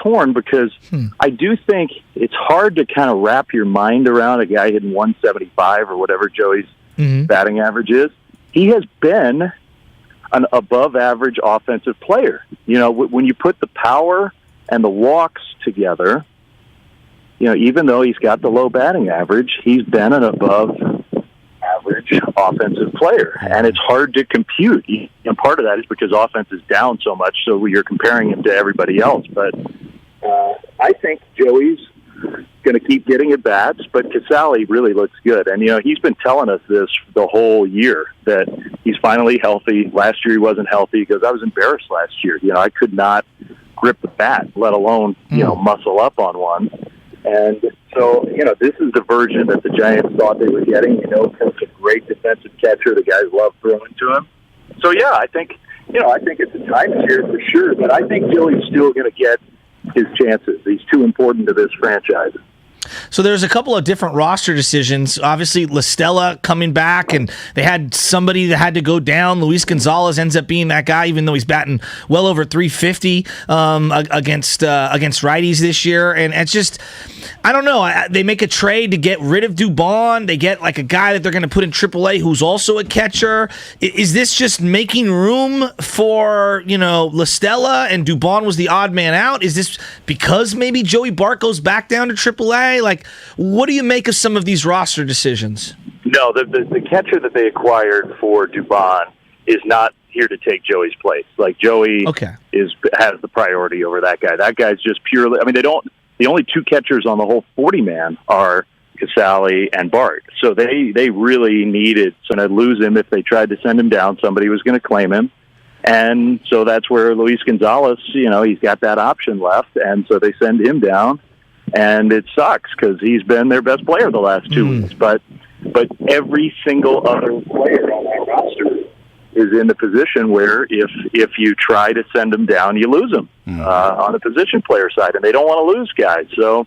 torn because I do think it's hard to kind of wrap your mind around a guy hitting 175 or whatever Joey's batting average is. He has been an above-average offensive player. You know, when you put the power and the walks together, you know, even though he's got the low batting average, he's been an above-average offensive player. And it's hard to compute. And part of that is because offense is down so much, so you're comparing him to everybody else. But I think Joey's going to keep getting at bats, but Casale really looks good. And, you know, he's been telling us this the whole year, that he's finally healthy. Last year he wasn't healthy because I was embarrassed last year. You know, I could not grip the bat, let alone, you know, muscle up on one. And so, you know, this is the version that the Giants thought they were getting. You know, Kirk's a great defensive catcher. The guys love throwing to him. So, yeah, I think it's a time here for sure. But I think Joey's still going to get his chances. He's too important to this franchise. So there's a couple of different roster decisions. Obviously, La Stella coming back, and they had somebody that had to go down. Luis Gonzalez ends up being that guy, even though he's batting well over 350 against righties this year. And it's just, I don't know. They make a trade to get rid of Dubon. They get like a guy that they're going to put in AAA who's also a catcher. Is this just making room for, you know, La Stella, and Dubon was the odd man out? Is this because maybe Joey Bart goes back down to AAA? Like, what do you make of some of these roster decisions? No, the catcher that they acquired for Dubon is not here to take Joey's place. Like, Joey has the priority over that guy. That guy's just purely, I mean, the only two catchers on the whole 40-man are Casale and Bart. So they really needed, so to lose him, if they tried to send him down, somebody was going to claim him. And so that's where Luis Gonzalez, you know, he's got that option left. And so they send him down. And it sucks because he's been their best player the last 2 weeks. But every single other player on that roster is in the position where if you try to send him down, you lose him on the position player side. And they don't want to lose guys. So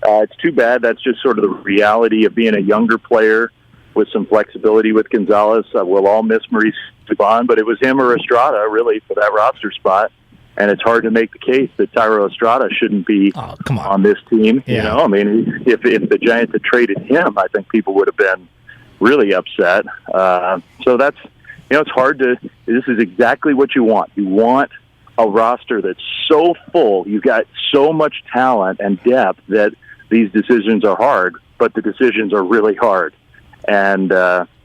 it's too bad. That's just sort of the reality of being a younger player with some flexibility with Gonzalez. We'll all miss Maurice Dubon, but it was him or Estrada, really, for that roster spot. And it's hard to make the case that Tyro Estrada shouldn't be on this team. Yeah. You know, I mean, if the Giants had traded him, I think people would have been really upset. So that's, you know, it's hard to. This is exactly what you want. You want a roster that's so full. You've got so much talent and depth that these decisions are hard, but the decisions are really hard. And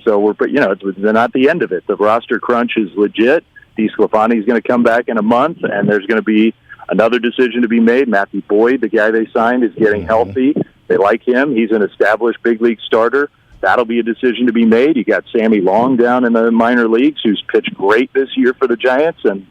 so they're not the end of it. The roster crunch is legit. DeSclafani's going to come back in a month, and there's going to be another decision to be made. Matthew Boyd, the guy they signed, is getting healthy. They like him. He's an established big league starter. That'll be a decision to be made. You got Sammy Long down in the minor leagues, who's pitched great this year for the Giants. And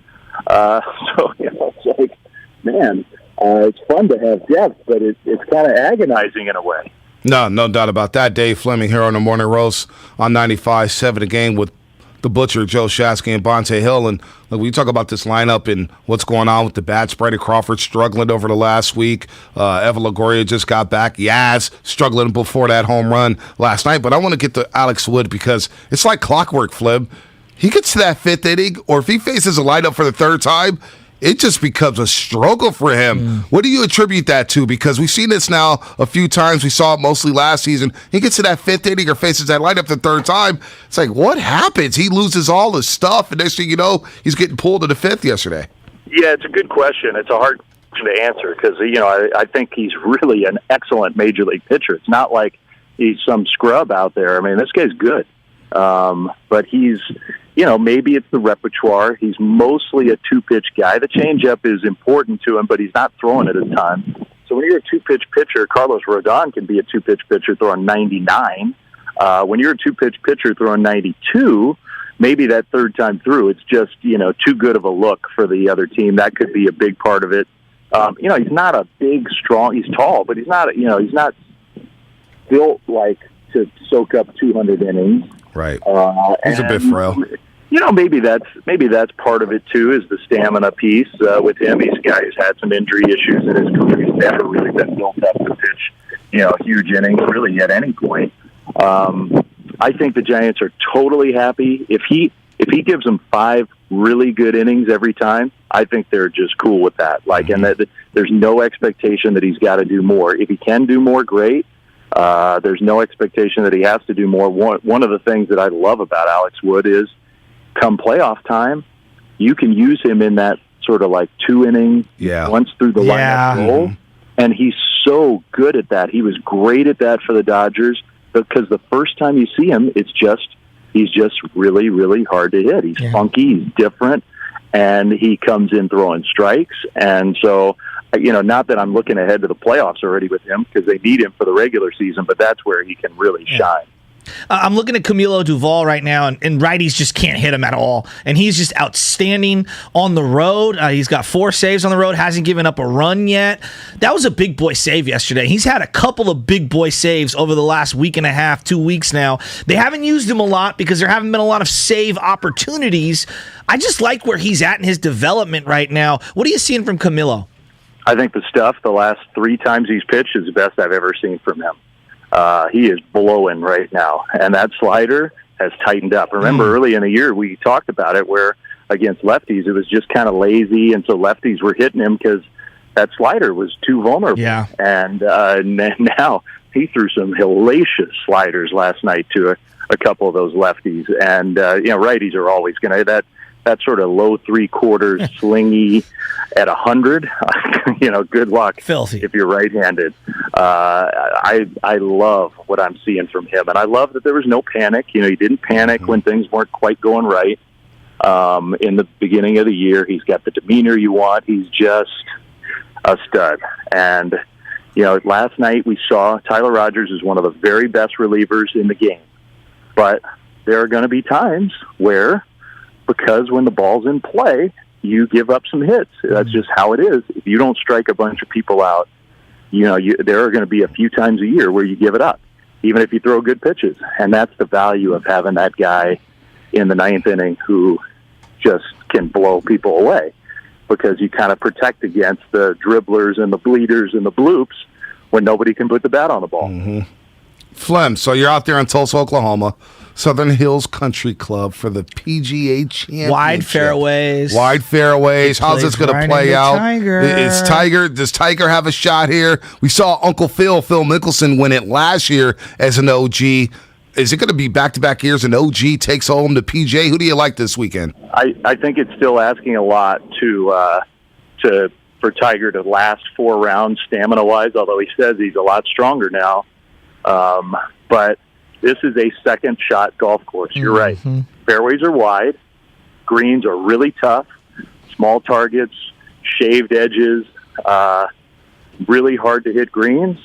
so, you know, it's like, man, it's fun to have depth, but it's kind of agonizing in a way. No doubt about that. Dave Fleming here on the Morning Roast on 95.7 Again with the Butcher, Joe Shasky, and Bonte Hill. And look, we talk about this lineup and what's going on with the bats. Brady Crawford struggling over the last week. Evan Longoria just got back. Yaz struggling before that home run last night. But I want to get to Alex Wood because it's like clockwork, Flip. He gets to that fifth inning, or if he faces a lineup for the third time, it just becomes a struggle for him. What do you attribute that to? Because we've seen this now a few times. We saw it mostly last season. He gets to that fifth inning or faces that lineup the third time. It's like, what happens? He loses all his stuff, and next thing you know, he's getting pulled to the fifth yesterday. Yeah, it's a good question. It's a hard question to answer because, you know, I think he's really an excellent major league pitcher. It's not like he's some scrub out there. I mean, this guy's good. But he's, you know, maybe it's the repertoire. He's mostly a two-pitch guy. The changeup is important to him, but he's not throwing it a ton. So when you're a two-pitch pitcher, Carlos Rodon can be a two-pitch pitcher throwing 99. When you're a two-pitch pitcher throwing 92, maybe that third time through, it's just, you know, too good of a look for the other team. That could be a big part of it. You know, he's not a big, strong, he's tall, but he's not, you know, he's not built like to soak up 200 innings. Right. He's a bit frail. You know, maybe that's part of it too. Is the stamina piece with him? He's a guy who's had some injury issues in his career. He's never really been built up to pitch, you know, huge innings really at any point. I think the Giants are totally happy if he if he gives them 5 really good innings every time, I think they're just cool with that. Like, and that there's no expectation that he's got to do more. If he can do more, great. There's no expectation that he has to do more. One of the things that I love about Alex Wood is, come playoff time, you can use him in that sort of like 2-inning, once through the lineup role, and he's so good at that. He was great at that for the Dodgers, because the first time you see him, he's just really, really hard to hit. He's funky, he's different, and he comes in throwing strikes. And so, not that I'm looking ahead to the playoffs already with him, because they need him for the regular season, but that's where he can really shine. I'm looking at Camilo Duvall right now, and righties just can't hit him at all. And he's just outstanding on the road. He's got 4 saves on the road, hasn't given up a run yet. That was a big boy save yesterday. He's had a couple of big boy saves over the last week and a half, 2 weeks now. They haven't used him a lot because there haven't been a lot of save opportunities. I just like where he's at in his development right now. What are you seeing from Camilo? I think the stuff the last 3 times he's pitched is the best I've ever seen from him. He is blowing right now, and that slider has tightened up. Remember, early in the year, we talked about it, where against lefties, it was just kind of lazy, and so lefties were hitting him because that slider was too vulnerable. Yeah. And now he threw some hellacious sliders last night to a couple of those lefties. And, righties are always going to, that sort of low 3/4 slingy at 100, good luck. Filthy. If you're right-handed. I love what I'm seeing from him, and I love that there was no panic. He didn't panic when things weren't quite going right. In the beginning of the year, he's got the demeanor you want. He's just a stud. And, last night we saw Tyler Rogers is one of the very best relievers in the game. But there are going to be times where, because when the ball's in play, you give up some hits. That's just how it is. If you don't strike a bunch of people out, there are going to be a few times a year where you give it up, even if you throw good pitches. And that's the value of having that guy in the 9th inning who just can blow people away, because you kind of protect against the dribblers and the bleeders and the bloops when nobody can put the bat on the ball. Flem, so you're out there in Tulsa, Oklahoma, Southern Hills Country Club for the PGA Championship. Wide fairways. How's this going to play out? Does Tiger have a shot here? We saw Uncle Phil Mickelson, win it last year as an OG. Is it going to be back-to-back years an OG takes home the PGA? Who do you like this weekend? I think it's still asking a lot for Tiger to last 4 rounds stamina-wise, although he says he's a lot stronger now. But this is a second-shot golf course. You're right. Fairways are wide. Greens are really tough. Small targets, shaved edges, really hard to hit greens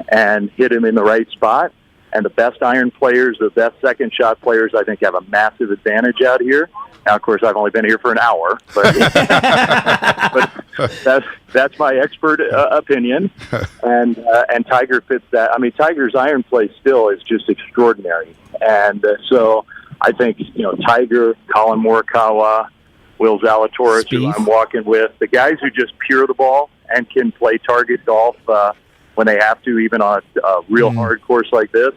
and hit them in the right spot. And the best iron players, the best second-shot players, I think, have a massive advantage out here. Now, of course, I've only been here for an hour, but, but that's my expert opinion. And Tiger fits that. I mean, Tiger's iron play still is just extraordinary. And so I think, Tiger, Colin Morikawa, Will Zalatoris, who I'm walking with, the guys who just pure the ball and can play target golf when they have to, even on a real hard course like this,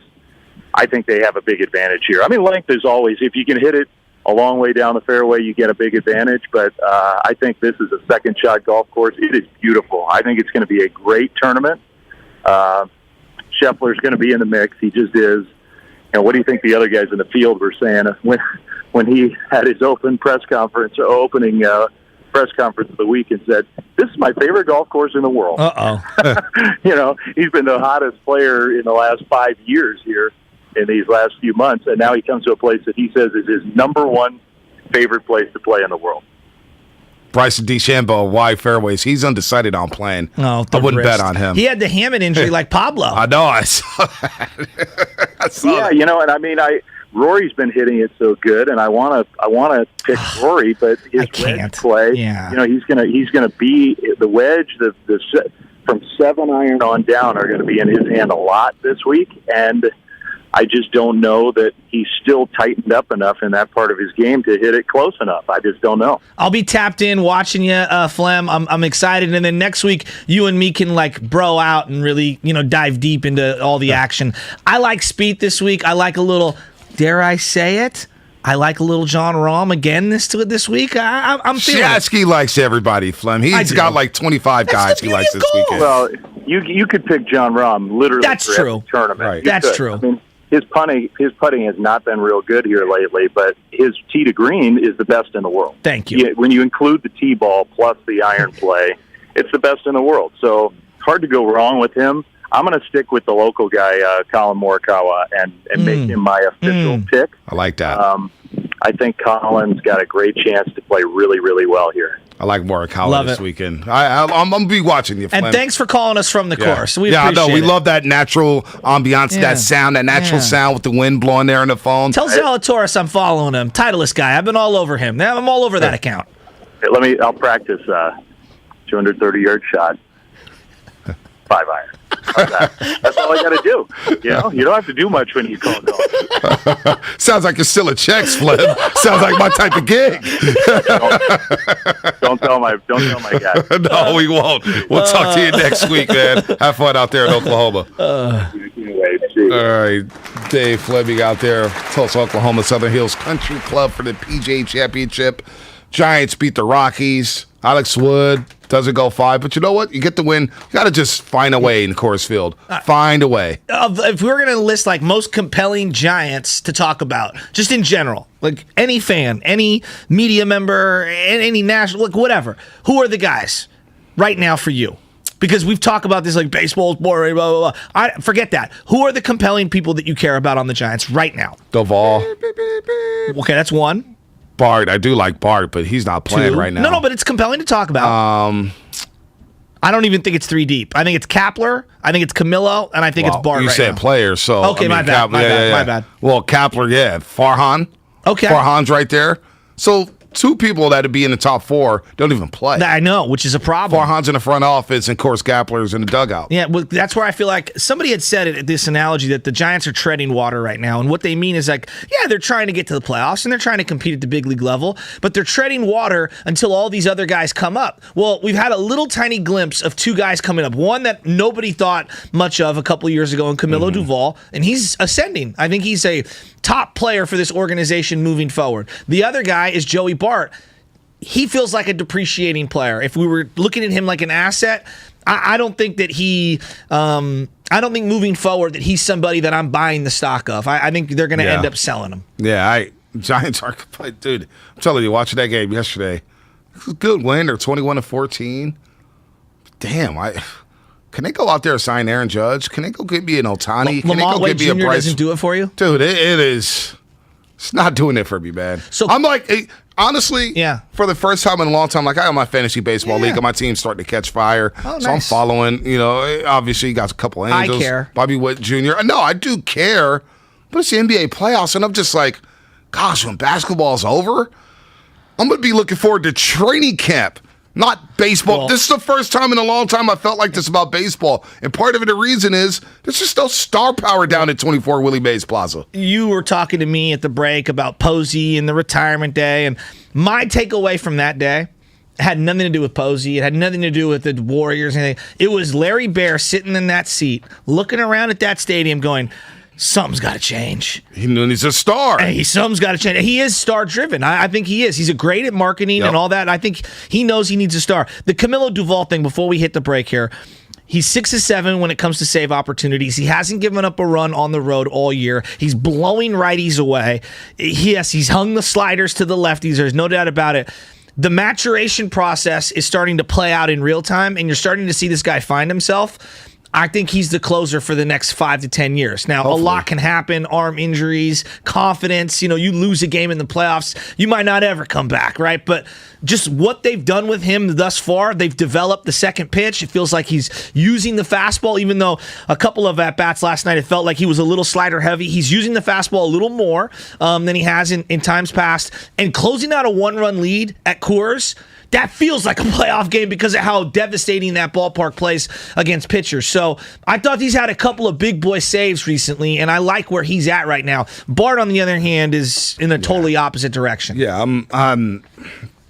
I think they have a big advantage here. I mean, length is always, if you can hit it a long way down the fairway, you get a big advantage, but I think this is a second-shot golf course. It is beautiful. I think it's going to be a great tournament. Scheffler's going to be in the mix. He just is. What do you think the other guys in the field were saying when he had his opening press conference of the week and said, "This is my favorite golf course in the world." He's been the hottest player in the last 5 years here in these last few months, and now he comes to a place that he says is his number one favorite place to play in the world. Bryson DeChambeau, wide fairways. He's undecided on playing. I wouldn't bet on him. He had the Hammond injury like Pablo. I know. I saw that. And I mean, Rory's been hitting it so good, and I want to pick Rory, but his wedge play, he's gonna be the wedge. The from 7 iron on down are going to be in his hand a lot this week, and I just don't know that he's still tightened up enough in that part of his game to hit it close enough. I just don't know. I'll be tapped in watching you, Flem. I'm excited. And then next week, you and me can bro out and really, dive deep into all the action. I like Spieth this week. I like a little, dare I say it, I like a little John Rahm again this week. I'm feeling Shasky likes everybody, Flem. He's got like 25 guys he likes this weekend. Well, you could pick John Rahm literally That's for true. every tournament. Right. That's true. I mean, his putting has not been real good here lately, but his tee to green is the best in the world. Thank you. When you include the tee ball plus the iron play, it's the best in the world. So hard to go wrong with him. I'm going to stick with the local guy, Colin Morikawa, and make him my official pick. I like that. I think Colin's got a great chance to play really, really well here. I like Morikawa this weekend. I'm going to be watching you, Flem. And thanks for calling us from the course. We I know. appreciate We it. love that natural ambiance, that sound, that natural sound with the wind blowing there on the phone. Tell Zalatoris I'm following him. Titleist guy. I've been all over him. I'm all over that account. Hey, I'll practice 230-yard shot, 5 iron. That's all I got to do. You don't have to do much when you call golf. Sounds like you're still a checks, Flem. Sounds like my type of gig. Don't tell my guy. No, we won't. We'll talk to you next week, man. Have fun out there in Oklahoma. Anyway, see. All right, Dave Fleming out there, Tulsa, Oklahoma, Southern Hills Country Club for the PGA Championship. Giants beat the Rockies. Alex Wood doesn't go 5, but you know what? You get the win. You got to just find a way in Coors Field. Find a way. If we were going to list like most compelling Giants to talk about, just in general, like any fan, any media member, any national, like whatever, who are the guys right now for you? Because we've talked about this like baseball's boring, blah, blah, blah. Forget that. Who are the compelling people that you care about on the Giants right now? Doval. Okay, that's one. Bart. I do like Bart, but he's not playing right now. No, but it's compelling to talk about. I don't even think it's 3 deep. I think it's Kapler, I think it's Camilo, and I think it's Bart. You right said now. players, so okay, my bad. My bad. Well, Kapler, Farhan. Okay, Farhan's right there. So 2 people that would be in the top 4 don't even play. I know, which is a problem. Farhan's in the front office, and of course, Kapler's in the dugout. Yeah, well, that's where I feel like somebody had said it, this analogy that the Giants are treading water right now. And what they mean is like, yeah, they're trying to get to the playoffs and they're trying to compete at the big league level, but they're treading water until all these other guys come up. Well, we've had a little tiny glimpse of 2 guys coming up. One that nobody thought much of a couple of years ago in Camilo Duval, and he's ascending. I think he's a top player for this organization moving forward. The other guy is Joey Bart. He feels like a depreciating player. If we were looking at him like an asset, I don't think that I don't think moving forward that he's somebody that I'm buying the stock of. I think they're going to end up selling him. Yeah, Giants are, dude. I'm telling you, watching that game yesterday, it was a good win. They're 21-14. Damn, can they go out there and sign Aaron Judge? Can they go get me an Ohtani? Can they Lamont go Wade get me a Jr. Bryce? doesn't do it for you, dude. It is. It's not doing it for me, man. So I'm like, honestly, for the first time in a long time, like I have my fantasy baseball league, and my team's starting to catch fire. Oh, so I'm following. Obviously, you got a couple Angels. I care. Bobby Witt Jr. No, I do care, but it's the NBA playoffs, and I'm just like, gosh, when basketball's over, I'm gonna be looking forward to training camp. Not baseball. Well, this is the first time in a long time I felt like this about baseball. And part of it, the reason is there's just no star power down at 24 Willie Mays Plaza. You were talking to me at the break about Posey and the retirement day. And my takeaway from that day had nothing to do with Posey. It had nothing to do with the Warriors or anything. It was Larry Bear sitting in that seat, looking around at that stadium going, something's got to change. He's a star. Hey, something's got to change. He is star-driven. I think he is. He's great at marketing and all that. I think he knows he needs a star. The Camilo Duval thing, before we hit the break here, he's 6-7 when it comes to save opportunities. He hasn't given up a run on the road all year. He's blowing righties away. Yes, he's hung the sliders to the lefties. There's no doubt about it. The maturation process is starting to play out in real time, and you're starting to see this guy find himself. I think he's the closer for the next 5 to 10 years. Now, hopefully. A lot can happen, arm injuries, confidence. You lose a game in the playoffs, you might not ever come back, right? But just what they've done with him thus far, they've developed the second pitch. It feels like he's using the fastball, even though a couple of at-bats last night, it felt like he was a little slider heavy. He's using the fastball a little more than he has in times past. And closing out a 1-run lead at Coors, that feels like a playoff game because of how devastating that ballpark plays against pitchers. So I thought he's had a couple of big boy saves recently, and I like where he's at right now. Bart, on the other hand, is in a totally opposite direction. Yeah,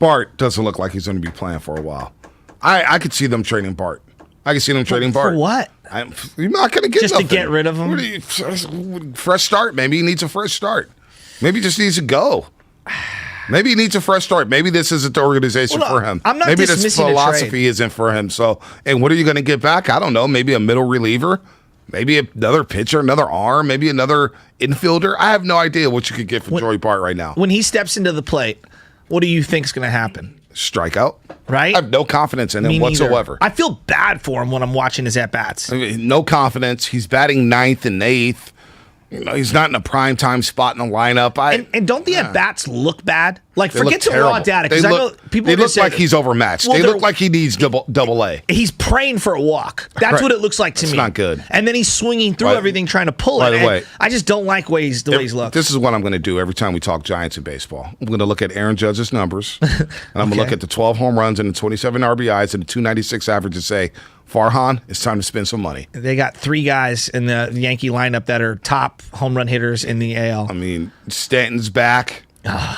Bart doesn't look like he's going to be playing for a while. I could see them trading Bart. I could see them trading Bart. For what? You're not going to get just nothing. To get rid of him? Fresh start. Maybe he needs a fresh start. Maybe he just needs to go. Maybe he needs a fresh start. Maybe this isn't the organization for him. I'm not Maybe dismissing this philosophy isn't for him. So, and what are you going to get back? I don't know. Maybe a middle reliever. Maybe another pitcher, another arm, maybe another infielder. I have no idea what you could get from Joey Bart right now. When he steps into the plate, what do you think is going to happen? Strikeout. Right? I have no confidence in him whatsoever. I feel bad for him when I'm watching his at-bats. I mean, no confidence. He's batting 9th and 8th. He's not in a prime time spot in the lineup. And don't the at-bats look bad? Like, forget the raw data. They look like he's overmatched. They look like he needs double A. He's praying for a walk. That's what it looks like to me. It's not good. And then he's swinging through everything trying to pull it. By the way, I just don't like the way he's looked. This is what I'm going to do every time we talk Giants in baseball. I'm going to look at Aaron Judge's numbers, and I'm going to look at the 12 home runs and the 27 RBIs and the 296 average and say, Farhan, it's time to spend some money. They got 3 guys in the Yankee lineup that are top home run hitters in the AL. I mean, Stanton's back.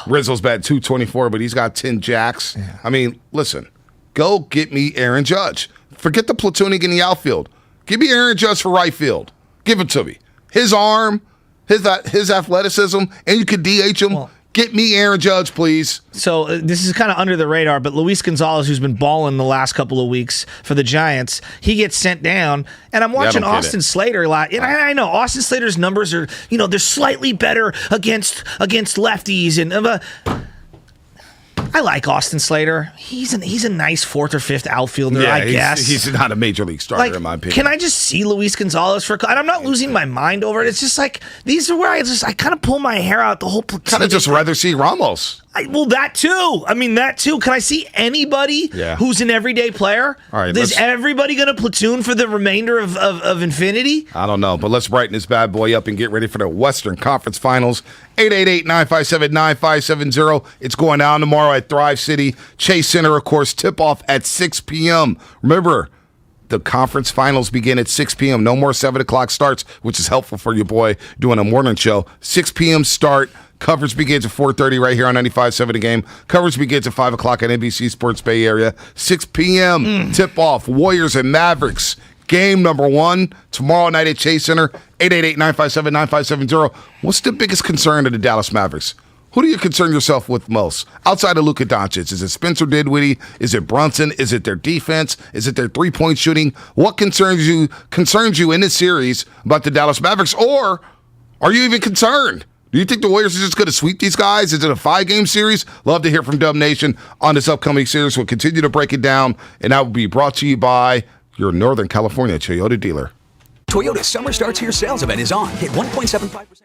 Rizzo's batting 224, but he's got 10 jacks. Yeah. I mean, listen, go get me Aaron Judge. Forget the platooning in the outfield. Give me Aaron Judge for right field. Give it to me. His arm, his athleticism, and you could DH him. Well, get me Aaron Judge, please. So this is kind of under the radar, but Luis Gonzalez, who's been balling the last couple of weeks for the Giants, he gets sent down. And I'm watching Austin Slater a lot. And I know Austin Slater's numbers are, they're slightly better against lefties. And I like Austin Slater. He's a nice 4th or 5th outfielder, I guess. He's not a major league starter, in my opinion. Can I just see Luis Gonzalez and I'm not losing my mind over it. It's just like, these are where I kind of pull my hair out the whole platoon. Kind of just rather see Ramos. That too. That too. Can I see anybody who's an everyday player? All right, is everybody going to platoon for the remainder of infinity? I don't know, but let's brighten this bad boy up and get ready for the Western Conference Finals. 888-957-9570. It's going down tomorrow at Thrive City Chase Center, of course. Tip-off at 6 p.m. Remember, the conference finals begin at 6 p.m. No more 7 o'clock starts, which is helpful for your boy doing a morning show. 6 p.m. start. Coverage begins at 4:30 right here on 95.7 The Game. Coverage begins at 5 o'clock on NBC Sports Bay Area. 6 p.m. Tip-off, Warriors and Mavericks. Game number 1 tomorrow night at Chase Center. 888-957-9570. What's the biggest concern of the Dallas Mavericks? Who do you concern yourself with most? Outside of Luka Doncic, is it Spencer Dinwiddie? Is it Brunson? Is it their defense? Is it their three-point shooting? What concerns you in this series about the Dallas Mavericks? Or are you even concerned? Do you think the Warriors are just going to sweep these guys? Is it a 5-game series? Love to hear from Dub Nation on this upcoming series. We'll continue to break it down, and that will be brought to you by your Northern California Toyota dealer. Toyota's Summer Starts Here sales event is on. Hit 1.75%.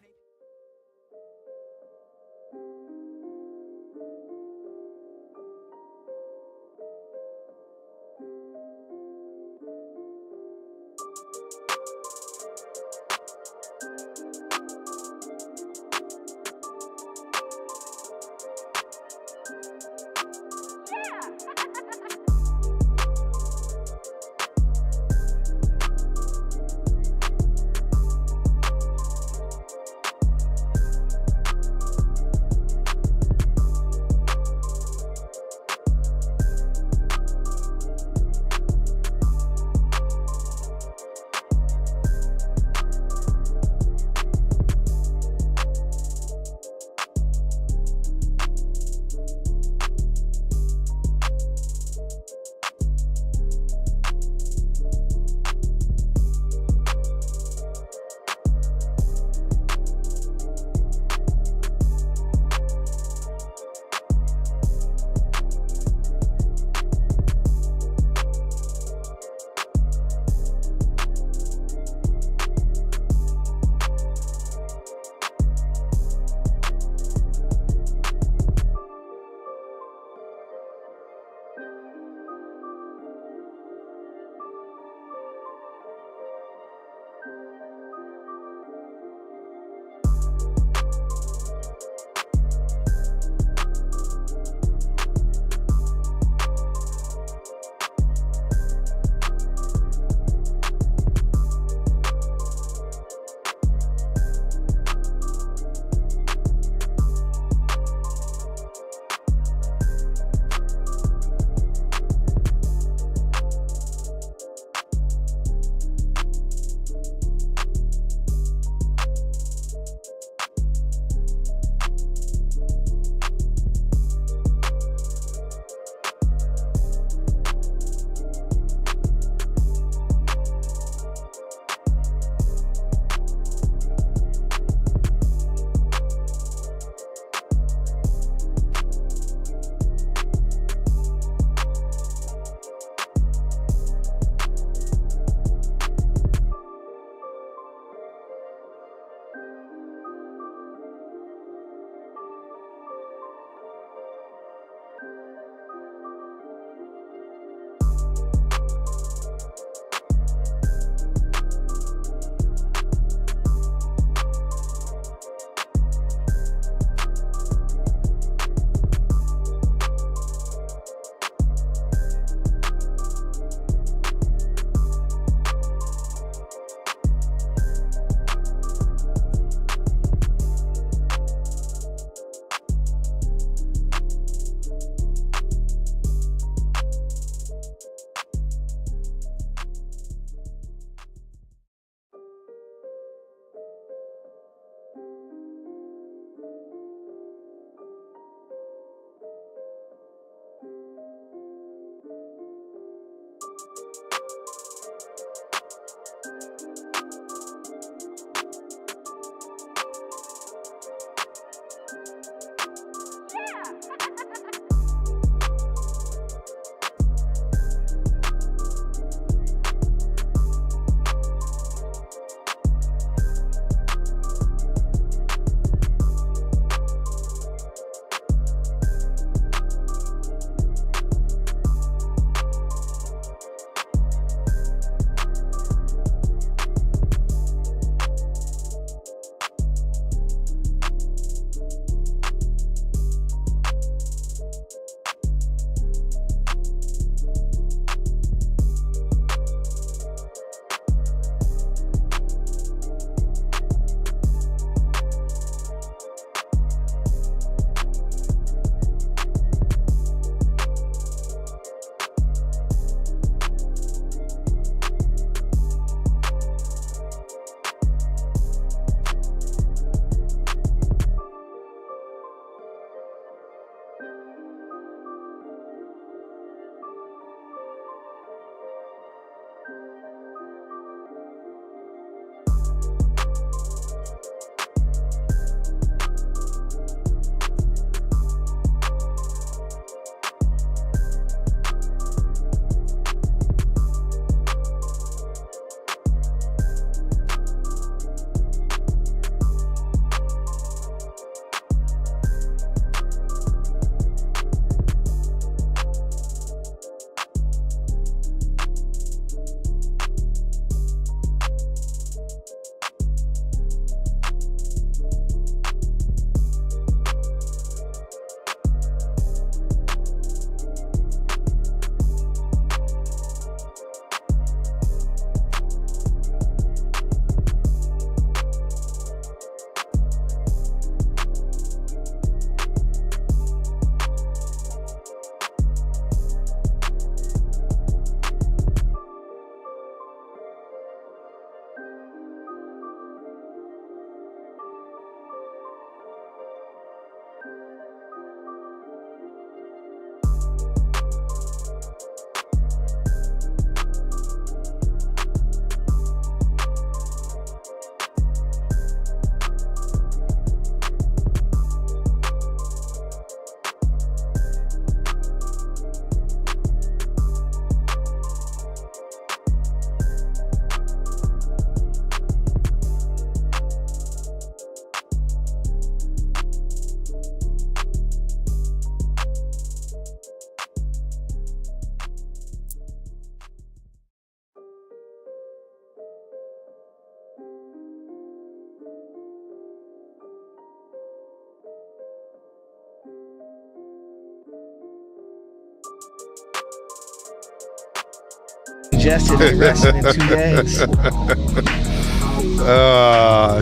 suggested he rested in 2 days.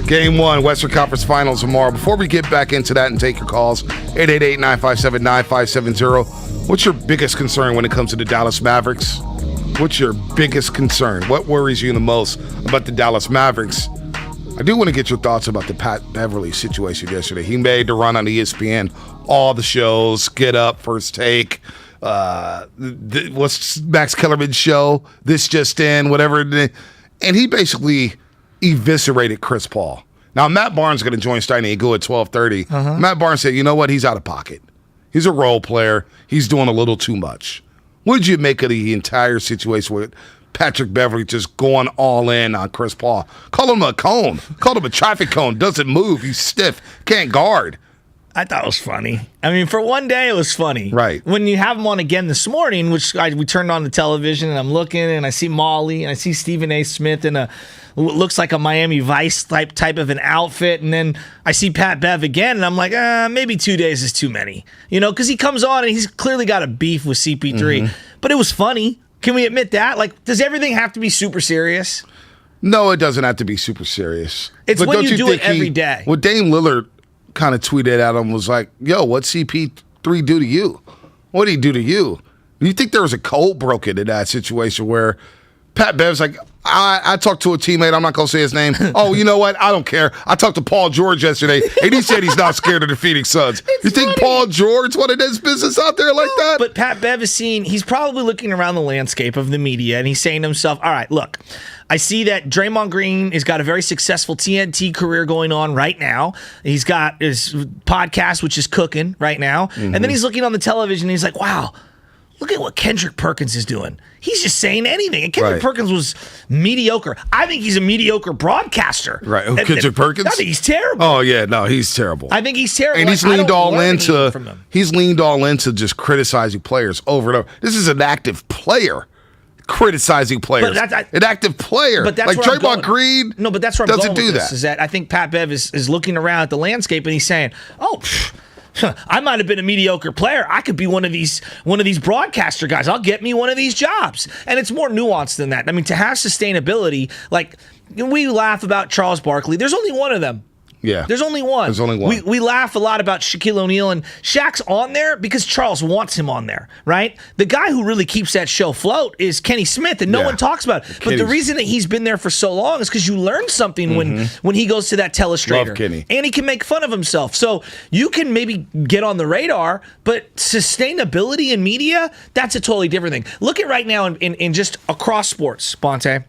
Game 1, Western Conference Finals tomorrow. Before we get back into that and take your calls, 888-957-9570. What's your biggest concern when it comes to the Dallas Mavericks? What's your biggest concern? What worries you the most about the Dallas Mavericks? I do want to get your thoughts about the Pat Beverly situation yesterday. He made the run on ESPN, all the shows, Get Up, First Take, what's Max Kellerman's show, This Just In, whatever. And he basically eviscerated Chris Paul. Now, Matt Barnes is going to join Steiny Guru at 12:30. Matt Barnes said, you know what? He's out of pocket. He's a role player. He's doing a little too much. What did you make of the entire situation with Patrick Beverly just going all in on Chris Paul? Call him a cone. Call him a traffic cone. Doesn't move. He's stiff. Can't guard. I thought it was funny. I mean, for one day, it was funny. Right. When you have him on again this morning, which we turned on the television, and I'm looking, and I see Molly, and I see Stephen A. Smith in what looks like a Miami Vice type of an outfit, and then I see Pat Bev again, and I'm like, maybe 2 days is too many. You know, because he comes on, and he's clearly got a beef with CP3. But it was funny. Can we admit that? Like, does everything have to be super serious? No, it doesn't have to be super serious. It's but when you do it every day. What Dame Lillard kind of tweeted at him was like, yo, what CP3 do to you? What did he do to you? Do you think there was a code broken in that situation where Pat Bev's like, I talked to a teammate, I'm not going to say his name. Oh, you know what? I don't care. I talked to Paul George yesterday, and he said he's not scared of the Phoenix Suns. You think funny. Paul George wanted his business out there like that? But Pat Bev is he's probably looking around the landscape of the media, and he's saying to himself, all right, look, I see that Draymond Green has got a very successful TNT career going on right now. He's got his podcast, which is cooking right now. And then he's looking on the television, and he's like, wow, look at what Kendrick Perkins is doing. He's just saying anything. And Kendrick Perkins was mediocre. I think he's a mediocre broadcaster. Right. Kendrick Perkins? I think he's terrible. Oh, yeah. No, he's terrible. I think he's terrible. And he's leaned all into just criticizing players over and over. This is an active player criticizing players. An active player. But that's like where Draymond Green. No, but that's where I'm doesn't going with do this, that. is that I think Pat Bev is looking around at the landscape, and he's saying, oh, I might have been a mediocre player. I could be one of these broadcaster guys. I'll get me one of these jobs. And it's more nuanced than that. I mean, to have sustainability, like we laugh about Charles Barkley. There's only one of them. Yeah. There's only one. There's only one. We laugh a lot about Shaquille O'Neal, and Shaq's on there because Charles wants him on there, right? The guy who really keeps that show afloat is Kenny Smith, and no one talks about it. But the reason that he's been there for so long is because you learn something when he goes to that telestrator. Love Kenny. And he can make fun of himself. So you can maybe get on the radar, but sustainability in media, that's a totally different thing. Look at right now in just across sports, Bonte.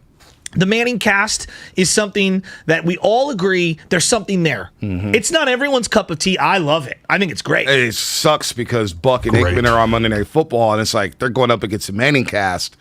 The Manning cast is something that we all agree there's something there. It's not everyone's cup of tea. I love it. I think it's great. It sucks because Buck and Aikman are on Monday Night Football, and it's like they're going up against the Manning cast.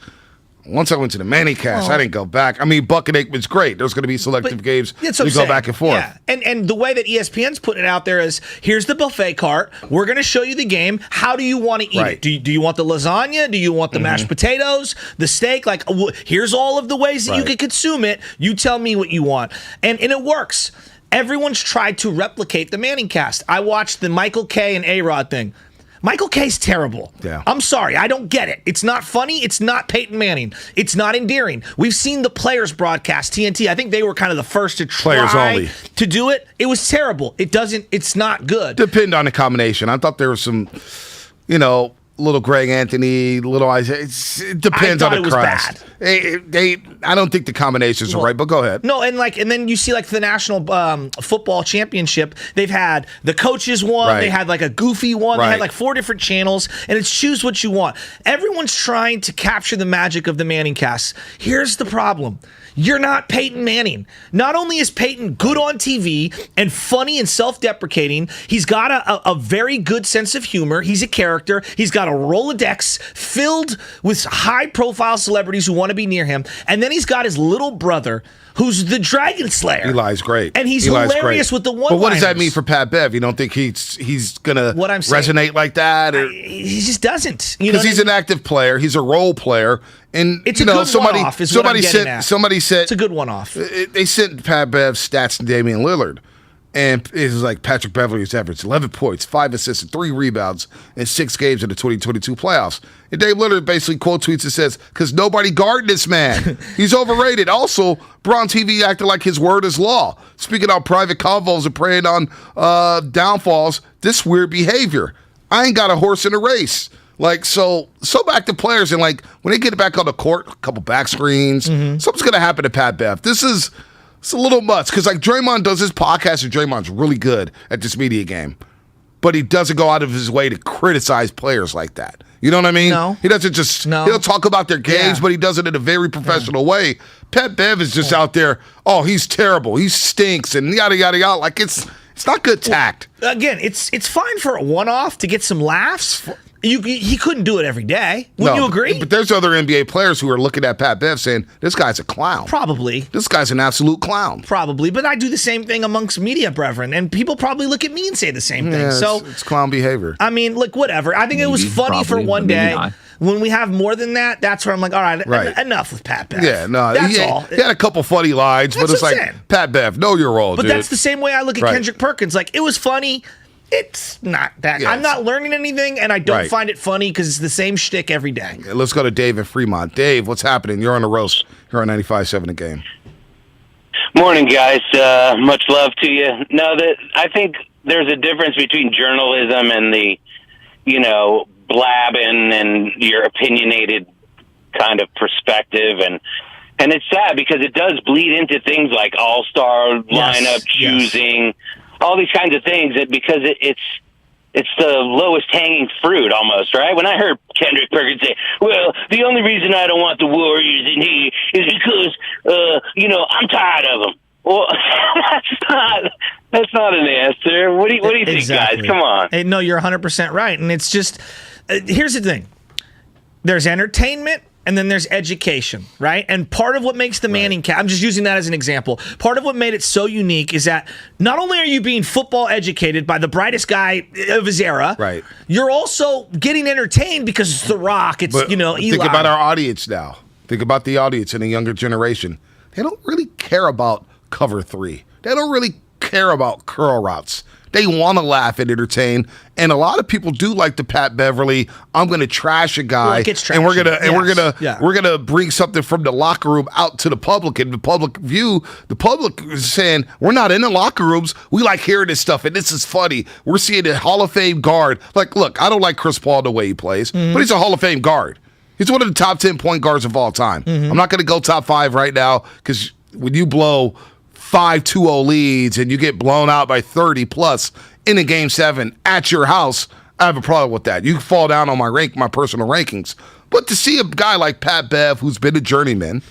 Once I went to the Manning cast, I didn't go back. I mean, Buck and Aikman's great. There's going to be selective games. We go back and forth. Yeah. And the way that ESPN's putting it out there is, here's the buffet cart. We're going to show you the game. How do you want to eat it? Do you want the lasagna? Do you want the mashed potatoes? The steak? Like, here's all of the ways that you can consume it. You tell me what you want. And it works. Everyone's tried to replicate the Manning cast. I watched the Michael Kay and A-Rod thing. Michael Kay's terrible. Yeah. I'm sorry. I don't get it. It's not funny. It's not Peyton Manning. It's not endearing. We've seen the players broadcast TNT. I think they were kind of the first to try to do it. It was terrible. It's not good. Depend on the combination. I thought there was some, little Greg Anthony, little Isaiah. It depends on the crowd. I don't think the combinations are right, but go ahead. No, and then you see like the National Football Championship. They've had the coaches one. They had like a goofy one. They had like 4 different channels, and it's choose what you want. Everyone's trying to capture the magic of the Manning cast. Here's the problem. You're not Peyton Manning. Not only is Peyton good on TV and funny and self-deprecating, he's got a very good sense of humor. He's a character. He's got a Rolodex filled with high-profile celebrities who want to be near him. And then he's got his little brother, who's the Dragon Slayer. Eli's great. And he's hilarious with the one-liners. But what does that mean for Pat Bev? You don't think he's going to resonate like that? He just doesn't. Because he's an active player. He's a role player. And it's a good one-off is what I'm getting at. Somebody said it's a good one-off. They sent Pat Bev's stats to Damian Lillard. And it was like Patrick Beverley's average 11 points, 5 assists, and 3 rebounds in 6 games in the 2022 playoffs. And Dave Lillard basically quote tweets and says, because nobody guarded this man. He's overrated. Also, Bron TV acted like his word is law. Speaking on private convos and preying on downfalls, this weird behavior. I ain't got a horse in a race. Like, so back to players, and like when they get back on the court, a couple back screens, something's going to happen to Pat Bev. It's a little much because like Draymond does his podcast, and Draymond's really good at this media game, but he doesn't go out of his way to criticize players like that. You know what I mean? No. He doesn't just, he'll talk about their games, but he does it in a very professional way. Pat Bev is just out there, oh, he's terrible, he stinks, and yada, yada, yada. Like, it's not good tact. Again, it's fine for a one-off to get some laughs. He couldn't do it every day. Wouldn't you agree? But there's other NBA players who are looking at Pat Bev saying, this guy's a clown. Probably. This guy's an absolute clown. Probably. But I do the same thing amongst media brethren, and people probably look at me and say the same thing. So it's clown behavior. I mean, look, whatever. I think it was funny for one day. When we have more than that, that's where I'm like, all right, enough with Pat Bev. Yeah, no. That's all. He had a couple funny lines, but it's like, Pat Bev, know your role, but dude. that's the same way I look at Kendrick Perkins. Like, it was funny. It's not that. I'm not learning anything, and I don't find it funny because it's the same shtick every day. Let's go to Dave in Fremont. Dave, what's happening? You're on the roast. You're on 95.7 The Game. Morning, guys. Much love to you. No, I think there's a difference between journalism and the, blabbing and your opinionated kind of perspective, and it's sad because it does bleed into things like all-star lineup choosing. All these kinds of things, because it's the lowest hanging fruit almost, right? When I heard Kendrick Perkins say, well, the only reason I don't want the Warriors in here is because, I'm tired of them. Well, that's not an answer. What do you think, guys? Come on. Hey, no, you're 100% right. And it's just, here's the thing. There's entertainment, and then there's education, right? And part of what makes the Manning cast, I'm just using that as an example, part of what made it so unique is that not only are you being football educated by the brightest guy of his era, you're also getting entertained because it's The Rock, it's, Eli. Think about our audience now. Think about the audience in the younger generation. They don't really care about cover 3. They don't really care about curl routes. They want to laugh and entertain, and a lot of people do like the Pat Beverley. I'm going to trash a guy, and we're gonna bring something from the locker room out to the public, and the public view. The public is saying we're not in the locker rooms. We like hearing this stuff, and this is funny. We're seeing a Hall of Fame guard. Like, look, I don't like Chris Paul the way he plays, but he's a Hall of Fame guard. He's one of the top 10 point guards of all time. I'm not going to go top 5 right now because when you blow 5-2-0 leads and you get blown out by 30 plus in a game 7 at your house, I have a problem with that. You can fall down on my personal rankings. But to see a guy like Pat Bev, who's been a journeyman,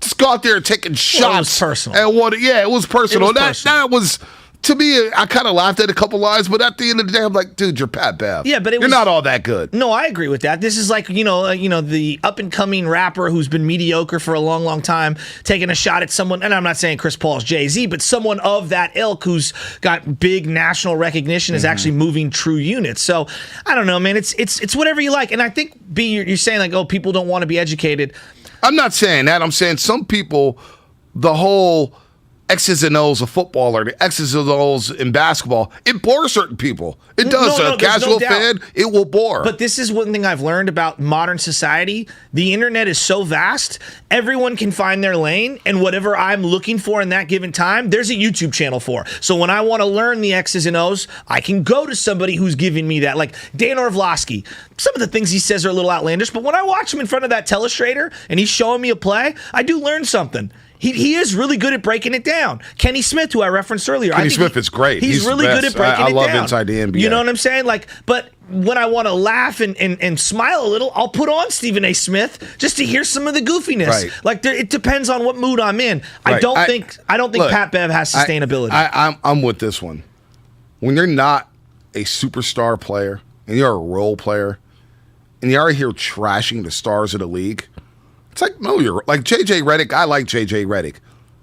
just go out there and taking shots. Well, it was personal. And it was personal. That was, to me, I kind of laughed at a couple lines, but at the end of the day, I'm like, dude, you're Pat Bev. Yeah, but you're not all that good. No, I agree with that. This is like, the up-and-coming rapper who's been mediocre for a long, long time, taking a shot at someone, and I'm not saying Chris Paul's Jay-Z, but someone of that ilk who's got big national recognition is actually moving true units. So, I don't know, man. It's whatever you like. And I think, you're saying like, oh, people don't want to be educated. I'm not saying that. I'm saying some people, the whole X's and O's of football or the X's and O's in basketball, it bores certain people. It does. A casual fan, it will bore. But this is one thing I've learned about modern society. The internet is so vast, everyone can find their lane, and whatever I'm looking for in that given time, there's a YouTube channel for. So when I want to learn the X's and O's, I can go to somebody who's giving me that. Like Dan Orlovsky, some of the things he says are a little outlandish, but when I watch him in front of that telestrator and he's showing me a play, I do learn something. He is really good at breaking it down. Kenny Smith, who I referenced earlier. Kenny Smith is great. He's really good at breaking it down. I love Inside the NBA. You know what I'm saying? But when I want to laugh and smile a little, I'll put on Stephen A. Smith just to hear some of the goofiness. Right. It depends on what mood I'm in. Right. I don't think Pat Bev has sustainability. I'm with this one. When you're not a superstar player and you're a role player and you're out here trashing the stars of the league, it's like, no, you're like J.J. Redick. I like J.J. Redick.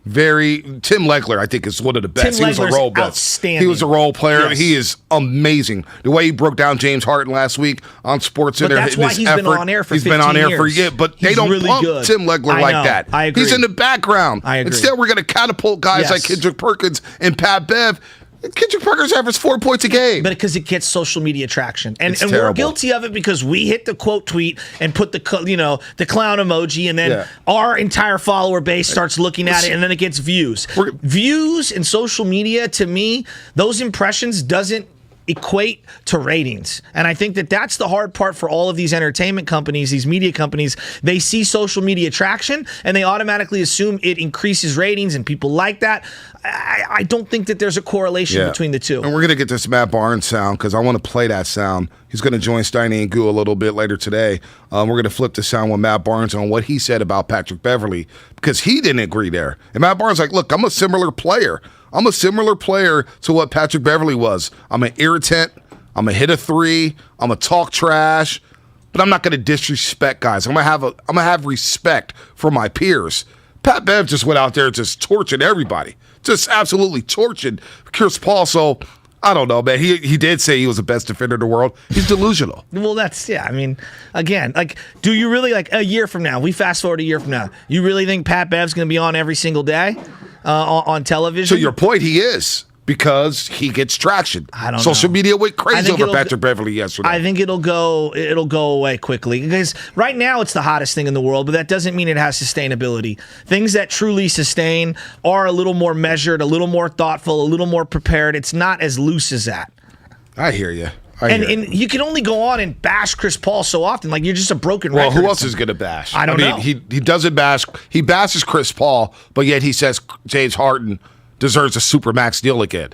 Tim Legler, I think, is one of the best. He was a role outstanding. He was a role player. Yes. He is amazing. The way he broke down James Harden last week on SportsCenter. But that's why he's been on air for 15 years. He's been on air for years. But they don't really pump Tim Legler like that. I agree. He's in the background. I agree. Instead, we're going to catapult guys like Kendrick Perkins and Pat Bev. Kendrick Perkins averaged 4 points a game. But because it gets social media traction. And we're terrible. guilty of it because we hit the quote tweet and put the clown emoji, and then our entire follower base starts looking at it, and then it gets views. Views in social media, to me, those impressions doesn't equate to ratings. And I think that that's the hard part for all of these entertainment companies, these media companies. They see social media traction and they automatically assume it increases ratings and people like that. I don't think that there's a correlation between the two. And we're going to get this Matt Barnes sound because I want to play that sound. He's going to join Steiny Guru a little bit later today. We're going to flip the sound with Matt Barnes on what he said about Patrick Beverley because he didn't agree there. And Matt Barnes like, look, I'm a similar player. I'm a similar player to what Patrick Beverley was. I'm an irritant. I'm going to hit a three. I'm going to talk trash. But I'm not going to disrespect guys. I'm going to have respect for my peers. Pat Bev just went out there just torching everybody. Just absolutely torching Chris Paul. So, I don't know, man. He did say he was the best defender in the world. He's delusional. Well, I mean, again, do you really, a year from now, we fast forward a year from now, you really think Pat Bev's going to be on every single day on television? To your point, he is. Because he gets traction. I don't know. Social media went crazy over Patrick Beverley yesterday. I think it'll go away quickly. Because right now it's the hottest thing in the world, but that doesn't mean it has sustainability. Things that truly sustain are a little more measured, a little more thoughtful, a little more prepared. It's not as loose as that. I hear you. And you can only go on and bash Chris Paul so often. Like, you're just a broken record. Well, who else is going to bash? I don't know. He doesn't bash. He bashes Chris Paul, but yet he says James Harden deserves a supermax deal again.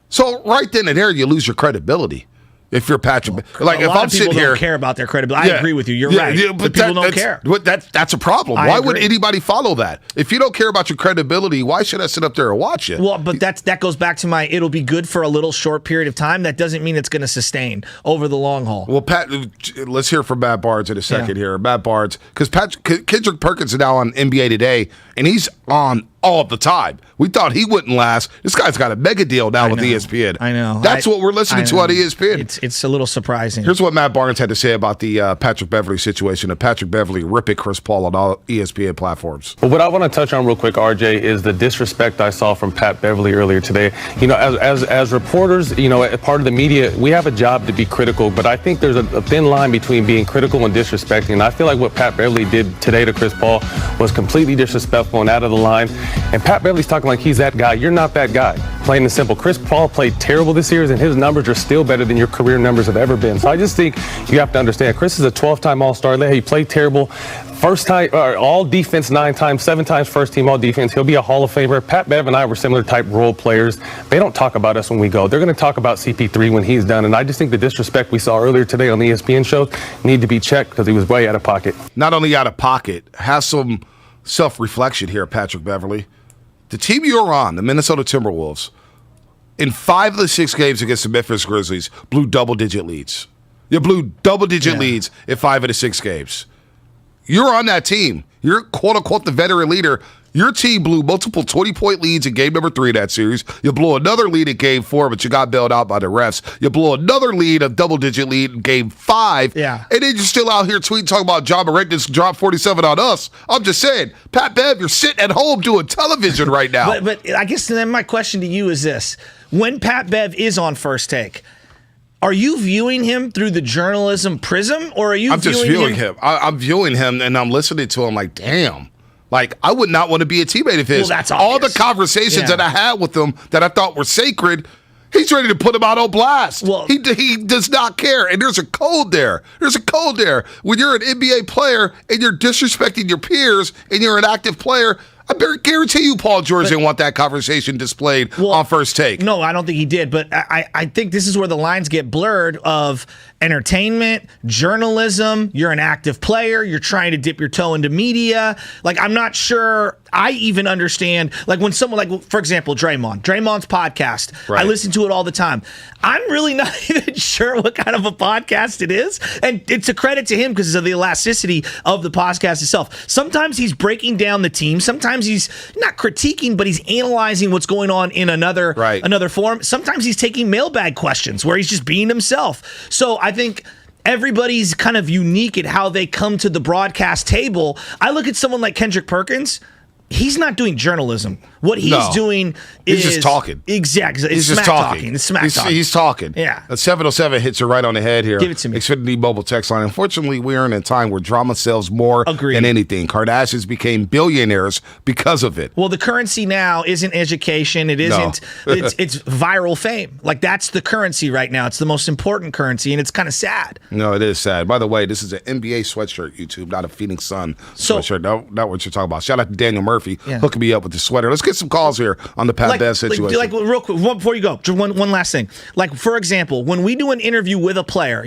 So right then and there, you lose your credibility. If you're Patrick, if I'm sitting here, don't care about their credibility. I agree with you. You're right. But people don't care. That's a problem. Why would anybody follow that? If you don't care about your credibility, why should I sit up there and watch it? Well, but that goes back to it'll be good for a little short period of time. That doesn't mean it's going to sustain over the long haul. Well, Pat, let's hear from Matt Barnes in a second here. Matt Barnes, because Kendrick Perkins is now on NBA Today, and he's on all the time. We thought he wouldn't last. This guy's got a mega deal now with ESPN. I know. That's what we're listening to on ESPN. It's a little surprising. Here's what Matt Barnes had to say about the Patrick Beverley situation, and Patrick Beverley ripping Chris Paul on all ESPN platforms. Well, what I want to touch on real quick, RJ, is the disrespect I saw from Pat Beverley earlier today. As reporters, part of the media, we have a job to be critical, but I think there's a thin line between being critical and disrespecting. And I feel like what Pat Beverley did today to Chris Paul was completely disrespectful and out of the line. And Pat Beverley's talking like he's that guy. You're not that guy. Plain and simple. Chris Paul played terrible this series, and his numbers are still better than your career numbers have ever been. So I just think you have to understand, Chris is a 12-time All-Star. He played terrible. First time, all defense 9 times, 7 times first team all defense. He'll be a Hall of Famer. Pat Bev and I were similar type role players. They don't talk about us when we go. They're going to talk about CP3 when he's done. And I just think the disrespect we saw earlier today on the ESPN show need to be checked because he was way out of pocket. Not only out of pocket, has some self-reflection here, Patrick Beverley. The team you're on, the Minnesota Timberwolves, in 5 of the 6 games against the Memphis Grizzlies, blew double-digit leads. You blew double-digit leads in 5 of the 6 games. You're on that team. You're, quote-unquote, the veteran leader. Your team blew multiple 20-point leads in game number 3 of that series. You blew another lead in game 4, but you got bailed out by the refs. You blew another lead, a double-digit lead in game 5. Yeah. And then you're still out here tweeting, talking about John Morant just dropped 47 on us. I'm just saying, Pat Bev, you're sitting at home doing television right now. But I guess then my question to you is this. When Pat Bev is on First Take, are you viewing him through the journalism prism, or are you I'm just viewing him? I'm viewing him, and I'm listening to him like, damn. Like, I would not want to be a teammate of his. Well, that's all obvious. the conversations that I had with him that I thought were sacred, he's ready to put him out on blast. Well, he does not care, and there's a code there. There's a code there. When you're an NBA player and you're disrespecting your peers and you're an active player, I guarantee you Paul George didn't want that conversation displayed on First Take. No, I don't think he did, but I think this is where the lines get blurred of entertainment, journalism. You're an active player. You're trying to dip your toe into media. Like, I'm not sure I even understand, like, when someone, like, for example, Draymond's podcast. Right. I listen to it all the time. I'm really not even sure what kind of a podcast it is. And it's a credit to him because of the elasticity of the podcast itself. Sometimes he's breaking down the team. Sometimes he's not critiquing, but he's analyzing what's going on in another forum. Sometimes he's taking mailbag questions where he's just being himself. So I think everybody's kind of unique at how they come to the broadcast table. I look at someone like Kendrick Perkins. he's not doing journalism. What he's doing is just talking. Exactly. He's just talking. It's smack talking. He's talking. Yeah. 707 hits you right on the head here. Give it to me. Xfinity Mobile text line. Unfortunately, we are in a time where drama sells more Agreed. than anything. Kardashians became billionaires because of it. Well, the currency now isn't education. It isn't. It's viral fame. Like, that's the currency right now. It's the most important currency, and it's kind of sad. No, it is sad. By the way, this is an NBA sweatshirt, YouTube, not a Phoenix Sun sweatshirt. Not what you're talking about. Shout out to Daniel Murphy hooking me up with the sweater. Let's get some calls here on the Pat Bev situation. Like, real quick, before you go, just one last thing. Like, for example, when we do an interview with a player,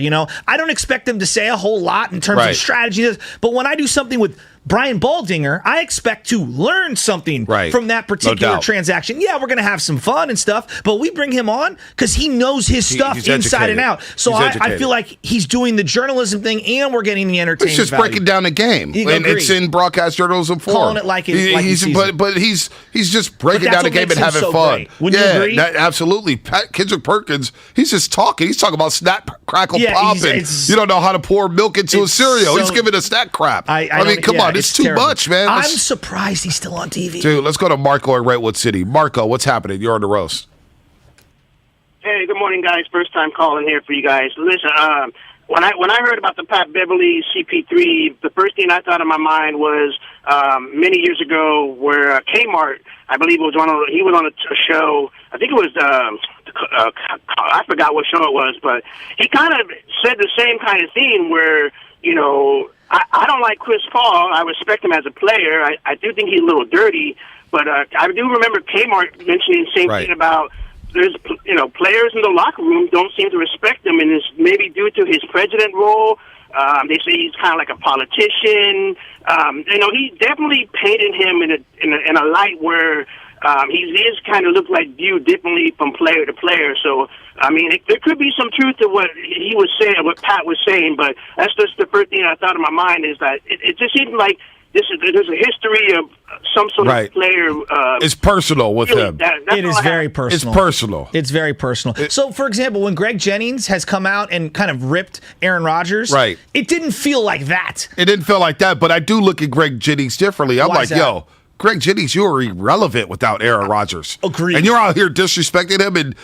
I don't expect them to say a whole lot in terms of strategy. But when I do something with Brian Baldinger, I expect to learn something from that particular transaction. Yeah, we're going to have some fun and stuff, but we bring him on because he knows his stuff inside and out. So I feel like he's doing the journalism thing, and we're getting the entertainment. It's just breaking down the game. And it's in broadcast journalism form. Calling it like it. But he's just breaking down the game and having fun. Wouldn't you agree? Absolutely. Kendrick Perkins, he's just talking. He's talking about snap, crackle, pop, and you don't know how to pour milk into a cereal. He's giving us that crap. I mean, come on. It's too much, man. I'm surprised he's still on TV. Dude, let's go to Marco in Redwood City. Marco, what's happening? You're on the roast. Hey, good morning, guys. First time calling here for you guys. Listen, when I heard about the Pat Beverly CP3, the first thing I thought in my mind was many years ago where Kmart, I believe he was on a show. I think it was I forgot what show it was, but he kind of said the same kind of thing where I don't like Chris Paul. I respect him as a player. I do think he's a little dirty, but I do remember Kmart mentioning the same thing about there's players in the locker room don't seem to respect him, and it's maybe due to his president role. They say he's kind of like a politician. He definitely painted him in a light where he is kind of looked like viewed differently from player to player. So, I mean, there could be some truth to what he was saying, what Pat was saying, but that's just the first thing I thought in my mind is that it just seemed like there's a history of some sort of player. It's personal with him. It is very personal. It's personal. It's very personal. So, for example, when Greg Jennings has come out and kind of ripped Aaron Rodgers, it didn't feel like that. It didn't feel like that, but I do look at Greg Jennings differently. I'm like, yo, Greg Jennings, you are irrelevant without Aaron Rodgers. Agreed. And you're out here disrespecting him and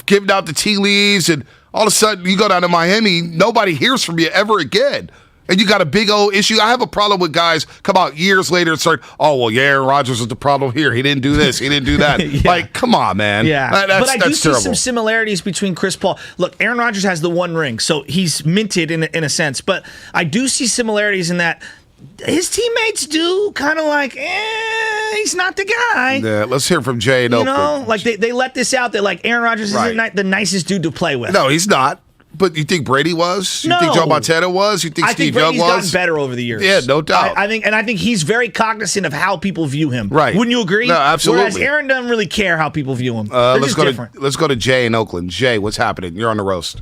giving out the tea leaves, and all of a sudden you go down to Miami, nobody hears from you ever again. And you got a big old issue. I have a problem with guys come out years later and start, Aaron Rodgers was the problem here. He didn't do this. He didn't do that. Like, come on, man. Yeah. But I do see terrible. some similarities between Chris Paul. Look, Aaron Rodgers has the one ring, so he's minted in a sense. But I do see similarities in that his teammates do kind of like, he's not the guy. Yeah, let's hear from Jay and Oakland. Like they let this out that like Aaron Rodgers isn't the nicest dude to play with. No, he's not. But you think Brady was? You think Joe Montana was? You think Steve Young was? I think Brady's gotten better over the years. Yeah, no doubt. I think he's very cognizant of how people view him. Right. Wouldn't you agree? No, absolutely. Whereas Aaron doesn't really care how people view him. Let's go to Jay in Oakland. Jay, what's happening? You're on the roast.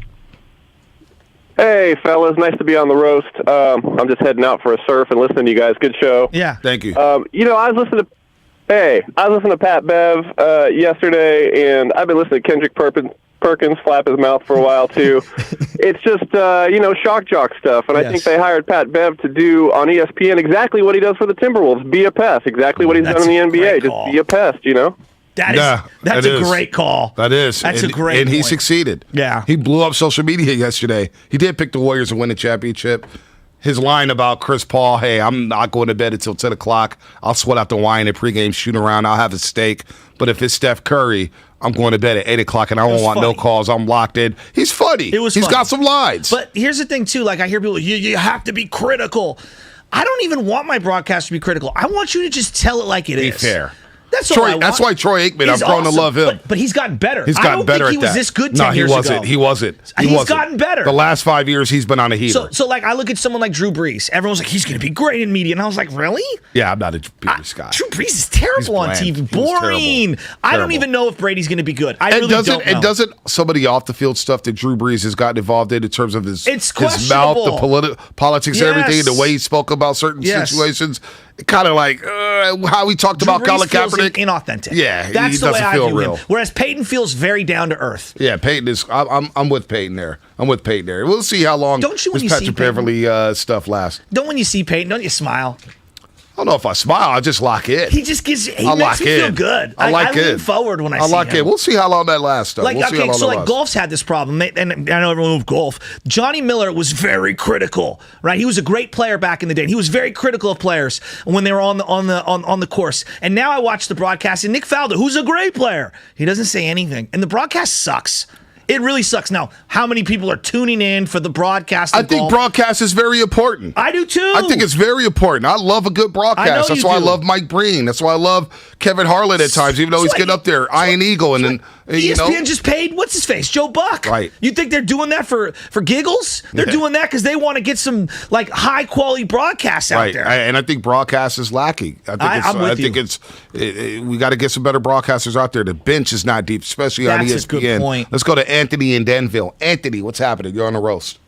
Hey, fellas. Nice to be on the roast. I'm just heading out for a surf and listening to you guys. Good show. Yeah. Thank you. I was listening to Pat Bev yesterday, and I've been listening to Kendrick Perkins flap his mouth for a while too. It's just shock jock stuff, and I think they hired Pat Bev to do on ESPN exactly what he does for the Timberwolves: be a pest. Exactly what he's done in the NBA, just be a pest. That's a great call. That is. That's a great And point. he succeeded. Yeah. He blew up social media yesterday. He did pick the Warriors to win the championship. His line about Chris Paul, hey, I'm not going to bed until 10 o'clock. I'll sweat out the wine and pregame shoot around. I'll have a steak. But if it's Steph Curry, I'm going to bed at 8 o'clock, and I won't want no calls. I'm locked in. He's funny. He's got some lines. But here's the thing, too. Like, I hear people, you have to be critical. I don't even want my broadcast to be critical. I want you to just tell it like it is. Be fair. That's why Troy Aikman, I've grown to love him. But he's gotten better. He's gotten better at that. I don't think he was this good 10 years ago. He wasn't. He's gotten better. The last 5 years, he's been on a heater. So like, I look at someone like Drew Brees. Everyone's like, he's going to be great in media. And I was like, really? Yeah, I'm not a Brees guy. Drew Brees is terrible on TV. Boring. I don't even know if Brady's going to be good. I really don't know. And doesn't some of the off-the-field stuff that Drew Brees has gotten involved in terms of his mouth, the politics and everything, the way he spoke about certain situations, kind of like how he talked about Colin Kaepernick. Inauthentic. Yeah, that's the way I view him. Whereas Peyton feels very down to earth. Yeah, Peyton is. I'm with Peyton there. We'll see how long this Patrick Beverly stuff lasts. When you see Peyton, don't you smile? don't know if I smile. I just lock in. He just makes me feel good. I lean forward when I see him. We'll see how long that lasts, though. Golf's had this problem, and I know everyone moved golf. Johnny Miller was very critical, right? He was a great player back in the day, and he was very critical of players when they were on the course. And now I watch the broadcast, and Nick Faldo, who's a great player, he doesn't say anything, and the broadcast sucks. It really sucks. Now, how many people are tuning in for the broadcast? I think broadcast is very important. I do too. I think it's very important. I love a good broadcast. That's why I love Mike Breen. That's why I love Kevin Harlan at times, even though he's getting up there, Iron Eagle, and ESPN just paid what's his face, Joe Buck. Right. You think they're doing that for giggles? They're doing that because they want to get some high quality broadcasts out there. And I think broadcast is lacking. I think we got to get some better broadcasters out there. The bench is not deep, especially on ESPN. That's a good point. Let's go to Anthony in Denville. Anthony, what's happening? You're on the roast.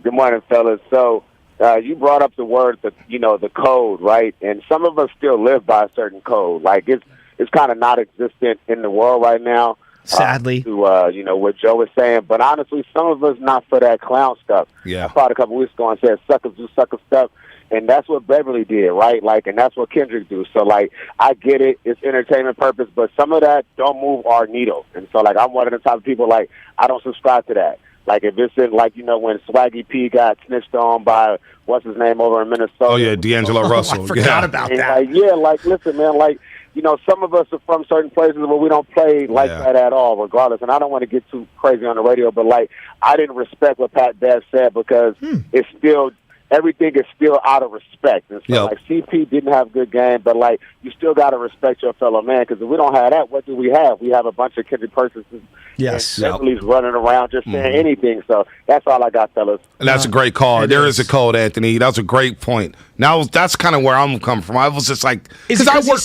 Good morning, fellas. So you brought up the word, the code, right? And some of us still live by a certain code. Like it's kind of not existent in the world right now. Sadly. To what Joe was saying. But honestly, some of us not for that clown stuff. Yeah. I thought a couple weeks ago and said suckers do sucker stuff. And that's what Beverly did, right? And that's what Kendrick do. So, I get it. It's entertainment purpose, but some of that don't move our needle. And so, I'm one of the type of people, I don't subscribe to that. If it's in, when Swaggy P got snitched on by, what's his name over in Minnesota. Oh, yeah, D'Angelo Russell. I forgot about that. Listen, man, some of us are from certain places where we don't play that at all, regardless. And I don't want to get too crazy on the radio, but, I didn't respect what Pat Bev said because it's still – everything is still out of respect. And so, CP didn't have a good game, but, you still got to respect your fellow man because if we don't have that, what do we have? We have a bunch of Kendrick Persons and Beverly's running around just saying anything. So that's all I got, fellas. And that's a great call. There is a code, Anthony. That's a great point. Now, that's kind of where I'm coming from. I was just because I work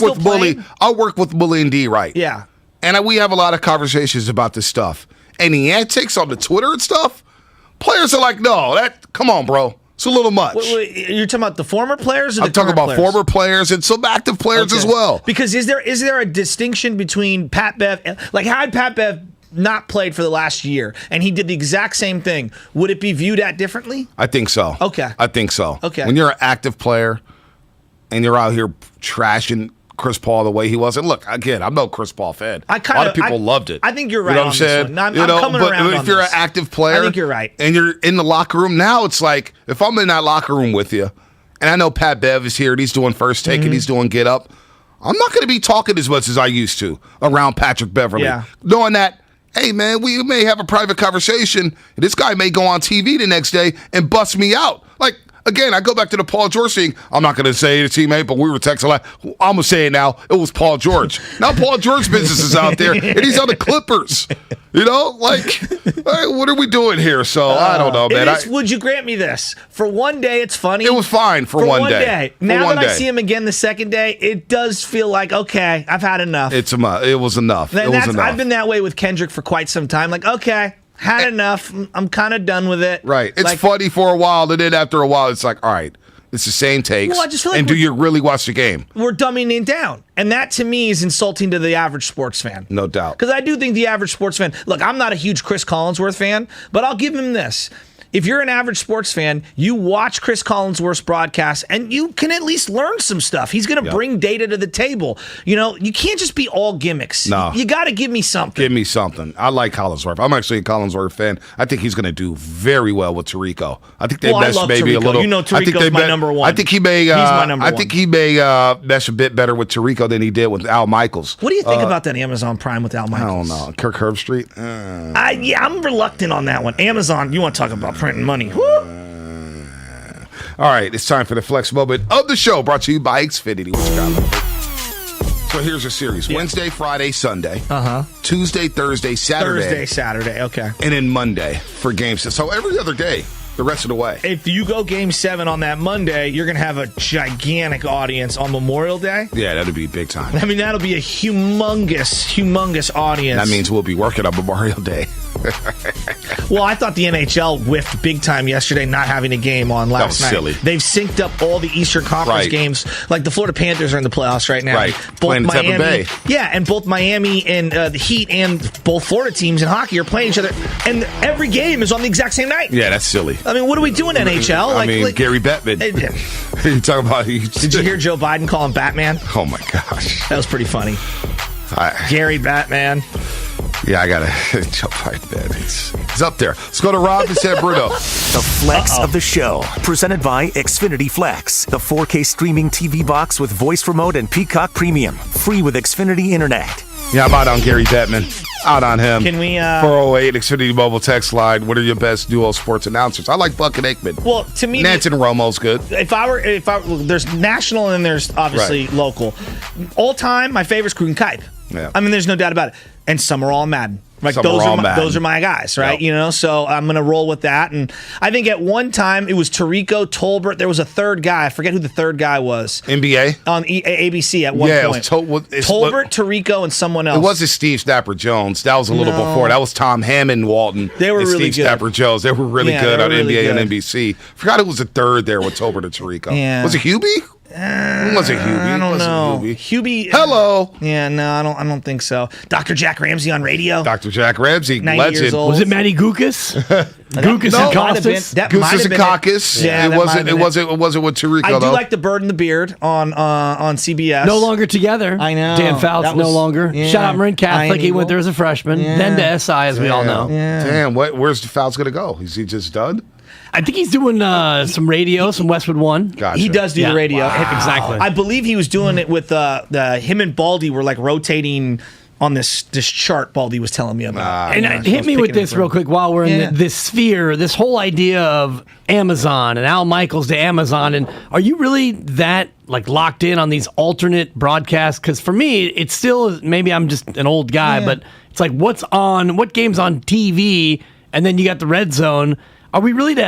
with Bully and D, right? Yeah. And we have a lot of conversations about this stuff. And the antics on the Twitter and stuff, players are like, no, come on, bro. It's a little much. You're talking about the former players or I'm talking about former players and some active players as well. Because is there a distinction between Pat Bev, had Pat Bev not played for the last year and he did the exact same thing, would it be viewed at differently? I think so. Okay. I think so. Okay. When you're an active player and you're out here trashing Chris Paul the way he was. And look, again, I'm no Chris Paul fan. A lot of people loved it. I think you're right. You know what I'm saying? This one. I'm coming around if you're an active player, I think you're right. And you're in the locker room, now it's like, if I'm in that locker room with you, and I know Pat Bev is here and he's doing first take and he's doing get up, I'm not going to be talking as much as I used to around Patrick Beverly. Yeah. Knowing that, hey, man, we may have a private conversation. And this guy may go on TV the next day and bust me out. Again, I go back to the Paul George thing. I'm not going to say the teammate, but we were texting a lot. I'm going to say it now. It was Paul George. Now Paul George's business is out there, and he's on the Clippers. What are we doing here? So, I don't know, man. Would you grant me this? For one day, it's funny. It was fine for one day. Now that I see him again the second day, it does feel like, okay, I've had enough. It was enough. I've been that way with Kendrick for quite some time. Okay. Had enough. I'm kind of done with it. Right. It's funny for a while, and then after a while, it's like, all right, it's the same takes. Well, I just feel like do you really watch the game? We're dumbing it down. And that, to me, is insulting to the average sports fan. No doubt. Because I do think the average sports fan, look, I'm not a huge Chris Collinsworth fan, but I'll give him this. If you're an average sports fan, you watch Chris Collinsworth's broadcast and you can at least learn some stuff. He's going to bring data to the table. You can't just be all gimmicks. No. You got to give me something. Give me something. I like Collinsworth. I'm actually a Collinsworth fan. I think he's going to do very well with Tirico. I think they mesh maybe Tirico. a little. Tirico's my number one. I think he may. He's my number one. I think he may mesh a bit better with Tirico than he did with Al Michaels. What do you think about that Amazon Prime with Al Michaels? I don't know. Kirk Herbstreit? I'm reluctant on that one. Amazon, you want to talk about printing money. Woo! All right, it's time for the flex moment of the show, brought to you by Xfinity. What you got? So here's a series: Wednesday, Friday, Sunday. Tuesday, Thursday, Saturday. Okay. And then Monday for games. So every other day, the rest of the way. If you go Game 7 on that Monday, you're going to have a gigantic audience on Memorial Day. Yeah, that'll be big time. I mean, that'll be a humongous audience. That means we'll be working on Memorial Day. Well, I thought the NHL whiffed big time yesterday, not having a game on last night. Silly. They've synced up all the Eastern Conference games. Like the Florida Panthers are in the playoffs right now. Right. Both Playing Miami, Tampa Bay. yeah, and both Miami and the Heat and both Florida teams in hockey are playing each other, and every game is on the exact same night. Yeah, that's silly. I mean, what are we doing, NHL? Like Gary Bettman. You talking about? Did you hear Joe Biden call him Batman? Oh my gosh, that was pretty funny. Gary Batman. Yeah, I got to Joe Biden. He's up there. Let's go to Rob and San Bruno. The flex of the show, presented by Xfinity Flex, the 4K streaming TV box with voice remote and Peacock Premium, free with Xfinity Internet. Yeah, I'm out on Gary Bettman. Out on him. Can we 408 Xfinity Mobile Text Line. What are your best dual sports announcers? I like Buck and Aikman. Well, to me, Nance and Romo's good. If I were, there's national and there's obviously local. All time, my favorite's Krug and Kipe. Yeah. I mean, there's no doubt about it. And some are all Madden. Like those are my guys, right? Yep. You know, so I'm gonna roll with that. And I think at one time it was Tirico, Tolbert. There was a third guy. I forget who the third guy was. NBA on ABC at one point. It was Tolbert, Tirico, and someone else. It wasn't Steve Snapper Jones. That was a little before. That was Tom Hammond, Walton. They were and really Steve good. Snapper Jones. They were really good on really NBA good. and NBC. Forgot it was a third there with Tolbert and Tirico. Yeah. Was it Hubie? Was it Hubie? I don't know. Hubie. Hello. Yeah, no, I don't think so. Dr. Jack Ramsey on radio. Dr. Jack Ramsey, 90 legend. years old. Was it Matty Gukas? Gukas No, and might have been. Costas? That might Goose have and been Caucus. Yeah, It that might have been wasn't with Tirico. I do though. like the Bird and the Beard on CBS. No longer together. I know. Dan Fouts That no was- longer. yeah. Shout out Marin Catholic. He Iron went there as a freshman. Yeah. Then to SI, as we all know. Damn, where's the Fouts going to go? Is he just done? I think he's doing some radio, some Westwood One. Gotcha. He does do the radio. Exactly. I believe he was doing it with him and Baldy were like rotating on this chart Baldy was telling me about. And hit me with this real quick while we're in this sphere, this whole idea of Amazon and Al Michaels to Amazon. And are you really that like locked in on these alternate broadcasts? Because for me, it's still, maybe I'm just an old guy, but it's like what game's on TV? And then you got the Red Zone. Are we really to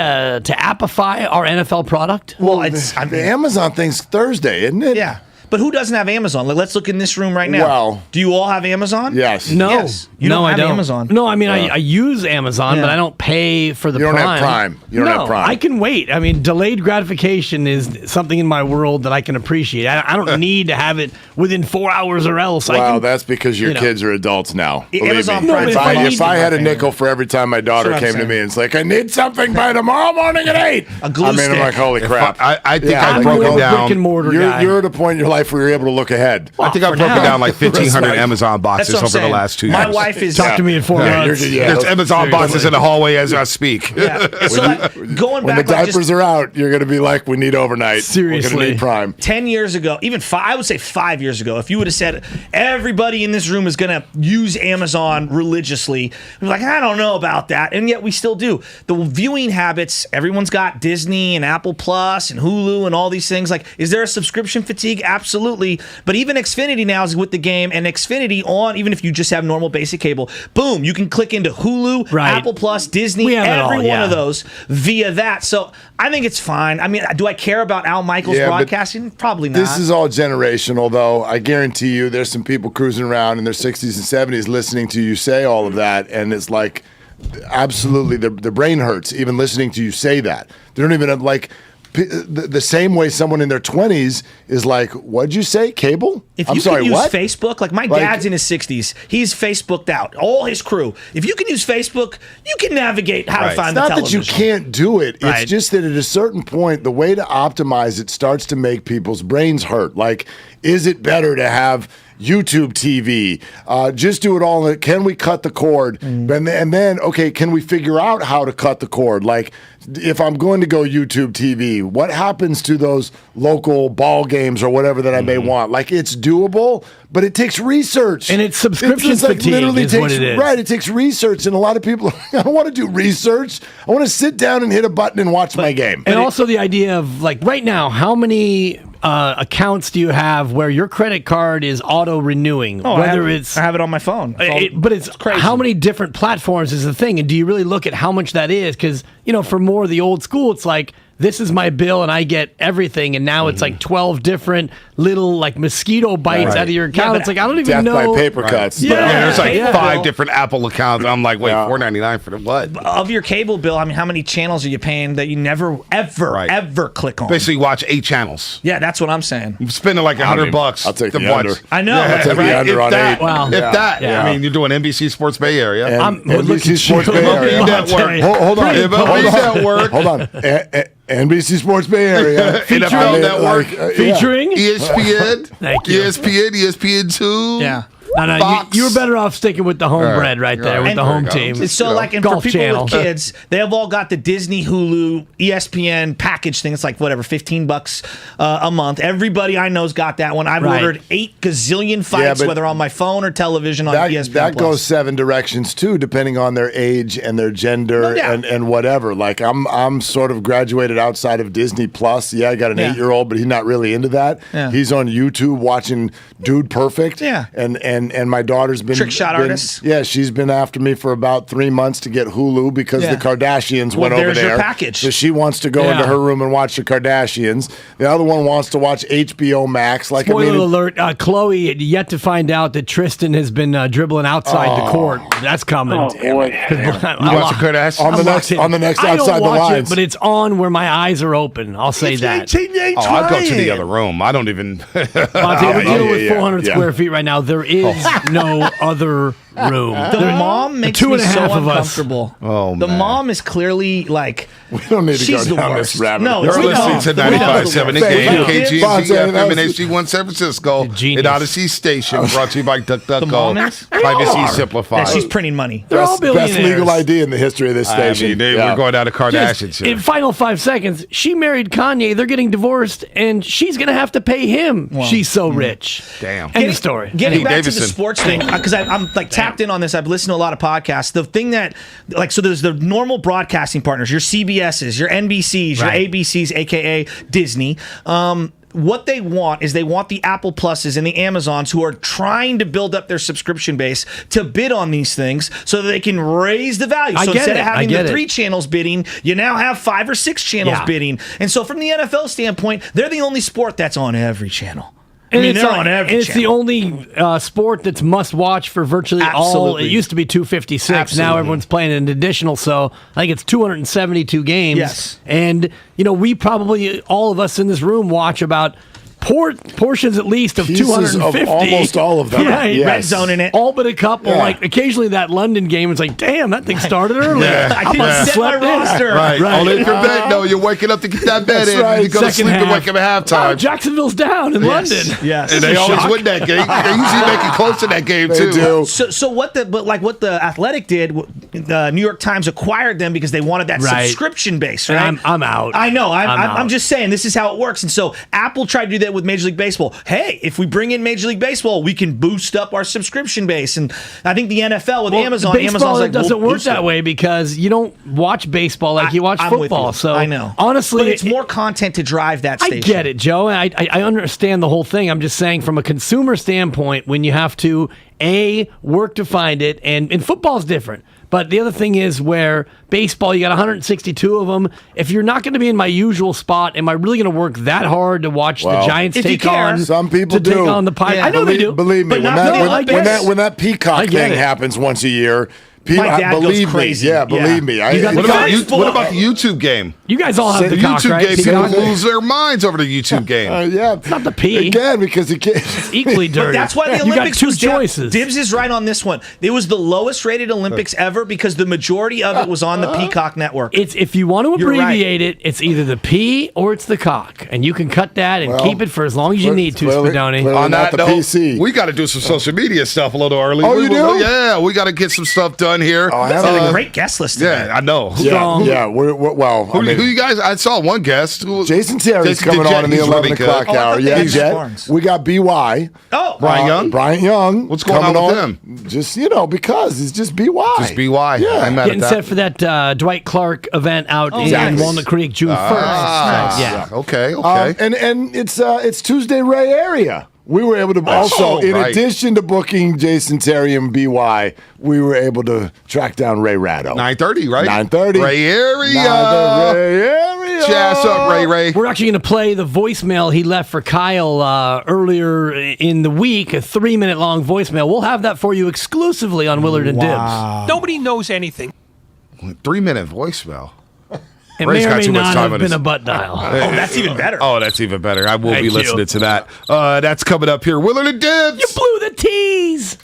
appify our NFL product? Well, the Amazon thing's Thursday, isn't it? Yeah. But who doesn't have Amazon? Like, let's look in this room right now. Well, do you all have Amazon? Yes. No. Yes. You don't have Amazon. No, I mean, I use Amazon, but I don't pay for the Prime. You don't have Prime. You don't have Prime. I can wait. I mean, delayed gratification is something in my world that I can appreciate. I don't need to have it within 4 hours or else. Well, that's because your kids are adults now. Amazon Believe me. Prime. If I had a nickel for every time my daughter came to me and it's like, I need something by tomorrow morning at 8. A glue stick. I'm like, holy crap. I think Yeah, I broke it down. Brick and mortar guy. You're at a point in your life where you're able to look ahead. I think I broke it down like 1,500 Amazon boxes That's what I'm over the saying. last 2 years. My wife is Talk to me in 4 months. There's Amazon boxes in the hallway as I speak. Yeah. So like, going When back, the diapers are out, you're going to be like, we need overnight. Seriously. We're going to need Prime. 10 years ago, even I would say 5 years ago, if you would have said everybody in this room is going to use Amazon religiously, we're like, I don't know about that. And yet we still do. The viewing habits, everyone's got Disney and Apple Plus and Hulu and all these things. Like, is there a subscription fatigue? Absolutely. But even Xfinity now is with the game, and Xfinity on, even if you just have normal basic cable, boom, you can click into Hulu, Apple Plus, Disney, every one of those via that. So I think it's fine. I mean, do I care about Al Michaels broadcasting? Probably not. This is all generational, though. I guarantee you there's some people cruising around in their 60s and 70s listening to you say all of that, and it's like, absolutely, their brain hurts even listening to you say that. They don't even have, like, the same way someone in their 20s is like, what'd you say, cable? If I'm you sorry, can use what? Facebook, like my dad's in his 60s, he's Facebooked out, all his crew. If you can use Facebook, you can navigate how to find It's the not television. that you can't do it. Right. It's just that at a certain point, the way to optimize it starts to make people's brains hurt. Like, is it better to have YouTube TV? Just do it all. Can we cut the cord? And then, okay, can we figure out how to cut the cord? Like, if I'm going to go YouTube TV, what happens to those local ball games or whatever that I may want? Like, it's doable, but it takes research. And it's subscription fatigue is what it is. Right, it takes research, and a lot of people, I don't want to do research. I want to sit down and hit a button and watch my game. And also the idea of, like, right now, how many accounts do you have where your credit card is auto-renewing? I Whether have it on my phone. But it's crazy. How many different platforms is the thing? And do you really look at how much that is? Because, for more of the old school, it's like this is my bill and I get everything, and now it's like 12 different little like mosquito bites out of your account. It's like I don't even know. Death by paper cuts. Yeah, there's like 5 different Apple accounts. I'm like, wait, $4.99 for the what? Of your cable bill, I mean, how many channels are you paying that you never, ever click on? Basically, watch 8 channels. Yeah, that's what I'm saying. You're spending like $100. I'll take the watch. under. I know. I'll take the under on 8. Wow. If that, I mean, you're doing NBC Sports Bay Area. And NBC Sports Bay Area. Network. Hold on. Network. Hold on. NBC Sports Bay Area. NFL Network. Featuring ESPN. Thank you. ESPN2. Yeah. No, you were better off sticking with the homebred right there with the home team. So, like, and for people with kids, they have all got the Disney, Hulu, ESPN package thing. It's like, whatever, $15 a month. Everybody I know's got that one. I've ordered 8 gazillion fights, whether on my phone or television on ESPN+. That goes 7 directions, too, depending on their age and their gender and whatever. Like, I'm sort of graduated outside of Disney+. Yeah, I got an 8-year-old, but he's not really into that. Yeah. He's on YouTube watching Dude Perfect. Yeah. And my daughter's been trick shot artist. Yeah, she's been after me for about 3 months to get Hulu because the Kardashians went over there. Your package. So she wants to go into her room and watch the Kardashians. The other one wants to watch HBO Max. Like, spoiler alert: Chloe yet to find out that Tristan has been dribbling outside the court. That's coming. Oh boy! You watch the Kardashians on the next I outside don't the watch lines, but it's on where my eyes are open. I'll say that. I'll go to the other room. I don't even. We're dealing with 400 square feet right now. There is no other room. The mom makes me so uncomfortable. Oh, the mom is clearly like, we don't need to she's go the down worst. this rabbit. No, you're listening to 95.7 The Game, KGZ FM and H HD1 San Francisco, at Odyssey Station, brought to you by DuckDuckGo. Privacy Simplified. Yeah, she's printing money. They're all billionaires. Best legal ID in the history of this station. We're going down to Kardashians here. In final 5 seconds, she married Kanye. They're getting divorced, and she's going to have to pay him. Well, she's so rich. Damn. End of story. Getting back to the sports thing, because I'm like tapped in on this. I've listened to a lot of podcasts. The thing that, like, so there's the normal broadcasting partners, your CBSs, your NBCs, your ABCs, aka Disney. What they want is they want the Apple Pluses and the Amazons who are trying to build up their subscription base to bid on these things so that they can raise the value. So instead of having the 3 channels bidding, you now have 5 or 6 channels bidding. And so from the NFL standpoint, they're the only sport that's on every channel. And it's the only sport that's must watch for virtually all. It used to be 256. Now everyone's playing an additional. So I think it's 272 games. Yes. And, we probably, all of us in this room, watch about portions at least of Pieces 250. of almost all of them. Right. Yes. Red zone in it. All but a couple. Like occasionally that London game, it's like, damn, that thing started early. I didn't set my roster. Right. Only if you're bed. No, you're waking up to get that bed in. Right. You go to sleep and wake up at halftime. Oh, Jacksonville down in London. Yes. And they always win that game. They usually make it close to that game too. Do. So what the Athletic did, the New York Times acquired them because they wanted that subscription base, right? And I'm out. I know. I'm I'm just saying this is how it works. And so Apple tried to do that with Major League Baseball. Hey, if we bring in Major League Baseball, we can boost up our subscription base. And I think the NFL with Amazon, Amazon's like, doesn't work that way because you don't watch baseball like you watch football. So I know. Honestly, but it's more content to drive that station. I get it, Joe. I understand the whole thing. I'm just saying from a consumer standpoint, when you have to work to find it, and football's different. But the other thing is where baseball, you got 162 of them. If you're not going to be in my usual spot, am I really going to work that hard to watch the Giants take on? Some people do. Take on the Pirates. Yeah. I know they do. Believe me, when that Peacock thing happens once a year. My dad goes crazy. Believe me. What about the YouTube game? You guys all have the YouTube cock, right? game. People lose their minds over the YouTube game. It's not the P. Again, because it's equally dirty. But that's why the Olympics you got 2 was down. choices. Dibs is right on this one. It was the lowest rated Olympics ever because the majority of it was on the Peacock network. It's if you want to abbreviate it, it's either the P or it's the cock, and you can cut that and keep it for as long as you need to, Spadoni. On that note, PC. we got to do some social media stuff a little early. Oh, you do? Yeah, we got to get some stuff done here. That's a great guest list today. Yeah, I know. Who you guys? I saw one guest. Jason Terry's coming on in the 11 o'clock hour. Yeah, Jet. We got BY. Oh, Bryant Young. What's going on with him? Just, because it's just BY. Just BY. Yeah. I'm getting set for that Dwight Clark event out in Walnut Creek June 1st. Yeah. Okay. And it's Tuesday Ray area. We were able to also, in addition to booking Jason Terry and BY, we were able to track down Ray Ratto. 9:30, right? 9:30. Ray area. Ray area. Get your ass up, Ray Ray. We're actually going to play the voicemail he left for Kyle earlier in the week, a 3-minute long voicemail. We'll have that for you exclusively on Willard and Dibs. Nobody knows anything. 3-minute voicemail. It Ray's may or got may too much not time have on been his- a butt dial. Oh, that's even better. Oh, that's even better. I will Thank be you. listening to that. That's coming up here. Willard and Dibs. You blew the tease.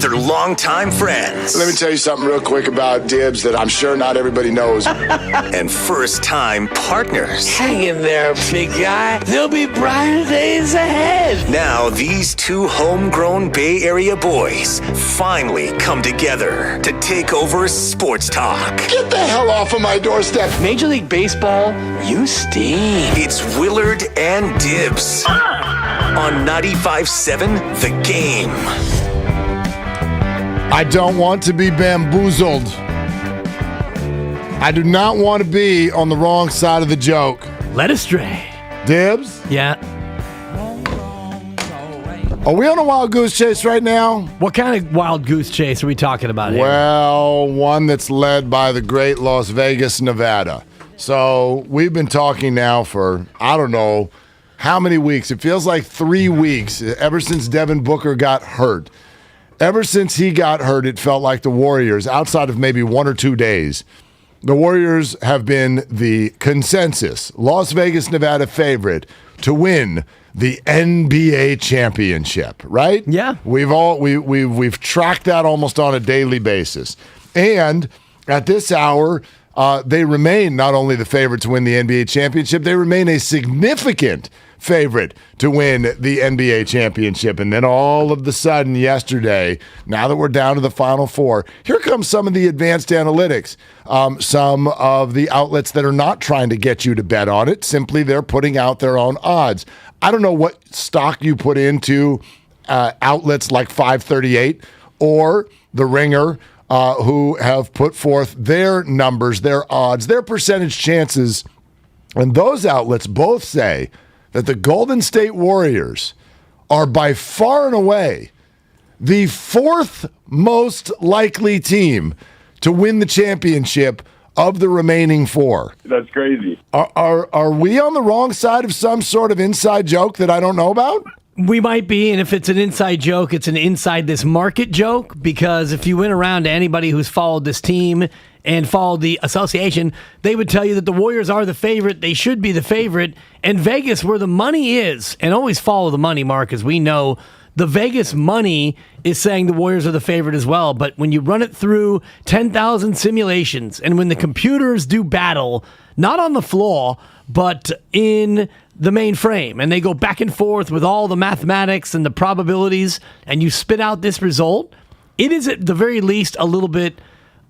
They're longtime friends. Let me tell you something real quick about Dibs that I'm sure not everybody knows. And first-time partners. Hang in there, big guy. There'll be brighter days ahead. Now, these two homegrown Bay Area boys finally come together to take over sports talk. Get the hell off of my doorstep. Major League Baseball, you stink. It's Willard and Dibs on 95.7 The Game. I don't want to be bamboozled. I do not want to be on the wrong side of the joke. Led astray. Dibs? Yeah. Are we on a wild goose chase right now? What kind of wild goose chase are we talking about here? Well, one that's led by the great Las Vegas, Nevada. So we've been talking now for, I don't know, how many weeks? It feels like 3 weeks ever since Devin Booker got hurt. Ever since he got hurt, it felt like the Warriors, outside of maybe 1 or 2 days, the Warriors have been the consensus Las Vegas, Nevada favorite to win the NBA championship, right? Yeah. We've tracked that almost on a daily basis. And at this hour, they remain not only the favorite to win the NBA championship, they remain a significant favorite to win the NBA championship. And then all of the sudden yesterday, now that we're down to the Final Four, here comes some of the advanced analytics. Some of the outlets that are not trying to get you to bet on it, simply they're putting out their own odds. I don't know what stock you put into outlets like 538 or The Ringer, who have put forth their numbers, their odds, their percentage chances. And those outlets both say that the Golden State Warriors are by far and away the fourth most likely team to win the championship of the remaining four. That's crazy. Are we on the wrong side of some sort of inside joke that I don't know about? We might be, and if it's an inside joke, it's an inside this market joke, because if you went around to anybody who's followed this team and followed the association, they would tell you that the Warriors are the favorite, they should be the favorite, and Vegas, where the money is, and always follow the money, Mark, as we know, the Vegas money is saying the Warriors are the favorite as well, but when you run it through 10,000 simulations, and when the computers do battle, not on the floor, but in the mainframe, and they go back and forth with all the mathematics and the probabilities, and you spit out this result, it is at the very least a little bit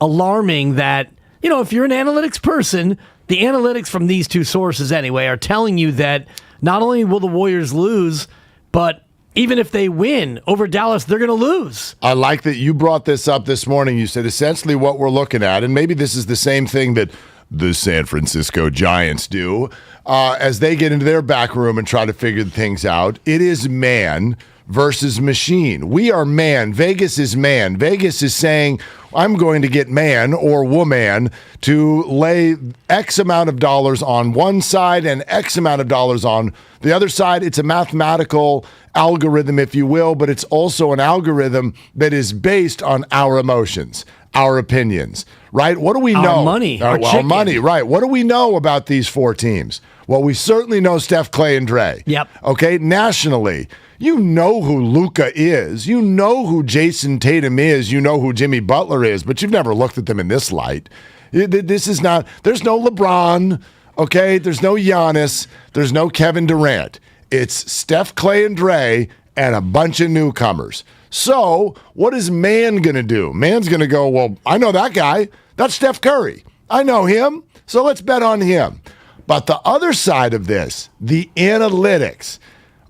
alarming that, you know, if you're an analytics person, the analytics from these two sources anyway are telling you that not only will the Warriors lose, but even if they win over Dallas, they're going to lose. I like that you brought this up this morning. You said essentially what we're looking at, and maybe this is the same thing that the San Francisco Giants do as they get into their back room and try to figure things out. It is man versus machine. We are man. Vegas is man. Vegas is saying, I'm going to get man or woman to lay X amount of dollars on one side and X amount of dollars on the other side. It's a mathematical algorithm, if you will, but it's also an algorithm that is based on our emotions, our opinions, right? What do we know? Our money. Our money, right. What do we know about these four teams? Well, we certainly know Steph, Clay, and Dre. Yep. Okay, nationally, you know who Luka is. You know who Jason Tatum is. You know who Jimmy Butler is, but you've never looked at them in this light. This is not, there's no LeBron, okay? There's no Giannis. There's no Kevin Durant. It's Steph, Clay, and Dre and a bunch of newcomers. So what is man going to do? Man's going to go, well, I know that guy. That's Steph Curry. I know him, so let's bet on him. But the other side of this, the analytics,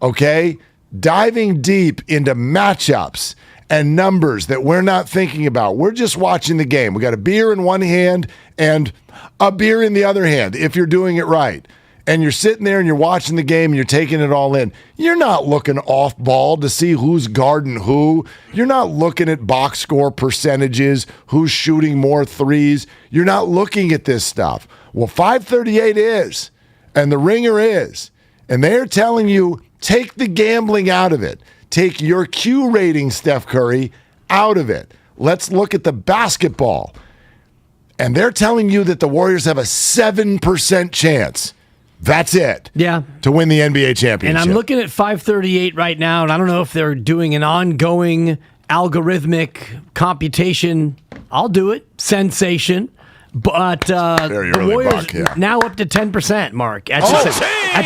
okay, diving deep into matchups and numbers that we're not thinking about. We're just watching the game. We got a beer in one hand and a beer in the other hand, if you're doing it right. And you're sitting there and you're watching the game and you're taking it all in. You're not looking off ball to see who's guarding who. You're not looking at box score percentages, who's shooting more threes. You're not looking at this stuff. Well, 538 is, and the Ringer is, and they're telling you take the gambling out of it. Take your Q rating, Steph Curry, out of it. Let's look at the basketball. And they're telling you that the Warriors have a 7% chance. That's it. Yeah. To win the NBA championship. And I'm looking at 538 right now, and I don't know if they're doing an ongoing algorithmic computation. I'll do it. Sensation. But the Warriors now up to 10%, Mark. At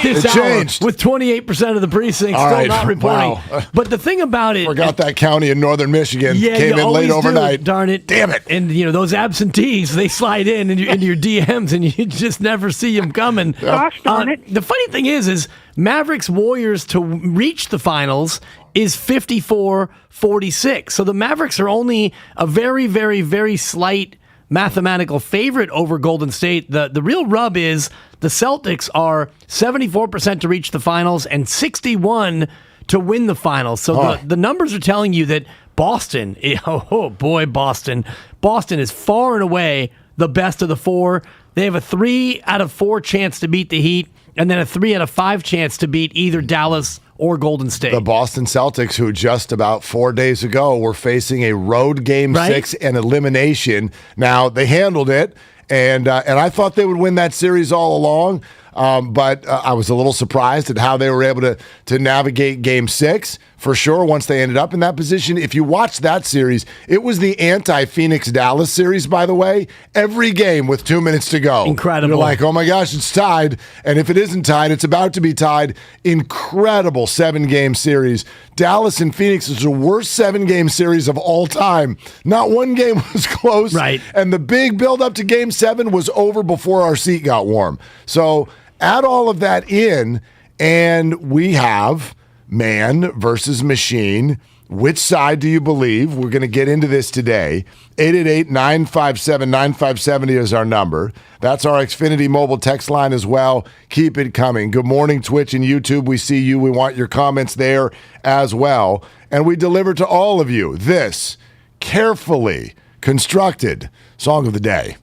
this hour, with 28% of the precincts still not reporting. Wow. But the thing about it... Forgot that county in northern Michigan came in late overnight. Darn it. Damn it. And, those absentees, they slide into your DMs, and you just never see them coming. Gosh darn it. The funny thing is Mavericks-Warriors to reach the finals is 54-46. So the Mavericks are only a very, very, very slight mathematical favorite over Golden State. The real rub is the Celtics are 74% to reach the finals and 61% to win the finals. So the numbers are telling you that Boston, Boston is far and away the best of the four. They have a 3 out of 4 chance to beat the Heat, and then a 3 out of 5 chance to beat either Dallas or Golden State. The Boston Celtics, who just about 4 days ago were facing a road game 6 and elimination. Now, they handled it, and I thought they would win that series all along, but I was a little surprised at how they were able to navigate game 6, for sure, once they ended up in that position. If you watch that series, it was the anti-Phoenix Dallas series, by the way. Every game with 2 minutes to go. Incredible. You're like, oh my gosh, it's tied. And if it isn't tied, it's about to be tied. Incredible 7-game series. Dallas and Phoenix is the worst 7-game series of all time. Not one game was close. Right. And the big build-up to game 7 was over before our seat got warm. So add all of that in, and we have man versus machine. Which side do you believe? We're going to get into this today. 888-957-9570 is our number. That's our Xfinity mobile text line as well. Keep it coming. Good morning, Twitch and YouTube. We see you. We want your comments there as well. And we deliver to all of you this carefully constructed song of the day.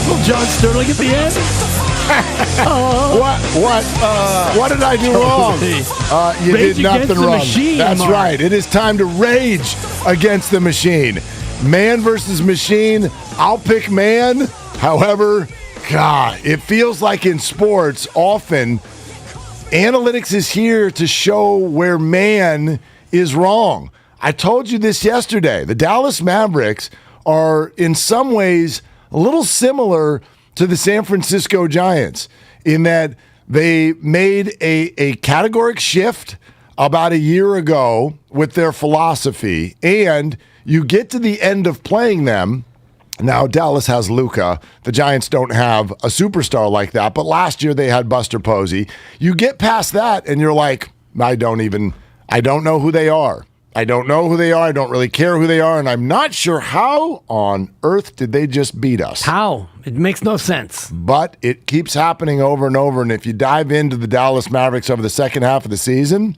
Little John Sterling at the end. What did I do wrong? You Rage did nothing against the wrong. machine, That's Mark. right. It is time to rage against the machine. Man versus machine. I'll pick man. However, God, it feels like in sports often analytics is here to show where man is wrong. I told you this yesterday. The Dallas Mavericks are in some ways a little similar to the San Francisco Giants in that they made a categoric shift about a year ago with their philosophy, and you get to the end of playing them. Now, Dallas has Luka. The Giants don't have a superstar like that, but last year they had Buster Posey. You get past that, and you're like, I don't know who they are. I don't know who they are. I don't really care who they are, and I'm not sure how on earth did they just beat us. How? It makes no sense. But it keeps happening over and over, and if you dive into the Dallas Mavericks over the second half of the season,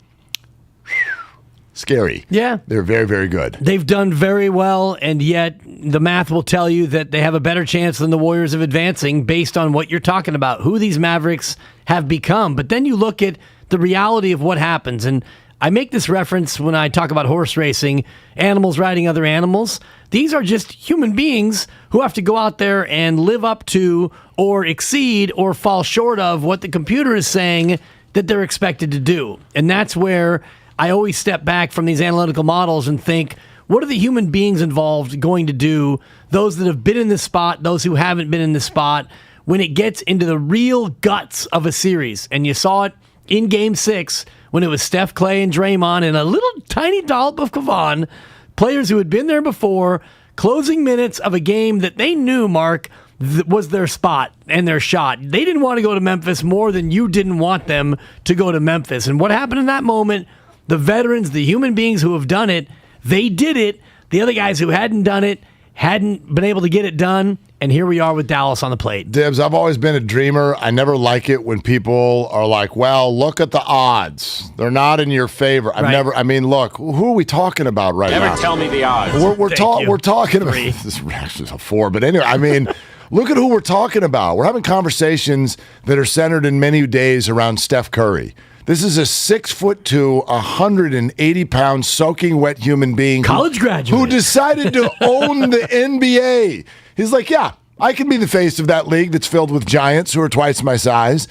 scary. Yeah. They're very, very good. They've done very well, and yet the math will tell you that they have a better chance than the Warriors of advancing based on what you're talking about, who these Mavericks have become. But then you look at the reality of what happens, and I make this reference when I talk about horse racing, animals riding other animals. These are just human beings who have to go out there and live up to or exceed or fall short of what the computer is saying that they're expected to do. And that's where I always step back from these analytical models and think, what are the human beings involved going to do, those that have been in this spot, those who haven't been in this spot, when it gets into the real guts of a series? And you saw it in Game 6 when it was Steph, Clay, and Draymond and a little tiny dollop of Kevon, players who had been there before, closing minutes of a game that they knew, Mark, was their spot and their shot. They didn't want to go to Memphis more than you didn't want them to go to Memphis. And what happened in that moment, the veterans, the human beings who have done it, they did it. The other guys who hadn't done it hadn't been able to get it done. And here we are with Dallas on the plate. Dibs, I've always been a dreamer. I never like it when people are like, well, look at the odds. They're not in your favor. Look, who are we talking about right now? Never tell me the odds. We're talking about, this is actually a 4, but anyway, look at who we're talking about. We're having conversations that are centered in many days around Steph Curry. This is a 6'2", 180-pound soaking wet human being, college graduate, who decided to own the NBA. He's like, yeah, I can be the face of that league that's filled with giants who are twice my size,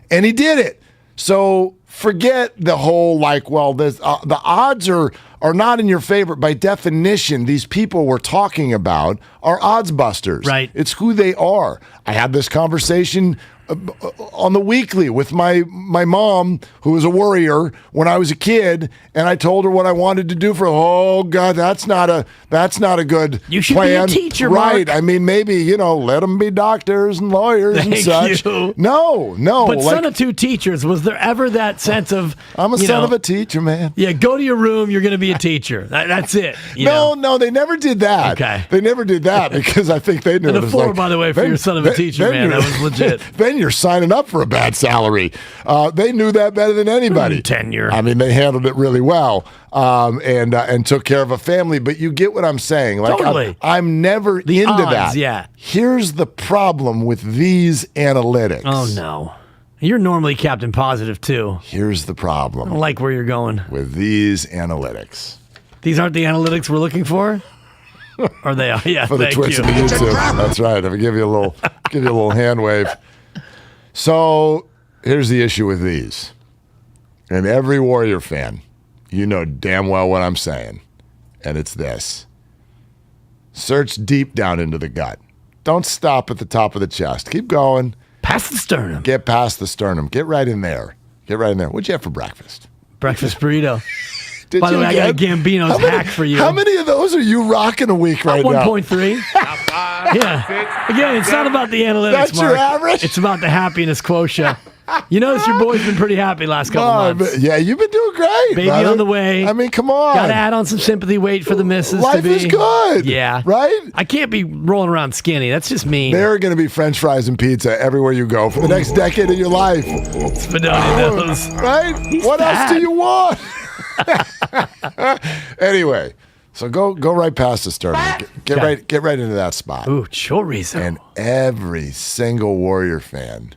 and he did it. So forget the whole the odds are not in your favor. By definition, these people we're talking about are odds busters. Right? It's who they are. I had this conversation on the weekly with my mom, who was a worrier when I was a kid, and I told her what I wanted to do for. Oh God, that's not a good You should plan. be a teacher, right? Mark. Maybe let them be doctors and lawyers and such. You. No. But son of two teachers, was there ever that sense of I'm a son of a teacher, man? Yeah, go to your room. You're going to be a teacher. That's it. No, they never did that. Okay, they never did that because I think they knew. And it a was 4, by the way, for your son of a teacher, man, that was legit. Then you're signing up for a bad salary. They knew that better than anybody. Tenure. They handled it really well and took care of a family. But you get what I'm saying. Totally. I'm never into odds, that. Yeah. Here's the problem with these analytics. Oh, no. You're normally Captain Positive, too. Here's the problem. I don't like where you're going. With these analytics. These aren't the analytics we're looking for? Or they are? Yeah, for the Twitch and the YouTube. That's right. I'll give you a little hand wave. So here's the issue with these. And every Warrior fan, you know damn well what I'm saying. And it's this. Search deep down into the gut. Don't stop at the top of the chest. Keep going. Past the sternum. Get past the sternum. Get right in there. What'd you have for breakfast? Breakfast burrito. Did By the you way, I got Gambino's hack for you. How many of those are you rocking a week right now? 1.3. Yeah. Again, it's not about the analytics, That's Mark. your average? It's about the happiness quotient. You notice your boy's been pretty happy last couple months. Yeah, you've been doing great. Baby brother. on the way. Come on. Got to add on some sympathy weight for the missus. Life is good. Yeah. Right? I can't be rolling around skinny. That's just mean. There are going to be French fries and pizza everywhere you go for the next decade of your life. Spinoni those. Right? What else do you want? Anyway, so go right past the sternum. Get right into that spot. Ooh, chorizo. And every single Warrior fan,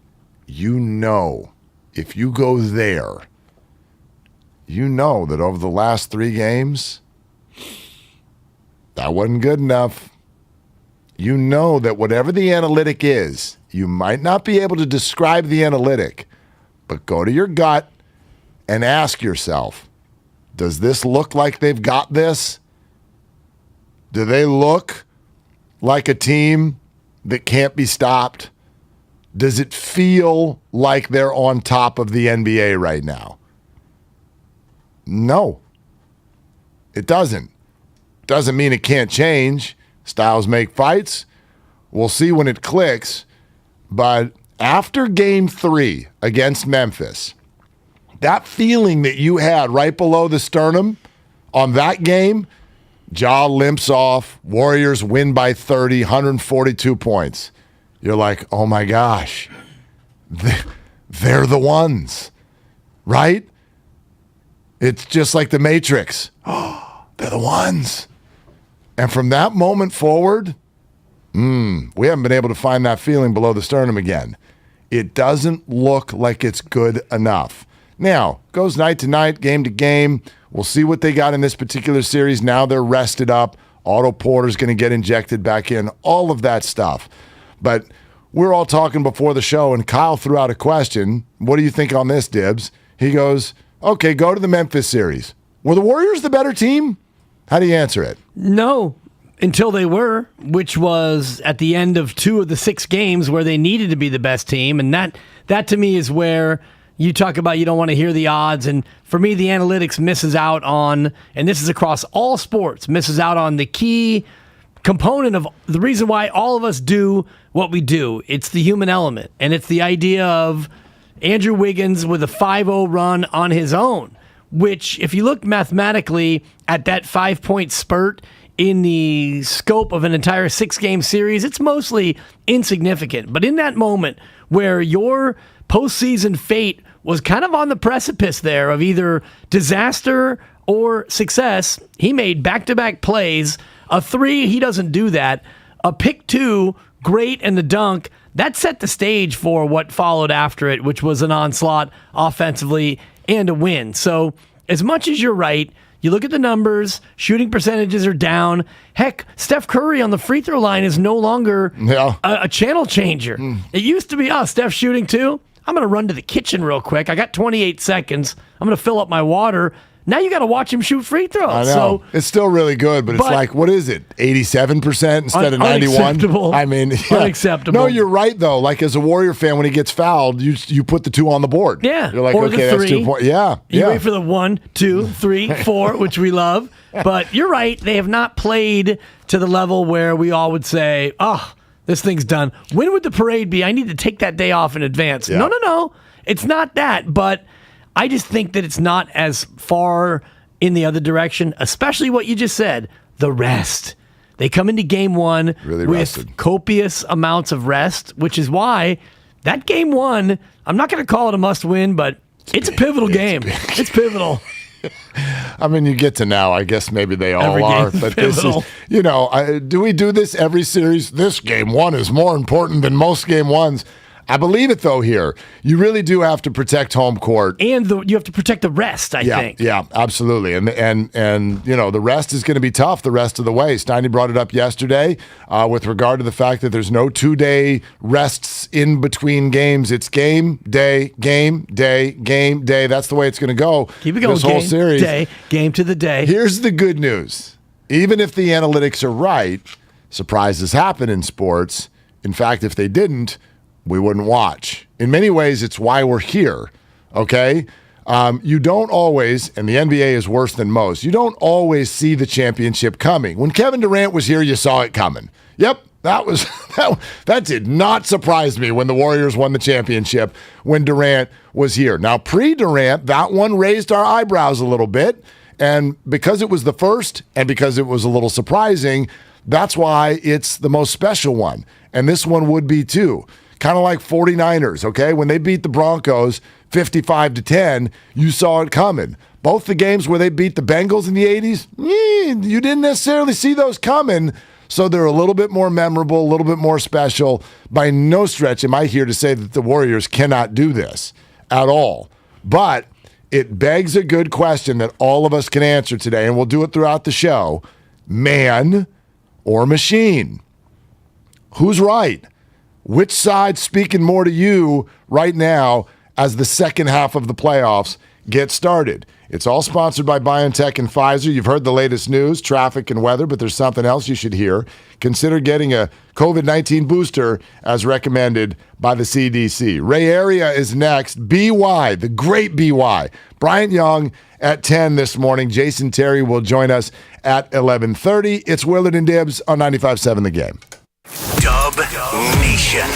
if you go there, you know that over the last 3 games, that wasn't good enough. You know that whatever the analytic is, you might not be able to describe the analytic, but go to your gut and ask yourself, does this look like they've got this? Do they look like a team that can't be stopped? Does it feel like they're on top of the NBA right now? No. It doesn't. Doesn't mean it can't change. Styles make fights. We'll see when it clicks. But after Game 3 against Memphis, that feeling that you had right below the sternum on that game, jaw limps off, Warriors win by 30, 142 points. You're like, oh my gosh, they're the ones, right? It's just like the Matrix. Oh, they're the ones. And from that moment forward, we haven't been able to find that feeling below the sternum again. It doesn't look like it's good enough. Now, goes night to night, game to game. We'll see what they got in this particular series. Now they're rested up. Otto Porter's going to get injected back in. All of that stuff. But we're all talking before the show, and Kyle threw out a question. What do you think on this, Dibs? He goes, okay, go to the Memphis series. Were the Warriors the better team? How do you answer it? No, until they were, which was at the end of 2 of the 6 games where they needed to be the best team. And that to me is where you talk about you don't want to hear the odds. And for me, the analytics misses out on, and this is across all sports, misses out on the key component of the reason why all of us do what we do. It's the human element, and it's the idea of Andrew Wiggins with a 5-0 run on his own, which, if you look mathematically at that 5-point spurt in the scope of an entire 6-game series, it's mostly insignificant. But in that moment where your postseason fate was kind of on the precipice there of either disaster or success, he made back-to-back plays. A 3, he doesn't do that. A pick 2, great, and the dunk, that set the stage for what followed after it, which was an onslaught offensively and a win. So as much as you're right, you look at the numbers, shooting percentages are down. Heck, Steph Curry on the free throw line is no longer a channel changer. It used to be, Steph shooting too? I'm going to run to the kitchen real quick. I got 28 seconds. I'm going to fill up my water. Now you got to watch him shoot free throws. I know. So, it's still really good, but it's like, what is it? 87% instead of 91? Unacceptable. I mean, unacceptable. No, you're right, though. Like, as a Warrior fan, when he gets fouled, you put the 2 on the board. Yeah. You're like, or okay, the 3. that's 2 points. Yeah. You wait for the 1, 2, 3, 4, which we love. But you're right. They have not played to the level where we all would say, this thing's done. When would the parade be? I need to take that day off in advance. Yeah. No. It's not that. But I just think that it's not as far in the other direction, especially what you just said, the rest. They come into game 1 really with rested. Copious amounts of rest, which is why that game 1, I'm not going to call it a must-win, but it's a pivotal game. It's pivotal. I mean, you get to now, I guess maybe they all Every are, game's but pivotal. this is, do we do this every series? This game 1 is more important than most game 1s. I believe it, though, here. You really do have to protect home court. And you have to protect the rest, I think. Yeah, absolutely. And the rest is going to be tough the rest of the way. Steiny brought it up yesterday with regard to the fact that there's no 2-day rests in between games. It's game, day, game, day, game, day. That's the way it's going to go. Keep it going. This whole series. Day, game to the day. Here's the good news. Even if the analytics are right, surprises happen in sports. In fact, if they didn't, we wouldn't watch. In many ways, it's why we're here, okay? You don't always, and the NBA is worse than most, you don't always see the championship coming. When Kevin Durant was here, you saw it coming. Yep, that did not surprise me when the Warriors won the championship when Durant was here. Now, pre-Durant, that one raised our eyebrows a little bit, and because it was the first and because it was a little surprising, that's why it's the most special one. And this one would be too. Kind of like 49ers, okay? When they beat the Broncos 55-10, you saw it coming. Both the games where they beat the Bengals in the 80s, you didn't necessarily see those coming, so they're a little bit more memorable, a little bit more special. By no stretch am I here to say that the Warriors cannot do this at all. But it begs a good question that all of us can answer today, and we'll do it throughout the show. Man or machine? Who's right? Which side's speaking more to you right now as the second half of the playoffs get started? It's all sponsored by BioNTech and Pfizer. You've heard the latest news, traffic and weather, but there's something else you should hear. Consider getting a COVID-19 booster as recommended by the CDC. Ray Area is next. BY, the great BY. Bryant Young at 10 this morning. Jason Terry will join us at 11:30. It's Willard and Dibs on 95.7 The Game. Dub Nation.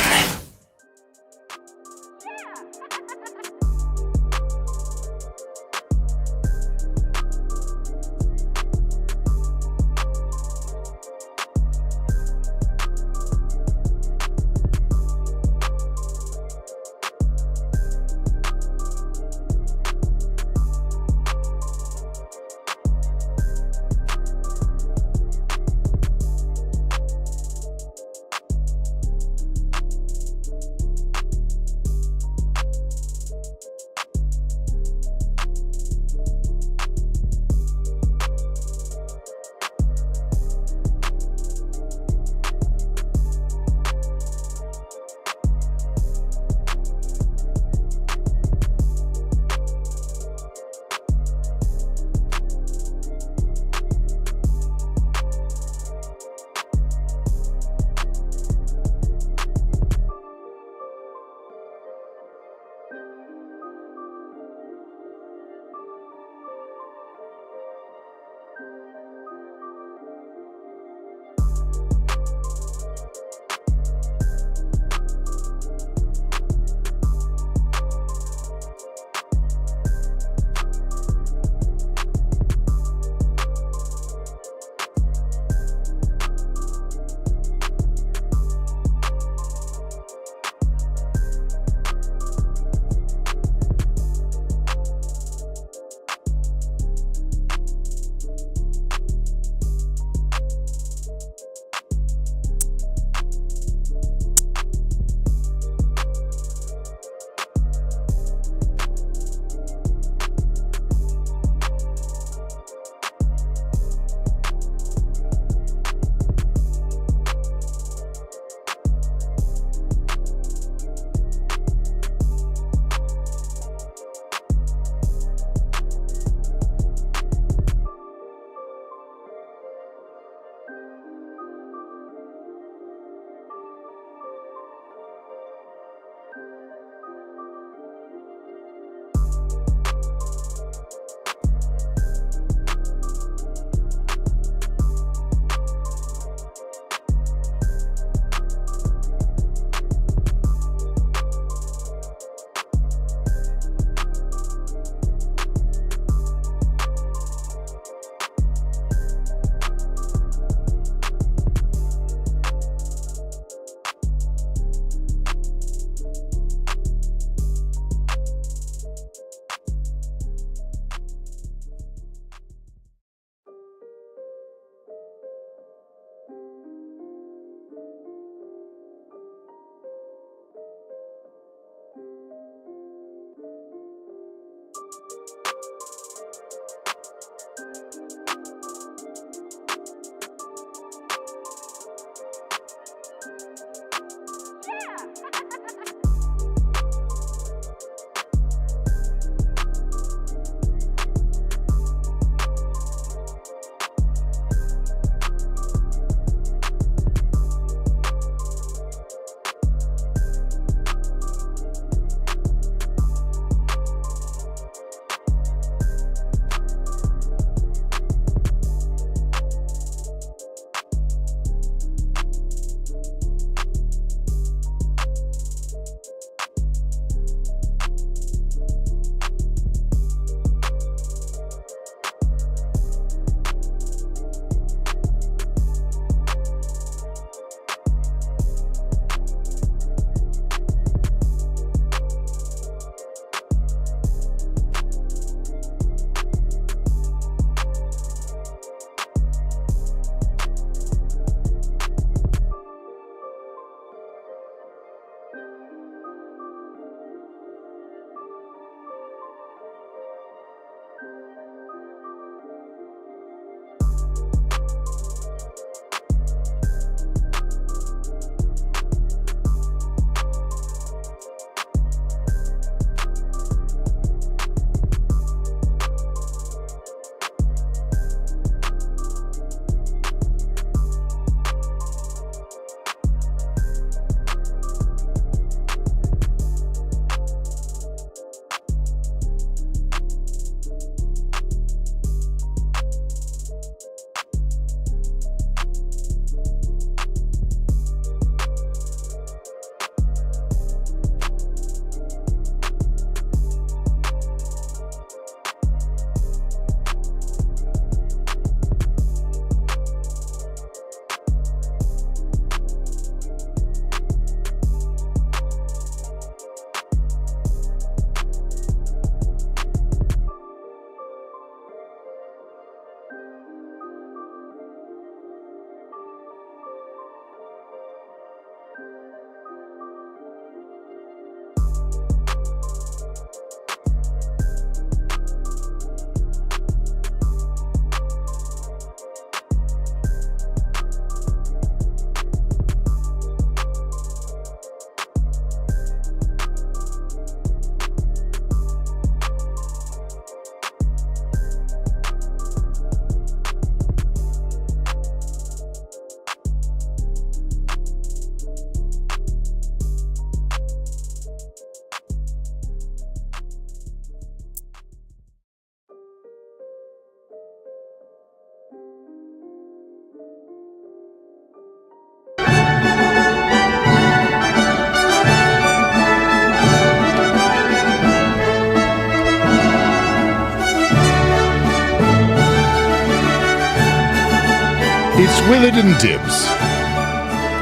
Willard and Dibs.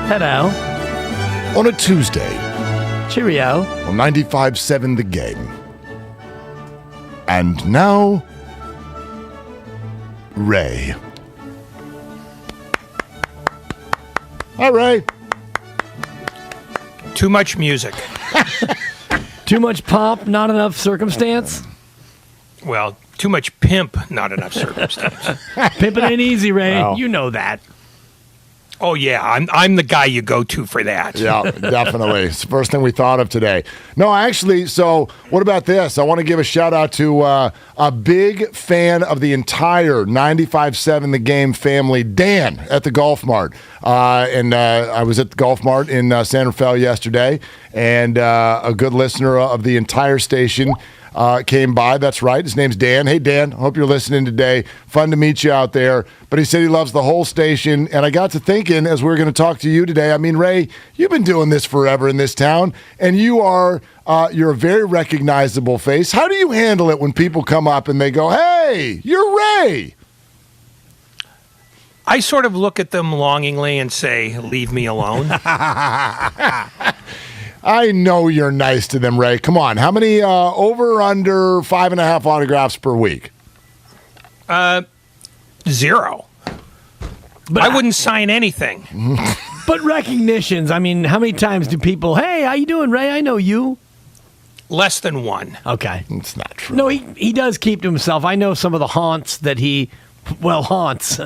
Hello. On a Tuesday. Cheerio. On 95.7 The Game. And now, Ray. Hi, Ray. Too much music. Too much pomp, not enough circumstance? Well, too much pimp, not enough circumstance. Pimping ain't easy, Ray. Wow. You know that. Oh, yeah, I'm the guy you go to for that. Yeah, definitely. It's the first thing we thought of today. No, actually, so what about this? I want to give a shout out to a big fan of the entire 95.7 The Game family, Dan, at the Golf Mart. I was at the Golf Mart in San Rafael yesterday, and a good listener of the entire station came by. That's right. His name's Dan. Hey, Dan, hope you're listening today. Fun to meet you out there. But he said he loves the whole station. And I got to thinking, as we were going to talk to you today, I mean, Ray, you've been doing this forever in this town, and you're a very recognizable face. How do you handle it when people come up and they go, hey, you're Ray? I sort of look at them longingly and say, leave me alone. I know you're nice to them, Ray. Come on. How many over or under 5.5 autographs per week? 0. But I wouldn't sign anything. But recognitions, I mean, how many times do people, hey, how you doing, Ray? I know you. Less than 1. Okay. It's not true. No, he does keep to himself. I know some of the haunts that he, haunts.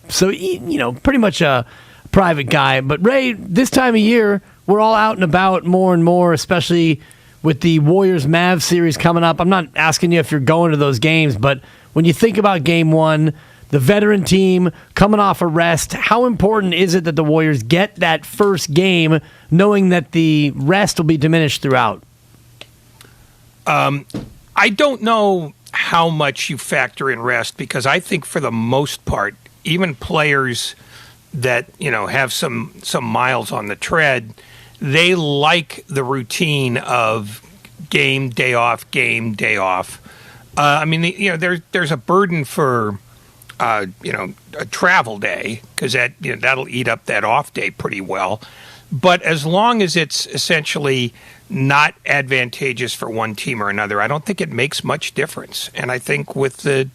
So, he, pretty much a private guy. But, Ray, this time of year, we're all out and about more and more, especially with the Warriors-Mavs series coming up. I'm not asking you if you're going to those games, but when you think about Game 1, the veteran team coming off a rest, how important is it that the Warriors get that first game knowing that the rest will be diminished throughout? I don't know how much you factor in rest because I think for the most part, even players that, have some miles on the tread, they like the routine of game, day off, game, day off. There's a burden for, a travel day because that'll eat up that off day pretty well. But as long as it's essentially not advantageous for one team or another, I don't think it makes much difference. And I think with the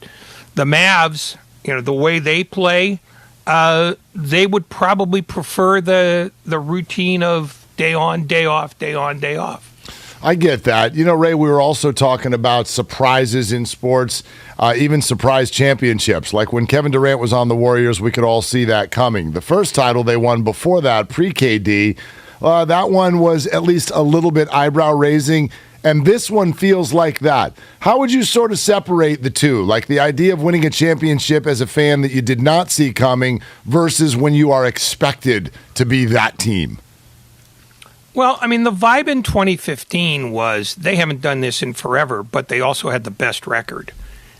Mavs, the way they play, they would probably prefer the routine of day on, day off, day on, day off. I get that. Ray, we were also talking about surprises in sports, even surprise championships. Like when Kevin Durant was on the Warriors, we could all see that coming. The first title they won before that, pre-KD, that one was at least a little bit eyebrow-raising, and this one feels like that. How would you sort of separate the two? Like the idea of winning a championship as a fan that you did not see coming versus when you are expected to be that team? Well, the vibe in 2015 was they haven't done this in forever, but they also had the best record.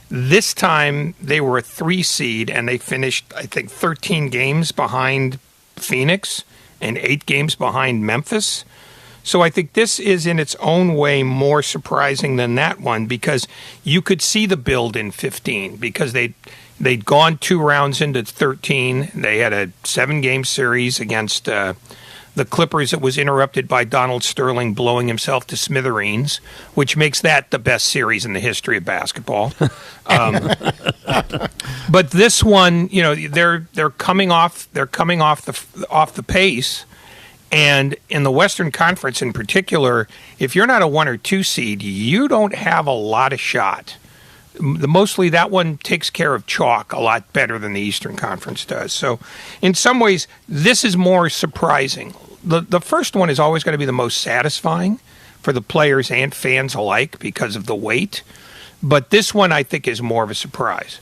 This time, they were a 3 seed, and they finished, I think, 13 games behind Phoenix and 8 games behind Memphis. So I think this is, in its own way, more surprising than that one because you could see the build in 15 because they'd gone 2 rounds into 13. They had a 7-game series against the Clippers that was interrupted by Donald Sterling blowing himself to smithereens, which makes that the best series in the history of basketball. But this one, they're coming off the pace, and in the Western Conference in particular, if you're not a 1 or 2 seed, you don't have a lot of shot. Mostly that one takes care of chalk a lot better than the Eastern Conference does. So in some ways, this is more surprising. The first one is always going to be the most satisfying for the players and fans alike because of the weight. But this one, I think, is more of a surprise.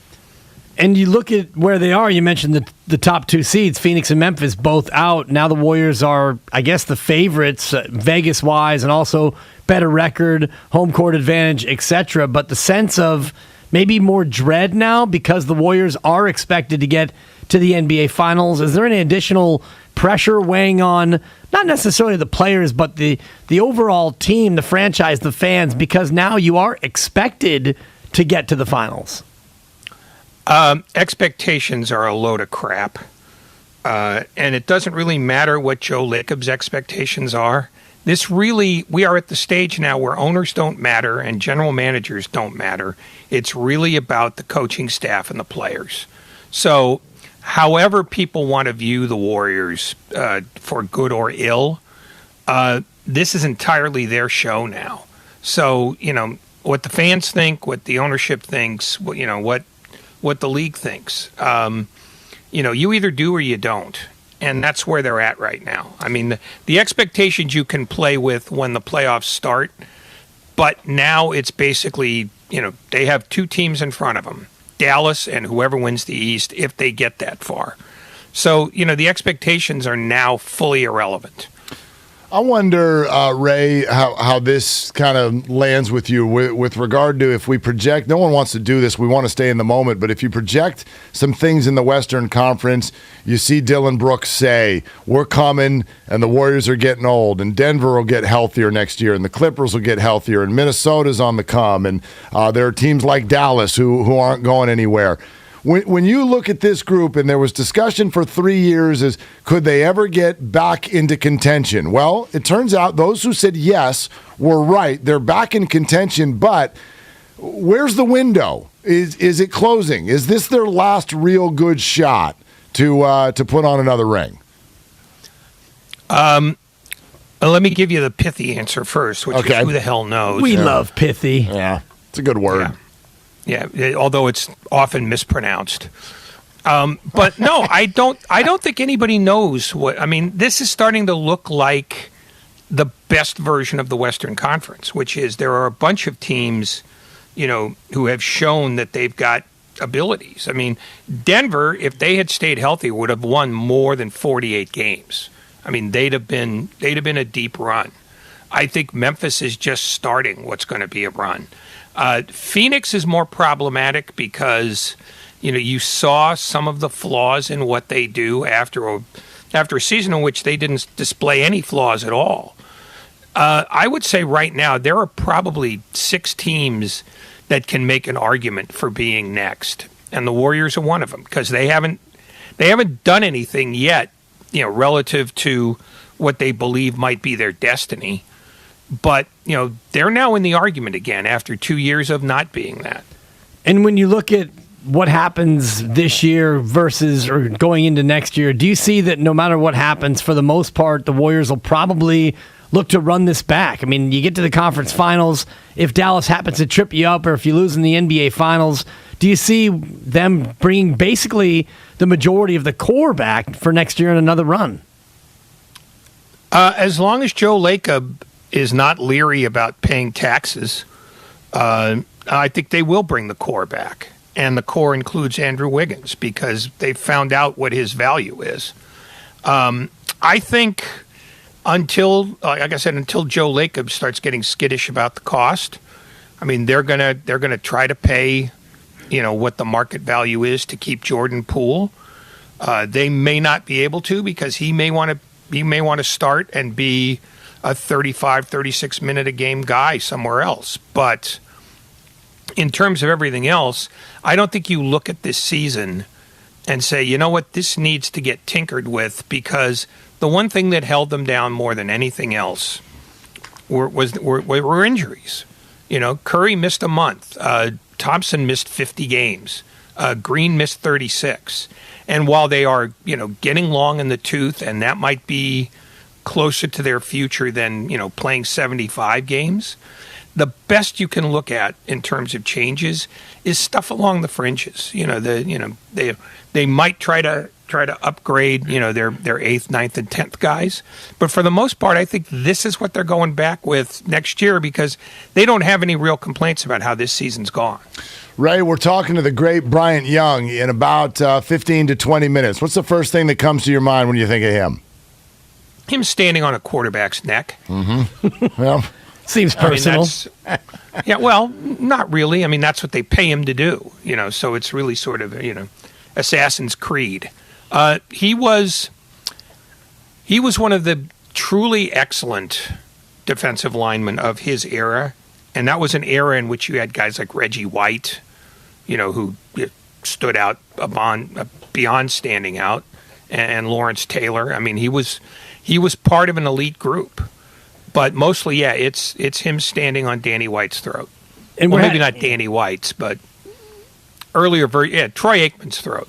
And you look at where they are. You mentioned the top 2 seeds, Phoenix and Memphis, both out. Now the Warriors are, I guess, the favorites, Vegas-wise, and also better record, home court advantage, etc. But the sense of maybe more dread now because the Warriors are expected to get to the NBA Finals. Is there any additional pressure weighing on not necessarily the players, but the overall team, the franchise, the fans, because now you are expected to get to the finals? Expectations are a load of crap. And it doesn't really matter what Joe Lacob's expectations are. We are at the stage now where owners don't matter and general managers don't matter. It's really about the coaching staff and the players. So however people want to view the Warriors, for good or ill, this is entirely their show now. So, what the fans think, what the ownership thinks, what the league thinks, you either do or you don't. And that's where they're at right now. I mean, the expectations you can play with when the playoffs start, but now it's basically, they have two teams in front of them, Dallas and whoever wins the East, if they get that far. So, the expectations are now fully irrelevant. I wonder, Ray, how this kind of lands with you with regard to if we project. No one wants to do this. We want to stay in the moment. But if you project some things in the Western Conference, you see Dylan Brooks say, we're coming and the Warriors are getting old and Denver will get healthier next year and the Clippers will get healthier and Minnesota's on the come. And there are teams like Dallas who aren't going anywhere. When you look at this group, and there was discussion for 3 years as could they ever get back into contention? Well, it turns out those who said yes were right. They're back in contention, but where's the window? Is it closing? Is this their last real good shot to put on another ring? Let me give you the pithy answer first, which is who the hell knows. We love pithy. Yeah, it's a good word. Yeah, although it's often mispronounced. But no, I don't think anybody knows what. I mean, this is starting to look like the best version of the Western Conference, which is there are a bunch of teams, who have shown that they've got abilities. I mean, Denver, if they had stayed healthy, would have won more than 48 games. I mean, they'd have been a deep run. I think Memphis is just starting what's going to be a run. Phoenix is more problematic because, you saw some of the flaws in what they do after a season in which they didn't display any flaws at all. I would say right now there are probably 6 teams that can make an argument for being next, and the Warriors are one of them because they haven't done anything yet, relative to what they believe might be their destiny. But, they're now in the argument again after 2 years of not being that. And when you look at what happens this year versus or going into next year, do you see that no matter what happens, for the most part, the Warriors will probably look to run this back? I mean, you get to the conference finals. If Dallas happens to trip you up or if you lose in the NBA finals, do you see them bringing basically the majority of the core back for next year in another run? As long as Joe Lacob is not leery about paying taxes, I think they will bring the core back. And the core includes Andrew Wiggins because they found out what his value is. I think until Joe Lacob starts getting skittish about the cost, I mean, they're gonna try to pay, what the market value is to keep Jordan Poole. They may not be able to because he may want to start and be a 35, 36-minute a game guy somewhere else. But in terms of everything else, I don't think you look at this season and say, you know what, this needs to get tinkered with, because the one thing that held them down more than anything else were injuries. Curry missed a month. Thompson missed 50 games. Green missed 36. And while they are, getting long in the tooth, and that might be closer to their future than, playing 75 games, the best you can look at in terms of changes is stuff along the fringes. They might try to upgrade, their 8th, 9th, and 10th guys. But for the most part, I think this is what they're going back with next year because they don't have any real complaints about how this season's gone. Ray, we're talking to the great Bryant Young in about 15 to 20 minutes. What's the first thing that comes to your mind when you think of him? Him standing on a quarterback's neck. Mm-hmm. Well, seems personal. Yeah, well, not really. I mean, that's what they pay him to do, so it's really sort of, Assassin's Creed. He was one of the truly excellent defensive linemen of his era, and that was an era in which you had guys like Reggie White, who stood out beyond standing out, and Lawrence Taylor. I mean, he was part of an elite group. But mostly, yeah, it's him standing on Danny White's throat. And maybe not Danny White's, but earlier, Troy Aikman's throat.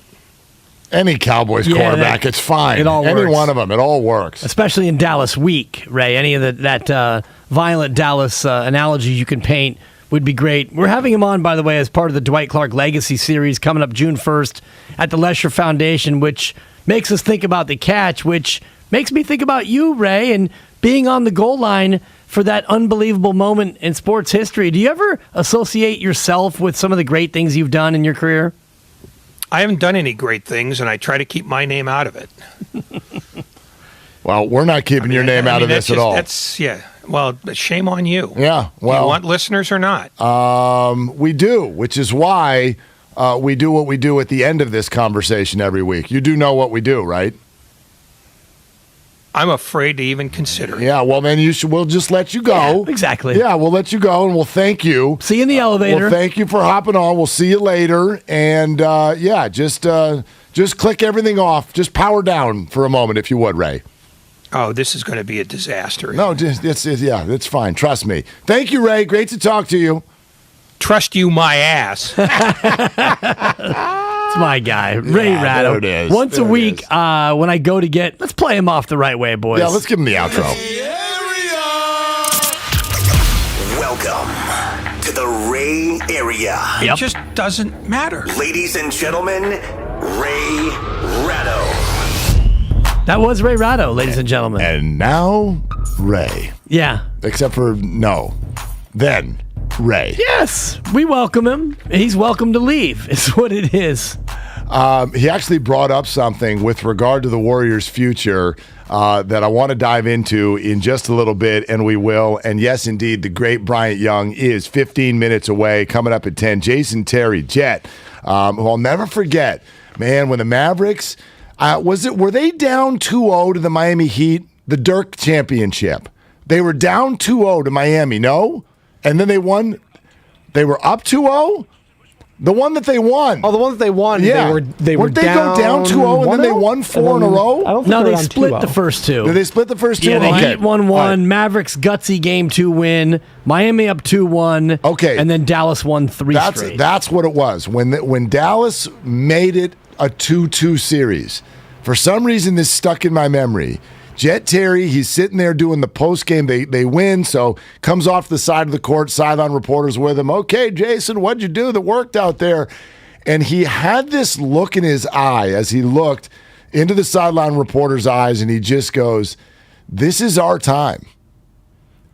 Any Cowboys quarterback, it's fine. It all Any works. one of them, it all works. Especially in Dallas week, Ray. Any of that violent Dallas analogy you can paint would be great. We're having him on, by the way, as part of the Dwight Clark Legacy Series coming up June 1st at the Lesher Foundation, which makes us think about the catch, which makes me think about you, Ray, and being on the goal line for that unbelievable moment in sports history. Do you ever associate yourself with some of the great things you've done in your career? I haven't done any great things, and I try to keep my name out of it. Well, we're not keeping your name out of this at all. Well, shame on you. Yeah. Well, do you want listeners or not? We do, which is why we do what we do at the end of this conversation every week. You do know what we do, right? I'm afraid to even consider it. Yeah, well, then we'll just let you go. Yeah, exactly. Yeah, we'll let you go, and we'll thank you. See you in the elevator. Well, thank you for hopping on. We'll see you later. And, just click everything off. Just power down for a moment, if you would, Ray. Oh, this is going to be a disaster. No, it's fine. Trust me. Thank you, Ray. Great to talk to you. Trust you, my ass. It's my guy, Ray Ratto. There it is. Once a week, when I go to let's play him off the right way, boys. Yeah, let's give him the outro. Welcome to the Ray Area. It just doesn't matter. Ladies and gentlemen, Ray Ratto. That was Ray Ratto, ladies and gentlemen. And now, Ray. Yeah. Except for then Ray. Yes, we welcome him. He's welcome to leave, is what it is. He actually brought up something with regard to the Warriors' future that I want to dive into in just a little bit, and we will. And yes, indeed, the great Bryant Young is 15 minutes away, coming up at 10. Jason Terry, Jet, who I'll never forget, man, when the Mavericks, were they down 2-0 to the Miami Heat, the Dirk championship? They were down 2-0 to Miami, no? And then they won. They were up 2-0? The one that they won. Oh, the one that they won. Yeah. They were Weren't they go down 2-0 and then they won 4 in a row? I don't think No, they were on split 2-0. the first two. Did they split the first two? Yeah, the Okay. Heat won one. Right. Mavericks gutsy game 2 win. Miami up 2-1. Okay. And then Dallas won 3 straight. That's what it was. When Dallas made it a 2-2 series, for some reason this stuck in my memory. Jet Terry, he's sitting there doing the post game. They win, so comes off the side of the court, sideline reporters with him. Okay, Jason, what'd you do that worked out there? And he had this look in his eye as he looked into the sideline reporter's eyes, and he just goes, "This is our time."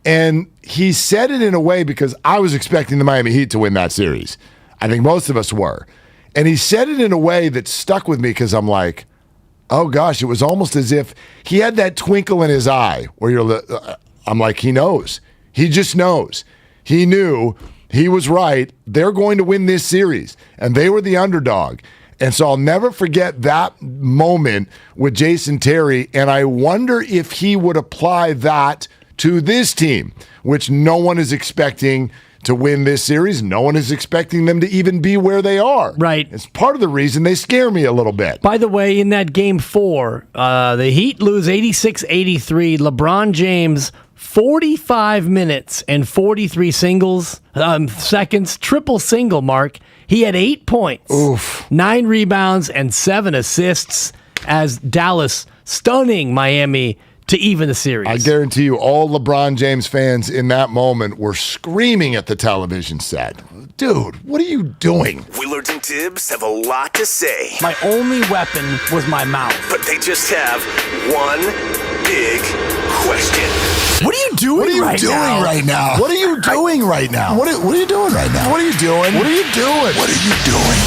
And he said it in a way because I was expecting the Miami Heat to win that series. I think most of us were. And he said it in a way that stuck with me because I'm like, oh gosh, it was almost as if he had that twinkle in his eye where I'm like, he knows. He just knows. He knew he was right. They're going to win this series. And they were the underdog. And so I'll never forget that moment with Jason Terry. And I wonder if he would apply that to this team, which no one is expecting to win this series. No one is expecting them to even be where they are. Right. It's part of the reason they scare me a little bit. By the way, in that game 4, the Heat lose 86-83. LeBron James, 45 minutes and 43 seconds, triple single mark. He had 8 points, 9 rebounds, and 7 assists as Dallas stunning Miami to even the series. I guarantee you all LeBron James fans in that moment were screaming at the television set. Dude, what are you doing? Willard and Dibs have a lot to say. My only weapon was my mouth. But they just have one big question. What are you doing right now? What are you doing right now? What are you doing right now? What are you doing? What are you doing? What are you doing?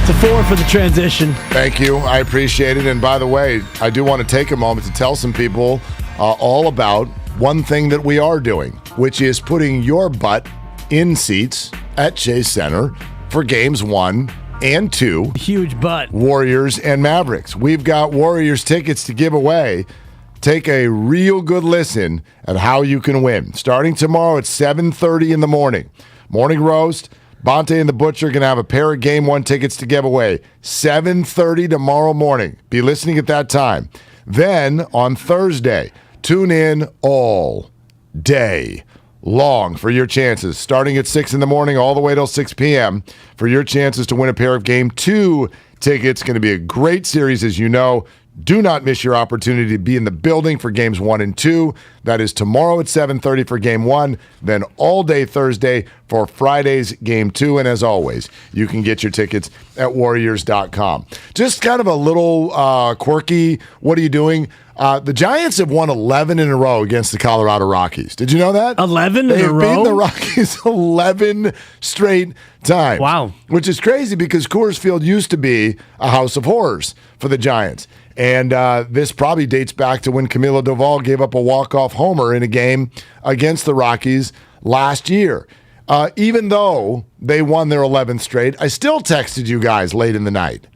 It's a 4 for the transition. Thank you. I appreciate it. And by the way, I do want to take a moment to tell some people all about one thing that we are doing, which is putting your butt in seats at Chase Center for games 1 and 2. Huge butt. Warriors and Mavericks. We've got Warriors tickets to give away. Take a real good listen at how you can win. Starting tomorrow at 7:30 in the morning. Morning roast, Bonte and the Butcher are going to have a pair of Game 1 tickets to give away. 7:30 tomorrow morning. Be listening at that time. Then, on Thursday, tune in all day long for your chances, starting at 6 in the morning all the way till 6 p.m. for your chances to win a pair of Game 2 tickets. Going to be a great series, as you know. Do not miss your opportunity to be in the building for Games 1 and 2. That is tomorrow at 7:30 for Game 1, then all day Thursday for Friday's Game 2. And as always, you can get your tickets at Warriors.com. Just kind of a little quirky, what are you doing? The Giants have won 11 in a row against the Colorado Rockies. Did you know that? 11 in a row? They've beaten the Rockies 11 straight times. Wow. Which is crazy because Coors Field used to be a house of horrors for the Giants. And this probably dates back to when Camilo Doval gave up a walk-off homer in a game against the Rockies last year. Even though they won their 11th straight, I still texted you guys late in the night.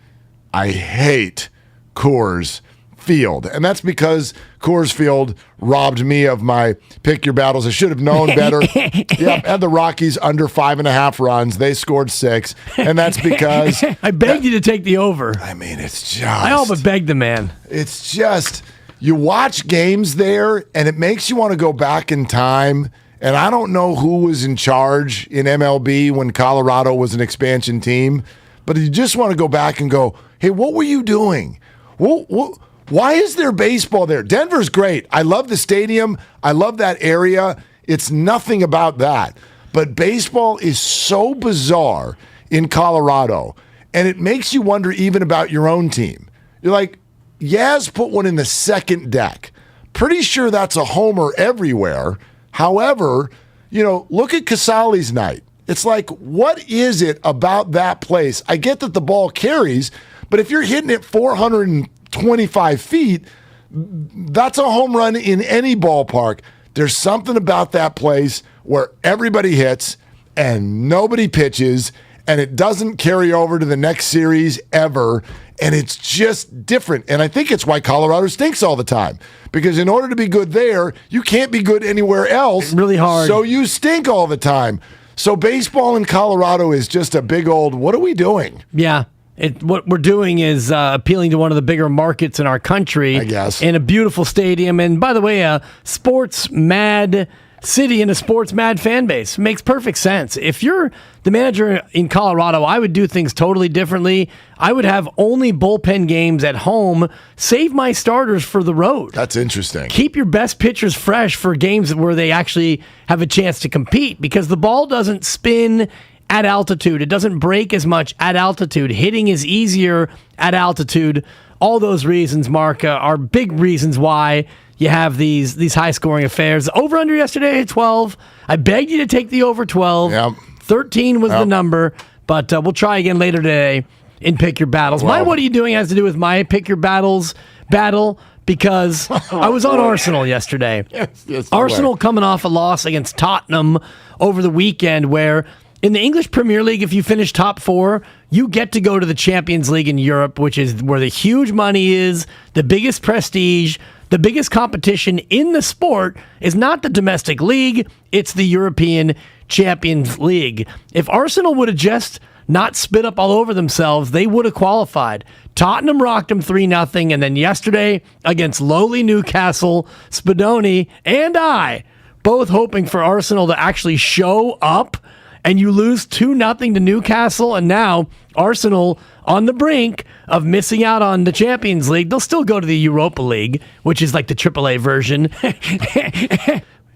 I hate Coors Field. And that's because Coors Field robbed me of my pick your battles. I should have known better. Yep, had the Rockies under 5.5 runs. They scored 6. And that's because I begged you to take the over. I mean, it's just I all but begged the man. It's just you watch games there and it makes you want to go back in time. And I don't know who was in charge in MLB when Colorado was an expansion team, but you just want to go back and go, hey, what were you doing? Why is there baseball there? Denver's great. I love the stadium. I love that area. It's nothing about that. But baseball is so bizarre in Colorado, and it makes you wonder even about your own team. You're like, Yaz put one in the second deck. Pretty sure that's a homer everywhere. However, look at Casale's night. It's like, what is it about that place? I get that the ball carries, but if you're hitting it 425 feet, that's a home run in any ballpark. There's something about that place where everybody hits and nobody pitches, and it doesn't carry over to the next series ever, and it's just different. And I think it's why Colorado stinks all the time, because in order to be good there, you can't be good anywhere else. It's really hard. So you stink all the time. So baseball in Colorado is just a big old, what are we doing? Yeah. What we're doing is appealing to one of the bigger markets in our country. I guess. In a beautiful stadium. And by the way, a sports-mad city and a sports-mad fan base. Makes perfect sense. If you're the manager in Colorado, I would do things totally differently. I would have only bullpen games at home. Save my starters for the road. That's interesting. Keep your best pitchers fresh for games where they actually have a chance to compete, because the ball doesn't spin at altitude. It doesn't break as much at altitude. Hitting is easier at altitude. All those reasons, Mark, are big reasons why you have these high-scoring affairs. Over-under yesterday at 12. I begged you to take the over 12. Yep. 13 was the number, but we'll try again later today in Pick Your Battles. My What Are You Doing has to do with my Pick Your Battles battle, because I was on Arsenal yesterday. Yes, Arsenal coming off a loss against Tottenham over the weekend, where in the English Premier League, if you finish top 4, you get to go to the Champions League in Europe, which is where the huge money is, the biggest prestige, the biggest competition in the sport is not the domestic league, it's the European Champions League. If Arsenal would have just not spit up all over themselves, they would have qualified. Tottenham rocked them 3-0, and then yesterday against lowly Newcastle, Spadoni and I both hoping for Arsenal to actually show up, and you lose 2-0 to Newcastle, and now Arsenal on the brink of missing out on the Champions League. They'll still go to the Europa League, which is like the AAA version.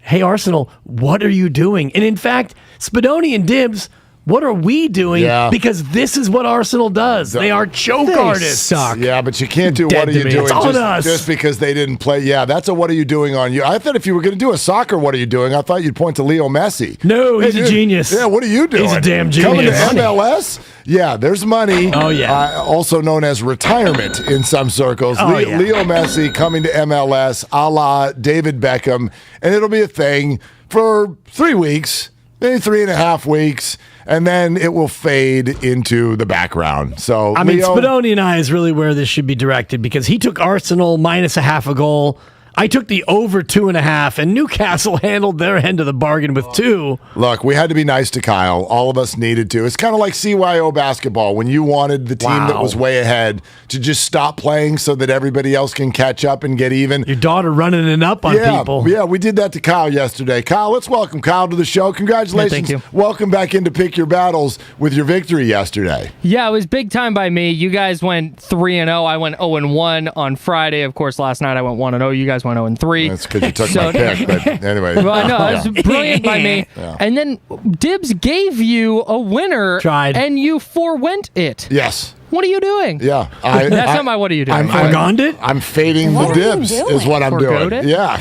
Hey, Arsenal, what are you doing? And in fact, Spadoni and Dibs, what are we doing? Yeah. Because this is what Arsenal does. They are choke artists. Suck. Yeah, but you can't do Dead what are to you me. doing It's on us. just because they didn't play. Yeah, that's a what are you doing on you. I thought if you were going to do a soccer, what are you doing? I thought you'd point to Leo Messi. No, he's Hey, a genius. Yeah, what are you doing? He's a damn Coming to genius. MLS? Yeah, there's money. Oh, yeah. Also known as retirement in some circles. Oh, yeah. Leo Messi coming to MLS, a la David Beckham, and it'll be a thing for 3 weeks, maybe 3.5 weeks, and then it will fade into the background. So I mean, Leo, Spadoni and I is really where this should be directed, because he took Arsenal minus a half a goal I took the over 2.5, and Newcastle handled their end of the bargain with 2. Look, we had to be nice to Kyle. All of us needed to. It's kind of like CYO basketball when you wanted the team that was way ahead to just stop playing so that everybody else can catch up and get even. Your daughter running it up on people. Yeah, we did that to Kyle yesterday. Kyle, let's welcome Kyle to the show. Congratulations. Thank you. Welcome back in to pick your battles with your victory yesterday. Yeah, it was big time by me. You guys went 3-0. I went 0-1 on Friday. Of course, last night I went 1-0. You guys went 0-3. That's because you took my pick. But anyway. Well, no, it was brilliant by me. Yeah. And then Dibs gave you a winner. Tried. And you forewent it. Yes. What are you doing? Yeah. That's not my what are you doing. I'm fading the Dibs is what I'm Forgoed doing. it? Yeah.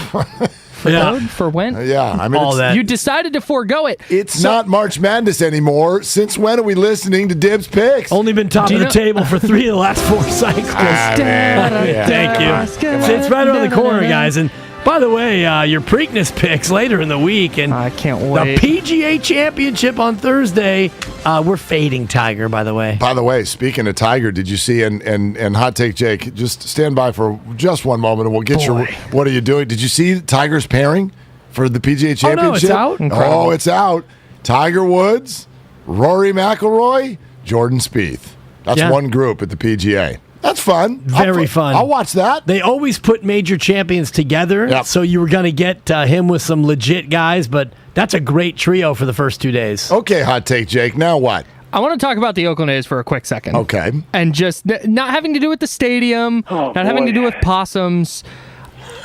Forwent? Yeah. I mean, All that. You decided to forego it. It's not March Madness anymore. Since when are we listening to Dibs picks? Only been top of the table for 3 of the last 4 cycles. Thank you. It's right around the corner, guys. And by the way, your Preakness picks later in the week. And I can't wait. The PGA Championship on Thursday. We're fading Tiger, by the way. By the way, speaking of Tiger, did you see, and Hot Take Jake, just stand by for just one moment and we'll get your, what are you doing? Did you see Tiger's pairing for the PGA Championship? Oh, no, it's out? Incredible. Oh, it's out. Tiger Woods, Rory McIlroy, Jordan Spieth. That's one group at the PGA. That's fun. Very fun. I'll watch that. They always put major champions together, so you were going to get him with some legit guys, but that's a great trio for the first 2 days. Okay, Hot Take Jake. Now what? I want to talk about the Oakland A's for a quick second. Okay. And just not having to do with the stadium, not having to do with possums.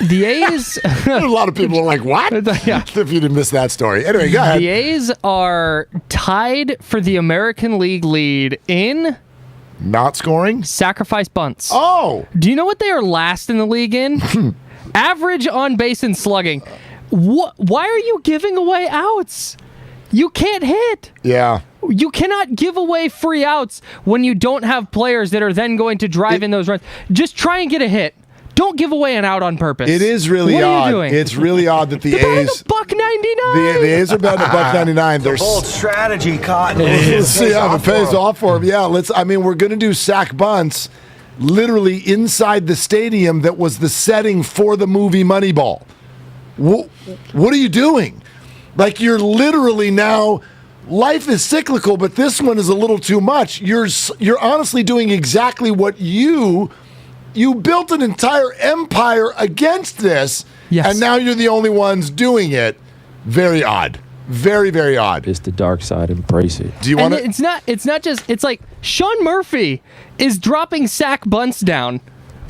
The A's... A lot of people are like, what? Yeah. If you didn't miss that story. Anyway, go ahead. The A's are tied for the American League lead in... Not scoring? Sacrifice bunts. Oh! Do you know what they are last in the league in? Average on base and slugging. Why are you giving away outs? You can't hit. Yeah. You cannot give away free outs when you don't have players that are then going to drive in those runs. Just try and get a hit. Don't give away an out on purpose. It is really what odd. Are you doing? It's really odd that the A's... $1.99. The A's are betting $1.99. They're bold strategy, Cotton. Let's see how it pays off for them. Yeah, we're going to do sack bunts literally inside the stadium that was the setting for the movie Moneyball. What are you doing? Like, you're literally now... Life is cyclical, but this one is a little too much. You're honestly doing exactly what you built an entire empire against this, and now you're the only ones doing it. Very odd. Very, very odd. It's the dark side. Embrace it. Do you want to? It's not just. It's like Sean Murphy is dropping sack bunts down.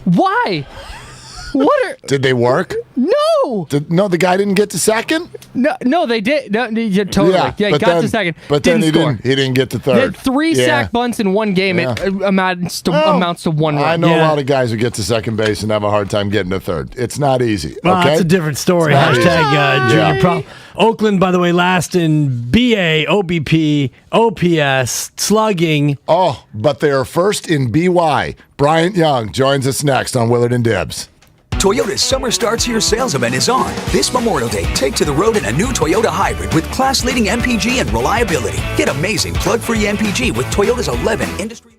Why? Did they work? No. No, the guy didn't get to second? No, they did. No, yeah, totally. Yeah, he got to second. But then he didn't get to third. They had 3 sack bunts in one game. Yeah. It amounts to 1 run. I know a lot of guys who get to second base and have a hard time getting to third. It's not easy. Well, okay? that's a different story. Hashtag junior problem. Oakland, by the way, last in BA, OBP, OPS, slugging. Oh, but they are first in BY. Bryant Young joins us next on Willard and Dibs. Toyota's Summer Starts Here sales event is on. This Memorial Day, take to the road in a new Toyota Hybrid with class-leading MPG and reliability. Get amazing plug-free MPG with Toyota's 11 industry...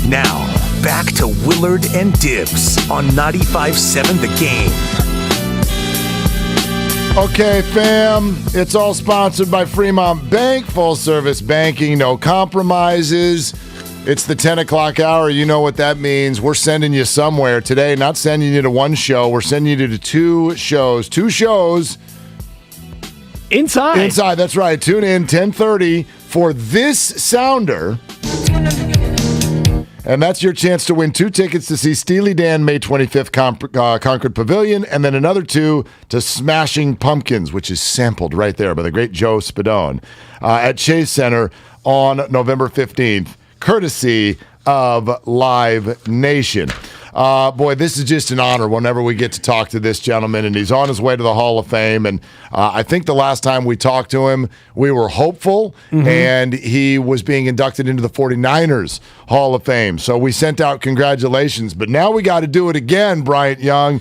Now, back to Willard and Dibs on 95.7 The Game. Okay, fam, it's all sponsored by Fremont Bank. Full service banking, no compromises. It's the 10 o'clock hour. You know what that means. We're sending you somewhere today. Not sending you to one show. We're sending you to two shows. Two shows. Inside, that's right. Tune in 10:30 for this sounder. And that's your chance to win 2 tickets to see Steely Dan May 25th Concord Pavilion, and then another 2 to Smashing Pumpkins, which is sampled right there by the great Joe Spadone, at Chase Center on November 15th, courtesy of Live Nation. Boy, this is just an honor whenever we get to talk to this gentleman, and he's on his way to the Hall of Fame. And I think the last time we talked to him, we were hopeful, and he was being inducted into the 49ers Hall of Fame. So we sent out congratulations. But now we got to do it again, Bryant Young,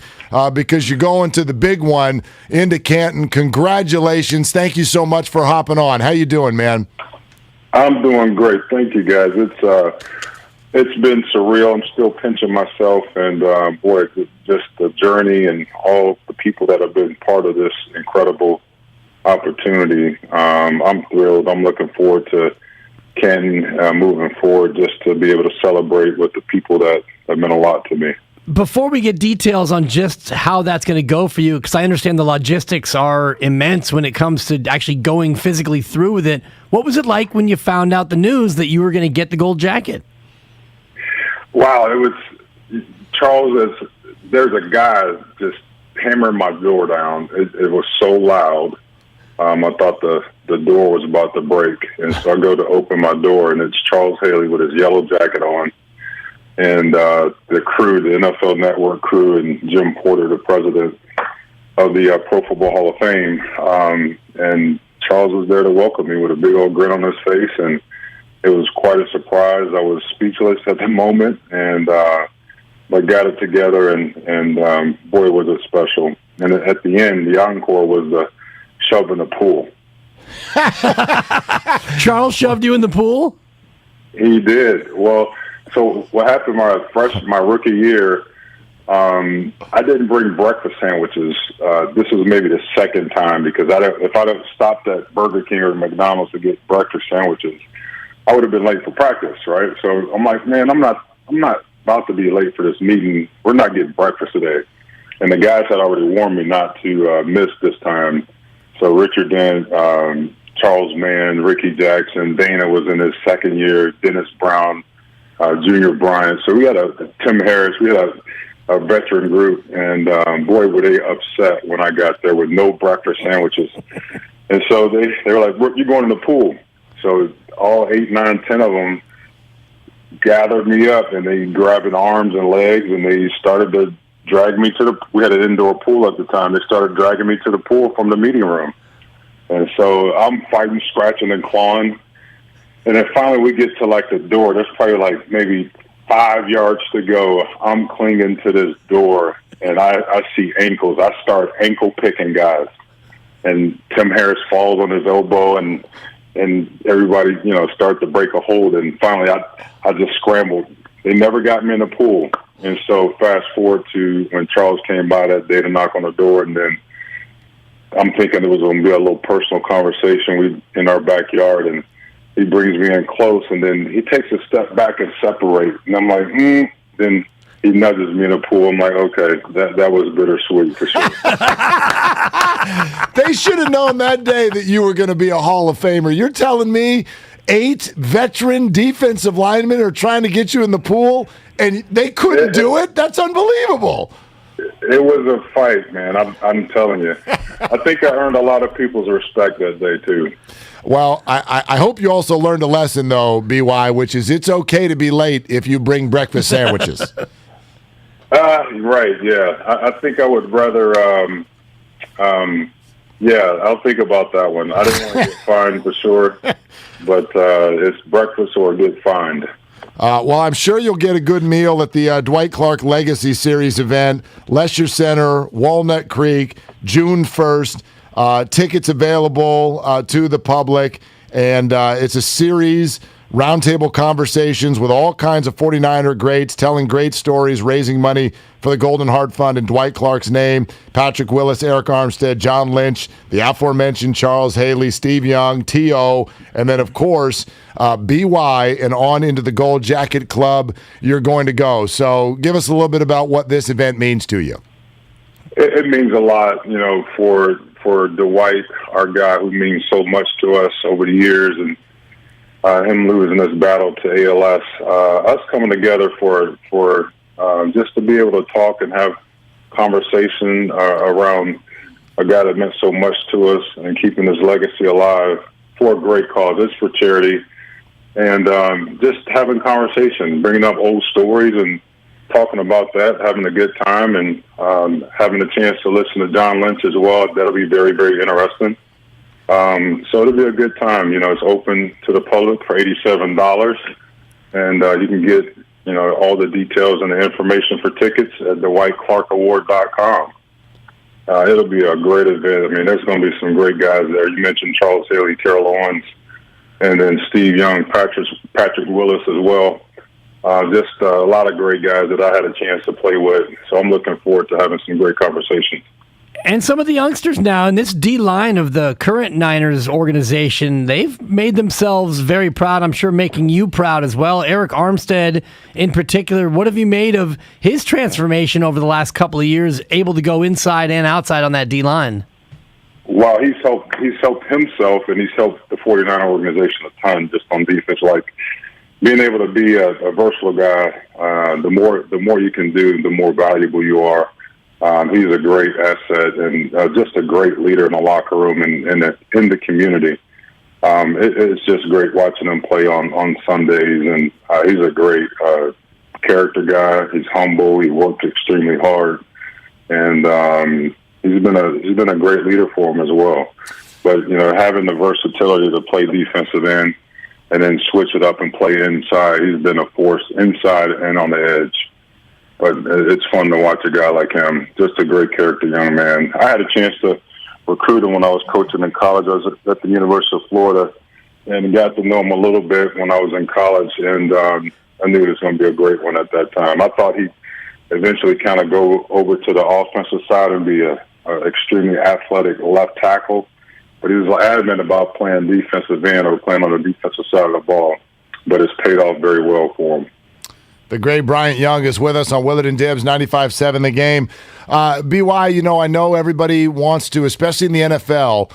because you're going to the big one into Canton. Congratulations. Thank you so much for hopping on. How you doing, man? I'm doing great. Thank you, guys. It's been surreal. I'm still pinching myself, and boy, just the journey and all the people that have been part of this incredible opportunity. I'm thrilled. I'm looking forward to Canton moving forward, just to be able to celebrate with the people that have meant a lot to me. Before we get details on just how that's going to go for you, because I understand the logistics are immense when it comes to actually going physically through with it, what was it like when you found out the news that you were going to get the gold jacket? Wow, it was Charles. There's a guy just hammering my door down. It was so loud. I thought the door was about to break, and so I go to open my door, and it's Charles Haley with his yellow jacket on, and the crew, the NFL Network crew, and Jim Porter, the president of the Pro Football Hall of Fame, and Charles was there to welcome me with a big old grin on his face, and it was quite a surprise. I was speechless at the moment, and but got it together, and boy, was it special. And at the end, the encore was the shove in the pool. Charles shoved you in the pool? He did. Well, so what happened my rookie year, I didn't bring breakfast sandwiches. This was maybe the second time, because if I'd have stopped at Burger King or McDonald's to get breakfast sandwiches, I would have been late for practice, right? So I'm like, man, I'm not about to be late for this meeting. We're not getting breakfast today. And the guys had already warned me not to miss this time. So Richard Dent, Charles Mann, Ricky Jackson, Dana was in his second year, Dennis Brown, Junior Bryant. So we had Tim Harris. We had a veteran group, and boy, were they upset when I got there with no breakfast sandwiches. And so they were like, "You're going to the pool." So all 8, 9, 10 of them gathered me up, and they grabbing arms and legs, and they started to drag me to we had an indoor pool at the time. They started dragging me to the pool from the meeting room. And so I'm fighting, scratching, and clawing. And then finally we get to like the door. There's probably like maybe 5 yards to go. I'm clinging to this door, and I see ankles. I start ankle picking guys. And Tim Harris falls on his elbow, and everybody, start to break a hold. And finally I just scrambled. They never got me in the pool. And so fast forward to when Charles came by that day to knock on the door, and then I'm thinking it was going to be a little personal conversation in our backyard, and he brings me in close, and then he takes a step back and separates. And I'm like, Then he nudges me in the pool. I'm like, okay, that was bittersweet for sure. They should have known that day that you were going to be a Hall of Famer. You're telling me 8 veteran defensive linemen are trying to get you in the pool, and they couldn't do it? That's unbelievable. It was a fight, man. I'm telling you. I think I earned a lot of people's respect that day, too. Well, I hope you also learned a lesson, though, BY, which is it's okay to be late if you bring breakfast sandwiches. Right, yeah. I think I would rather, I'll think about that one. I didn't want to get fined for sure, but it's breakfast or get fined. Well, I'm sure you'll get a good meal at the Dwight Clark Legacy Series event, Lesher Center, Walnut Creek, June 1st. Tickets available to the public, and it's a series, roundtable conversations with all kinds of 49er greats telling great stories, raising money for the Golden Heart Fund in Dwight Clark's name. Patrick Willis, Eric Armstead, John Lynch, the aforementioned Charles Haley, Steve Young, T.O., and then, of course, BY and on into the Gold Jacket Club you're going to go. So give us a little bit about what this event means to you. It means a lot, for Dwight, our guy who means so much to us over the years, and him losing this battle to ALS. Us coming together for just to be able to talk and have conversation around a guy that meant so much to us and keeping his legacy alive for a great cause. It's for charity, and just having conversation, bringing up old stories and talking about that, having a good time, and having a chance to listen to John Lynch as well. That'll be very, very interesting. So it'll be a good time. It's open to the public for $87, and you can get, all the details and the information for tickets at DwightClarkAward.com. It'll be a great event. I mean, there's going to be some great guys there. You mentioned Charles Haley, Terrell Owens, and then Steve Young, Patrick Willis as well. Just a lot of great guys that I had a chance to play with. So I'm looking forward to having some great conversations. And some of the youngsters now in this D-line of the current Niners organization, they've made themselves very proud. I'm sure making you proud as well. Eric Armstead in particular, what have you made of his transformation over the last couple of years, able to go inside and outside on that D-line? Wow, he's helped himself, and he's helped the 49er organization a ton just on defense. Like, being able to be a versatile guy, the more you can do, the more valuable you are. He's a great asset and just a great leader in the locker room and in the community. It's just great watching him play on Sundays, and he's a great character guy. He's humble. He worked extremely hard, and he's been a great leader for him as well. But having the versatility to play defensive end and then switch it up and play inside, he's been a force inside and on the edge. But it's fun to watch a guy like him. Just a great character young man. I had a chance to recruit him when I was coaching in college. I was at the University of Florida and got to know him a little bit when I was in college, and I knew he was going to be a great one at that time. I thought he'd eventually kind of go over to the offensive side and be a extremely athletic left tackle, but he was adamant about playing defensive end or playing on the defensive side of the ball. But it's paid off very well for him. The great Bryant Young is with us on Willard and Dibs, 95.7 The Game. BY, I know everybody wants to, especially in the NFL,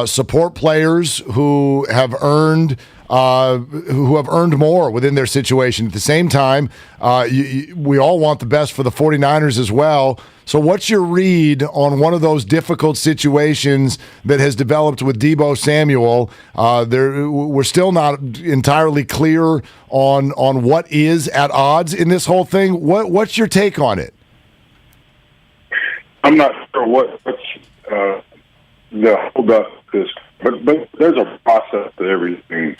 support players who have earned more within their situation. At the same time, we all want the best for the 49ers as well. So what's your read on one of those difficult situations that has developed with Deebo Samuel? We're still not entirely clear on what is at odds in this whole thing. What's your take on it? I'm not sure what's the holdup is, but there's a process to everything.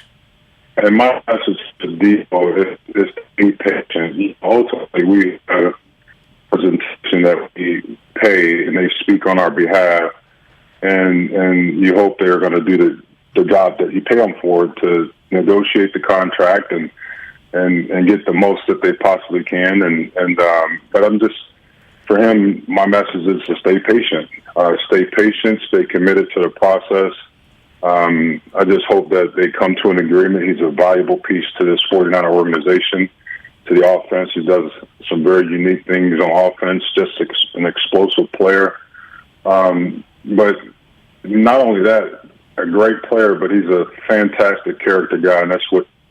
And my message to Deebo is to be patient. Ultimately, we have a presentation that we pay, and they speak on our behalf, and you hope they're going to do the job that you pay them for to negotiate the contract and and get the most that they possibly can. But I'm just, for him, my message is to stay patient. Stay patient, stay committed to the process. I just hope that they come to an agreement. He's a valuable piece to this 49er organization, to the offense. He does some very unique things on offense, just an explosive player. But not only that, a great player, but he's a fantastic character guy, and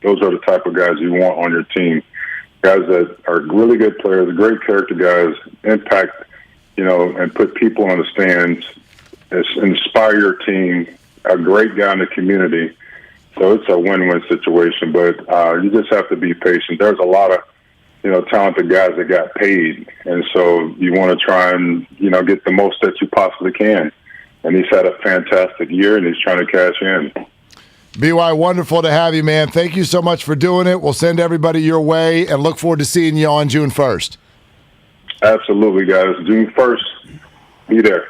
those are the type of guys you want on your team. Guys that are really good players, great character guys, impact, and put people on the stands, inspire your team, a great guy in the community. So it's a win-win situation, but you just have to be patient. There's a lot of, talented guys that got paid, and so you want to try and, get the most that you possibly can. And he's had a fantastic year, and he's trying to cash in. BY, wonderful to have you, man. Thank you so much for doing it. We'll send everybody your way and look forward to seeing you on June 1st. Absolutely, guys. June 1st, be there.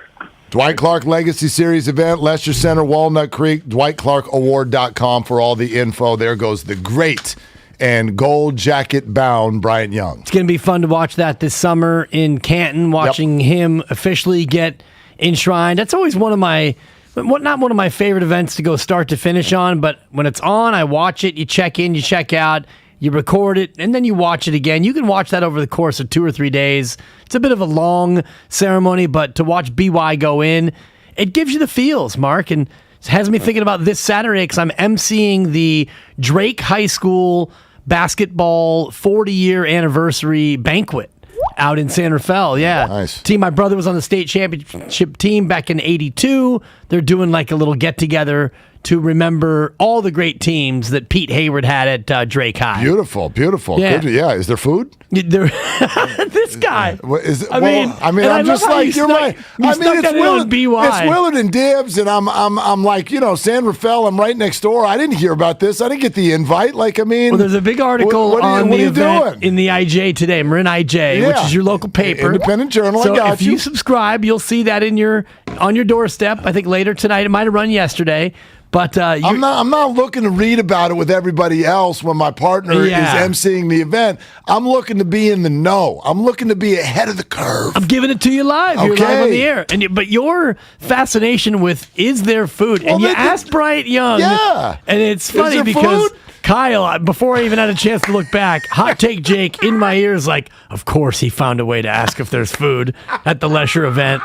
Dwight Clark Legacy Series event, Leicester Center, Walnut Creek, DwightClarkAward.com for all the info. There goes the great and gold jacket bound Bryant Young. It's going to be fun to watch that this summer in Canton, watching him officially get enshrined. That's always not one of my favorite events to go start to finish on, but when it's on, I watch it, you check in, you check out, you record it, and then you watch it again. You can watch that over the course of 2 or 3 days. It's a bit of a long ceremony, but to watch BY go in, it gives you the feels, Mark, and it has me thinking about this Saturday because I'm emceeing the Drake High School basketball 40-year anniversary banquet out in San Rafael. Yeah. Nice. Team, my brother was on the state championship team back in 82. They're doing like a little get-together to remember all the great teams that Pete Hayward had at Drake High. Beautiful. Yeah. Good. Yeah. Is there food? This guy. I'm just like, you're right. It's Willard and Dibs, and I'm like, San Rafael, I'm right next door. I didn't hear about this. I didn't get the invite. Well, there's a big article on the event in the IJ today, Marin IJ, which is your local paper. Independent Journal, so I got if you subscribe, you'll see that on your doorstep. I think later tonight. It might have run yesterday. But I'm not looking to read about it with everybody else when my partner is emceeing the event. I'm looking to be in the know. I'm looking to be ahead of the curve. I'm giving it to you live. You're live on the air. But your fascination with is there food? And you asked Bryant Young. Yeah. And it's funny because food? Kyle, before I even had a chance to look back, Hot Take Jake in my ears like, of course he found a way to ask if there's food at the Lesher event.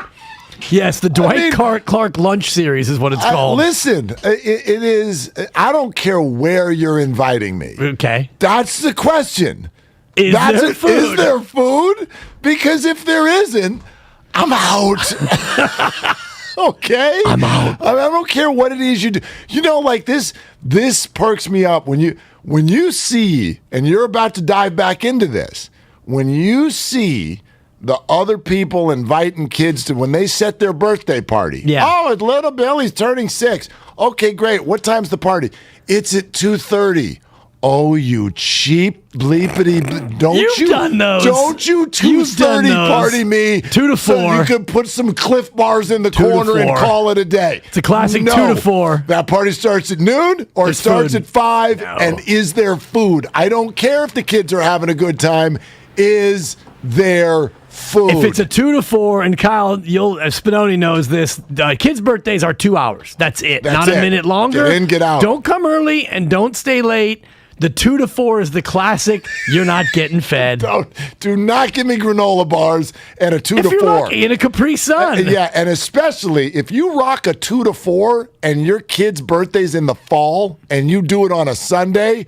Yes, the Dwight Clark Lunch Series is what it's called. Listen, it is. I don't care where you're inviting me. Okay. That's the question. Is there food? Because if there isn't, I'm out. Okay? I'm out. I don't care what it is you do. Like this perks me up when you see, and you're about to dive back into this, when you see the other people inviting kids to when they set their birthday party. Yeah. Oh, it's little Billy's turning 6. Okay, great. What time's the party? It's at 2:30. Oh, you cheap bleepity! You've done those. Don't you 2:30 party me 2 to 4? So you could put some Cliff Bars in the corner and call it a day. It's a classic 2 to 4. That party starts at noon or it starts at 5. No. And is there food? I don't care if the kids are having a good time. Is there food? If it's a 2 to 4, and Kyle, Spinoni knows this. Kids' birthdays are 2 hours. That's it. Not a minute longer. Get in, get out. Don't come early and don't stay late. The 2 to 4 is the classic. You're not getting fed. Do not give me granola bars and a 2 to 4. Lucky, and a Capri Sun. Yeah, and especially if you rock a 2 to 4 and your kid's birthday's in the fall and you do it on a Sunday,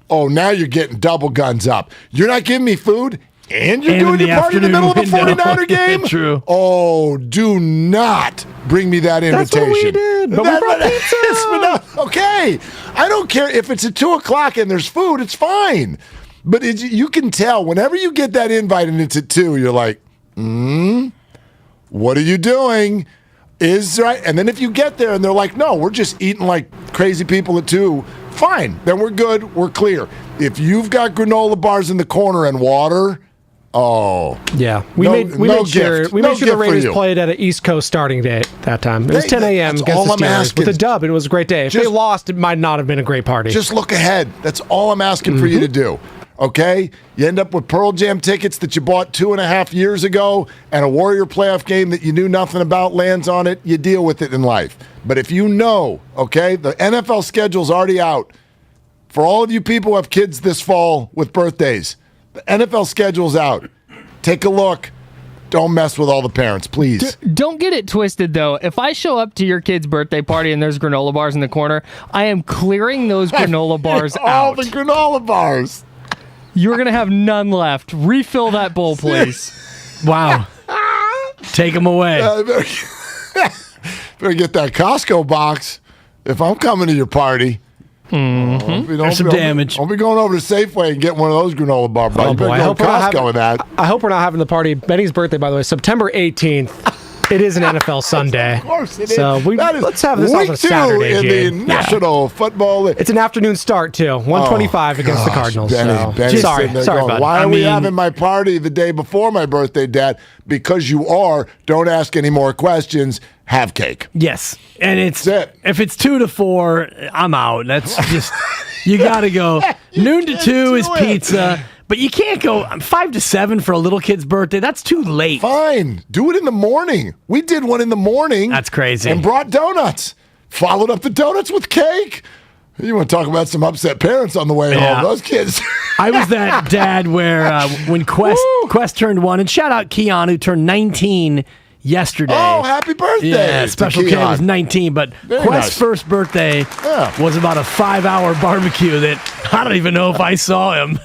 oh, now you're getting double guns up. You're not giving me food, and you're doing your party in the middle of a 49er game? True. Oh, do not bring me that invitation. That's what we did. But we brought pizza. Okay. I don't care if it's at 2 o'clock and there's food, it's fine. But you can tell whenever you get that invite and it's at 2, you're like, what are you doing? And then if you get there and they're like, no, we're just eating like crazy people at 2, fine. Then we're good. We're clear. If you've got granola bars in the corner and water, Oh. Yeah. We made sure the Raiders played at an East Coast starting day that time. It was 10 a.m. against the Steelers with a dub, and it was a great day. If they lost, it might not have been a great party. Just look ahead. That's all I'm asking for you to do. Okay? You end up with Pearl Jam tickets that you bought 2.5 years ago, and a Warrior playoff game that you knew nothing about lands on it, you deal with it in life. But if you know, okay, the NFL schedule's already out. For all of you people who have kids this fall with birthdays, the NFL schedule's out. Take a look. Don't mess with all the parents, please. Don't get it twisted, though. If I show up to your kid's birthday party and there's granola bars in the corner, I am clearing those granola bars out. All the granola bars. You're going to have none left. Refill that bowl, please. Wow. Take them away. Better get that Costco box if I'm coming to your party. There's some damage. I'll be going over to Safeway and get one of those granola bar bites. Oh, boy. I hope we're not having the party. Benny's birthday, by the way, September 18th. It is an NFL Sunday. Of course it is. So let's have this on a Saturday, in the National Football League. It's an afternoon start, too. 125 against the Cardinals. Benny, sorry, bud. Why are we having my party the day before my birthday, Dad? Because you are. Don't ask any more questions. Have cake. Yes. And if it's 2 to 4, I'm out. That's just, you got to go. Noon to 2 is pizza. But you can't go 5 to 7 for a little kid's birthday. That's too late. Fine. Do it in the morning. We did one in the morning. That's crazy. And brought donuts. Followed up the donuts with cake. You want to talk about some upset parents on the way home. Those kids. I was that dad where when Quest turned 1, and shout out Keon, who turned 19 yesterday. Oh, happy birthday. Yeah, special kid was 19, but Quest's first birthday was about a 5-hour barbecue that I don't even know if I saw him.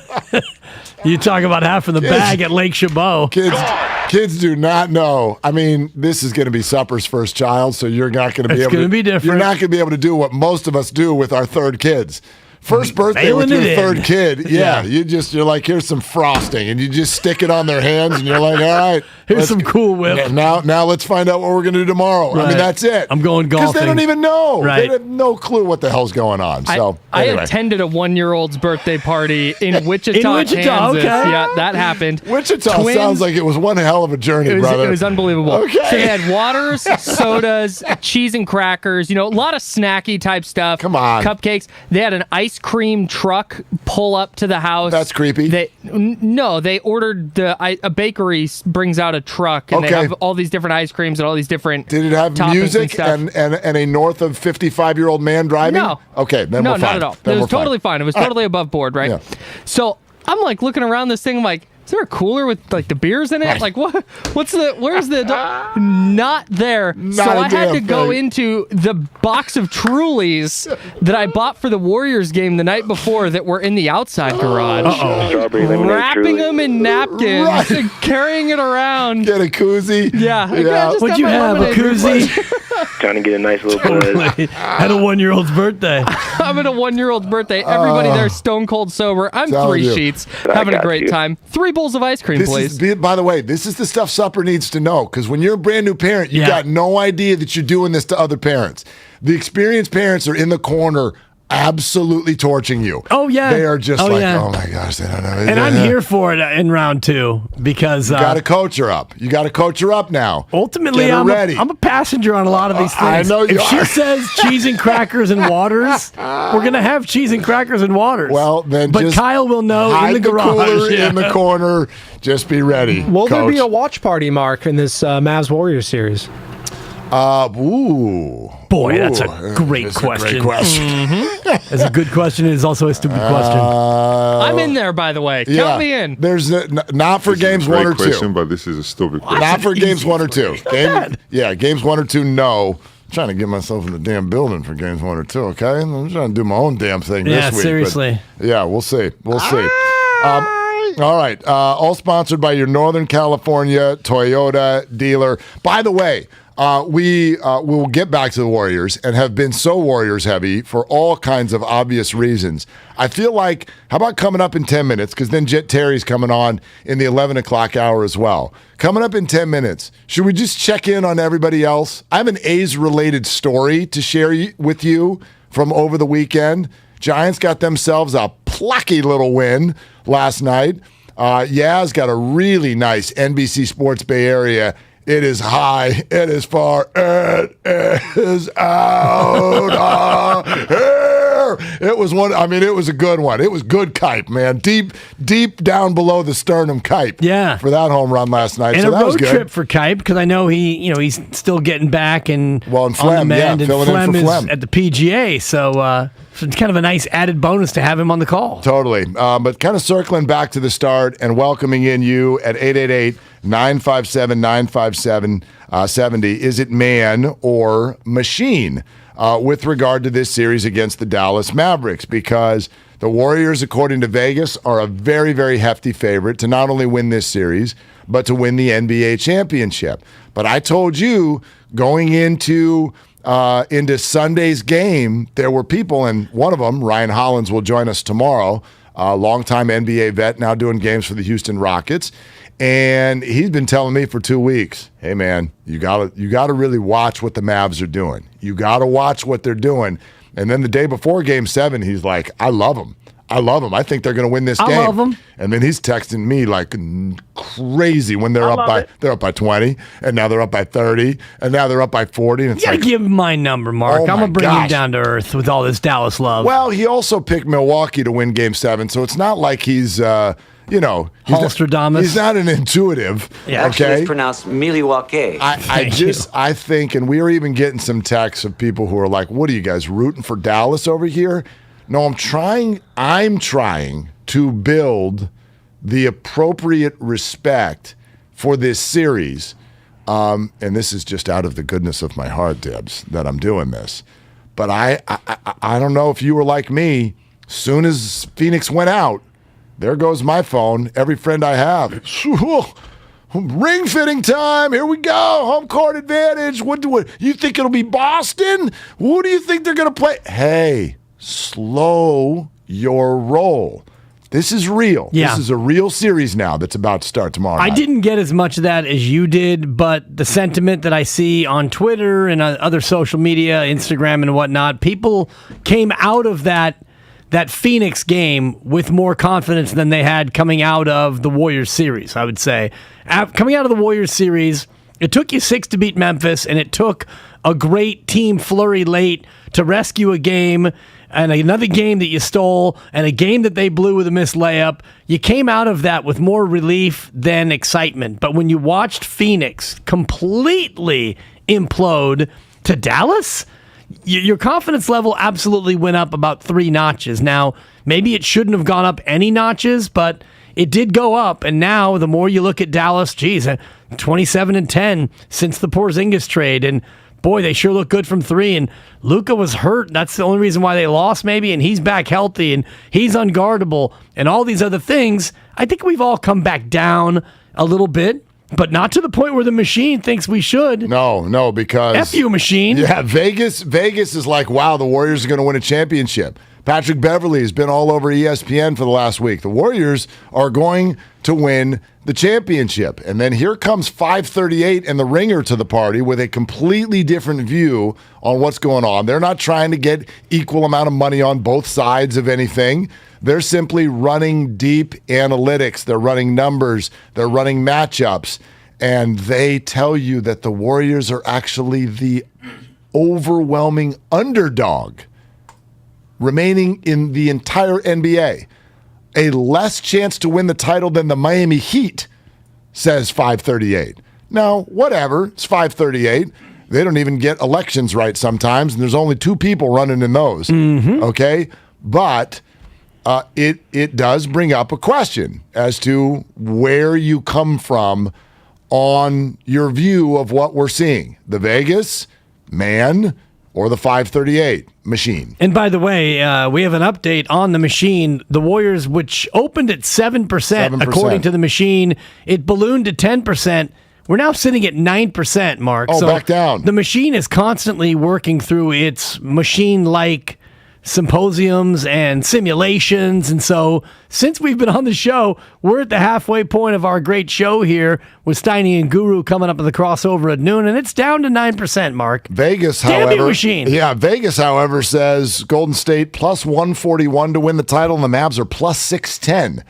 You talk about half of the bag at Lake Chabot. Kids do not know. I mean, this is going to be Supper's first child, so you're not going to be able to. It's going to be different. You're not going to be able to do what most of us do with our third kids. First birthday with your third kid, you're like, here's some frosting, and you just stick it on their hands, and you're like, all right, here's some Cool Whip. Now let's find out what we're going to do tomorrow. Right. I mean, that's it. I'm going golfing. Because they don't even know. Right. They have no clue what the hell's going on. So I attended a 1-year-old's birthday party in Wichita, Kansas. Okay. Yeah, that happened. Wichita sounds like it was one hell of a journey, brother. It was unbelievable. Okay. So they had waters, sodas, cheese and crackers, a lot of snacky type stuff. Come on. Cupcakes. They had an ice cream truck pull up to the house. That's creepy. They ordered a bakery brings out a truck and they have all these different ice creams and all these different. Did it have music and a north of 55-year-old man driving? No. Okay, then we're fine. No, not at all. It was totally fine. It was totally above board, right? Yeah. So I'm like looking around this thing. I'm like, is there a cooler with like the beers in it? Like what? Where's the? Not there. So I had to go into the box of Trulies that I bought for the Warriors game the night before that were in the outside garage. Wrapping them in napkins and carrying it around. Get a koozie. Yeah. What'd you have? A koozie? Trying to get a nice little buzz. At a 1-year-old's birthday. I'm at a 1-year-old's birthday. Everybody there's stone cold sober. I'm 3 sheets. Having a great time. 3 bowls of ice cream, please. By the way, this is the stuff Supper needs to know, because when you're a brand new parent, you got no idea that you're doing this to other parents. The experienced parents are in the corner absolutely torching you. Oh, yeah. They are just oh my gosh, they don't know. And I'm here for it in round 2 because... You got to coach her up. You got to coach her up now. Ultimately, I'm a passenger on a lot of these things. I know you If she says cheese and crackers and waters, we're going to have cheese and crackers and waters. Well, then But Kyle will know in the garage. Cooler in the corner. Just be ready. Will Coach. there be a watch party, Mark, in this Mavs Warriors series? Boy, that's a great question. It's a good question. It is also a stupid question. I'm in there, by the way. Count me in. There's not for games 1 or 2. Question, but this is a stupid question. Not for games 1 or 2. Games 1 or 2, no. I'm trying to get myself in the damn building for games 1 or 2, okay? I'm trying to do my own damn thing this week. Seriously. But we'll see. All right. All sponsored by your Northern California Toyota dealer. By the way, we will get back to the Warriors and have been so Warriors heavy for all kinds of obvious reasons. I feel like, how about coming up in 10 minutes? Because then Jet Terry's coming on in the 11 o'clock hour as well. Coming up in 10 minutes, should we just check in on everybody else? I have an A's-related story to share with you from over the weekend. Giants got themselves a plucky little win last night. Yaz got a really nice NBC Sports Bay Area. It is high. It is far. It is out of here. It was one. I mean, it was a good one. It was good kipe, man. Deep down below the sternum kipe. Yeah. For that home run last night. And so a that was road good. trip for Kipe because I know he's still getting back and and Flem, on the mend, and filling in Flem for is Flem. at the PGA. So it's kind of a nice added bonus to have him on the call. Totally. But kind of circling back to the start and welcoming in you at 888-957-957-70. Is it man or machine with regard to this series against the Dallas Mavericks? Because the Warriors, according to Vegas, are a very, very hefty favorite to not only win this series, but to win the NBA championship. But I told you going into Sunday's game, there were people, and one of them, Ryan Hollins, will join us tomorrow, a longtime NBA vet, now doing games for the Houston Rockets. And he's been telling me for 2 weeks, hey, man, you gotta really watch what the Mavs are doing. You got to watch what they're doing. And then the day before Game 7, he's like, I love them. I think they're going to win this game. I love them. And then he's texting me like crazy when they're up by 20, and now they're up by 30, and now they're up by 40. And it's You got to give him my number, Mark. I'm going to bring him down to earth with all this Dallas love. Well, he also picked Milwaukee to win Game 7, so it's not like he's Halstradamus. He's not an intuitive. Yeah, actually, okay? it's pronounced Milwaukee. I think, and we were even getting some texts of people who are like, "What are you guys rooting for Dallas over here?" No, I'm trying to build the appropriate respect for this series, and this is just out of the goodness of my heart, Dibs, that I'm doing this. But I don't know if you were like me. Soon as Phoenix went out, there goes my phone. Every friend I have. Ring fitting time. Here we go. Home court advantage. What you think it'll be Boston? Who do you think they're going to play? Hey, slow your roll. This is real. Yeah. This is a real series now that's about to start tomorrow night. I didn't get as much of that as you did, but the sentiment that I see on Twitter and other social media, Instagram and whatnot, people came out of that Phoenix game with more confidence than they had coming out of the Warriors series, I would say. Coming out of the Warriors series, it took you 6 to beat Memphis, and it took a great team flurry late to rescue a game and another game that you stole and a game that they blew with a missed layup. You came out of that with more relief than excitement. But when you watched Phoenix completely implode to Dallas, your confidence level absolutely went up about 3 notches. Now, maybe it shouldn't have gone up any notches, but it did go up. And now, the more you look at Dallas, 27-10 since the Porzingis trade. And boy, they sure look good from 3. And Luka was hurt. That's the only reason why they lost, maybe. And he's back healthy, and he's unguardable, and all these other things. I think we've all come back down a little bit. But not to the point where the machine thinks we should. No, because F you, machine. Yeah, Vegas is like, wow, the Warriors are going to win a championship. Patrick Beverley has been all over ESPN for the last week. The Warriors are going to win the championship. And then here comes 538 and the Ringer to the party with a completely different view on what's going on. They're not trying to get equal amount of money on both sides of anything. They're simply running deep analytics. They're running numbers. They're running matchups. And they tell you that the Warriors are actually the overwhelming underdog remaining in the entire NBA. A less chance to win the title than the Miami Heat, says 538. Now, whatever. It's 538. They don't even get elections right sometimes, and there's only 2 people running in those. Mm-hmm. Okay? But it does bring up a question as to where you come from on your view of what we're seeing. The Vegas man or the 538 machine. And by the way, we have an update on the machine. The Warriors, which opened at 7%, according to the machine, it ballooned to 10%. We're now sitting at 9%, Mark. Oh, so back down. The machine is constantly working through its machine-like symposiums and simulations. And so since we've been on the show, we're at the halfway point of our great show here with Steiny and Guru coming up at the crossover at noon, and it's down to 9%, Mark. Vegas, Damn however, machine. Yeah, Vegas, however, says Golden State plus 141 to win the title, and the Mavs are plus 610.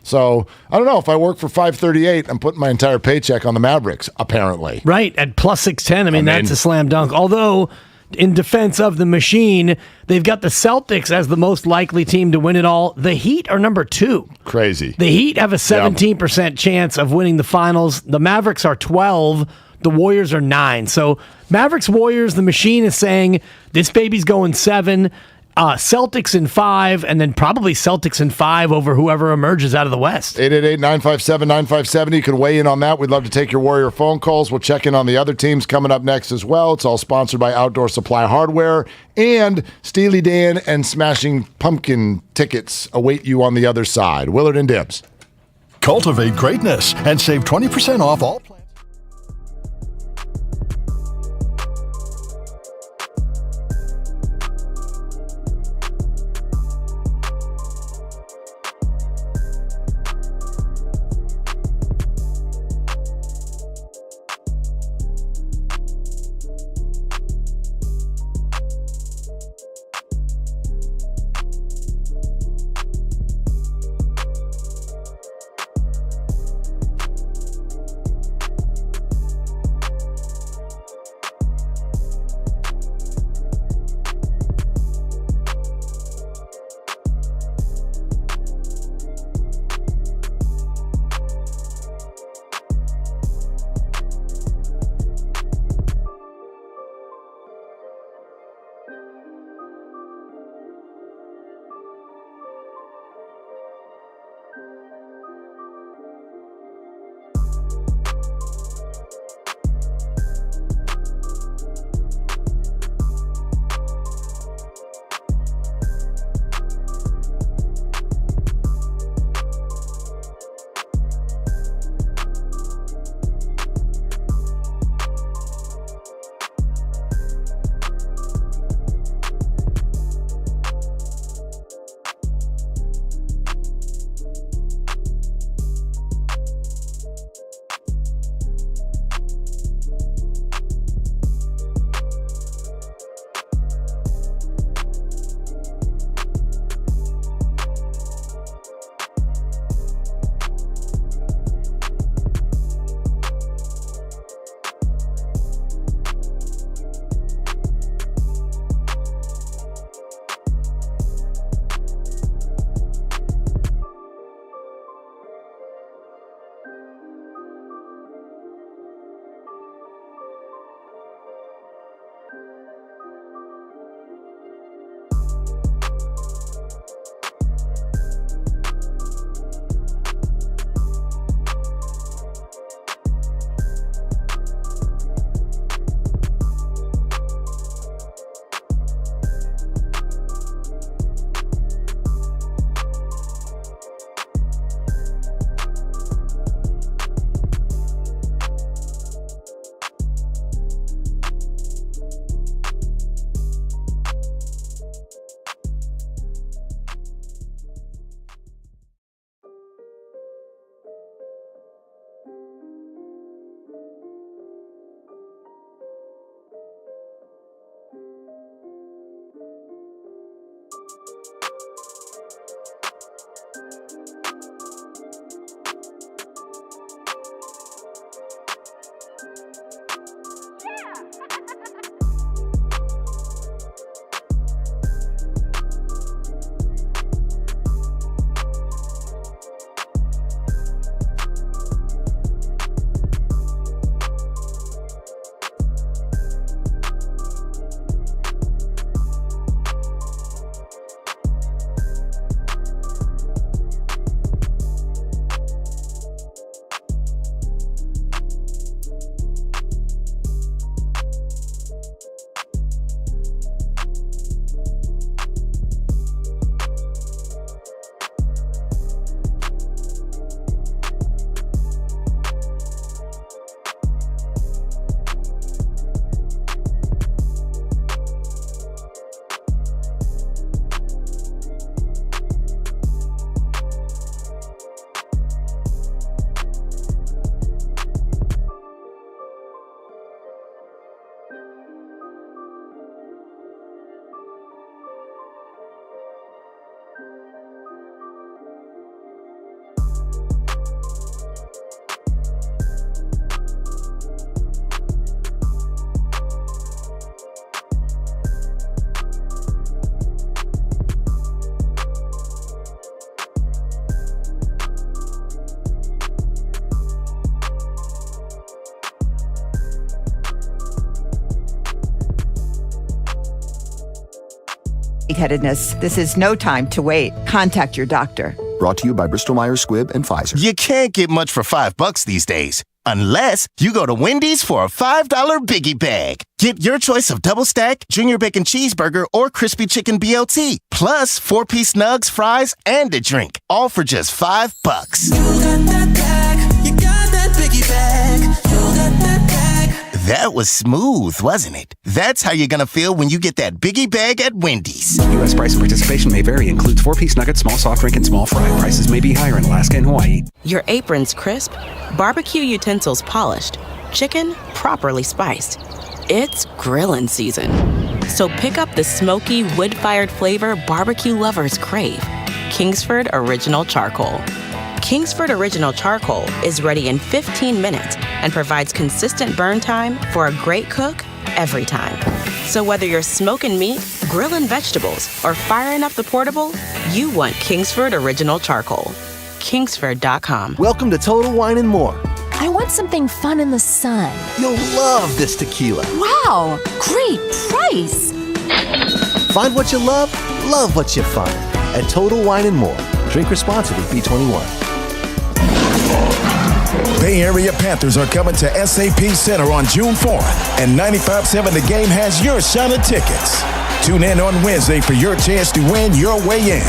So I don't know. If I work for $538, I'm putting my entire paycheck on the Mavericks, apparently. Right, at plus 610. I mean, that's a slam dunk. Although, in defense of the machine, they've got the Celtics as the most likely team to win it all. The Heat are number 2. Crazy. The Heat have a 17% chance of winning the finals. The Mavericks are 12. The Warriors are 9. So Mavericks, Warriors, the machine is saying this baby's going 7. Celtics in 5, and then probably Celtics in 5 over whoever emerges out of the West. 888-957-9570. You can weigh in on that. We'd love to take your Warrior phone calls. We'll check in on the other teams coming up next as well. It's all sponsored by Outdoor Supply Hardware, and Steely Dan and Smashing Pumpkin tickets await you on the other side. Willard and Dibs. Cultivate greatness and save 20% off all plans. lightheadedness. This is no time to wait. Contact your doctor. Brought to you by Bristol-Myers Squibb and Pfizer. You can't get much for $5 these days. Unless you go to Wendy's for a $5 Biggie Bag. Get your choice of double stack, junior bacon cheeseburger, or crispy chicken BLT. Plus 4-piece nugs, fries, and a drink. All for just $5. You got that bag. You got that Biggie Bag. You got that bag. That was smooth, wasn't it? That's how you're gonna feel when you get that Biggie Bag at Wendy's. U.S. price and participation may vary. Includes 4-piece nuggets, small soft drink, and small fry. Prices may be higher in Alaska and Hawaii. Your apron's crisp, barbecue utensils polished, chicken properly spiced. It's grillin' season. So pick up the smoky, wood-fired flavor barbecue lovers crave. Kingsford Original Charcoal. Kingsford Original Charcoal is ready in 15 minutes and provides consistent burn time for a great cook every time. So whether you're smoking meat, grilling vegetables, or firing up the portable, you want Kingsford Original Charcoal. Kingsford.com. Welcome to Total Wine & More. I want something fun in the sun. You'll love this tequila. Wow, great price. Find what you love what you find at Total Wine & More. Drink responsibly, B21. Bay Area Panthers are coming to SAP Center on June 4th, and 95.7 The Game has your shot of tickets. Tune in on Wednesday for your chance to win your way in.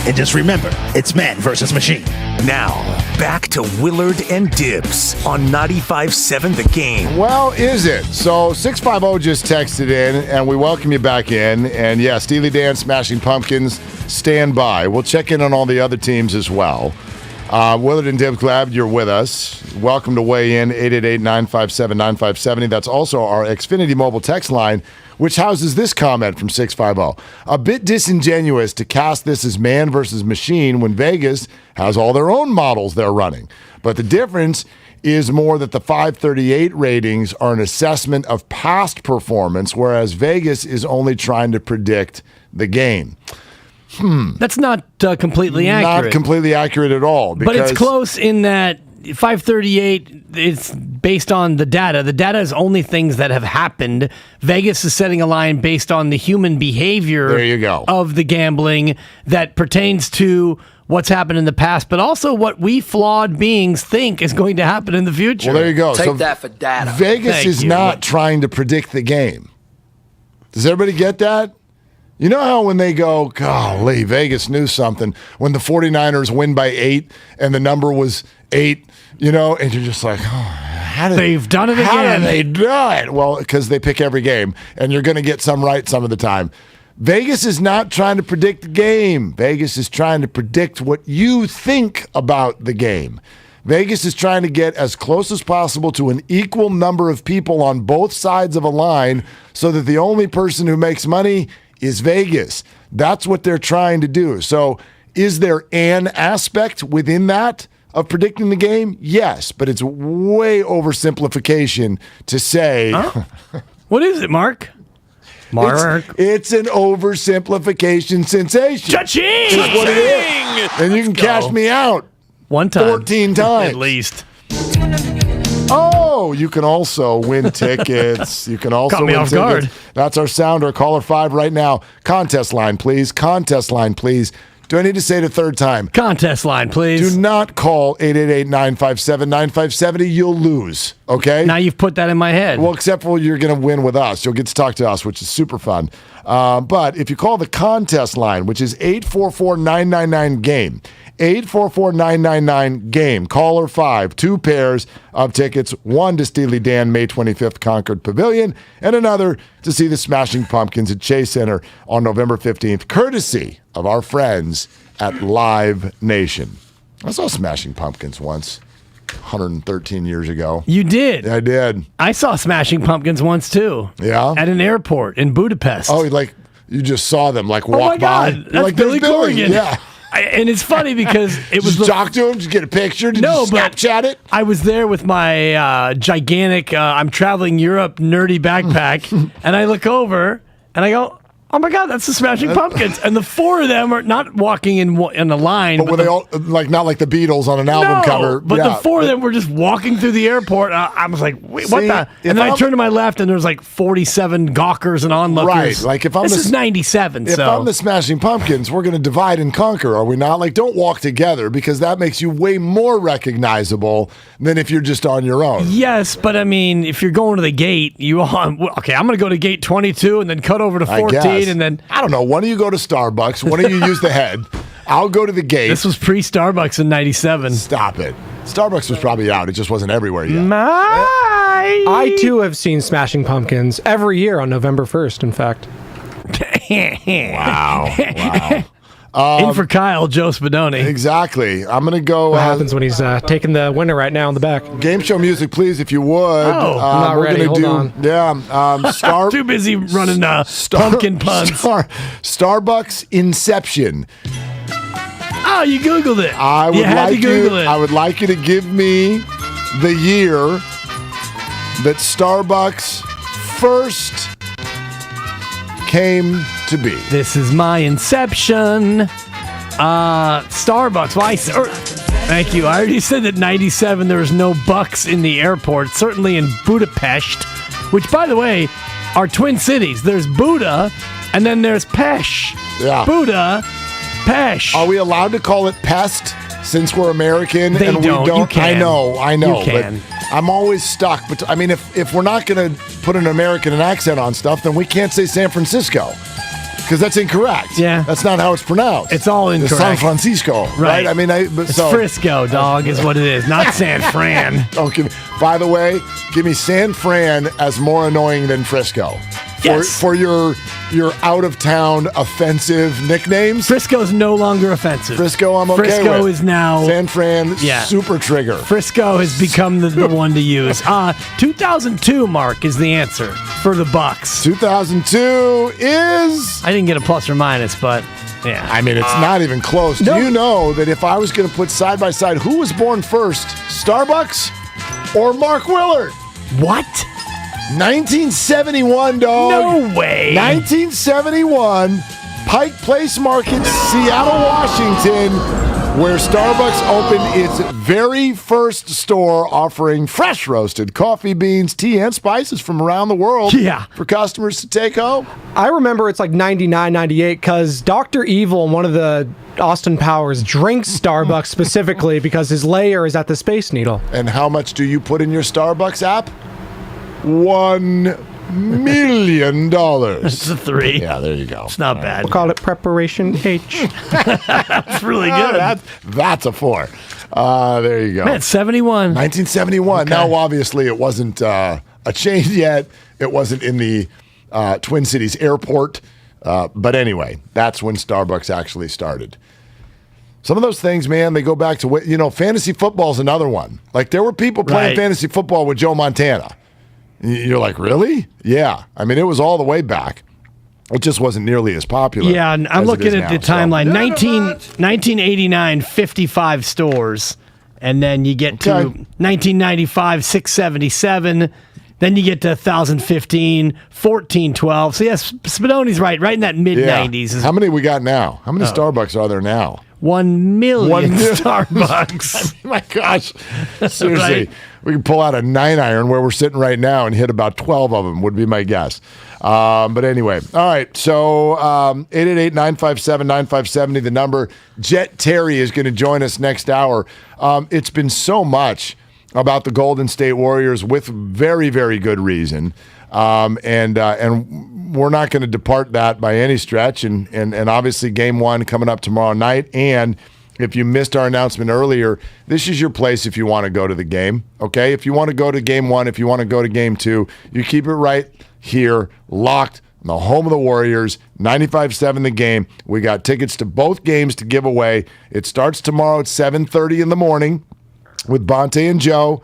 And just remember, it's man versus machine. Now, back to Willard and Dibs on 95.7 The Game. Well, is it? So 650 just texted in, and we welcome you back in. And yeah, Steely Dan, Smashing Pumpkins, stand by. We'll check in on all the other teams as well. Willard and Dibs, glad you're with us. Welcome to weigh in, 888-957-9570. That's also our Xfinity mobile text line, which houses this comment from 650. A bit disingenuous to cast this as man versus machine when Vegas has all their own models they're running. But the difference is more that the 538 ratings are an assessment of past performance, whereas Vegas is only trying to predict the game. That's not completely accurate. Not completely accurate at all. But it's close in that 538 is based on the data. The data is only things that have happened. Vegas is setting a line based on the human behavior there you go. Of the gambling that pertains to what's happened in the past, but also what we flawed beings think is going to happen in the future. Well, there you go. Take that for data. Vegas is not trying to predict the game. Does everybody get that? You know how when they go, golly, Vegas knew something, when the 49ers win by 8 and the number was 8, and you're just like, how did they've done it again? How did they do it? Well, because they pick every game, and you're going to get some right some of the time. Vegas is not trying to predict the game. Vegas is trying to predict what you think about the game. Vegas is trying to get as close as possible to an equal number of people on both sides of a line so that the only person who makes money is Vegas. That's what they're trying to do. So is there an aspect within that of predicting the game? Yes, but it's way oversimplification to say. Huh? What is it, Mark? It's an oversimplification sensation. Cha-ching! It's what it is. And you can cash me out. One time. 14 times. At least. Oh, you can also win tickets. You can also Caught me win off tickets. guard. That's our sounder. Caller 5 right now. Contest line, please. Contest line, please. Do I need to say it a third time? Contest line, please. Do not call 888-957-9570. You'll lose, okay? Now you've put that in my head. Well, except for you're going to win with us. You'll get to talk to us, which is super fun. But if you call the contest line, which is 844-999-GAME, 844-999-GAME, caller 5, 2 pairs of tickets, one to Steely Dan, May 25th, Concord Pavilion, and another to see the Smashing Pumpkins at Chase Center on November 15th, courtesy of our friends at Live Nation. I saw Smashing Pumpkins once, 113 years ago. You did? I did. I saw Smashing Pumpkins once, too. Yeah? At an airport in Budapest. Oh, you just saw them, walk by? Oh, my God. That's like, Billy Corgan. Yeah. And it's funny because it was... Did you talk to him? Did you get a picture? Did you Snapchat it? I was there with my gigantic, I'm traveling Europe nerdy backpack, and I look over, and I go, oh my God, that's the Smashing Pumpkins. And the four of them are not walking in a line. But were they all, not like the Beatles on an album cover? But the four of them were just walking through the airport. I was like, wait, what the? And then I turned to my left, and there was like 47 gawkers and onlookers. Right. Like if I'm this is 97, if I'm the Smashing Pumpkins, we're going to divide and conquer, are we not? Like, don't walk together, because that makes you way more recognizable than if you're just on your own. Yes, but I mean, if you're going to the gate, I'm going to go to gate 22 and then cut over to 14 and then... I don't know. One of you go to Starbucks. One of you use the head. I'll go to the gate. This was pre-Starbucks in 97. Stop it. Starbucks was probably out. It just wasn't everywhere yet. I, too, have seen Smashing Pumpkins every year on November 1st, in fact. Wow. In for Kyle, Joe Spadoni. Exactly. I'm going to go... What happens when he's taking the winner right now in the back? Game show music, please, if you would. Oh, I'm not ready. Hold on. Yeah. Too busy running pumpkin puns. Starbucks Inception. Oh, you Googled it. I would like you to give me the year that Starbucks first came to be. This is my inception. Starbucks. Thank you. I already said that 97 there was no bucks in the airport. Certainly in Budapest, which, by the way, are twin cities. There's Buda, and then there's Pest. Yeah. Buda, Pest. Are we allowed to call it Pest since we're American? We don't. You can. I know. You can. But I'm always stuck. But I mean, if we're not going to put an American accent on stuff, then we can't say San Francisco, because that's incorrect. Yeah. That's not how it's pronounced. It's all incorrect. It's San Francisco, right? I mean, it's Frisco, dog, is what it is, not San Fran. By the way, give me San Fran as more annoying than Frisco. For your out of town offensive nicknames. Frisco's no longer offensive. Frisco, I'm okay with. Frisco is now San Fran. Super trigger. Frisco has become the one to use. 2002, Mark, is the answer for the Bucks. 2002 is. I didn't get a plus or minus, but yeah. I mean, it's not even close. Do you know that if I was going to put side by side who was born first, Starbucks or Mark Willard? What? 1971, dog. No way. 1971, Pike Place Market, Seattle, Washington, where Starbucks opened its very first store offering fresh roasted coffee beans, tea, and spices from around the world for customers to take home. I remember it's like 99, 98, because Dr. Evil, one of the Austin Powers, drinks Starbucks specifically because his lair is at the Space Needle. And how much do you put in your Starbucks app? $1 million. That's a 3. Yeah, there you go. It's not bad. We'll call it Preparation H. That's really good. That's a 4. There you go. Man, 71. 1971. Okay. Now, obviously, it wasn't a chain yet. It wasn't in the Twin Cities airport. But anyway, that's when Starbucks actually started. Some of those things, man, they go back to, fantasy football is another one. Like, there were people playing fantasy football with Joe Montana. You're like, really? Yeah. I mean, it was all the way back. It just wasn't nearly as popular. Yeah, and I'm looking at the timeline. 1989, 55 stores. And then you get to 1995, 677. Then you get to 2015, 1412. So, yes, Spadoni's right in that mid-90s. How many we got now? How many Starbucks are there now? 1 million Starbucks. Oh my gosh. Seriously. We can pull out a 9-iron where we're sitting right now and hit about 12 of them, would be my guess. But anyway. All right. So 888-957-9570, the number. Jet Terry is going to join us next hour. It's been so much about the Golden State Warriors with very, very good reason. And we're not going to depart that by any stretch. And obviously Game 1 coming up tomorrow night. And if you missed our announcement earlier, this is your place if you want to go to the game, okay? If you want to go to Game 1, if you want to go to Game 2, you keep it right here, locked in the home of the Warriors, 95.7 The Game. We got tickets to both games to give away. It starts tomorrow at 7:30 in the morning with Bonte and Joe.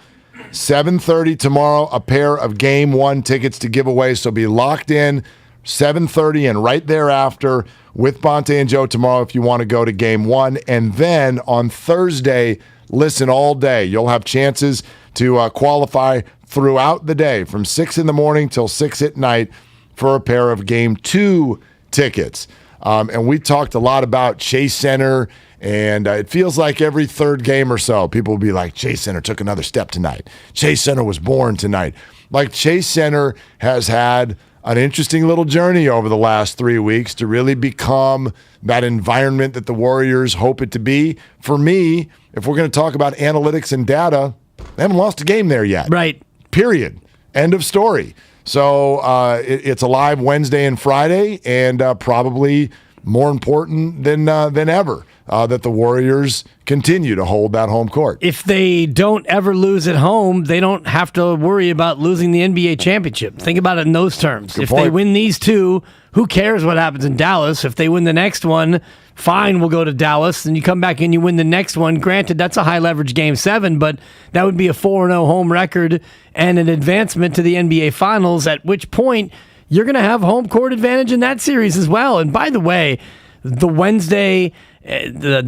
7:30 tomorrow, a pair of Game 1 tickets to give away, so be locked in. 7:30 and right thereafter with Bonte and Joe tomorrow if you want to go to Game 1. And then on Thursday, listen all day. You'll have chances to qualify throughout the day from 6 in the morning till 6 at night for a pair of Game 2 tickets. And we talked a lot about Chase Center, and it feels like every third game or so, people will be like, Chase Center took another step tonight. Chase Center was born tonight. Like, Chase Center has had an interesting little journey over the last 3 weeks to really become that environment that the Warriors hope it to be. For me, if we're going to talk about analytics and data, they haven't lost a game there yet. Right. Period. End of story. So it's a live Wednesday and Friday, and probably more important than ever that the Warriors continue to hold that home court. If they don't ever lose at home, they don't have to worry about losing the NBA championship. Think about it in those terms. Good if point. they win these two, who cares what happens in Dallas? If they win the next one, fine, we'll go to Dallas. Then you come back and you win the next one. Granted, that's a high-leverage Game 7, but that would be a 4-0 home record and an advancement to the NBA Finals, at which point you're going to have home court advantage in that series as well. And by the way, the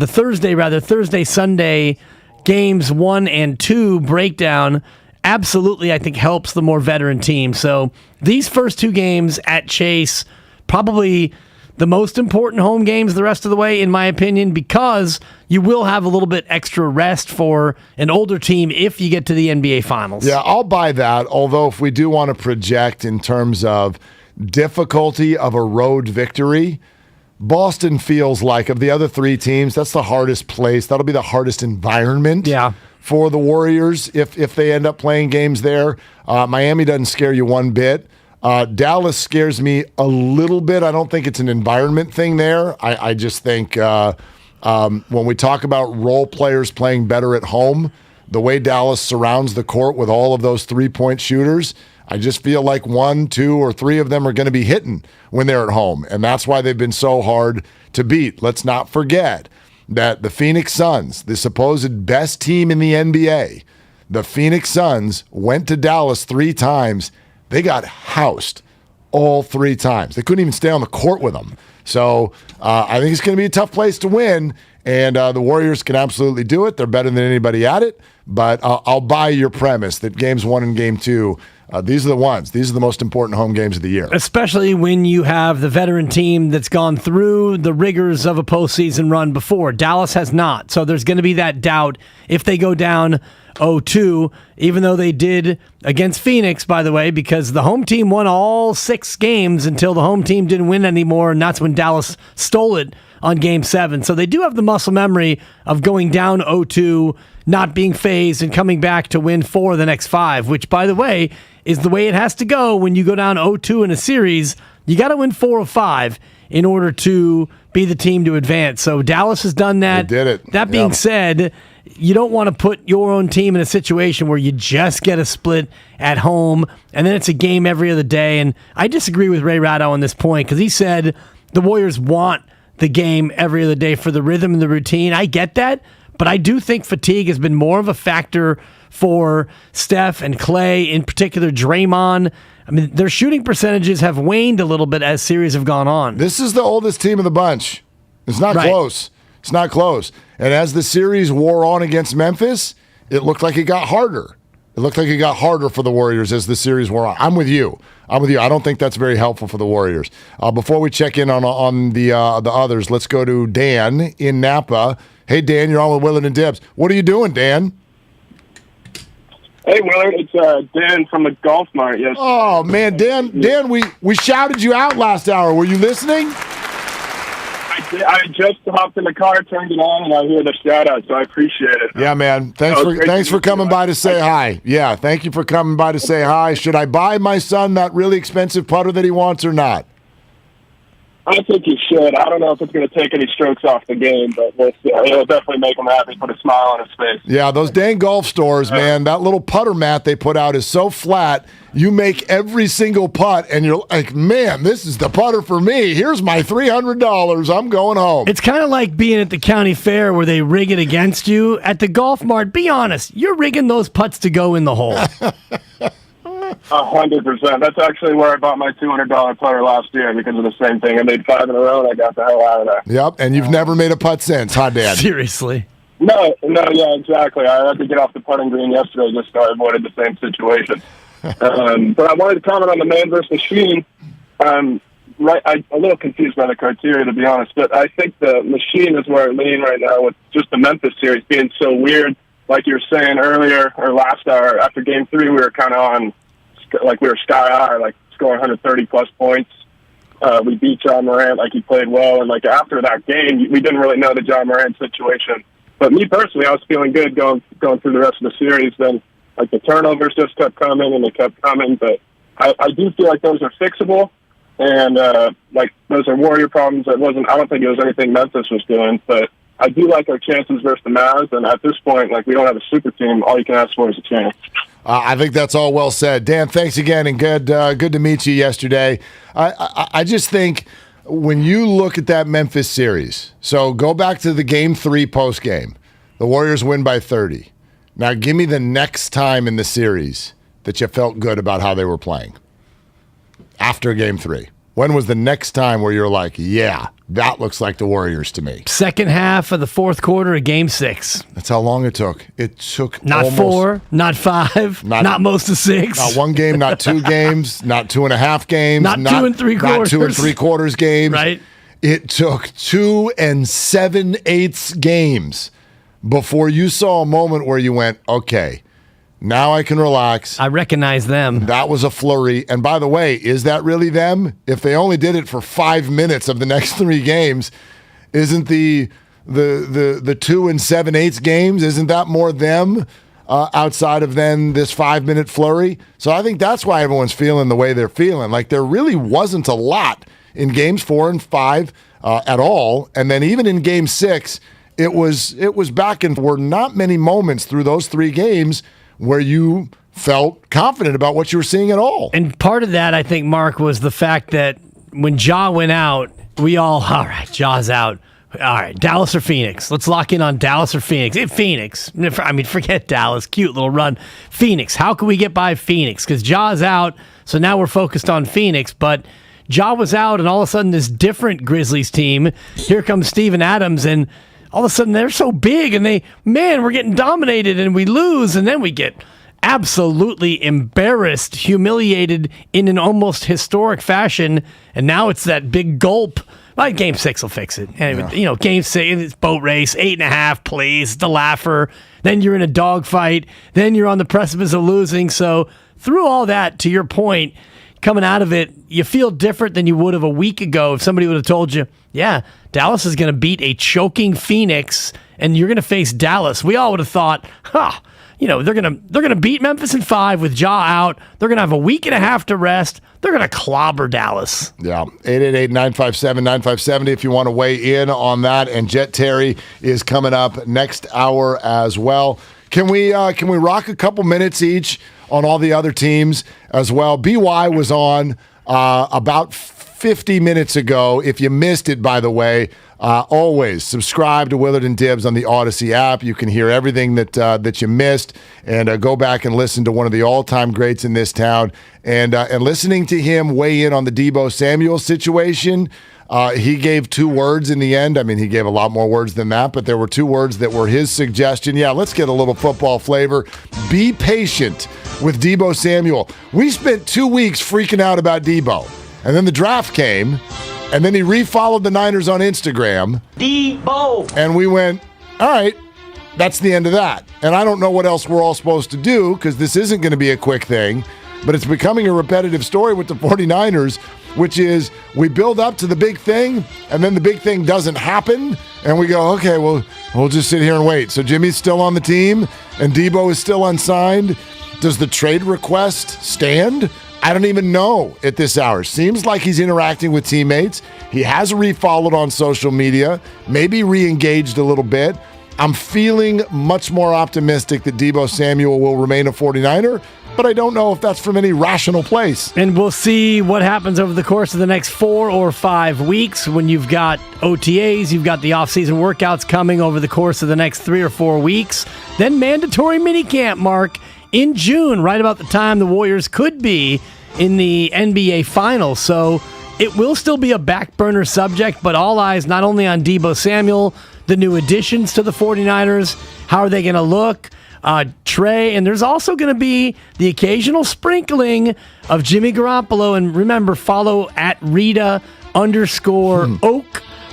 Thursday, Sunday games 1 and 2 breakdown absolutely, I think, helps the more veteran team. So these first two games at Chase, probably the most important home games the rest of the way, in my opinion, because you will have a little bit extra rest for an older team if you get to the NBA Finals. Yeah, I'll buy that, although if we do want to project in terms of difficulty of a road victory, Boston feels like, of the other three teams, that's the hardest place. That'll be the hardest environment for the Warriors if they end up playing games there. Miami doesn't scare you one bit. Dallas scares me a little bit. I don't think it's an environment thing there. I just think when we talk about role players playing better at home, the way Dallas surrounds the court with all of those three-point shooters, I just feel like 1, 2, or 3 of them are going to be hitting when they're at home, and that's why they've been so hard to beat. Let's not forget that the Phoenix Suns, the supposed best team in the NBA, the Phoenix Suns went to Dallas 3 times. They got housed all 3 times. They couldn't even stay on the court with them. So I think it's going to be a tough place to win, and the Warriors can absolutely do it. They're better than anybody at it, but I'll buy your premise that games 1 and game 2, these are the ones. These are the most important home games of the year. Especially when you have the veteran team that's gone through the rigors of a postseason run before. Dallas has not. So there's going to be that doubt if they go down 0-2, even though they did against Phoenix, by the way, because the home team won all 6 games until the home team didn't win anymore, and that's when Dallas stole it on Game 7. So they do have the muscle memory of going down 0-2, not being phased, and coming back to win 4 of the next 5, which, by the way, is the way it has to go when you go down 0-2 in a series. You got to win 4 of 5 in order to be the team to advance. So Dallas has done that. They did it. That being said, you don't want to put your own team in a situation where you just get a split at home and then it's a game every other day. And I disagree with Ray Ratto on this point because he said the Warriors want the game every other day for the rhythm and the routine. I get that, but I do think fatigue has been more of a factor for Steph and Clay, in particular Draymond. I mean, their shooting percentages have waned a little bit as series have gone on. This is the oldest team of the bunch. It's not close. It's not close. And as the series wore on against Memphis, it looked like it got harder. It looked like it got harder for the Warriors as the series wore on. I'm with you. I don't think that's very helpful for the Warriors. Before we check in on the others, let's go to Dan in Napa. Hey, Dan, you're on with Willard and Dibs. What are you doing, Dan? Hey, Willard, it's Dan from the Golf Mart. Yes. Oh, man, Dan, we shouted you out last hour. Were you listening? I just hopped in the car, turned it on, and I hear the shout-out, so I appreciate it. Yeah, man. Thanks for coming by to say hi. Yeah, thank you for coming by to say hi. Should I buy my son that really expensive putter that he wants or not? I think you should. I don't know if it's going to take any strokes off the game, but it'll definitely make him happy, put a smile on his face. Yeah, those dang golf stores, man, that little putter mat they put out is so flat, you make every single putt, and you're like, man, this is the putter for me. Here's my $300. I'm going home. It's kind of like being at the county fair where they rig it against you. At the Golf Mart, be honest, you're rigging those putts to go in the hole. 100%. That's actually where I bought my $200 putter last year because of the same thing. I made 5 in a row, and I got the hell out of there. Yep, and you've never made a putt since, huh, Dad? Seriously. No, yeah, exactly. I had to get off the putting green yesterday just so I avoided the same situation. But I wanted to comment on the man versus machine. I'm a little confused by the criteria, to be honest, but I think the machine is where I lean right now with just the Memphis series being so weird. Like you were saying earlier, or last hour, after Game 3, we were kind of on, like we were sky high, like scoring 130-plus points. We beat John Morant, like he played well, and like after that game, we didn't really know the John Morant situation. But me personally, I was feeling good going through the rest of the series. Then, like the turnovers just kept coming, and they kept coming. But I do feel like those are fixable, and like those are Warrior problems. I don't think it was anything Memphis was doing, but I do like our chances versus the Mavs, and at this point, like we don't have a super team. All you can ask for is a chance. I think that's all well said. Dan, thanks again, and good to meet you yesterday. I just think when you look at that Memphis series, so go back to the Game 3 postgame. The Warriors win by 30. Now give me the next time in the series that you felt good about how they were playing after Game 3. When was the next time where you're like, yeah, that looks like the Warriors to me? Second half of the fourth quarter of Game 6. That's how long it took. It took not almost 4, not 5, not most of 6. Not one game, not 2 games, not 2.5 games. Not 2 3/4. Not 2 3/4 games. Right. It took 2 7/8 games before you saw a moment where you went, okay, now I can relax. I recognize them. That was a flurry. And by the way, is that really them? If they only did it for 5 minutes of the next 3 games, isn't the 2 7/8 games, isn't that more them outside of then this 5-minute flurry? So I think that's why everyone's feeling the way they're feeling. Like there really wasn't a lot in games 4 and 5 at all. And then even in Game 6, it was back and forth. Not many moments through those 3 games where you felt confident about what you were seeing at all. And part of that, I think, Mark, was the fact that when Ja went out, we all right, Ja's out. All right, Dallas or Phoenix? Let's lock in on Dallas or Phoenix. Phoenix. I mean, forget Dallas. Cute little run. Phoenix. How can we get by Phoenix? Because Ja's out, so now we're focused on Phoenix. But Ja was out, and all of a sudden this different Grizzlies team, here comes Steven Adams, and all of a sudden they're so big, and we're getting dominated, and we lose, and then we get absolutely embarrassed, humiliated in an almost historic fashion, and now it's that big gulp. Like Game 6 will fix it. And, Game 6, it's boat race, 8.5, please, the laugher. Then you're in a dogfight. Then you're on the precipice of losing. So through all that, to your point, coming out of it, you feel different than you would have a week ago if somebody would have told you, yeah, Dallas is going to beat a choking Phoenix, and you're going to face Dallas. We all would have thought, they're going to beat Memphis in 5 with Ja out. They're going to have a week and a half to rest. They're going to clobber Dallas. Yeah, 888-957-9570 if you want to weigh in on that. And Jet Terry is coming up next hour as well. Can we rock a couple minutes each on all the other teams as well? BY was on about 50 minutes ago. If you missed it, by the way, always subscribe to Willard and Dibs on the Odyssey app. You can hear everything that you missed, and go back and listen to one of the all-time greats in this town. And listening to him weigh in on the Deebo Samuel situation, he gave 2 words in the end. I mean, he gave a lot more words than that, but there were 2 words that were his suggestion. Yeah, let's get a little football flavor. Be patient with Deebo Samuel. We spent 2 weeks freaking out about Deebo, and then the draft came, and then he refollowed the Niners on Instagram. Deebo! And we went, all right, that's the end of that. And I don't know what else we're all supposed to do, because this isn't going to be a quick thing, but it's becoming a repetitive story with the 49ers, which is we build up to the big thing, and then the big thing doesn't happen, and we go, okay, well, we'll just sit here and wait. So Jimmy's still on the team, and Deebo is still unsigned. Does the trade request stand? I don't even know at this hour. Seems like he's interacting with teammates. He has refollowed on social media, maybe re-engaged a little bit. I'm feeling much more optimistic that Deebo Samuel will remain a 49er, but I don't know if that's from any rational place. And we'll see what happens over the course of the next 4 or 5 weeks when you've got OTAs, you've got the offseason workouts coming over the course of the next 3 or 4 weeks. Then mandatory minicamp, Mark, in June, right about the time the Warriors could be in the NBA Finals. So it will still be a back burner subject, but all eyes not only on Deebo Samuel, the new additions to the 49ers, how are they going to look, Trey, and there's also going to be the occasional sprinkling of Jimmy Garoppolo. And remember, follow at Rita_Oak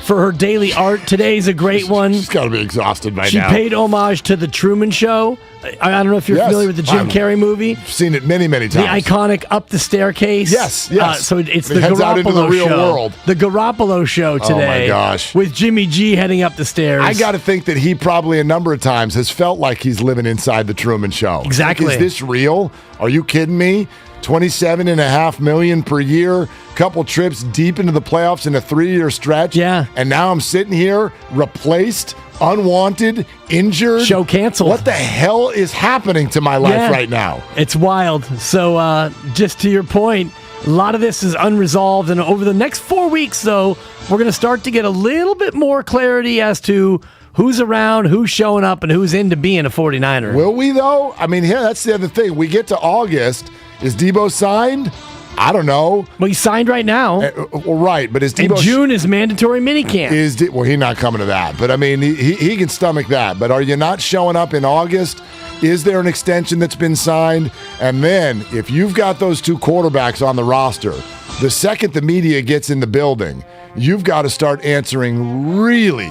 for her daily art. Today's a great one. She's got to be exhausted by now. She paid homage to The Truman Show. I don't know if you're familiar with the Jim Carrey movie. I've seen it many, many times. The iconic Up the Staircase. Yes. So it's he the heads out into the Garoppolo real show. world. The Garoppolo show today. Oh, my gosh. With Jimmy G heading up the stairs. I got to think that he probably a number of times has felt like he's living inside the Truman Show. Exactly. Like, is this real? Are you kidding me? $27.5 million per year, couple trips deep into the playoffs in a 3-year stretch. Yeah. And now I'm sitting here replaced, unwanted, injured. Show canceled. What the hell is happening to my life right now? It's wild. So just to your point, a lot of this is unresolved. And over the next 4 weeks, though, we're going to start to get a little bit more clarity as to who's around, who's showing up, and who's into being a 49er. Will we, though? I mean, yeah, that's the other thing. We get to August. Is Debo signed? I don't know. Well, he's signed right now. Well, right, but is Debo... In June is mandatory minicamp. Well, he's not coming to that. But, I mean, he can stomach that. But are you not showing up in August? Is there an extension that's been signed? And then, if you've got those two quarterbacks on the roster, the second the media gets in the building, you've got to start answering really,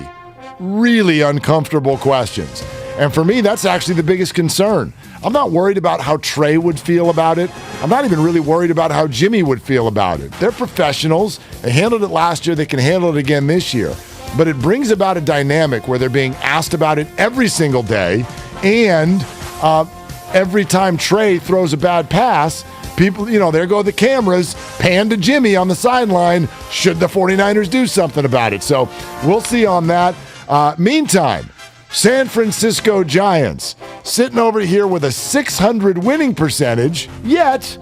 really uncomfortable questions. And for me, that's actually the biggest concern. I'm not worried about how Trey would feel about it. I'm not even really worried about how Jimmy would feel about it. They're professionals. They handled it last year. They can handle it again this year. But it brings about a dynamic where they're being asked about it every single day. And every time Trey throws a bad pass, people, there go the cameras, pan to Jimmy on the sideline. Should the 49ers do something about it? So we'll see on that. Meantime, San Francisco Giants sitting over here with a .600 winning percentage, yet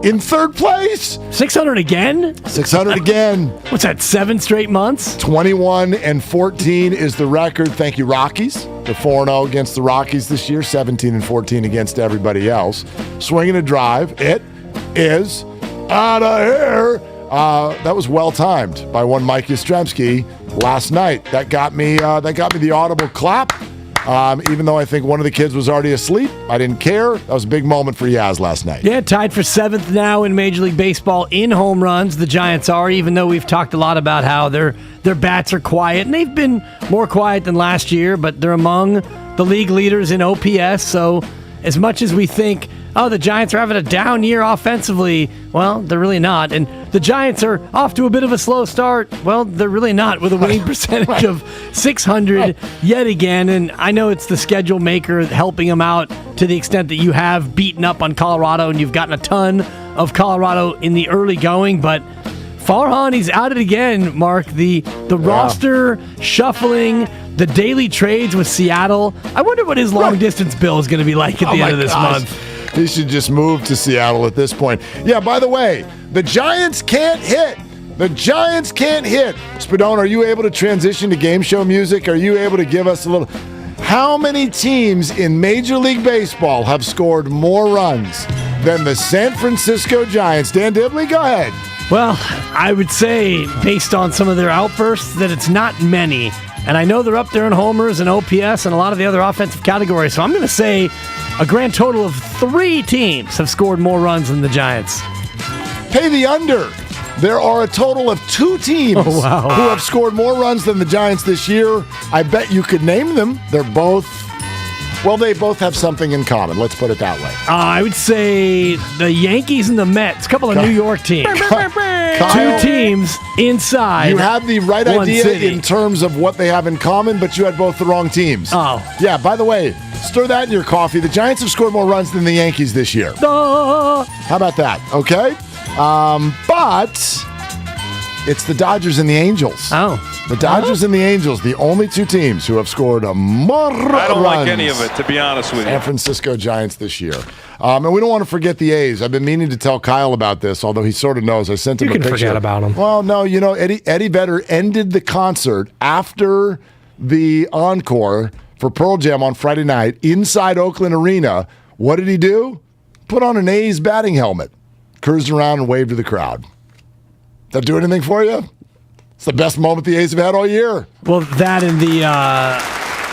in third place. 600 again? 600 again. What's that, 7 straight months? 21-14 is the record. Thank you, Rockies. They're 4-0 against the Rockies this year, 17-14 against everybody else. Swinging a drive. It is out of here. That was well timed by one Mike Yastrzemski last night. That got me the audible clap. Even though I think one of the kids was already asleep, I didn't care. That was a big moment for Yaz last night. Yeah, tied for 7th now in Major League Baseball in home runs. The Giants are, even though we've talked a lot about how their bats are quiet, and they've been more quiet than last year, but they're among the league leaders in OPS. So as much as we think, the Giants are having a down year offensively, well, they're really not. And the Giants are off to a bit of a slow start. Well, they're really not, with a winning percentage of 600 yet again. And I know it's the schedule maker helping them out to the extent that you have beaten up on Colorado and you've gotten a ton of Colorado in the early going. But Farhan, he's at it again, Mark. The roster shuffling, the daily trades with Seattle. I wonder what his long-distance bill is going to be like at the end of this month. He should just move to Seattle at this point. Yeah, by the way, the Giants can't hit. The Giants can't hit. Spadone, are you able to transition to game show music? Are you able to give us a little... How many teams in Major League Baseball have scored more runs than the San Francisco Giants? Dan Dibley, go ahead. Well, I would say, based on some of their outbursts, that it's not many. And I know they're up there in homers and OPS and a lot of the other offensive categories. So I'm going to say a grand total of 3 teams have scored more runs than the Giants. Pay the under. There are a total of 2 teams who have scored more runs than the Giants this year. I bet you could name them. They're both... Well, they both have something in common. Let's put it that way. I would say the Yankees and the Mets, a couple of New York teams. Kyle, 2 teams inside. You had the right idea city. in terms of what they have in common, but you had both the wrong teams. Oh. Yeah, by the way, stir that in your coffee. The Giants have scored more runs than the Yankees this year. How about that? Okay? But it's the Dodgers and the Angels. Oh. The Dodgers and the Angels, the only 2 teams who have scored more runs. I don't like any of it, to be honest with you. San Francisco Giants this year. And we don't want to forget the A's. I've been meaning to tell Kyle about this, although he sort of knows. I sent him a picture. You can forget about him. Well, no, Eddie Vedder ended the concert after the encore for Pearl Jam on Friday night inside Oakland Arena. What did he do? Put on an A's batting helmet, cruised around and waved to the crowd. That do anything for you? It's the best moment the A's have had all year. Well, that and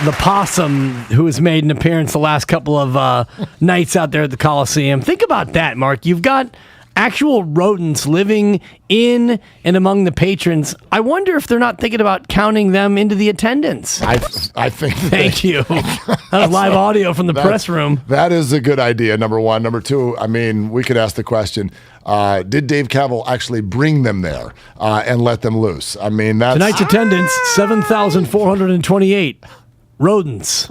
the possum who has made an appearance the last couple of nights out there at the Coliseum. Think about that, Mark. You've got actual rodents living in and among the patrons. I wonder if they're not thinking about counting them into the attendance. I think. Thank you. That was live audio from the press room. That is a good idea, number one. Number two, I mean, we could ask the question, did Dave Cavill actually bring them there and let them loose? I mean, that's... Tonight's attendance, 7,428 rodents.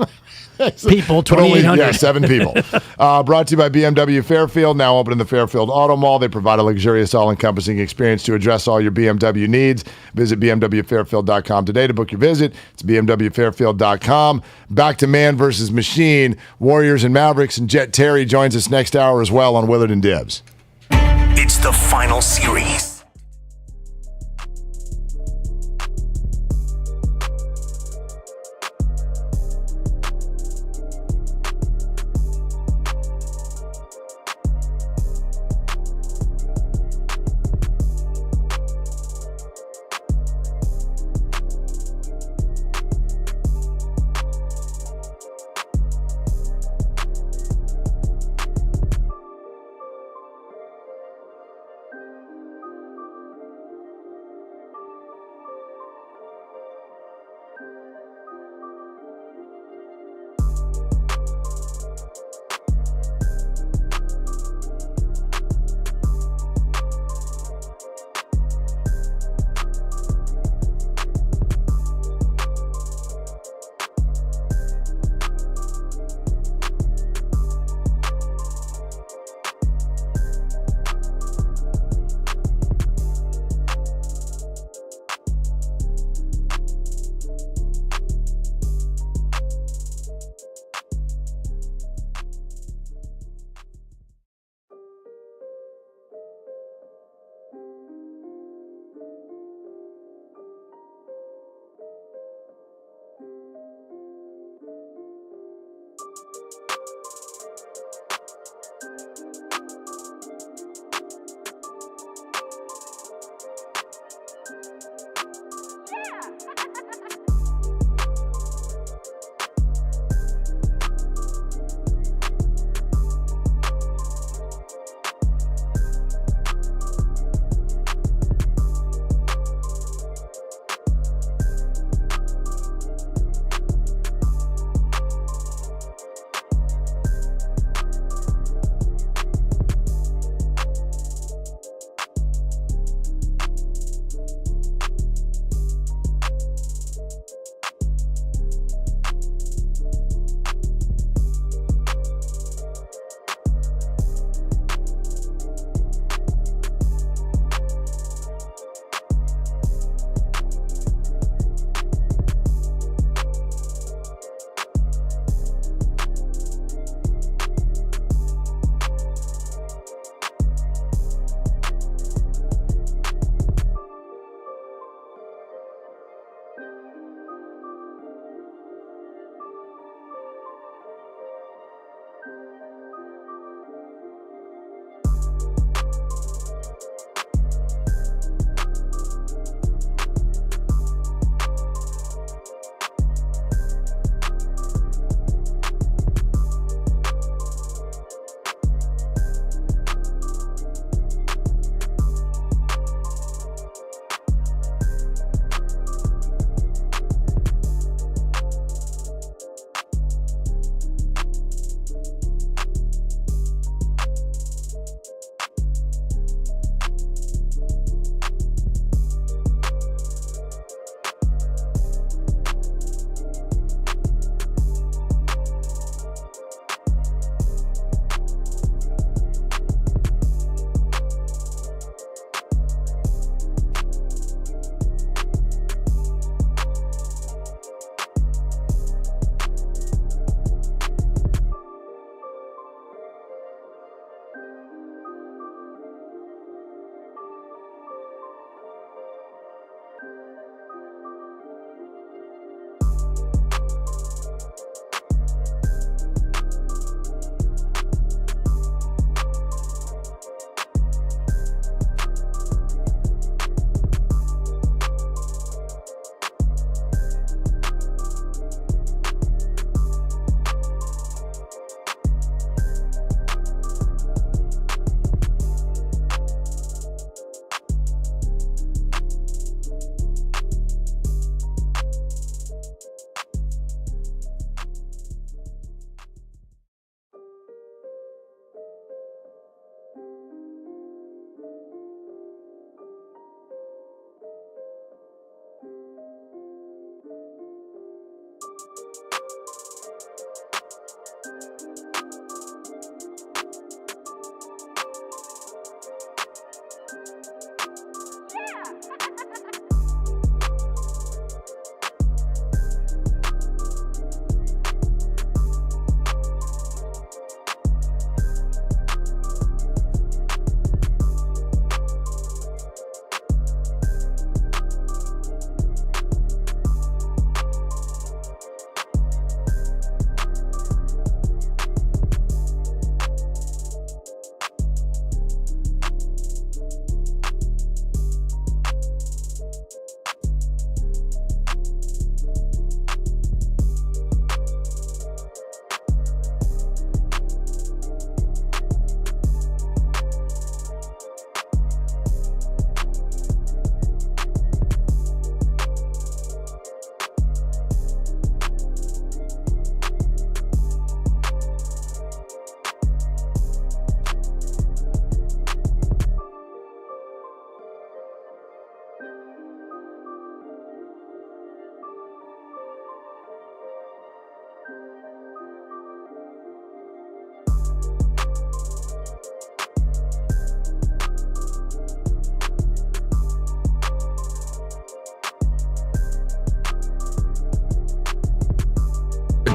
People, 2,800. Yeah, 7 people. Brought to you by BMW Fairfield, now open in the Fairfield Auto Mall. They provide a luxurious, all-encompassing experience to address all your BMW needs. Visit BMWFairfield.com today to book your visit. It's BMWFairfield.com. Back to man versus machine. Warriors and Mavericks, and Jet Terry joins us next hour as well on Willard and Dibs. It's the final series.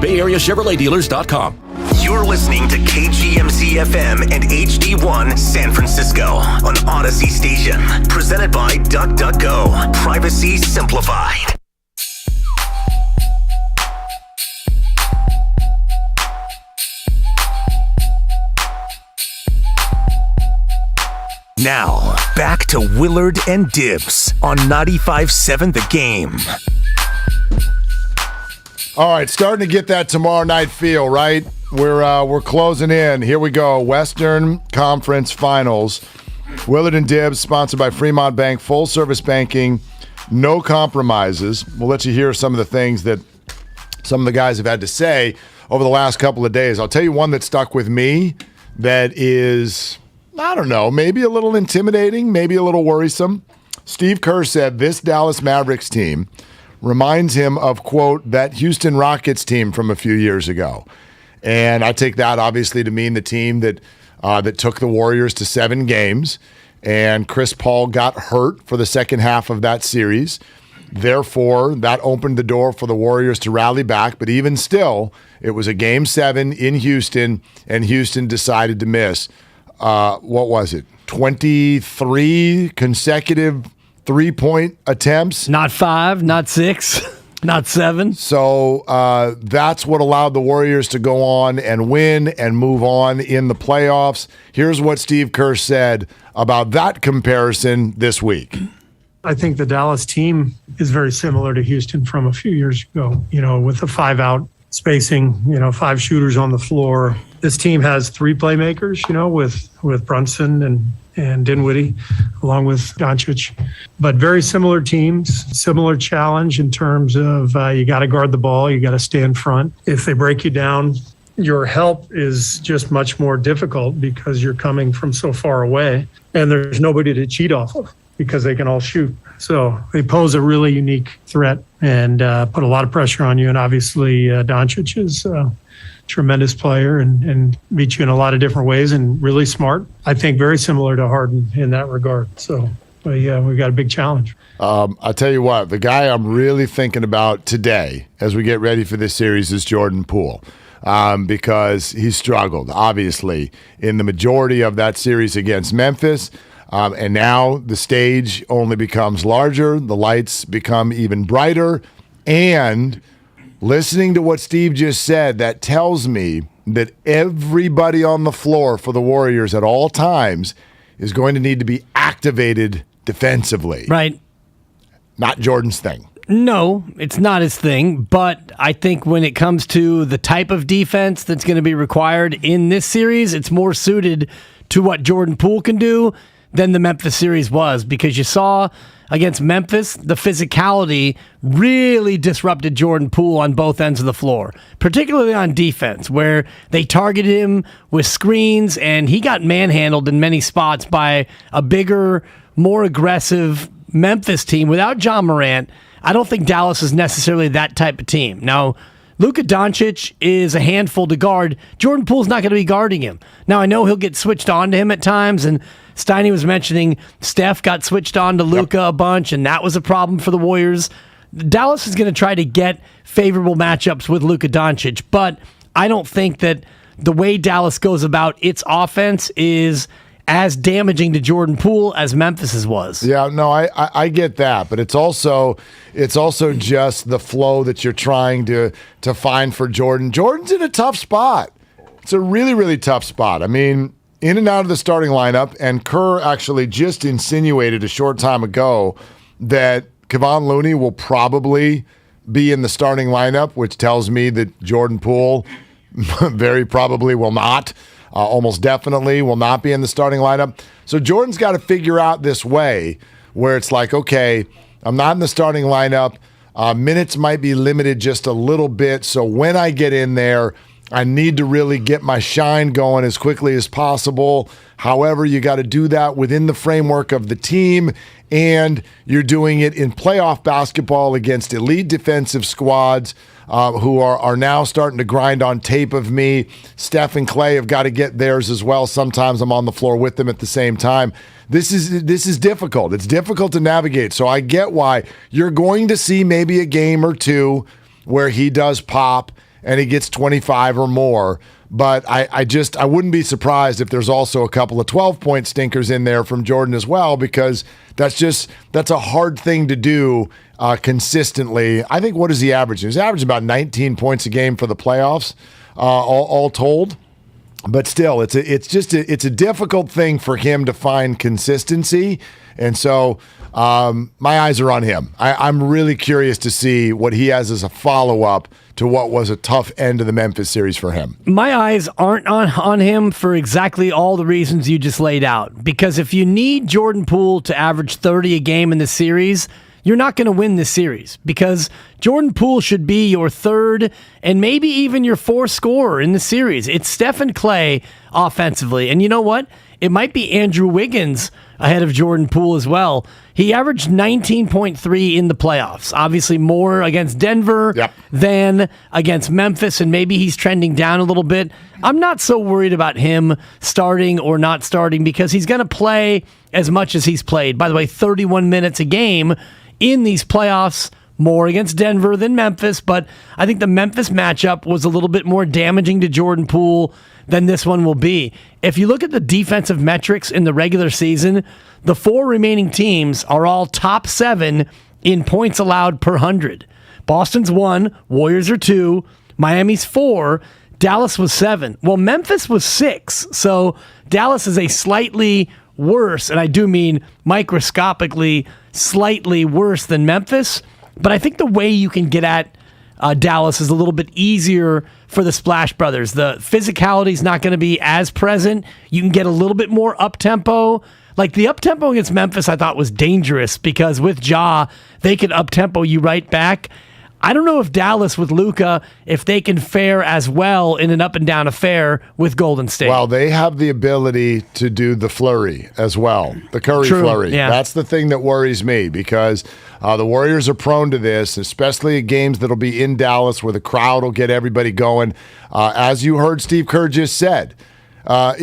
BayAreaChevroletDealers.com. You're listening to KGMZ FM and HD1 San Francisco on Odyssey Station. Presented by DuckDuckGo. Privacy simplified. Now, back to Willard and Dibs on 95.7 The Game. All right, starting to get that tomorrow night feel, right? We're closing in. Here we go. Western Conference Finals. Willard and Dibs, sponsored by Fremont Bank, full service banking, no compromises. We'll let you hear some of the things that some of the guys have had to say over the last couple of days. I'll tell you one that stuck with me that is, I don't know, maybe a little intimidating, maybe a little worrisome. Steve Kerr said this Dallas Mavericks team reminds him of, quote, that Houston Rockets team from a few years ago. And I take that obviously to mean the team that took the Warriors to 7 games, and Chris Paul got hurt for the second half of that series. Therefore, that opened the door for the Warriors to rally back. But even still, it was a Game 7 in Houston, and Houston decided to miss. What was it? 23 consecutive three-point attempts. Not 5, not 6, not 7. So that's what allowed the Warriors to go on and win and move on in the playoffs. Here's what Steve Kerr said about that comparison this week. I think the Dallas team is very similar to Houston from a few years ago, with the 5-out spacing, 5 shooters on the floor. This team has 3 playmakers, with Brunson and Dinwiddie, along with Doncic. But very similar teams, similar challenge in terms of you got to guard the ball, you got to stay in front. If they break you down, your help is just much more difficult because you're coming from so far away, and there's nobody to cheat off of because they can all shoot. So they pose a really unique threat and put a lot of pressure on you. And obviously Doncic is tremendous player and beat you in a lot of different ways and really smart. I think very similar to Harden in that regard. So, yeah, we've got a big challenge. I'll tell you what, the guy I'm really thinking about today as we get ready for this series is Jordan Poole, because he struggled, obviously, in the majority of that series against Memphis. And now the stage only becomes larger, the lights become even brighter, and listening to what Steve just said, that tells me that everybody on the floor for the Warriors at all times is going to need to be activated defensively. Right. Not Jordan's thing. No, it's not his thing, but I think when it comes to the type of defense that's going to be required in this series, it's more suited to what Jordan Poole can do than the Memphis series was, because you saw against Memphis, the physicality really disrupted Jordan Poole on both ends of the floor, particularly on defense, where they targeted him with screens, and he got manhandled in many spots by a bigger, more aggressive Memphis team. Without John Morant, I don't think Dallas is necessarily that type of team. Now, Luka Doncic is a handful to guard. Jordan Poole's not going to be guarding him. Now, I know he'll get switched on to him at times, and Steiny was mentioning Steph got switched on to Luka a bunch, and that was a problem for the Warriors. Dallas is going to try to get favorable matchups with Luka Doncic, but I don't think that the way Dallas goes about its offense is as damaging to Jordan Poole as Memphis's was. Yeah, no, I get that, but it's also just the flow that you're trying to find for Jordan. Jordan's in a tough spot. It's a really, really tough spot. I mean, in and out of the starting lineup, and Kerr actually just insinuated a short time ago that Kevon Looney will probably be in the starting lineup, which tells me that Jordan Poole very probably will not. Almost definitely will not be in the starting lineup. So Jordan's got to figure out this way where it's like, okay, I'm not in the starting lineup. Minutes might be limited just a little bit. So when I get in there, I need to really get my shine going as quickly as possible. However, you got to do that within the framework of the team, and you're doing it in playoff basketball against elite defensive squads who are now starting to grind on tape of me. Steph and Clay have got to get theirs as well. Sometimes I'm on the floor with them at the same time. This is difficult. It's difficult to navigate. So I get why you're going to see maybe a game or two where he does pop and he gets 25 or more. But I wouldn't be surprised if there's also a couple of 12-point stinkers in there from Jordan as well, because that's a hard thing to do consistently. I think, what is he averaging? He's averaging about 19 points a game for the playoffs, all told. But still, it's a difficult thing for him to find consistency, and so my eyes are on him. I'm really curious to see what he has as a follow-up to what was a tough end of the Memphis series for him. My eyes aren't on him for exactly all the reasons you just laid out. Because if you need Jordan Poole to average 30 a game in the series, you're not going to win this series, because Jordan Poole should be your third and maybe even your fourth scorer in the series. It's Stephen Clay offensively. And you know what? It might be Andrew Wiggins ahead of Jordan Poole as well. He averaged 19.3 in the playoffs. Obviously more against Denver than against Memphis, and maybe he's trending down a little bit. I'm not so worried about him starting or not starting, because he's going to play as much as he's played. By the way, 31 minutes a game in these playoffs, more against Denver than Memphis, but I think the Memphis matchup was a little bit more damaging to Jordan Poole than this one will be. If you look at the defensive metrics in the regular season, the 4 remaining teams are all top 7 in points allowed per 100. Boston's 1, Warriors are 2, Miami's 4, Dallas was 7. Well, Memphis was 6, so Dallas is a slightly worse, and I do mean microscopically slightly worse than Memphis, but I think the way you can get at Dallas is a little bit easier for the Splash Brothers. The physicality is not going to be as present. You can get a little bit more up-tempo. Like the up-tempo against Memphis I thought was dangerous, because with Ja, they could up-tempo you right back. I don't know if Dallas with Luka, if they can fare as well in an up-and-down affair with Golden State. Well, they have the ability to do the flurry as well, the Curry flurry. Yeah. That's the thing that worries me, because the Warriors are prone to this, especially at games that'll be in Dallas where the crowd will get everybody going. As you heard Steve Kerr just said, they're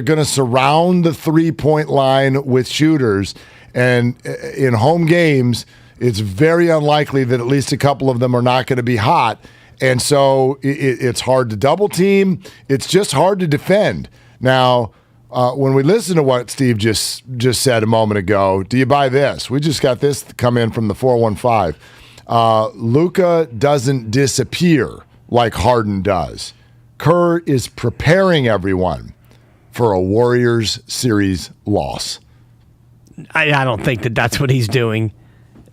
going to surround the three-point line with shooters, and in home games, it's very unlikely that at least a couple of them are not going to be hot. And so it's hard to double team. It's just hard to defend. Now, when we listen to what Steve just said a moment ago, do you buy this? We just got this come in from the 415. Luka doesn't disappear like Harden does. Kerr is preparing everyone for a Warriors series loss. I don't think that's what he's doing.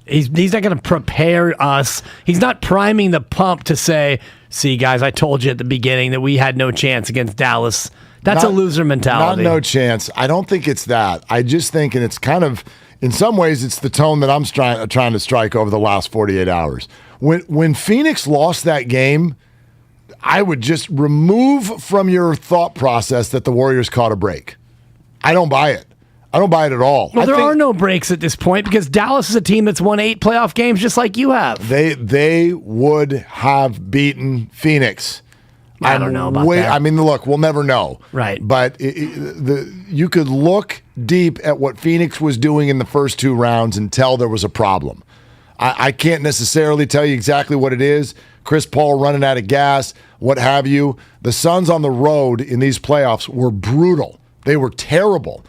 He's not going to prepare us. He's not priming the pump to say, see, guys, I told you at the beginning that we had no chance against Dallas. That's a loser mentality. Not no chance. I don't think it's that. I just think, and it's kind of, in some ways, it's the tone that I'm trying to strike over the last 48 hours. When Phoenix lost that game, I would just remove from your thought process that the Warriors caught a break. I don't buy it. I don't buy it at all. Well, there are no breaks at this point, because Dallas is a team that's won 8 playoff games just like you have. They would have beaten Phoenix. I don't know about that. I mean, look, we'll never know. Right. But you could look deep at what Phoenix was doing in the first 2 rounds and tell there was a problem. I can't necessarily tell you exactly what it is. Chris Paul running out of gas, what have you. The Suns on the road in these playoffs were brutal. They were terrible.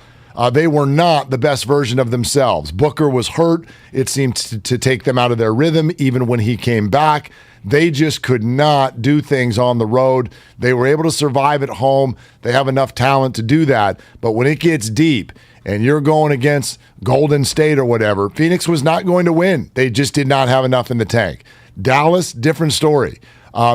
They were not the best version of themselves. Booker was hurt. It seemed to take them out of their rhythm even when he came back. They just could not do things on the road. They were able to survive at home. They have enough talent to do that. But when it gets deep and you're going against Golden State or whatever, Phoenix was not going to win. They just did not have enough in the tank. Dallas, different story.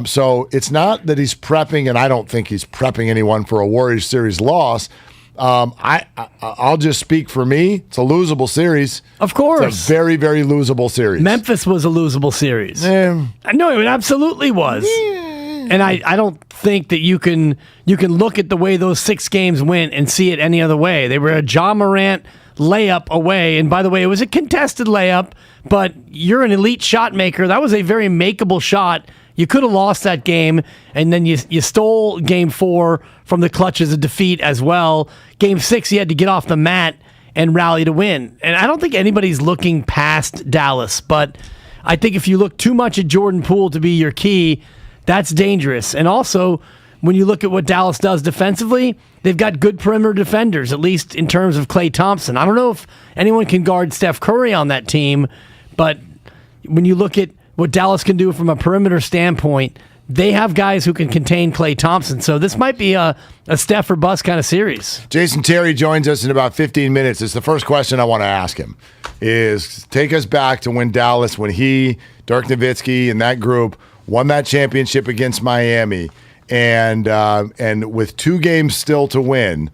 So it's not that he's prepping, and I don't think he's prepping anyone for a Warriors series loss. I'll just speak for me. It's a losable series. Of course. It's a very, very losable series. Memphis was a losable series. No, it absolutely was. And I don't think that you can look at the way those 6 games went and see it any other way. They were a Ja Morant layup away. And by the way, it was a contested layup, but you're an elite shot maker. That was a very makeable shot. You could have lost that game, and then you stole Game 4 from the clutches of defeat as well. Game 6, you had to get off the mat and rally to win. And I don't think anybody's looking past Dallas, but I think if you look too much at Jordan Poole to be your key, that's dangerous. And also, when you look at what Dallas does defensively, they've got good perimeter defenders, at least in terms of Klay Thompson. I don't know if anyone can guard Steph Curry on that team, but when you look at what Dallas can do from a perimeter standpoint, they have guys who can contain Klay Thompson. So this might be a Steph or bust kind of series. Jason Terry joins us in about 15 minutes. It's the first question I want to ask him is take us back to when Dallas, when he, Dirk Nowitzki, and that group won that championship against Miami. And with 2 games still to win,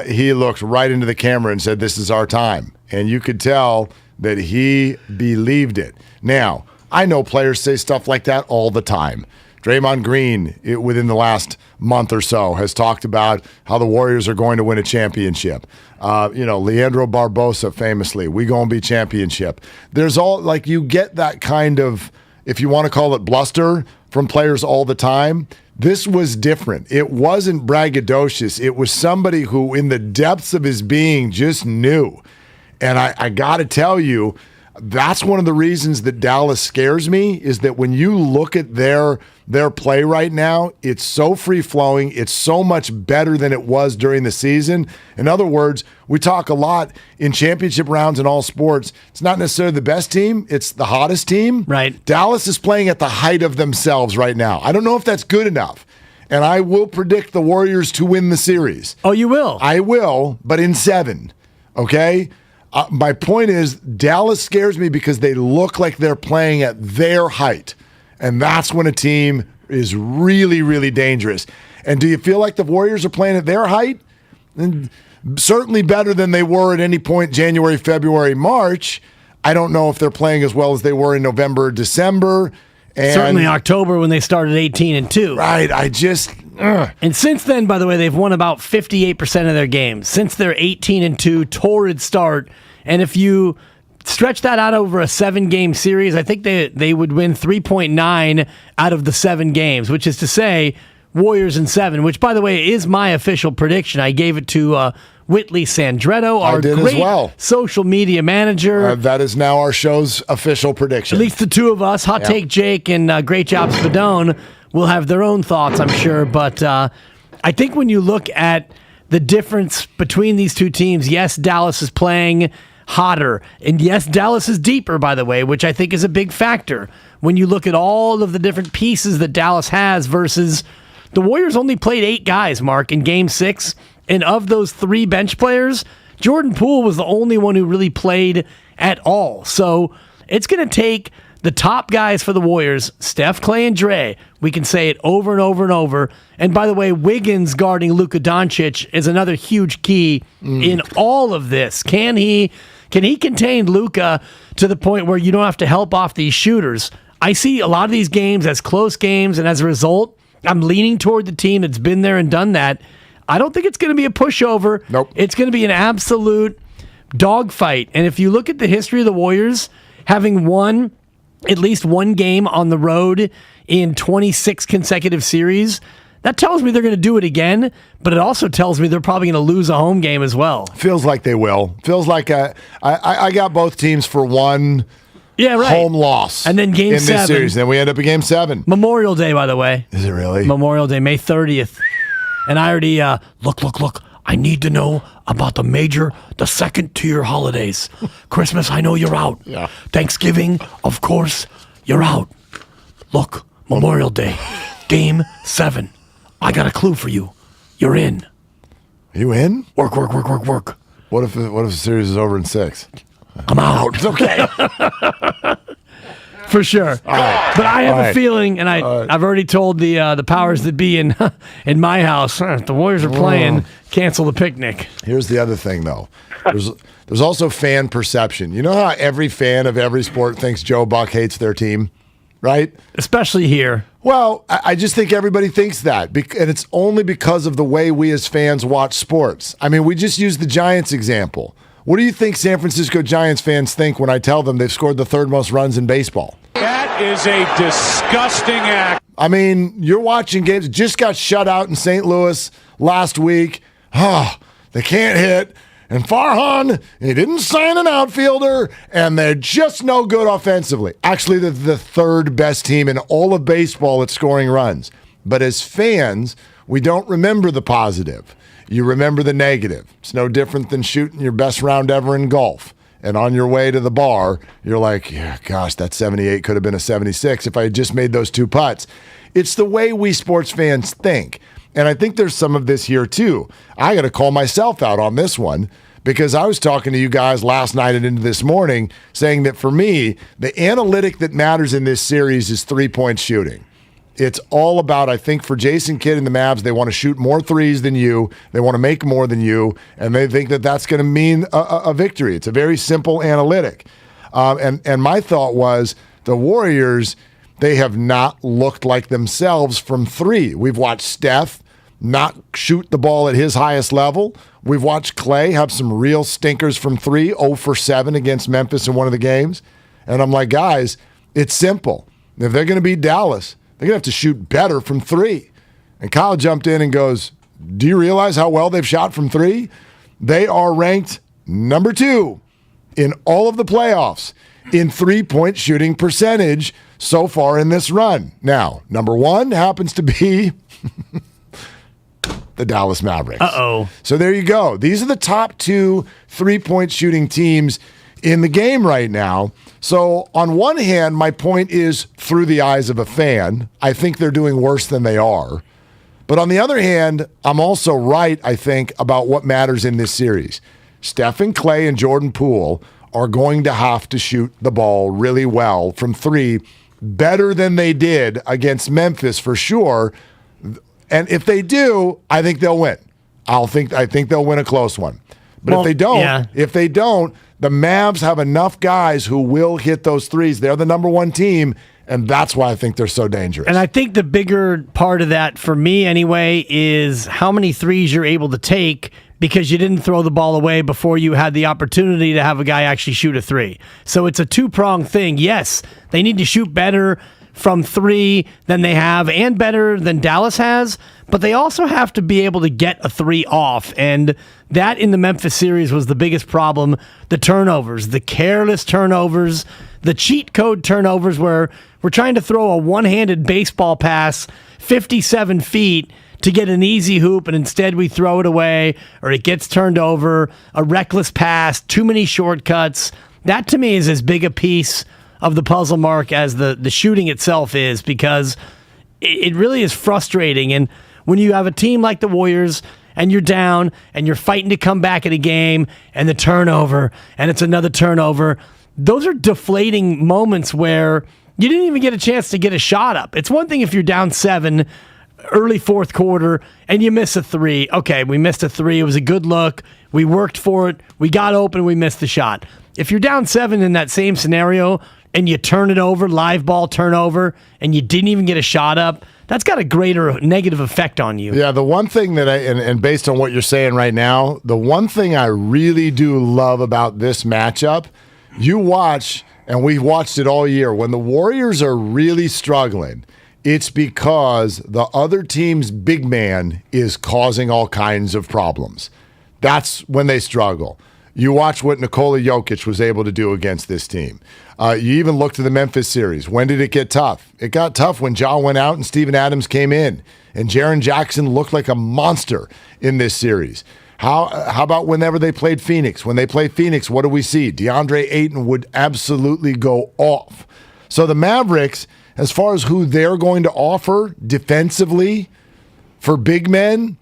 he looked right into the camera and said, "This is our time." And you could tell that he believed it. Now, I know players say stuff like that all the time. Draymond Green, within the last month or so, has talked about how the Warriors are going to win a championship. Leandro Barbosa famously, we going to be championship. There's all, like, you get that kind of, if you want to call it bluster, from players all the time. This was different. It wasn't braggadocious. It was somebody who, in the depths of his being, just knew. And I got to tell you, that's one of the reasons that Dallas scares me, is that when you look at their play right now, it's so free-flowing. It's so much better than it was during the season. In other words, we talk a lot in championship rounds in all sports. It's not necessarily the best team. It's the hottest team. Right. Dallas is playing at the height of themselves right now. I don't know if that's good enough. And I will predict the Warriors to win the series. Oh, you will? I will, but in 7. Okay? My point is, Dallas scares me because they look like they're playing at their height. And that's when a team is really, really dangerous. And do you feel like the Warriors are playing at their height? And certainly better than they were at any point January, February, March. I don't know if they're playing as well as they were in November, December. And certainly October when they started 18-2. Right. And since then, by the way, they've won about 58% of their games. Since their 18-2 torrid start. And if you stretch that out over a 7-game series, I think they would win 3.9 out of the 7 games, which is to say Warriors in 7, which, by the way, is my official prediction. I gave it to Whitley Sandretto, our great social media manager. That is now our show's official prediction. At least the 2 of us, Hot Take Jake and Great Job Spadone, will have their own thoughts, I'm sure. But I think when you look at the difference between these 2 teams, yes, Dallas is playing hotter. And yes, Dallas is deeper, by the way, which I think is a big factor. When you look at all of the different pieces that Dallas has versus the Warriors only played 8 guys, Mark, in Game 6. And of those 3 bench players, Jordan Poole was the only one who really played at all. So it's going to take the top guys for the Warriors, Steph, Klay, and Dre. We can say it over and over and over. And by the way, Wiggins guarding Luka Doncic is another huge key in all of this. Can he contain Luka to the point where you don't have to help off these shooters? I see a lot of these games as close games, and as a result, I'm leaning toward the team that's been there and done that. I don't think it's going to be a pushover. Nope. It's going to be an absolute dogfight. And if you look at the history of the Warriors, having won at least 1 game on the road in 26 consecutive series, that tells me they're going to do it again, but it also tells me they're probably going to lose a home game as well. Feels like they will. Feels like I got both teams for 1 home loss. And then Game 7. In this series. Then we end up in Game 7. Memorial Day, by the way. Is it really? Memorial Day, May 30th. And I already, look. I need to know about the second-tier holidays. Christmas, I know you're out. Yeah. Thanksgiving, of course, you're out. Look, Memorial Day, Game 7. I got a clue for you. You're in. You in? Work. What if the series is over in 6? I'm out. It's okay. For sure. All right. But I have a feeling, and I've already told the powers that be in my house, if the Warriors are playing, cancel the picnic. Here's the other thing, though. There's also fan perception. You know how every fan of every sport thinks Joe Buck hates their team, right? Especially here. Well, I just think everybody thinks that, and it's only because of the way we as fans watch sports. I mean, we just used the Giants example. What do you think San Francisco Giants fans think when I tell them they've scored the 3rd most runs in baseball? That is a disgusting act. I mean, you're watching games. Just got shut out in St. Louis last week. Oh, they can't hit. and Farhan, he didn't sign an outfielder, and they're just no good offensively. Actually, they're the third best team in all of baseball at scoring runs. But as fans, we don't remember the positive. You remember the negative. It's no different than shooting your best round ever in golf. And on your way to the bar, you're like, yeah, gosh, that 78 could have been a 76 if I had just made those 2 putts. It's the way we sports fans think. And I think there's some of this here too. I got to call myself out on this one because I was talking to you guys last night and into this morning saying that for me, the analytic that matters in this series is 3-point shooting. It's all about, I think, for Jason Kidd and the Mavs, they want to shoot more threes than you. They want to make more than you, and they think that that's going to mean a victory. It's a very simple analytic. And my thought was the Warriors, they have not looked like themselves from 3. We've watched Steph not shoot the ball at his highest level. We've watched Clay have some real stinkers from 3, 0 for 7 against Memphis in one of the games. And I'm like, guys, it's simple. If they're going to beat Dallas, they're going to have to shoot better from 3. And Kyle jumped in and goes, do you realize how well they've shot from 3? They are ranked number 2 in all of the playoffs in 3-point shooting percentage so far in this run. Now, number 1 happens to be the Dallas Mavericks. Uh-oh. So there you go. These are the top 2 3-point shooting teams in the game right now. So on one hand, my point is through the eyes of a fan, I think they're doing worse than they are. But on the other hand, I'm also right, I think, about what matters in this series. Stephen Clay and Jordan Poole are going to have to shoot the ball really well from 3, better than they did against Memphis for sure. And if they do, I think they'll win. I think they'll win a close one. But if they don't, the Mavs have enough guys who will hit those threes. They're the number 1 team, and that's why I think they're so dangerous. And I think the bigger part of that, for me anyway, is how many threes you're able to take because you didn't throw the ball away before you had the opportunity to have a guy actually shoot a 3. So it's a 2-pronged thing. Yes, they need to shoot better from 3 than they have and better than Dallas has, but they also have to be able to get a 3 off. And that in the Memphis series was the biggest problem. The turnovers, the careless turnovers, the cheat code turnovers where we're trying to throw a one-handed baseball pass 57 feet to get an easy hoop, and instead we throw it away or it gets turned over, a reckless pass, too many shortcuts. That to me is as big a piece of the puzzle, Mark, as the shooting itself is, because it really is frustrating. And when you have a team like the Warriors and you're down and you're fighting to come back in a game and the turnover and it's another turnover, those are deflating moments where you didn't even get a chance to get a shot up. It's one thing if you're down 7 early 4th quarter and you miss a 3. Okay, we missed a 3. It was a good look. We worked for it. We got open. We missed the shot. If you're down 7 in that same scenario and you turn it over, live ball turnover, and you didn't even get a shot up, that's got a greater negative effect on you. Yeah, the one thing that and based on what you're saying right now, the one thing I really do love about this matchup, you watch, and we've watched it all year, when the Warriors are really struggling, it's because the other team's big man is causing all kinds of problems. That's when they struggle. You watch what Nikola Jokic was able to do against this team. You even look to the Memphis series. When did it get tough? It got tough when Ja went out and Steven Adams came in. And Jaren Jackson looked like a monster in this series. How about whenever they played Phoenix? When they play Phoenix, what do we see? DeAndre Ayton would absolutely go off. So the Mavericks, as far as who they're going to offer defensively for big men,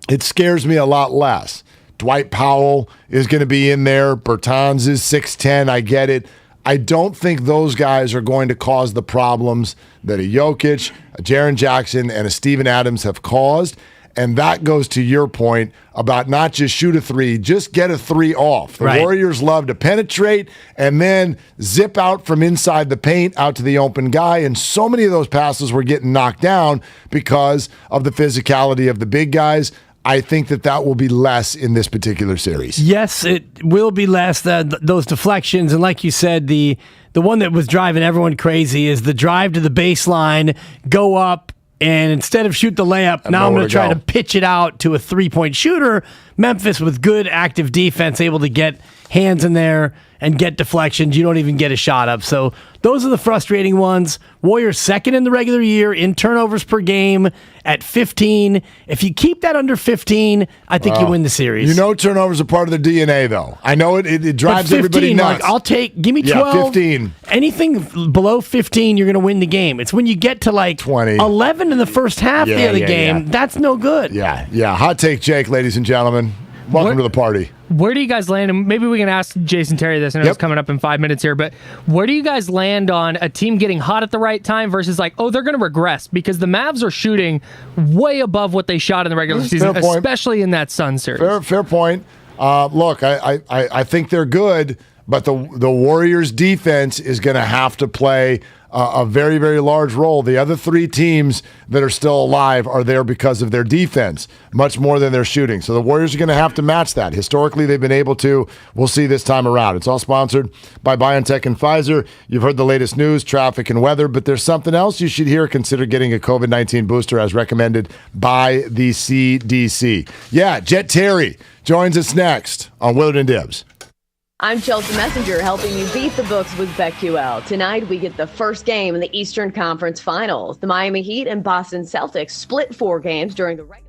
it scares me a lot less. Dwight Powell is going to be in there. Bertans is 6'10". I get it. I don't think those guys are going to cause the problems that a Jokic, a Jaren Jackson, and a Steven Adams have caused. And that goes to your point about not just shoot a 3, just get a 3 off. The Warriors love to penetrate and then zip out from inside the paint out to the open guy. And so many of those passes were getting knocked down because of the physicality of the big guys. I think that will be less in this particular series. Yes, it will be less, those deflections. And like you said, the one that was driving everyone crazy is the drive to the baseline, go up, And instead of shoot the layup, now I'm going to try to pitch it out to a three-point shooter. Memphis with good active defense, able to get hands in there and get deflections. You don't even get a shot up. So those are the frustrating ones. Warriors second in the regular year in turnovers per game at 15. If you keep that under 15, I think you win the series. You know turnovers are part of their DNA, though. I know it drives 15, everybody nuts. Give me 12. 15. Anything below 15, you're going to win the game. It's when you get to 20. 11 in the first half of the game, that's no good. Yeah. Hot take, Jake, ladies and gentlemen. Welcome to the party. Where do you guys land? And maybe we can ask Jason Terry this. I know it's coming up in 5 minutes here, but where do you guys land on a team getting hot at the right time versus they're going to regress? Because the Mavs are shooting way above what they shot in the regular season, especially in that Sun series. Fair point. Look, I think they're good, but the Warriors' defense is going to have to play a very, very large role. The other three teams that are still alive are there because of their defense, much more than their shooting. So the Warriors are going to have to match that. Historically, they've been able to. We'll see this time around. It's all sponsored by BioNTech and Pfizer. You've heard the latest news, traffic, and weather, but there's something else you should hear. Consider getting a COVID-19 booster as recommended by the CDC. Yeah, Jet Terry joins us next on Willard and Dibs. I'm Chelsea Messenger, helping you beat the books with BetQL. Tonight, we get the first game in the Eastern Conference Finals. The Miami Heat and Boston Celtics split 4 games during the regular.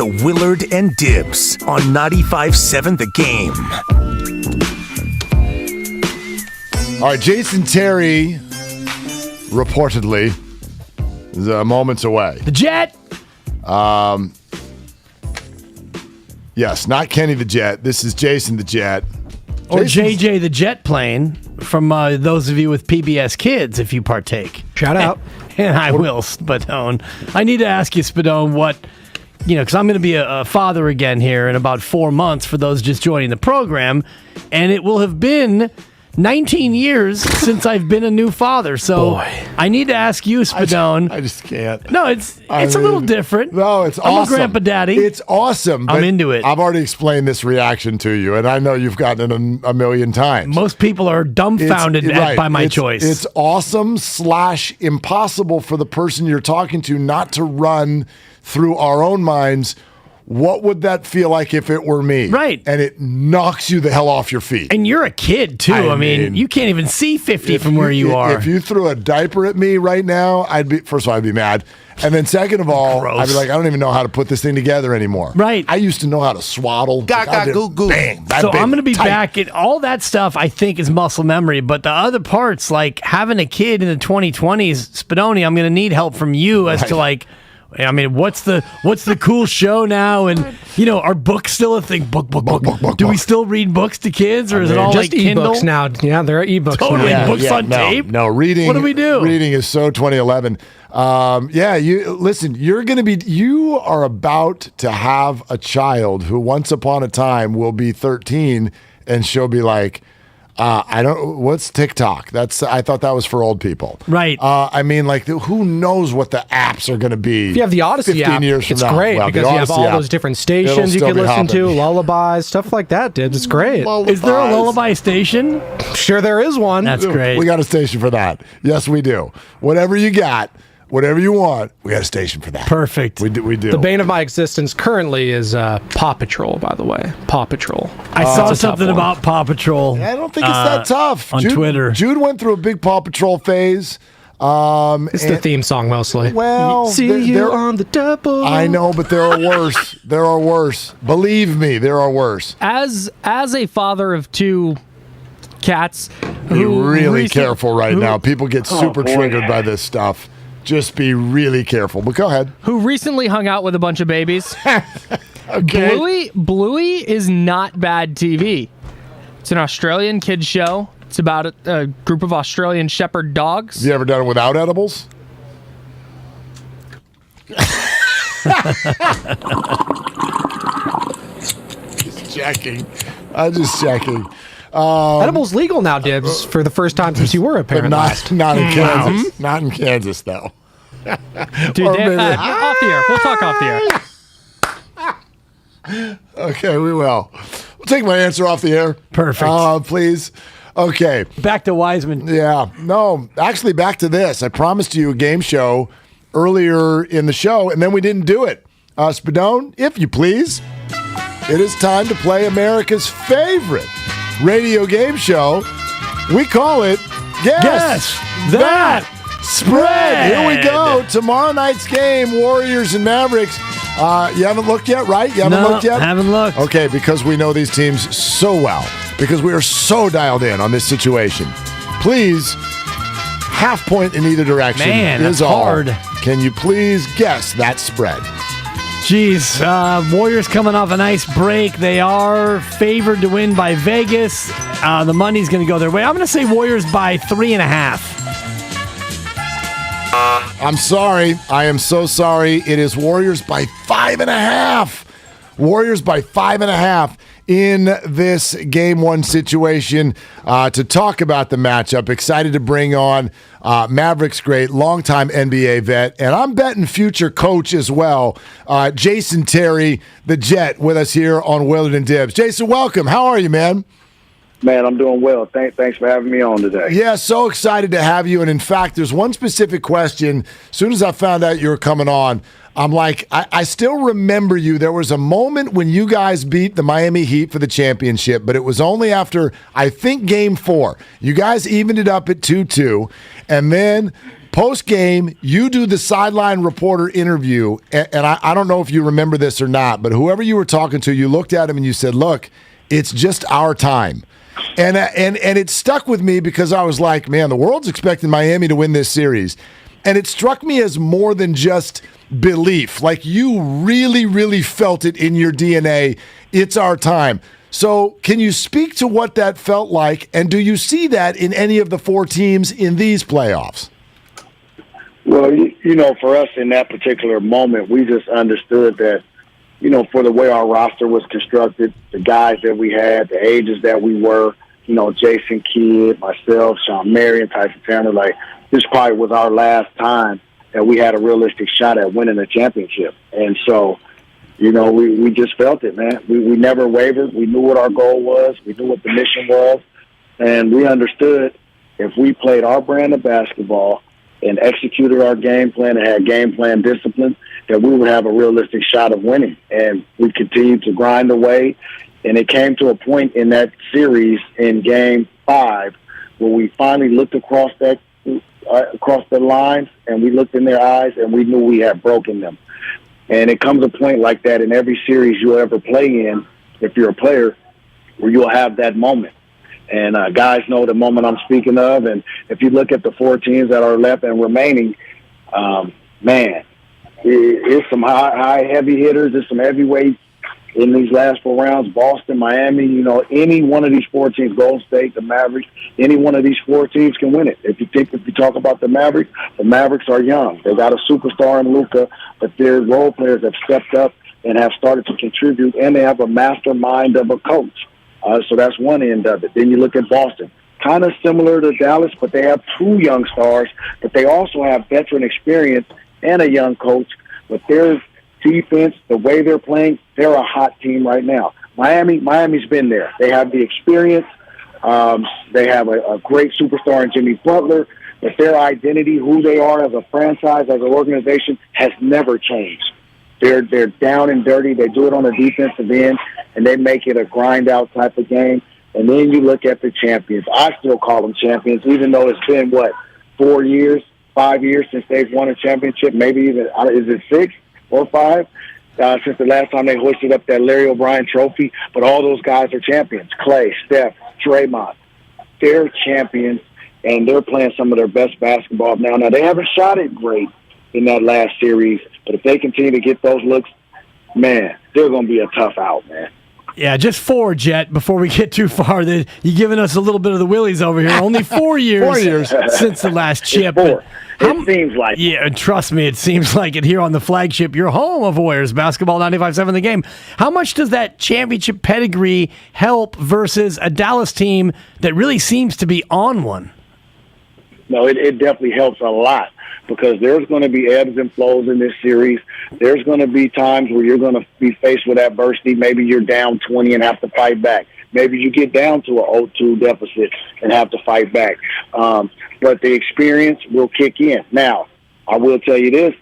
to Willard and Dibs on 95.7 The Game. All right, Jason Terry reportedly is moments away. The Jet. Yes, not Kenny the Jet. This is Jason the Jet. Or JJ the Jet Plane from those of you with PBS Kids, if you partake. Shout out. And I will, Spadone. I need to ask you, Spadone, what, because I'm going to be a father again here in about 4 months for those just joining the program. And it will have been 19 years since I've been a new father. So I need to ask you, Spadone. I just can't. No, it's a little different. No, it's I'm awesome. a grandpa daddy. It's awesome. I'm into it. I've already explained this reaction to you, and I know you've gotten it a million times. Most people are dumbfounded by my choice. It's awesome / impossible for the person you're talking to not to run through our own minds. What would that feel like if it were me? Right. And it knocks you the hell off your feet. And you're a kid, too. I mean, you can't even see 50 from where you are. If you threw a diaper at me right now, first of all, I'd be mad. And then second of all, Gross. I'd be like, I don't even know how to put this thing together anymore. Right. I used to know how to swaddle. Goo goo. Bang. So I'm going to be back at all that stuff. I think is muscle memory, but the other parts, like having a kid in the 2020s, Spadoni, I'm going to need help from you as to like, I mean, what's the cool show now? And are books still a thing? Book. Do we still read books to kids, or is it all just like Kindle? ebooks now? Yeah, there are ebooks Totally, now. books on tape. No, reading. What do we do? Reading is so 2011. You are about to have a child who once upon a time will be 13, and she'll be like, what's TikTok? I thought that was for old people. Right. Who knows what the apps are going to be? If you have the Odyssey 15 app, years from it's now. great because you have all those different stations you can listen to, lullabies, stuff like that, Dibs. It's great. Is there a lullaby station? Sure there is one. That's great. We got a station for that. Yes, we do. Whatever you got, whatever you want, we got a station for that. Perfect. We do. The bane of my existence currently is Paw Patrol, by the way. Paw Patrol. I saw something about Paw Patrol. I don't think it's that tough. On Twitter. Jude went through a big Paw Patrol phase. It's the theme song mostly. Well, see you on the double. I know, but there are worse. There are worse. Believe me, there are worse. As a father of 2 cats, be really careful right now. People get super triggered by this stuff. Just be really careful. But go ahead. Who recently hung out with a bunch of babies. Okay. Bluey is not bad TV. It's an Australian kids show. It's about a group of Australian shepherd dogs. Have you ever done it without edibles? Just checking. I'm just checking. Edibles legal now, Dibs, for the first time since you were a parent. But not in Kansas. Not in Kansas, though. Dude, off the air. We'll talk off the air. Okay, we will. We'll take my answer off the air. Perfect. Please. Okay. Back to Wiseman. Yeah. No, actually, back to this. I promised you a game show earlier in the show, and then we didn't do it. Spadone, if you please, it is time to play America's favorite radio game show. We call it Guess That Spread. Here we go. Tomorrow night's game, Warriors and Mavericks. You haven't looked yet, right? You haven't looked yet? Haven't looked. Okay, because we know these teams so well. Because we are so dialed in on this situation. Please, half point in either direction is all. Hard. Can you please guess that spread? Jeez, Warriors coming off a nice break. They are favored to win by Vegas. The money's going to go their way. I'm going to say Warriors by 3.5. I'm sorry. I am so sorry. It is Warriors by 5.5. Warriors by 5.5 in this Game 1 situation. To talk about the matchup, excited to bring on Mavericks great, longtime NBA vet, and I'm betting future coach as well, Jason Terry, the Jet, with us here on Willard and Dibs. Jason, welcome. How are you, man? Man, I'm doing well. Thanks for having me on today. Yeah, so excited to have you. And in fact, there's one specific question. As soon as I found out you were coming on, I'm like, I still remember you. There was a moment when you guys beat the Miami Heat for the championship, but it was only after, I think, Game 4. You guys evened it up at 2-2. And then Post game, you do the sideline reporter interview, and I don't know if you remember this or not, but whoever you were talking to, you looked at him and you said, "Look, it's just our time." And it stuck with me because I was like, man, the world's expecting Miami to win this series. And it struck me as more than just belief. Like, you really, really felt it in your DNA. It's our time. So can you speak to what that felt like, and do you see that in any of the 4 teams in these playoffs? Well, for us in that particular moment, we just understood that, for the way our roster was constructed, the guys that we had, the ages that we were, Jason Kidd, myself, Sean Marion, Tyson Chandler, like, this probably was our last time that we had a realistic shot at winning a championship. And so, we just felt it, man. We never wavered. We knew what our goal was. We knew what the mission was. And we understood if we played our brand of basketball and executed our game plan and had game plan discipline, that we would have a realistic shot of winning. And we continued to grind away. And it came to a point in that series in Game 5 where we finally looked across the lines, and we looked in their eyes, and we knew we had broken them. And it comes a point like that in every series you'll ever play in, if you're a player, where you'll have that moment. And guys know the moment I'm speaking of. And if you look at the 4 teams that are left and remaining, man, it's some high heavy hitters. There's some heavyweights in these last 4 rounds. Boston, Miami, any one of these 4 teams, Golden State, the Mavericks, any one of these 4 teams can win it. If you talk about the Mavericks are young. They got a superstar in Luka, but their role players have stepped up and have started to contribute, and they have a mastermind of a coach. So that's one end of it. Then you look at Boston, kind of similar to Dallas, but they have 2 young stars, but they also have veteran experience and a young coach. But their defense, the way they're playing, they're a hot team right now. Miami's been there. They have the experience. They have a great superstar in Jimmy Butler, but their identity, who they are as a franchise, as an organization, has never changed. They're down and dirty. They do it on the defensive end, and they make it a grind-out type of game. And then you look at the champions. I still call them champions, even though it's been, 4 years, 5 years since they've won a championship, maybe even, is it 6 or 5? Since the last time they hoisted up that Larry O'Brien trophy. But all those guys are champions. Clay, Steph, Draymond. They're champions, and they're playing some of their best basketball now. Now, they haven't shot it great in that last series, but if they continue to get those looks, man, they're going to be a tough out, man. Yeah, just 4, Jet, before we get too far. You're giving us a little bit of the willies over here. Only 4 years, 4 years since the last chip. It seems like Yeah, and trust me, it seems like it here on the flagship, your home of Warriors basketball, 95.7 The Game. How much does that championship pedigree help versus a Dallas team that really seems to be on one? No, it definitely helps a lot, because there's going to be ebbs and flows in this series. There's going to be times where you're going to be faced with adversity. Maybe you're down 20 and have to fight back. Maybe you get down to a 0-2 deficit and have to fight back. But the experience will kick in. Now, I will tell you this.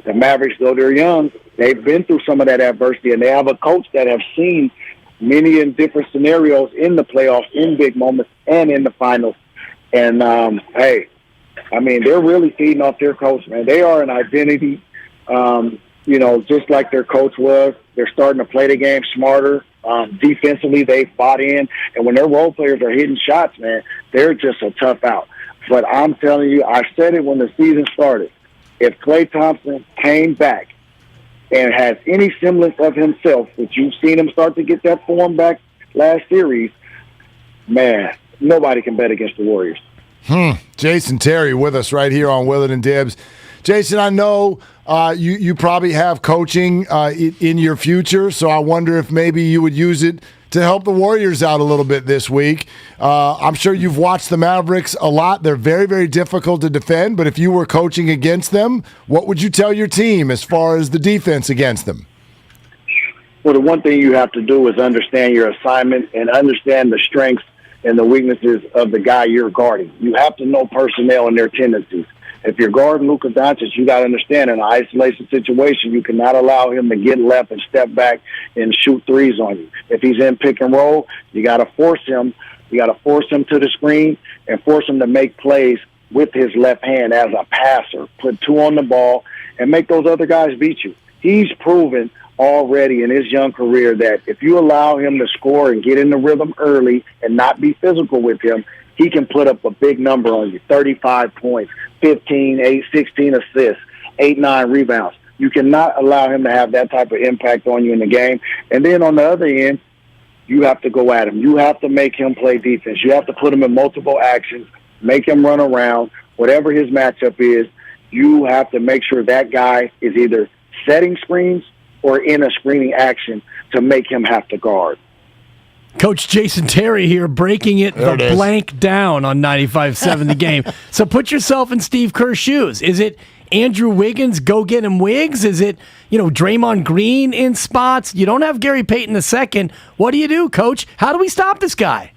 The Mavericks, though they're young, they've been through some of that adversity, and they have a coach that have seen many and different scenarios in the playoffs, in big moments, and in the finals. And, they're really feeding off their coach, man. They are an identity, just like their coach was. They're starting to play the game smarter. Defensively, they've bought in. And when their role players are hitting shots, man, they're just a tough out. But I'm telling you, I said it when the season started. If Klay Thompson came back and has any semblance of himself, which you've seen him start to get that form back last series, man, nobody can bet against the Warriors. Jason Terry with us right here on Willard and Dibs. Jason, I know you probably have coaching in your future, so I wonder if maybe you would use it to help the Warriors out a little bit this week. I'm sure you've watched the Mavericks a lot. They're very, very difficult to defend, but if you were coaching against them, what would you tell your team as far as the defense against them? Well, the one thing you have to do is understand your assignment and understand the strengths and the weaknesses of the guy you're guarding. You have to know personnel and their tendencies. If you're guarding Luka Doncic, you got to understand in an isolation situation, you cannot allow him to get left and step back and shoot threes on you. If he's in pick and roll, you got to force him. You got to force him to the screen and force him to make plays with his left hand as a passer, put 2 on the ball, and make those other guys beat you. He's proven already in his young career that if you allow him to score and get in the rhythm early and not be physical with him, he can put up a big number on you, 35 points, 15, 8, 16 assists, 8, 9 rebounds. You cannot allow him to have that type of impact on you in the game. And then on the other end, you have to go at him. You have to make him play defense. You have to put him in multiple actions, make him run around. Whatever his matchup is, you have to make sure that guy is either setting screens or in a screening action to make him have to guard. Coach Jason Terry here, breaking it blank down on 95.7 The Game. So put yourself in Steve Kerr's shoes. Is it Andrew Wiggins, go get him Wiggs? Is it, Draymond Green in spots? You don't have Gary Payton II. What do you do, Coach? How do we stop this guy?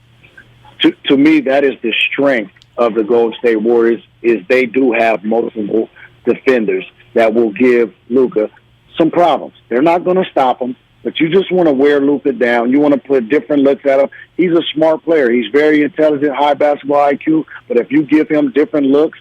To me, that is the strength of the Golden State Warriors, is they do have multiple defenders that will give Luka some problems. They're not going to stop him, but you just want to wear Luka down. You want to put different looks at him. He's a smart player. He's very intelligent, high basketball IQ, but if you give him different looks,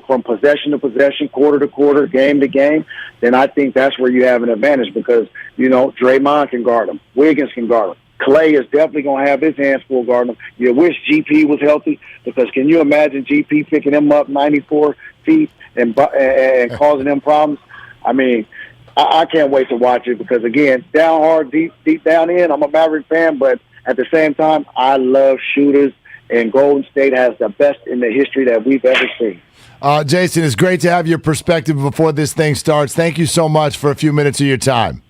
from possession to possession, quarter to quarter, game to game, then I think that's where you have an advantage because, Draymond can guard him. Wiggins can guard him. Clay is definitely going to have his hands full guarding him. You wish GP was healthy because can you imagine GP picking him up 94 feet and causing him problems? I mean, I can't wait to watch it because, again, down hard, deep down in, I'm a Maverick fan, but at the same time, I love shooters, and Golden State has the best in the history that we've ever seen. Jason, it's great to have your perspective before this thing starts. Thank you so much for a few minutes of your time.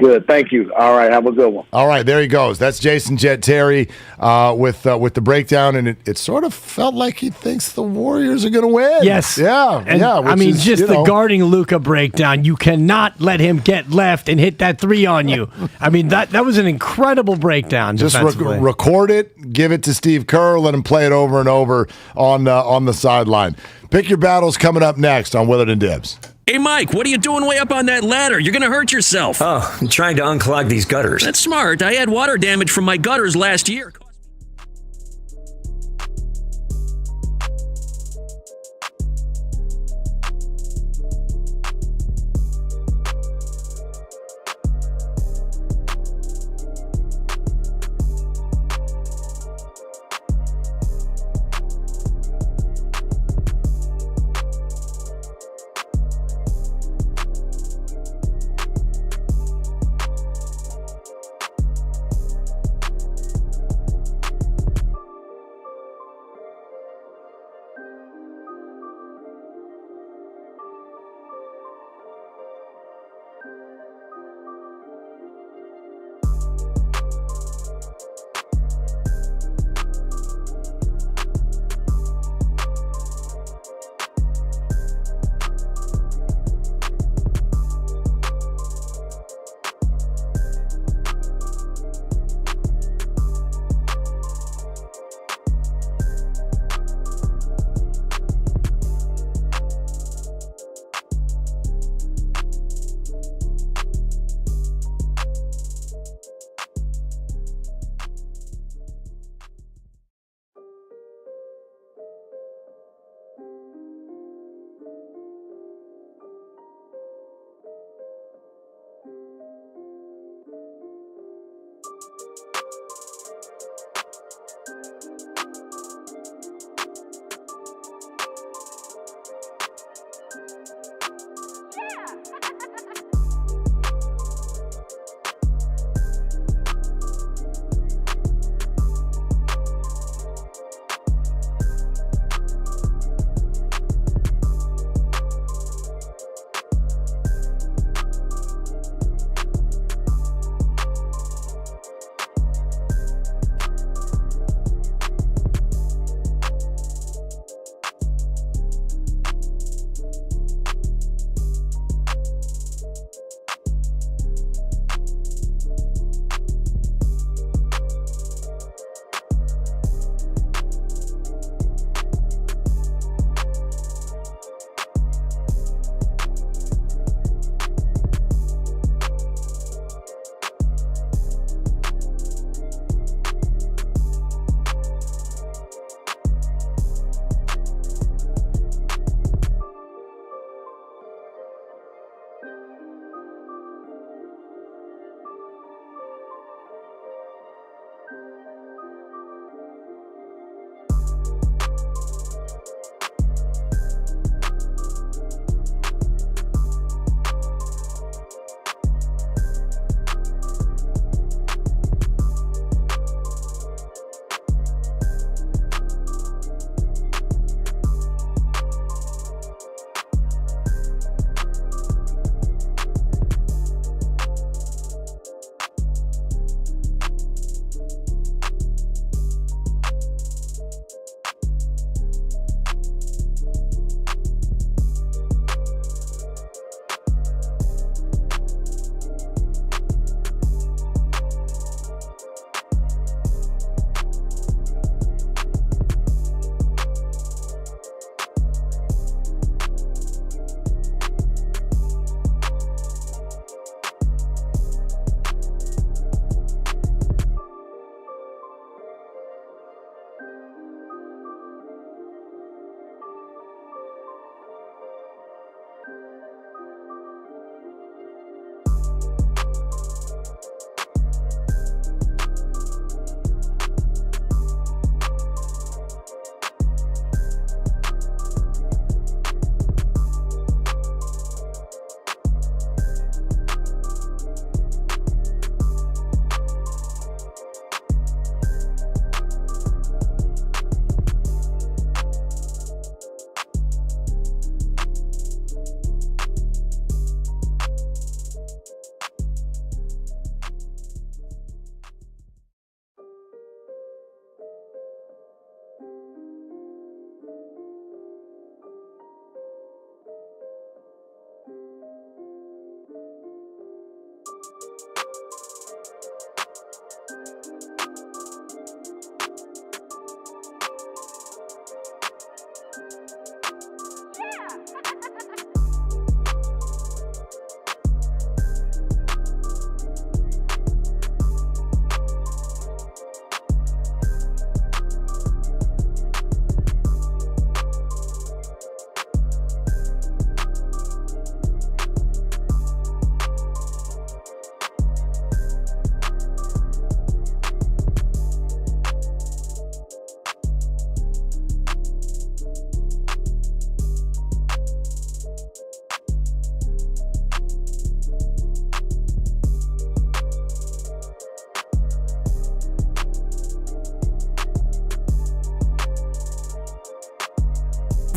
Good, thank you. All right, have a good one. All right, there he goes. That's Jason Jet Terry with the breakdown, and it sort of felt like he thinks the Warriors are going to win. Yes. Yeah. The guarding Luka breakdown. You cannot let him get left and hit that 3 on you. I mean, that was an incredible breakdown. Just record it, give it to Steve Kerr, let him play it over and over on the sideline. Pick your battles coming up next on Willard and Dibs. Hey, Mike, what are you doing way up on that ladder? You're going to hurt yourself. Oh, I'm trying to unclog these gutters. That's smart. I had water damage from my gutters last year.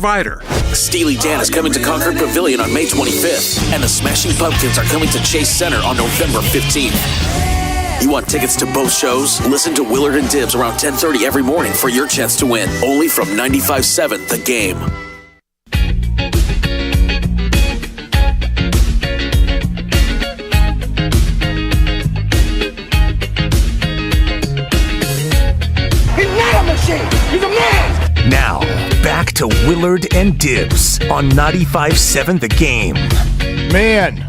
Provider. Steely Dan is coming to Concord Pavilion on May 25th, and the Smashing Pumpkins are coming to Chase Center on November 15th. You want tickets to both shows? Listen to Willard and Dibs around 10:30 every morning for your chance to win. Only from 95.7 The Game. He's not a machine! He's a man! Now, back to Willard and Dibs on 95.7 The Game. Man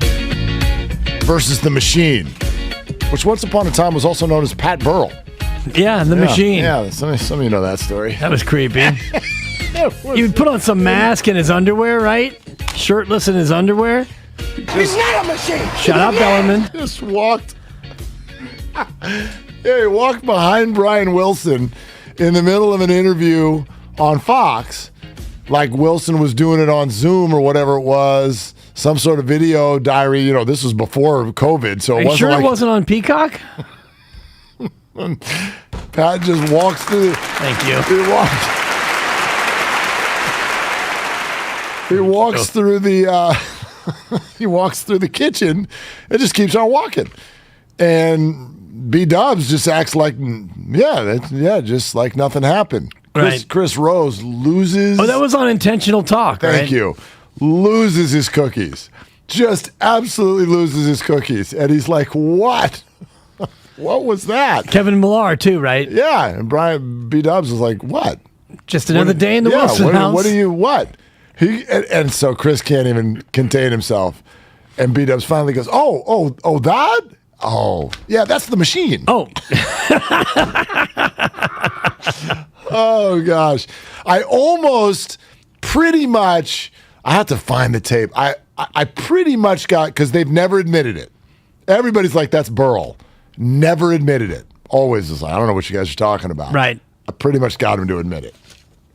versus the Machine, which once upon a time was also known as Pat Burrell. Yeah, the Machine. Yeah, some of you know that story. That was creepy. He would put on some mask in his underwear, right? Shirtless in his underwear. He's not a machine! Shut up, Bellerman. Just walked. Yeah, he walked behind Brian Wilson in the middle of an interview on Fox, like Wilson was doing it on Zoom or whatever it was, some sort of video diary. You know, this was before COVID, so Are it you wasn't sure like it wasn't on Peacock? Pat just walks through. Thank you. He walks through the. He walks through the kitchen and just keeps on walking, and B-Dubs just acts like, just like nothing happened. Chris Rose loses. Oh, that was unintentional talk. Thank you. Loses his cookies. Just absolutely loses his cookies. And he's like, what? What was that? Kevin Millar, too, right? Yeah. And Brian B-Dubs was like, what? Just another day in the Wilson house. What? And so Chris can't even contain himself. And B-Dubs finally goes, that? Oh, yeah, that's the Machine. Oh. Oh, gosh. I almost pretty much, I have to find the tape. I pretty much got, because they've never admitted it. Everybody's like, that's Burl. Never admitted it. always is like, I don't know what you guys are talking about. Right. I pretty much got him to admit it.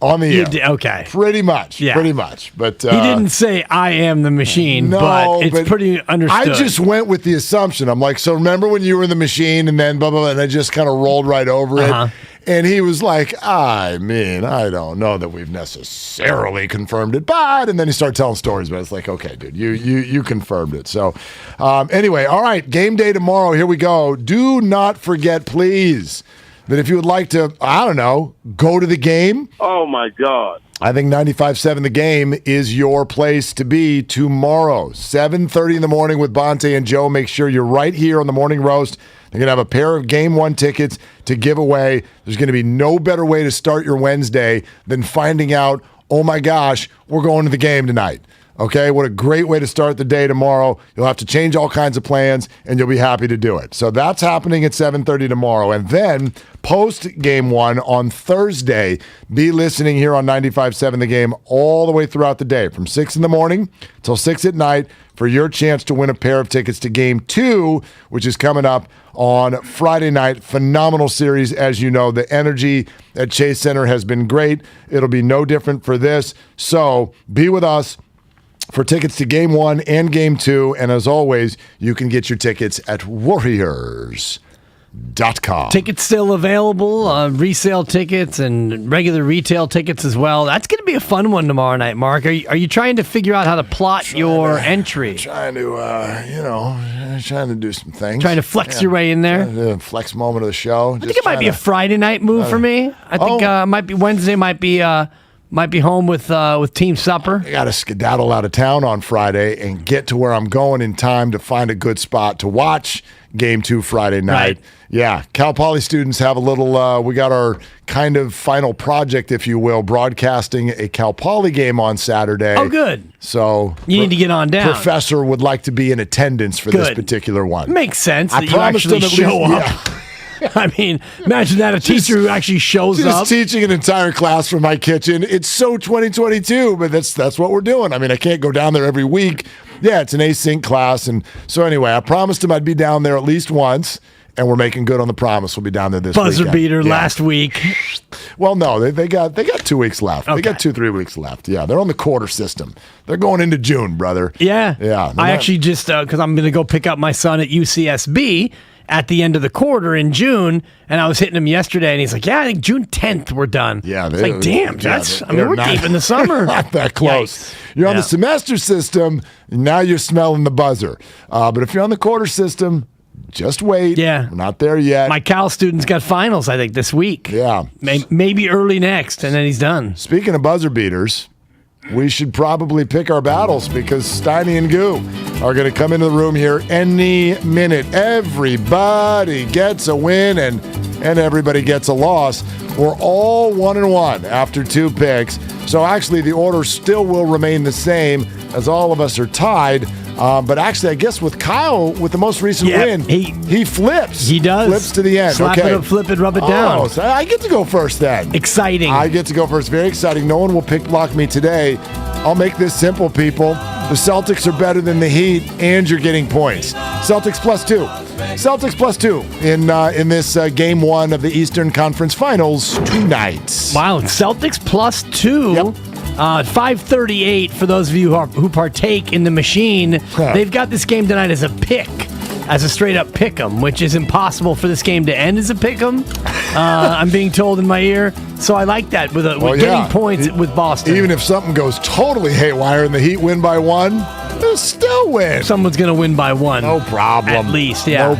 On the air. Okay. Pretty much. Yeah. Pretty much. But he didn't say I am the machine, but it's pretty understood. I just went with the assumption. I'm like, so remember when you were in the machine and then blah, blah, blah, and I just kind of rolled right over it. And he was like, I mean, I don't know that we've necessarily confirmed it, but, and then he started telling stories, but it's like, okay, dude, you confirmed it. So anyway, all right, game day tomorrow. Here we go. Do not forget, please, that if you would like to, I don't know, go to the game. Oh, my God. I think 95.7 The Game is your place to be tomorrow. 7:30 in the morning with Bonte and Joe. Make sure you're right here on the Morning Roast. They're going to have a pair of Game 1 tickets to give away. There's going to be no better way to start your Wednesday than finding out, oh, my gosh, we're going to the game tonight. Okay, what a great way to start the day tomorrow. You'll have to change all kinds of plans, and you'll be happy to do it. So that's happening at 7:30 tomorrow. And then post Game 1 on Thursday, be listening here on 95.7 The Game all the way throughout the day, from 6 in the morning till 6 at night, for your chance to win a pair of tickets to Game 2, which is coming up on Friday night. Phenomenal series, as you know. The energy at Chase Center has been great. It'll be no different for this. So be with us for tickets to Game 1 and Game 2. And as always, you can get your tickets at Warriors.com. Tickets still available, resale tickets and regular retail tickets as well. That's going to be a fun one tomorrow night, Mark. Are you trying to figure out how to plot your entry? Trying to, trying to do some things. Trying to flex your way in there? Flex moment of the show. I think it might be a Friday night move for me. I think might be Wednesday, might be home with team supper. I got to skedaddle out of town on Friday and get to where I'm going in time to find a good spot to watch Game 2 Friday night. Right. Yeah, Cal Poly students have a little, we got our kind of final project, if you will, broadcasting a Cal Poly game on Saturday. Oh, good. So you need to get on down. Professor would like to be in attendance for this particular one. Makes sense. I promised him at least show up. Yeah. I mean, imagine that, a teacher who actually shows up. Just teaching an entire class from my kitchen. It's so 2022, but that's what we're doing. I mean, I can't go down there every week. Yeah, it's an async class. And so anyway, I promised him I'd be down there at least once, and we're making good on the promise. We'll be down there this week. Buzzer beater last week. Well, no, they got 2 weeks left. Okay. They got 2-3 weeks left. Yeah, they're on the quarter system. They're going into June, brother. Yeah. Yeah. I actually just, because I'm going to go pick up my son at UCSB at the end of the quarter in June, and I was hitting him yesterday, and he's like, yeah, I think June 10th we're done. Yeah. It's like, damn, we're deep in the summer. Not that close. Yikes. You're on the semester system, now you're smelling the buzzer. But if you're on the quarter system, just wait. Yeah. We're not there yet. My Cal student's got finals, I think, this week. Yeah. Maybe early next, and then he's done. Speaking of buzzer beaters, we should probably pick our battles because Steiny and Goo are going to come into the room here any minute. Everybody gets a win and everybody gets a loss. We're all 1-1 after 2 picks. So actually the order still will remain the same as all of us are tied. But actually, I guess with Kyle, with the most recent win, he flips. He does. Flips to the end. Slap it up, flip it, rub it down. Oh, so I get to go first then. Exciting. I get to go first. Very exciting. No one will pick block me today. I'll make this simple, people. The Celtics are better than the Heat, and you're getting points. Celtics +2. Celtics +2 in this Game 1 of the Eastern Conference Finals tonight. Wow, Celtics +2. Yep. 538 for those of you who partake in the machine. They've got this game tonight as a pick, as a straight-up pick-em, which is impossible for this game to end as a pick-em. I'm being told in my ear. So I like that with getting points with Boston. Even if something goes totally haywire and the Heat win by 1, they'll still win. Someone's going to win by 1. No problem. At least, yeah. No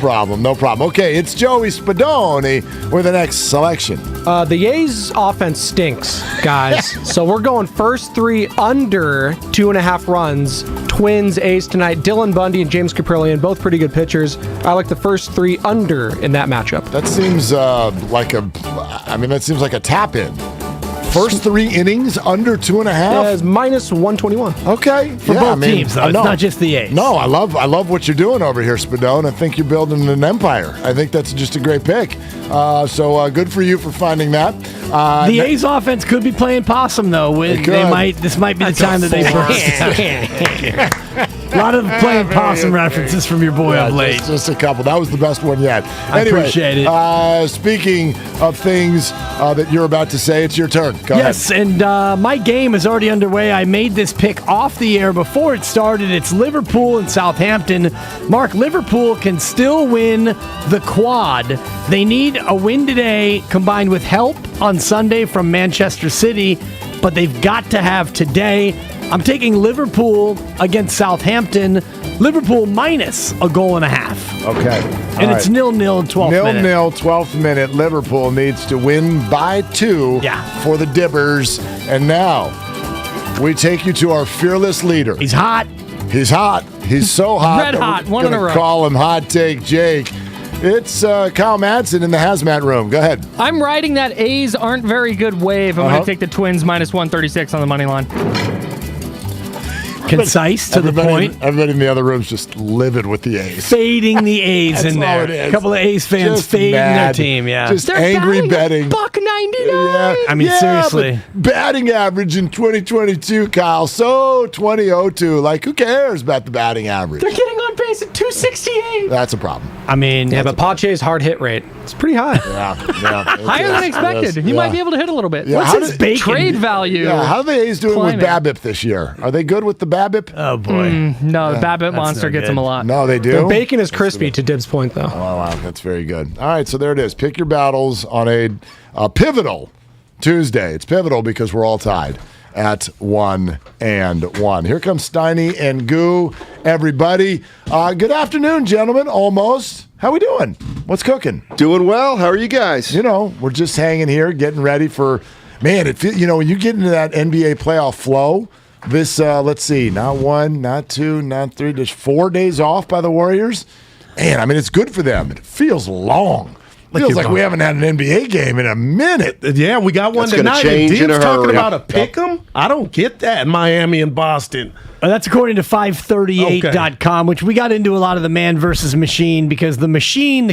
problem. Okay, it's Joey Spadoni with the next selection. The A's offense stinks, guys. So we're going first 3 under 2.5 runs. Twins, A's tonight. Dylan Bundy and James Caprillion, both pretty good pitchers. I like the first 3 under in that matchup. That seems like a tap-in. First 3 innings under 2.5. Yeah, it's -121. Okay, for both teams, though. It's not just the A's. No, I love what you're doing over here, Spadone. I think you're building an empire. I think that's just a great pick. So good for you for finding that. The A's offense could be playing possum though. This might be the time that they burst. A lot of playing possum references from your boy of late. Just a couple. That was the best one yet. I appreciate it. Speaking of things that you're about to say, it's your turn. Go ahead. Yes, and my game is already underway. I made this pick off the air before it started. It's Liverpool and Southampton. Mark, Liverpool can still win the quad. They need a win today combined with help on Sunday from Manchester City, but they've got to have today. I'm taking Liverpool against Southampton. Liverpool minus a goal and a half. Okay. And it's 0-0 in 12th minute. 0-0, 12th minute. Liverpool needs to win by 2 for the Dibbers. And now we take you to our fearless leader. He's hot. He's hot. He's so hot. Red hot. One in a row. Call him Hot Take Jake. It's Kyle Madsen in the hazmat room. Go ahead. I'm riding that A's aren't very good wave. I'm going to take the Twins minus 136 on the money line. Concise to the point. Everybody in the other room's just livid with the A's. Fading the A's in there. A couple of A's fans just fading mad. their team, yeah. Just They're angry betting. $1.99. Yeah. I mean, seriously. But batting average in 2022, Kyle, so 2002. Like, who cares about the batting average? They're getting on base at 268. That's a problem. I mean, Yeah, but Pache's hard hit rate, it's pretty high. Yeah. Higher than expected. He might be able to hit a little bit. Yeah, What's his trade value? Yeah, how are the A's doing climbing? with BABIP this year? Are they good with the BABIP? Oh, boy. No, the BABIP monster gets him a lot. No, they do. Their bacon is crispy, to Dibs' point, though. Oh, wow, that's very good. All right, so there it is. Pick your battles on a pivotal Tuesday. It's pivotal because we're all tied at 1-1. Here comes Steiny and Goo, everybody. Good afternoon, gentlemen, almost. How we doing? What's cooking? Doing well. How are you guys? You know, we're just hanging here, getting ready for, man, when you get into that NBA playoff flow, this, let's see, not 1, not 2, not 3, just 4 days off by the Warriors. Man, I mean, it's good for them. It feels long. Feels like we haven't had an NBA game in a minute. Yeah, we got one tonight. Change in a Dibs talking hurry. about a pick 'em? I don't get that in Miami and Boston. That's according to 538.com, which we got into a lot of the man versus machine because the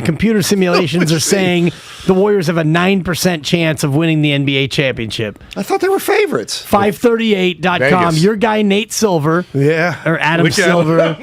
computer simulations are saying the Warriors have a 9% chance of winning the NBA championship. I thought they were favorites. 538.com. Vegas. Your guy, Nate Silver. Yeah. Or Adam Silver.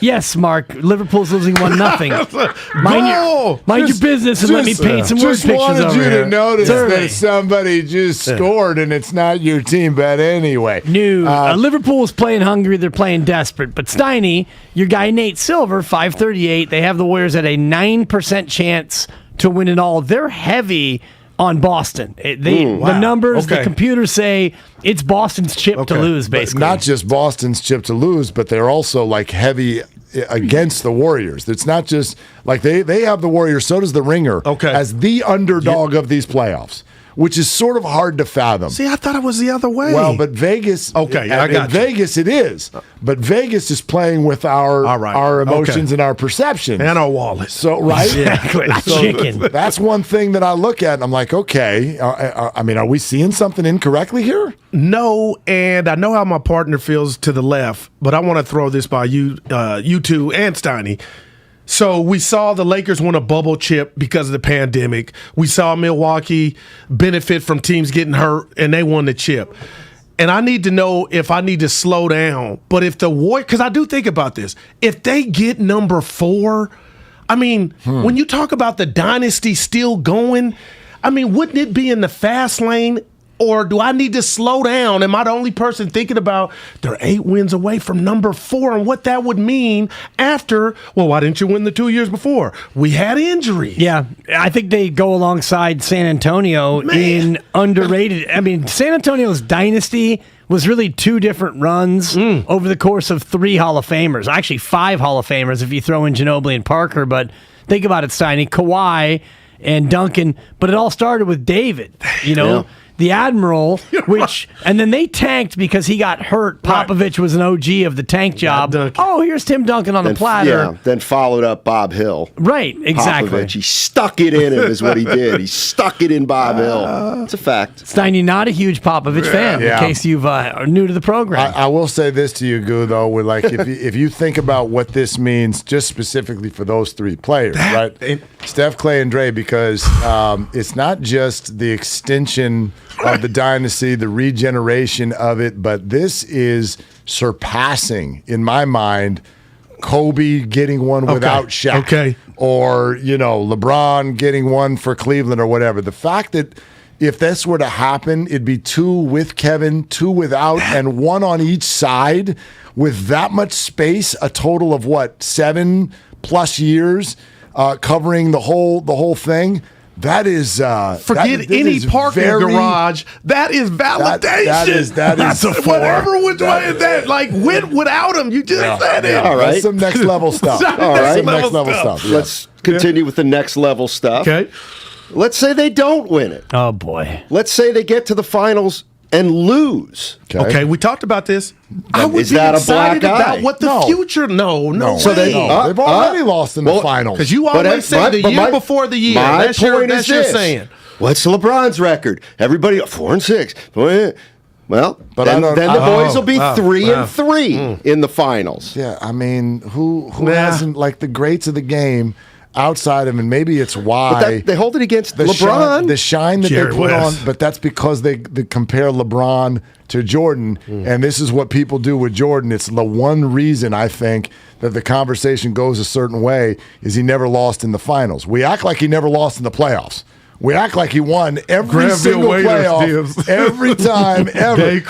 Yes, Mark. Liverpool's losing 1-0. Mind your business and let me paint some word just pictures wanted over you here. to notice Survey. that somebody just scored and it's not your team, but anyway. Liverpool was playing hungry. They're playing desperate. But Steiny, your guy Nate Silver, 538, they have the Warriors at a 9% chance to win it all. They're heavy on Boston. The numbers, the computers say it's Boston's chip to lose, basically. But not just Boston's chip to lose, but they're also like heavy against the Warriors. It's not just like they have the Warriors, so does the Ringer as the underdog of these playoffs, which is sort of hard to fathom. See, I thought it was the other way. Well, but Vegas, I got you. Vegas it is. But Vegas is playing with our emotions and our perceptions. And our wallets. So, right? Exactly. Chicken. That's one thing that I look at and I'm like, okay, I mean, are we seeing something incorrectly here? No, and I know how my partner feels to the left, but I want to throw this by you two and Steiny. So we saw the Lakers win a bubble chip because of the pandemic. We saw Milwaukee benefit from teams getting hurt, and they won the chip. And I need to know if I need to slow down. But if the Warriors, because I do think about this, if they get number 4, I mean, when you talk about the dynasty still going, I mean, wouldn't it be in the fast lane? Or do I need to slow down? Am I the only person thinking about they're 8 wins away from number 4 and what that would mean after, well, why didn't you win the 2 years before? We had injuries. Yeah, I think they go alongside San Antonio in underrated. I mean, San Antonio's dynasty was really 2 different runs over the course of 3 Hall of Famers. Actually, 5 Hall of Famers if you throw in Ginobili and Parker. But think about it, Steiny, Kawhi and Duncan. But it all started with David, the Admiral, and then they tanked because he got hurt. Popovich was an OG of the tank job. Oh, here's Tim Duncan on the platter. Yeah, then followed up Bob Hill. Right, exactly. Popovich, he stuck it in him is what he did. He stuck it in Bob Hill. It's a fact. Steiny, not a huge Popovich fan, in case you are new to the program. I will say this to you, Goo, though, with like if you think about what this means just specifically for those 3 players, right? Steph, Clay, and Dre, because it's not just the extension of the dynasty, the regeneration of it, but this is surpassing, in my mind, Kobe getting one without Shaq. Okay. Or, LeBron getting one for Cleveland or whatever. The fact that if this were to happen, it'd be 2 with Kevin, 2 without, and 1 on each side with that much space, a total of 7+ years covering the whole thing. That is forget any parking garage. That is validation. That's a 4. Whatever which way is that? Like without him, you just said it. All right. That's some next level stuff. All right. Some next level stuff. Yeah. Let's continue with the next level stuff. Okay. Let's say they don't win it. Oh boy. Let's say they get to the finals and lose. Okay, we talked about this. I would Is be that a excited black eye? about what the future. No. So they've already lost in the finals. Because you always say the year before the year. That's your saying. What's LeBron's record? Everybody 4-6. Well, but then the boys will be 3-3 in the finals. Yeah, I mean, who hasn't, like, the greats of the game outside of him, and maybe it's why they hold it against the LeBron. The shine that Jerry they put West. on, but that's because they compare LeBron to Jordan, and this is what people do with Jordan. It's the one reason I think that the conversation goes a certain way is he never lost in the finals. We act like he never lost in the playoffs. We act like he won every single playoff, every time, ever.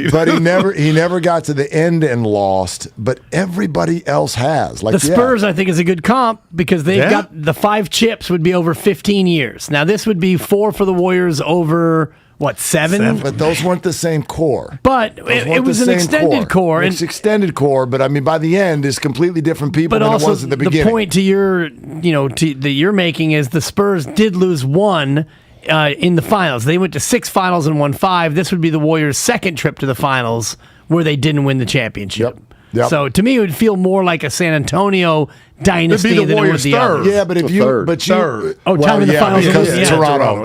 But he never got to the end and lost. But everybody else has. Like the Spurs, I think, is a good comp because they've got the 5 chips would be over 15 years. Now this would be 4 for the Warriors over. What, 7? But those weren't the same core. But it was an extended core. It's extended core, but I mean, by the end, it's completely different people than it was at the beginning. The point that you're making is the Spurs did lose 1 in the finals. They went to 6 finals and won 5. This would be the Warriors' second trip to the finals where they didn't win the championship. Yep. So to me, it would feel more like a San Antonio dynasty It'd be the than it would Warriors' the third. others. Yeah, but if you, but you, third. time in the finals because Toronto,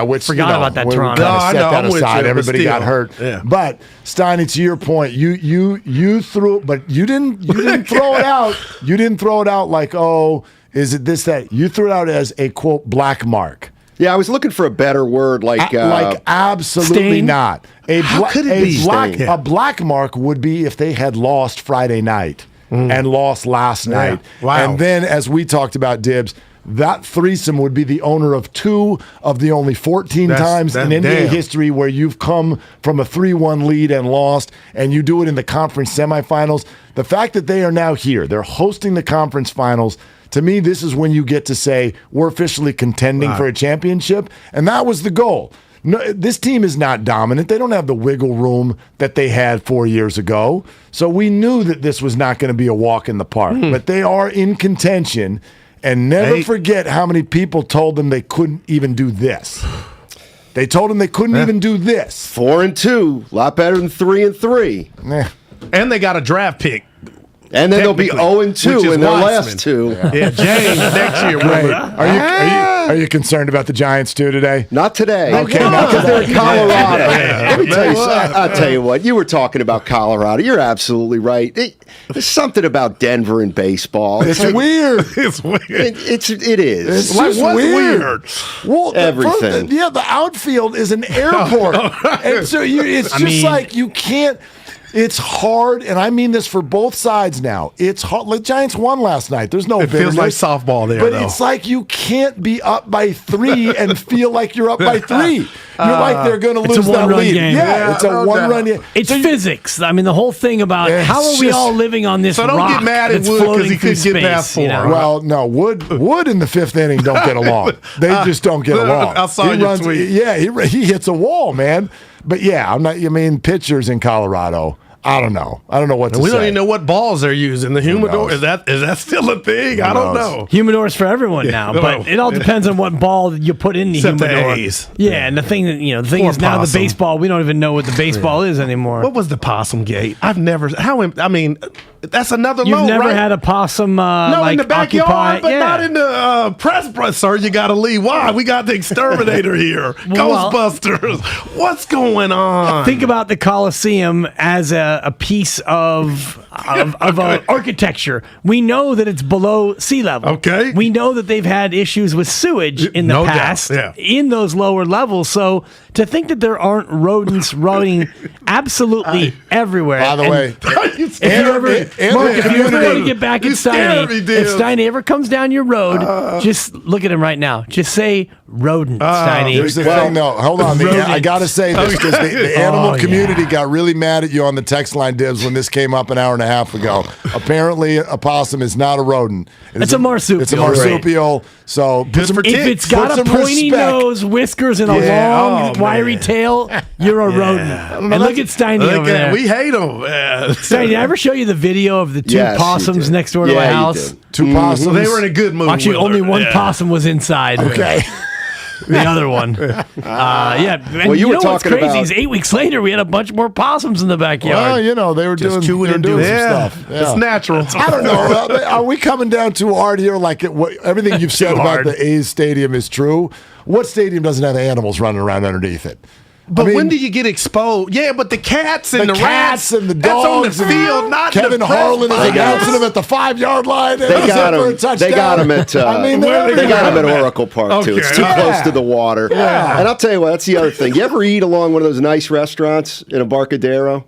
which forgot about that we Toronto. Set that I'm with aside. you, Everybody got hurt. Yeah. But Steiny, to your point, you threw, but you didn't throw it out. You didn't throw it out like, oh, is it this that? You threw it out as a quote black mark. Yeah, I was looking for a better word, like absolutely stain? not. How could it be a black mark would be if they had lost Friday night and lost last night. Wow. And then, as we talked about, Dibs, that threesome would be the owner of 2 of the only 14 times in NBA history where you've come from a 3-1 lead and lost, and you do it in the conference semifinals. The fact that they are now here, they're hosting the conference finals. To me, this is when you get to say, we're officially contending for a championship, and that was the goal. No, this team is not dominant. They don't have the wiggle room that they had 4 years ago. So we knew that this was not going to be a walk in the park. But they are in contention, and never forget how many people told them they couldn't even do this. They told them they couldn't even do this. 4-2, a lot better than 3-3. And they got a draft pick. And then they'll be 0-2 in their last 2. Yeah, James next year. Are you concerned about the Giants too today? Not today. Okay, because they're in Colorado. Let me tell you. I'll tell you what. You were talking about Colorado. You're absolutely right. There's something about Denver and baseball. It's weird. It's weird. It is. It's just weird. Well, everything. The outfield is an airport, and so it's just like you can't. It's hard, and I mean this for both sides now. It's hard. The Giants won last night. There's no bitterness. Feels like softball there, but though. It's like you can't be up by 3 and feel like you're up by 3. You're like they're going to lose that lead. Game. Yeah, it's a one-run game. It's physics. I mean, the whole thing about how are we all living on this rock? So don't get mad at Wood because he couldn't get past 4. Well, no, Wood in the 5th inning don't get along. They just don't get along. I saw your tweet. Yeah, he hits a wall, man. But yeah, pitchers in Colorado. I don't know what to say. We don't even know what balls they're using. The humidor, is that still a thing? I don't know. Humidor's for everyone now, but it all depends on what ball you put in the humidor. Yeah, and the thing is now the baseball, we don't even know what the baseball is anymore. What was the possum gate? That's another You've load, never right? had a possum no, in the backyard, but not in the press, sir. You got to leave. Why? We got the exterminator here. Ghostbusters. What's going on? Think about the Coliseum as a piece of architecture. We know that it's below sea level. Okay. We know that they've had issues with sewage in the past in those lower levels. So to think that there aren't rodents running absolutely everywhere. By the way, if you ever want to get back at Steiny, if Steiny ever comes down your road, just look at him right now. Just say rodent, Steiny. Here's the thing, though. Hold on. I got to say this because the animal community got really mad at you on the text line, Dibs, when this came up an hour and a half ago. Apparently, a possum is not a rodent. It's a marsupial. It's a marsupial. So if it's got a pointy nose, whiskers, and a long, wiry tail, you're a rodent. And look at Steiny over there. We hate him. Steiny, did I ever show you the video of the two possums next door to my house? Two possums. They were in a good mood. Actually, only one possum was inside. Okay. The other one. And you you were know what's talking crazy about- is 8 weeks later, we had a bunch more possums in the backyard. Well, they were doing some stuff. Yeah. It's natural. I don't know. Are we coming down too hard here? Like everything you've said about the A's stadium is true. What stadium doesn't have animals running around underneath it? But when do you get exposed? Yeah, but the cats and the rats and the dogs that's on the field, not Kevin the Harlan is announcing them at the 5-yard line. They got him. They got him at. They got him at Oracle Park too. It's too close to the water. Yeah. And I'll tell you what. That's the other thing. You ever eat along one of those nice restaurants in Embarcadero?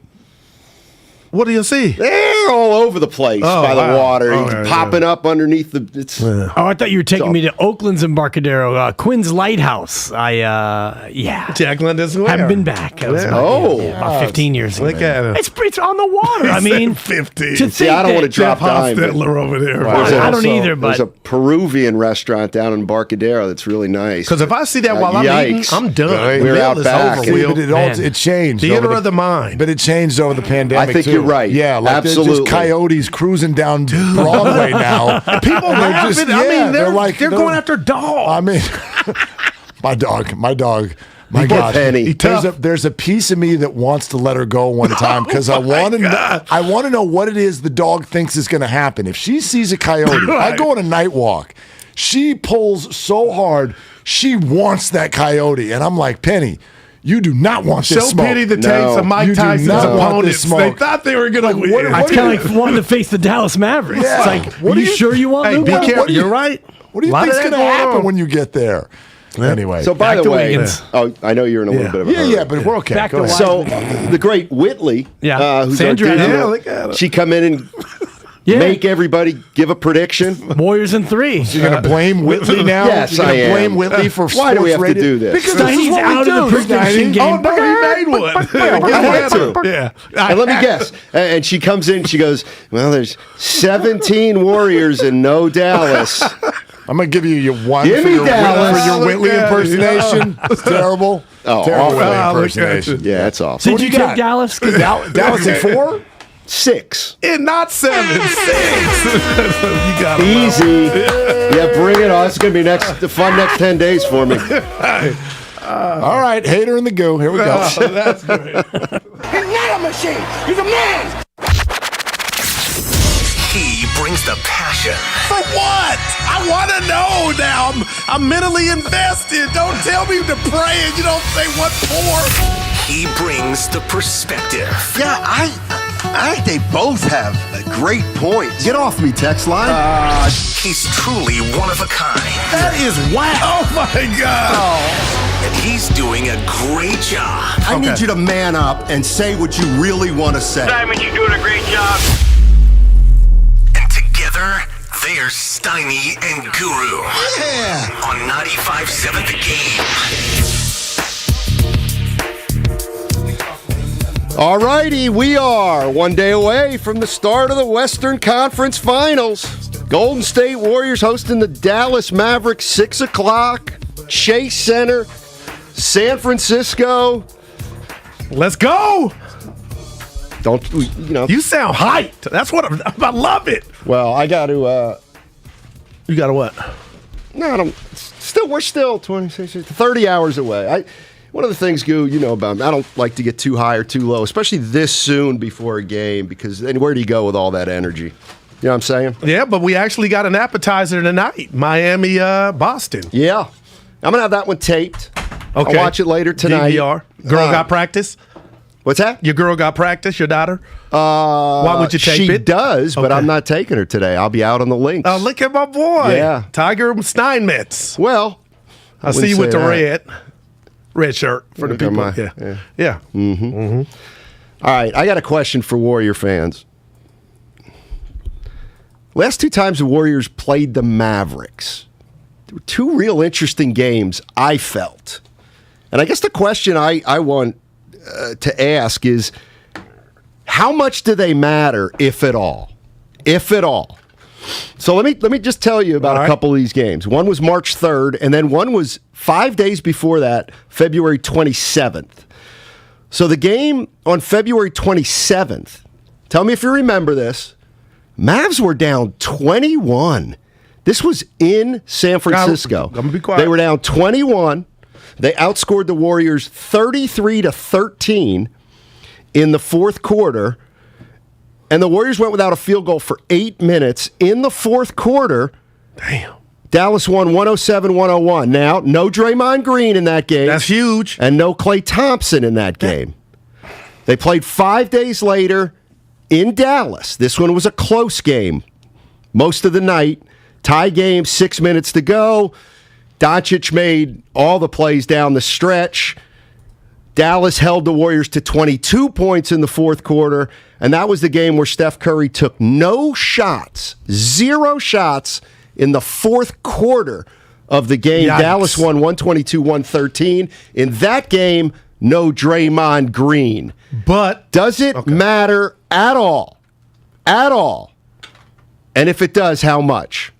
What do you see? They're all over the place by the water, popping up underneath the. Oh, I thought you were taking me to Oakland's Embarcadero, Quinn's Lighthouse. Jack Square. Haven't been back. About 15 years ago. Look at him. It's on the water. I mean, 15. See, I don't want to drop dime. over there. I don't either. But there's a Peruvian restaurant down in Embarcadero that's really nice. Because if I see that while I'm eating, I'm done. We're out back. It changed. Theater of the mind. But it changed over the pandemic. I think too. you're right. Yeah, like absolutely. There's just coyotes cruising down Broadway now. People laughing. Just, they're going after dogs. I mean, my dog. My God, Penny. There's a piece of me that wants to let her go one time because I want to know what it is the dog thinks is going to happen. If she sees a coyote, I go on a night walk. She pulls so hard, she wants that coyote, and I'm like, Penny, you do not want this smoke. Show pity the tapes of Mike Tyson's opponents. They thought they were going to win. It's kind of like wanting to face the Dallas Mavericks. Yeah. It's like, are you sure you want to? Be careful. You're right. What do you think's going to happen when you get there? Anyway, so by the way, I know you're in a little bit of a hurry. Yeah, but we're okay. So the great Whitley, who's Sandra, our digital, she come in and make everybody give a prediction. Warriors in 3. So you're going to blame Whitley now? Yes, you're I am. Blame Whitley for why do we have radio? to do this? Because he's out of the prediction game. Oh, no, he made one. I had to. Yeah. And let me guess. And she comes in and she goes, well, there's 17 Warriors and no Dallas. I'm going to give you your one Give for me your Whitley impersonation. It's terrible. Oh, terrible awful. impersonation. Yeah, that's awful. So did you take Dallas? Dallas at 4? 6. And not 7. 6. You got it. Easy. Yeah, bring it on. It's going to be the fun next 10 days for me. All right, hater in the goo. Here we go. That's great. He's not a machine. He's a man. He brings the passion. For what? I want to know now. I'm mentally invested. Don't tell me to pray and you don't say what for. He brings the perspective. Yeah, I think they both have great points. Get off me, text line. He's truly one of a kind. That is wow. Oh, my God. And he's doing a great job. I need you to man up and say what you really want to say. Simon, you're doing a great job. And together, they're Steiny and Guru. Yeah. On 95.7 The Game. All righty, we are one day away from the start of the Western Conference Finals. Golden State Warriors hosting the Dallas Mavericks, 6 o'clock, Chase Center, San Francisco. Let's go. Don't, You sound hyped. That's what I love it. Well, I got to. You got to what? No, I don't. We're still 30 hours away. One of the things, Goo, you know about me, I don't like to get too high or too low, especially this soon before a game, because then where do you go with all that energy? You know what I'm saying? Yeah, but we actually got an appetizer tonight. Miami, Boston. Yeah. I'm going to have that one taped. Okay. I'll watch it later tonight. DVR. Girl got practice? What's that? Your girl got practice, your daughter? Why would you tape she it? does, but Okay. I'm not taking her today. I'll be out on the links. Oh, look at my boy. Yeah. Tiger Steinmetz. Well, I see you with the that. red shirt for the Look at people. my- Yeah. Mm-hmm. All right, I got a question for Warrior fans. Last 2 times the Warriors played the Mavericks, there were 2 real interesting games, I felt. And I guess the question I want to ask is, how much do they matter, if at all? If at all. So let me just tell you about a couple of these games. One was March 3rd, and then one was 5 days before that, February 27th. So the game on February 27th, tell me if you remember this, Mavs were down 21. This was in San Francisco. I'm gonna be quiet. They were down 21. They outscored the Warriors 33-13 in the fourth quarter. And the Warriors went without a field goal for 8 minutes. In the fourth quarter, damn, Dallas won 107-101. Now, no Draymond Green in that game. That's huge. And no Klay Thompson in that game. They played 5 days later in Dallas. This one was a close game most of the night. Tie game, 6 minutes to go. Doncic made all the plays down the stretch. Dallas held the Warriors to 22 points in the fourth quarter, and that was the game where Steph Curry took no shots, 0 shots in the fourth quarter of the game. Yikes. Dallas won 122-113. In that game, no Draymond Green. But does it matter at all? At all? And if it does, how much?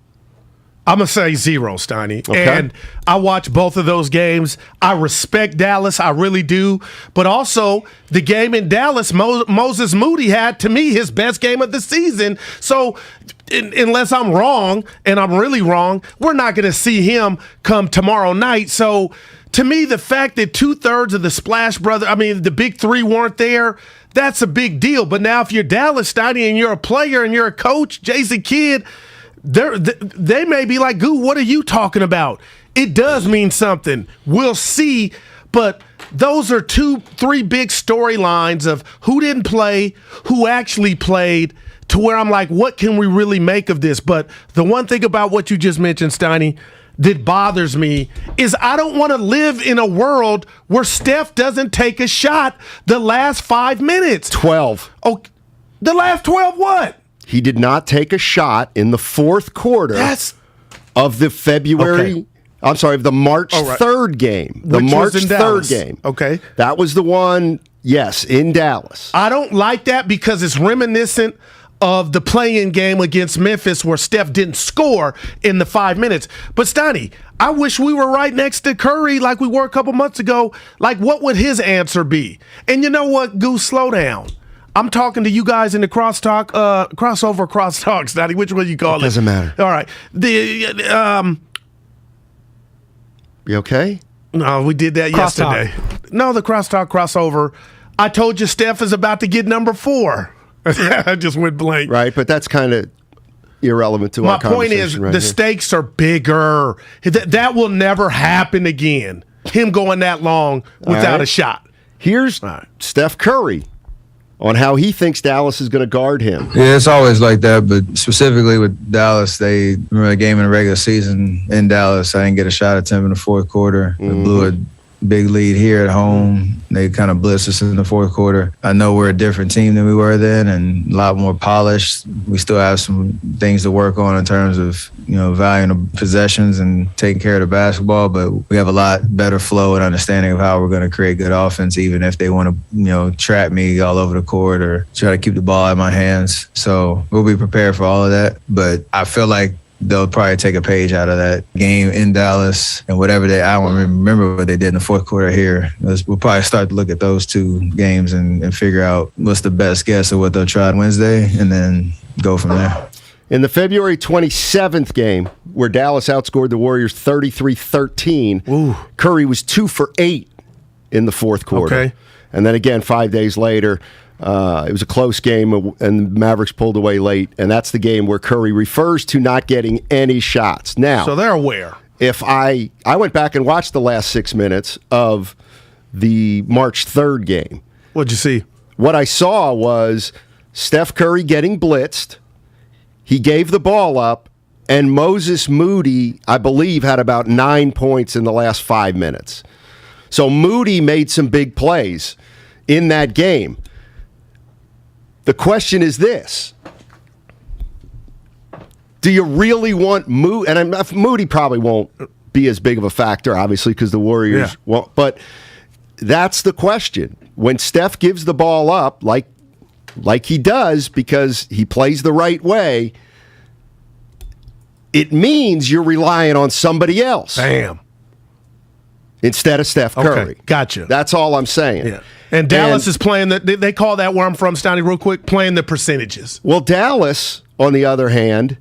I'm going to say 0, Steiny. Okay. And I watched both of those games. I respect Dallas. I really do. But also, the game in Dallas, Moses Moody had, to me, his best game of the season. So, unless I'm wrong, and I'm really wrong, we're not going to see him come tomorrow night. So, to me, the fact that 2/3 of the Splash Brothers, the big 3 weren't there, that's a big deal. But now if you're Dallas, Steiny, and you're a player and you're a coach, Jason Kidd, they may be like, Goo, what are you talking about? It does mean something. We'll see. But those are 2-3 big storylines of who didn't play, who actually played, to where I'm like, what can we really make of this? But the one thing about what you just mentioned, Steiny, that bothers me is I don't want to live in a world where Steph doesn't take a shot the last 5 minutes. 12. Oh, the last 12 what? He did not take a shot in the fourth quarter of the February. I'm sorry, of the March 3rd game. The Which March was in 3rd Dallas. game. Okay. That was the one, yes, in Dallas. I don't like that because it's reminiscent of the play-in game against Memphis where Steph didn't score in the 5 minutes. But, Steiny, I wish we were right next to Curry like we were a couple months ago. Like, what would his answer be? And you know what, Goose, slow down. I'm talking to you guys in the crossover crosstalk, Steiny. Which one you call it? Doesn't matter. All right. You okay? No, we did that yesterday. No, the crosstalk crossover. I told you Steph is about to get number 4. I just went blank. Right, but that's kind of irrelevant to our My point is, conversation right the here. stakes are bigger. That will never happen again. Him going that long without a shot. Here's Steph Curry on how he thinks Dallas is going to guard him. Yeah, it's always like that, but specifically with Dallas, they remember the game in the regular season in Dallas. I didn't get a shot at them in the fourth quarter. They blew a big lead here at home. They kind of blitzed us in the fourth quarter. I know we're a different team than we were then and a lot more polished. We still have some things to work on in terms of, valuing the possessions and taking care of the basketball, but we have a lot better flow and understanding of how we're going to create good offense, even if they want to, trap me all over the court or try to keep the ball out of my hands. So we'll be prepared for all of that. But I feel like they'll probably take a page out of that game in Dallas and whatever I don't remember what they did in the fourth quarter here. We'll probably start to look at those 2 games and figure out what's the best guess of what they'll try on Wednesday and then go from there. In the February 27th game, where Dallas outscored the Warriors 33-13, Curry was 2 for 8 in the fourth quarter. Okay. And then again, 5 days later, it was a close game, and the Mavericks pulled away late. And that's the game where Curry refers to not getting any shots. Now, so they're aware. If I went back and watched the last 6 minutes of the March 3rd game, What'd you see? What I saw was Steph Curry getting blitzed. He gave the ball up, and Moses Moody, I believe, had about 9 points in the last 5 minutes. So Moody made some big plays in that game. The question is this. Do you really want Moody? And Moody probably won't be as big of a factor, obviously, because the Warriors won't. But that's the question. When Steph gives the ball up, like he does, because he plays the right way, it means you're relying on somebody else. Bam. Instead of Steph Curry. Okay, gotcha. That's all I'm saying. Yeah. And Dallas is playing they call that where I'm from, Steiny, real quick, playing the percentages. Well, Dallas, on the other hand,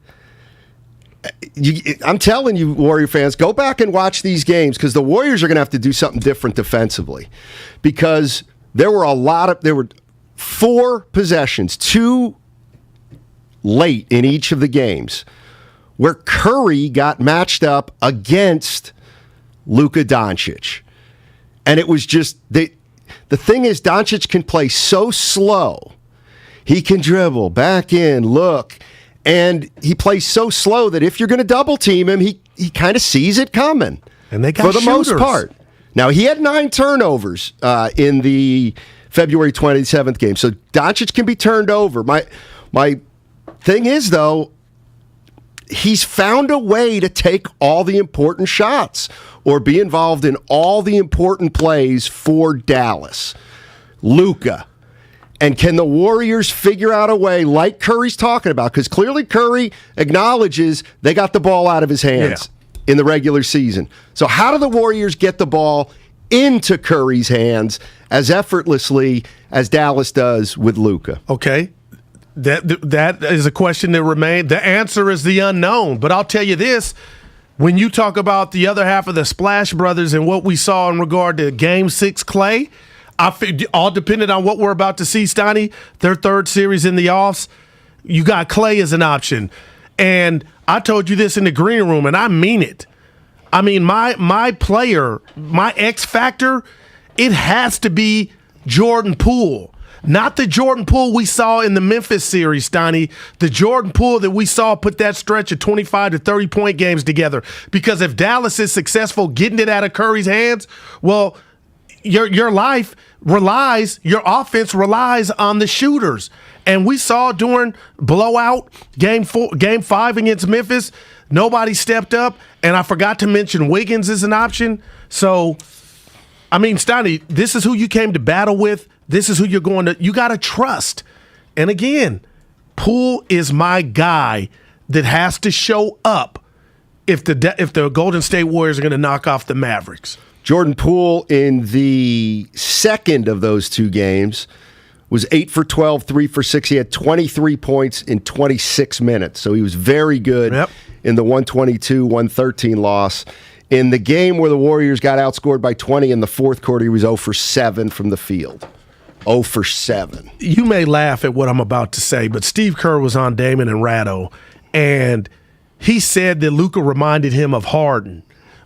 I'm telling you, Warrior fans, go back and watch these games because the Warriors are going to have to do something different defensively because there were 4 possessions, 2 late in each of the games, where Curry got matched up against Luka Doncic. And it was just, the thing is, Doncic can play so slow. He can dribble, back in, look, and he plays so slow that if you're going to double team him, he kind of sees it coming. And they got for the most part. Now, he had 9 turnovers in the February 27th game, so Doncic can be turned over. My thing is, though, he's found a way to take all the important shots or be involved in all the important plays for Dallas. Luka. And can the Warriors figure out a way, like Curry's talking about, because clearly Curry acknowledges they got the ball out of his hands in the regular season. So how do the Warriors get the ball into Curry's hands as effortlessly as Dallas does with Luka? Okay. That is a question that remains. The answer is the unknown. But I'll tell you this. When you talk about the other half of the Splash Brothers and what we saw in regard to Game 6 Clay, all dependent on what we're about to see, Steiny, their 3rd series in the offs, you got Clay as an option. And I told you this in the green room, and I mean it. I mean, my player, my X factor, it has to be Jordan Poole. Not the Jordan Poole we saw in the Memphis series, Steiny. The Jordan Poole that we saw put that stretch of 25 to 30-point games together. Because if Dallas is successful getting it out of Curry's hands, well, your life relies, your offense relies on the shooters. And we saw during blowout game 5 against Memphis, nobody stepped up. And I forgot to mention Wiggins is an option. So, I mean, Steiny, this is who you came to battle with. This is who you got to trust. And again, Poole is my guy that has to show up if the Golden State Warriors are going to knock off the Mavericks. Jordan Poole in the second of those 2 games was 8 for 12, 3 for 6. He had 23 points in 26 minutes. So he was very good in the 122-113 loss. In the game where the Warriors got outscored by 20 in the 4th quarter, he was 0 for 7 from the field. 0 for 7. You may laugh at what I'm about to say, but Steve Kerr was on Damon and Ratto, and he said that Luka reminded him of Harden.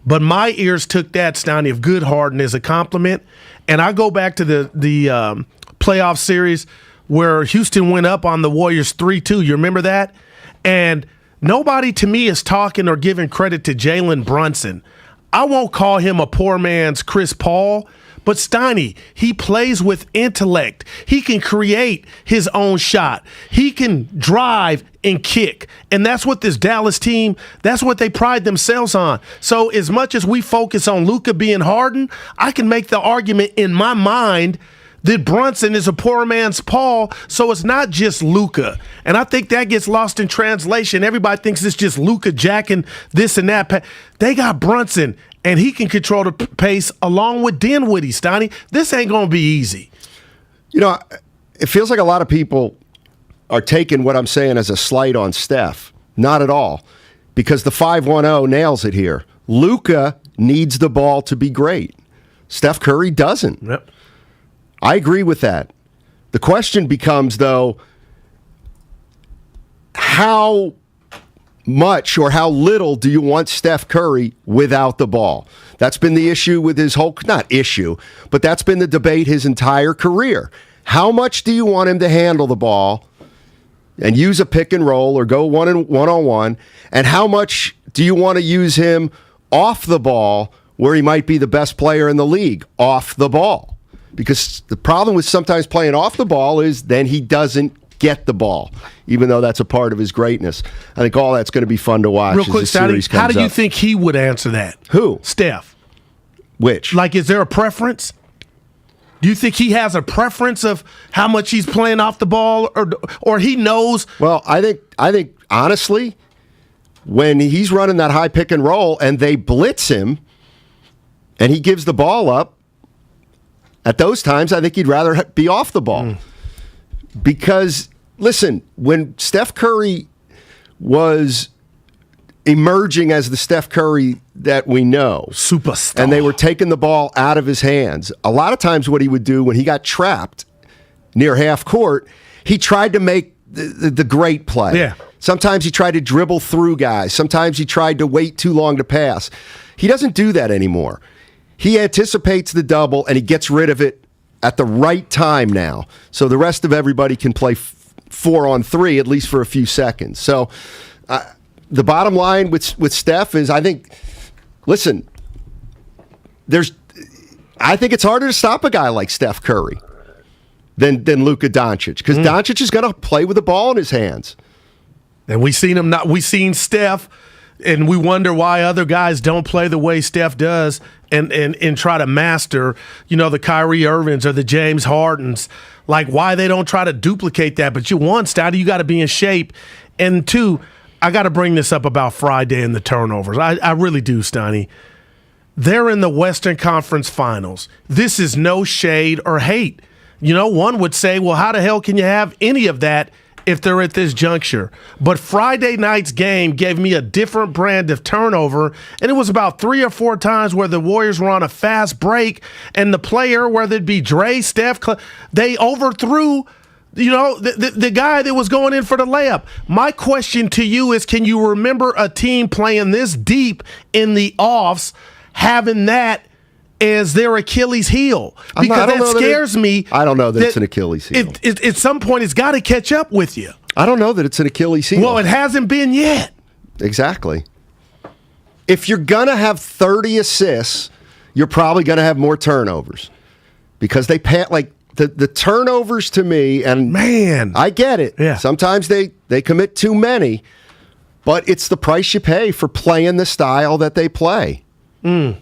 But my ears took that, Steiny, of good Harden as a compliment. And I go back to the playoff series where Houston went up on the Warriors 3-2. You remember that? And nobody to me is talking or giving credit to Jalen Brunson. I won't call him a poor man's Chris Paul, but Steiny, he plays with intellect. He can create his own shot. He can drive and kick. And that's what this Dallas team, that's what they pride themselves on. So as much as we focus on Luka being Harden, I can make the argument in my mind that Brunson is a poor man's Paul, so it's not just Luka. And I think that gets lost in translation. Everybody thinks it's just Luka jacking this and that. They got Brunson, and he can control the pace along with Dinwiddie, Steiny. This ain't going to be easy. You know, it feels like a lot of people are taking what I'm saying as a slight on Steph. Not at all, because the 5-1-0 nails it here. Luka needs the ball to be great. Steph Curry doesn't. Yep. I agree with that. The question becomes, though, how much or how little do you want Steph Curry without the ball? That's been the issue with his whole, not issue, but that's been the debate his entire career. How much do you want him to handle the ball and use a pick and roll or go one-on-one? And how much do you want to use him off the ball where he might be the best player in the league, off the ball? Because the problem with sometimes playing off the ball is then he doesn't get the ball, even though that's a part of his greatness. I think all that's going to be fun to watch. Real quick, Steiny, how do you think he would answer that? Who? Steph. Which? Like, is there a preference? Do you think he has a preference of how much he's playing off the ball, or he knows? Well, I think honestly, when he's running that high pick and roll and they blitz him and he gives the ball up, at those times I think he'd rather be off the ball. Because, listen, when Steph Curry was emerging as the Steph Curry that we know, superstar, and they were taking the ball out of his hands, a lot of times what he would do when he got trapped near half court, he tried to make the great play. Yeah. Sometimes he tried to dribble through guys. Sometimes he tried to wait too long to pass. He doesn't do that anymore. He anticipates the double, and he gets rid of it at the right time now. So the rest of everybody can play 4-on-3, at least for a few seconds. So the bottom line with Steph is, I think, listen, I think it's harder to stop a guy like Steph Curry than Luka Doncic, because Doncic is going to play with the ball in his hands. And we've seen Steph, and we wonder why other guys don't play the way Steph does and try to master, the Kyrie Irvings or the James Hardens, like why they don't try to duplicate that. But Steiny, you got to be in shape. And two, I got to bring this up about Friday and the turnovers. I really do, Steiny. They're in the Western Conference Finals. This is no shade or hate. One would say, well, how the hell can you have any of that if they're at this juncture? But Friday night's game gave me a different brand of turnover, and it was about 3 or 4 times where the Warriors were on a fast break, and the player, whether it be Dre, Steph, they overthrew the guy that was going in for the layup. My question to you is, can you remember a team playing this deep in the offs, having that as their Achilles heel? Because that scares me. I don't know that it's an Achilles heel. At some point, it's got to catch up with you. I don't know that it's an Achilles heel. Well, it hasn't been yet. Exactly. If you're going to have 30 assists, you're probably going to have more turnovers, because they the turnovers to me, and man, I get it. Yeah. Sometimes they commit too many, but it's the price you pay for playing the style that they play.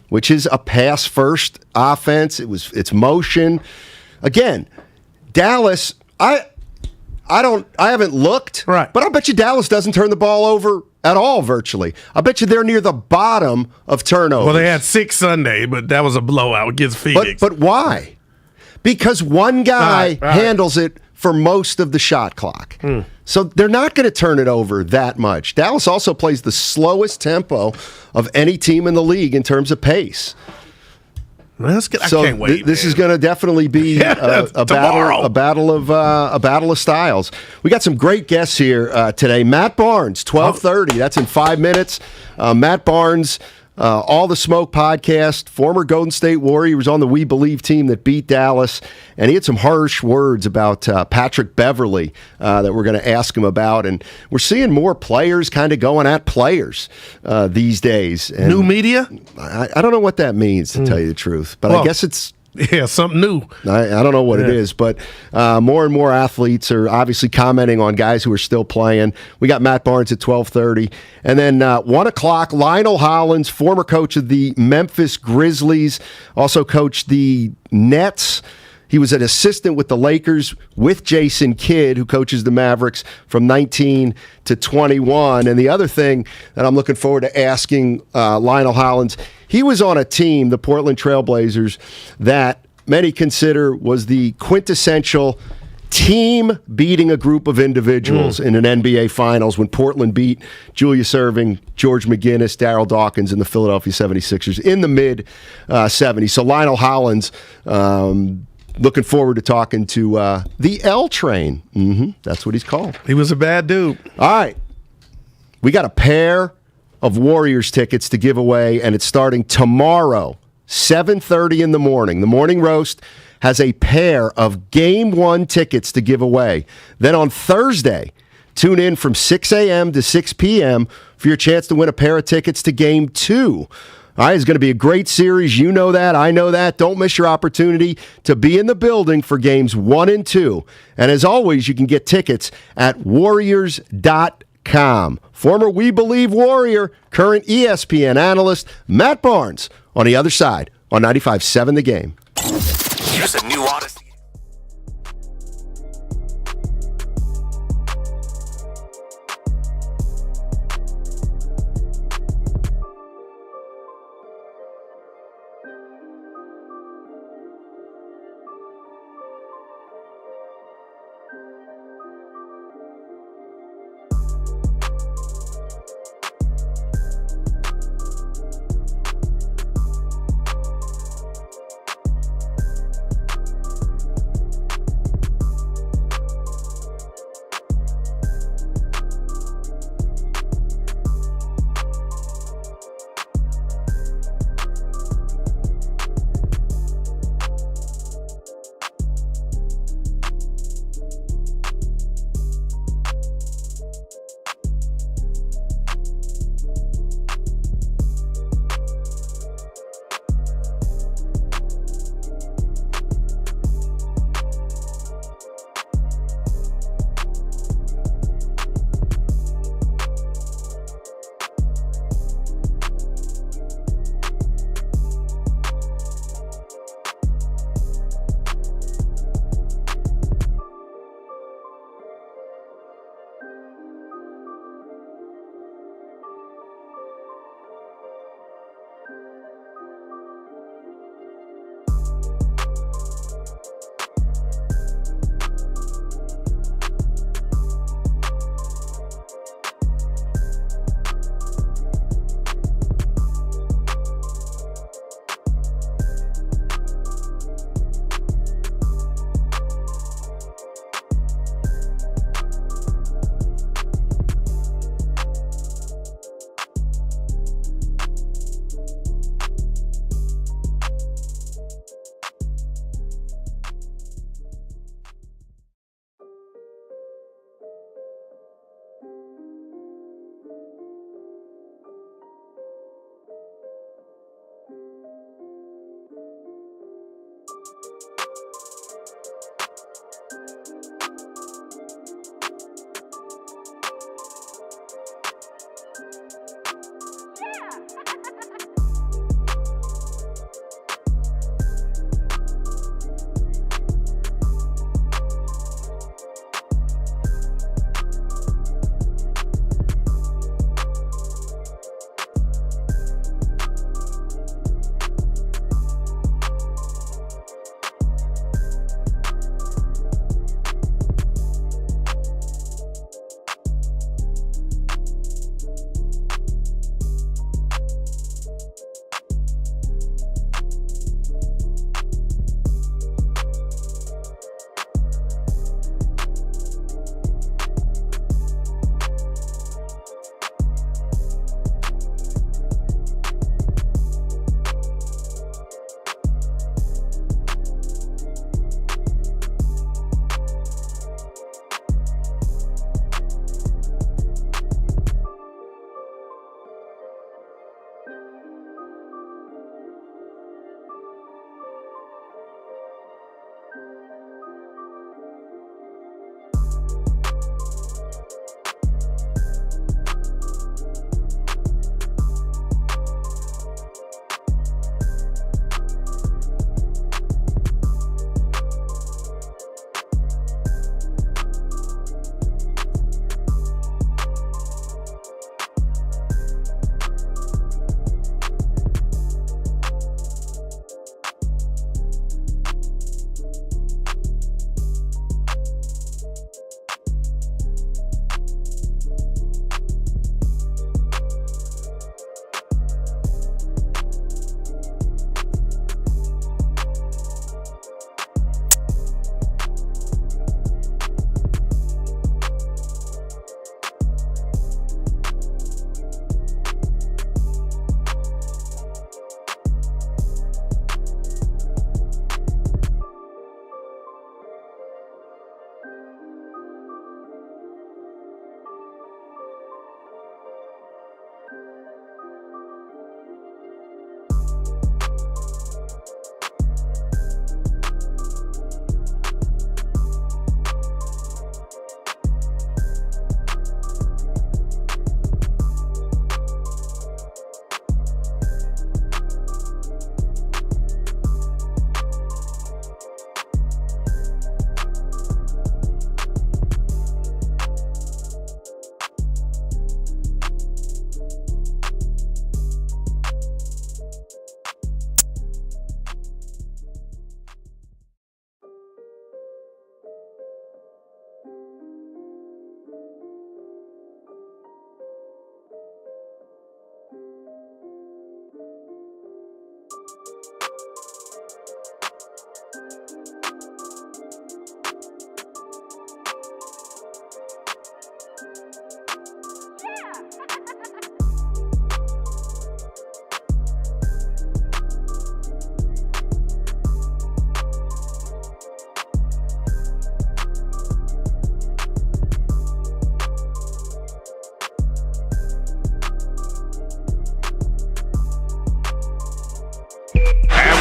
Which is a pass-first offense. It's motion. Again, Dallas, I haven't looked, right, but I bet you Dallas doesn't turn the ball over at all, virtually. I bet you they're near the bottom of turnovers. Well, they had 6 Sunday, but that was a blowout against Phoenix. But why? Because one guy handles it for most of the shot clock. So they're not going to turn it over that much. Dallas also plays the slowest tempo of any team in the league in terms of pace. I can't wait. This is going to definitely be a battle of styles. We got some great guests here today. Matt Barnes, 12:30. That's in 5 minutes. Matt Barnes, All the Smoke podcast, former Golden State Warrior. He was on the We Believe team that beat Dallas, and he had some harsh words about Patrick Beverley that we're going to ask him about. And we're seeing more players kind of going at players these days. And new media? I don't know what that means, to tell you the truth, but I guess it's something new. I don't know what it is, but more and more athletes are obviously commenting on guys who are still playing. We got Matt Barnes at 12:30. And then 1 o'clock, Lionel Hollins, former coach of the Memphis Grizzlies, also coached the Nets. He was an assistant with the Lakers with Jason Kidd, who coaches the Mavericks from 19 to 21. And the other thing that I'm looking forward to asking Lionel Hollins, he was on a team, the Portland Trailblazers, that many consider was the quintessential team beating a group of individuals in an NBA Finals when Portland beat Julius Erving, George McGinnis, Darryl Dawkins, and the Philadelphia 76ers in the mid-'70s. So Lionel Hollins, looking forward to talking to the L Train. That's what he's called. He was a bad dude. All right. We got a pair of Warriors tickets to give away, and it's starting tomorrow, 7:30 in the morning. The Morning Roast has a pair of Game 1 tickets to give away. Then on Thursday, tune in from 6 a.m. to 6 p.m. for your chance to win a pair of tickets to Game 2. All right, it's going to be a great series. You know that. I know that. Don't miss your opportunity to be in the building for Games 1 and 2. And as always, you can get tickets at Warriors.com. Former We Believe Warrior, current ESPN analyst, Matt Barnes, on the other side on 95.7 The Game. Here's a new Odyssey.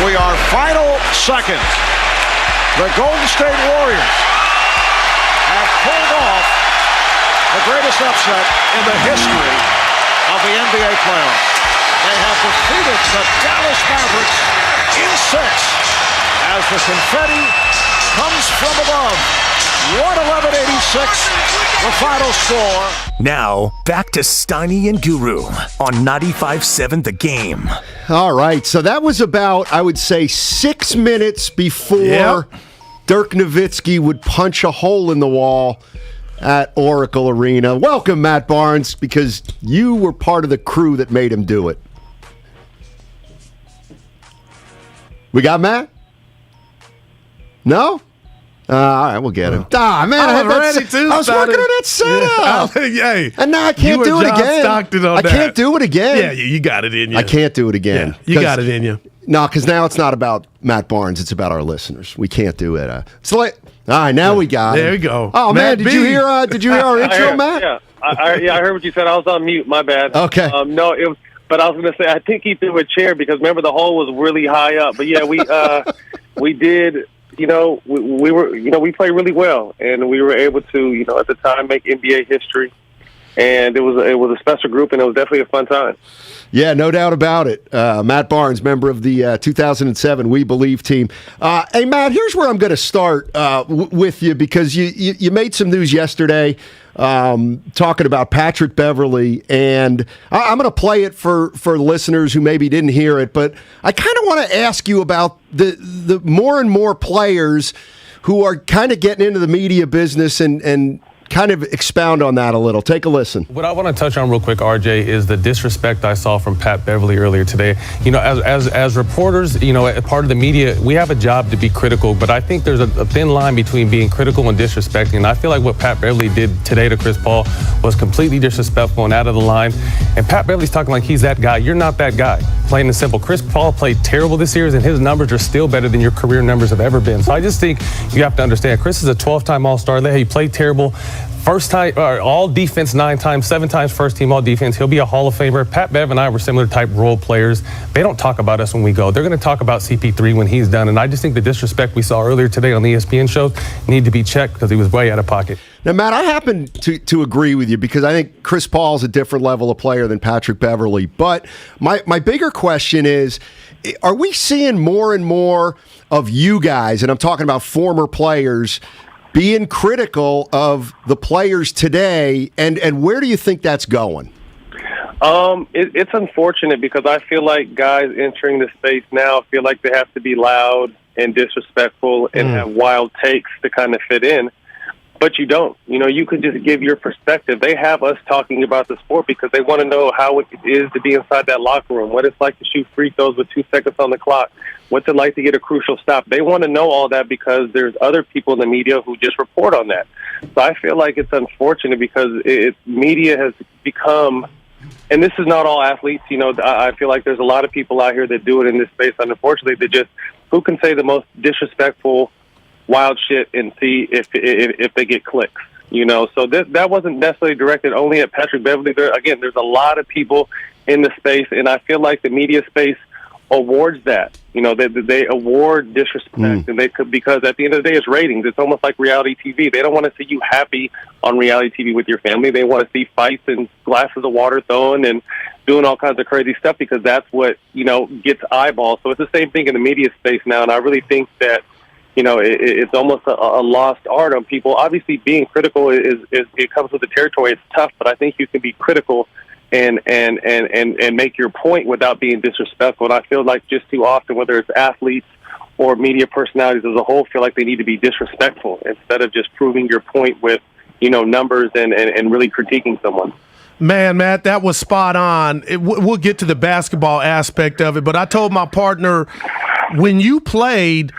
We are final seconds. The Golden State Warriors have pulled off the greatest upset in the history of the NBA playoffs. They have defeated the Dallas Mavericks in 6 as the confetti comes from above. 111-86, the final score. Now, back to Steiny and Guru on 95.7 The Game. All right, so that was about, I would say, 6 minutes before Dirk Nowitzki would punch a hole in the wall at Oracle Arena. Welcome, Matt Barnes, because you were part of the crew that made him do it. We got Matt? No? All right, we'll get him. Man, I was working on that setup. Hey, and now I can't do it again. I can't do it again. Yeah, you got it in you. I can't do it again. Yeah, you got it in you. No, because now it's not about Matt Barnes. It's about our listeners. We can't do it. So all right, now we got it. There we go. Oh, Matt man, did you hear our intro, Matt? Yeah, I heard what you said. I was on mute. My bad. Okay. No, it was. But I was going to say, I think he threw a chair because remember the hole was really high up. But yeah, we did. We played really well, and we were able to, at the time, make NBA history. And it was a special group, and it was definitely a fun time. Yeah, no doubt about it. Matt Barnes, member of the 2007 We Believe team. Hey, Matt, here's where I'm going to start with you because you made some news yesterday talking about Patrick Beverley, and I'm going to play it for listeners who maybe didn't hear it, but I kind of want to ask you about the more and more players who are kind of getting into the media business and kind of expound on that a little. Take a listen. What I want to touch on real quick, RJ, is the disrespect I saw from Pat Beverley earlier today. As reporters, part of the media, we have a job to be critical, but I think there's a thin line between being critical and disrespecting. And I feel like what Pat Beverley did today to Chris Paul was completely disrespectful and out of the line. And Pat Beverley's talking like he's that guy. You're not that guy. Plain and simple. Chris Paul played terrible this year, and his numbers are still better than your career numbers have ever been. So I just think you have to understand, Chris is a 12-time All-Star. He played terrible. First time, all defense 9 times, 7 times first team all defense. He'll be a Hall of Famer. Pat Bev and I were similar type role players. They don't talk about us when we go. They're going to talk about CP3 when he's done. And I just think the disrespect we saw earlier today on the ESPN show need to be checked because he was way out of pocket. Now, Matt, I happen to agree with you because I think Chris Paul's a different level of player than Patrick Beverley. But my bigger question is, are we seeing more and more of you guys, and I'm talking about former players, being critical of the players today, and where do you think that's going? It's unfortunate because I feel like guys entering the space now feel like they have to be loud and disrespectful and have wild takes to kind of fit in. But you don't. You could just give your perspective. They have us talking about the sport because they want to know how it is to be inside that locker room, what it's like to shoot free throws with 2 seconds on the clock, what's it like to get a crucial stop. They want to know all that because there's other people in the media who just report on that. So I feel like it's unfortunate because media has become, and this is not all athletes, I feel like there's a lot of people out here that do it in this space, and unfortunately they just, who can say the most disrespectful wild shit and see if they get clicks, So that wasn't necessarily directed only at Patrick Beverley. There's a lot of people in the space, and I feel like the media space awards that. They award disrespect, and because at the end of the day, it's ratings. It's almost like reality TV. They don't want to see you happy on reality TV with your family. They want to see fights and glasses of water thrown and doing all kinds of crazy stuff because that's what gets eyeballs. So it's the same thing in the media space now, and I really think that. It's almost a lost art on people. Obviously, being critical is it comes with the territory. It's tough, but I think you can be critical and make your point without being disrespectful. And I feel like just too often, whether it's athletes or media personalities as a whole, feel like they need to be disrespectful instead of just proving your point with numbers and really critiquing someone. Man, Matt, that was spot on. We'll get to the basketball aspect of it, but I told my partner when you played,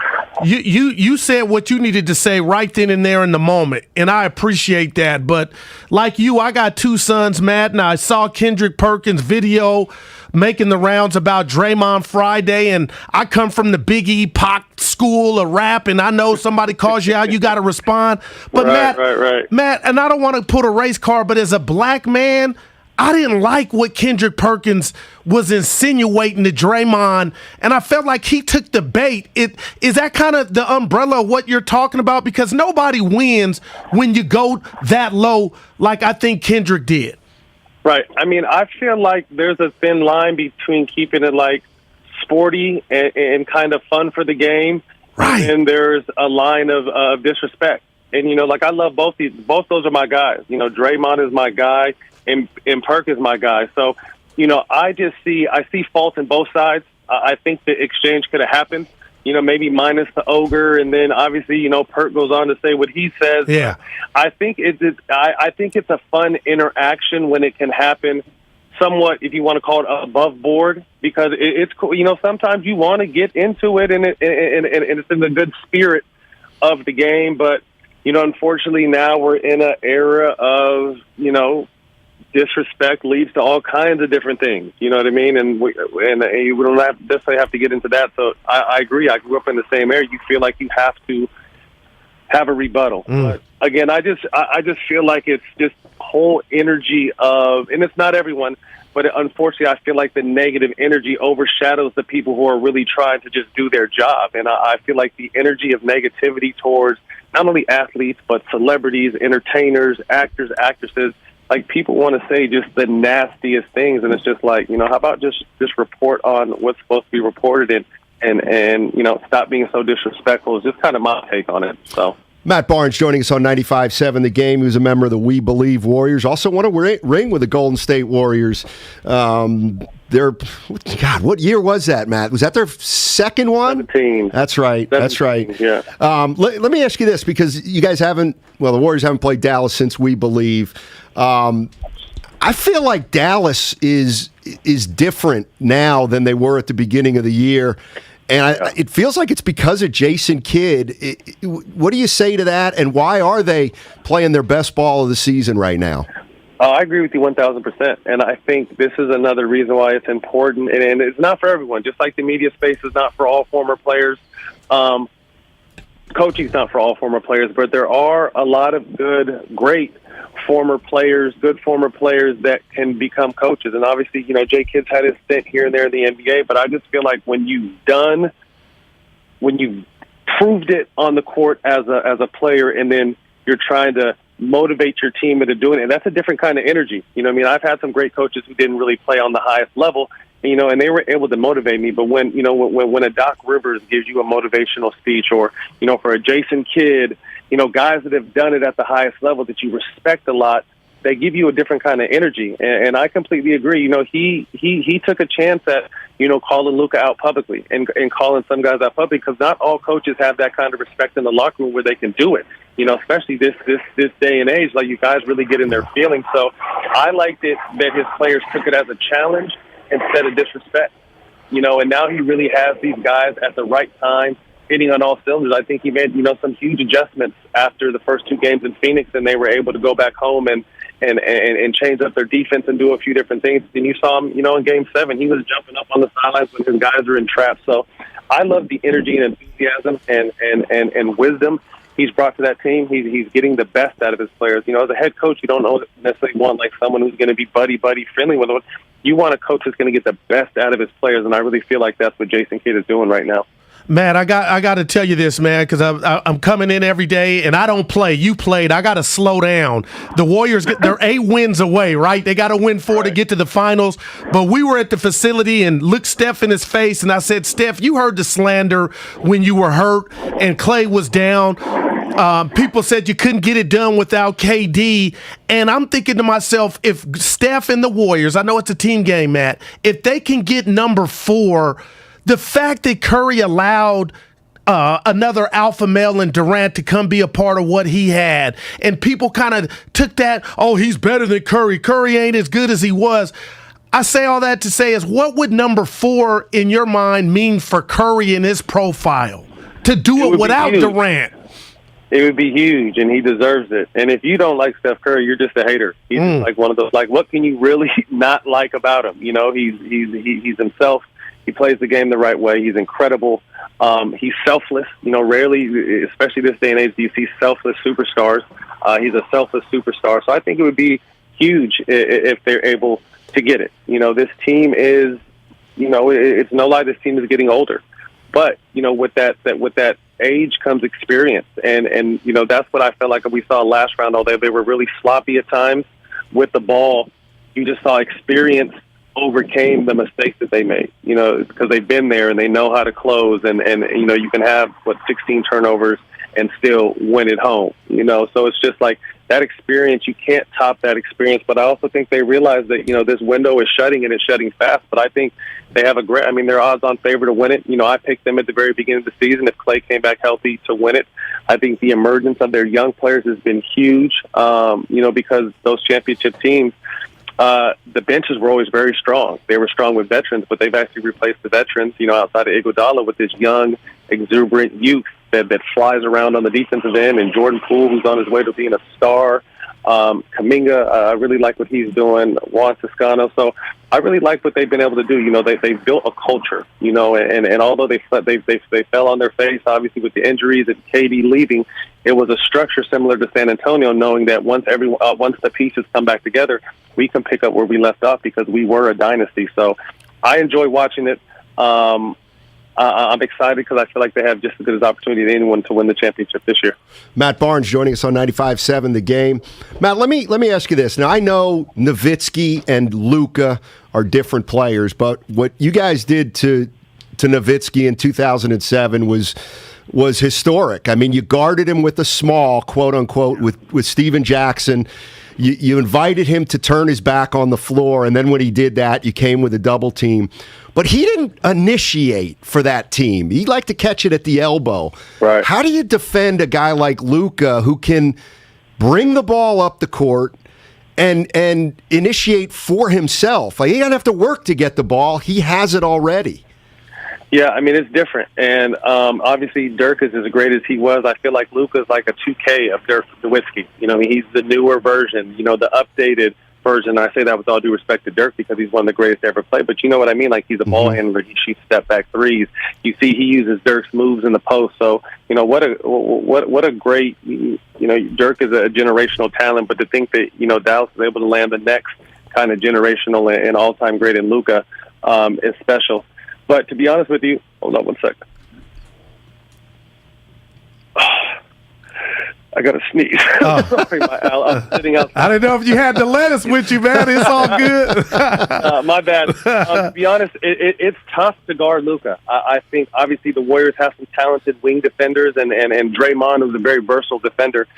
You said what you needed to say right then and there in the moment, and I appreciate that. But like you, I got two sons, Matt, and I saw Kendrick Perkins' video making the rounds about Draymond Friday, and I come from the Big E Pac school of rap, and I know somebody calls you out, you got to respond. But Matt, and I don't want to put a race card, but as a black man, I didn't like what Kendrick Perkins was insinuating to Draymond, and I felt like he took the bait. Is that kind of the umbrella of what you're talking about? Because nobody wins when you go that low like I think Kendrick did. Right. I mean, I feel like there's a thin line between keeping it like sporty and kind of fun for the game, right? And there's a line of disrespect. And, you know, like I love both those are my guys. You know, Draymond is my guy and Perk is my guy. So, you know, I see fault in both sides. I think the exchange could have happened, you know, maybe minus the ogre. And then obviously, you know, Perk goes on to say what he says. Yeah. I think it's a fun interaction when it can happen somewhat, if you want to call it above board, because it's cool. You know, sometimes you want to get into it and it's in the good spirit of the game. But, you know, unfortunately now we're in an era of, you know, disrespect leads to all kinds of different things. You know what I mean? And we don't necessarily have to get into that. So I agree. I grew up in the same area. You feel like you have to have a rebuttal. But again, I just feel like it's just whole energy of, and it's not everyone, but unfortunately I feel like the negative energy overshadows the people who are really trying to just do their job. And I feel like the energy of negativity towards not only athletes, but celebrities, entertainers, actors, actresses, like people want to say just the nastiest things, and it's just like, you know, how about just report on what's supposed to be reported and you know, stop being so disrespectful. Is just kind of my take on it. So Matt Barnes joining us on 95.7 The Game. He was a member of the We Believe Warriors. Also won a ring with the Golden State Warriors. What year was that, Matt? Was that their second one? 17. That's right. 17, that's right. Yeah. Let me ask you this, because you guys the Warriors haven't played Dallas since We Believe. I feel like Dallas is different now than they were at the beginning of the year. And it feels like it's because of Jason Kidd. What do you say to that, and why are they playing their best ball of the season right now? I agree with you 1,000%. And I think this is another reason why it's important. And it's not for everyone. Just like the media space is not for all former players. Coaching's not for all former players. But there are a lot of great former players that can become coaches. And obviously, you know, Jay Kidd's had his stint here and there in the NBA, but I just feel like when you've proved it on the court as a player, and then you're trying to motivate your team into doing it, and that's a different kind of energy. You know what I mean? I've had some great coaches who didn't really play on the highest level, you know, and they were able to motivate me. But when a Doc Rivers gives you a motivational speech, or, you know, for a Jason Kidd, you know, guys that have done it at the highest level that you respect a lot, they give you a different kind of energy. And I completely agree. You know, he took a chance at, you know, calling Luka out publicly and calling some guys out publicly, because not all coaches have that kind of respect in the locker room where they can do it. You know, especially this day and age, like, you guys really get in their feelings. So I liked it that his players took it as a challenge instead of disrespect. You know, and now he really has these guys at the right time hitting on all cylinders. I think he made, you know, some huge adjustments after the first two games in Phoenix, and they were able to go back home and change up their defense and do a few different things. And you saw him, you know, in Game 7, he was jumping up on the sidelines when his guys are in traps. So I love the energy and enthusiasm and wisdom he's brought to that team. He's getting the best out of his players. You know, as a head coach, you don't necessarily want like someone who's going to be buddy friendly with them. You want a coach that's going to get the best out of his players, and I really feel like that's what Jason Kidd is doing right now. Matt, I got to tell you this, man, because I'm coming in every day, and I don't play. You played. I got to slow down. The Warriors, they're 8 wins away, right? They got to win 4 to get to the finals. But we were at the facility and looked Steph in his face, and I said, Steph, you heard the slander when you were hurt and Clay was down. People said you couldn't get it done without KD. And I'm thinking to myself, if Steph and the Warriors, I know it's a team game, Matt, if they can get number 4, the fact that Curry allowed another alpha male in Durant to come be a part of what he had, and people kind of took that, oh, he's better than Curry. Curry ain't as good as he was. I say all that to say is, what would number 4 in your mind mean for Curry and his profile? to do it without Durant. It would be huge, and he deserves it. And if you don't like Steph Curry, you're just a hater. He's just like one of those. Like, what can you really not like about him? You know, he's himself. He plays the game the right way. He's incredible. He's selfless. You know, rarely, especially this day and age, do you see selfless superstars. He's a selfless superstar. So I think it would be huge if they're able to get it. You know, this team is, you know, it's no lie, this team is getting older. But, you know, with that age comes experience. And you know, that's what I felt like we saw last round. Although they were really sloppy at times with the ball, you just saw experience overcame the mistakes that they made, you know, because they've been there and they know how to close. And you know, you can have, 16 turnovers and still win at home, you know. So it's just like that experience, you can't top that experience. But I also think they realize that, you know, this window is shutting and it's shutting fast. But I think they have they're odds-on favorite to win it. You know, I picked them at the very beginning of the season if Clay came back healthy to win it. I think the emergence of their young players has been huge, you know, because those championship teams, the benches were always very strong. They were strong with veterans, but they've actually replaced the veterans, you know, outside of Iguodala with this young, exuberant youth that flies around on the defensive end, and Jordan Poole, who's on his way to being a star. Kaminga, I really like what he's doing. Juan Toscano. So I really like what they've been able to do. You know, they've built a culture, you know, and although they fell on their face, obviously, with the injuries and KD leaving, it was a structure similar to San Antonio, knowing that once the pieces come back together, we can pick up where we left off because we were a dynasty. So I enjoy watching it. I'm excited because I feel like they have just as good as opportunity as anyone to win the championship this year. Matt Barnes joining us on 95.7 The Game. Matt, let me ask you this. Now, I know Nowitzki and Luka are different players, but what you guys did to Nowitzki in 2007 was historic. I mean, you guarded him with a small, quote unquote, with Steven Jackson. You invited him to turn his back on the floor, and then when he did that, you came with a double team. But he didn't initiate for that team. He liked to catch it at the elbow. Right. How do you defend a guy like Luka who can bring the ball up the court and initiate for himself? Like, he doesn't have to work to get the ball. He has it already. Yeah, I mean, it's different. And obviously Dirk is as great as he was. I feel like Luka's like a 2K of Dirk Nowitzki. You know, he's the newer version, you know, the updated version. I say that with all due respect to Dirk because he's one of the greatest to ever play. But you know what I mean? Like, he's a ball handler. He shoots step-back threes. You see he uses Dirk's moves in the post. So, you know, what a great, you know, Dirk is a generational talent. But to think that, you know, Dallas is able to land the next kind of generational and all-time great in Luka is special. But to be honest with you, hold on one second. I got to sneeze. Sorry, I'm sitting outside. I didn't know if you had the lettuce with you, man. It's all good. My bad. To be honest, it's tough to guard Luka. I think, obviously, the Warriors have some talented wing defenders, and Draymond is a very versatile defender.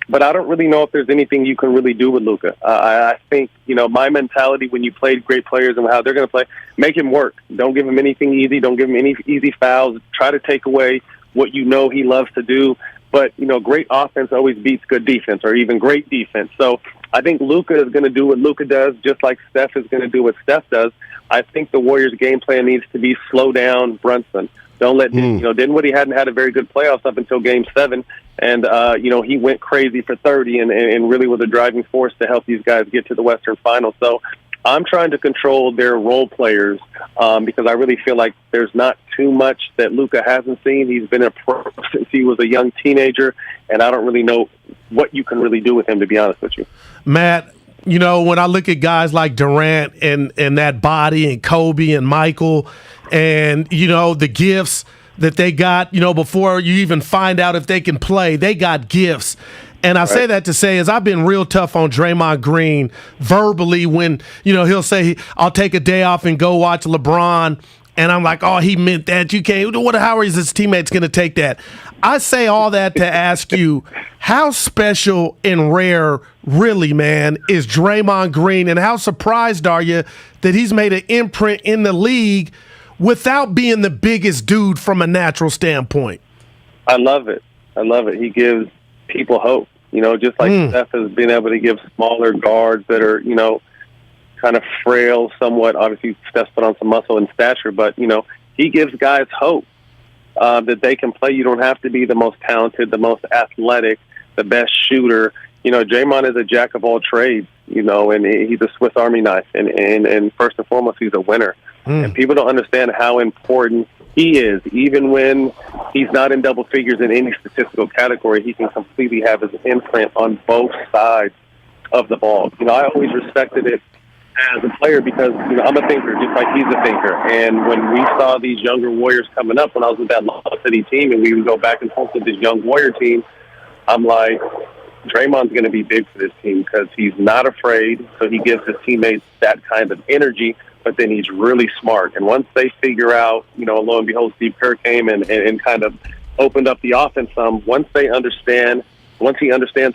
But I don't really know if there's anything you can really do with Luka. I think, you know, my mentality when you played great players and how they're going to play, make him work. Don't give him anything easy. Don't give him any easy fouls. Try to take away what you know he loves to do. But, you know, great offense always beats good defense or even great defense. So I think Luka is going to do what Luka does, just like Steph is going to do what Steph does. I think the Warriors' game plan needs to be slow down Brunson. Don't let him, you know, Dinwiddie hadn't had a very good playoffs up until Game 7. And, you know, he went crazy for 30 and really was a driving force to help these guys get to the Western Finals. So I'm trying to control their role players because I really feel like there's not too much that Luka hasn't seen. He's been a pro since he was a young teenager, and I don't really know what you can really do with him, to be honest with you. Matt, you know, when I look at guys like Durant and that body and Kobe and Michael and, you know, the gifts that they got, you know, before you even find out if they can play, they got gifts. And I say that to say is I've been real tough on Draymond Green verbally when, you know, he'll say, I'll take a day off and go watch LeBron. And I'm like, oh, he meant that. You can't. How is his teammates going to take that? I say all that to ask you, how special and rare, really, man, is Draymond Green? And how surprised are you that he's made an imprint in the league without being the biggest dude from a natural standpoint? I love it. He gives people hope, you know, just like Steph has been able to give smaller guards that are, you know, kind of frail somewhat. Obviously, Steph's put on some muscle and stature, but, you know, he gives guys hope. that they can play. You don't have to be the most talented, the most athletic, the best shooter. Draymond is a jack of all trades, and he's a Swiss Army knife. And first and foremost, he's a winner. And people don't understand how important he is. Even when he's not in double figures in any statistical category, he can completely have his imprint on both sides of the ball. I always respected it as a player because, I'm a thinker, just like he's a thinker. And when we saw these younger Warriors coming up, when I was with that Lost City team, and we would go back and forth with this young Warrior team, I'm like, Draymond's going to be big for this team because he's not afraid, so he gives his teammates that kind of energy, but then he's really smart. And once they figure out, lo and behold, Steve Kerr came and kind of opened up the offense some. Once he understands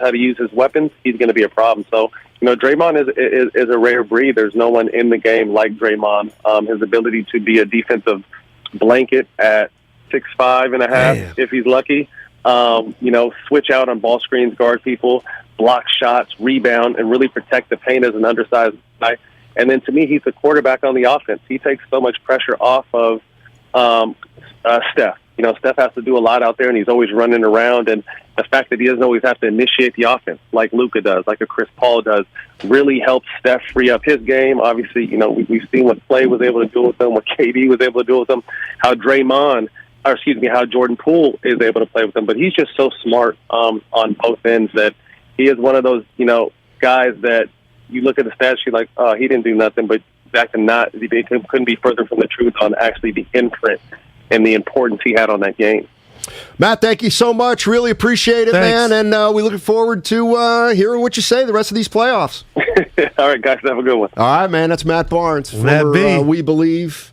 how to use his weapons, he's going to be a problem. So, Draymond is a rare breed. There's no one in the game like Draymond. His ability to be a defensive blanket at 6'5.5", if he's lucky. Switch out on ball screens, guard people, block shots, rebound, and really protect the paint as an undersized guy. And then to me, he's the quarterback on the offense. He takes so much pressure off of Steph. Steph has to do a lot out there, and he's always running around. And the fact that he doesn't always have to initiate the offense like Luka does, like a Chris Paul does, really helps Steph free up his game. Obviously, we've seen what Clay was able to do with him, what KD was able to do with him, how Jordan Poole is able to play with him. But he's just so smart on both ends that he is one of those, guys that you look at the stats, you're like, oh, he didn't do nothing, but that couldn't be further from the truth on actually the imprint and the importance he had on that game. Matt, thank you so much. Really appreciate it, man. And we're looking forward to hearing what you say the rest of these playoffs. All right, guys, have a good one. All right, man. That's Matt Barnes. We Believe.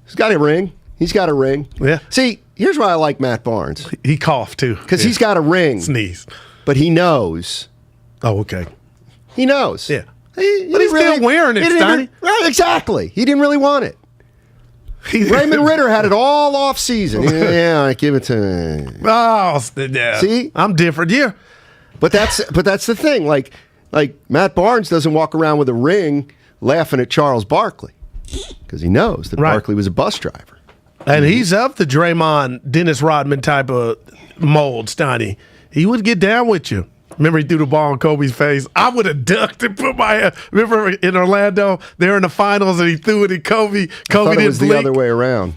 He's got a ring. Yeah. See, here's why I like Matt Barnes. He coughed, too. Because he's got a ring. Sneeze. But he knows. Oh, okay. He knows. Yeah. But he's still wearing it, Steiny. Right, exactly. He didn't really want it. Raymond Ritter had it all off season. Yeah, I give it to him. Oh, yeah. See? I'm different. Yeah. But that's the thing. Like Matt Barnes doesn't walk around with a ring laughing at Charles Barkley because he knows that Barkley was a bus driver. And he's of the Draymond, Dennis Rodman type of mold, Steiny. He would get down with you. Remember, he threw the ball in Kobe's face. I would have ducked and put my hand. Remember in Orlando, they were in the finals, and he threw it at Kobe. Kobe didn't it was blink. The other way around.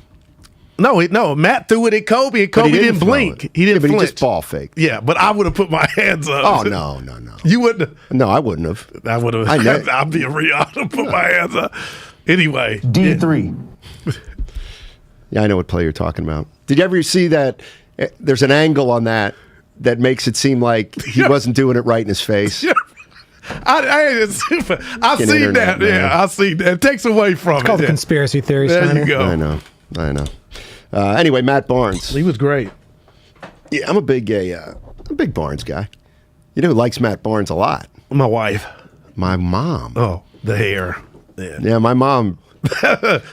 No, Matt threw it at Kobe, and Kobe didn't blink. He didn't but flinch. He just ball faked. Yeah, but I would have put my hands up. Oh, no. You wouldn't have? No, I wouldn't have. I would have. I'd be a real to put my hands up. Anyway. D3. Yeah, I know what play you're talking about. Did you ever see that? There's an angle on that makes it seem like he wasn't doing it right in his face. Yeah. I've seen that. Man. Yeah, I've seen that. It takes away from it's called conspiracy theory. There you go. I know. Anyway, Matt Barnes. He was great. Yeah, I'm a big Barnes guy. You know who likes Matt Barnes a lot? My wife. My mom. Oh, the hair. Yeah, my mom.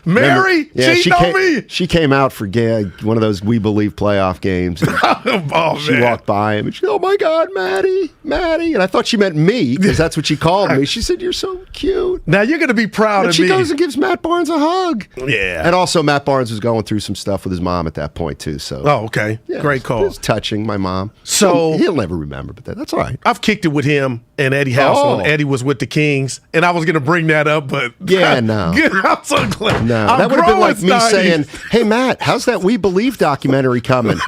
Mary? Cheating on me? She came out for one of those We Believe playoff games. She walked by him and she, oh my God, Maddie. And I thought she meant me because that's what she called me. She said, you're so cute. Now you're going to be proud of me. She goes and gives Matt Barnes a hug. Yeah. And also Matt Barnes was going through some stuff with his mom at that point too. So. Oh, okay. Yeah, great call. It was touching, my mom. So he'll never remember, but that's all right. I've kicked it with him and Eddie House when Eddie was with the Kings. And I was going to bring that up, but. Yeah, no. I'm so glad. No, that would have been like me saying, "Hey Matt, how's that We Believe documentary coming?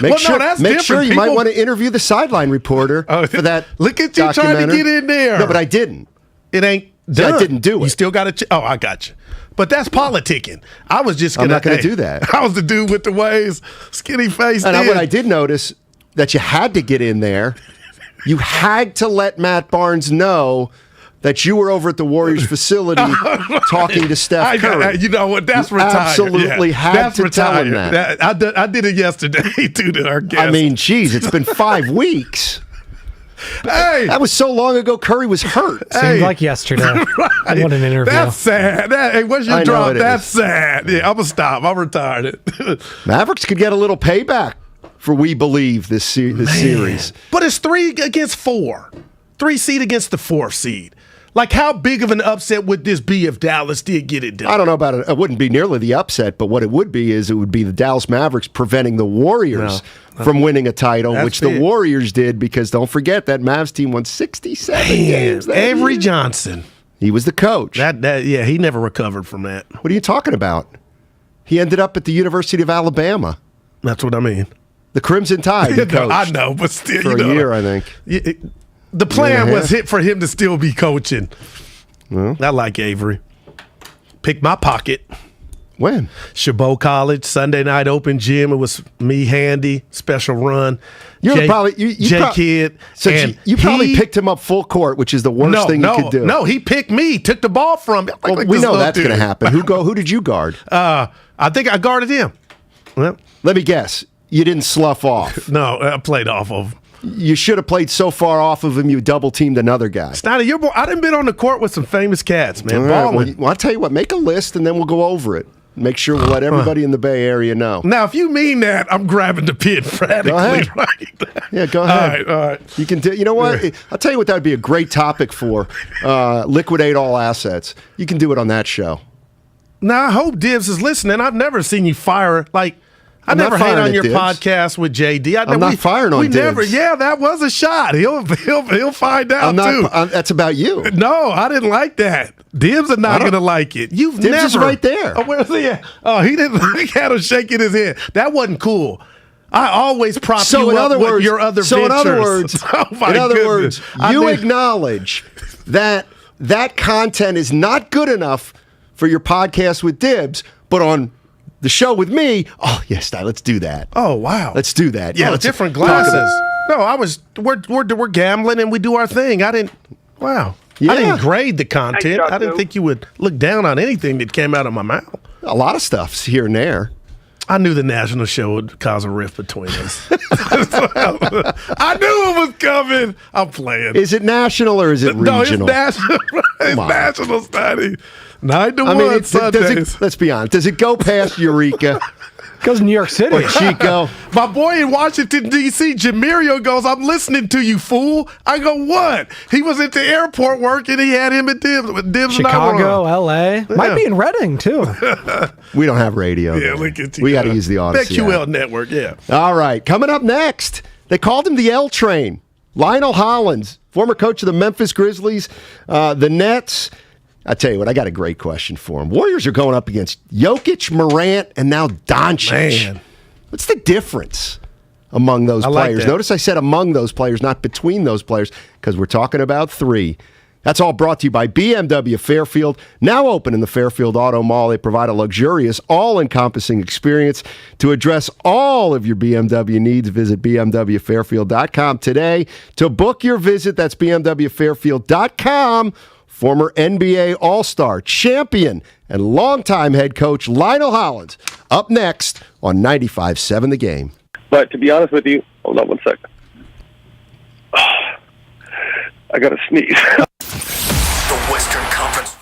Make sure you might want to interview the sideline reporter for that." Look at you trying to get in there. No, but I didn't. It ain't done. I didn't do it. You still got to. Oh, I got you. But that's politicking. I was just going to. I'm not going to do that. I was the dude with the waves, skinny face. And what I did notice that you had to get in there. You had to let Matt Barnes know that you were over at the Warriors facility talking to Steph Curry. You know what? That's retired. Absolutely had to tell him that. I did it yesterday to our guest. I mean, geez, it's been 5 weeks. Hey, that was so long ago. Curry was hurt. Seemed like yesterday. Right. What an interview. That's sad. Hey, what's your drop? That's sad. Yeah, I'm gonna stop. I'm retired. Mavericks could get a little payback for We Believe this series. But it's 3 against 4. 3 seed against the 4th seed. Like, how big of an upset would this be if Dallas did get it done? I don't know about it. It wouldn't be nearly the upset, but what it would be is it would be the Dallas Mavericks preventing the Warriors from winning a title, which the Warriors did, because don't forget that Mavs team won 67 games. Avery Johnson. He was the coach. Yeah, he never recovered from that. What are you talking about? He ended up at the University of Alabama. That's what I mean. The Crimson Tide. He coached I know, but still, for a year, I think. The plan was for him to still be coaching. Well, I like Avery. Pick my pocket. When? Chabot College, Sunday night open gym. It was me, Handy, special run. J-Kid. So you probably picked him up full court, which is the worst thing you could do. No, he picked me, took the ball from me. Well, we know that's going to happen. Who did you guard? I think I guarded him. Well, let me guess. You didn't slough off. No, I played off of him. You should have played so far off of him, you double-teamed another guy. Steiny, I done been on the court with some famous cats, man. Right, well, I'll tell you what. Make a list, and then we'll go over it. Make sure we'll let everybody in the Bay Area know. Now, if you mean that, I'm grabbing the pin frantically. Go ahead. Right? Yeah, go ahead. All right. You can do. You know what? I'll tell you what that would be a great topic for. Liquidate all assets. You can do it on that show. Now, I hope Dibs is listening. I've never seen you fire I never hate on your podcast with JD. I'm not firing on Dibs. Yeah, that was a shot. He'll find out too. That's about you. No, I didn't like that. Dibs are not going to like it. Dibs is right there. Oh, where's he at? Oh, he didn't. He had him shaking his head. That wasn't cool. I always prop you up with your other ventures. So in other words, you acknowledge that content is not good enough for your podcast with Dibs, but on the show with me, yes, let's do that. Oh, wow. Let's do that. Yeah, different glasses. No, we're gambling and we do our thing. Wow. Yeah. I didn't grade the content. I didn't think you would look down on anything that came out of my mouth. A lot of stuff's here and there. I knew the national show would cause a rift between us. I knew it was coming. I'm playing. Is it national or is it regional? No, it's national. It's national, Steiny. 9-1 Sundays. Let's be honest. Does it go past Eureka? Goes to New York City. Or Chico. My boy in Washington, D.C., Jamirio goes, I'm listening to you, fool. I go, what? He was at the airport working. He had him at Dibs. Chicago, L.A. Yeah. Might be in Reading, too. We don't have radio. Yeah, look at you. We got to use the Odyssey. BetQL network, yeah. All right. Coming up next, they called him the L Train. Lionel Hollins, former coach of the Memphis Grizzlies, the Nets. I tell you what, I got a great question for him. Warriors are going up against Jokic, Morant, and now Doncic. Man. What's the difference among those players? Like Notice I said among those players, not between those players, because we're talking about three. That's all brought to you by BMW Fairfield. Now open in the Fairfield Auto Mall, they provide a luxurious, all-encompassing experience. To address all of your BMW needs, visit BMWFairfield.com today. To book your visit, that's BMWFairfield.com. Former NBA All-Star, champion, and longtime head coach Lionel Hollins. Up next on 95.7 The Game. But to be honest with you, hold on one sec. I got to sneeze. The Western Conference.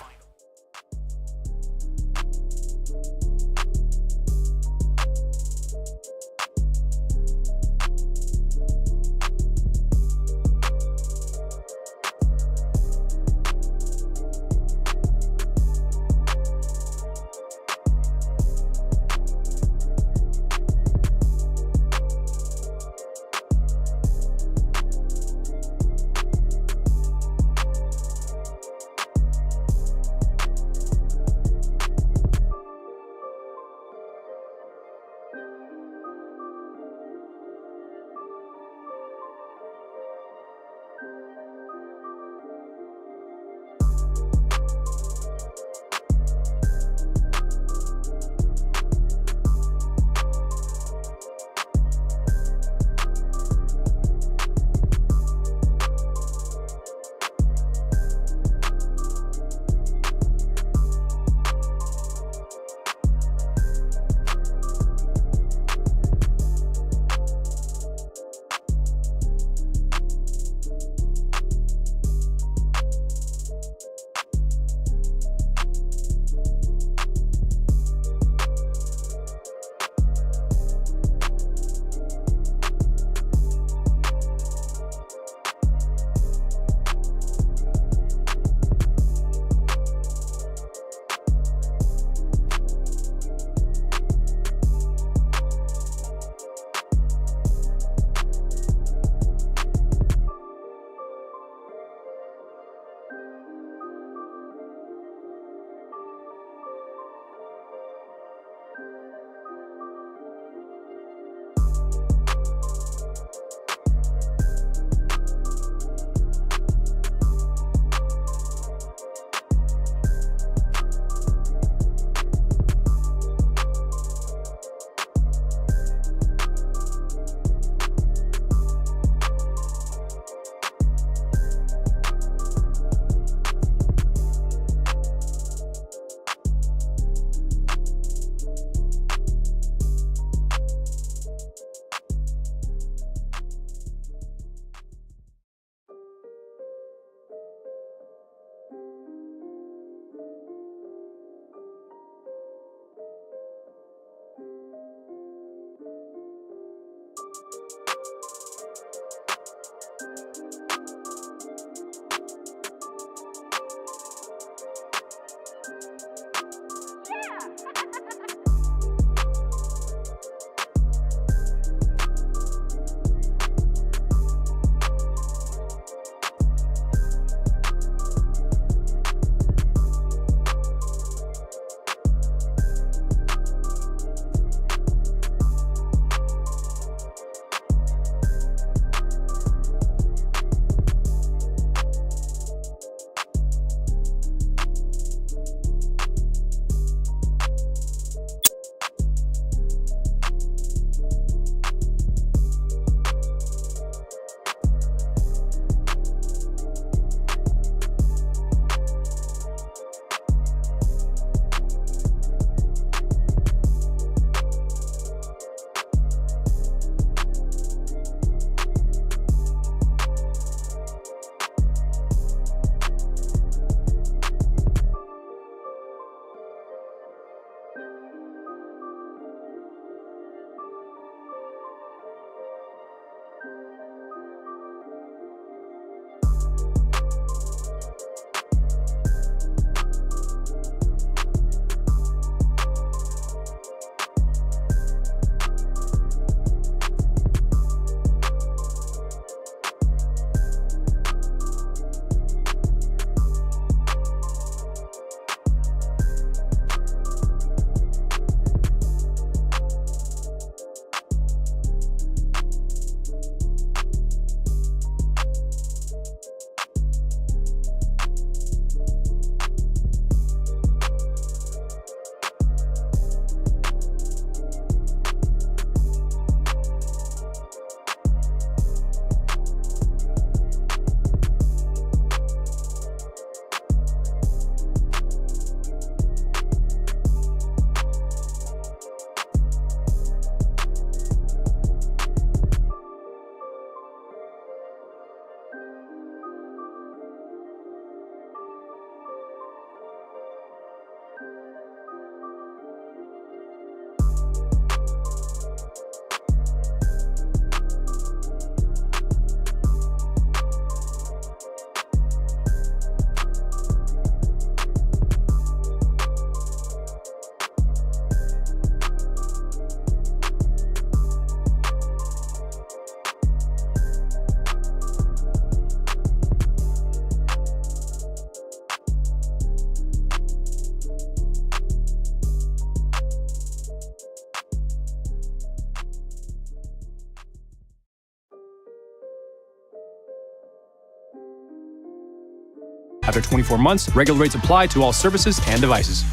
After 24 months, regular rates apply to all services and devices.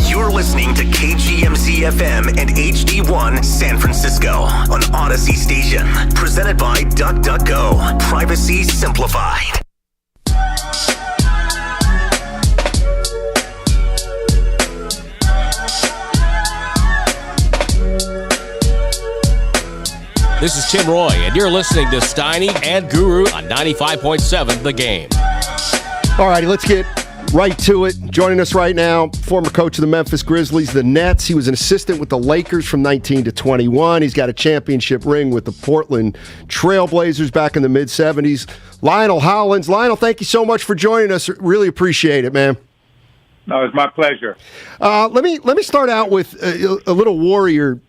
You're listening to KGMZ FM and HD1 San Francisco on Odyssey Station. Presented by DuckDuckGo. Privacy simplified. This is Tim Roy, and you're listening to Steiny and Guru on 95.7 The Game. All righty, let's get right to it. Joining us right now, former coach of the Memphis Grizzlies, the Nets. He was an assistant with the Lakers from 19 to 21. He's got a championship ring with the Portland Trailblazers back in the mid-'70s. Lionel Hollins. Lionel, thank you so much for joining us. Really appreciate it, man. No, it's my pleasure. Let me start out with a little Warrior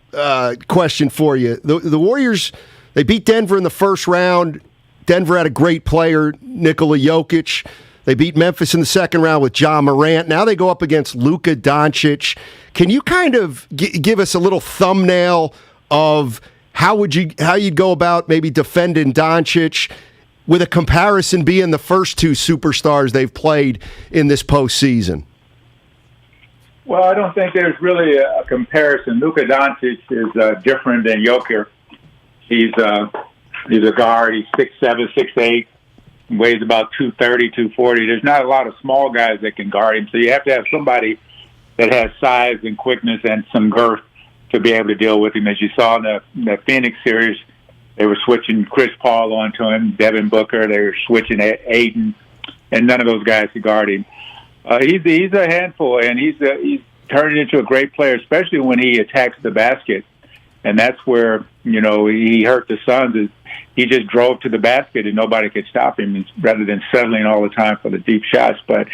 question for you. The Warriors, they beat Denver in the first round. Denver had a great player, Nikola Jokic. They beat Memphis in the second round with Ja Morant. Now they go up against Luka Doncic. Can you kind of give us a little thumbnail of how you'd go about maybe defending Doncic with a comparison being the first two superstars they've played in this postseason? Well, I don't think there's really a comparison. Luka Doncic is different than Jokic. He's a guard. He's 6'7", 6'8", weighs about 230, 240. There's not a lot of small guys that can guard him, so you have to have somebody that has size and quickness and some girth to be able to deal with him. As you saw in the Phoenix series, they were switching Chris Paul onto him, Devin Booker. They were switching Aiden, and none of those guys could guard him. He's a handful, and he's turning into a great player, especially when he attacks the basket. And that's where, he hurt the Suns. Is he just drove to the basket and nobody could stop him rather than settling all the time for the deep shots. But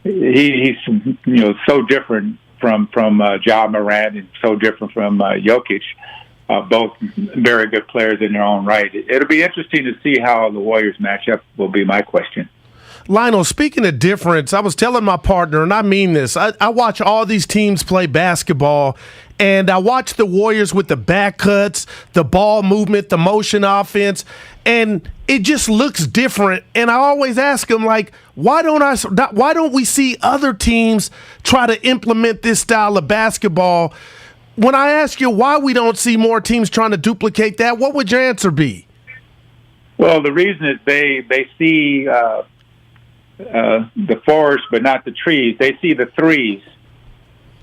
he's so different from Ja Morant and so different from Jokic. Both very good players in their own right. It'll be interesting to see how the Warriors match up, will be my question. Lionel, speaking of difference, I was telling my partner, and I mean this, I watch all these teams play basketball, and I watch the Warriors with the back cuts, the ball movement, the motion offense, and it just looks different. And I always ask them, like, why don't we see other teams try to implement this style of basketball? When I ask you why we don't see more teams trying to duplicate that, what would your answer be? Well, the reason is they see the forest but not the trees. They see the threes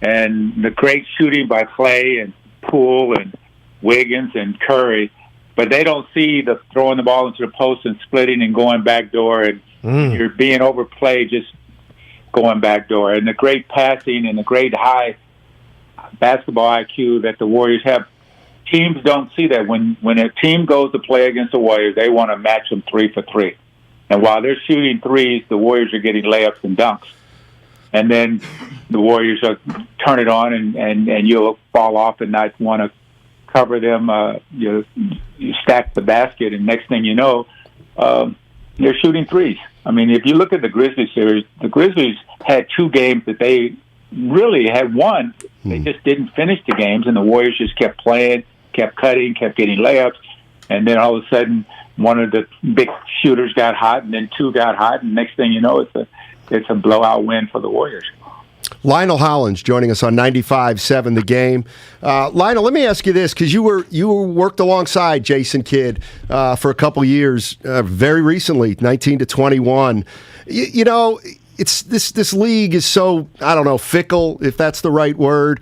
and the great shooting by Clay and Poole and Wiggins and Curry, but they don't see the throwing the ball into the post and splitting and going backdoor and you're being overplayed just going backdoor, and the great passing and the great high basketball IQ that the Warriors have. Teams don't see that. When a team goes to play against the Warriors, they want to match them 3 for 3. And while they're shooting threes, the Warriors are getting layups and dunks. And then the Warriors turn it on, and you'll fall off and not want to cover them. You stack the basket, and next thing you know, they're shooting threes. I mean, if you look at the Grizzlies series, the Grizzlies had 2 games that they really had won. They just didn't finish the games, and the Warriors just kept playing, kept cutting, kept getting layups, and then all of a sudden one of the big shooters got hot, and then 2 got hot, and next thing you know, it's a blowout win for the Warriors. Lionel Hollins joining us on 95.7 The Game. Lionel, let me ask you this, because you worked alongside Jason Kidd for a couple years, very recently, 19 to 21. You know, it's this league is so, I don't know, fickle, if that's the right word.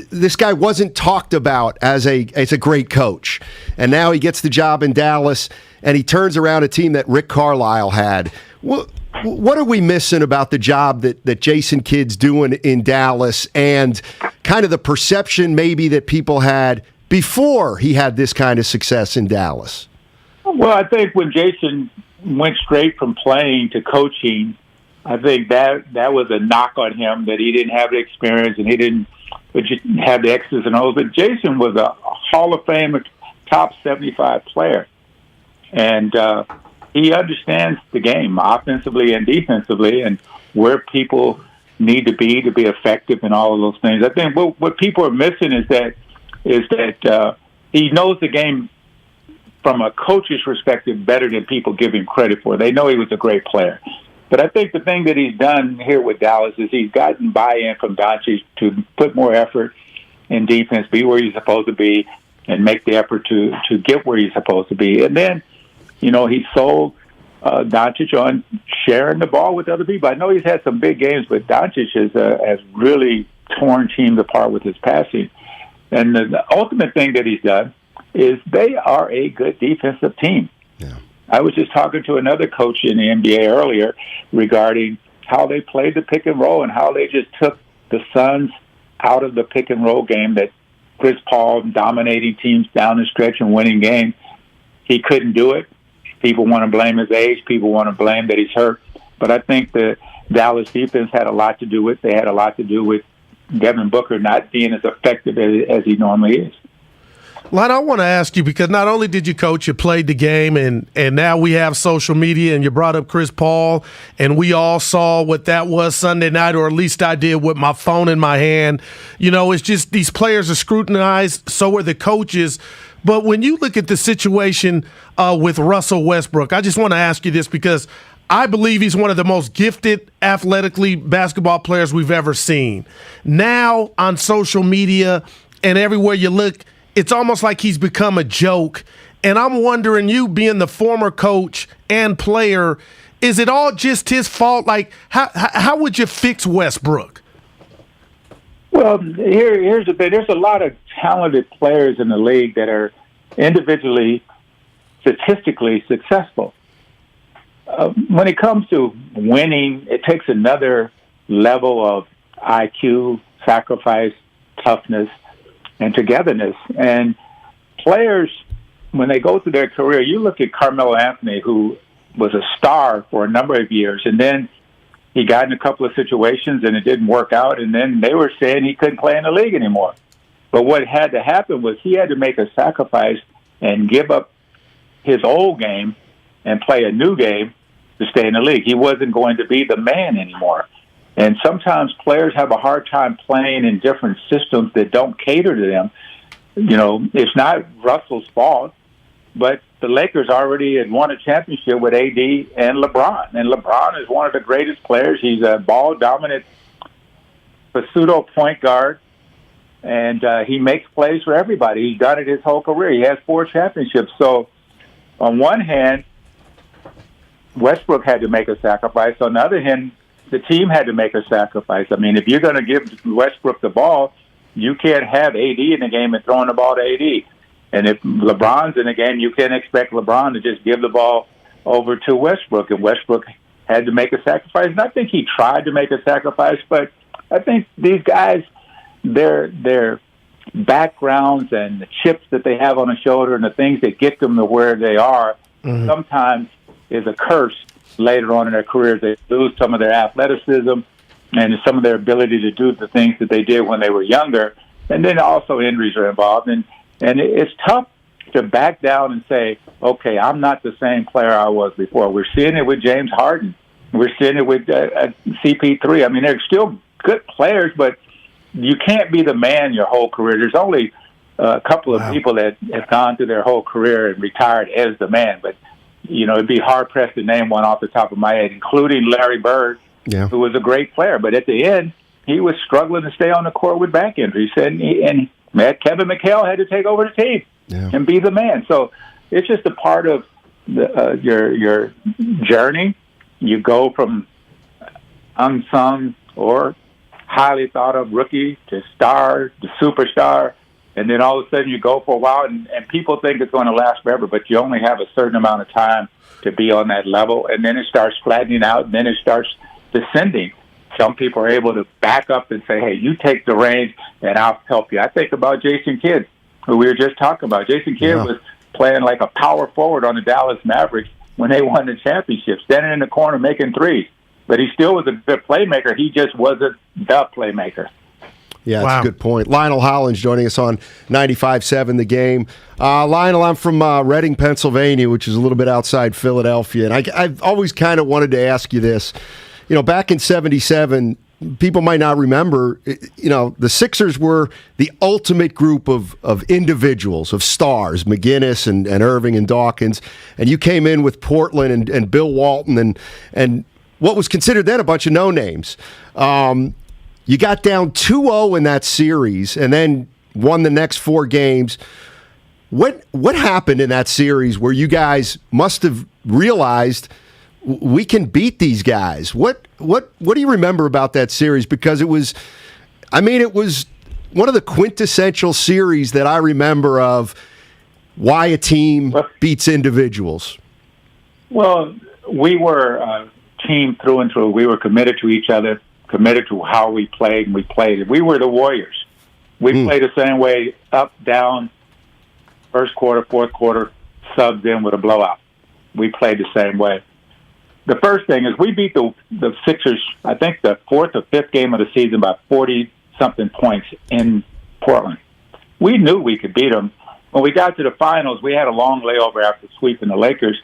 This guy wasn't talked about as a great coach, and now he gets the job in Dallas, and he turns around a team that Rick Carlisle had. What are we missing about the job that Jason Kidd's doing in Dallas, and kind of the perception maybe that people had before he had this kind of success in Dallas? Well, I think when Jason went straight from playing to coaching, I think that was a knock on him, that he didn't have the experience and he didn't have the X's and O's. But Jason was a Hall of Fame, top 75 player. And he understands the game offensively and defensively and where people need to be effective and all of those things. I think what people are missing is that he knows the game from a coach's perspective better than people give him credit for. They know he was a great player. But I think the thing that he's done here with Dallas is he's gotten buy-in from Doncic to put more effort in defense, be where he's supposed to be, and make the effort to get where he's supposed to be. And then, you know, he sold Doncic on sharing the ball with other people. I know he's had some big games, but Doncic has really torn teams apart with his passing. And the ultimate thing that he's done is they are a good defensive team. Yeah. I was just talking to another coach in the NBA earlier regarding how they played the pick and roll and how they just took the Suns out of the pick and roll game, that Chris Paul dominating teams down the stretch and winning games. He couldn't do it. People want to blame his age. People want to blame that he's hurt. But I think the Dallas defense had a lot to do with. They had a lot to do with Devin Booker not being as effective as he normally is. Lon, I want to ask you, because not only did you coach, you played the game, and now we have social media, and you brought up Chris Paul, and we all saw what that was Sunday night, or at least I did with my phone in my hand. You know, it's just these players are scrutinized, so are the coaches. But when you look at the situation with Russell Westbrook, I just want to ask you this, because I believe he's one of the most gifted athletically basketball players we've ever seen. Now on social media and everywhere you look, it's almost like he's become a joke. And I'm wondering, you being the former coach and player, is it all just his fault? Like, how would you fix Westbrook? Well, here's the thing. There's a lot of talented players in the league that are individually, statistically successful. When it comes to winning, it takes another level of IQ, sacrifice, toughness, and togetherness. And players when they go through their career, you look at Carmelo Anthony, who was a star for a number of years, and then he got in a couple of situations and it didn't work out, and then they were saying he couldn't play in the league anymore. But what had to happen was he had to make a sacrifice and give up his old game and play a new game to stay in the league. He wasn't going to be the man anymore. And sometimes players have a hard time playing in different systems that don't cater to them. You know, it's not Russell's fault, but the Lakers already had won a championship with AD and LeBron. And LeBron is one of the greatest players. He's a ball-dominant pseudo point guard, and he makes plays for everybody. He's done it his whole career. He has 4 championships. So on one hand, Westbrook had to make a sacrifice. On the other hand, the team had to make a sacrifice. I mean, if you're going to give Westbrook the ball, you can't have AD in the game and throwing the ball to AD. And if LeBron's in the game, you can't expect LeBron to just give the ball over to Westbrook. And Westbrook had to make a sacrifice. And I think he tried to make a sacrifice, but I think these guys, their backgrounds and the chips that they have on the shoulder and the things that get them to where they are sometimes is a curse later on in their careers. They lose some of their athleticism and some of their ability to do the things that they did when they were younger. And then also injuries are involved. And it's tough to back down and say, okay, I'm not the same player I was before. We're seeing it with James Harden. We're seeing it with CP3. I mean, they're still good players, but you can't be the man your whole career. There's only a couple of people that have gone through their whole career and retired as the man. But, you know, it'd be hard-pressed to name one off the top of my head, including Larry Bird, who was a great player. But at the end, he was struggling to stay on the court with back injuries. And Kevin McHale had to take over the team and be the man. So it's just a part of your journey. You go from unsung or highly thought of rookie to star to superstar, and then all of a sudden you go for a while, and people think it's going to last forever, but you only have a certain amount of time to be on that level, and then it starts flattening out, and then it starts descending. Some people are able to back up and say, hey, you take the reins, and I'll help you. I think about Jason Kidd, who we were just talking about. Jason Kidd was playing like a power forward on the Dallas Mavericks when they won the championship, standing in the corner making threes. But he still was a good playmaker. He just wasn't the playmaker. Yeah, that's a good point. Lionel Hollins joining us on 95.7 The Game. Lionel, I'm from Reading, Pennsylvania, which is a little bit outside Philadelphia. And I've always kind of wanted to ask you this. You know, back in 77, people might not remember, you know, the Sixers were the ultimate group of individuals, of stars, McGinnis and Irving and Dawkins. And you came in with Portland and Bill Walton and what was considered then a bunch of no-names. You got down 2-0 in that series and then won the next 4 games. What happened in that series where you guys must have realized we can beat these guys? What do you remember about that series? Because it was one of the quintessential series that I remember of why a team beats individuals. Well, we were a team through and through. We were committed to each other, committed to how we played, and we played. We were the Warriors. We played the same way, up, down, first quarter, fourth quarter, subbed in with a blowout. We played the same way. The first thing is we beat the Sixers, I think the 4th or 5th game of the season by 40-something points in Portland. We knew we could beat them. When we got to the finals, we had a long layover after sweeping the Lakers,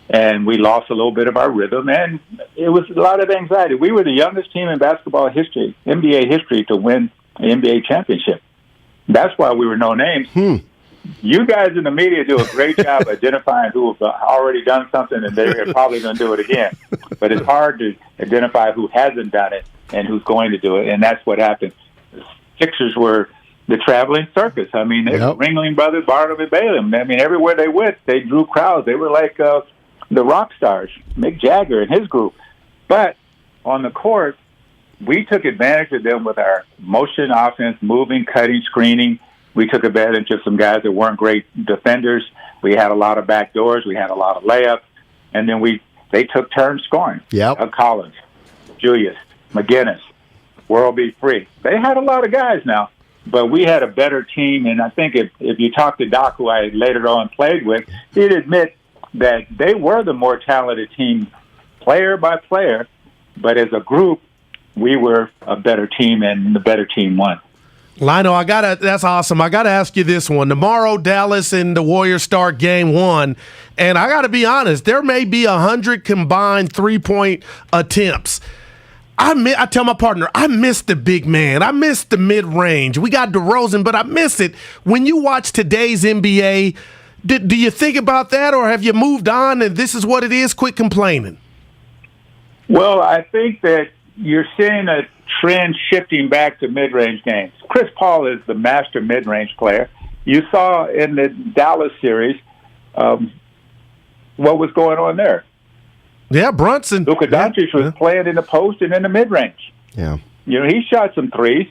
and we lost a little bit of our rhythm, and it was a lot of anxiety. We were the youngest team in basketball history, NBA history, to win an NBA championship. That's why we were no names. You guys in the media do a great job identifying who have already done something and they're probably going to do it again. But it's hard to identify who hasn't done it and who's going to do it, and that's what happened. The Sixers were the traveling circus. I mean, they were Ringling Brothers, Barnum and Balaam. I mean, everywhere they went, they drew crowds. They were like the rock stars, Mick Jagger and his group. But on the court, we took advantage of them with our motion offense, moving, cutting, screening. We took advantage of some guys that weren't great defenders. We had a lot of back doors. We had a lot of layups. And then they took turns scoring. Collins, Julius, McGinnis, World Be Free. They had a lot of guys now. but we had a better team. And I think if you talk to Doc, who I later on played with, he'd admit that they were the more talented team, player by player. But as a group, we were a better team, and the better team won. Lionel, that's awesome. I gotta ask you this one. Tomorrow, Dallas and the Warriors start game 1, and I gotta be honest, there may be 100 combined 3-point attempts. I tell my partner, I miss the big man. I miss the mid-range. We got DeRozan, but I miss it. When you watch today's NBA, do you think about that, or have you moved on and this is what it is? Quit complaining. Well, I think that you're seeing a trend shifting back to mid-range games. Chris Paul is the master mid-range player. You saw in the Dallas series what was going on there. Yeah, Brunson. Luka Doncic was playing in the post and in the mid-range. Yeah. You know, he shot some threes,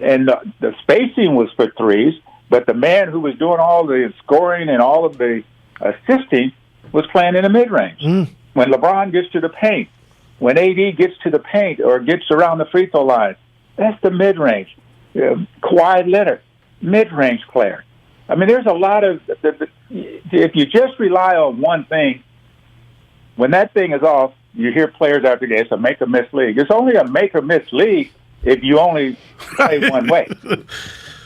and the spacing was for threes, but the man who was doing all the scoring and all of the assisting was playing in the mid-range. When LeBron gets to the paint, when AD gets to the paint or gets around the free throw line, that's the mid-range. Kawhi Leonard, mid-range player. I mean, there's a lot of if you just rely on one thing, when that thing is off, you hear players after game, it's a make-or-miss league. It's only a make-or-miss league if you only play one way.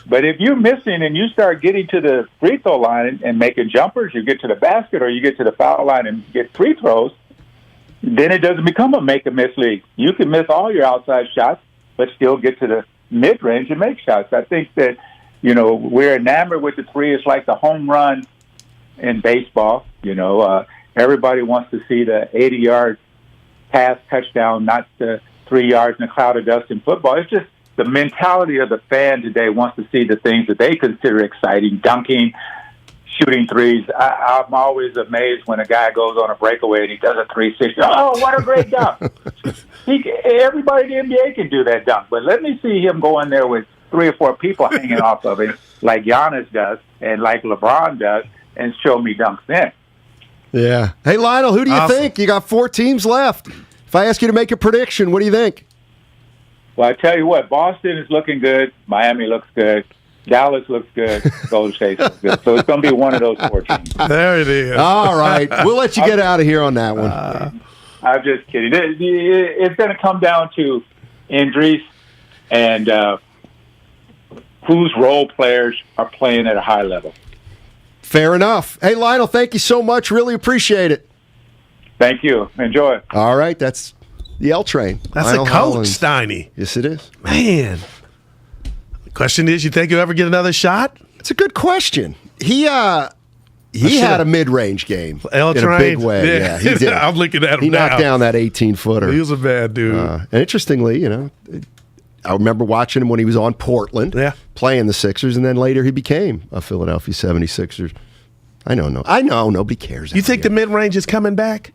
But if you're missing and you start getting to the free throw line and making jumpers, you get to the basket or you get to the foul line and get free throws, then it doesn't become a make-or-miss league. You can miss all your outside shots, but still get to the mid-range and make shots. I think that, you know, we're enamored with the three. It's like the home run in baseball. You know, everybody wants to see the 80-yard pass touchdown, not the 3 yards in a cloud of dust in football. It's just the mentality of the fan today wants to see the things that they consider exciting, dunking, shooting threes. I'm always amazed when a guy goes on a breakaway and he does a 360. Oh, what a great dunk. Everybody in the NBA can do that dunk, but let me see him go in there with 3 or 4 people hanging off of him like Giannis does and like LeBron does and show me dunks then. Yeah. Hey, Lionel, who do you think? You got 4 teams left. If I ask you to make a prediction, what do you think? Well, I tell you what, Boston is looking good. Miami looks good. Dallas looks good. Golden State looks good. So it's going to be one of those 4 teams. There it is. All right. We'll let you get out of here on that one. I'm just kidding. It's going to come down to injuries and whose role players are playing at a high level. Fair enough. Hey, Lionel, thank you so much. Really appreciate it. Thank you. Enjoy it. All right. That's the L Train. That's Lionel a coach, Hollins. Steiny. Yes, it is. Man. The question is, you think he'll ever get another shot? It's a good question. He had a mid-range game L in a Train. big way. Yeah, he did. I'm looking at him He now. knocked down that 18-footer. He was a bad dude. And interestingly, you know, I remember watching him when he was on Portland, playing the Sixers, and then later he became a Philadelphia 76ers. I know, nobody cares. You think the mid-range is coming back?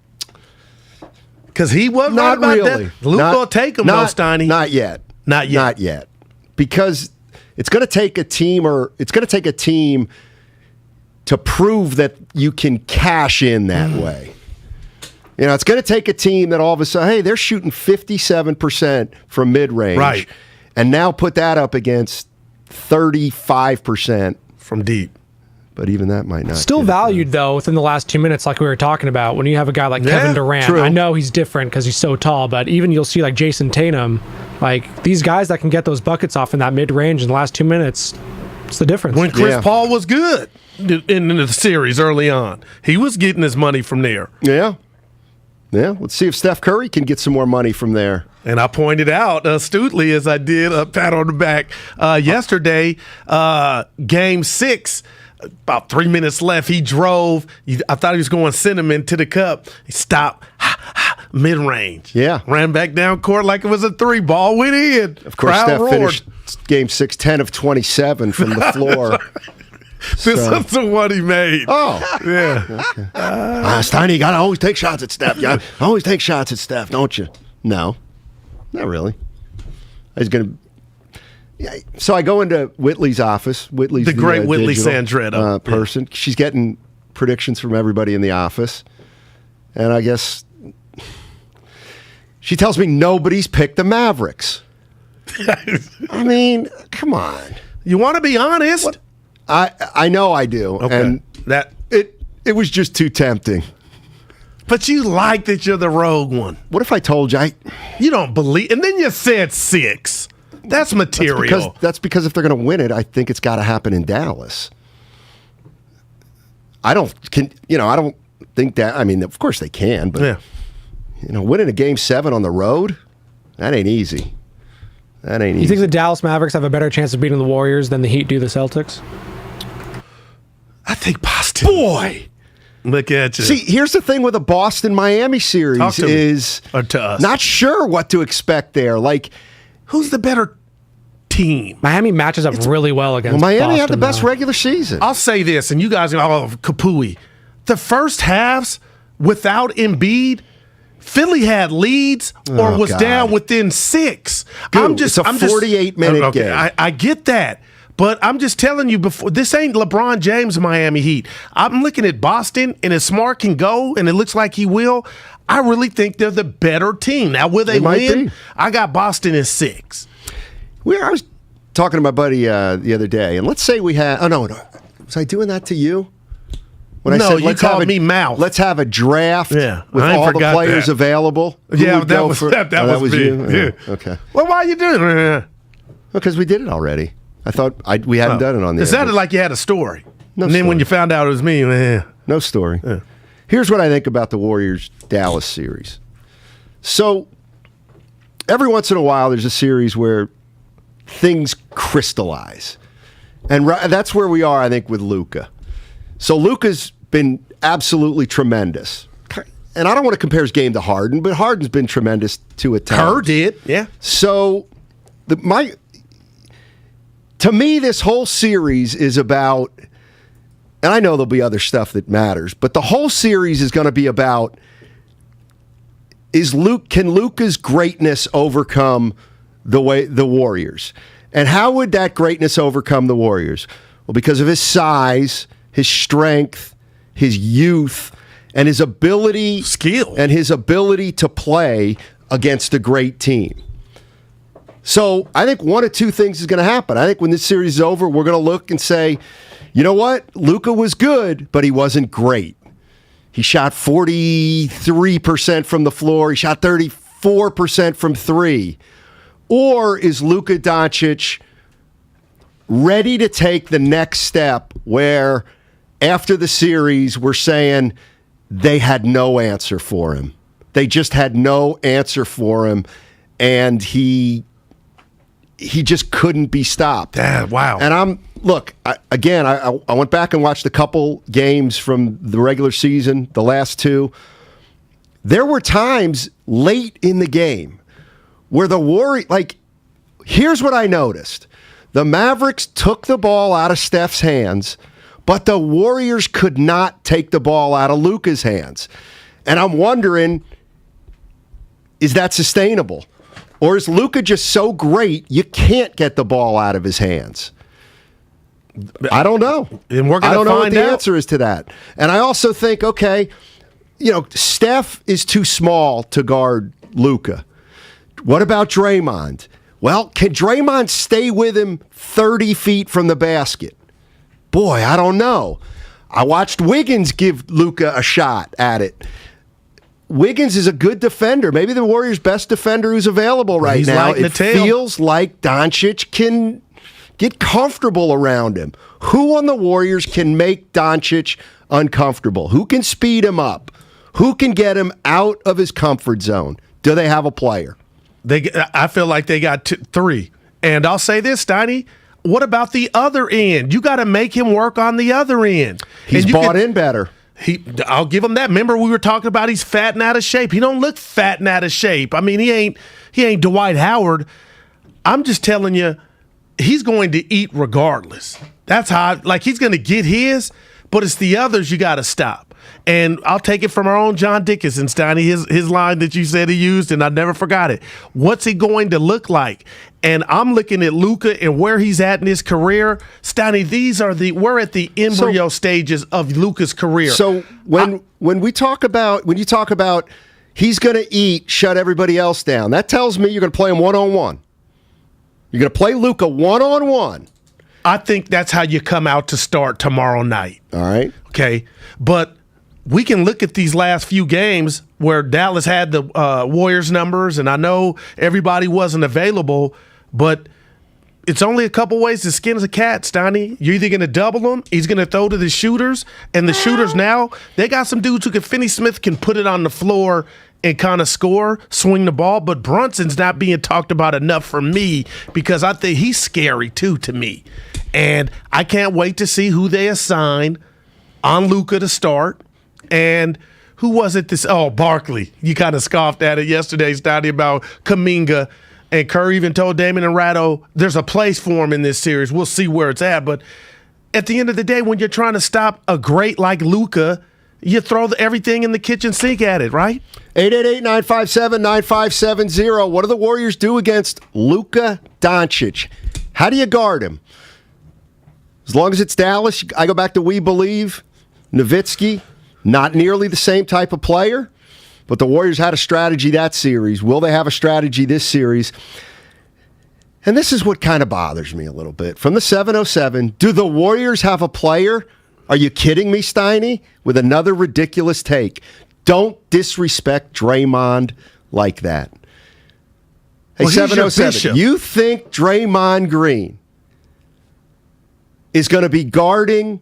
Because he wasn't Not right about really. that. Luke will take him, though, Steiny. Not yet. Not yet. Not yet. Because it's going to take a team to prove that you can cash in that way. You know, it's going to take a team that all of a sudden, hey, they're shooting 57% from mid-range. Right. And now put that up against 35% from deep. But even that might not. Still valued, though, within the last 2 minutes, like we were talking about, when you have a guy like Yeah, Kevin Durant. true. I know he's different because he's so tall, but even you'll see like Jason Tatum, like these guys that can get those buckets off in that mid-range in the last 2 minutes, it's the difference. When Chris Paul was good in the series early on, he was getting his money from there. Yeah. Yeah, let's see if Steph Curry can get some more money from there. And I pointed out astutely, as I did, a pat on the back, yesterday, Game 6, about 3 minutes left, he drove. I thought he was going cinnamon to the cup. He stopped, mid-range. Yeah. Ran back down court like it was a 3 ball, went in. Of course, Crowd Steph roared. finished Game 6, 10 of 27 from the floor. This is the one he made. Oh. Yeah. Okay. Steiny, you got to always take shots at Steph. You gotta always take shots at Steph, don't you? No. Not really. He's going to... Yeah, so I go into Whitley's office. Whitley's The great Whitley digital, Sandretto. person. She's getting predictions from everybody in the office. And I guess she tells me nobody's picked the Mavericks. I mean, come on. You want to be honest? I know I do. Okay. And it was just too tempting. But you like that you're the rogue one. What if I told you you don't believe? And then you said 6. That's material. That's because if they're going to win it, I think it's got to happen in Dallas. I don't think that. I mean, of course they can, but winning a Game 7 on the road, that ain't easy. You think the Dallas Mavericks have a better chance of beating the Warriors than the Heat do the Celtics? I think Boston. Boy, look at you. See, here's the thing with the Boston-Miami series is to us. Not sure what to expect there. Like, who's the better team? Miami matches up really well against Miami Boston, had the best though. regular season. I'll say this, and you guys are all Kapui. The first halves without Embiid, Philly had leads or was down within 6. It's a 48-minute game. I get that. But I'm just telling you, before this ain't LeBron James Miami Heat. I'm looking at Boston, and if Smart can go, and it looks like he will, I really think they're the better team. Now, will they win? I got Boston in 6. I was talking to my buddy the other day, and let's say we had. Oh no, was I doing that to you? When no, you called me mouth. Let's have a draft with all the players available. Yeah, that was me. You? Yeah. Okay. Well, why are you doing it? Because we did it already. I thought we hadn't done it on the It sounded like you had a story. No and then when you found out it was me, no story. Yeah. Here's what I think about the Warriors-Dallas series. So every once in a while there's a series where things crystallize. And that's where we are, I think, with Luka. So Luka's been absolutely tremendous. And I don't want to compare his game to Harden, but Harden's been tremendous too at times. Kerr did, yeah. So to me, this whole series is about, and I know there'll be other stuff that matters, but the whole series is going to be about, can Luka's greatness overcome the Warriors? And how would that greatness overcome the Warriors? Well, because of his size, his strength, his youth, and his ability, and his ability to play against a great team. So I think one of two things is going to happen. I think when this series is over, we're going to look and say, you know what? Luka was good, but he wasn't great. He shot 43% from the floor. He shot 34% from 3. Or is Luka Doncic ready to take the next step where after the series we're saying they had no answer for him? They just had no answer for him, and he just couldn't be stopped. Wow. And I went back and watched a couple games from the regular season, the last 2. There were times late in the game where the Warriors, here's what I noticed. The Mavericks took the ball out of Steph's hands, but the Warriors could not take the ball out of Luka's hands. And I'm wondering, is that sustainable? Or is Luka just so great you can't get the ball out of his hands? I don't know. And we're going to find out. I don't know what the answer is to that. And I also think, Steph is too small to guard Luka. What about Draymond? Well, can Draymond stay with him 30 feet from the basket? Boy, I don't know. I watched Wiggins give Luka a shot at it. Wiggins is a good defender. Maybe the Warriors' best defender who's available right now. It feels like Doncic can get comfortable around him. Who on the Warriors can make Doncic uncomfortable? Who can speed him up? Who can get him out of his comfort zone? Do they have a player? I feel like they got 3. And I'll say this, Steiny. What about the other end? You got to make him work on the other end. He's bought in better. I'll give him that. Remember, we were talking about he's fat and out of shape. He don't look fat and out of shape. I mean, he ain't Dwight Howard. I'm just telling you, he's going to eat regardless. That's how he's going to get his, but it's the others you got to stop. And I'll take it from our own John Dickinson, Steiny, his line that you said he used, and I never forgot it. What's he going to look like? And I'm looking at Luka and where he's at in his career. Steiny, we're at the embryo stages of Luka's career. So when you talk about he's going to eat, shut everybody else down, that tells me you're going to play him one-on-one. You're going to play Luka one-on-one. I think that's how you come out to start tomorrow night. All right. Okay. But we can look at these last few games where Dallas had the Warriors numbers, and I know everybody wasn't available, but it's only a couple ways to skin a cat, Steiny. You're either going to double him, he's going to throw to the shooters, and the shooters now, they got some dudes who can, Finney Smith can put it on the floor and kind of score, swing the ball, but Brunson's not being talked about enough for me because I think he's scary too to me. And I can't wait to see who they assign on Luka to start. And who was it Barkley. You kind of scoffed at it yesterday, Steiny, about Kuminga. And Kerr even told Damon and Ratto, there's a place for him in this series. We'll see where it's at. But at the end of the day, when you're trying to stop a great like Luka, you throw everything in the kitchen sink at it, right? 888-957-9570. What do the Warriors do against Luka Doncic? How do you guard him? As long as it's Dallas, I go back to We Believe. Nowitzki, not nearly the same type of player. But the Warriors had a strategy that series. Will they have a strategy this series? And this is what kind of bothers me a little bit. From the 707, do the Warriors have a player? Are you kidding me, Steiny? With another ridiculous take. Don't disrespect Draymond like that. Hey, 707, you think Draymond Green is going to be guarding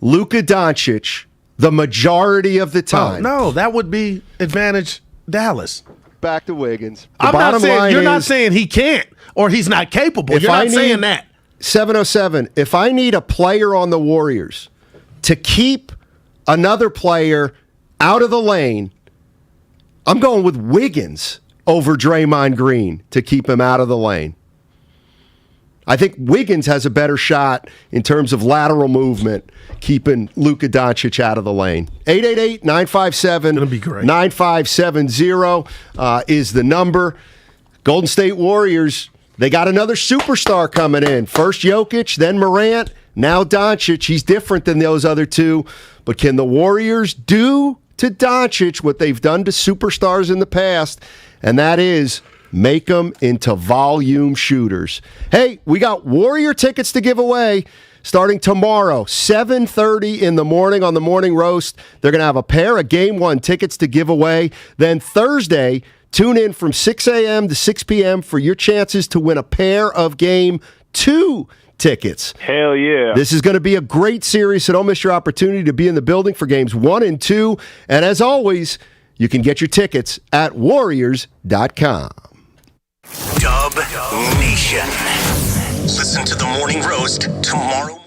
Luka Doncic the majority of the time? Oh, no, that would be advantage Dallas. Back to Wiggins. You're not saying he can't or he's not capable. You're not saying that. 707, if I need a player on the Warriors to keep another player out of the lane, I'm going with Wiggins over Draymond Green to keep him out of the lane. I think Wiggins has a better shot in terms of lateral movement, keeping Luka Doncic out of the lane. 888-957-9570 is the number. Golden State Warriors, they got another superstar coming in. First Jokic, then Morant, now Doncic. He's different than those other two. But can the Warriors do to Doncic what they've done to superstars in the past? And that is make them into volume shooters. Hey, we got Warrior tickets to give away starting tomorrow, 7:30 in the morning on the Morning Roast. They're going to have a pair of Game 1 tickets to give away. Then Thursday, tune in from 6 a.m. to 6 p.m. for your chances to win a pair of Game 2 tickets. Hell yeah. This is going to be a great series, so don't miss your opportunity to be in the building for Games 1 and 2. And as always, you can get your tickets at Warriors.com. Dub Nation. Listen to the Morning Roast tomorrow morning.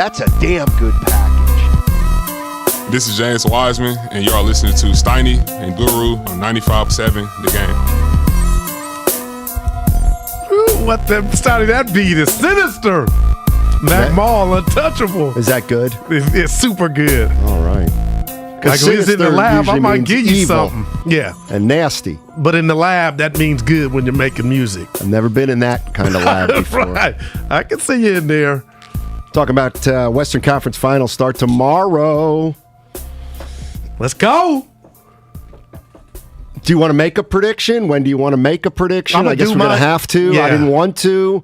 That's a damn good package. This is James Wiseman, and you are listening to Steiny and Guru on 95.7 The Game. Ooh, what the Steiny? That beat is sinister. Mac Mall, untouchable. Is that good? It's super good. All right. Like when it's in the lab, I might give you something. Yeah. And nasty. But in the lab, that means good when you're making music. I've never been in that kind of lab before. Right. I can see you in there. Talking about Western Conference Finals start tomorrow. Let's go. Do you want to make a prediction? When do you want to make a prediction? I guess we're going to have to. Yeah. I didn't want to.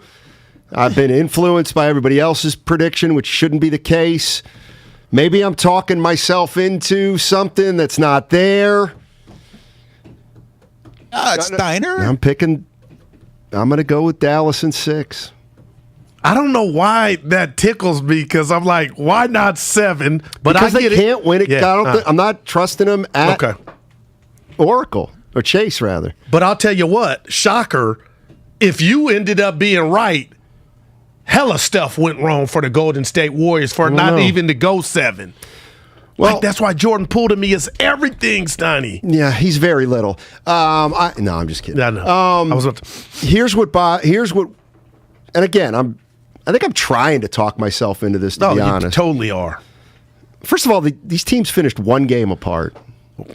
I've been influenced by everybody else's prediction, which shouldn't be the case. Maybe I'm talking myself into something that's not there. Steiner. I'm going to go with Dallas in 6. I don't know why that tickles me because I'm like, why not 7? But because they can't win it. Yeah. I'm not trusting them at Oracle or Chase, rather. But I'll tell you what, shocker, if you ended up being right, hella stuff went wrong for the Golden State Warriors for not even to go 7. Well, like, that's why Jordan Poole to me is everything, Steiny. Yeah, he's very little. No, I'm just kidding. I know. Here's what, and again, I think I'm trying to talk myself into this, to be honest. You totally are. First of all, these teams finished one game apart.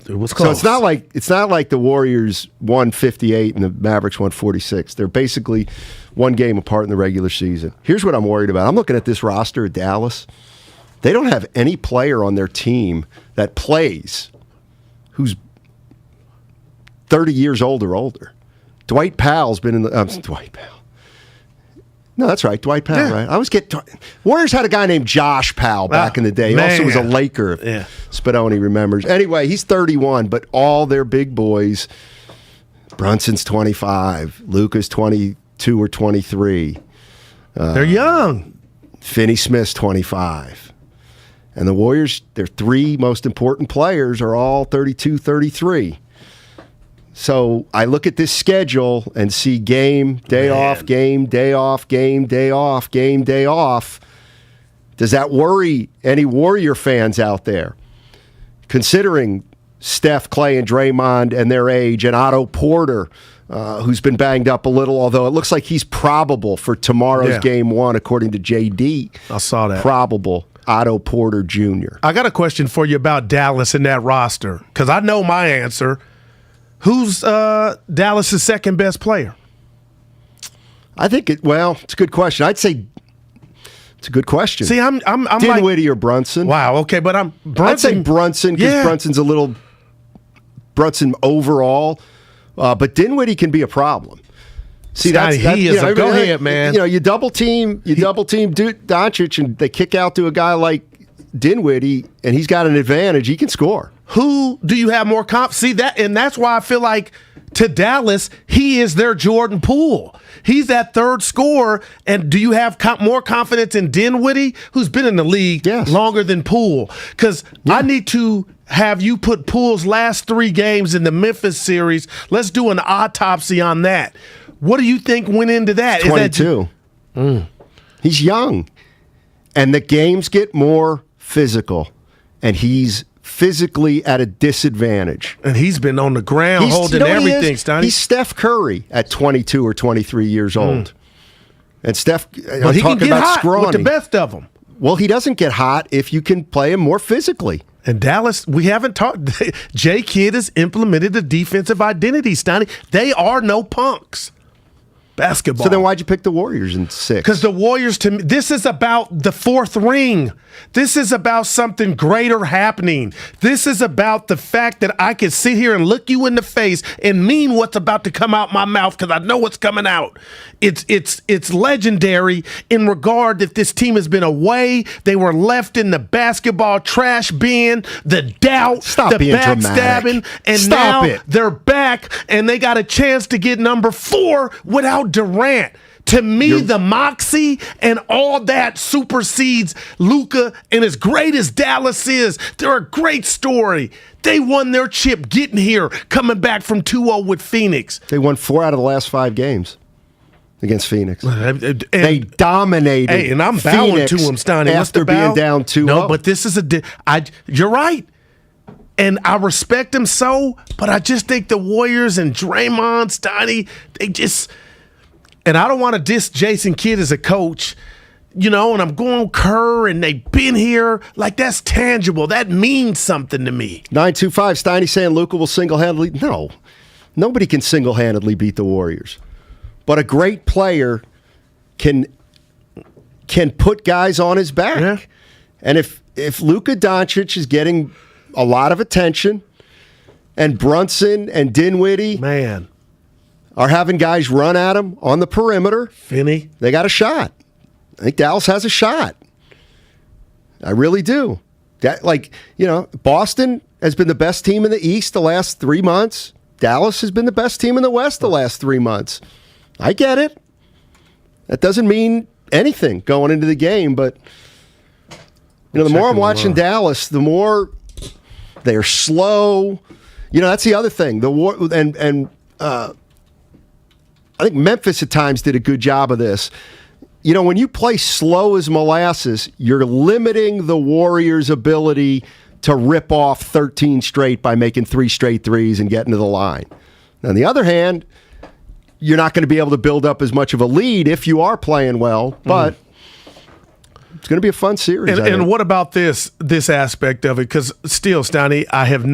It was close. So it's not like the Warriors won 58 and the Mavericks won 46. They're basically one game apart in the regular season. Here's what I'm worried about. I'm looking at this roster at Dallas. They don't have any player on their team that plays who's 30 years old or older. Dwight Powell's been in the Dwight Powell. No, that's right. Dwight Powell, right? I always get Warriors had a guy named Josh Powell back in the day. He also was a Laker. Yeah. Spadoni remembers. Anyway, he's 31, but all their big boys, Brunson's 25, Luka's 22 or 23. They're young. Finney-Smith's 25. And the Warriors, their 3 most important players are all 32, 33. So I look at this schedule and see game, day off, game, day off, game, day off, game, day off. Does that worry any Warrior fans out there? Considering Steph, Clay, and Draymond and their age, and Otto Porter, who's been banged up a little, although it looks like he's probable for tomorrow's game 1, according to JD. I saw that. Probable. Otto Porter Jr. I got a question for you about Dallas and that roster, because I know my answer. Who's Dallas' second best player? I think it's a good question. I'd say it's a good question. See, I'm Dinwiddie or Brunson. Wow, okay, but Brunson. I'd say Brunson because Brunson's a little Brunson overall, but Dinwiddie can be a problem. See, that's he is a go ahead, man. You double team Doncic, and they kick out to a guy like Dinwiddie, and he's got an advantage. He can score. Who do you have more confidence? See that, and that's why I feel like to Dallas, he is their Jordan Poole. He's that third scorer. And do you have more confidence in Dinwiddie, who's been in the league longer than Poole? Because I need to have you put Poole's last 3 games in the Memphis series. Let's do an autopsy on that. What do you think went into that? 22. He's young, and the games get more physical, and he's physically at a disadvantage. And he's been on the ground holding everything, Steiny. He's Steph Curry at 22 or 23 years old. And Steph, but he can get hot scrawny. With the best of them. Well, he doesn't get hot if you can play him more physically. And Dallas, we haven't talked. Jay Kidd has implemented a defensive identity, Steiny. They are no punks. Basketball. So then why'd you pick the Warriors in 6? Because the Warriors, to me, this is about the 4th ring. This is about something greater happening. This is about the fact that I can sit here and look you in the face and mean what's about to come out my mouth because I know what's coming out. It's legendary in regard that this team has been away. They were left in the basketball trash bin, the doubt, the backstabbing, and now they're back and they got a chance to get number 4 without Durant. To me, the moxie and all that supersedes Luka, and as great as Dallas is, they're a great story. They won their chip getting here, coming back from 2-0 with Phoenix. They won 4 out of the last 5 games. against Phoenix. And they dominated. Hey, and I'm bowing Phoenix to him, Steiny. after being down 2-0. No, but this is you're right. And I respect him so, but I just think the Warriors and Draymond, Steiny, they just – and I don't want to diss Jason Kidd as a coach, and I'm going Kerr, and they've been here. Like, that's tangible. That means something to me. 925, Steiny saying Luka will single-handedly – no. Nobody can single-handedly beat the Warriors. But a great player can put guys on his back. Yeah. And if Luka Doncic is getting – a lot of attention, and Brunson and Dinwiddie are having guys run at him on the perimeter. Finney. They got a shot. I think Dallas has a shot. I really do. Boston has been the best team in the East the last 3 months. Dallas has been the best team in the West the last 3 months. I get it. That doesn't mean anything going into the game, but the more I'm watching Dallas, the more they're slow. That's the other thing. I think Memphis at times did a good job of this. When you play slow as molasses, you're limiting the Warriors' ability to rip off 13 straight by making 3 straight threes and getting to the line. On the other hand, you're not going to be able to build up as much of a lead if you are playing well, but it's going to be a fun series. And what about this aspect of it? Because still, Steiny, I have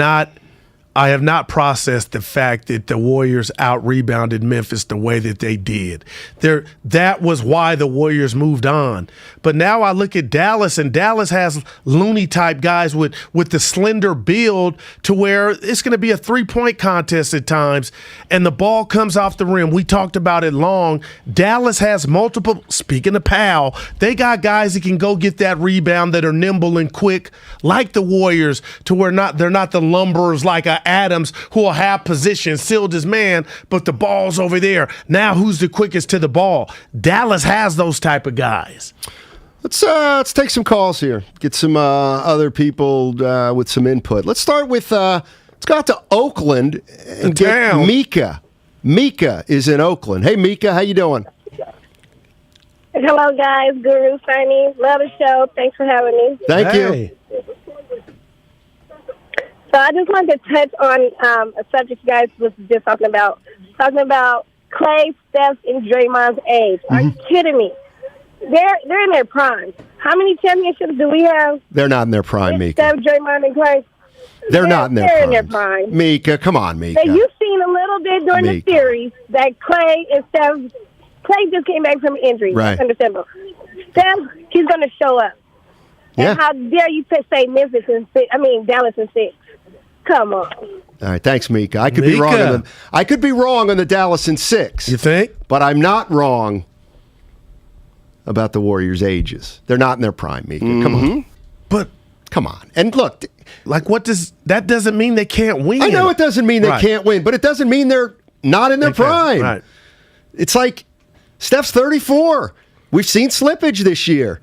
not processed the fact that the Warriors out-rebounded Memphis the way that they did. That was why the Warriors moved on. But now I look at Dallas, and Dallas has loony-type guys with the slender build to where it's going to be a three-point contest at times, and the ball comes off the rim. We talked about it long. Dallas has multiple, speaking of Powell, they got guys that can go get that rebound that are nimble and quick like the Warriors to where they're not the lumberers like a Adams who will have position, sealed his man, but the ball's over there. Now who's the quickest to the ball? Dallas has those type of guys. Let's take some calls here. Get some other people with some input. Let's start with let's go out to Oakland and get Mika. Mika is in Oakland. Hey Mika, how you doing? Hello guys, Guru, Steiny, love the show. Thanks for having me. Thank you. So I just wanted to touch on a subject you guys was just talking about Clay, Steph, and Draymond's age. Are you kidding me? They're in their prime. How many championships do we have? They're not in their prime, Mika. Steph, Draymond, and Clay. They're not in their prime. In their prime. Mika, come on, Mika. So you've seen a little bit during the series that Clay and Steph. Clay just came back from injury. Right. That's understandable. Steph, he's going to show up. Yeah. And how dare you say Dallas in 6? Come on. All right, thanks, Mika. I could be wrong. I could be wrong on the Dallas in 6. You think? But I'm not wrong about the Warriors' ages. They're not in their prime, Mika. Come on. But come on. And look, that doesn't mean they can't win. I know it doesn't mean they can't win, but it doesn't mean they're not in their prime. Right. It's like Steph's 34. We've seen slippage this year.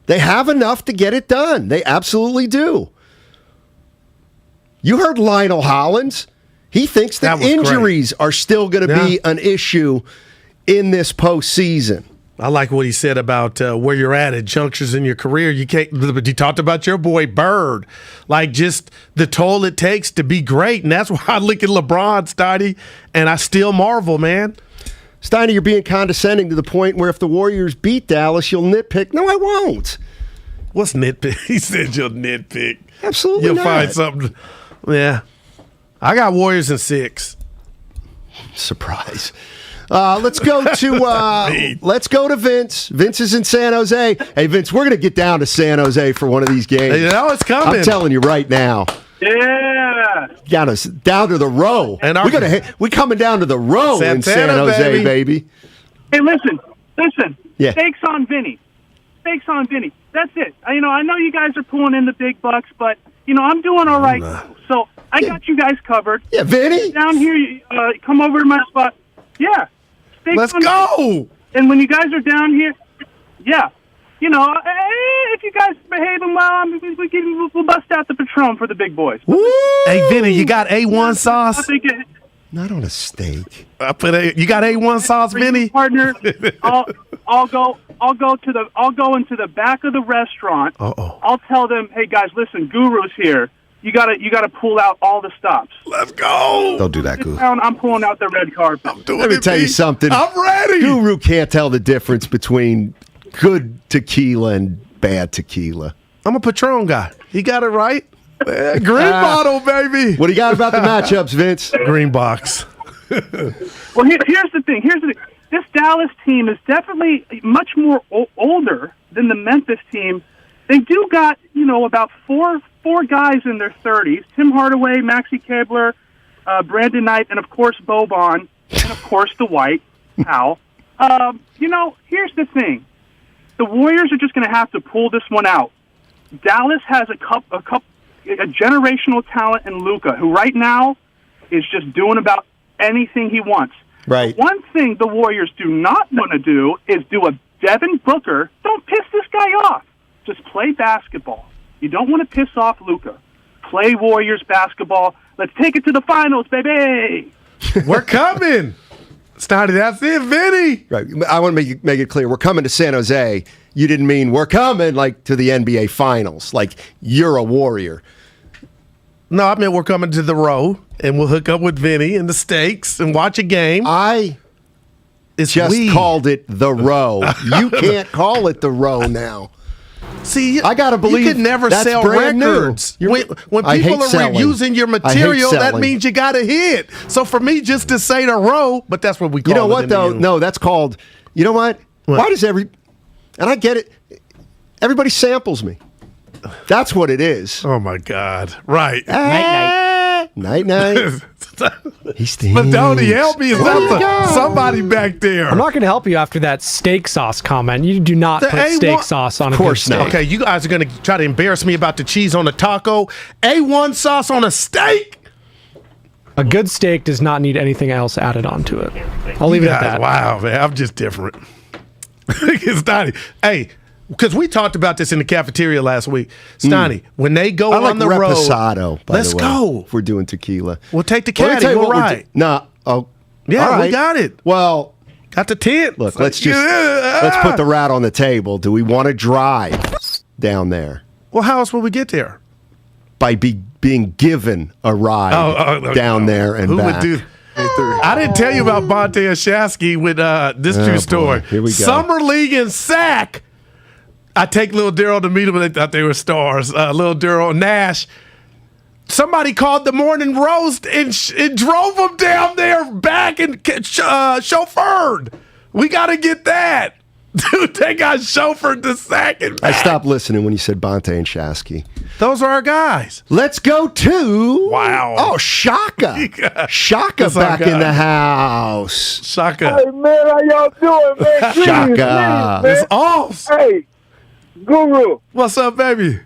They have enough to get it done. They absolutely do. You heard Lionel Hollins. He thinks that injuries are still going to be an issue in this postseason. I like what he said about where you're at junctures in your career. You can't. He talked about your boy Bird, like just the toll it takes to be great, and that's why I look at LeBron, Steiny, and I still marvel, man. Steiny, you're being condescending to the point where if the Warriors beat Dallas, you'll nitpick. No, I won't. What's nitpick? He said you'll nitpick. Absolutely You'll not. find something. Yeah. I got Warriors in 6. Surprise. Let's go to Vince. Vince is in San Jose. Hey, Vince, we're going to get down to San Jose for one of these games. You know it's coming. I'm telling you right now. Yeah. Down to the row. And we're coming down to the row in San Jose, baby. Hey, listen. Yeah. Stakes on Vinny. That's it. I know you guys are pulling in the big bucks, but I'm doing all right. So I got you guys covered. Yeah, Vinny. Down here, come over to my spot. Yeah. Let's go. And when you guys are down here, yeah. If you guys behaving well, we'll bust out the Patron for the big boys. Woo! Hey, Vinny, you got A1 sauce? Not on a steak. I put you got A1 sauce, Vinny? Partner, I'll go into the back of the restaurant. I'll tell them, hey guys, listen, Guru's here. You gotta pull out all the stops. Let's go. Don't do that, Guru. I'm pulling out the red carpet. Let me tell you something. I'm ready. Guru can't tell the difference between good tequila and bad tequila. I'm a Patron guy. He got it right. Green bottle, baby. What do you got about the matchups, Vince? Green box. Well, here's the thing. This Dallas team is definitely much more older than the Memphis team. They do got, about four guys in their 30s. Tim Hardaway, Maxi Kebler, Brandon Knight, and, of course, Boban, and, of course, the White, Powell. Here's the thing. The Warriors are just going to have to pull this one out. Dallas has a generational talent in Luka, who right now is just doing about anything he wants. Right. One thing the Warriors do not want to do is do a Devin Booker. Don't piss this guy off. Just play basketball. You don't want to piss off Luka. Play Warriors basketball. Let's take it to the finals, baby. We're coming. Steiny, that's it, Vinny. Right. I want to make it clear. We're coming to San Jose. You didn't mean we're coming to the NBA Finals. Like you're a Warrior. No, I meant we're coming to the Row, and we'll hook up with Vinny and the Steaks and watch a game. Called it the Row. You can't call it the Row now. See, I gotta believe you can never sell records. When people are using your material, that means you got to hit. So for me, just to say the Row, but that's what we call it. You know what, though? No, that's called, you know what? Why does and I get it, everybody samples me. That's what it is. Oh, my God. Right. Night. He stinks. But don't he help me? Is that somebody back there? I'm not going to help you after that steak sauce comment. You do not put steak sauce on a good steak. Okay, you guys are going to try to embarrass me about the cheese on the taco. A1 sauce on a steak? A good steak does not need anything else added onto it. I'll leave it at that. Wow, man. I'm just different. It's Steiny. Hey, because we talked about this in the cafeteria last week. Steiny, when they go on the road. Reposado, let's go. If we're doing tequila. We'll take the caddy. We're right. Yeah, we got it. Well, got the tent. Look, let's put the rat on the table. Do we want to drive down there? Well, how else will we get there? By being given a ride down there and back. Who would do? I didn't tell you about Bonte and Shasky with this true story. Here we go. Summer League and Sac. I take Lil Daryl to meet them, and they thought they were stars. Lil Daryl Nash. Somebody called the morning roast and drove them down there back and chauffeured. We got to get that. Dude, they got chauffeured to Sac and back. I stopped listening when you said Bonte and Shasky. Those are our guys. Let's go to... Wow. Oh, Shaka. Shaka back in the house. Shaka. Hey, man, how y'all doing, man? Shaka. It's off. Hey, Guru. What's up, baby?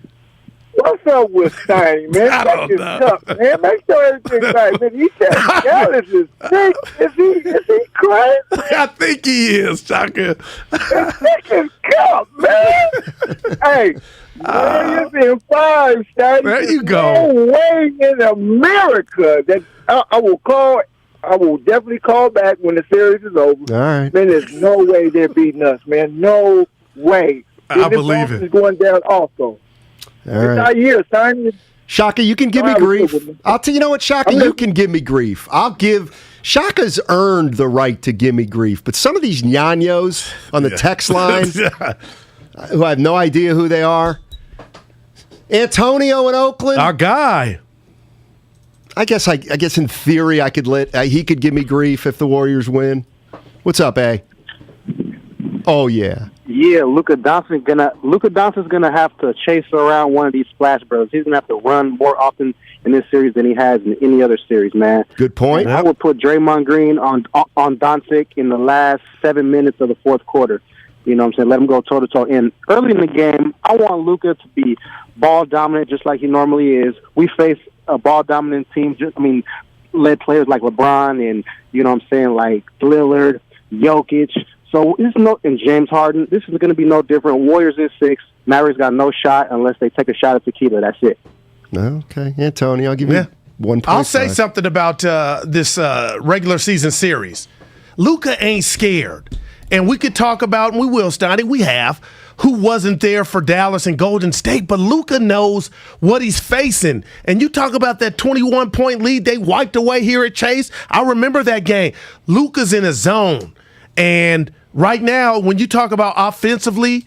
What's up with Steiny, man? I don't know. Tough, man. Make sure everything's right, man. He said Dallas is sick. Is he crazy? I think he is, Shaka. Sick as cup, man. Hey, man, it's in 5, Steiny. There you go. No way in America that I will definitely call back when the series is over. All right. Man, there's no way they're beating us, man. No way. I believe it. Is going down also. All right. It's our year, Steiny. Shaka, you can give me grief. I'll tell you know what, Shaka, you can give me grief. Shaka's earned the right to give me grief, but some of these ñaños on the text line, who I have no idea who they are, Antonio in Oakland, our guy. I guess in theory I could he could give me grief if the Warriors win. What's up, A? Oh yeah. Yeah, Luka Doncic's gonna have to chase around one of these Splash Brothers. He's gonna have to run more often in this series than he has in any other series, man. Good point. I would put Draymond Green on Doncic in the last 7 minutes of the fourth quarter. You know what I'm saying? Let him go toe-to-toe. And early in the game, I want Luka to be ball dominant just like he normally is. We face a ball dominant team, led players like LeBron and, you know what I'm saying, like Lillard, Jokic. So and James Harden, this is going to be no different. Warriors in 6. Mavericks got no shot unless they take a shot at tequila. That's it. Okay, Antonio, I'll give you. I'll say something about this regular season series. Luka ain't scared. And we could talk about, and we will, Steiny, we have, who wasn't there for Dallas and Golden State, but Luka knows what he's facing. And you talk about that 21-point lead they wiped away here at Chase. I remember that game. Luka's in a zone. And right now, when you talk about offensively,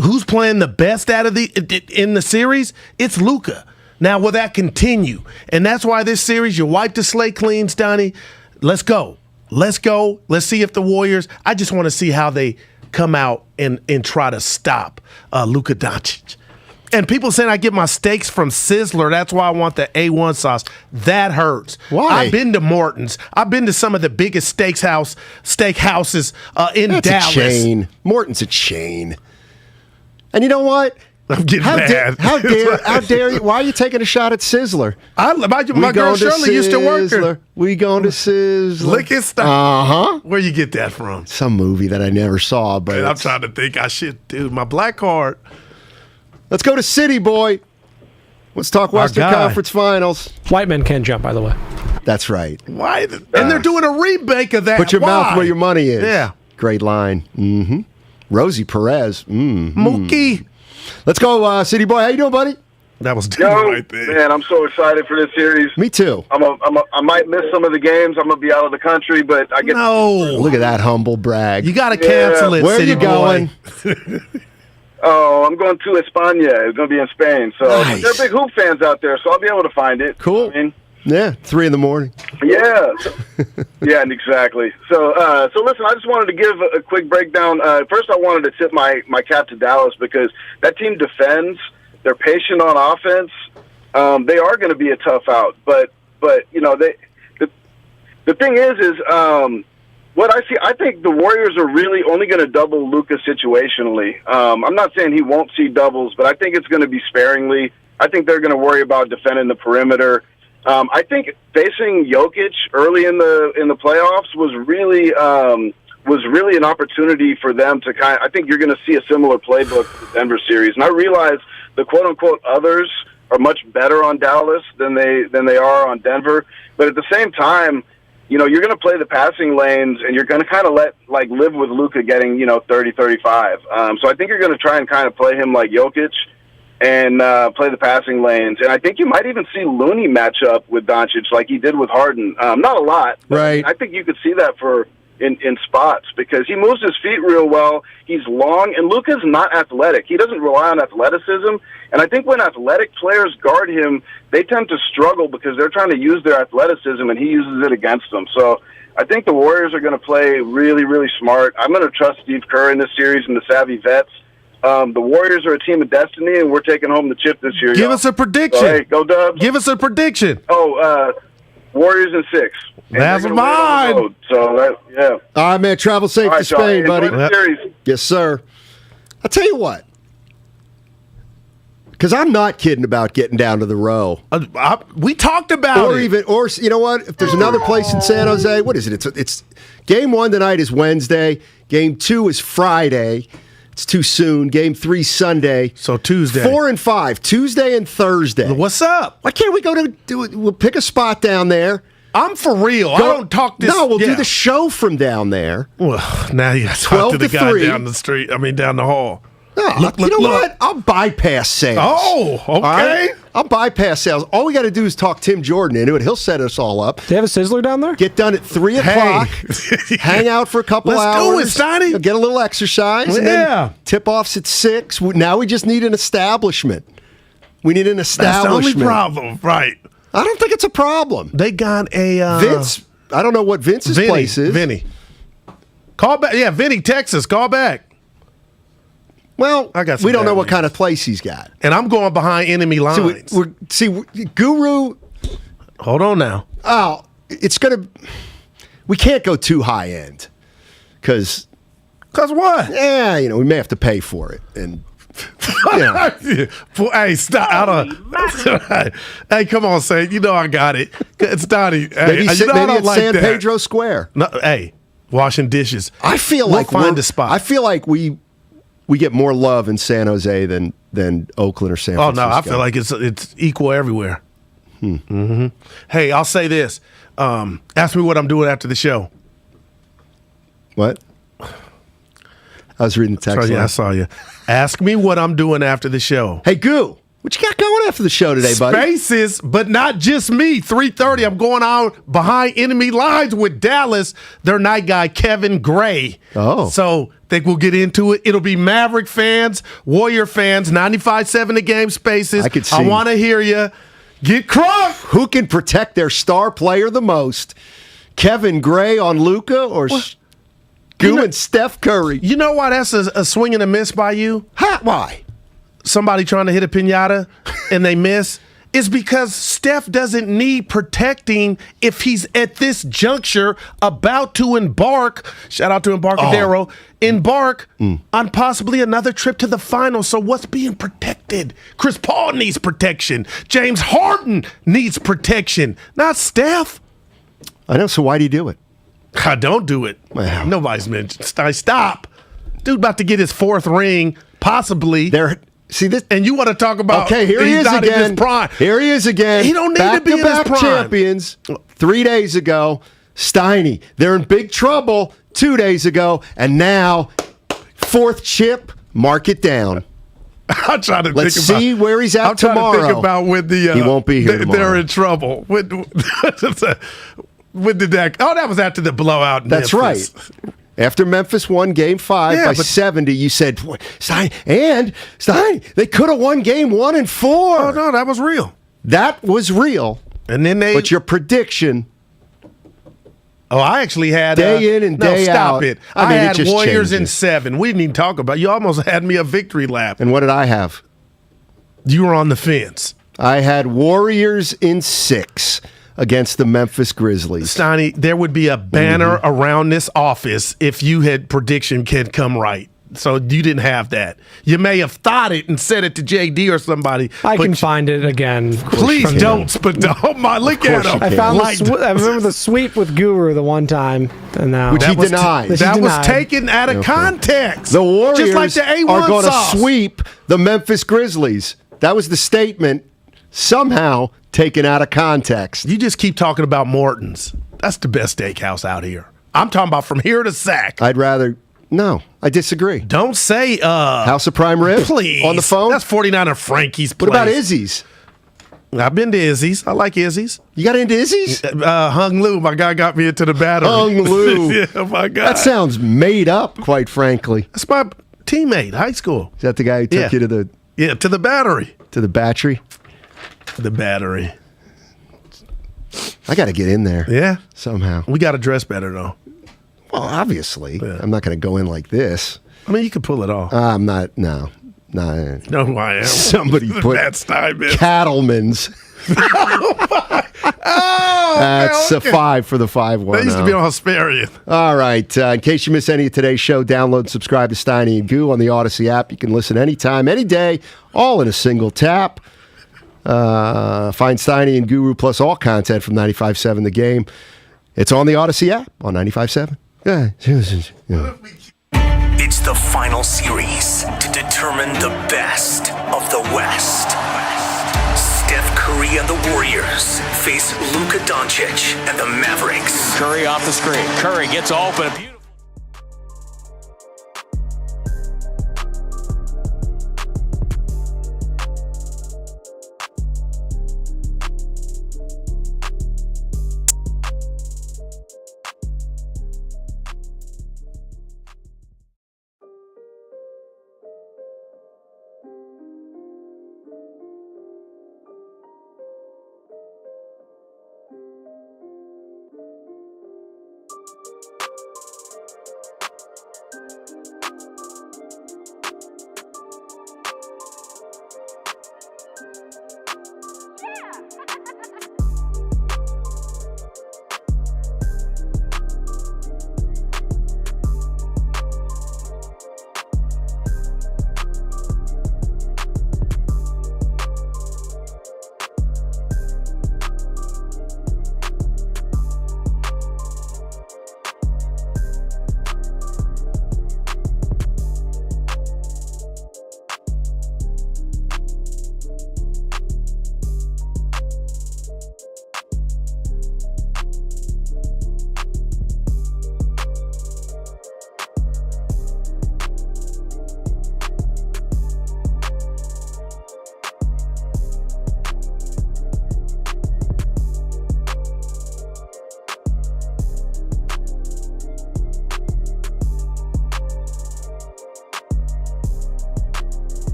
who's playing the best out of in the series? It's Luka. Now, will that continue? And that's why this series, you wipe the slate clean, Steiny. Let's go. Let's go. Let's see if the Warriors, I just want to see how they come out and try to stop Luka Doncic. And people saying I get my steaks from Sizzler. That's why I want the A1 sauce. That hurts. Why? I've been to Morton's. I've been to some of the biggest steakhouses in That's Dallas. A chain. Morton's a chain. And you know what? I'm getting mad. How dare you? Why are you taking a shot at Sizzler? My girl Shirley used to work here. We going to Sizzler. Lick his stuff. Uh-huh. Where you get that from? Some movie that I never saw. But I'm trying to think. I should, dude. My black card. Let's go to City Boy. Let's talk Western Conference Finals. White men can jump, by the way. That's right. Why? And they're doing a remake of that. Put your mouth where your money is. Yeah. Great line. Mm-hmm. Rosie Perez. Mookie. Let's go, City Boy. How you doing, buddy? That was right there. Man, I'm so excited for this series. Me too. I might miss some of the games. I'm gonna be out of the country, but I get. No. Look at that humble brag. You got to cancel it. Where City are you going? Oh, I'm going to España. It's going to be in Spain. So Nice. they're big hoop fans out there, so I'll be able to find it. Cool. Yeah, 3 a.m. Yeah. Yeah, exactly. So listen, I just wanted to give a quick breakdown. First, I wanted to tip my cap to Dallas because that team defends. They're patient on offense. They are going to be a tough out, but you know the thing is what I see, I think the Warriors are really only going to double Luka situationally. I'm not saying he won't see doubles, but I think it's going to be sparingly. I think they're going to worry about defending the perimeter. I think facing Jokic early in the playoffs was really an opportunity for them to I think you're going to see a similar playbook to the Denver series. And I realize the quote unquote others are much better on Dallas than they are on Denver, but at the same time, you know, you're going to play the passing lanes, and you're going to kind of live with Luka getting, 30, 35. So I think you're going to try and kind of play him like Jokic and play the passing lanes. And I think you might even see Looney match up with Doncic like he did with Harden. Not a lot. But right. I think you could see that in spots because he moves his feet real well. He's long, and Luka's not athletic. He doesn't rely on athleticism. And I think when athletic players guard him, they tend to struggle because they're trying to use their athleticism, and he uses it against them. So I think the Warriors are going to play really, really smart. I'm going to trust Steve Kerr in this series and the savvy vets. The Warriors are a team of destiny, and we're taking home the chip this year. Give us a prediction. So, hey, go Dubs. Give us a prediction. Warriors in 6. That's mine. So, yeah. All right, man. Travel safe to Spain, buddy. Enjoy the series. Yes, sir. I'll tell you what. Because I'm not kidding about getting down to the row. We talked about it. Or you know what? If there's another place in San Jose, what is it? It's game 1 tonight is Wednesday. Game 2 is Friday. It's too soon. Game 3 Sunday. So Tuesday. 4 and 5. Tuesday and Thursday. What's up? Why can't we go we'll pick a spot down there. I'm for real. I don't talk this. No, we'll do the show from down there. Well, now you got to talk to the guy 3. down the street. down the hall. No, you know what? I'll bypass sales. Oh, okay. Right? I'll bypass sales. All we got to do is talk Tim Jordan into it. He'll set us all up. They have a Sizzler down there? Get done at 3 o'clock. Hang out for a couple hours. Let's do it, Steiny. Get a little exercise. And then tip-offs at 6. Now we just need an establishment. We need an establishment. That's the only problem, right? I don't think it's a problem. They got a... Vince. I don't know what Vince's place is. Vinny. Call back. Yeah, Vinny, Texas. Call back. Well, we don't know what kind of place he's got. And I'm going behind enemy lines. Guru. Hold on now. Oh, it's going to. We can't go too high end. Because what? Yeah, we may have to pay for it. And. Hey, stop. Hey, come on, Say. You know I got it. It's Donnie. Maybe it's San Pedro Square. No, hey, washing dishes. I feel we'll like find a spot. I feel like we get more love in San Jose than Oakland or San Francisco. Oh no, I feel like it's equal everywhere. Mm-hmm. Hey, I'll say this. Ask me what I'm doing after the show. What? I was reading the text. Sorry, yeah, I saw you. Ask me what I'm doing after the show. Hey, Goo, what you got going after the show today, buddy? Spaces, but not just me. 3:30, I'm going out behind enemy lines with Dallas, their night guy, Kevin Gray. Oh. So think we'll get into it. It'll be Maverick fans, Warrior fans, 95.7 The Game Spaces. I could see. I want to hear you. Get crunk. Who can protect their star player the most? Kevin Gray on Luka or Goo and Steph Curry? You know why that's a swing and a miss by you? Why? Somebody trying to hit a pinata and they miss. It's because Steph doesn't need protecting if he's at this juncture about to embark, shout out to Embarcadero, embark on possibly another trip to the finals. So what's being protected? Chris Paul needs protection. James Harden needs protection, not Steph. I know, so why do you do it? I don't do it. Wow. Nobody's mentioned. Stop. Dude about to get his 4th ring, possibly. See this, and you want to talk about? Okay, here he is not again. In his prime. Here he is again. He don't need to be in his Back-to-back prime. champions 3 days ago. Steiny, they're in big trouble 2 days ago, and now 4th chip. Mark it down. I'm trying to Let's think about. see where he's at I'm trying tomorrow. to think about when the He won't be here tomorrow. They're in trouble. When did that? Oh, that was after the blowout. In That's Memphis. right. After Memphis won Game 5 by 70, you said, Steiny, they could have won Game 1 and 4. Oh, no, that was real. That was real. And then But your prediction. Oh, I actually had day in and day stop out. it. I mean, had it just Warriors in changes. 7. We didn't even talk about. You almost had me a victory lap. And what did I have? You were on the fence. I had Warriors in 6 against the Memphis Grizzlies. Steiny, there would be a banner around this office if you had prediction can come right. So you didn't have that. You may have thought it and said it to JD or somebody. I can find it again. Please don't. But oh my, look at him. I found I remember the sweep with Guru the one time, and now Which he denied. That was taken out of context. The Warriors just like the A1 are going sauce. to sweep the Memphis Grizzlies. That was the statement, somehow taken out of context. You just keep talking about Morton's. That's the best steakhouse out here. I'm talking about from here to Sac. I'd rather... No, I disagree. Don't say House of Prime Rib? Please. On the phone? That's 49er Frankie's place. What about Izzy's? I've been to Izzy's. I like Izzy's. You got into Izzy's? Hung Lou, my guy got me into the battery. Hung Lou. Yeah, my God. That sounds made up, quite frankly. That's my teammate, high school. Is that the guy who took you to the... Yeah, to the battery. To the battery? The battery. I got to get in there. Yeah? Somehow. We got to dress better, though. Well, obviously. Yeah. I'm not going to go in like this. I mean, you can pull it off. I'm not. No. No. No, who I am. Somebody put That's Cattleman's. That's okay. a 5 for the 5-1. That used to be on Hesperian. All right. In case you miss any of today's show, download and subscribe to Steiny and Goo on the Odyssey app. You can listen anytime, any day, all in a single tap. Find Steiny and Guru plus all content from 95.7 The Game. It's on the Odyssey app on 95.7. Yeah. It's the final series to determine the best of the West. Steph Curry and the Warriors face Luka Doncic and the Mavericks. Curry off the screen. Curry gets open.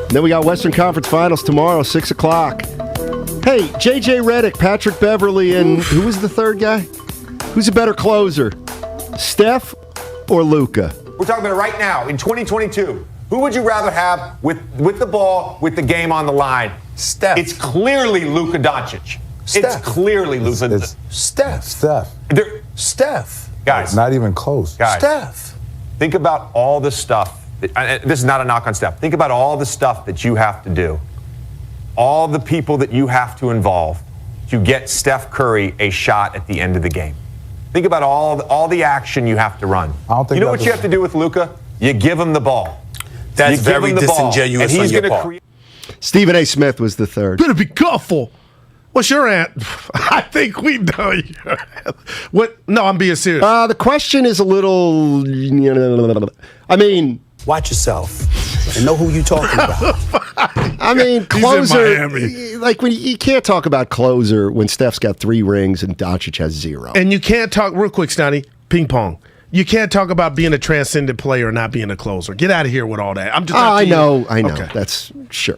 And then we got Western Conference Finals tomorrow, 6 o'clock. Hey, J.J. Redick, Patrick Beverley, and who was the third guy? Who's a better closer, Steph or Luka? We're talking about it right now in 2022. Who would you rather have with the ball, with the game on the line? Steph. It's clearly Luka Doncic. Steph. It's clearly Luka. It's Steph. Steph. Guys. Not even close. Guys. Steph. Think about all the stuff. This is not a knock on Steph. Think about all the stuff that you have to do. All the people that you have to involve to get Steph Curry a shot at the end of the game. Think about all the action you have to run. I don't think you know what you have to do with Luka? You give him the ball. That's very disingenuous and he's on your gonna part. Stephen A. Smith was the third. Better be careful. What's your answer? I think we know your What? No, I'm being serious. The question is a little. I mean, watch yourself and know who you talking about. I mean, closer. He's in Miami. Like when you can't talk about closer when Steph's got 3 rings and Doncic has 0. And you can't talk real quick, Steiny. Ping pong. You can't talk about being a transcendent player and not being a closer. Get out of here with all that. I'm just. I know. Okay. That's sure.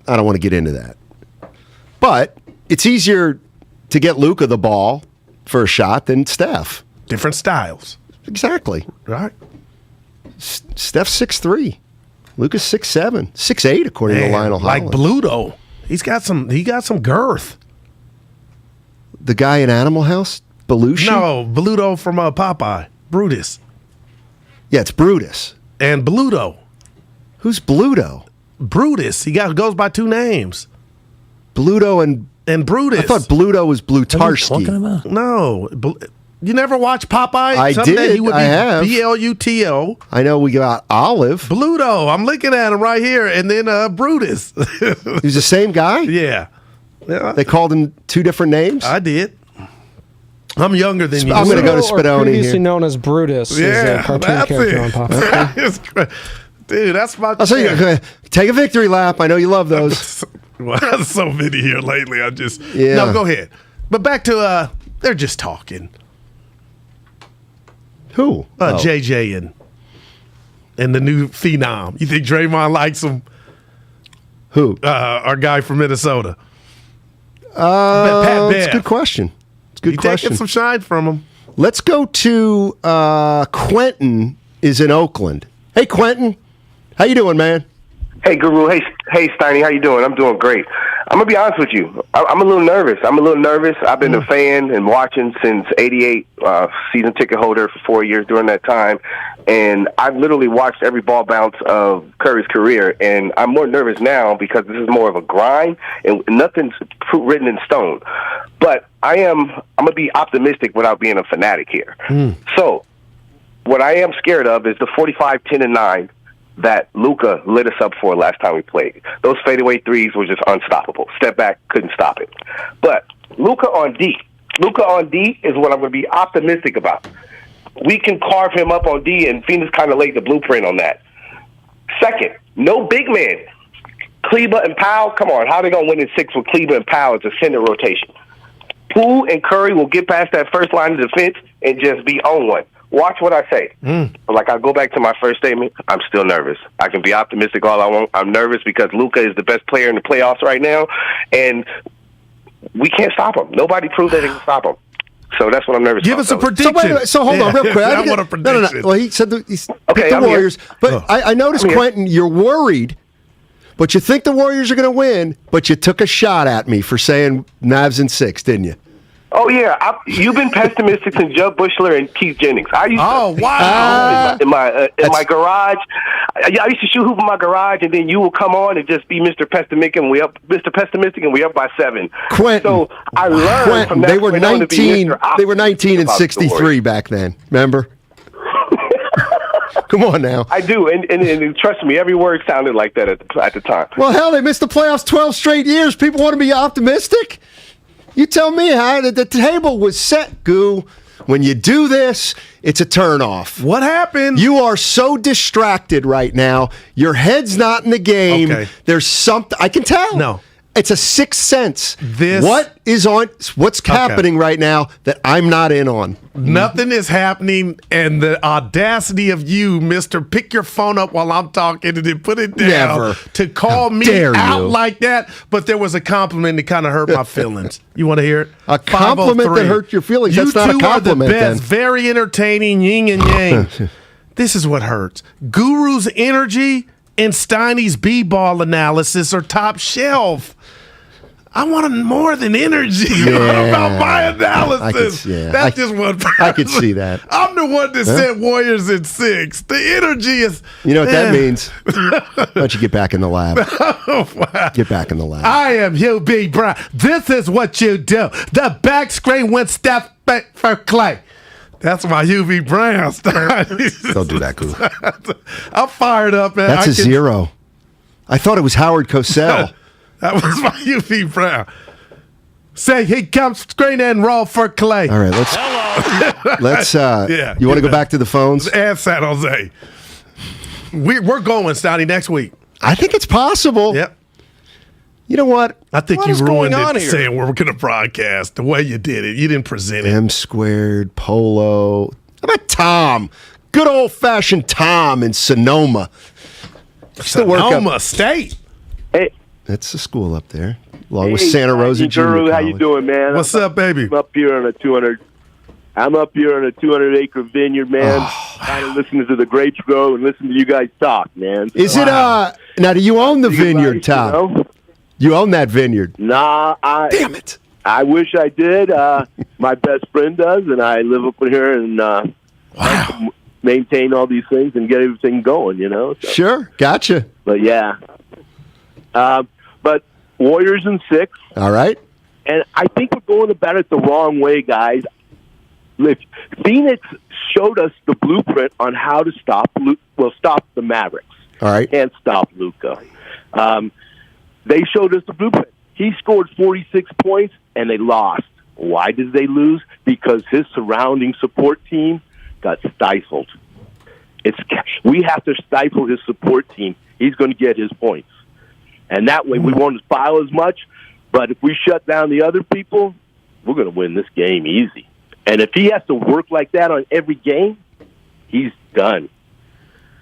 I don't want to get into that, but it's easier to get Luka the ball for a shot than Steph. Different styles. Exactly. Right. Steph's 6'3". Luka's 6'7", 6'8", according to Lionel Like Hollins. Bluto. He got some girth. The guy in Animal House, Belushi? No, Bluto from Popeye. Brutus. Yeah, it's Brutus. And Bluto. Who's Bluto? Brutus. He goes by 2 names. Bluto and Brutus. I thought Bluto was Blutarsky. No. You never watched Popeye? I Someday did. He would be I have. Bluto. I know we got Olive. Bluto. I'm looking at him right here. And then Brutus. He's the same guy? Yeah. They called him 2 different names? I did. I'm younger than you. I'm going to go to Spadoni previously here. known as Brutus. Yeah, is a cartoon character on Popeye. Dude, that's my. I'll say you, take a victory lap. I know you love those. Well, there's so many here lately. Yeah. No, go ahead. But back to they're just talking. Who? JJ and the new phenom. You think Draymond likes him? Who? Our guy from Minnesota. That's a good question. It's a good question. Taking some shine from him. Let's go to Quentin is in Oakland. Hey, Quentin. How you doing, man? Hey, Guru. Hey, Steiny. How you doing? I'm doing great. I'm going to be honest with you. I'm a little nervous. I've been a fan and watching since '88, season ticket holder for 4 years during that time. And I've literally watched every ball bounce of Curry's career. And I'm more nervous now because this is more of a grind and nothing's written in stone. But I'm going to be optimistic without being a fanatic here. So what I am scared of is the 45, 10, and 9 that Luka lit us up for last time we played. Those fadeaway threes were just unstoppable. Step back, couldn't stop it. But Luka on D is what I'm going to be optimistic about. We can carve him up on D, and Phoenix kind of laid the blueprint on that. Second, no big man. Kleba and Powell, come on, how are they going to win in 6 with Kleba and Powell as a center rotation? Poole and Curry will get past that first line of defense and just be on one. Watch what I say. Like I go back to my first statement, I'm still nervous. I can be optimistic all I want. I'm nervous because Luka is the best player in the playoffs right now, and we can't stop him. Nobody proved that they can stop him. So that's what I'm nervous about. Give us a prediction. So, wait, so hold on real quick. I want a prediction. No. Well, he said he's Okay, the I'm Warriors. here. But I noticed, Quentin, you're worried, but you think the Warriors are going to win, but you took a shot at me for saying Mavs in 6, didn't you? Oh, yeah. You've been pessimistic since Jud Buechler and Keith Jennings. I used to in my garage. I used to shoot hoop in my garage, and then you will come on and just be Mr. Pessimistic, and we up by 7. Quentin, so I learned from that. They were 19. They were 19 and 63 back then. Remember? Come on now. I do, and trust me, every word sounded like that at the time. Well, hell, they missed the playoffs 12 straight years. People want to be optimistic? You tell me how the table was set, Goo. When you do this, it's a turnoff. What happened? You are so distracted right now. Your head's not in the game. Okay. There's something I can tell. No. It's a sixth sense. What's happening right now that I'm not in on? Nothing is happening, and the audacity of you, Mister, pick your phone up while I'm talking and then put it down to call me out like that. But there was a compliment that kind of hurt my feelings. You want to hear it? A compliment that hurt your feelings? That's not a compliment. You two are the best. Very entertaining, yin and yang. This is what hurts. Guru's energy and Steiny's b-ball analysis are top shelf. I wanted more than energy about my analysis. That's just one person. I could see that. I'm the one that said Warriors in 6. The energy is... You know what that means? Why don't you get back in the lab? Get back in the lab. I am Hugh B. Brown. This is what you do. The back screen went step back for Clay. That's my UV Brown style. Don't do that, Guru. I'm fired up, man. That's a 0. I thought it was Howard Cosell. That was my UV Brown. Say he comes screen and roll for Clay. All right, let's you want to go back to the phones? And San Jose. We're going, Steiny, next week. I think it's possible. Yep. You know what? I think you ruined it saying we're going to broadcast the way you did it. You didn't present it. M squared, Polo. How about Tom? Good old-fashioned Tom in Sonoma. Sonoma State. Hey. That's the school up there, along with Santa Rosa Junior College. How you doing, man? What's up, baby? I'm up here on a 200-acre vineyard, man. Kind of listening to the grapes grow and listening to you guys talk, man. Is it now? Do you own the vineyard, Tom? You own that vineyard? Nah, damn it. I wish I did. My best friend does, and I live up here and maintain all these things and get everything going, So. Sure, gotcha. But yeah. But Warriors in 6. All right. And I think we're going about it the wrong way, guys. Phoenix showed us the blueprint on how to stop the Mavericks. All right. Can't stop Luka. They showed us the blueprint. He scored 46 points, and they lost. Why did they lose? Because his surrounding support team got stifled. We have to stifle his support team. He's going to get his points. And that way we won't foul as much. But if we shut down the other people, we're going to win this game easy. And if he has to work like that on every game, he's done.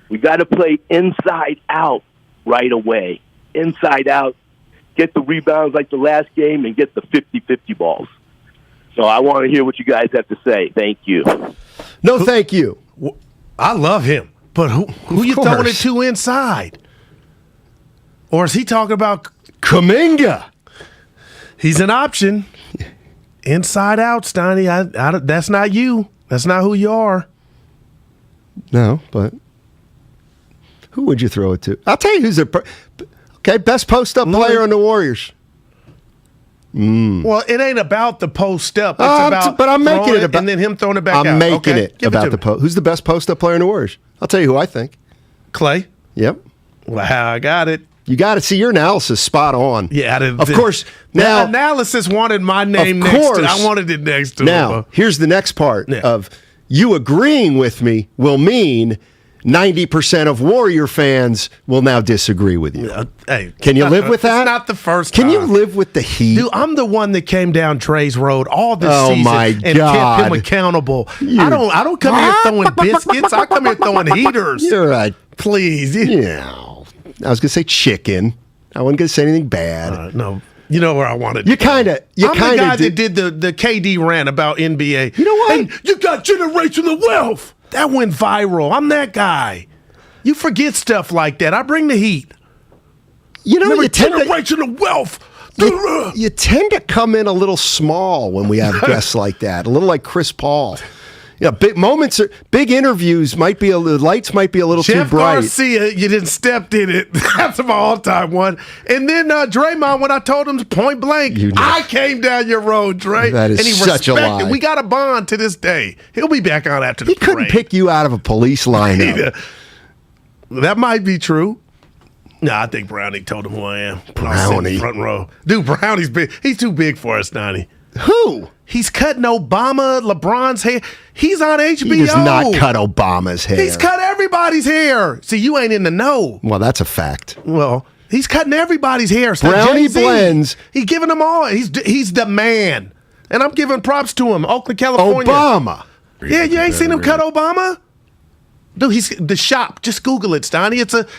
We got to play inside out right away. Inside out. Get the rebounds like the last game and get the 50-50 balls. So I want to hear what you guys have to say. Thank you. No, thank you. I love him. But who you throwing it to inside? Or is he talking about Kuminga? He's an option. Inside out, Steiny. That's not you. That's not who you are. No, but who would you throw it to? I'll tell you who's best post-up player on the Warriors. Well, it ain't about the post-up. It's about but I'm making it about, and then him throwing it back out. I'm making it about the post. Who's the best post-up player in the Warriors? I'll tell you who I think. Clay? Yep. Well, I got it. You got to see your analysis spot on. Yeah, of course. Now, the analysis wanted my name next to it. I wanted it next to it. Now, here's the next part of you agreeing with me will mean 90% of Warrior fans will now disagree with you. Hey, can you live with that? It's not the first time. Can you live with the heat? Dude, I'm the one that came down Trey's road all this season and kept him accountable. I don't come here throwing biscuits. I come here throwing heaters. You're right. Please. Yeah. I was going to say chicken. I wasn't going to say anything bad. No. You know where I wanted to I'm the guy that did the KD rant about NBA. You know what? Hey, you got generational wealth. That went viral. I'm that guy. You forget stuff like that. I bring the heat. You know, you tend generational wealth. You tend to come in a little small when we have guests like that. A little like Chris Paul. Yeah, big interviews might be the lights might be a little too bright. Garcia, you didn't step in it. That's my all-time one. And then Draymond, when I told him point blank, I came down your road, Dre. That is such a lie. We got a bond to this day. He'll be back on after the parade. He couldn't pick you out of a police lineup. That might be true. No, I think Brownie told him who I am. Brownie. Front row. Dude, Brownie's big. He's too big for us, Nani. Who? He's cutting Obama, LeBron's hair. He's on HBO. He does not cut Obama's hair. He's cut everybody's hair. See, you ain't in the know. Well, that's a fact. Well, He's cutting everybody's hair. Brownie Jay-Z, blends. He's giving them all. He's the man. And I'm giving props to him. Oakland, California. Obama. Yeah, you ain't seen him cut Obama? Dude, he's the shop. Just Google it, Steiny.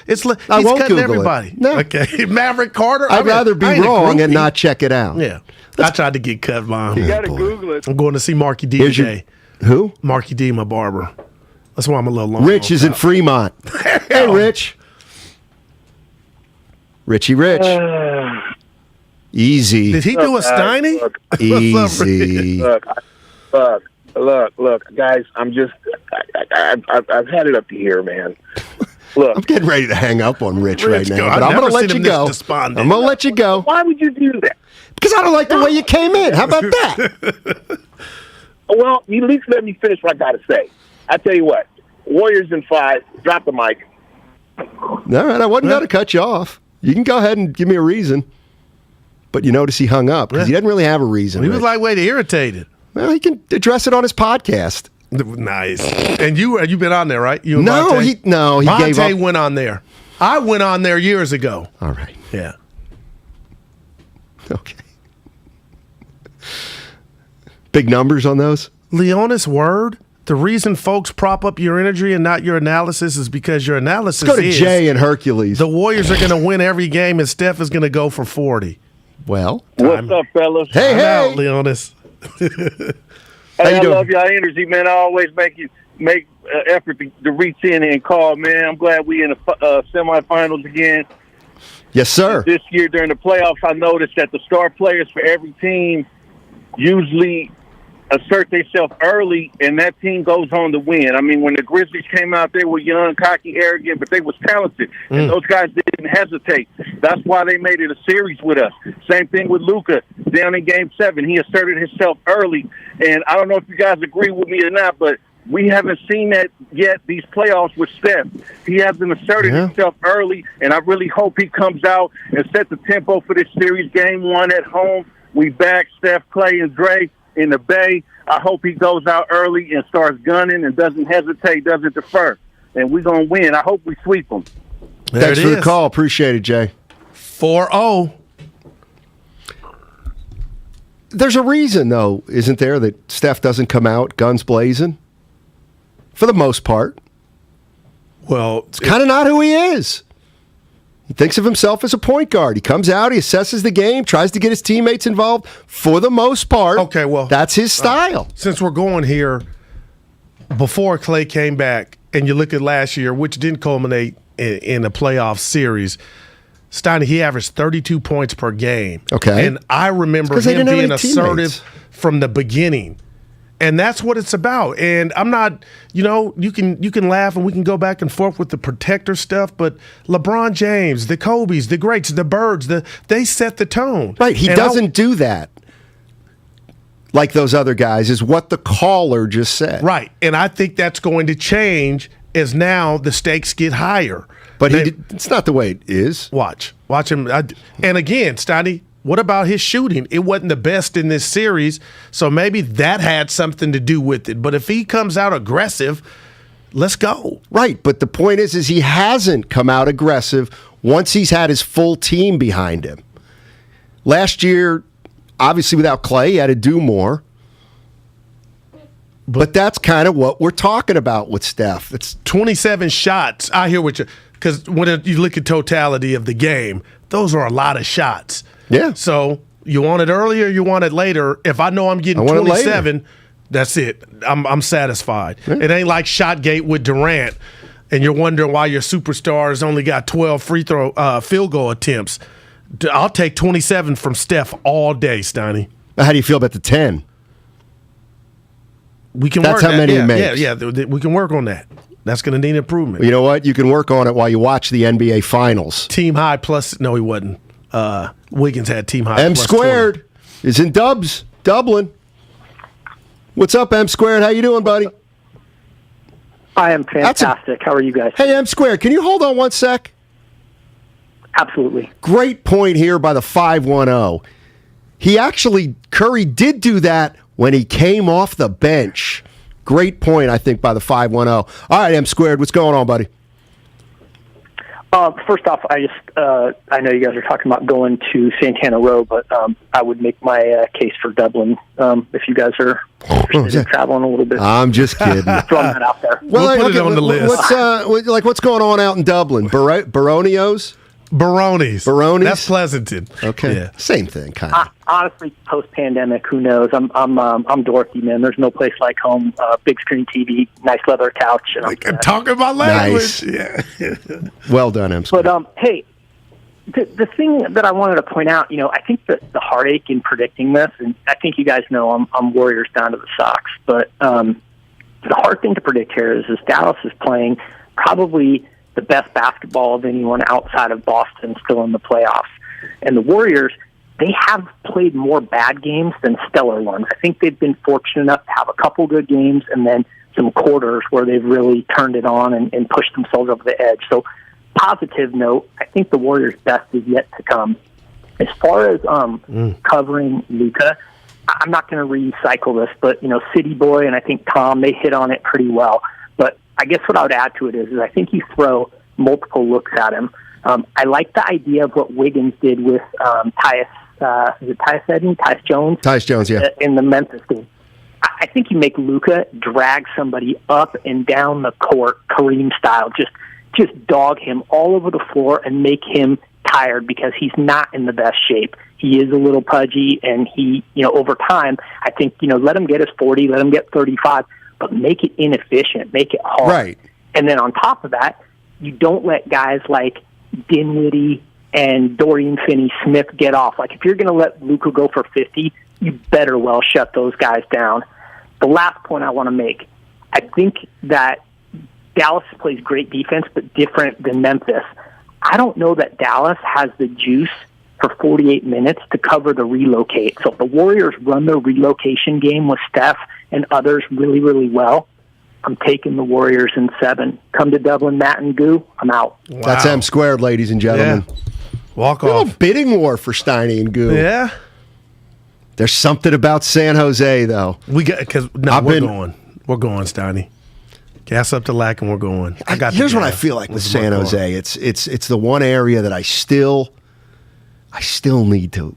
He's won't cutting Google everybody. it. No. Okay. Maverick Carter. I'd rather be wrong and not check it out. Yeah. I tried to get cut by him. You got to Google it. I'm going to see Marky D Here's today. Who? Marky D, my barber. That's why I'm a little long. Rich is in Fremont. Hey, Rich. Richie Rich. Easy. Did he do a Steiny? Easy. Look, guys. I'm just. I've had it up to here, man. Look, I'm getting ready to hang up on Rich right now, but I'm going to let you go. I'm going to let you go. Why would you do that? Because I don't like the way you came in. How about that? Well, you at least let me finish what I got to say. I tell you what, Warriors in 5. Drop the mic. All right, I wasn't going to cut you off. You can go ahead and give me a reason. But you notice he hung up because he didn't really have a reason. He was lightweight irritated. Well, he can address it on his podcast. Nice. And you've been on there, right? You and No, Monte? he gave Monte up. went on there. I went on there years ago. All right. Yeah. Okay. Big numbers on those? Leonis word. The reason folks prop up your energy and not your analysis is because your analysis Let's go to is Jay and Hercules. the Warriors are going to win every game and Steph is going to go for 40. Well, what's up, fellas? Hey, I'm hey, out, Leonis. Hey, I doing? love y'all energy, man. I always make effort to reach in and call, man. I'm glad we in the semifinals again. Yes, sir. This year during the playoffs, I noticed that the star players for every team usually assert themselves early, and that team goes on to win. I mean, when the Grizzlies came out, they were young, cocky, arrogant, but they was talented, and those guys didn't hesitate. That's why they made it a series with us. Same thing with Luka down in Game 7. He asserted himself early, and I don't know if you guys agree with me or not, but we haven't seen that yet, these playoffs with Steph. He hasn't asserted himself early, and I really hope he comes out and sets the tempo for this series. Game 1 at home, we back Steph, Clay, and Dre in the Bay. I hope he goes out early and starts gunning and doesn't hesitate, doesn't defer. And we're going to win. I hope we sweep them. Thanks for the call. Appreciate it, Jay. 4-0. There's a reason, though, isn't there, that Steph doesn't come out guns blazing? For the most part. Well, it's kind of not who he is. He thinks of himself as a point guard. He comes out, he assesses the game, tries to get his teammates involved. For the most part, okay, well, that's his style. Since we're going here, before Clay came back, and you look at last year, which didn't culminate in a playoff series, Steiny, he averaged 32 points per game. Okay. And I remember him being assertive from the beginning. And that's what it's about. And I'm not, you can laugh and we can go back and forth with the protector stuff, but LeBron James, the Kobe's, the greats, the Birds, they set the tone. Right. He doesn't do that like those other guys, is what the caller just said. Right. And I think that's going to change as now the stakes get higher. But it's not the way it is. Watch him. And again, Steiny, what about his shooting? It wasn't the best in this series, so maybe that had something to do with it. But if he comes out aggressive, let's go. Right, but the point is he hasn't come out aggressive once he's had his full team behind him. Last year, obviously without Clay, he had to do more. But that's kind of what we're talking about with Steph. It's 27 shots. I hear what you, because when you look at totality of the game, those are a lot of shots. Yeah. So you want it earlier, you want it later. If I know I'm getting 27, that's it. I'm satisfied. Yeah. It ain't like Shotgate with Durant, and you're wondering why your superstars only got 12 field goal attempts. I'll take 27 from Steph all day, Steiny. How do you feel about the 10? We can That's work how many he makes. Yeah, we can work on that. That's going to need improvement. You know what? You can work on it while you watch the NBA Finals. Team high plus, no, he wasn't. Wiggins had team high. M squared is in Dubs, Dublin. What's up, M squared? How you doing, buddy? I am fantastic. How are you guys? Hey, M squared, can you hold on one sec? Absolutely. Great point here by the 510. Curry did do that when he came off the bench. Great point, I think, by the 510. All right, M squared, what's going on, buddy? First off, I know you guys are talking about going to Santana Row, but I would make my case for Dublin if you guys are interested in traveling a little bit. I'm just kidding. Throwing that out there. We'll put it on the list. What's going on out in Dublin? Baronios? Baronis. That's Pleasanton. Okay. Yeah. Same thing, kind of. Honestly, post-pandemic, who knows? I'm Dorothy, man. There's no place like home. Big screen TV, nice leather couch. And talking about language. Nice. Yeah. Well done, M. But hey, the thing that I wanted to point out, I think that the heartache in predicting this, and I think you guys know I'm Warriors down to the socks, but the hard thing to predict here is Dallas is playing probably the best basketball of anyone outside of Boston still in the playoffs. And the Warriors, they have played more bad games than stellar ones. I think they've been fortunate enough to have a couple good games and then some quarters where they've really turned it on and pushed themselves over the edge. So, positive note, I think the Warriors' best is yet to come. As far as covering Luka, I'm not going to recycle this, but, City Boy and I think Tom, they hit on it pretty well. But I guess what I would add to it is I think you throw multiple looks at him. I like the idea of what Wiggins did with Tyus Jones? Tyus Jones, yeah. In the Memphis game. I think you make Luka drag somebody up and down the court, Kareem style, just dog him all over the floor and make him tired because he's not in the best shape. He is a little pudgy, and he, over time, I think, let him get his 40, let him get 35, but make it inefficient, make it hard. Right. And then on top of that, you don't let guys like Dinwiddie and Dorian Finney-Smith get off. Like, if you're going to let Luka go for 50, you better well shut those guys down. The last point I want to make, I think that Dallas plays great defense, but different than Memphis. I don't know that Dallas has the juice for 48 minutes to cover the relocate. So if the Warriors run their relocation game with Steph and others really, really well, I'm taking the Warriors in 7. Come to Dublin, Matt and Goo. I'm out. Wow. That's M squared, ladies and gentlemen. Yeah. Walk off. A little bidding war for Steiny and Goo. Yeah. There's something about San Jose, though. We're going. We're going, Steiny. Gas up the lack, and we're going. Here's what I feel like with San Jose. It's the one area that I still need to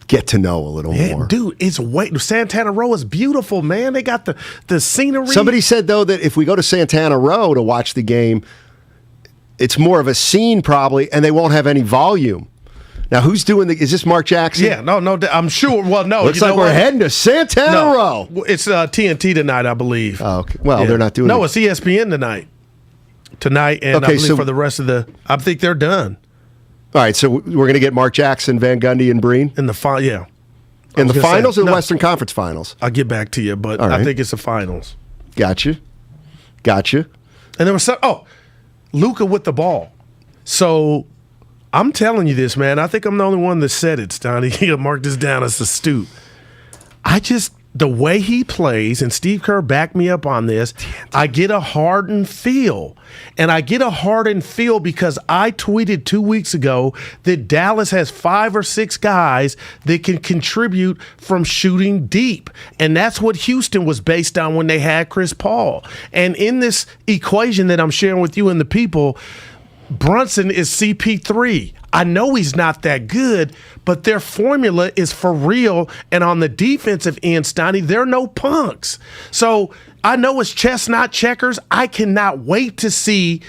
get to know a little more. Dude, Santana Row is beautiful, man. They got the scenery. Somebody said, though, that if we go to Santana Row to watch the game, it's more of a scene probably, and they won't have any volume. Now, who's doing is this Mark Jackson? Yeah, no, I'm sure. Well, no. Looks like we're heading to Santana Row. It's TNT tonight, I believe. Oh, okay. Well, they're not doing it. No, it's ESPN tonight. Tonight, and I believe for the rest of I think they're done. All right, so we're going to get Mark Jackson, Van Gundy, and Breen? In the final, yeah. In the finals or the Western Conference Finals? I'll get back to you, but right. I think it's the finals. Gotcha. And there was Luka with the ball. So I'm telling you this, man. I think I'm the only one that said it, Steiny. He'll mark this down as astute. The way he plays, and Steve Kerr backed me up on this, I get a hardened feel. And I get a hardened feel because I tweeted 2 weeks ago that Dallas has 5 or 6 guys that can contribute from shooting deep. And that's what Houston was based on when they had Chris Paul. And in this equation that I'm sharing with you and the people, Brunson is CP3. I know he's not that good, but their formula is for real. And on the defensive end, Steiny, they're no punks. So I know it's chess, not checkers. I cannot wait to see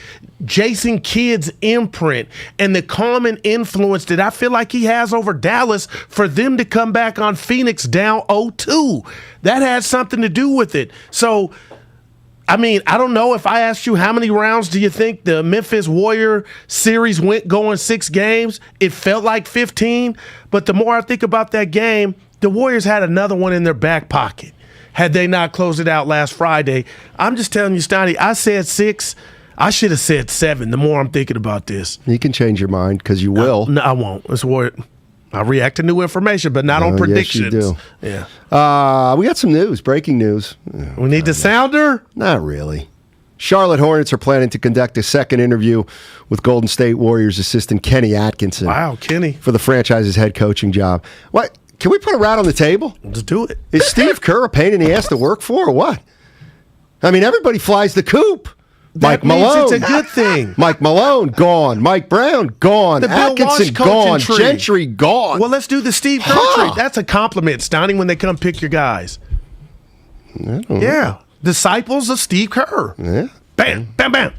Jason Kidd's imprint and the common influence that I feel like he has over Dallas for them to come back on Phoenix down 0-2. That has something to do with it. So, I mean, I don't know if I asked you how many rounds do you think the Memphis Warrior series went going 6 games? It felt like 15, but the more I think about that game, the Warriors had another one in their back pocket. Had they not closed it out last Friday, I'm just telling you, Steiny, I said 6. I should have said 7 the more I'm thinking about this. You can change your mind because you will. No, I won't. It's Warrior. I react to new information, but not on predictions. Yes, you do. Yeah. We got some news, breaking news. We need the sounder? Not really. Charlotte Hornets are planning to conduct a second interview with Golden State Warriors assistant Kenny Atkinson. Wow, Kenny. For the franchise's head coaching job. What? Can we put a rat on the table? Let's do it. Is Steve Kerr a pain in the ass to work for or what? I mean, everybody flies the coop. Mike Malone. It's a good thing. Mike Malone, gone. Mike Brown, gone. The Bill Walsh Atkinson, gone. tree. Gentry, gone. Well, let's do the Steve Kerr tree. That's a compliment, Steiny, when they come pick your guys. Yeah. Disciples of Steve Kerr. Yeah. Bam, bam, bam.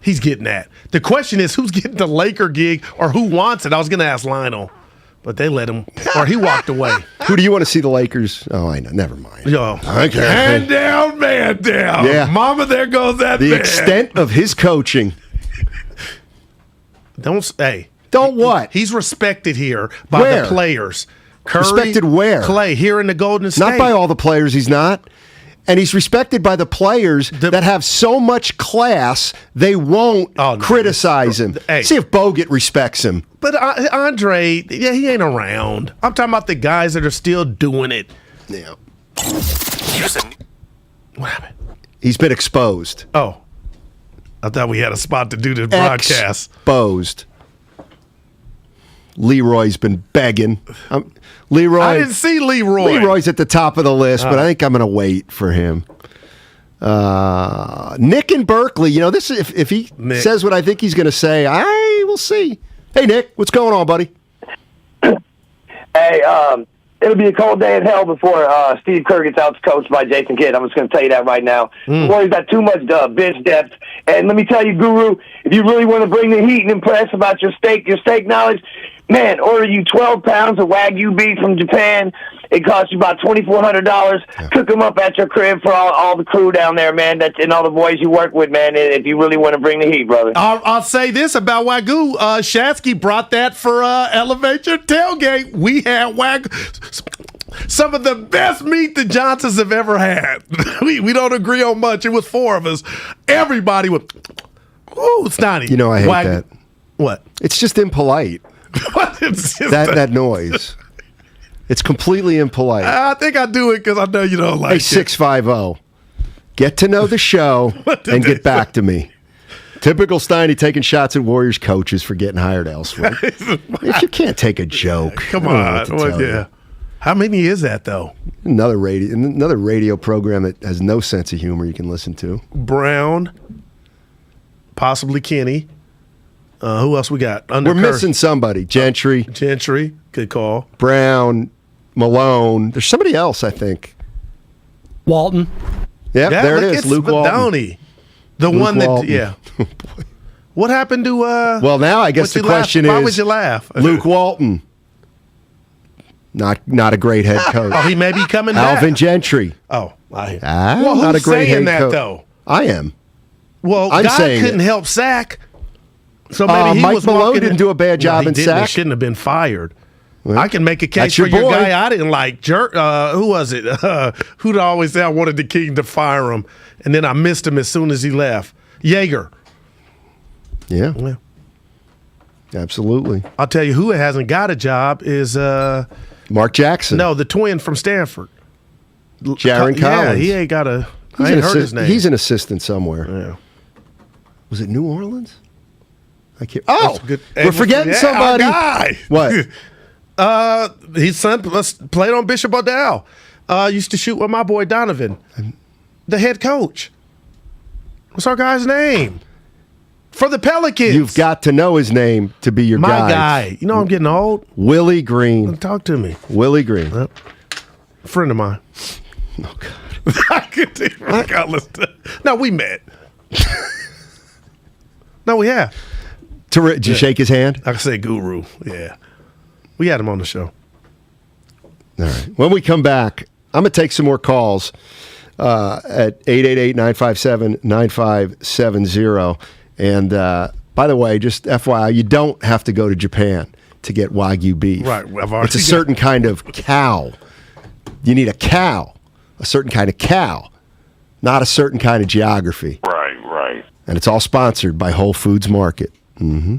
He's getting that. The question is, who's getting the Laker gig or who wants it? I was going to ask Lionel, but they let him, or he walked away. Who do you want to see the Lakers? Oh, I know. Never mind. Yo, Okay. hand down, man down. Yeah. Mama, there goes that The man. extent of his coaching. Don't what? He's respected here by Where? the players. Curry, Respected where? Clay here in the Golden State. Not by all the players, he's not. And he's respected by the players that have so much class, they won't criticize him. Hey. See if Bogut respects him. But Andre, he ain't around. I'm talking about the guys that are still doing it. Yeah. What happened? He's been exposed. Oh. I thought we had a spot to do the broadcast. Exposed. Leroy's been begging. Leroy. I didn't see Leroy. Leroy's at the top of the list, but I think I'm going to wait for him. Nick in Berkeley. You know, this if he says what I think he's going to say, I will see. Hey, Nick, what's going on, buddy? Hey, it'll be a cold day in hell before Steve Kerr gets outcoached by Jason Kidd. I'm just going to tell you that right now. The Warriors got too much bench depth. And let me tell you, Guru, if you really want to bring the heat and impress about your steak knowledge, man, order you 12 pounds of Wagyu beef from Japan. It costs you about $2,400. Cook them up at your crib for all the crew down there, man, and all the boys you work with, man, if you really want to bring the heat, brother. I'll say this about Wagyu. Shatsky brought that for Elevate Your Tailgate. We had Wagyu. Some of the best meat the Johnsons have ever had. we don't agree on much. It was four of us. Everybody would, ooh, Steiny. You know I hate Wagyu. that. What? It's just impolite. It's just that noise. It's completely impolite. I think I do it because I know you don't like Hey, it. 650. Get to know the show and get back to me. Typical Steiny taking shots at Warriors coaches for getting hired elsewhere. If you can't take a joke. Come I don't know on. what to Well, tell you. yeah. How many is that, though? Another radio program that has no sense of humor you can listen to. Brown, possibly Kenny. Who else we got? We're missing somebody. Gentry. Good call. Brown, Malone. There's somebody else, I think. Walton. Yep, there it is. Luke Walton. Downey. The Luke one that, Walton. yeah. What happened to Well, now I guess the question is, why would you laugh? Luke Walton. Not a great head coach. Oh, he may be coming back. Alvin Gentry. Oh, well, who's not a great saying head that coach. though? I am. Well, I'm God saying couldn't it. help sack. So maybe he Mike was Malone walking didn't in- do a bad job he in didn't. He sack. shouldn't have been fired. Well, I can make a case that's for your your boy. guy I didn't like. Who was it? Who'd always say I wanted the King to fire him, and then I missed him as soon as he left. Yeager. Yeah. Absolutely. I'll tell you who hasn't got a job is Mark Jackson. No, the twin from Stanford. Jaron Collins. Yeah, he ain't got a. I ain't heard his name. He's an assistant somewhere. Yeah. Was it New Orleans? I can't. Oh, That's good. we're forgetting Yeah, somebody. our guy. What? His son played on Bishop O'Dowd. Used to shoot with my boy Donovan, the head coach. What's our guy's name? For the Pelicans. You've got to know his name to be your my guy. guy. You know I'm getting old. Willie Green. Talk to me. Willie Green. Yep. A friend of mine. Oh God. No, we met. No, we have. Did you shake his hand? I say Guru. Yeah. We had him on the show. All right. When we come back, I'm going to take some more calls at 888-957-9570. And by the way, just FYI, you don't have to go to Japan to get Wagyu beef. Right. It's a certain kind of cow. You need a cow, a certain kind of cow, not a certain kind of geography. Right. And it's all sponsored by Whole Foods Market. Mm-hmm.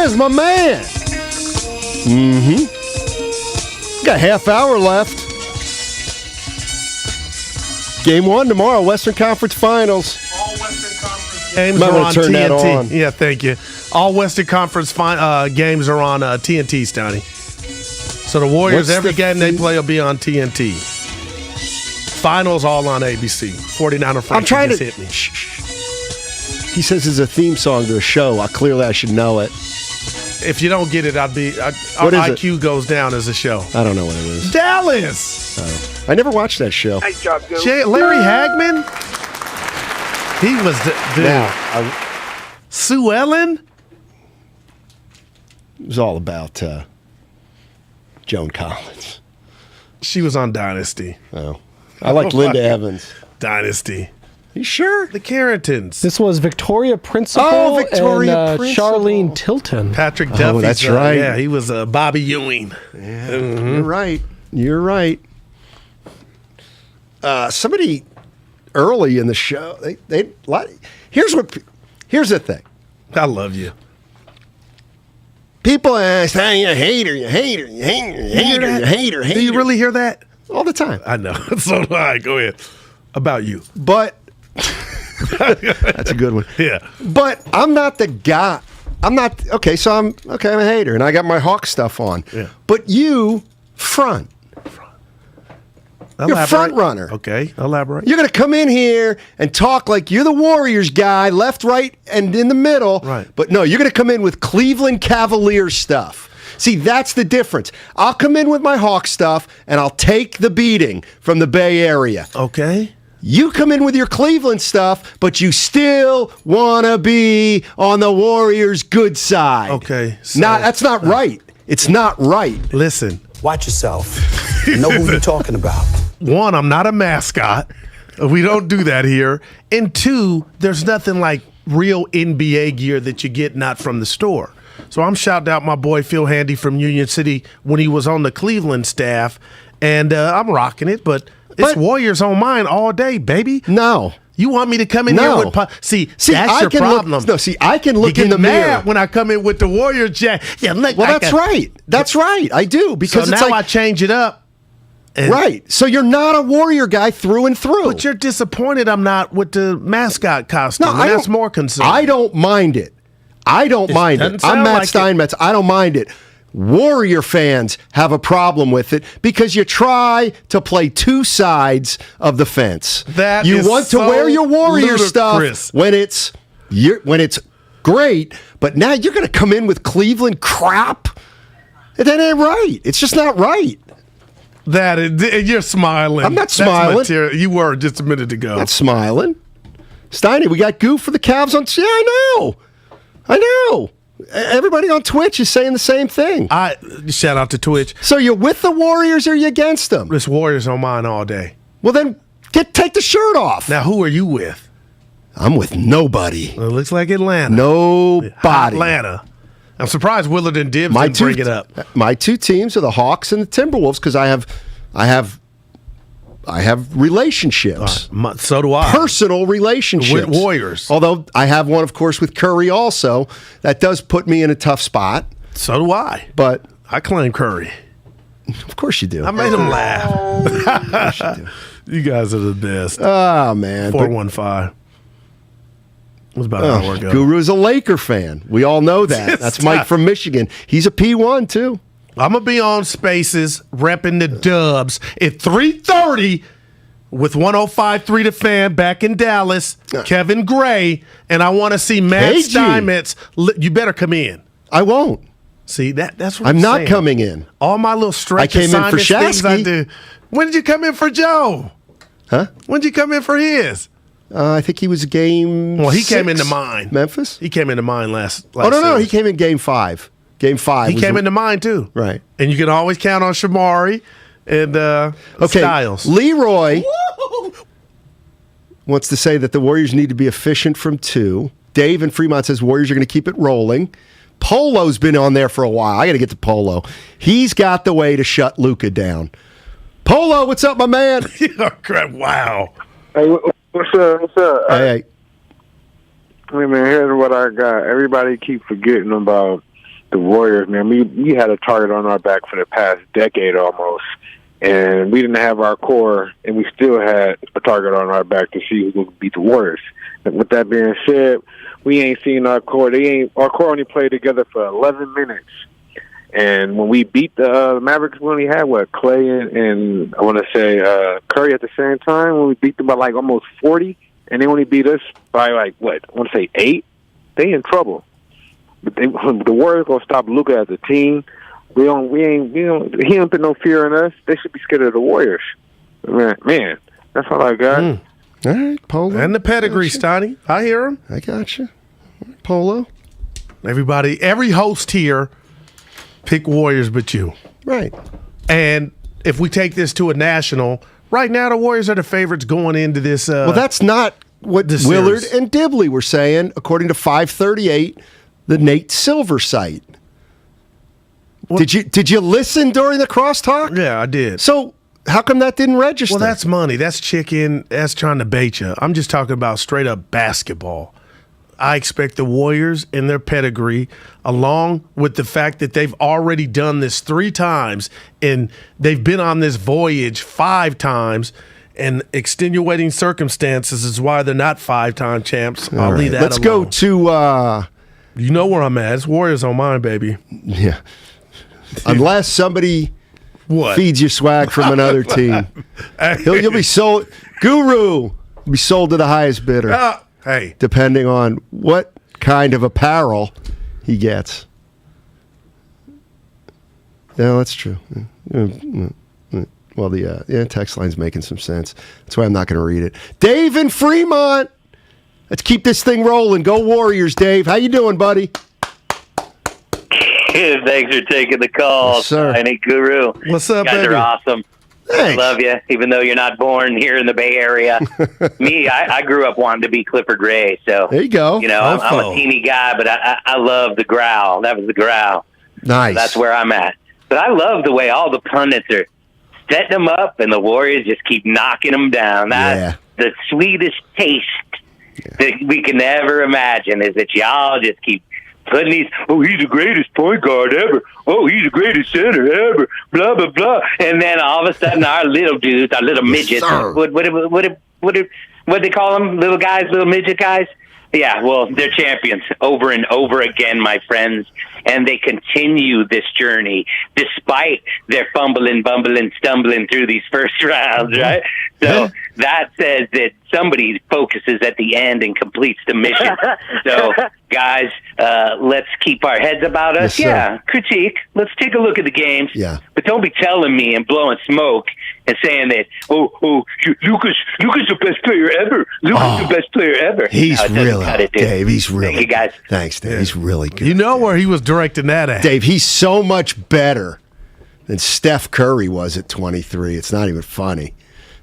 is, my man. Got a half hour left. Game 1 tomorrow, Western Conference Finals. All Western Conference games are on TNT. Yeah, thank you. All Western Conference games are on TNT, Steiny. So the Warriors, every game they play will be on TNT. Finals all on ABC. 49er Frank just hit me. He says it's a theme song to a show. Clearly, I should know it. If you don't get it, our IQ goes down as a show. I don't know what it is. Dallas! I never watched that show. Nice job, Guru. Larry Hagman? He was the dude. Now, Sue Ellen? It was all about Joan Collins. She was on Dynasty. Oh. I liked Linda Evans. Dynasty. You sure? The Carringtons. This was Victoria Principal and Charlene Tilton. Patrick Duffy. Oh, that's right. Yeah, he was Bobby Ewing. Yeah, You're right. You're right. Somebody early in the show, here's the thing. I love you. People ask, hey, you hater, you hater, you hater, you hater, you hater, hater. Do you really hear that? All the time. I know. So do I. Go ahead. About you. But that's a good one. Yeah. But I'm not the guy. I'm a hater, and I got my Hawk stuff on. Yeah. But you front. You're a front runner. Okay, elaborate. You're going to come in here and talk like you're the Warriors guy, left, right, and in the middle. Right. But no, you're going to come in with Cleveland Cavaliers stuff. See, that's the difference. I'll come in with my Hawk stuff, and I'll take the beating from the Bay Area. Okay. You come in with your Cleveland stuff, but you still want to be on the Warriors' good side. Okay. So, that's not right. It's not right. Listen. Watch yourself. You know who you're talking about. One, I'm not a mascot. We don't do that here. And two, there's nothing like real NBA gear that you get not from the store. So I'm shouting out my boy Phil Handy from Union City when he was on the Cleveland staff, and I'm rocking it, but it's Warriors on mine all day, baby. No. You want me to come in here with see that's your problem. I can look in the mirror when I come in with the Warrior jack. Yeah, that's right. That's right. I do because so it's now I change it up. Right. So you're not a Warrior guy through and through. But you're disappointed I'm not with the mascot costume. No, that's more concerned. I don't mind it. I don't mind it. I'm Matt Steinmetz. I don't mind it. Warrior fans have a problem with it because you try to play two sides of the fence. You want to wear your Warrior stuff when it's great, but now you're going to come in with Cleveland crap? That ain't right. It's just not right. You're smiling. I'm not smiling. You were just a minute ago. Not smiling. Steiny, we got goof for the Cavs on. Yeah, I know. Everybody on Twitch is saying the same thing. Shout out to Twitch. So you're with the Warriors or you against them? This Warriors on mine all day. Well, then take the shirt off. Now, who are you with? I'm with nobody. Well, it looks like Atlanta. Nobody. Atlanta. I'm surprised Willard Dibs didn't bring it up. My two teams are the Hawks and the Timberwolves because I have relationships. So do I. Personal relationships. With Warriors. Although I have one, of course, with Curry also. That does put me in a tough spot. So do I. But I claim Curry. Of course you do. I made him laugh. Of course you do. You guys are the best. Oh, man. 415. Was about an hour ago. Guru's a Laker fan. We all know that. That's Mike from Michigan. He's a P1, too. I'm going to be on Spaces repping the Dubs at 3:30 with 105.3 The Fan back in Dallas, Kevin Gray, and I want to see Matt Steinmetz. You better come in. I won't. See, that's what I'm not saying. coming in. All my little stretch I came in for things I Shasky. do. When did you come in for Joe? Huh? When did you come in for his? I think he was game Well, he 6. came into mine. Memphis? He came into mine last Oh, no, series. he came in game 5. Game 5. He came into mine, too. Right. And you can always count on Shamari and Styles. Leroy wants to say that the Warriors need to be efficient from 2. Dave in Fremont says Warriors are going to keep it rolling. Polo's been on there for a while. I got to get to Polo. He's got the way to shut Luka down. Polo, what's up, my man? Oh, crap. Wow. Hey, what's up? Hey. Hey, man, here's what I got. Everybody keep forgetting about the Warriors, man, we had a target on our back for the past decade almost. And we didn't have our core, and we still had a target on our back to see who could beat the Warriors. And with that being said, we ain't seen our core. Our core only played together for 11 minutes. And when we beat the Mavericks, we only had, Clay and I want to say Curry at the same time. When we beat them by, almost 40, and they only beat us by, I want to say 8, they in trouble. But the Warriors going to stop Luka as a team. He don't put no fear in us. They should be scared of the Warriors. Man, that's all I got. All right, Polo. And the pedigree, Steiny. I hear him. I got you. Polo. Everybody, every host here pick Warriors but you. Right. And if we take this to a national, right now the Warriors are the favorites going into this. Well, that's not what Willard and Dibley were saying, according to 538, the Nate Silver site. Well, did you listen during the crosstalk? Yeah, I did. So how come that didn't register? Well, that's money. That's chicken. That's trying to bait you. I'm just talking about straight up basketball. I expect the Warriors and their pedigree, along with the fact that they've already done this 3 times and they've been on this voyage 5 times, and extenuating circumstances is why they're not 5-time champs. I'll leave that Let's alone. go to you know where I'm at. It's Warriors on mine, baby. Yeah. Unless somebody feeds you swag from another team. You'll be sold. Guru will be sold to the highest bidder. Hey. Depending on what kind of apparel he gets. Yeah, that's true. Well, the text line's making some sense. That's why I'm not going to read it. Dave in Fremont. Let's keep this thing rolling. Go Warriors, Dave. How you doing, buddy? Thanks for taking the call, yes, sir. Steiny Guru. What's up, you guys baby? are awesome. Thanks. I love you, even though you're not born here in the Bay Area. Me, I grew up wanting to be Clifford Ray. So there you go. You know, I'm a teeny guy, but I love the growl. That was the growl. Nice. So that's where I'm at. But I love the way all the pundits are setting them up, and the Warriors just keep knocking them down. That's the sweetest taste that we can ever imagine, is that y'all just keep putting these, he's the greatest point guard ever. Oh, he's the greatest center ever. Blah, blah, blah. And then all of a sudden our little dudes, our little midgets, what they call them? Little guys, little midget guys? Yeah, well, they're champions over and over again, my friends. And they continue this journey despite their bumbling, stumbling through these first rounds, right? So that says that somebody focuses at the end and completes the mission. So, guys, let's keep our heads about us. Yes, critique. Let's take a look at the games. Yeah. But don't be telling me and blowing smoke and saying that, Luka's the best player ever. Luka's the best player ever. He's really, Dave, he's really Thank you, guys. Thanks, Dave. Yeah. He's really good. You know where he was directing that at. Dave, he's so much better than Steph Curry was at 23. It's not even funny.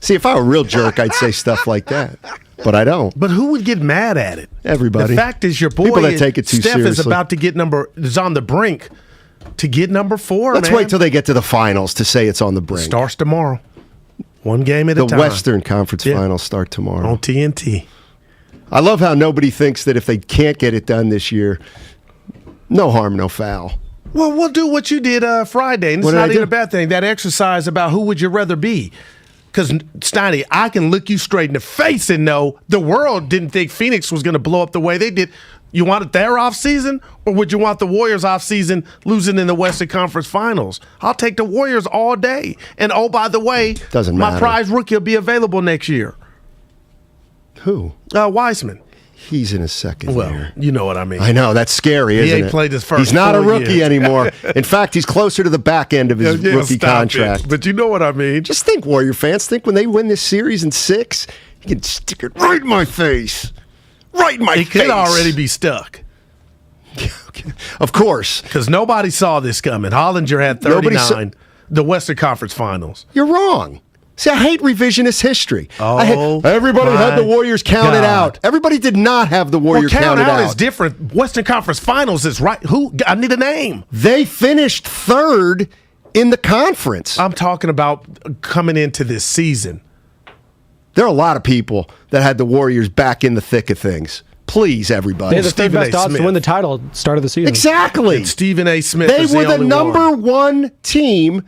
See, if I were a real jerk, I'd say stuff like that. But I don't. But who would get mad at it? Everybody. The fact is, your boy People that take it too Steph seriously. is about to get is on the brink to get number 4. Let's wait till they get to the finals to say it's on the brink. Starts tomorrow. One game at a time. The Western Conference Finals start tomorrow. On TNT. I love how nobody thinks that if they can't get it done this year, no harm, no foul. Well, we'll do what you did Friday, and it's not even a bad thing. That exercise about who would you rather be. Because, Steiny, I can look you straight in the face and know the world didn't think Phoenix was going to blow up the way they did. You wanted their offseason, or would you want the Warriors offseason losing in the Western Conference Finals? I'll take the Warriors all day. And, oh, by the way, doesn't my matter. prize rookie will be available next year. Who? Wiseman. He's in his second year. You know what I mean. I know. That's scary, isn't it? He ain't played his first He's not a 4 rookie years. anymore. In fact, he's closer to the back end of his rookie contract. But you know what I mean. Just think, Warrior fans. Think when they win this series in 6, he can stick it right in my face. Right in my face. He could already be stuck. Of course. Because nobody saw this coming. Hollinger had 39. The Western Conference Finals. You're wrong. See, I hate revisionist history. Everybody had the Warriors counted out. Everybody did not have the Warriors counted out. Count out is different. Western Conference Finals is right. I need a name. They finished 3rd in the conference. I'm talking about coming into this season. There are a lot of people that had the Warriors back in the thick of things. Please, everybody. They had the third best odds to win the title at the start of the season. Exactly. And Stephen A. Smith They is were the only number one team.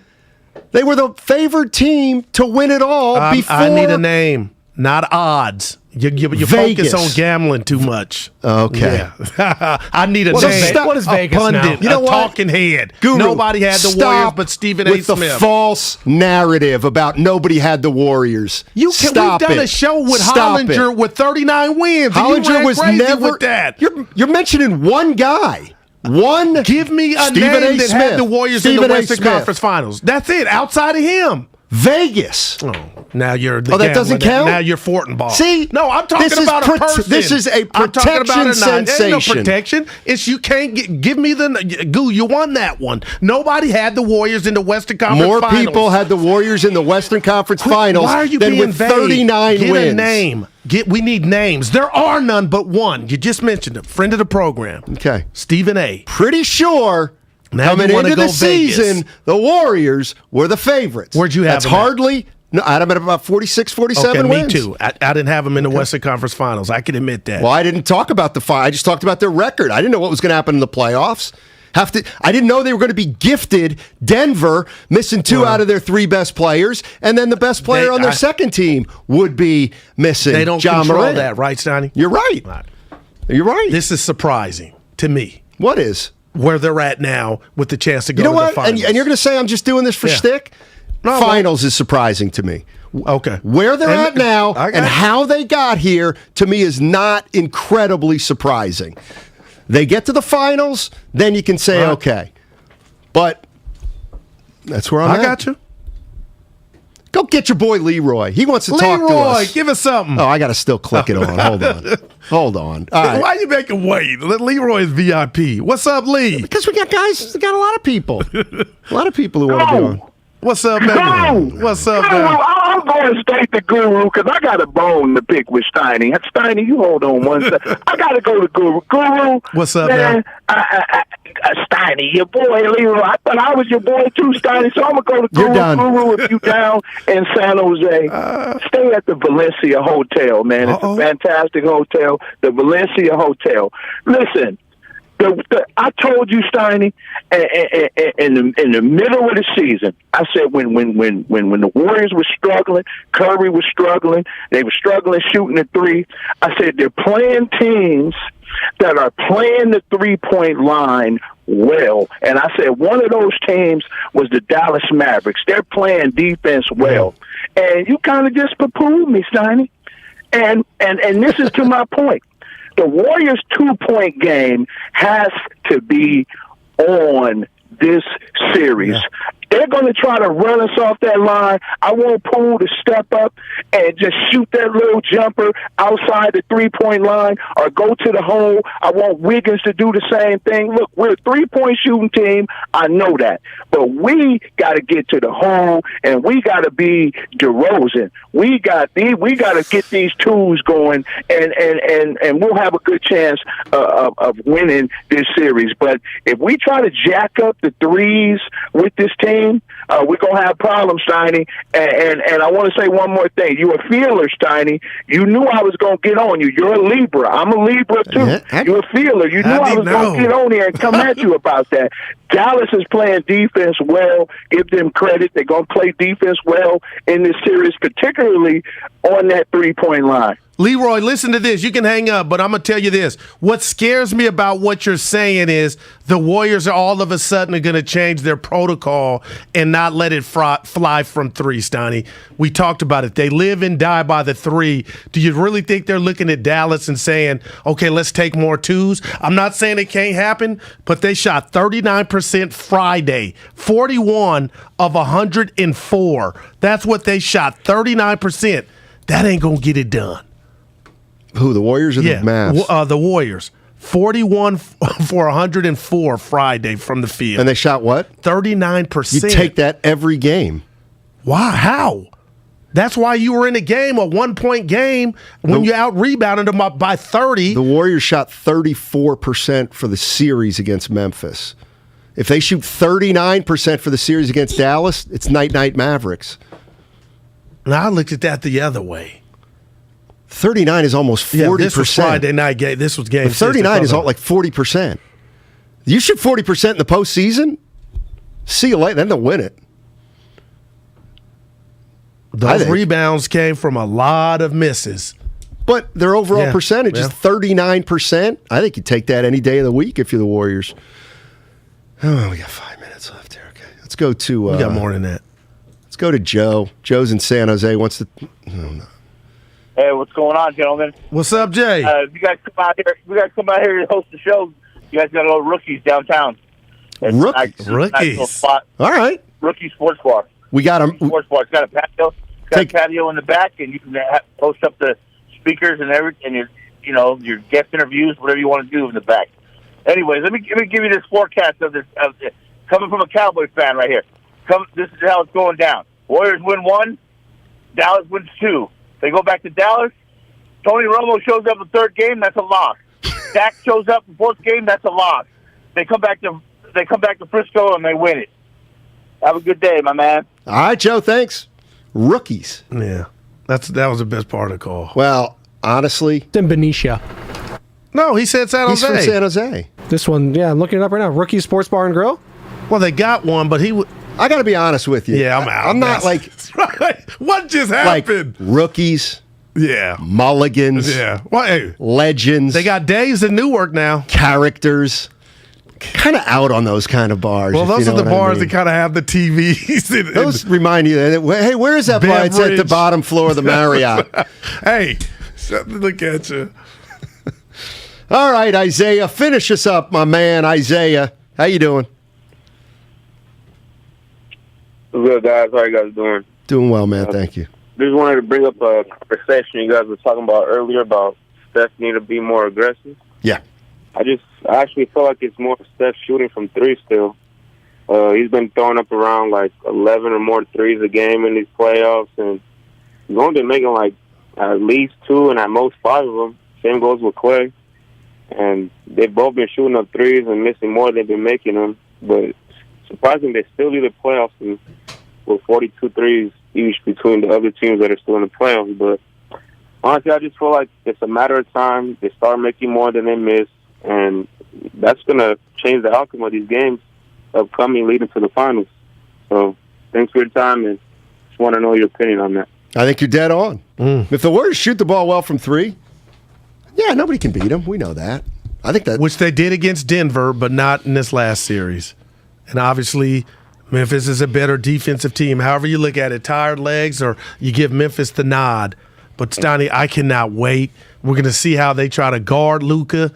They were the favored team to win it all before. I need a name, not odds. You focus on gambling too much. Okay. Yeah. I need a What is name. What is Vegas a pundit, now? You know a what? talking head. Guru, nobody had the Warriors but Stephen A. with Smith. the false narrative about nobody had the Warriors. We've Stop done it. a show with Stop Hollinger it. with 39 wins. Hollinger was never with that. You're mentioning one guy. One. Give me a Stephen name A. that Smith. had the Warriors Stephen in the A. Western Smith. Conference Finals. That's it. Outside of him. Vegas. Oh, now you're the Oh, that doesn't gambler. count? Now you're Fortenbaugh. See? No, I'm talking This is about a person. this is a I'm talking about protection There's sensation. no protection. It's you can't give me the Goo. You won that one. Nobody had the Warriors in the Western Conference More Finals. people had the Warriors in the Western Conference Finals Why are you than being with vague? 39 Get wins. a name. We need names. There are none but one. You just mentioned him. Friend of the program. Okay. Stephen A. Pretty sure Now coming you wanna into the go Vegas. season, the Warriors were the favorites. Where'd you have That's them at? hardly. No, I had them at about 46, 47 Okay, wins. me too. I didn't have them in the Western Conference Finals. I can admit that. Well, I didn't talk about the I just talked about their record. I didn't know what was going to happen in the playoffs. I didn't know they were going to be gifted Denver missing two out of their three best players, and then the best player on their second team would be missing. They don't John control Morant. that, right, Steiny? You're right. You're right. This is surprising to me. What is? Where they're at now with the chance to go You know to what? the finals. And you're going to say I'm just doing this for shtick? No, Finals is surprising to me. Okay. Where they're at now I got and it. how they got here, to me, is not incredibly surprising. They get to the finals, then you can say, okay. But that's where I'm at. I got you. Go get your boy Leroy. He wants to talk to Leroy, us. give us something. Oh, I got to still click it on. Hold on. Hold on. All right. Why you making wait? Leroy is VIP. What's up, Lee? Because we got guys, we got a lot of people. A lot of people who want to be on. What's up, man? What's up, Guru, man? I'm going straight to Guru because I got a bone to pick with Steiny. Steiny, you hold on one second. I got to go to Guru. Guru, what's up, man? Steiny, your boy Leroy. I thought I was your boy too, Steiny. So I'm gonna go to You're Guru. done. Guru, if you down in San Jose, stay at the Valencia Hotel, man. It's a fantastic hotel, the Valencia Hotel. Listen. I told you, Steiny, in the middle of the season, I said when the Warriors were struggling, Curry was struggling, they were struggling shooting the three. I said they're playing teams that are playing the 3-point line well. And I said one of those teams was the Dallas Mavericks. They're playing defense well. And you kind of just poo-pooed me, Steiny. And this is to my point. The Warriors' 2-point game has to be on this series. Yeah. They're going to try to run us off that line. I want Poole to step up and just shoot that little jumper outside the 3-point line or go to the hole. I want Wiggins to do the same thing. Look, we're a 3-point shooting team. I know that. But we got to get to the hole, and we got to be DeRozan. We got to get these twos going, and we'll have a good chance of winning this series. But if we try to jack up the threes with this team, we're going to have problems, Steiny. And I want to say one more thing. You're a feeler, Steiny. You knew I was going to get on you. You're a Libra. I'm a Libra, too. You're a feeler. You knew I was going to get on here and come at you about that. Dallas is playing defense well. Give them credit. They're going to play defense well in this series, particularly on that 3-point line. Leroy, listen to this. You can hang up, but I'm going to tell you this. What scares me about what you're saying is the Warriors are all of a sudden going to change their protocol and not let it fly from three, Steiny. We talked about it. They live and die by the three. Do you really think they're looking at Dallas and saying, okay, let's take more twos? I'm not saying it can't happen, but they shot 39% Friday, 41 of 104. That's what they shot, 39%. That ain't going to get it done. Who, the Warriors or the Mavs? The Warriors. 41 for 104 Friday from the field. And they shot what? 39%. You take that every game. Why? How? That's why you were in a game, a 1-point game, when you out-rebounded them up by 30. The Warriors shot 34% for the series against Memphis. If they shoot 39% for the series against Dallas, it's night-night Mavericks. Now, I looked at that the other way. 39 is almost 40%. Yeah, this was Friday night game. This was game 39 is all like 40%. You shoot 40% in the postseason, see you later, then they'll win it. Those rebounds came from a lot of misses. But their overall percentage is 39%. I think you take that any day of the week if you're the Warriors. Oh, we got 5 minutes left here. Okay, let's go to... we got more than that. Let's go to Joe. Joe's in San Jose. Wants to... Oh, no. Hey, what's going on, gentlemen? What's up, Jay? You guys come out here. We guys come out here to host the show. You guys got a little Rookies downtown. Rookies. Nice spot. All right. Rookie Sports Bar. We got them. Sports Bar. It's got a patio. It's got a patio in the back, and you can post up the speakers and everything, and your guest interviews, whatever you want to do in the back. Anyways, let me give you this forecast of this coming from a Cowboy fan right here. This is how it's going down. Warriors win 1, Dallas wins 2. They go back to Dallas. Tony Romo shows up the third game. That's a loss. Dak shows up the fourth game. That's a loss. They come back to Frisco and they win it. Have a good day, my man. All right, Joe. Thanks. Rookies. Yeah, that was the best part of the call. Well, honestly, it's in Benicia. No, he said San Jose. He's from San Jose. This one, yeah, I'm looking it up right now. Rookie Sports Bar and Grill. Well, they got one, but I got to be honest with you. Yeah, I'm out. I'm not like... What just happened? Like rookies. Yeah. Mulligans. Yeah. Well, hey, legends. They got days in Newark now. Characters. Kind of out on those kind of bars. Well, those are the bars that kind of have the TVs. Those remind you that, hey, where is that bar? It's at the bottom floor of the Marriott. Hey, look at you. All right, Isaiah, finish us up, my man, Isaiah. How you doing? Good, guys. How you guys doing? Doing well, man. Thank you. Just wanted to bring up a conversation you guys were talking about earlier about Steph need to be more aggressive. Yeah. I actually feel like it's more Steph shooting from three still. He's been throwing up around like 11 or more threes a game in these playoffs, and he's only been making like at least 2 and at most 5 of them. Same goes with Clay. And they've both been shooting up threes and missing more than they've been making them. But surprisingly, they still lead the playoffs with 42 threes each between the other teams that are still in the playoffs. But honestly, I just feel like it's a matter of time. They start making more than they miss, and that's going to change the outcome of these games upcoming leading to the finals. So thanks for your time, and just want to know your opinion on that. I think you're dead on. If the Warriors shoot the ball well from 3, yeah, nobody can beat them. We know that. I think that, which they did against Denver, but not in this last series. And obviously, Memphis is a better defensive team. However you look at it, tired legs, or you give Memphis the nod. But Steiny, I cannot wait. We're going to see how they try to guard Luka.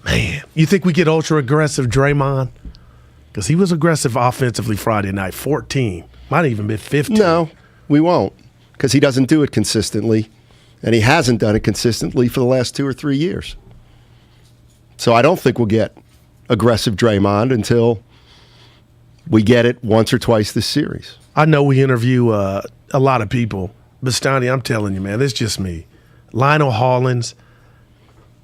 Man, you think we get ultra aggressive Draymond? Because he was aggressive offensively Friday night, 14. Might even been 15. No, we won't, because he doesn't do it consistently. And he hasn't done it consistently for the last 2 or 3 years. So I don't think we'll get aggressive Draymond until we get it once or twice this series. I know we interview a lot of people, but Steiny, I'm telling you, man, this is just me. Lionel Hollins,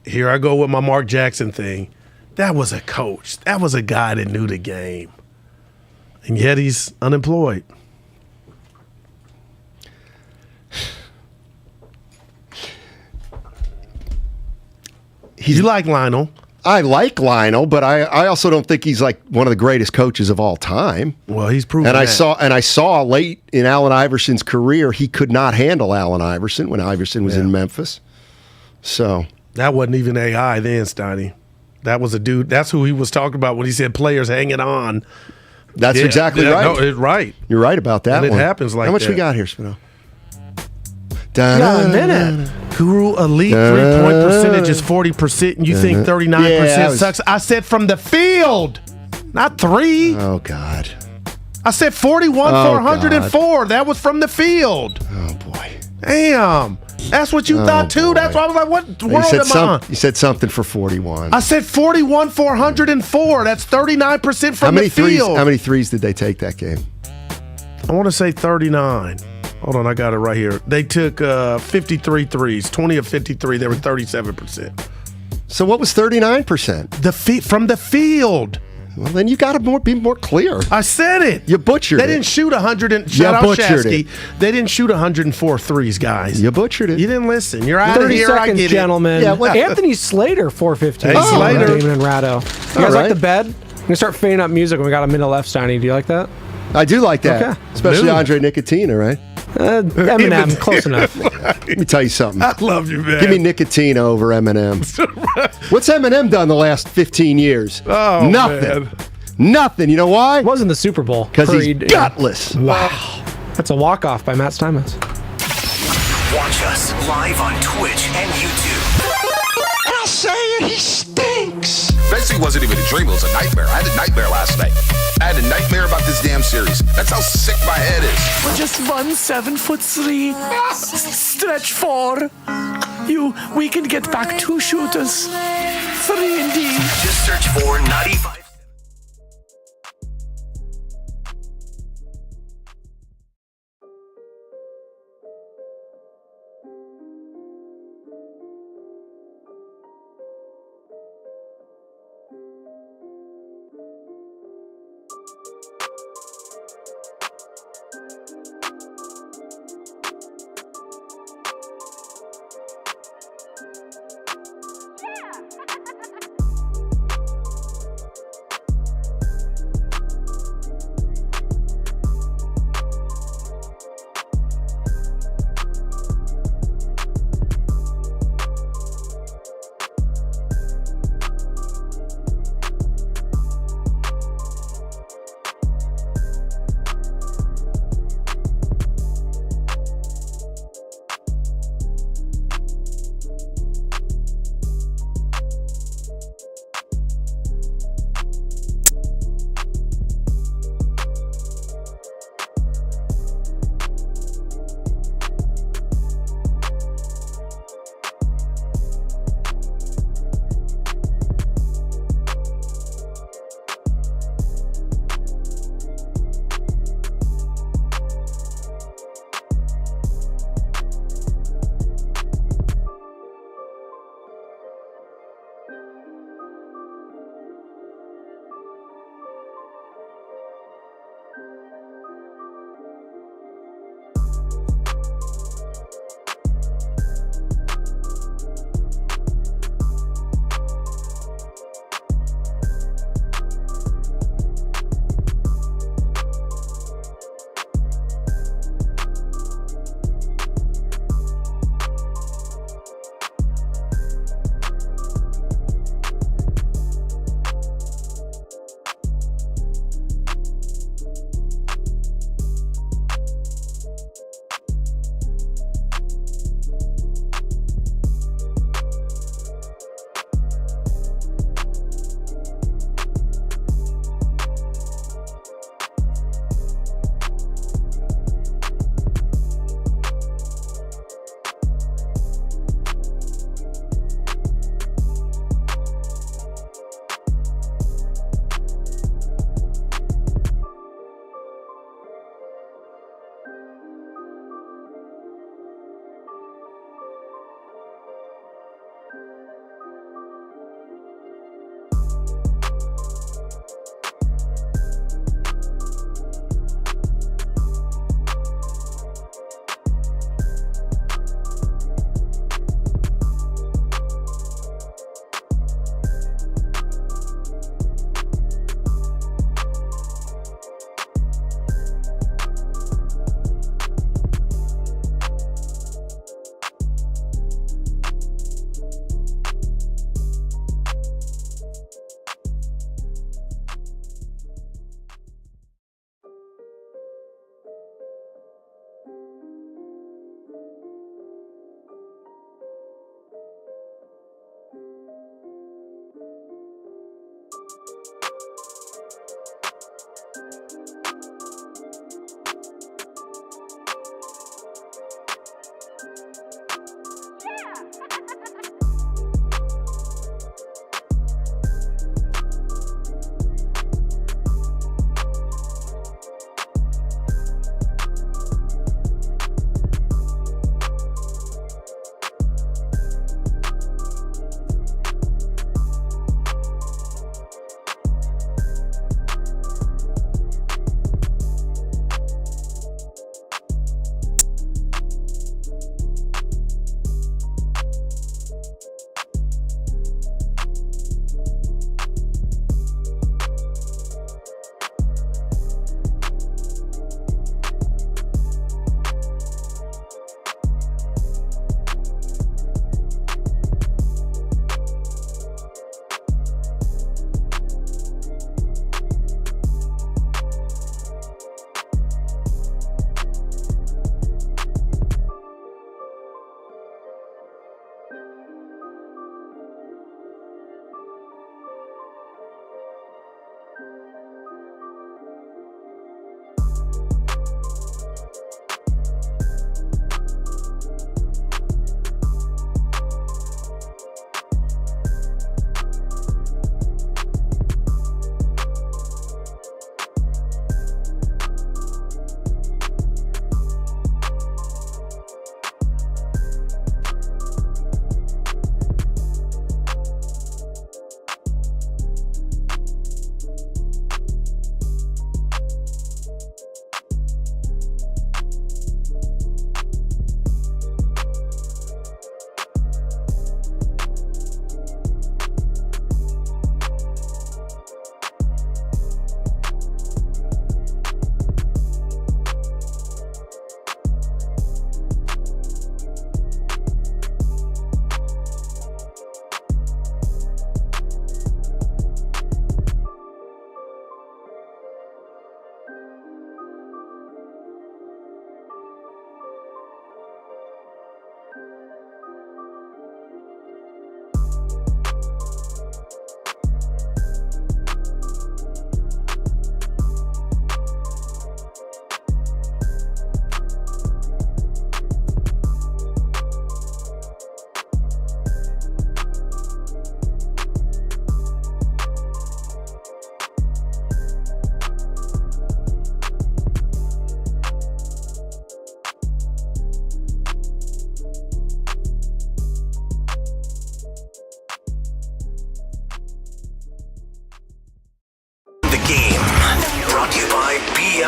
here I go with my Mark Jackson thing. That was a coach. That was a guy that knew the game. And yet he's unemployed. You like Lionel. I like Lionel, but I also don't think he's like one of the greatest coaches of all time. Well, he's proven and that. I saw late in Allen Iverson's career, he could not handle Allen Iverson when Iverson was in Memphis. So that wasn't even AI then, Steiny. That was a dude. That's who he was talking about when he said players hanging on. That's exactly right. No, right. You're right about that. And it happens like that. How much we got here, Spino? Yeah, a minute. Guru, elite 3-point percentage is 40%, and you think 39% sucks. I said from the field, not 3. Oh, God. I said 41 for 104. That was from the field. Oh, boy. Damn. That's what you thought, too? Boy. That's why I was like, what world am I on? You said something for 41. I said 41 for 104. That's 39% from the field. How many threes did they take that game? I want to say 39. Hold on, I got it right here. They took 53 threes, 20 of 53. They were 37%. So what was 39%? From the field. Well, then you got to be more clear. I said it. You butchered it. They didn't shoot 100 and shout out Shasky. They didn't shoot 104 threes, guys. You butchered it. You didn't listen. You're out of 30 here. seconds, I get gentlemen. it. Yeah, Anthony Slater, 415. Hey, Slater. Damon and Ratto. You guys like the bed? I'm going to start fading up music when we got a minute left, Steiny. Do you like that? I do like that. Okay. Especially Andre Nicotina, right? Eminem, close enough. Let me tell you something. I love you, man. Give me Nicotina over Eminem. What's Eminem done the last 15 years? Oh, nothing. Man. Nothing. You know why? It wasn't the Super Bowl. Because he's gutless. Wow. That's a walk-off by Matt Steinmetz. Watch us live on Twitch and YouTube. I'll say it, he stinks. Basically, wasn't even a dream, it was a nightmare. I had a nightmare last night. I had a nightmare about this damn series. That's how sick my head is. We're just 1 7'3". Stretch 4. We can get back 2 shooters. 3 indeed. Just search for 95.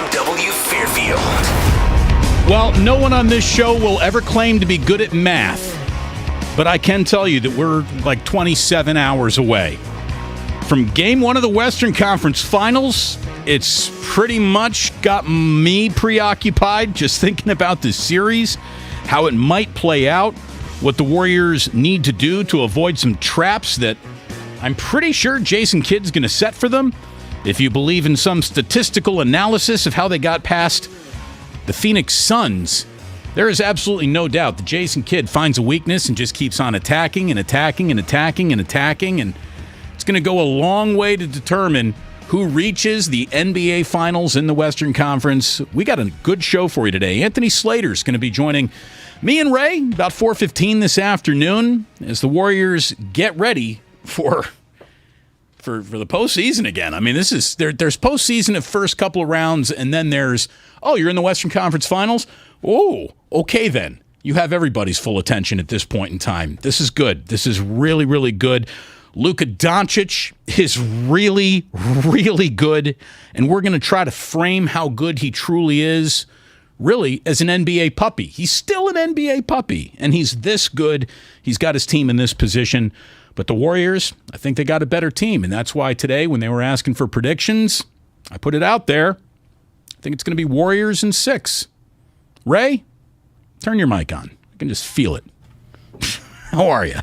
BMW Fairfield. Well, no one on this show will ever claim to be good at math, but I can tell you that we're like 27 hours away from Game 1 of the Western Conference Finals. It's pretty much got me preoccupied just thinking about this series, how it might play out, what the Warriors need to do to avoid some traps that I'm pretty sure Jason Kidd's going to set for them. If you believe in some statistical analysis of how they got past the Phoenix Suns, there is absolutely no doubt that Jason Kidd finds a weakness and just keeps on attacking and attacking and attacking and attacking, and it's going to go a long way to determine who reaches the NBA Finals in the Western Conference. We got a good show for you today. Anthony Slater's going to be joining me and Ray about 4:15 this afternoon as the Warriors get ready for the postseason again. I mean, this is there's postseason at first couple of rounds, and then there's, oh, you're in the Western Conference Finals? Oh, okay then. You have everybody's full attention at this point in time. This is good. This is really, really good. Luka Doncic is really, really good, and we're going to try to frame how good he truly is, really, as an NBA puppy. He's still an NBA puppy, and he's this good. He's got his team in this position. But the Warriors, I think they got a better team, and that's why today when they were asking for predictions, I put it out there. I think it's going to be Warriors in 6. Ray, turn your mic on. I can just feel it. How are you?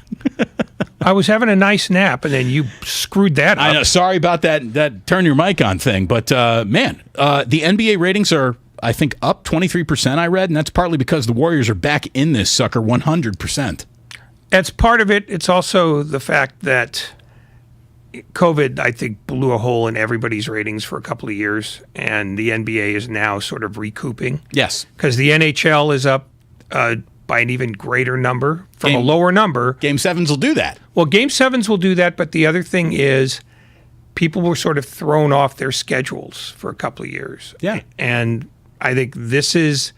I was having a nice nap, and then you screwed that up. I know. Sorry about that turn your mic on thing. But, man, the NBA ratings are, I think, up 23%, I read, and that's partly because the Warriors are back in this sucker 100%. That's part of it. It's also the fact that COVID, I think, blew a hole in everybody's ratings for a couple of years, and the NBA is now sort of recouping. Yes. Because the NHL is up by an even greater number from a lower number. Game 7s will do that. Well, Game 7s will do that, but the other thing is people were sort of thrown off their schedules for a couple of years. Yeah. And I think this is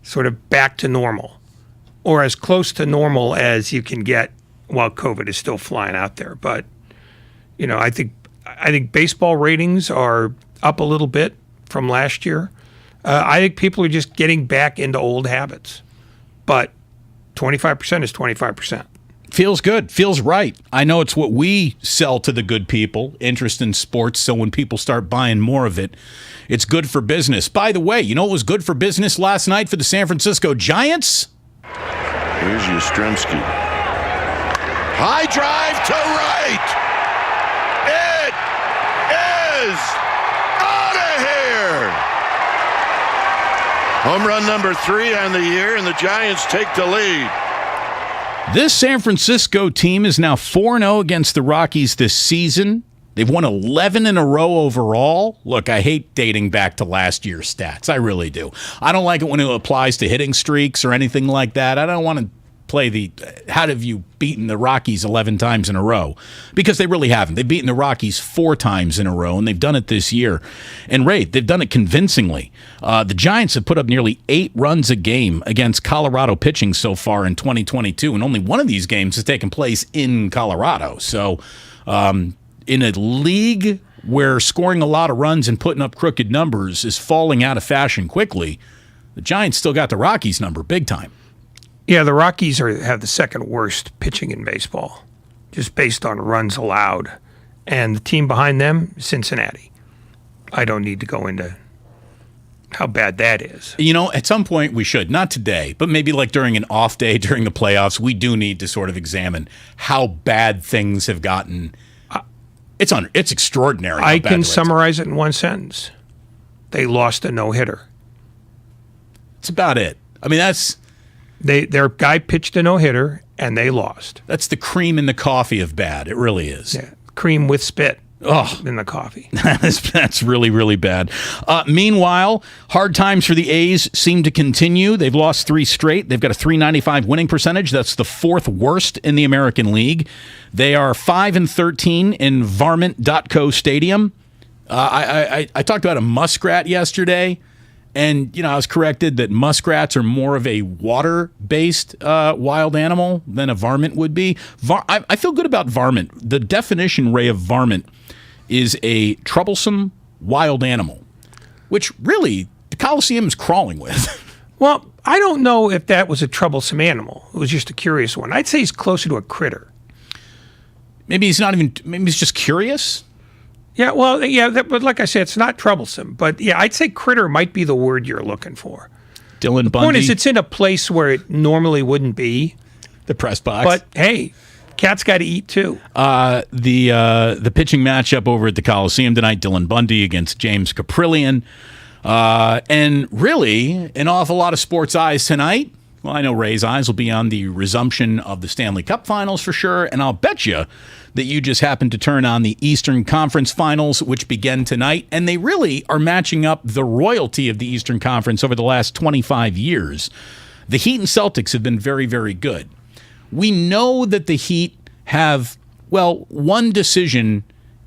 sort of back to normal, or as close to normal as you can get while COVID is still flying out there. But, you know, I think baseball ratings are up a little bit from last year. I think people are just getting back into old habits. But 25% is 25%. Feels good. Feels right. I know it's what we sell to the good people, interest in sports, so when people start buying more of it, it's good for business. By the way, you know what was good for business last night for the San Francisco Giants? Here's Yastrzemski. High drive to right. It is out of here. Home run number 3 on the year, and the Giants take the lead. This San Francisco team is now 4-0 against the Rockies this season. They've won 11 in a row overall. Look, I hate dating back to last year's stats. I really do. I don't like it when it applies to hitting streaks or anything like that. I don't want to play the how have you beaten the Rockies 11 times in a row, because they really haven't. They've beaten the Rockies 4 times in a row, and they've done it this year. And Ray, they've done it convincingly. The Giants have put up nearly 8 runs a game against Colorado pitching so far in 2022, and only one of these games has taken place in Colorado. So in a league where scoring a lot of runs and putting up crooked numbers is falling out of fashion quickly, the Giants still got the Rockies number big time. Yeah, the Rockies have the second worst pitching in baseball, just based on runs allowed. And the team behind them, Cincinnati. I don't need to go into how bad that is. You know, at some point we should, not today, but maybe like during an off day during the playoffs, we do need to sort of examine how bad things have gotten. It's extraordinary. I can summarize it in one sentence. They lost a no-hitter. That's about it. I mean, that's... Their guy pitched a no-hitter, and they lost. That's the cream in the coffee of bad. It really is. Yeah, cream with spit in the coffee. That's really, really bad. Meanwhile, hard times for the A's seem to continue. They've lost 3 straight. They've got a .395 winning percentage. That's the 4th worst in the American League. They are 5-13 in Varmint.co Stadium. I talked about a muskrat yesterday. And, you know, I was corrected that muskrats are more of a water-based wild animal than a varmint would be. I feel good about varmint. The definition, Ray, of varmint is a troublesome wild animal. which really the Coliseum is crawling with. Well, I don't know if that was a troublesome animal. It was just a curious one. I'd say he's closer to a critter. Maybe he's not even, maybe he's just curious. Yeah, well, yeah, but like I said, it's not troublesome. But yeah, I'd say critter might be the word you're looking for. Dylan Bundy. The point is, it's in a place where it normally wouldn't be. The press box. But hey, cat's got to eat too. The pitching matchup over at the Coliseum tonight, Dylan Bundy against James Caprillion. And really, an awful lot of sports eyes tonight. Well, I know Ray's eyes will be on the resumption of the Stanley Cup Finals for sure, and I'll bet you that you just happened to turn on the Eastern Conference Finals, which begin tonight, and they really are matching up the royalty of the Eastern Conference over the last 25 years. The Heat and Celtics have been very, very good. We know that the Heat have, well, one decision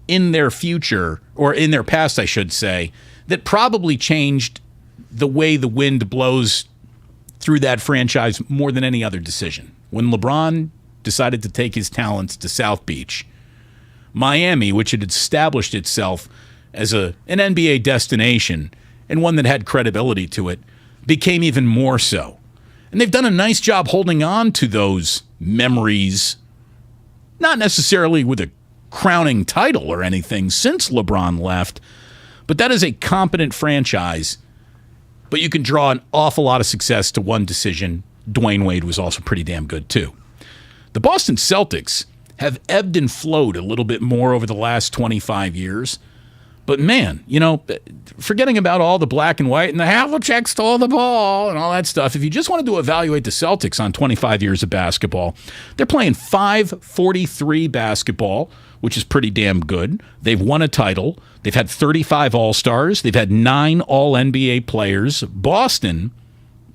in their future, or in their past, I should say, that probably changed the way the wind blows through that franchise more than any other decision. When LeBron decided to take his talents to South Beach, Miami, which had established itself as an NBA destination and one that had credibility to it, became even more so. And they've done a nice job holding on to those memories, not necessarily with a crowning title or anything since LeBron left, but that is a competent franchise. But you can draw an awful lot of success to one decision. Dwayne Wade was also pretty damn good, too. The Boston Celtics have ebbed and flowed a little bit more over the last 25 years. But, man, you know, forgetting about all the black and white and the Havlicek stole the ball and all that stuff, if you just wanted to evaluate the Celtics on 25 years of basketball, they're playing .543 basketball, which is pretty damn good. They've won a title. They've had 35 All-Stars. They've had 9 All-NBA players. Boston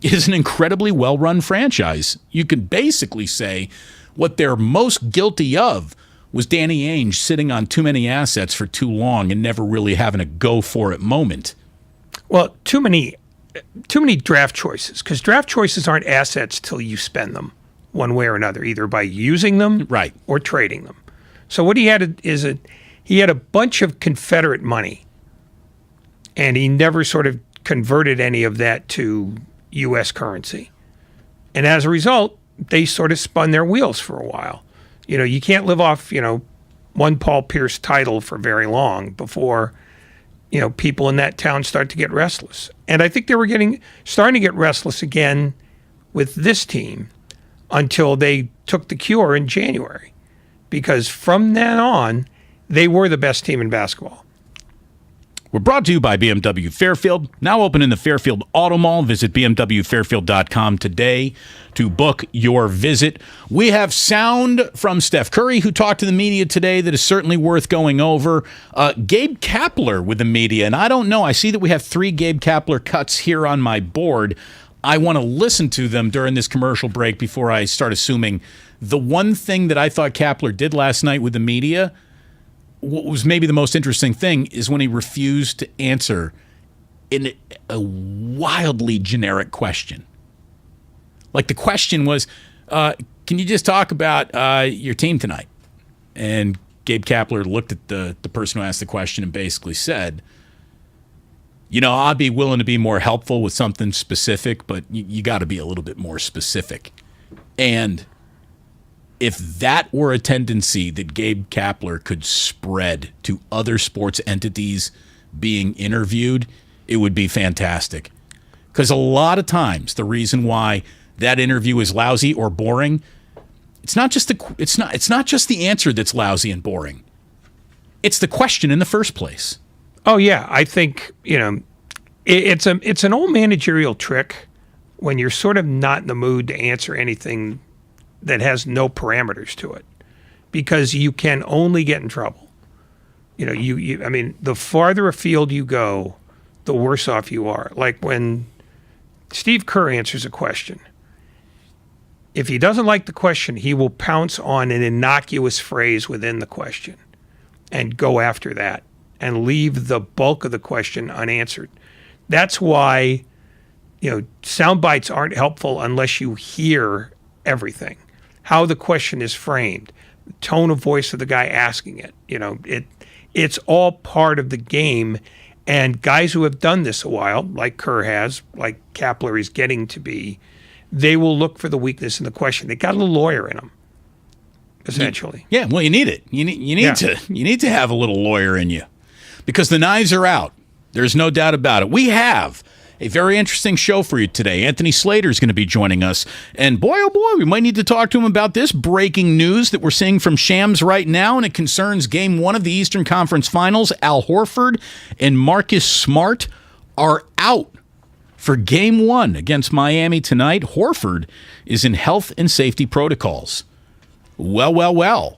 is an incredibly well-run franchise. You could basically say what they're most guilty of was Danny Ainge sitting on too many assets for too long and never really having a go-for-it moment. Well, too many draft choices, because draft choices aren't assets till you spend them one way or another, either by using them or trading them. So what he had is he had a bunch of Confederate money, and he never sort of converted any of that to U.S. currency. And as a result, they sort of spun their wheels for a while. You know, you can't live off, one Paul Pierce title for very long before, people in that town start to get restless. And I think they were starting to get restless again with this team until they took the cure in January. Because from then on, they were the best team in basketball. We're brought to you by BMW Fairfield, now open in the Fairfield Auto Mall. Visit bmwfairfield.com today to book your visit. We have sound from Steph Curry, who talked to the media today, that is certainly worth going over. Gabe Kapler with the media, and I don't know, I see that we have 3 Gabe Kapler cuts here on my board. I want to listen to them during this commercial break before I start assuming. The one thing that I thought Kapler did last night with the media, what was maybe the most interesting thing, is when he refused to answer in a wildly generic question. Like the question was, can you just talk about your team tonight? And Gabe Kapler looked at the person who asked the question and basically said, I'd be willing to be more helpful with something specific, but you got to be a little bit more specific. And if that were a tendency that Gabe Kapler could spread to other sports entities being interviewed, it would be fantastic. Because a lot of times the reason why that interview is lousy or boring, it's not just the answer that's lousy and boring. It's the question in the first place. Oh yeah, I think it's an old managerial trick when you're sort of not in the mood to answer anything that has no parameters to it, because you can only get in trouble. The farther afield you go, the worse off you are. Like when Steve Kerr answers a question, if he doesn't like the question, he will pounce on an innocuous phrase within the question and go after that and leave the bulk of the question unanswered. That's why, sound bites aren't helpful unless you hear everything. How the question is framed, the tone of voice of the guy asking it, it's all part of the game. And guys who have done this a while, like Kerr has, like Kapler is getting to be, they will look for the weakness in the question. They got a little lawyer in them, essentially. Yeah, well, you need it. You need to have a little lawyer in you, because the knives are out. There's no doubt about it. We have a very interesting show for you today. Anthony Slater is going to be joining us. And boy, oh boy, we might need to talk to him about this breaking news that we're seeing from Shams right now, and it concerns Game 1 of the Eastern Conference Finals. Al Horford and Marcus Smart are out for Game 1 against Miami tonight. Horford is in health and safety protocols. Well.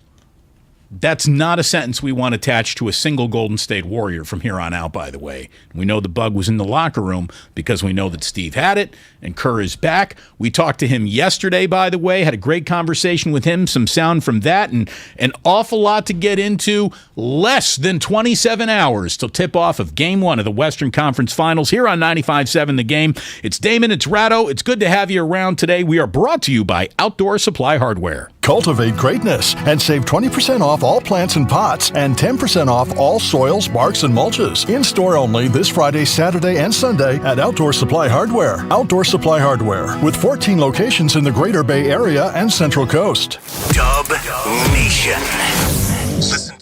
That's not a sentence we want attached to a single Golden State Warrior from here on out, by the way. We know the bug was in the locker room because we know that Steve had it and Kerr is back. We talked to him yesterday, by the way, had a great conversation with him, some sound from that, and an awful lot to get into. Less than 27 hours till tip-off of Game 1 of the Western Conference Finals here on 95.7 The Game. It's Damon, it's Ratto. It's good to have you around today. We are brought to you by Outdoor Supply Hardware. Cultivate greatness and save 20% off all plants and pots and 10% off all soils, barks, and mulches. In store only this Friday, Saturday, and Sunday at Outdoor Supply Hardware. Outdoor Supply Hardware with 14 locations in the Greater Bay Area and Central Coast. Dub Nation. Listen to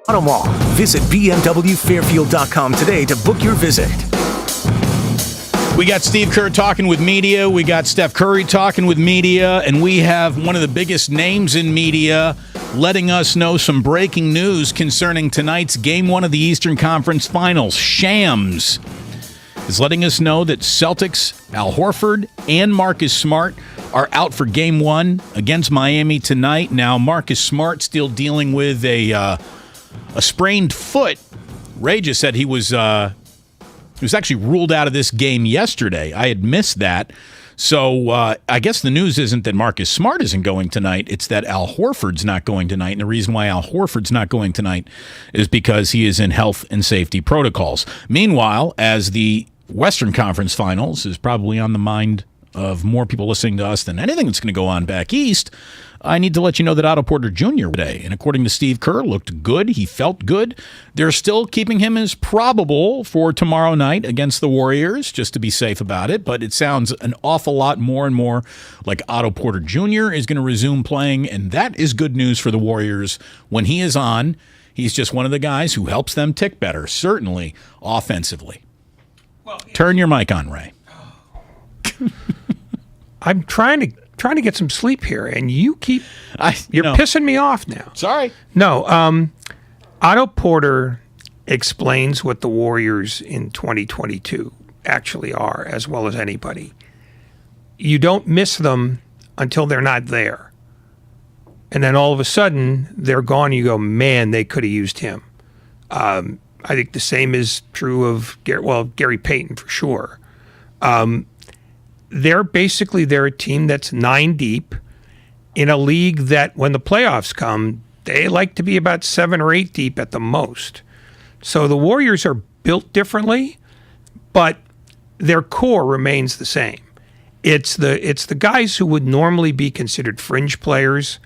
On them all. Visit BMWFairfield.com today to book your visit. We got Steve Kerr talking with media. We got Steph Curry talking with media. And we have one of the biggest names in media letting us know some breaking news concerning tonight's Game 1 of the Eastern Conference Finals. Shams is letting us know that Celtics, Al Horford, and Marcus Smart are out for Game 1 against Miami tonight. Now, Marcus Smart still dealing with a sprained foot. Ray just said he was actually ruled out of this game yesterday. I had missed that. So I guess the news isn't that Marcus Smart isn't going tonight. It's that Al Horford's not going tonight. And the reason why Al Horford's not going tonight is because he is in health and safety protocols. Meanwhile, as the Western Conference Finals is probably on the mind of more people listening to us than anything that's going to go on back east, I need to let you know that Otto Porter Jr. today, and according to Steve Kerr, looked good. He felt good. They're still keeping him as probable for tomorrow night against the Warriors, just to be safe about it. But it sounds an awful lot more and more like Otto Porter Jr. is going to resume playing, and that is good news for the Warriors. When he is on, he's just one of the guys who helps them tick better, certainly offensively. Turn your mic on, Ray. I'm trying to get some sleep here, and you're pissing me off now. Sorry. No, Otto Porter explains what the Warriors in 2022 actually are, as well as anybody. You don't miss them until they're not there. And then all of a sudden, they're gone, and you go, man, they could have used him. I think the same is true of Gary Payton for sure. They're a team that's 9 deep in a league that when the playoffs come, they like to be about 7 or 8 deep at the most. So the Warriors are built differently, but their core remains the same. It's the guys who would normally be considered fringe players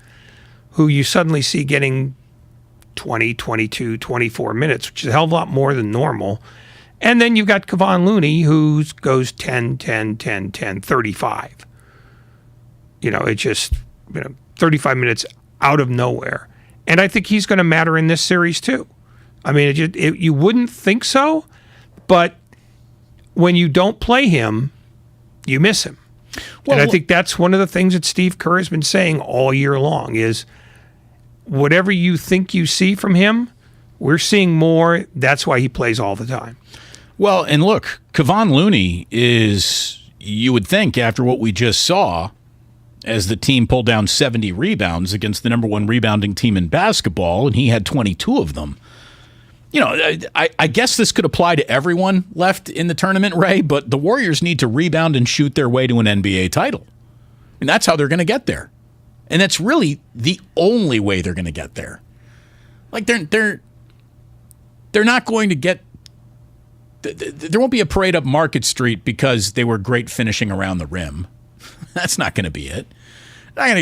who you suddenly see getting 20, 22, 24 minutes, which is a hell of a lot more than normal. And then you've got Kevon Looney, who goes 10, 10, 10, 10, 35. It's just 35 minutes out of nowhere. And I think he's going to matter in this series too. I mean, you wouldn't think so, but when you don't play him, you miss him. Well, and I think that's one of the things that Steve Kerr has been saying all year long is whatever you think you see from him, we're seeing more. That's why he plays all the time. Well, and look, Kevon Looney is, you would think, after what we just saw, as the team pulled down 70 rebounds against the number 1 rebounding team in basketball, and he had 22 of them. I guess this could apply to everyone left in the tournament, Ray, but the Warriors need to rebound and shoot their way to an NBA title. And that's how they're going to get there. And that's really the only way they're going to get there. Like, they're not going to get... There won't be a parade up Market Street because they were great finishing around the rim. That's not going to be it. They're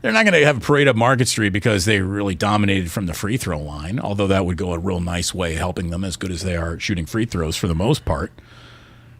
not going to have a parade up Market Street because they really dominated from the free throw line, although that would go a real nice way helping them as good as they are shooting free throws for the most part.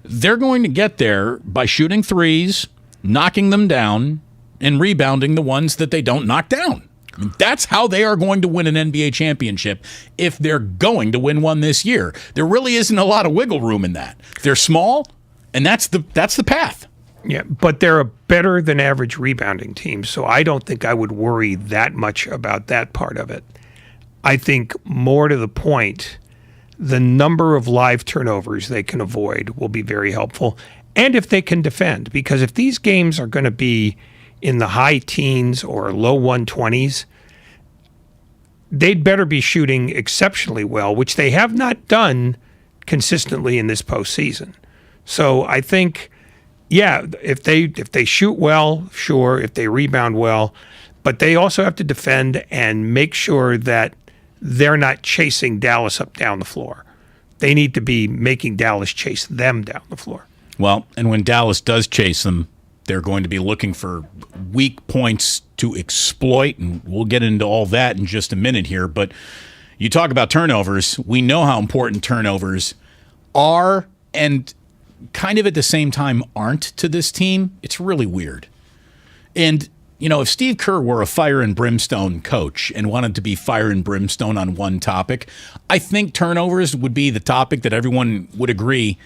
They're going to get there by shooting threes, knocking them down, and rebounding the ones that they don't knock down. I mean, that's how they are going to win an NBA championship if they're going to win one this year. There really isn't a lot of wiggle room in that. They're small, and that's the path. Yeah, but they're a better than average rebounding team, so I don't think I would worry that much about that part of it. I think more to the point, the number of live turnovers they can avoid will be very helpful, and if they can defend, because if these games are going to be in the high teens or low 120s, they'd better be shooting exceptionally well, which they have not done consistently in this postseason. So I think, yeah, if they shoot well, sure, if they rebound well, but they also have to defend and make sure that they're not chasing Dallas up down the floor. They need to be making Dallas chase them down the floor. Well, and when Dallas does chase them, they're going to be looking for weak points to exploit, and we'll get into all that in just a minute here. But you talk about turnovers. We know how important turnovers are and kind of at the same time aren't to this team. It's really weird. And if Steve Kerr were a fire and brimstone coach and wanted to be fire and brimstone on one topic, I think turnovers would be the topic that everyone would agree.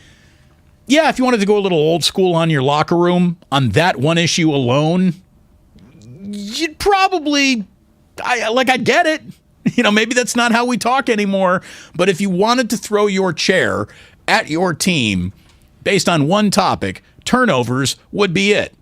Yeah, if you wanted to go a little old school on your locker room, on that one issue alone, you'd probably, I get it. Maybe that's not how we talk anymore. But if you wanted to throw your chair at your team based on one topic, turnovers would be it.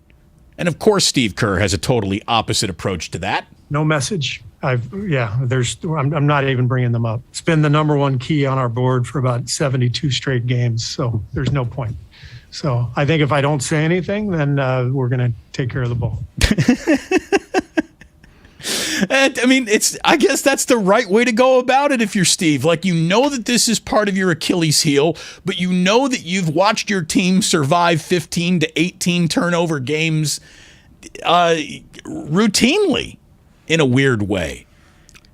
And of course, Steve Kerr has a totally opposite approach to that. No message. I'm not even bringing them up. It's been the number one key on our board for about 72 straight games. So there's no point. So I think if I don't say anything, then we're going to take care of the ball. And, I guess that's the right way to go about it if you're Steve. Like, that this is part of your Achilles heel, but that you've watched your team survive 15 to 18 turnover games routinely in a weird way.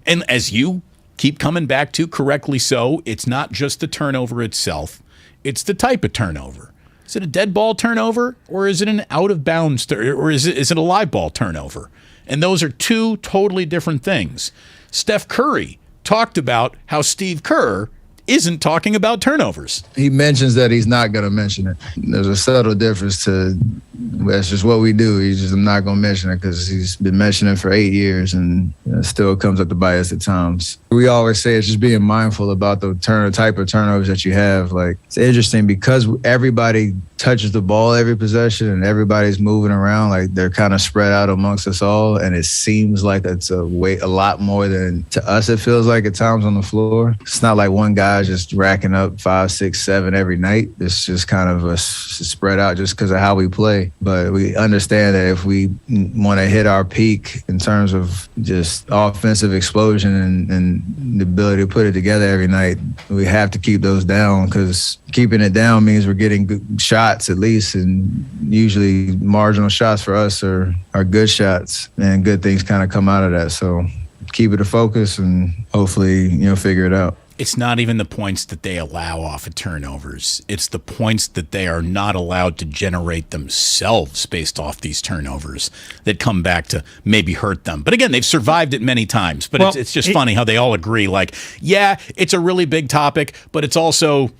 And as you keep coming back to, correctly so, it's not just the turnover itself, it's the type of turnover. Is it a dead ball turnover, or is it an out of bounds, or is it a live ball turnover? And those are two totally different things. Steph Curry talked about how Steve Kerr isn't talking about turnovers. He mentions that he's not going to mention it. There's a subtle difference to, that's just what we do. I'm not going to mention it because he's been mentioning it for 8 years and it still comes up to bite us at times. We always say it's just being mindful about the type of turnovers that you have. Like, it's interesting because everybody touches the ball every possession and everybody's moving around. Like, they're kind of spread out amongst us all, and it seems like it's a lot more than to us it feels like at times on the floor. It's not like one guy just racking up 5, 6, 7 every night. It's just kind of a spread out just because of how we play. But we understand that if we want to hit our peak in terms of just offensive explosion and the ability to put it together every night, we have to keep those down, because keeping it down means we're getting good shots at least, and usually marginal shots for us are good shots, and good things kind of come out of that. So keep it a focus and hopefully figure it out. It's not even the points that they allow off of turnovers. It's the points that they are not allowed to generate themselves based off these turnovers that come back to maybe hurt them. But again, they've survived it many times. But it's just funny how they all agree, like, yeah, it's a really big topic, but it's also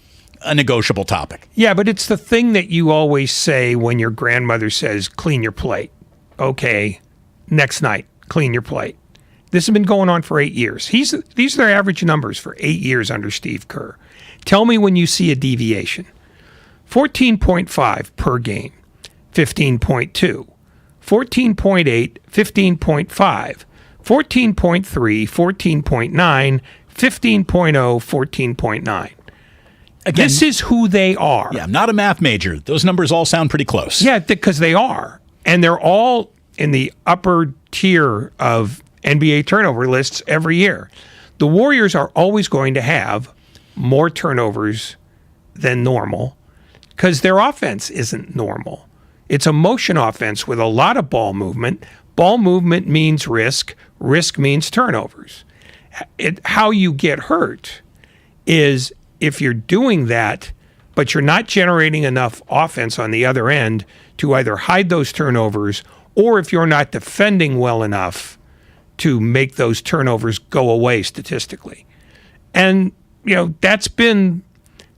a negotiable topic. Yeah, but it's the thing that you always say when your grandmother says, clean your plate. Okay, next night, clean your plate. This has been going on for 8 years. These are their average numbers for 8 years under Steve Kerr. Tell me when you see a deviation. 14.5 per game, 15.2, 14.8, 15.5, 14.3, 14.9, 15.0, 14.9. Again, this is who they are. Yeah, I'm not a math major. Those numbers all sound pretty close. Yeah, because they are. And they're all in the upper tier of NBA turnover lists every year. The Warriors are always going to have more turnovers than normal because their offense isn't normal. It's a motion offense with a lot of ball movement. Ball movement means risk. Risk means turnovers. How you get hurt is if you're doing that, but you're not generating enough offense on the other end to either hide those turnovers, or if you're not defending well enough to make those turnovers go away statistically. And that's been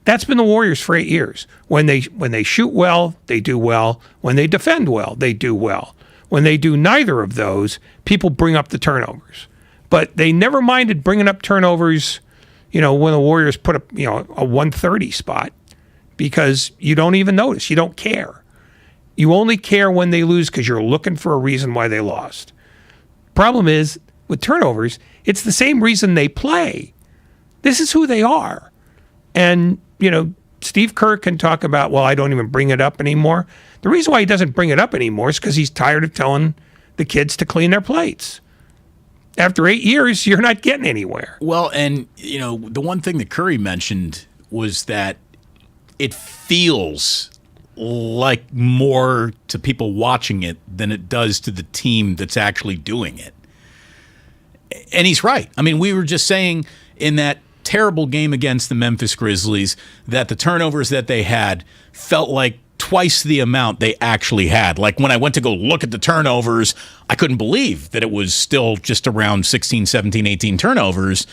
the Warriors for 8 years. When they shoot well, they do well. When they defend well, they do well. When they do neither of those, people bring up the turnovers. But they never minded bringing up turnovers, when the Warriors put up, a 130 spot, because you don't even notice. You don't care. You only care when they lose because you're looking for a reason why they lost. Problem is, with turnovers, it's the same reason they play. This is who they are. And, Steve Kerr can talk about, well, I don't even bring it up anymore. The reason why he doesn't bring it up anymore is because he's tired of telling the kids to clean their plates. After 8 years, you're not getting anywhere. Well, and, the one thing that Curry mentioned was that it feels like more to people watching it than it does to the team that's actually doing it. And he's right. We were just saying in that terrible game against the Memphis Grizzlies that the turnovers that they had felt like twice the amount they actually had. Like when I went to go look at the turnovers, I couldn't believe that it was still just around 16, 17, 18 turnovers.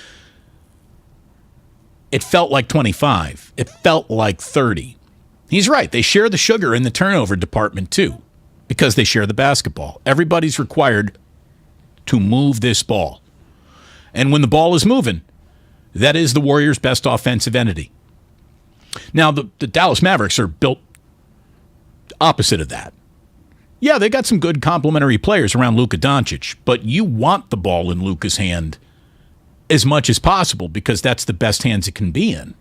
It felt like 25. It felt like 30. He's right. They share the sugar in the turnover department too, because they share the basketball. Everybody's required to move this ball. And when the ball is moving, that is the Warriors' best offensive entity. Now, the Dallas Mavericks are built opposite of that. Yeah, they got some good complementary players around Luka Doncic, but you want the ball in Luka's hand as much as possible because that's the best hands it can be in.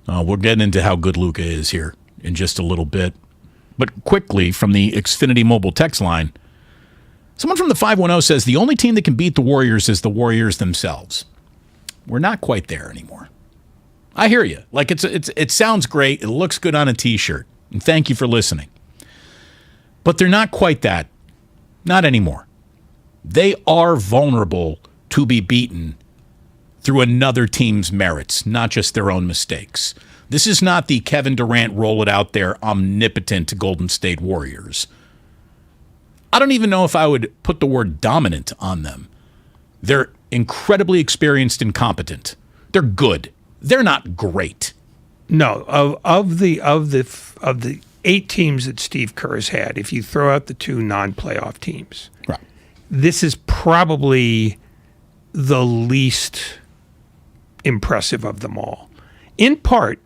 We're getting into how good Luka is here in just a little bit. But quickly, from the Xfinity mobile text line, someone from the 510 says the only team that can beat the Warriors is the Warriors themselves. We're not quite there anymore. I hear you. Like it sounds great. It looks good on a T-shirt. And thank you for listening. But they're not quite that. Not anymore. They are vulnerable to be beaten through another team's merits, not just their own mistakes. This is not the Kevin Durant roll it out there omnipotent Golden State Warriors. I don't even know if I would put the word dominant on them. They're incredibly experienced and competent. They're good. They're not great. No, of the 8 teams that Steve Kerr has had, if you throw out the 2 non-playoff teams, right, this is probably the least impressive of them all. In part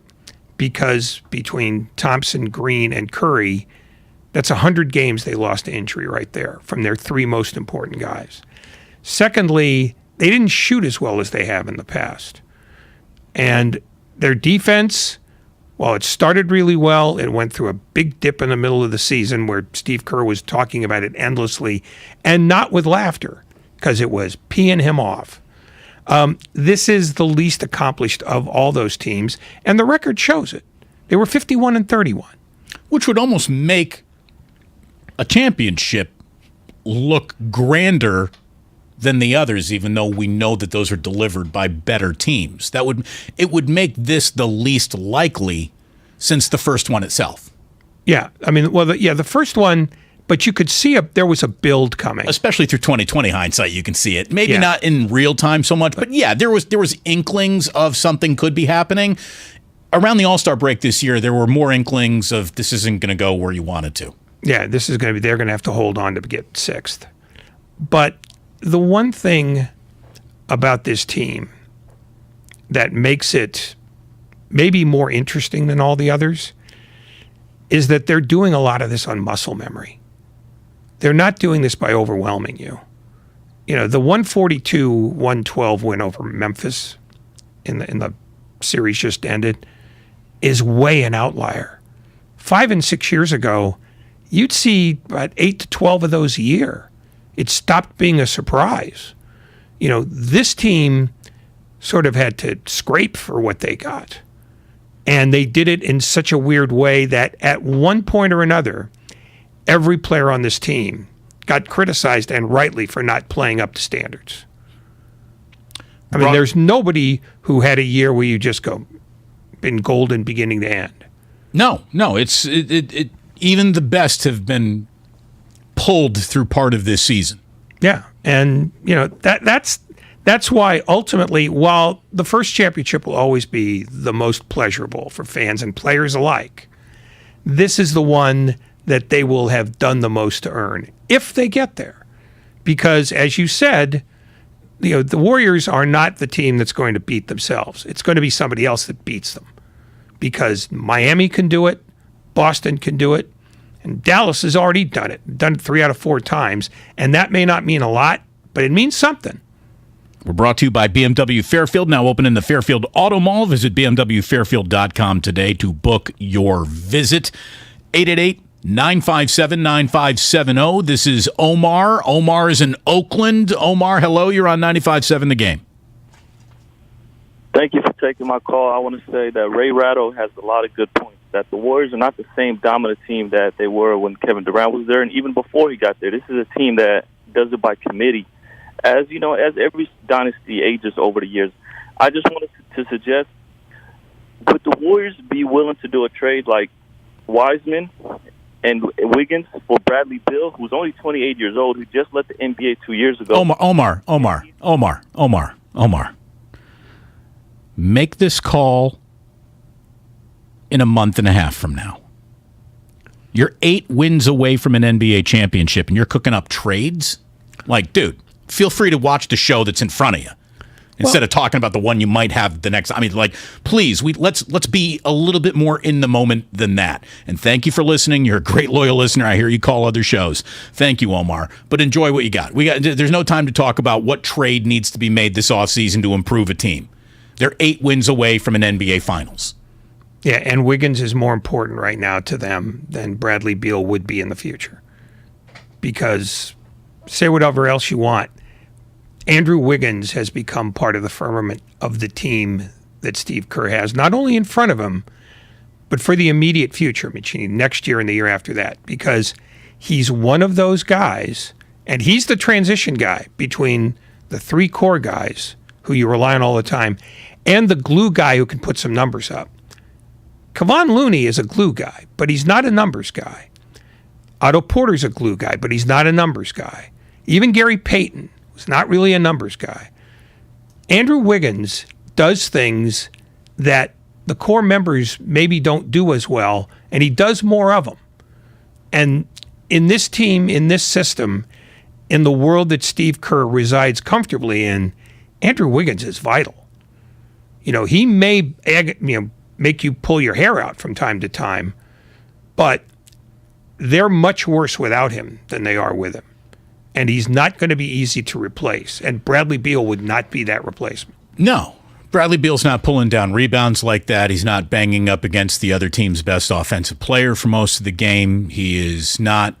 because between Thompson, Green, and Curry, that's 100 games they lost to injury right there from their 3 most important guys. Secondly, they didn't shoot as well as they have in the past. And their defense, while it started really well, it went through a big dip in the middle of the season where Steve Kerr was talking about it endlessly, and not with laughter, because it was peeing him off. This is the least accomplished of all those teams, and the record shows it. They were 51-31. Which would almost make a championship look grander than the others, even though we know that those are delivered by better teams. It would make this the least likely since the first one itself. Yeah, I mean, well, the first one, but you could see there was a build coming. Especially through 2020 hindsight, you can see it. Maybe not in real time so much, but yeah, there was inklings of something could be happening. Around the All-Star break this year, there were more inklings of this isn't going to go where you want it to. Yeah, this is going to be, they're going to have to hold on to get 6th. But the one thing about this team that makes it maybe more interesting than all the others is that they're doing a lot of this on muscle memory. They're not doing this by overwhelming you. You know, the 142-112 win over Memphis in the series just ended is way an outlier. 5 and 6 years ago, you'd see about 8 to 12 of those a year. It stopped being a surprise. You know, this team sort of had to scrape for what they got. And they did it in such a weird way that at one point or another, every player on this team got criticized, and rightly, for not playing up to standards. I mean, there's nobody who had a year where you just go, been golden beginning to end. No, it's even the best have been pulled through part of this season. Yeah, and you know that's why ultimately, while the first championship will always be the most pleasurable for fans and players alike, this is the one that they will have done the most to earn if they get there. Because as you said, you know, the Warriors are not the team that's going to beat themselves. It's going to be somebody else that beats them. Because Miami can do it, Boston can do it, and Dallas has already done it 3 out of 4 times. And that may not mean a lot, but it means something. We're brought to you by BMW Fairfield, now open in the Fairfield Auto Mall. Visit bmwfairfield.com today to book your visit. 888-957-9570. This is Omar. Omar is in Oakland. Omar, hello. You're on 95.7 The Game. Thank you for taking my call. I want to say that Ray Ratto has a lot of good points, that the Warriors are not the same dominant team that they were when Kevin Durant was there, and even before he got there. This is a team that does it by committee. As you know, as every dynasty ages over the years, I just wanted to suggest would the Warriors be willing to do a trade like Wiseman and Wiggins for Bradley Beal, who's only 28 years old, who just left the NBA 2 years ago? Omar. Make this call in a month and a half from now. You're 8 wins away from an NBA championship, and you're cooking up trades? Like, dude, feel free to watch the show that's in front of you instead of talking about the one you might have the next. I mean, like, please, let's be a little bit more in the moment than that. And thank you for listening. You're a great loyal listener. I hear you call other shows. Thank you, Omar. But enjoy what you got. There's no time to talk about what trade needs to be made this offseason to improve a team. They're 8 wins away from an NBA Finals. Yeah, and Wiggins is more important right now to them than Bradley Beal would be in the future. Because, say whatever else you want, Andrew Wiggins has become part of the firmament of the team that Steve Kerr has, not only in front of him, but for the immediate future, meaning next year and the year after that, because he's one of those guys, and he's the transition guy between the 3 core guys who you rely on all the time and the glue guy who can put some numbers up. Kevon Looney is a glue guy, but he's not a numbers guy. Otto Porter's a glue guy, but he's not a numbers guy. Even Gary Payton was not really a numbers guy. Andrew Wiggins does things that the core members maybe don't do as well, and he does more of them. And in this team, in this system, in the world that Steve Kerr resides comfortably in, Andrew Wiggins is vital. You know, he may make you pull your hair out from time to time, but they're much worse without him than they are with him. And he's not going to be easy to replace. And Bradley Beal would not be that replacement. No. Bradley Beal's not pulling down rebounds like that. He's not banging up against the other team's best offensive player for most of the game. He is not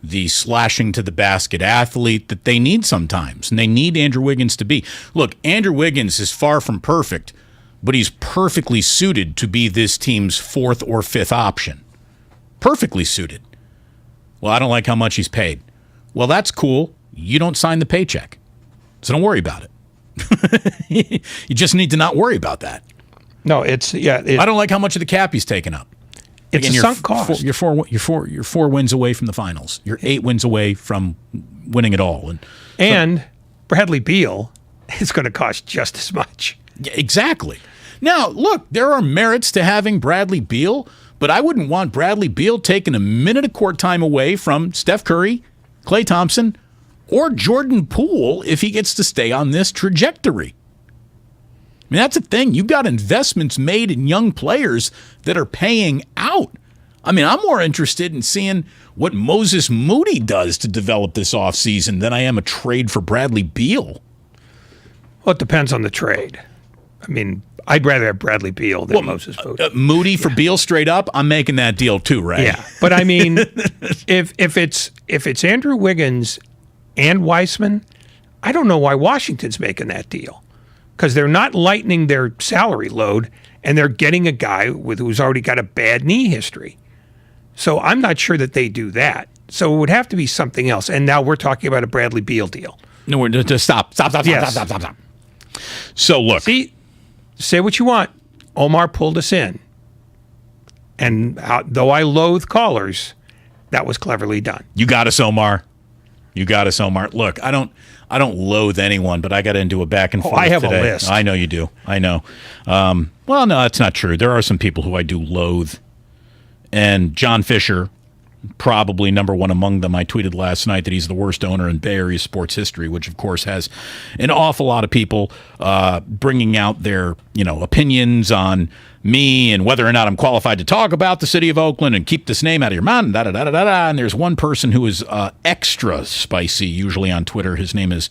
the slashing to the basket athlete that they need sometimes. And they need Andrew Wiggins to be. Look, Andrew Wiggins is far from perfect, but he's perfectly suited to be this team's 4th or 5th option. Perfectly suited. Well, I don't like how much he's paid. Well, that's cool. You don't sign the paycheck. So don't worry about it. You just need to not worry about that. No, I don't like how much of the cap he's taken up. It's a sunk cost. You're 4 wins away from the finals. You're 8 wins away from winning it all. And Bradley Beal is going to cost just as much. Yeah, exactly. Now, look, there are merits to having Bradley Beal, but I wouldn't want Bradley Beal taking a minute of court time away from Steph Curry, Klay Thompson, or Jordan Poole if he gets to stay on this trajectory. I mean, that's the thing. You've got investments made in young players that are paying out. I mean, I'm more interested in seeing what Moses Moody does to develop this offseason than I am a trade for Bradley Beal. Well, it depends on the trade. I mean, I'd rather have Bradley Beal than Moses Moody. Moody for Beal straight up, I'm making that deal too, right? Yeah, but I mean, if it's Andrew Wiggins and Weissman, I don't know why Washington's making that deal, because they're not lightening their salary load, and they're getting a guy who's already got a bad knee history. So I'm not sure that they do that. So it would have to be something else. And now we're talking about a Bradley Beal deal. No, we're just stop. So look, say what you want. Omar pulled us in, and though I loathe callers, that was cleverly done. You got us, Omar. Look, I don't loathe anyone, but I got into a back and forth I have today. a list. I know you do. I know. Well, no, that's not true. There are some people who I do loathe, and John Fisher, probably number one among them. I tweeted last night that he's the worst owner in Bay Area sports history, which of course has an awful lot of people bringing out their opinions on me and whether or not I'm qualified to talk about the city of Oakland and keep this name out of your mouth. And there's one person who is extra spicy, usually on Twitter. His name is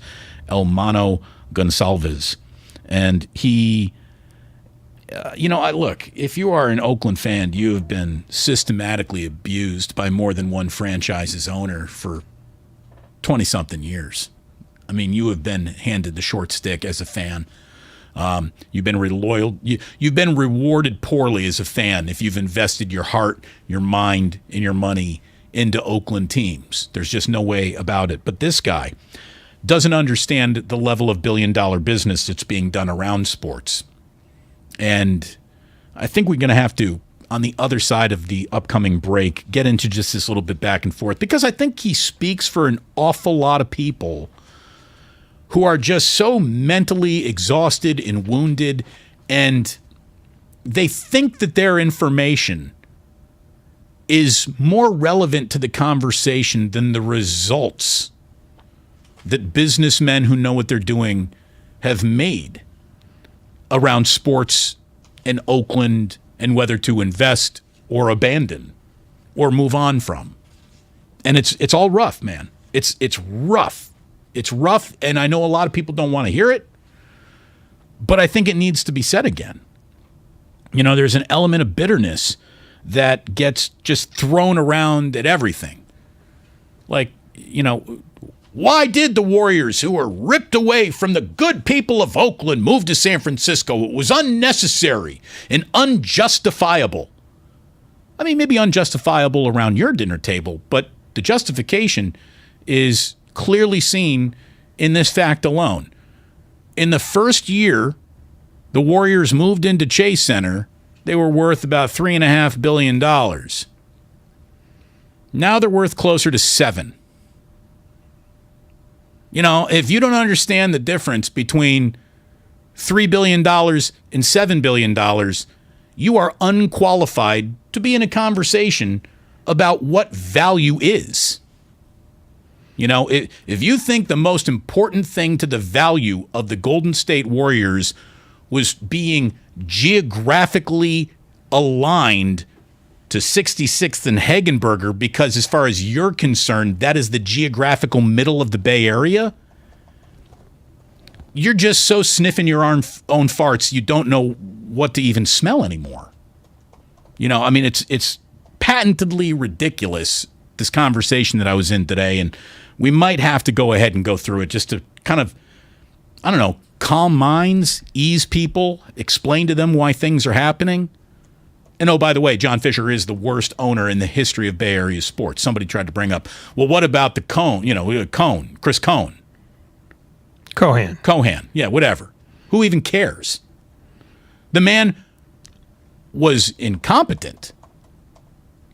Elmano Gonsalves, and he. Look, if you are an Oakland fan, you have been systematically abused by more than one franchise's owner for 20-something years. I mean, you have been handed the short stick as a fan. You've been you've been rewarded poorly as a fan if you've invested your heart, your mind, and your money into Oakland teams. There's just no way about it. But this guy doesn't understand the level of billion-dollar business that's being done around sports. And I think we're going to have to, on the other side of the upcoming break, get into just this little bit back and forth, because I think he speaks for an awful lot of people who are just so mentally exhausted and wounded, and they think that their information is more relevant to the conversation than the results that businessmen who know what they're doing have made around sports in Oakland and whether to invest or abandon or move on from. And it's all rough, man. It's rough. It's rough, and I know a lot of people don't want to hear it, but I think it needs to be said again. You know, there's an element of bitterness that gets just thrown around at everything. Like, you know, why did the Warriors, who were ripped away from the good people of Oakland, move to San Francisco? It was unnecessary and unjustifiable. I mean, maybe unjustifiable around your dinner table, but the justification is clearly seen in this fact alone. In the first year the Warriors moved into Chase Center, they were worth about $3.5 billion. Now they're worth closer to $7 billion. You know, if you don't understand the difference between $3 billion and $7 billion, you are unqualified to be in a conversation about what value is. You know, if you think the most important thing to the value of the Golden State Warriors was being geographically aligned to 66th and Hagenberger, because as far as you're concerned, that is the geographical middle of the Bay Area, you're just so sniffing your own farts, you don't know what to even smell anymore. You know, I mean, it's patently ridiculous, this conversation that I was in today, and we might have to go ahead and go through it just to kind of, I don't know, calm minds, ease people, explain to them why things are happening. And oh, by the way, John Fisher is the worst owner in the history of Bay Area sports. Somebody tried to bring up, well, what about the Chris Cohen? Cohan. Yeah, whatever. Who even cares? The man was incompetent.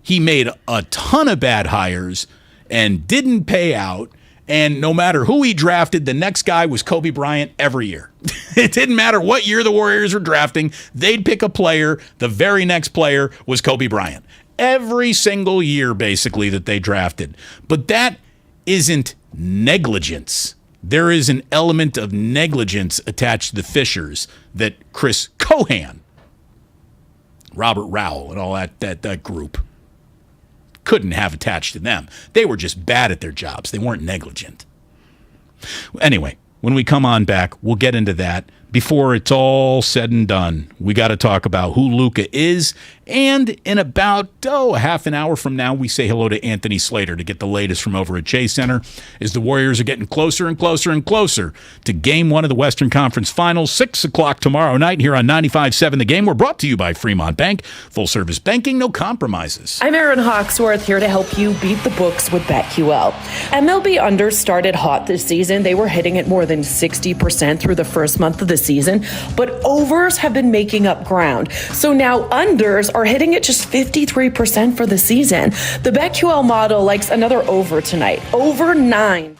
He made a ton of bad hires and didn't pay out. And no matter who he drafted, the next guy was Kobe Bryant every year. It didn't matter what year the Warriors were drafting. They'd pick a player. The very next player was Kobe Bryant. Every single year, basically, that they drafted. But that isn't negligence. There is an element of negligence attached to the Fishers that Chris Cohan, Robert Rowell, and all that group couldn't have attached to them. They were just bad at their jobs. They weren't negligent. Anyway, when we come on back, we'll get into that. Before it's all said and done, we got to talk about who Luka is. And in about, a half an hour from now, we say hello to Anthony Slater to get the latest from over at Chase Center as the Warriors are getting closer and closer and closer to Game 1 of the Western Conference Finals, 6 o'clock tomorrow night here on 95.7 The Game. We're brought to you by Fremont Bank. Full-service banking, no compromises. I'm Erin Hawksworth here to help you beat the books with BetQL. MLB unders started hot this season. They were hitting at more than 60% through the first month of the season, but overs have been making up ground. So now unders are hitting at just 53% for the season. The BetQL model likes another over tonight, over 9.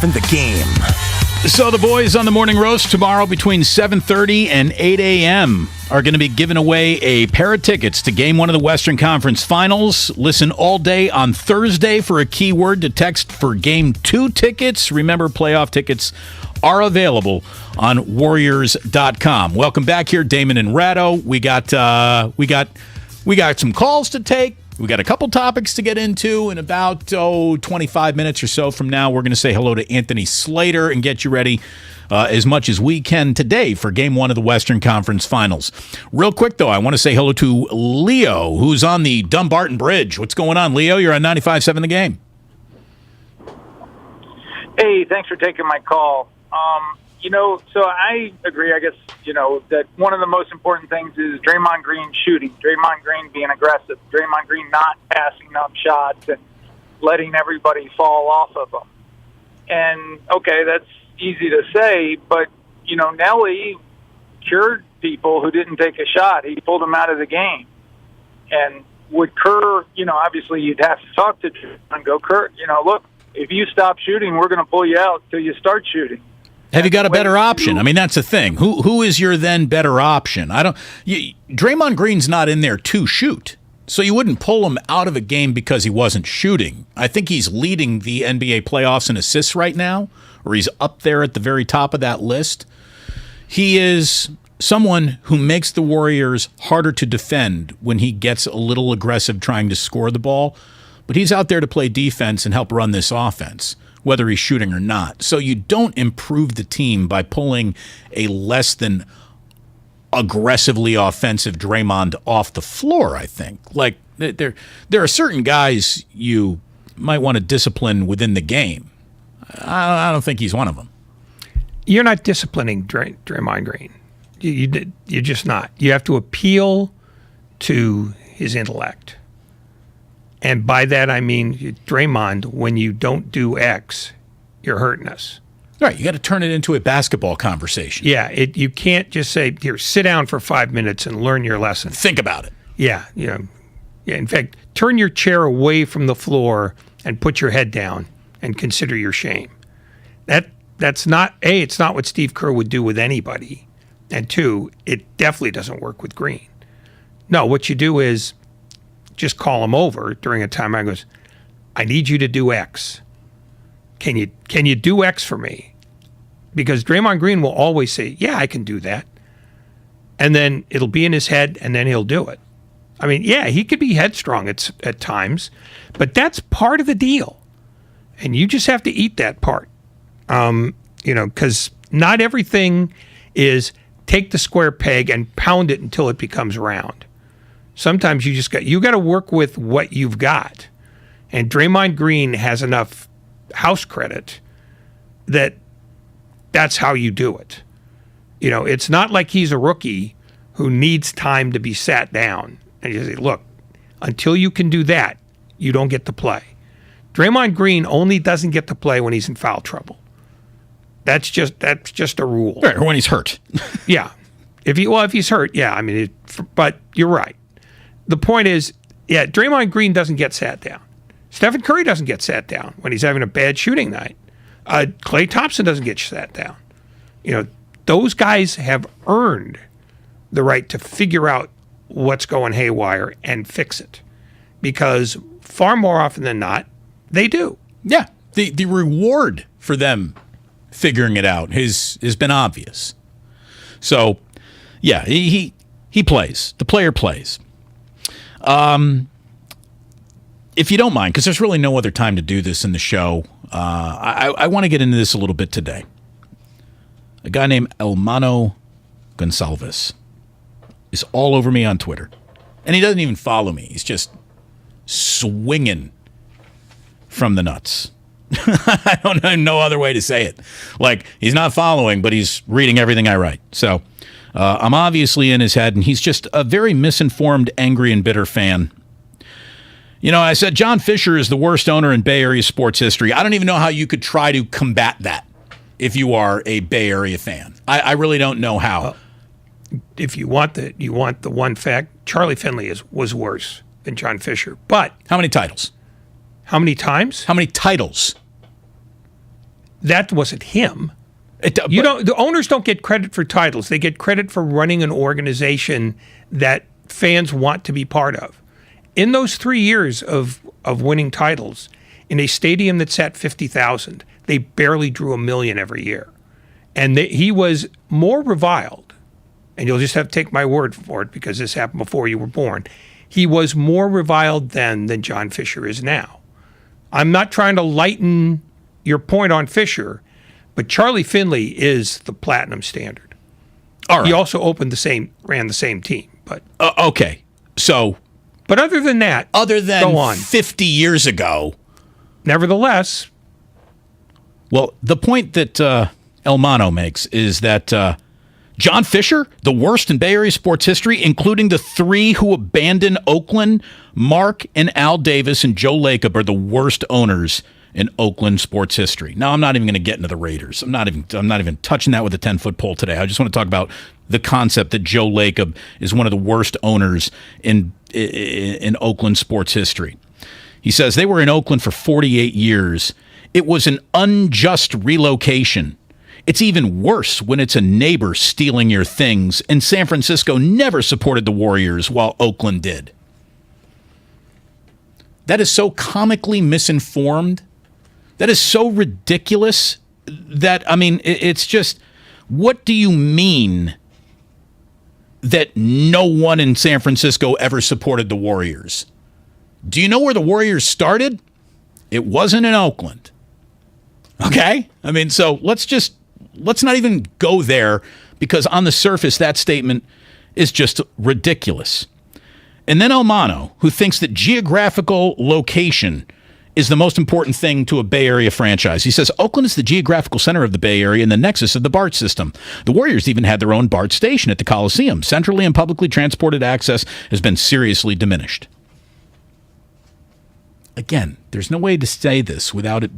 The game. So the boys on the Morning Roast tomorrow between 7:30 and 8 a.m. are going to be giving away a pair of tickets to Game 1 of the Western Conference Finals. Listen all day on Thursday for a keyword to text for Game 2 tickets. Remember, playoff tickets are available on Warriors.com. Welcome back here, Damon and Ratto. We got some calls to take. We got a couple topics to get into. In about 25 minutes or so from now, we're going to say hello to Anthony Slater and get you ready as much as we can today for Game 1 of the Western Conference Finals. Real quick, though, I want to say hello to Leo, who's on the Dumbarton Bridge. What's going on, Leo? You're on 95.7 The Game. Hey, thanks for taking my call. So I agree, I guess, that one of the most important things is Draymond Green shooting, Draymond Green being aggressive, Draymond Green not passing up shots and letting everybody fall off of them. And, okay, that's easy to say, but, Nelly cured people who didn't take a shot. He pulled them out of the game. And would Kerr, obviously you'd have to talk to Drew and go, Kerr, look, if you stop shooting, we're going to pull you out till you start shooting. Have you got a better option? I mean, that's the thing. Who is your then better option? Draymond Green's not in there to shoot, so you wouldn't pull him out of a game because he wasn't shooting. I think he's leading the NBA playoffs in assists right now, or he's up there at the very top of that list. He is someone who makes the Warriors harder to defend when he gets a little aggressive trying to score the ball, but he's out there to play defense and help run this offense, whether he's shooting or not. So you don't improve the team by pulling a less than aggressively offensive Draymond off the floor, I think. Like, there are certain guys you might want to discipline within the game. I don't think he's one of them. You're not disciplining Draymond Green. You're just not. You have to appeal to his intellect. And by that, I mean, Draymond, when you don't do X, you're hurting us. Right. You got to turn it into a basketball conversation. Yeah. You can't just say, here, sit down for 5 minutes and learn your lesson. Think about it. Yeah. Yeah. In fact, turn your chair away from the floor and put your head down and consider your shame. That's not, A, it's not what Steve Kerr would do with anybody. And 2, it definitely doesn't work with Green. No, what you do is just call him over during a timeout and goes, I need you to do X. Can you do X for me? Because Draymond Green will always say, yeah, I can do that. And then it'll be in his head, and then he'll do it. I mean, yeah, he could be headstrong at times, but that's part of the deal. And you just have to eat that part. Because not everything is take the square peg and pound it until it becomes round. Sometimes you got to work with what you've got. And Draymond Green has enough house credit that's how you do it. It's not like he's a rookie who needs time to be sat down. And you say, look, until you can do that, you don't get to play. Draymond Green only doesn't get to play when he's in foul trouble. That's just a rule. Right, or when he's hurt. Yeah. If he's hurt, yeah. I mean, but you're right. The point is, yeah, Draymond Green doesn't get sat down. Stephen Curry doesn't get sat down when he's having a bad shooting night. Klay Thompson doesn't get sat down. Those guys have earned the right to figure out what's going haywire and fix it, because far more often than not, they do. Yeah, the reward for them figuring it out has been obvious. So, yeah, he plays. The player plays. If you don't mind, because there's really no other time to do this in the show, I want to get into this a little bit today. A guy named Elmano Gonsalves is all over me on Twitter. And he doesn't even follow me. He's just swinging from the nuts. I don't know no other way to say it. Like, he's not following, but he's reading everything I write. So I'm obviously in his head, and he's just a very misinformed, angry, and bitter fan. I said John Fisher is the worst owner in Bay Area sports history. I don't even know how you could try to combat that if you are a Bay Area fan. I really don't know how. If you want the one fact, Charlie Finley was worse than John Fisher. But how many titles? How many times? How many titles? That wasn't him. The owners don't get credit for titles. They get credit for running an organization that fans want to be part of. In those 3 years of winning titles, in a stadium that sat 50,000, they barely drew 1 million every year. And he was more reviled, and you'll just have to take my word for it because this happened before you were born. He was more reviled then than John Fisher is now. I'm not trying to lighten your point on Fisher, but Charlie Finley is the platinum standard. All right. He also ran the same team. But okay, so... But other than that, go on. 50 years ago. Nevertheless. Well, the point that Elmano makes is that John Fisher, the worst in Bay Area sports history, including the three who abandoned Oakland, Mark and Al Davis and Joe Lacob, are the worst owners in Oakland sports history. Now, I'm not even going to get into the Raiders. I'm not even touching that with a 10-foot pole today. I just want to talk about the concept that Joe Lacob is one of the worst owners in Oakland sports history. He says they were in Oakland for 48 years. It was an unjust relocation. It's even worse when it's a neighbor stealing your things, and San Francisco never supported the Warriors while Oakland did. That is so comically misinformed. That is so ridiculous that, it's just, what do you mean that no one in San Francisco ever supported the Warriors? Do you know where the Warriors started? It wasn't in Oakland. Okay? So let's not even go there, because on the surface, that statement is just ridiculous. And then Elmano, who thinks that geographical location is the most important thing to a Bay Area franchise. He says Oakland is the geographical center of the Bay Area and the nexus of the BART system. The Warriors even had their own BART station at the Coliseum. Centrally and publicly transported access has been seriously diminished. Again, there's no way to say this without it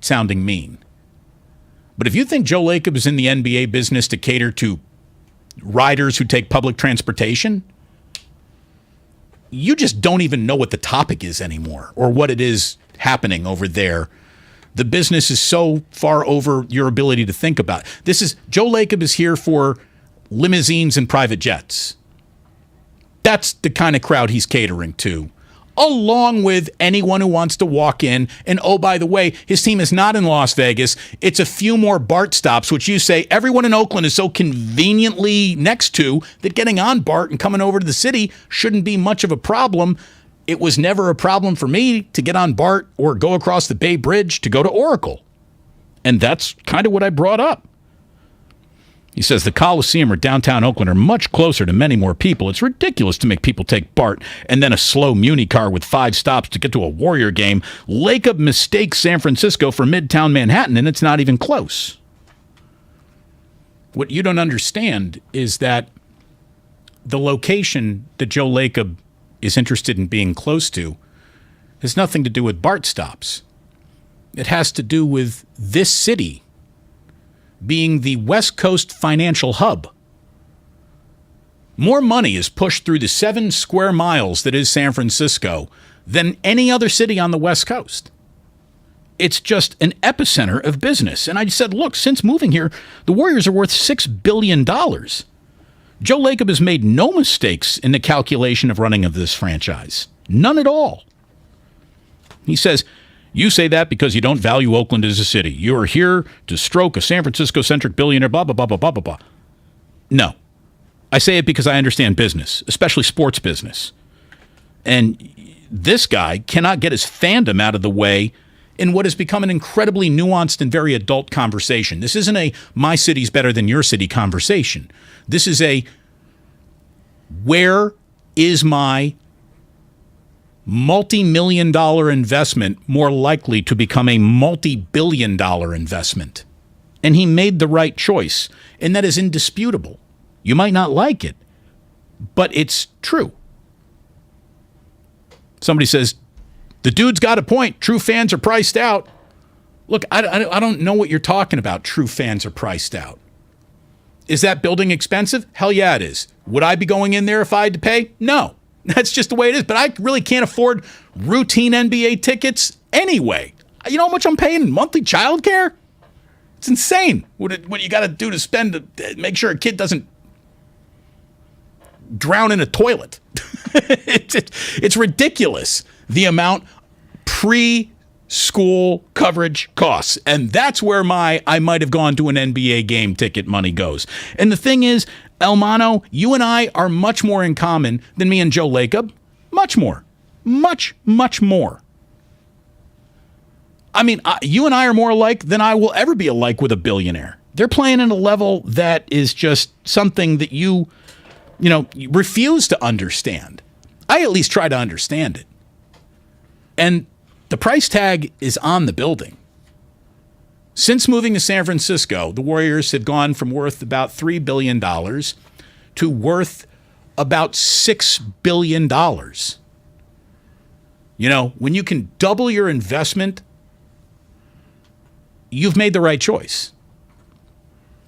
sounding mean. But if you think Joe Lacob is in the NBA business to cater to riders who take public transportation, you just don't even know what the topic is anymore or what it is happening over there. The business is so far over your ability to think about. Joe Lacob is here for limousines and private jets. That's the kind of crowd he's catering to, along with anyone who wants to walk in. And oh, by the way, his team is not in Las Vegas. It's a few more BART stops, which you say everyone in Oakland is so conveniently next to that getting on BART and coming over to the city shouldn't be much of a problem. It was never a problem for me to get on BART or go across the Bay Bridge to go to Oracle. And that's kind of what I brought up. He says the Coliseum or downtown Oakland are much closer to many more people. It's ridiculous to make people take BART and then a slow Muni car with 5 stops to get to a Warrior game. Lacob mistakes San Francisco for Midtown Manhattan, and it's not even close. What you don't understand is that the location that Joe Lacob is interested in being close to has nothing to do with BART stops. It has to do with this city being the West Coast financial hub. More money is pushed through the 7 square miles that is San Francisco than any other city on the West Coast. It's just an epicenter of business. And I said, look, since moving here, the Warriors are worth $6 billion. Joe Lacob has made no mistakes in the calculation of running of this franchise. None at all. He says, you say that because you don't value Oakland as a city. You are here to stroke a San Francisco-centric billionaire, blah, blah, blah, blah, blah, blah, blah. No. I say it because I understand business, especially sports business. And this guy cannot get his fandom out of the way in what has become an incredibly nuanced and very adult conversation. This isn't a my city's better than your city conversation. This is a where is my multi-million-dollar investment more likely to become a multi-billion-dollar investment? And he made the right choice, and that is indisputable. You might not like it, but it's true. Somebody says, the dude's got a point. True fans are priced out. Look, I don't know what you're talking about. True fans are priced out. Is that building expensive? Hell yeah, it is. Would I be going in there if I had to pay? No. That's just the way it is. But I really can't afford routine NBA tickets anyway. You know how much I'm paying in monthly childcare? It's insane what you got to do to spend to make sure a kid doesn't drown in a toilet. It's ridiculous, the amount pre-school coverage costs. And that's where I might have gone to an NBA game ticket money goes. And the thing is, Elmano, you and I are much more in common than me and Joe Lacob. Much more. Much, much more. I mean, you and I are more alike than I will ever be alike with a billionaire. They're playing at a level that is just something that you refuse to understand. I at least try to understand it. And the price tag is on the building. Since moving to San Francisco, the Warriors have gone from worth about $3 billion to worth about $6 billion. You know, when you can double your investment, you've made the right choice.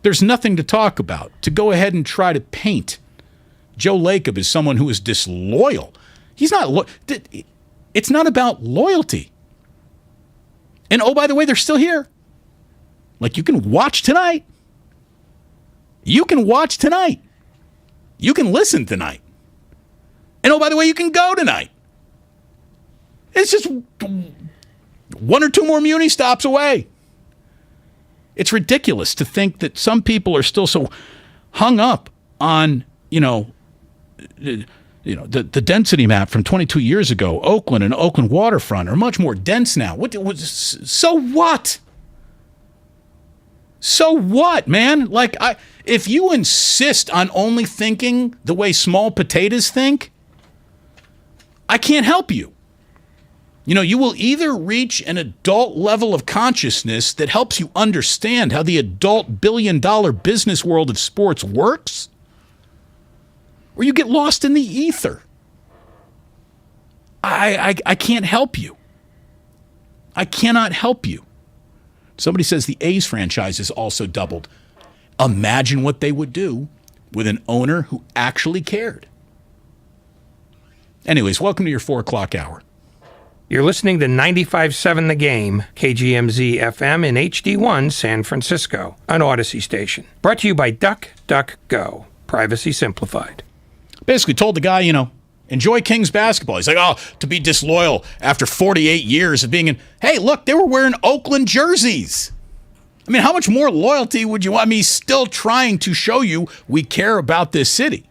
There's nothing to talk about. To go ahead and try to paint Joe Lacob as someone who is disloyal. He's not. It's not about loyalty. And oh, by the way, they're still here. Like, you can watch tonight. You can watch tonight. You can listen tonight. And oh, by the way, you can go tonight. It's just 1 or 2 more Muni stops away. It's ridiculous to think that some people are still so hung up on, the density map from 22 years ago. Oakland and Oakland waterfront are much more dense now. So what? So what, man? Like, if you insist on only thinking the way small potatoes think, I can't help you. You will either reach an adult level of consciousness that helps you understand how the adult billion-dollar business world of sports works, or you get lost in the ether. I can't help you. I cannot help you. Somebody says the A's franchise is also doubled. Imagine what they would do with an owner who actually cared. Anyways, welcome to your 4 o'clock hour. You're listening to 95.7 The Game, KGMZ FM in HD1 San Francisco, an Odyssey station. Brought to you by DuckDuckGo, privacy simplified. Basically told the guy, enjoy Kings basketball. He's like, to be disloyal after 48 years of being in. Hey, look, they were wearing Oakland jerseys. I mean, how much more loyalty would you want? I mean, he's still trying to show you we care about this city.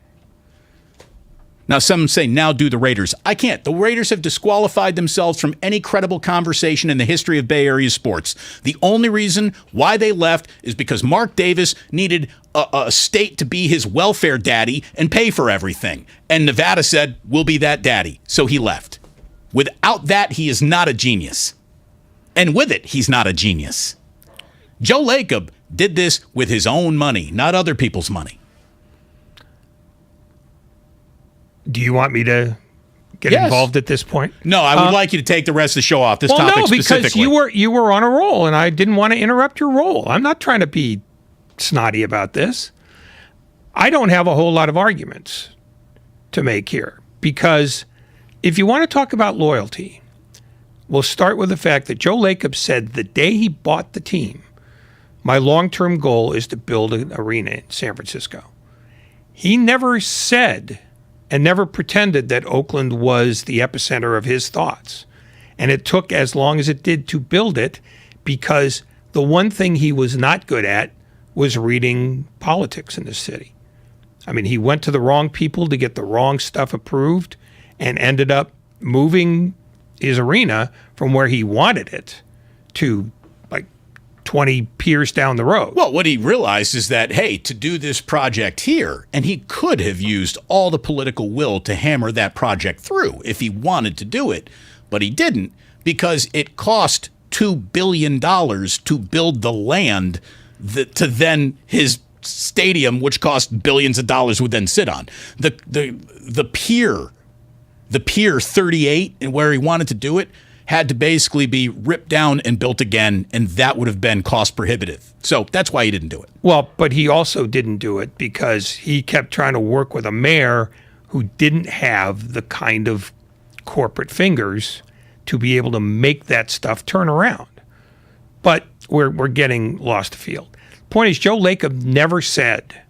Now, some say, now do the Raiders. I can't. The Raiders have disqualified themselves from any credible conversation in the history of Bay Area sports. The only reason why they left is because Mark Davis needed a state to be his welfare daddy and pay for everything. And Nevada said, we'll be that daddy. So he left. Without that, he is not a genius. And with it, he's not a genius. Joe Lacob did this with his own money, not other people's money. Do you want me to get involved at this point? No, I would like you to take the rest of the show off this topic specifically. Because you were on a roll, and I didn't want to interrupt your roll. I'm not trying to be snotty about this. I don't have a whole lot of arguments to make here, because if you want to talk about loyalty, we'll start with the fact that Joe Lacob said the day he bought the team, my long-term goal is to build an arena in San Francisco. He never said and never pretended that Oakland was the epicenter of his thoughts. And it took as long as it did to build it, because the one thing he was not good at was reading politics in this city. I mean, he went to the wrong people to get the wrong stuff approved and ended up moving his arena from where he wanted it to like 20 piers down the road. Well, what he realized is that, hey, to do this project here, and he could have used all the political will to hammer that project through if he wanted to do it, but he didn't, because it cost $2 billion to build the land to then his stadium, which cost billions of dollars, would then sit on. The pier 38, and where he wanted to do it, had to basically be ripped down and built again, and that would have been cost prohibitive. So that's why he didn't do it. Well, but he also didn't do it because he kept trying to work with a mayor who didn't have the kind of corporate fingers to be able to make that stuff turn around. But we're getting lost afield. Point is, Joe Lacob never said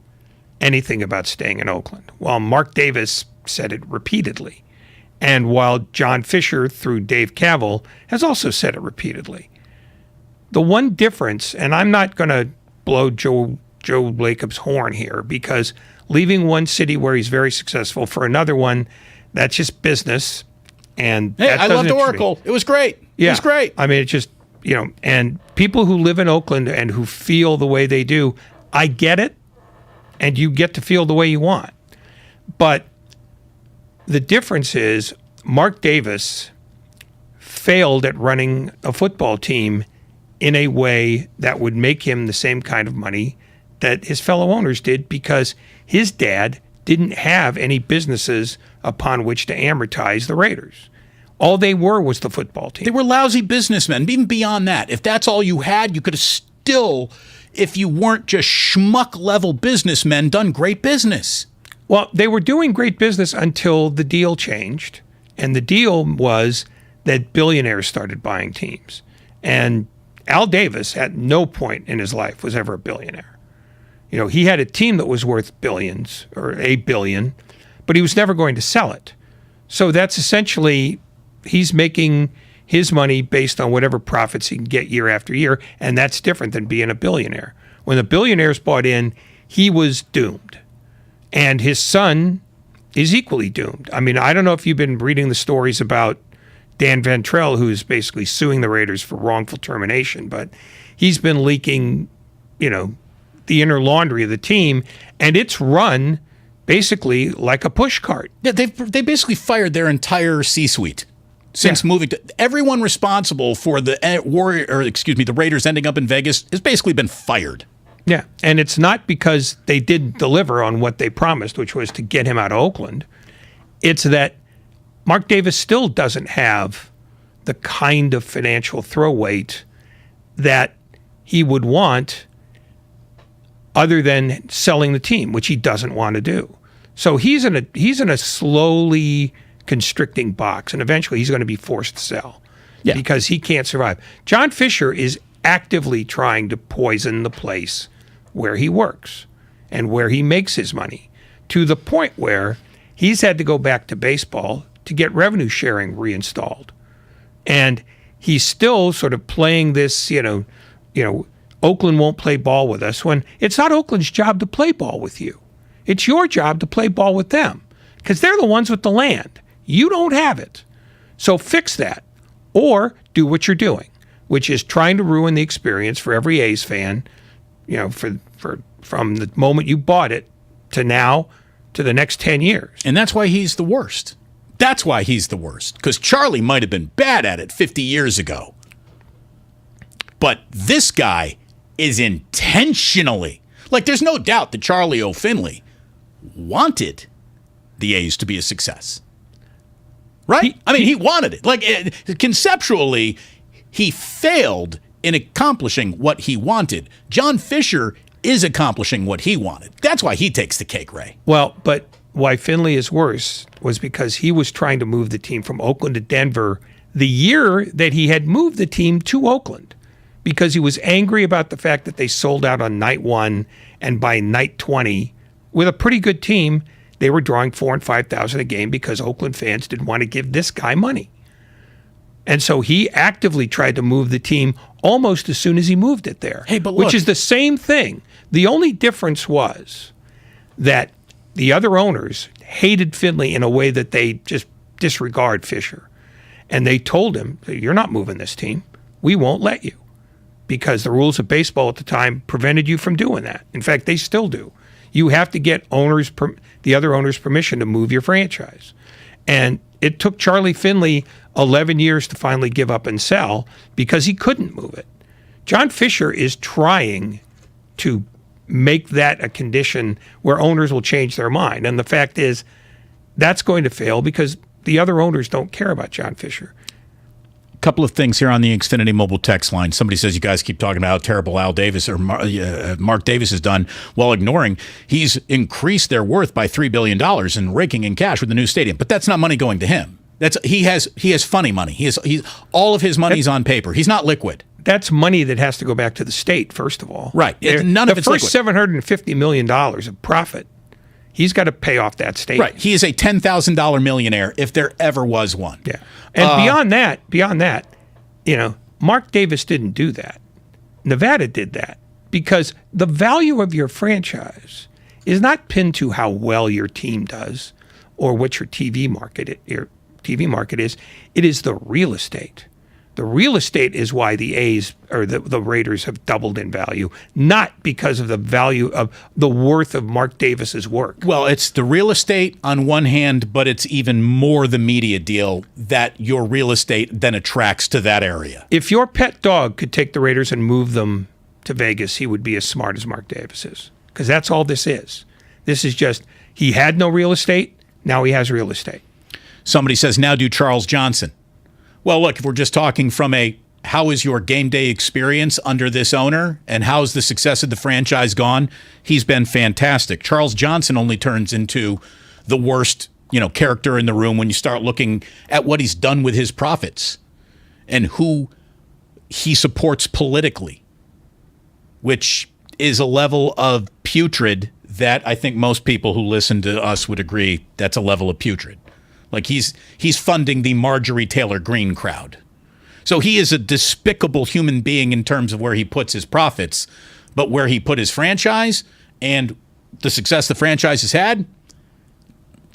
anything about staying in Oakland, while Mark Davis said it repeatedly. And while John Fisher, through Dave Cavill, has also said it repeatedly. The one difference, and I'm not going to blow Joe Lacob's horn here, because leaving one city where he's very successful for another one, that's just business. And hey, I loved Oracle. It was great. Yeah. It was great. I mean, it's just, and people who live in Oakland and who feel the way they do, I get it, and you get to feel the way you want. But the difference is Mark Davis failed at running a football team in a way that would make him the same kind of money that his fellow owners did, because his dad didn't have any businesses upon which to amortize the Raiders. All they were was the football team. They were lousy businessmen. Even beyond that, if that's all you had, you could have still, if you weren't just schmuck-level businessmen, done great business. Well, they were doing great business until the deal changed. And the deal was that billionaires started buying teams. And Al Davis, at no point in his life, was ever a billionaire. He had a team that was worth billions, or $1 billion, but he was never going to sell it. So that's essentially, he's making his money based on whatever profits he can get year after year, and that's different than being a billionaire. When the billionaires bought in, he was doomed. And his son is equally doomed. I mean, I don't know if you've been reading the stories about Dan Ventrell, who's basically suing the Raiders for wrongful termination, but he's been leaking, the inner laundry of the team, and it's run basically like a push cart. Yeah, they basically fired their entire C-suite since moving to. Everyone responsible for the Raiders ending up in Vegas has basically been fired. Yeah, and it's not because they didn't deliver on what they promised, which was to get him out of Oakland. It's that Mark Davis still doesn't have the kind of financial throw weight that he would want other than selling the team, which he doesn't want to do. So he's in a slowly constricting box, and eventually he's going to be forced to sell because he can't survive. John Fisher is actively trying to poison the place where he works and where he makes his money, to the point where he's had to go back to baseball to get revenue sharing reinstalled. And he's still sort of playing this, Oakland won't play ball with us, when it's not Oakland's job to play ball with you. It's your job to play ball with them, because they're the ones with the land. You don't have it. So fix that, or do what you're doing, which is trying to ruin the experience for every A's fan, from the moment you bought it to now to the next 10 years. And that's why he's the worst. That's why he's the worst, because Charlie might have been bad at it 50 years ago. But this guy is intentionally, like, there's no doubt that Charlie O'Finley wanted the A's to be a success. Right? He wanted it. Like, conceptually, he failed in accomplishing what he wanted. John Fisher is accomplishing what he wanted. That's why he takes the cake, Ray. Well, but why Finley is worse was because he was trying to move the team from Oakland to Denver the year that he had moved the team to Oakland, because he was angry about the fact that they sold out on night 1, and by night 20, with a pretty good team, they were drawing 4,000 and 5,000 a game because Oakland fans didn't want to give this guy money. And so he actively tried to move the team almost as soon as he moved it there. Hey, but look, which is the same thing. The only difference was that the other owners hated Finley in a way that they just disregard Fisher. And they told him, you're not moving this team. We won't let you. Because the rules of baseball at the time prevented you from doing that. In fact, they still do. You have to get the other owners' permission to move your franchise. And it took Charlie Finley 11 years to finally give up and sell because he couldn't move it. John Fisher is trying to make that a condition where owners will change their mind. And the fact is, that's going to fail because the other owners don't care about John Fisher. Couple of things here on the Xfinity mobile text line. Somebody says you guys keep talking about how terrible Al Davis or Mark Davis has done while ignoring he's increased their worth by $3 billion and raking in cash with the new stadium. But that's not money going to him. He has funny money. He's all of his money's on paper. He's not liquid. That's money that has to go back to the state, first of all. Right. None of it's liquid. The first $750 million of profit, he's got to pay off that state. Right. He is a $10,000 millionaire if there ever was one. Yeah. And beyond that, Mark Davis didn't do that. Nevada did that because the value of your franchise is not pinned to how well your team does or what your TV market is. It is the real estate. The real estate is why the A's or the Raiders have doubled in value, not because of the value of the worth of Mark Davis's work. Well, it's the real estate on one hand, but it's even more the media deal that your real estate then attracts to that area. If your pet dog could take the Raiders and move them to Vegas, he would be as smart as Mark Davis is, because that's all this is. This is just, he had no real estate, now he has real estate. Somebody says, now do Charles Johnson. Well, look, if we're just talking from how is your game day experience under this owner and how's the success of the franchise gone, he's been fantastic. Charles Johnson only turns into the worst, character in the room when you start looking at what he's done with his profits and who he supports politically, which is a level of putrid that I think most people who listen to us would agree that's a level of putrid. Like he's funding the Marjorie Taylor Greene crowd. So he is a despicable human being in terms of where he puts his profits, but where he put his franchise and the success the franchise has had,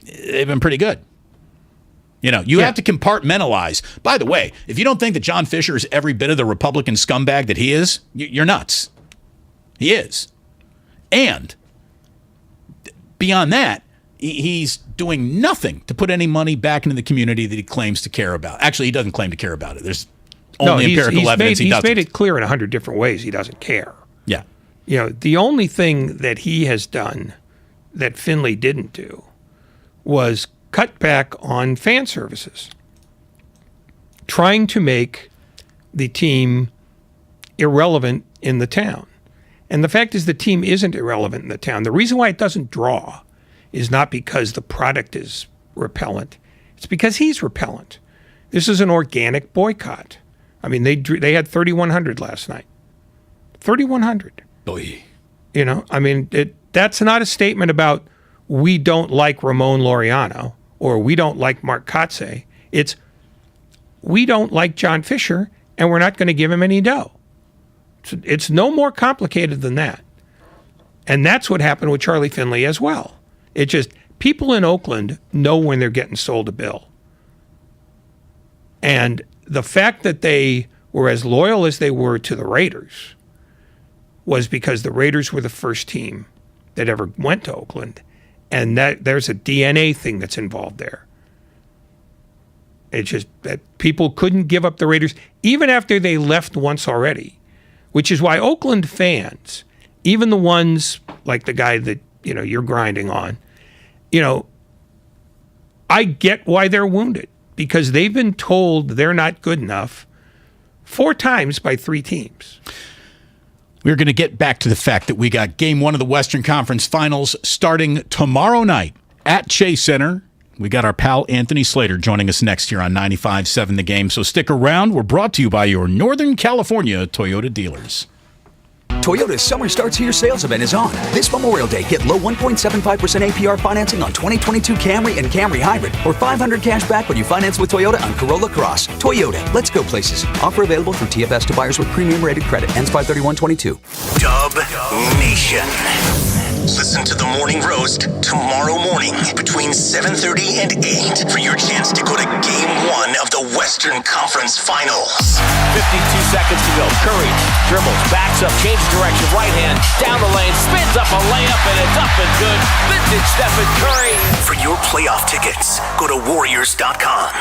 they've been pretty good. You have to compartmentalize. By the way, if you don't think that John Fisher is every bit of the Republican scumbag that he is, you're nuts. He is. And beyond that, he's doing nothing to put any money back into the community that he claims to care about. Actually, he doesn't claim to care about it. There's only empirical evidence he doesn't. He's made it clear in 100 different ways he doesn't care. Yeah. The only thing that he has done that Finley didn't do was cut back on fan services, trying to make the team irrelevant in the town. And the fact is the team isn't irrelevant in the town. The reason why it doesn't draw is not because the product is repellent. It's because he's repellent. This is an organic boycott. I mean, they had 3,100 last night. 3,100. Boy. That's not a statement about we don't like Ramon Laureano or we don't like Mark Kotsay. It's we don't like John Fisher and we're not going to give him any dough. It's no more complicated than that. And that's what happened with Charlie Finley as well. It just, people in Oakland know when they're getting sold a bill. And the fact that they were as loyal as they were to the Raiders was because the Raiders were the first team that ever went to Oakland. And that there's a DNA thing that's involved there. It's just that people couldn't give up the Raiders, even after they left once already. which is why Oakland fans, even the ones like the guy that, you're grinding on, I get why they're wounded, because they've been told they're not good enough 4 times by 3 teams. We're going to get back to the fact that we got Game 1 of the Western Conference Finals starting tomorrow night at Chase Center. We got our pal Anthony Slater joining us next year on 95.7 The Game. So stick around. We're brought to you by your Northern California Toyota dealers. Toyota's Summer Starts Here sales event is on. This Memorial Day, get low 1.75% APR financing on 2022 Camry and Camry Hybrid, or $500 cash back when you finance with Toyota on Corolla Cross. Toyota, let's go places. Offer available through TFS to buyers with premium rated credit. Ends 5/31/22. Dub Nation. Listen to the Morning Roast tomorrow morning between 7:30 and 8 for your chance to go to Game 1 of the Western Conference Finals. 52 seconds to go. Curry dribbles, backs up, changes direction, right hand, down the lane, spins up a layup, and it's up and good. Vintage Stephen Curry. For your playoff tickets, go to Warriors.com.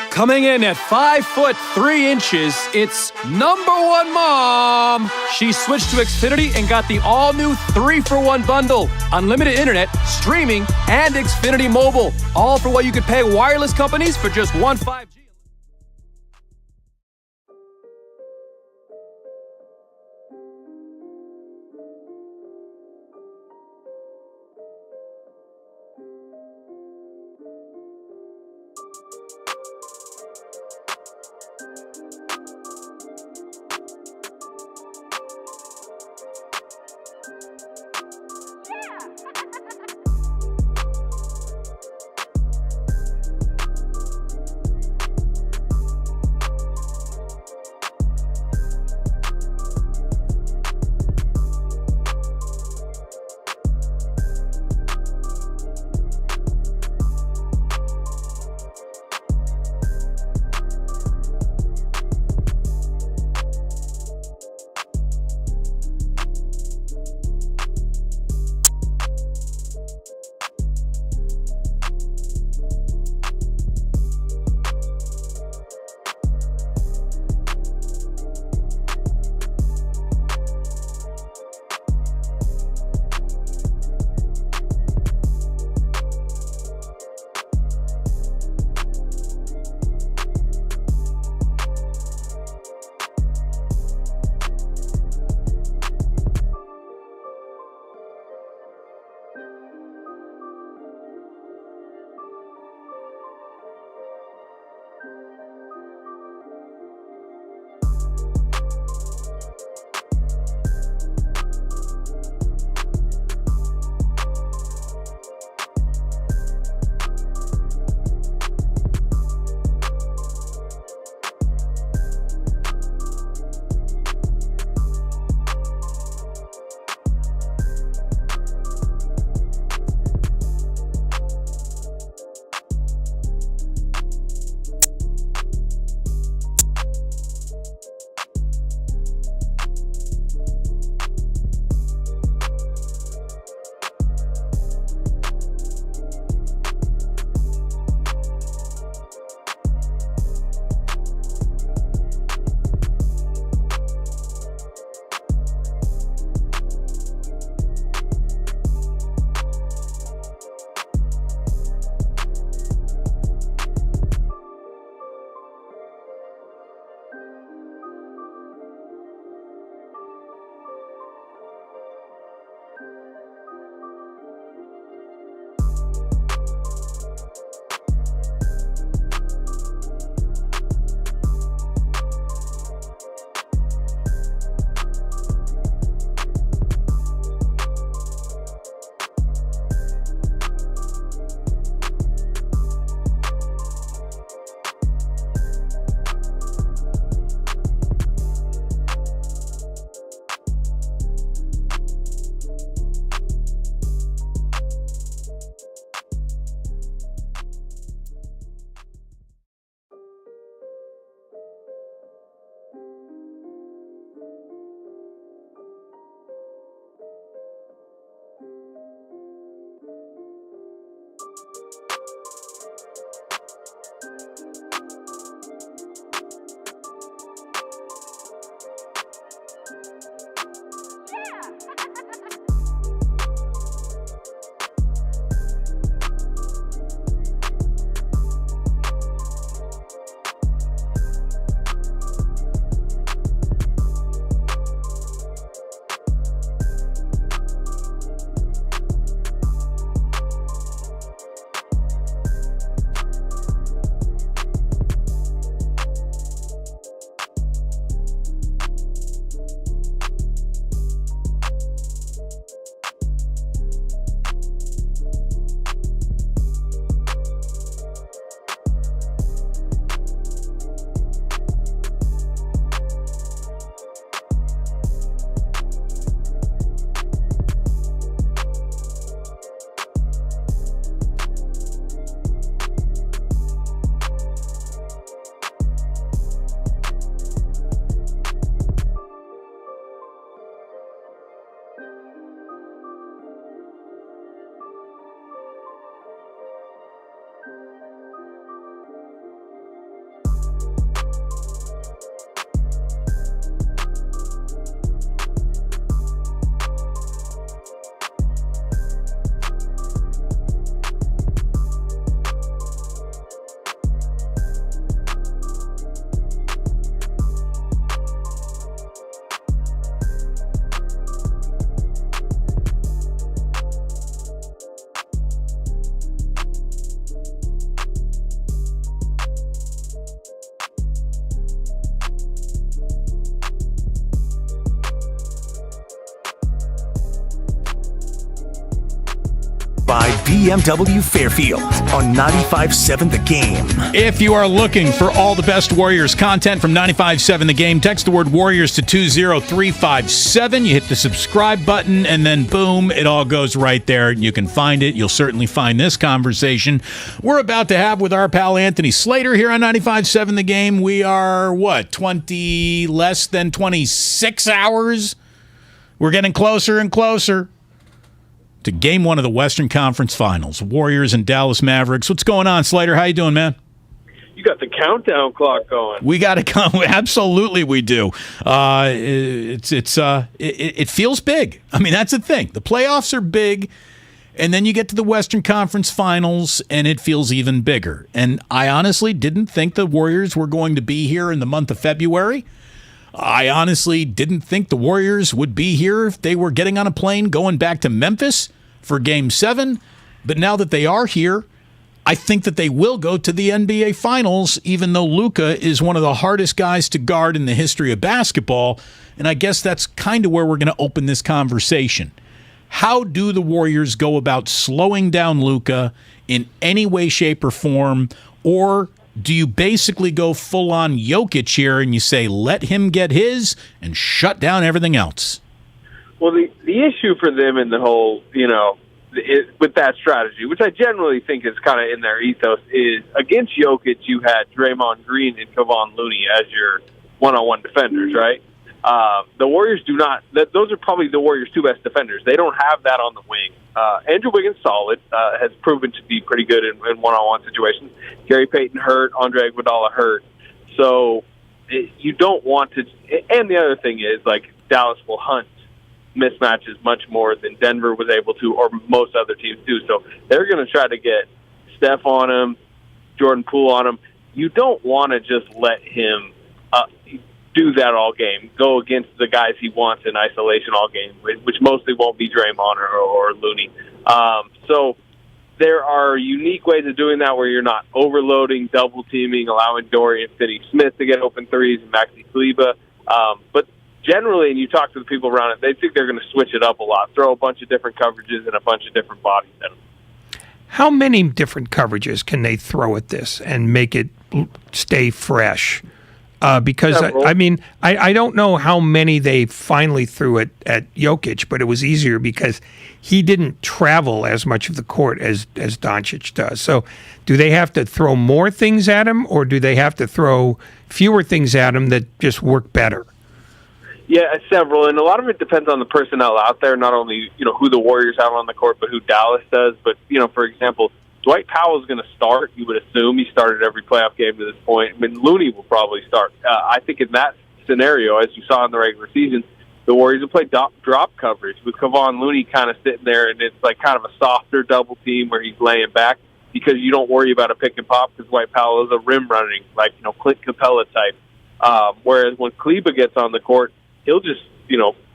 Coming in at 5'3", it's number 1 mom. She switched to Xfinity and got the all-new 3-for-1 bundle. Unlimited internet, streaming, and Xfinity Mobile. All for what you could pay wireless companies for just one 5G. BMW Fairfield on 95.7 The Game. If you are looking for all the best Warriors content from 95.7 The Game, text the word Warriors to 20357. You hit the subscribe button, and then boom, it all goes right there. You can find it. You'll certainly find this conversation we're about to have with our pal Anthony Slater here on 95.7 The Game. We are, less than 26 hours? We're getting closer and closer to Game 1 of the Western Conference Finals. Warriors and Dallas Mavericks. What's going on, Slater? How you doing, man? You got the countdown clock going. We got to come. Absolutely, we do. It feels big. I mean, that's the thing. The playoffs are big, and then you get to the Western Conference Finals, and it feels even bigger. And I honestly didn't think the Warriors were going to be here in the month of February. I honestly didn't think the Warriors would be here if they were getting on a plane going back to Memphis for Game 7. But now that they are here, I think that they will go to the NBA Finals, even though Luka is one of the hardest guys to guard in the history of basketball. And I guess that's kind of where we're going to open this conversation. How do the Warriors go about slowing down Luka in any way, shape, or form? Or do you basically go full-on Jokic here and you say, let him get his and shut down everything else? Well, the issue for them in the whole, with that strategy, which I generally think is kind of in their ethos, is against Jokic, you had Draymond Green and Kevon Looney as your one-on-one defenders, right? The Warriors do not. Those are probably the Warriors' two best defenders. They don't have that on the wing. Andrew Wiggins, solid, has proven to be pretty good in one-on-one situations. Gary Payton hurt, Andre Iguodala hurt. So you don't want to. And the other thing is, Dallas will hunt mismatches much more than Denver was able to, or most other teams do. So they're going to try to get Steph on him, Jordan Poole on him. You don't want to just let him do that all game, go against the guys he wants in isolation all game, which mostly won't be Draymond or Looney. So there are unique ways of doing that where you're not overloading, double-teaming, allowing Dorian Finney-Smith to get open threes and Maxi Kleber. But generally, and you talk to the people around it, they think they're going to switch it up a lot, throw a bunch of different coverages and a bunch of different bodies at them. How many different coverages can they throw at this and make it stay fresh? Because, I don't know how many they finally threw at Jokic, but it was easier because he didn't travel as much of the court as Doncic does. So do they have to throw more things at him, or do they have to throw fewer things at him that just work better? Yeah, several, and a lot of it depends on the personnel out there, not only who the Warriors have on the court, but who Dallas does. But, for example, Dwight Powell's going to start. You would assume he started every playoff game to this point. I mean, Looney will probably start. I think in that scenario, as you saw in the regular season, the Warriors will play drop coverage with Kevon Looney kind of sitting there, and it's kind of a softer double team where he's laying back because you don't worry about a pick and pop because Dwight Powell is a rim running, Clint Capella type. Whereas when Kleber gets on the court, he'll just,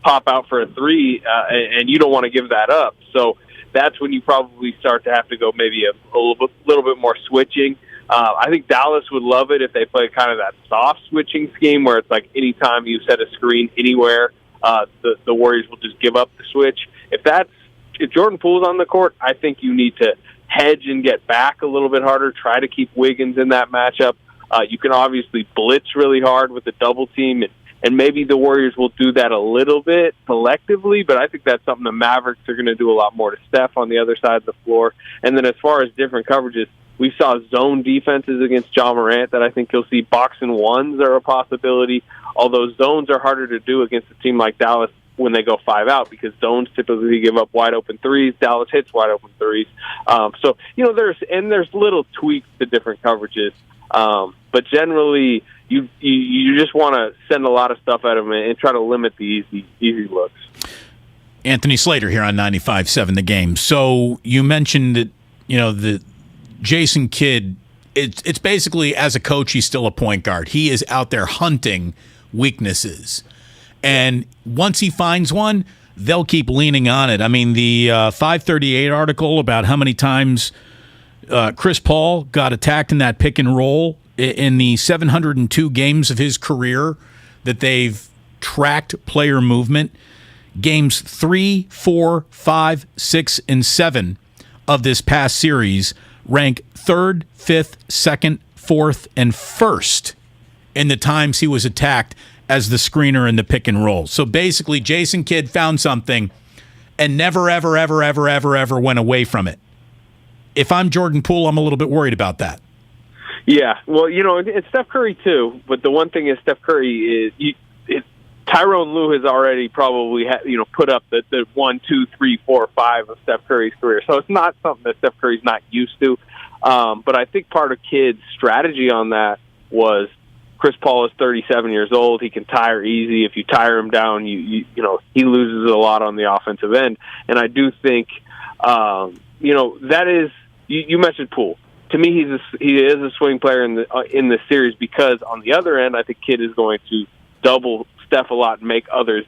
pop out for a three, and you don't want to give that up. So that's when you probably start to have to go maybe a little bit more switching. I think Dallas would love it if they play kind of that soft switching scheme where it's anytime you set a screen anywhere, the Warriors will just give up the switch. If Jordan Poole's on the court, I think you need to hedge and get back a little bit harder, try to keep Wiggins in that matchup. You can obviously blitz really hard with the double team, and maybe the Warriors will do that a little bit selectively, but I think that's something the Mavericks are going to do a lot more to Steph on the other side of the floor. And then as far as different coverages, we saw zone defenses against Ja Morant that I think you'll see. Box and ones are a possibility, although zones are harder to do against a team like Dallas when they go 5 out because zones typically give up wide open threes. Dallas hits wide open threes. So, there's little tweaks to different coverages. But generally, you just want to send a lot of stuff at them and try to limit the easy looks. Anthony Slater here on 95.7 The Game. So you mentioned that, the Jason Kidd, it's basically as a coach, he's still a point guard. He is out there hunting weaknesses. And once he finds one, they'll keep leaning on it. I mean, the 538 article about how many times Chris Paul got attacked in that pick and roll in the 702 games of his career that they've tracked player movement, games 3, 4, 5, 6, and 7 of this past series rank 3rd, 5th, 2nd, 4th, and 1st in the times he was attacked as the screener in the pick and roll. So basically, Jason Kidd found something and never, ever, ever, ever, ever, ever went away from it. If I'm Jordan Poole, I'm a little bit worried about that. Yeah, well, it's Steph Curry too. But the one thing is, Steph Curry is Tyronn Lue has already probably put up the 1, 2, 3, 4, 5 of Steph Curry's career. So it's not something that Steph Curry's not used to. But I think part of Kidd's strategy on that was Chris Paul is 37 years old. He can tire easy. If you tire him down, he loses a lot on the offensive end. And I do think that is you mentioned Poole. To me, he is a swing player in this series because on the other end, I think Kidd is going to double Steph a lot and make others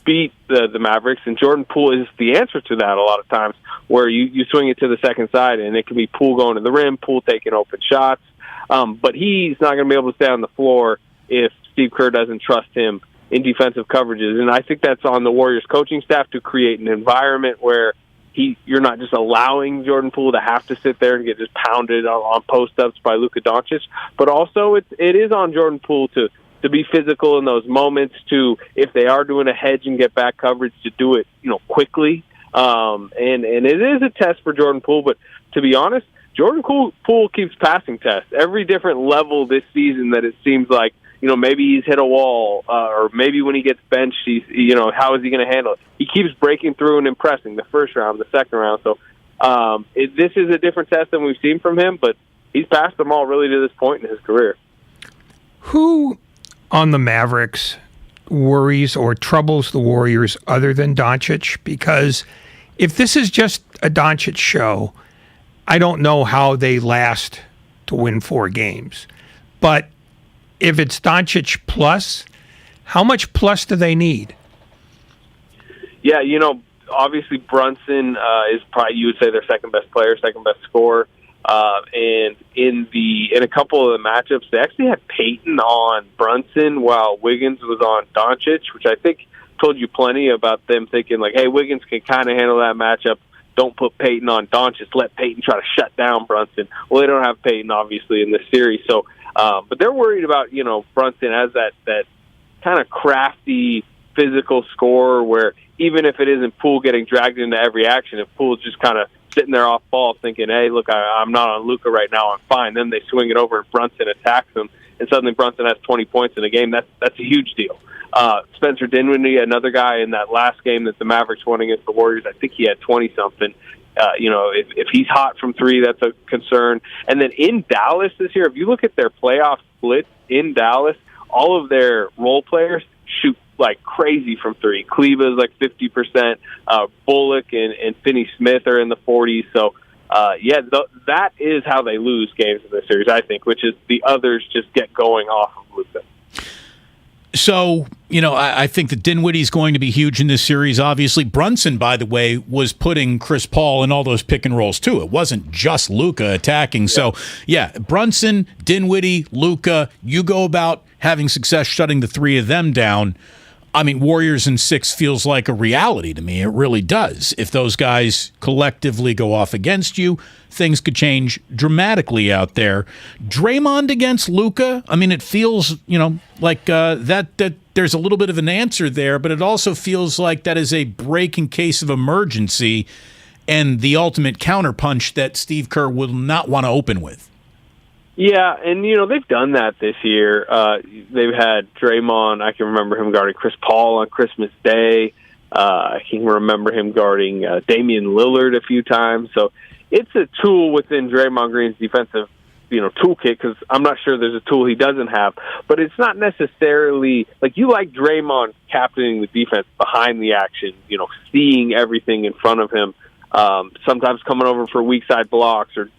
beat the Mavericks. And Jordan Poole is the answer to that a lot of times, where you swing it to the second side and it can be Poole going to the rim, Poole taking open shots. But he's not going to be able to stay on the floor if Steve Kerr doesn't trust him in defensive coverages. And I think that's on the Warriors coaching staff to create an environment where you're not just allowing Jordan Poole to have to sit there and get just pounded on post-ups by Luka Doncic, but also it is on Jordan Poole to be physical in those moments, to, if they are doing a hedge and get back coverage, to do it quickly. And it is a test for Jordan Poole, but to be honest, Jordan Poole keeps passing tests. Every different level this season that it seems like, maybe he's hit a wall, or maybe when he gets benched, how is he going to handle it? He keeps breaking through and impressing the first round, the second round. So this is a different test than we've seen from him, but he's passed them all really to this point in his career. Who on the Mavericks worries or troubles the Warriors other than Doncic? Because if this is just a Doncic show, I don't know how they last to win 4 games. But if it's Doncic plus, how much plus do they need? Yeah, obviously Brunson is probably, you would say, their second best player, second best scorer. And in a couple of the matchups, they actually had Peyton on Brunson while Wiggins was on Doncic, which I think told you plenty about them thinking like, hey, Wiggins can kind of handle that matchup. Don't put Peyton on Doncic. Let Peyton try to shut down Brunson. Well, they don't have Peyton, obviously, in this series. So, but they're worried about, Brunson as that kind of crafty, physical scorer where even if it isn't Poole getting dragged into every action, if Poole's just kind of sitting there off ball thinking, hey, look, I'm not on Luka right now, I'm fine. Then they swing it over and Brunson attacks him, and suddenly Brunson has 20 points in a game. That's a huge deal. Spencer Dinwiddie, another guy in that last game that the Mavericks won against the Warriors, I think he had 20-something. If he's hot from 3, that's a concern. And then in Dallas this year, if you look at their playoff split in Dallas, all of their role players shoot like crazy from 3. Kleba is like 50%. Bullock and Finney-Smith are in the 40s. So, that is how they lose games in this series, I think, which is the others just get going off of Luka. So, I think that Dinwiddie's going to be huge in this series. Obviously, Brunson, by the way, was putting Chris Paul in all those pick and rolls, too. It wasn't just Luka attacking. Yeah. So, Brunson, Dinwiddie, Luka, you go about having success shutting the 3 of them down. I mean, Warriors in 6 feels like a reality to me. It really does. If those guys collectively go off against you, things could change dramatically out there. Draymond against Luka, I mean, it feels, like that there's a little bit of an answer there, but it also feels like that is a break in case of emergency and the ultimate counterpunch that Steve Kerr will not want to open with. Yeah, and, they've done that this year. They've had Draymond. I can remember him guarding Chris Paul on Christmas Day. I can remember him guarding Damian Lillard a few times. So it's a tool within Draymond Green's defensive, toolkit, because I'm not sure there's a tool he doesn't have. But it's not necessarily like you like Draymond captaining the defense behind the action, seeing everything in front of him, sometimes coming over for weak side blocks or,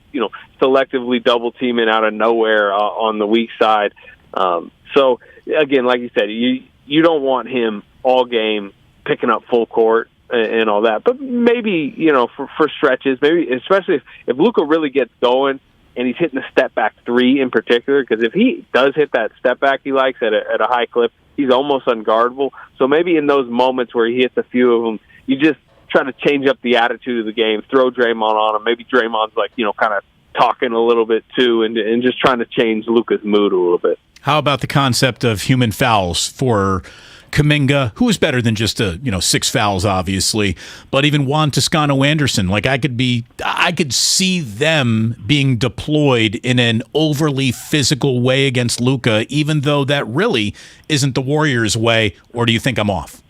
selectively double teaming out of nowhere on the weak side. So again, like you said, you don't want him all game picking up full court and all that, but maybe, for stretches, maybe especially if Luka really gets going and he's hitting the step back 3 in particular, because if he does hit that step back he likes at a high clip, he's almost unguardable. So maybe in those moments where he hits a few of them, you just trying to change up the attitude of the game, throw Draymond on him. Maybe Draymond's like, kind of talking a little bit too, and just trying to change Luka's mood a little bit. How about the concept of human fouls for Kuminga, who is better than just 6 fouls, obviously, but even Juan Toscano-Anderson? Like, I could see them being deployed in an overly physical way against Luka, even though that really isn't the Warriors' way. Or do you think I'm off?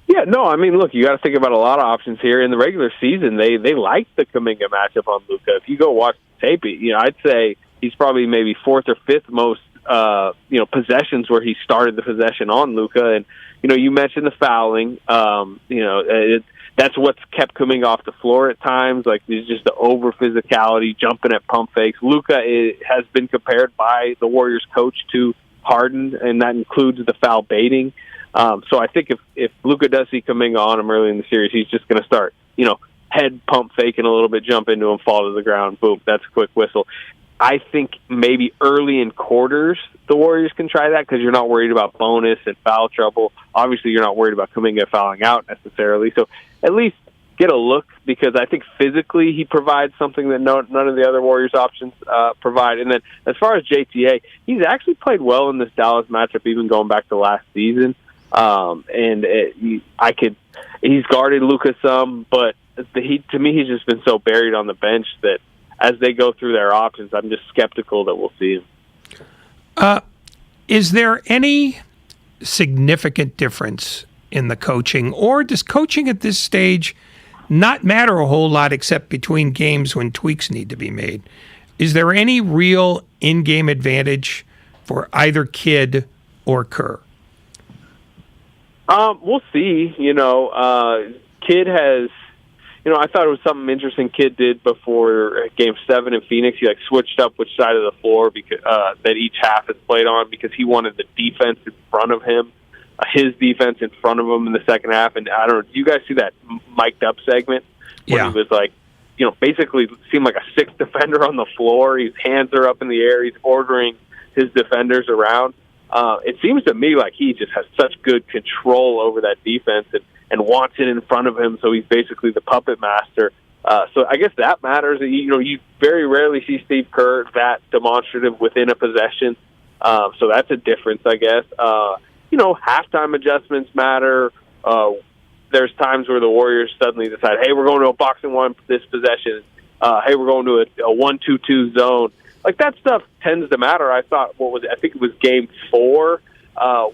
Yeah, no, I mean, look, you got to think about a lot of options here. In the regular season, they like the Kuminga matchup on Luka. If you go watch the tape, I'd say he's probably maybe 4th or 5th most possessions where he started the possession on Luka. And you mentioned the fouling. That's what's kept Kuminga off the floor at times. Like, there's just the over physicality, jumping at pump fakes. Luka has been compared by the Warriors coach to Harden, and that includes the foul baiting. So I think if Luka does see Kuminga on him early in the series, he's just going to start, head pump faking a little bit, jump into him, fall to the ground, boom, that's a quick whistle. I think maybe early in quarters the Warriors can try that because you're not worried about bonus and foul trouble. Obviously, you're not worried about Kuminga fouling out necessarily. So at least get a look, because I think physically he provides something that none of the other Warriors options provide. And then as far as JTA, he's actually played well in this Dallas matchup, even going back to last season. He's guarded Luka some, but to me, he's just been so buried on the bench that as they go through their options, I'm just skeptical that we'll see him. Is there any significant difference in the coaching, or does coaching at this stage not matter a whole lot except between games when tweaks need to be made? Is there any real in-game advantage for either Kidd or Kerr? We'll see. Kidd has, I thought it was something interesting Kidd did before Game 7 in Phoenix. He switched up which side of the floor because that each half is played on, because he wanted the defense in front of him, his defense in front of him in the second half. And I don't know, do you guys see that mic'd up segment where he was basically seemed like a 6th defender on the floor. His hands are up in the air. He's ordering his defenders around. It seems to me like he just has such good control over that defense and wants it in front of him, so he's basically the puppet master. So I guess that matters. You very rarely see Steve Kerr that demonstrative within a possession, so that's a difference, I guess. Halftime adjustments matter. There's times where the Warriors suddenly decide, hey, we're going to a box and one this possession. Hey, we're going to a 1-2-2 zone. Like, that stuff tends to matter. I think it was Game 4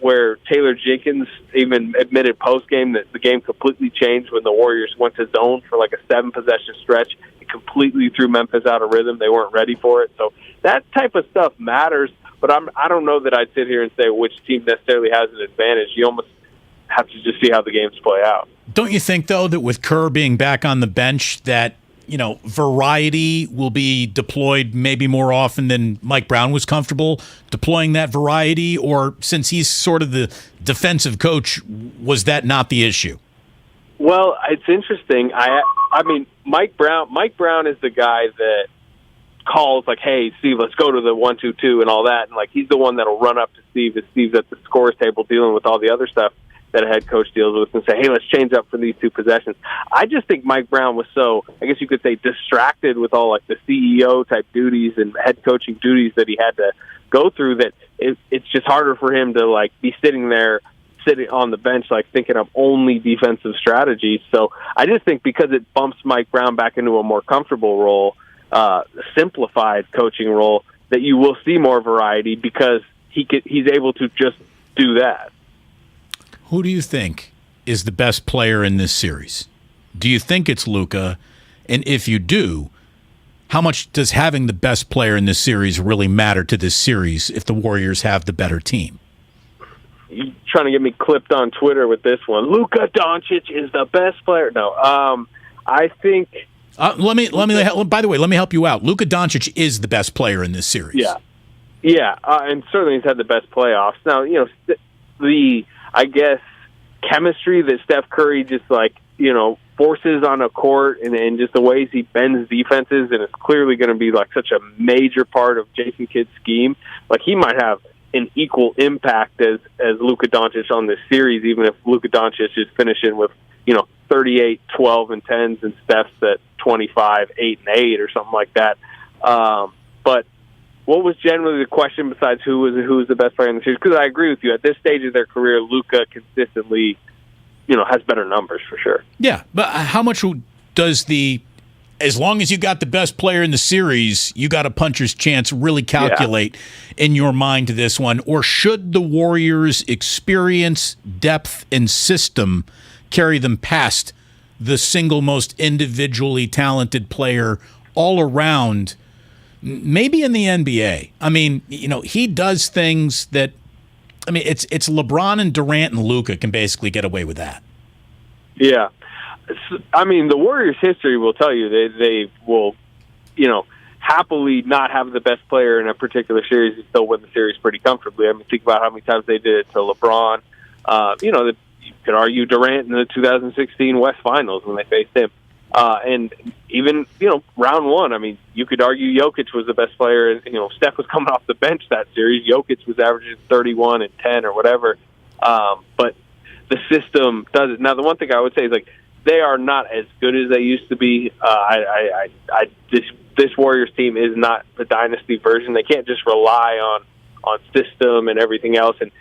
where Taylor Jenkins even admitted post-game that the game completely changed when the Warriors went to zone for like a 7-possession stretch. It completely threw Memphis out of rhythm. They weren't ready for it. So that type of stuff matters, but I don't know that I'd sit here and say which team necessarily has an advantage. You almost have to just see how the games play out. Don't you think, though, that with Kerr being back on the bench, that variety will be deployed maybe more often than Mike Brown was comfortable deploying that variety? Or since he's sort of the defensive coach, was that not the issue? Well, it's interesting. I mean, Mike Brown is the guy that calls like, hey, Steve, let's go to the 1-2-2 and all that. And he's the one that'll run up to Steve as Steve's at the scores table dealing with all the other stuff that a head coach deals with, and say, hey, let's change up for these 2 possessions. I just think Mike Brown was so, I guess you could say, distracted with all the CEO type duties and head coaching duties that he had to go through, that it's just harder for him to be sitting on the bench thinking of only defensive strategies. So I just think because it bumps Mike Brown back into a more comfortable role, simplified coaching role, that you will see more variety because he's able to just do that. Who do you think is the best player in this series? Do you think it's Luka? And if you do, how much does having the best player in this series really matter to this series if the Warriors have the better team? You're trying to get me clipped on Twitter with this one. Luka Doncic is the best player. No, I think. By the way, let me help you out. Luka Doncic is the best player in this series. Yeah, and certainly he's had the best playoffs. Now, I guess, chemistry that Steph Curry just forces on a court and just the ways he bends defenses, and it's clearly going to be such a major part of Jason Kidd's scheme. He might have an equal impact as Luka Doncic on this series, even if Luka Doncic is finishing with 38, 12, and 10s, and Steph's at 25, 8, and 8, or something like that. But what was generally the question besides who was the best player in the series? Because I agree with you. At this stage of their career, Luka consistently, has better numbers for sure. Yeah, but how much does as long as you got the best player in the series, you got a puncher's chance really calculate in your mind to this one? Or should the Warriors' experience, depth, and system carry them past the single most individually talented player all around, maybe in the NBA? I mean, he does things that, it's LeBron and Durant and Luka can basically get away with that. Yeah. I mean, the Warriors' history will tell you they will, happily not have the best player in a particular series and still win the series pretty comfortably. I mean, think about how many times they did it to LeBron. You could argue Durant in the 2016 West Finals when they faced him. And even, round one, I mean, you could argue Jokic was the best player. Steph was coming off the bench that series. Jokic was averaging 31 and 10 or whatever. But the system does it. Now, the one thing I would say is, they are not as good as they used to be. This Warriors team is not the dynasty version. They can't just rely on system and everything else, and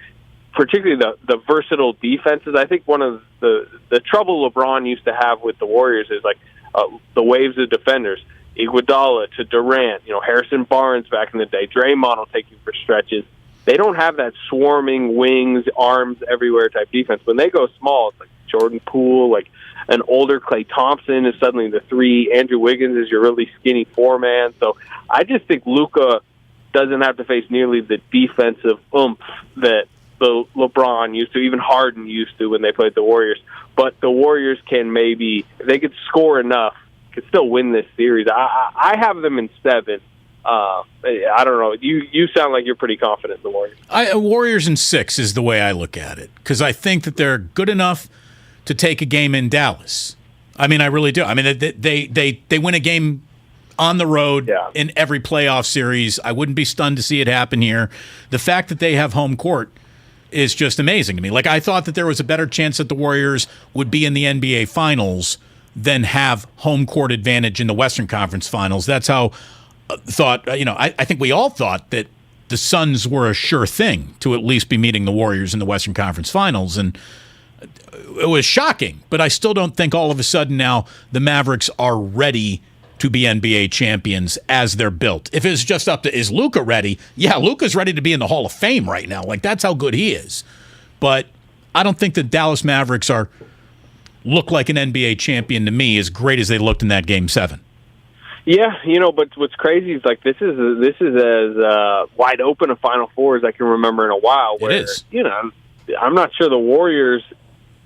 particularly the versatile defenses. I think one of the trouble LeBron used to have with the Warriors is the waves of defenders. Iguodala to Durant, Harrison Barnes back in the day. Draymond will take you for stretches. They don't have that swarming wings, arms everywhere type defense. When they go small, it's like Jordan Poole, an older Klay Thompson is suddenly the 3. Andrew Wiggins is your really skinny 4-man. So I just think Luka doesn't have to face nearly the defensive oomph that the LeBron used to, even Harden used to when they played the Warriors. But the Warriors can maybe, if they could score enough, could still win this series. I have them in 7. I don't know. You sound like you're pretty confident in the Warriors. Warriors in 6 is the way I look at it, because I think that they're good enough to take a game in Dallas. I mean, I really do. I mean, they win a game on the road in every playoff series. I wouldn't be stunned to see it happen here. The fact that they have home court is just amazing to me. I thought that there was a better chance that the Warriors would be in the NBA Finals than have home court advantage in the Western Conference Finals. That's how I think we all thought that the Suns were a sure thing to at least be meeting the Warriors in the Western Conference Finals, and it was shocking, but I still don't think all of a sudden now the Mavericks are ready to be NBA champions as they're built. If it's just up to, is Luka ready? Yeah, Luka's ready to be in the Hall of Fame right now. That's how good he is. But I don't think the Dallas Mavericks look like an NBA champion to me as great as they looked in that Game 7. Yeah, but what's crazy is this is as wide open a Final Four as I can remember in a while. Where, it is. I'm not sure the Warriors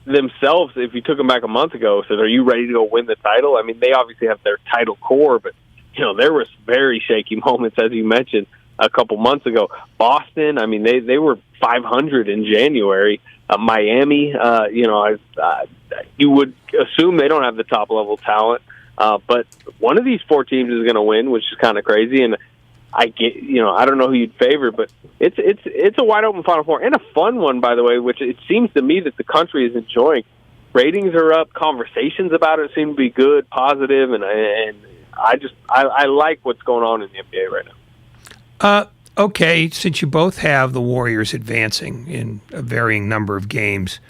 themselves, if you took them back a month ago, said, "Are you ready to go win the title?" I mean, they obviously have their title core, but there was very shaky moments, as you mentioned, a couple months ago. Boston, I mean, they were 500 in January. Miami, you would assume they don't have the top level talent, but one of these 4 teams is going to win, which is kind of crazy. And I don't know who you'd favor, but it's a wide open Final Four and a fun one, by the way, which it seems to me that the country is enjoying. Ratings are up, conversations about it seem to be good, positive, and I like what's going on in the NBA right now. Okay, since you both have the Warriors advancing in a varying number of games,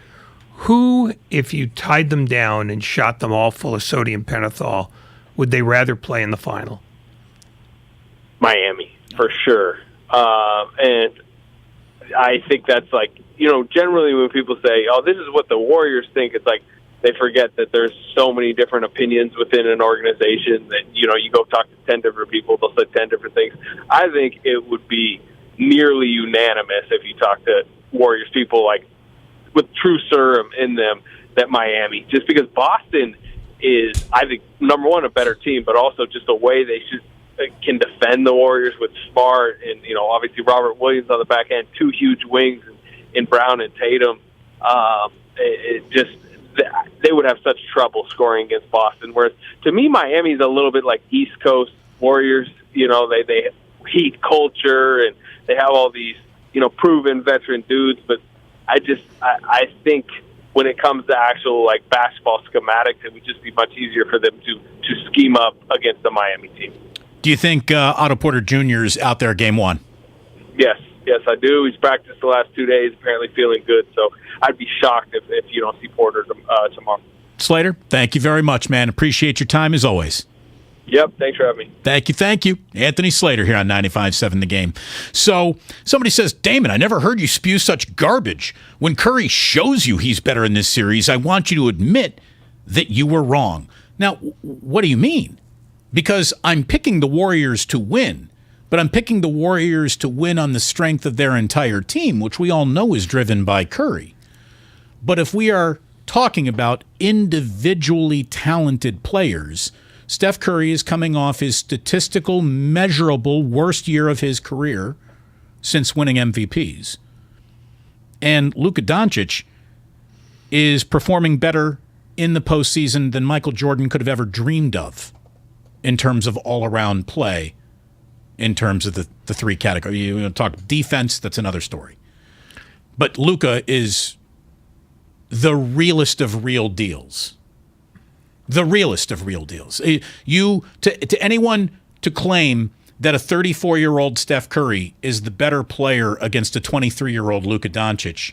who, if you tied them down and shot them all full of sodium pentothal, would they rather play in the final? Miami, for sure. And I think that's generally when people say, oh, this is what the Warriors think, it's they forget that there's so many different opinions within an organization that, you go talk to 10 different people, they'll say 10 different things. I think it would be nearly unanimous if you talk to Warriors people, with true serum in them, that Miami, just because Boston is, I think, number one, a better team, but also just the way they can defend the Warriors with Smart and, obviously Robert Williams on the back end, 2 huge wings in Brown and Tatum. They would have such trouble scoring against Boston. Whereas to me, Miami's a little bit like East Coast Warriors. They heat culture and they have all these, proven veteran dudes. But I think when it comes to actual like basketball schematics, it would just be much easier for them to scheme up against the Miami team. Do you think Otto Porter Jr. is out there game one? Yes, I do. He's practiced the last 2 days, apparently feeling good. So I'd be shocked if you don't see Porter tomorrow. Slater, thank you very much, man. Appreciate your time as always. Yep, thanks for having me. Thank you. Anthony Slater here on 95.7 The Game. So somebody says, Damon, I never heard you spew such garbage. When Curry shows you he's better in this series, I want you to admit that you were wrong. Now, what do you mean? Because I'm picking the Warriors to win, but I'm picking the Warriors to win on the strength of their entire team, which we all know is driven by Curry. But if we are talking about individually talented players, Steph Curry is coming off his statistical, measurable worst year of his career since winning MVPs. And Luka Doncic is performing better in the postseason than Michael Jordan could have ever dreamed of in terms of all-around play, in terms of the three categories. You talk defense, that's another story. But Luka is the realest of real deals. The realest of real deals. To anyone to claim that a 34-year-old Steph Curry is the better player against a 23-year-old Luka Doncic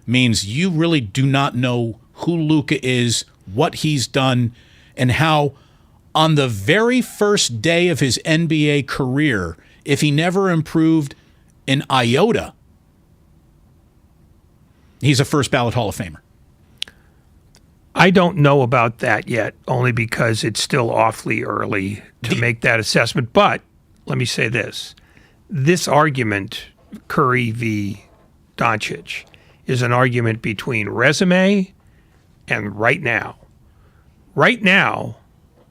means you really do not know who Luka is, what he's done, and how on the very first day of his NBA career, if he never improved an iota, he's a first-ballot Hall of Famer. I don't know about that yet, only because it's still awfully early to make that assessment. But let me say this. This argument, Curry v. Doncic, is an argument between resume and right now. Right now,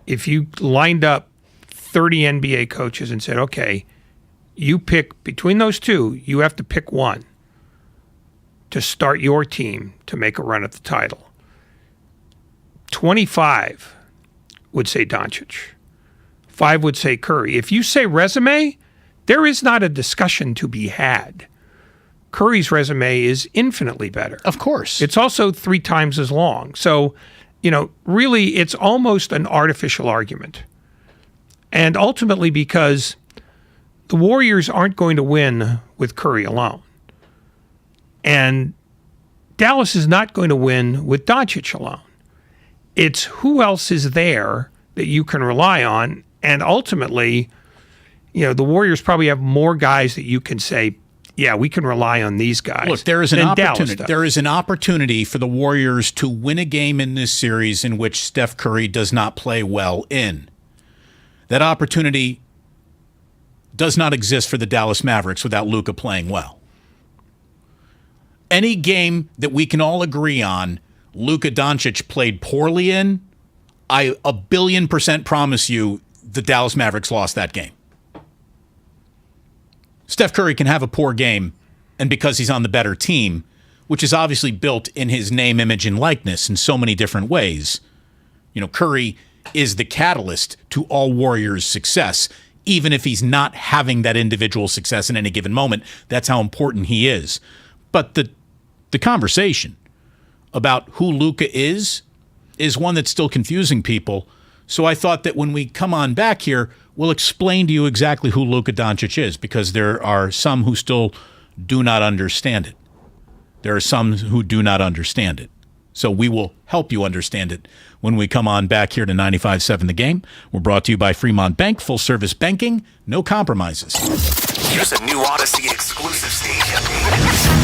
if you lined up 30 NBA coaches and said, okay, you pick between those two, you have to pick one to start your team to make a run at the title. 25 would say Doncic. 5 would say Curry. If you say resume, there is not a discussion to be had. Curry's resume is infinitely better. Of course. It's also 3 times as long. So, really, it's almost an artificial argument. And ultimately because the Warriors aren't going to win with Curry alone. And Dallas is not going to win with Doncic alone. It's who else is there that you can rely on. And ultimately, the Warriors probably have more guys that you can say, yeah, we can rely on these guys. Look, there is an opportunity. There is an opportunity for the Warriors to win a game in this series in which Steph Curry does not play well in. That opportunity does not exist for the Dallas Mavericks without Luka playing well. Any game that we can all agree on Luka Doncic played poorly in, I 1,000,000,000% promise you the Dallas Mavericks lost that game. Steph Curry can have a poor game, and because he's on the better team, which is obviously built in his name, image, and likeness in so many different ways, Curry is the catalyst to all Warriors' success, even if he's not having that individual success in any given moment. That's how important he is. But the conversation about who Luka is one that's still confusing people. So I thought that when we come on back here, we'll explain to you exactly who Luka Doncic is, because there are some who still do not understand it. There are some who do not understand it. So we will help you understand it when we come on back here to 95.7 The Game. We're brought to you by Fremont Bank, full service banking, no compromises. Here's a new Odyssey exclusive station.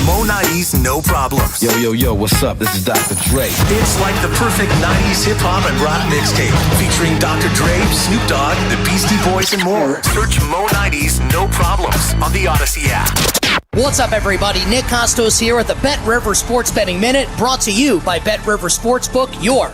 Mo 90s, no problems. Yo, what's up? This is Dr. Dre. It's like the perfect 90s hip-hop and rock mixtape featuring Dr. Dre, Snoop Dogg, the Beastie Boys, and more. Search Mo 90s, no problems on the Odyssey app. What's up, everybody? Nick Costos here at the Bet River Sports Betting Minute, brought to you by Bet River Sportsbook, your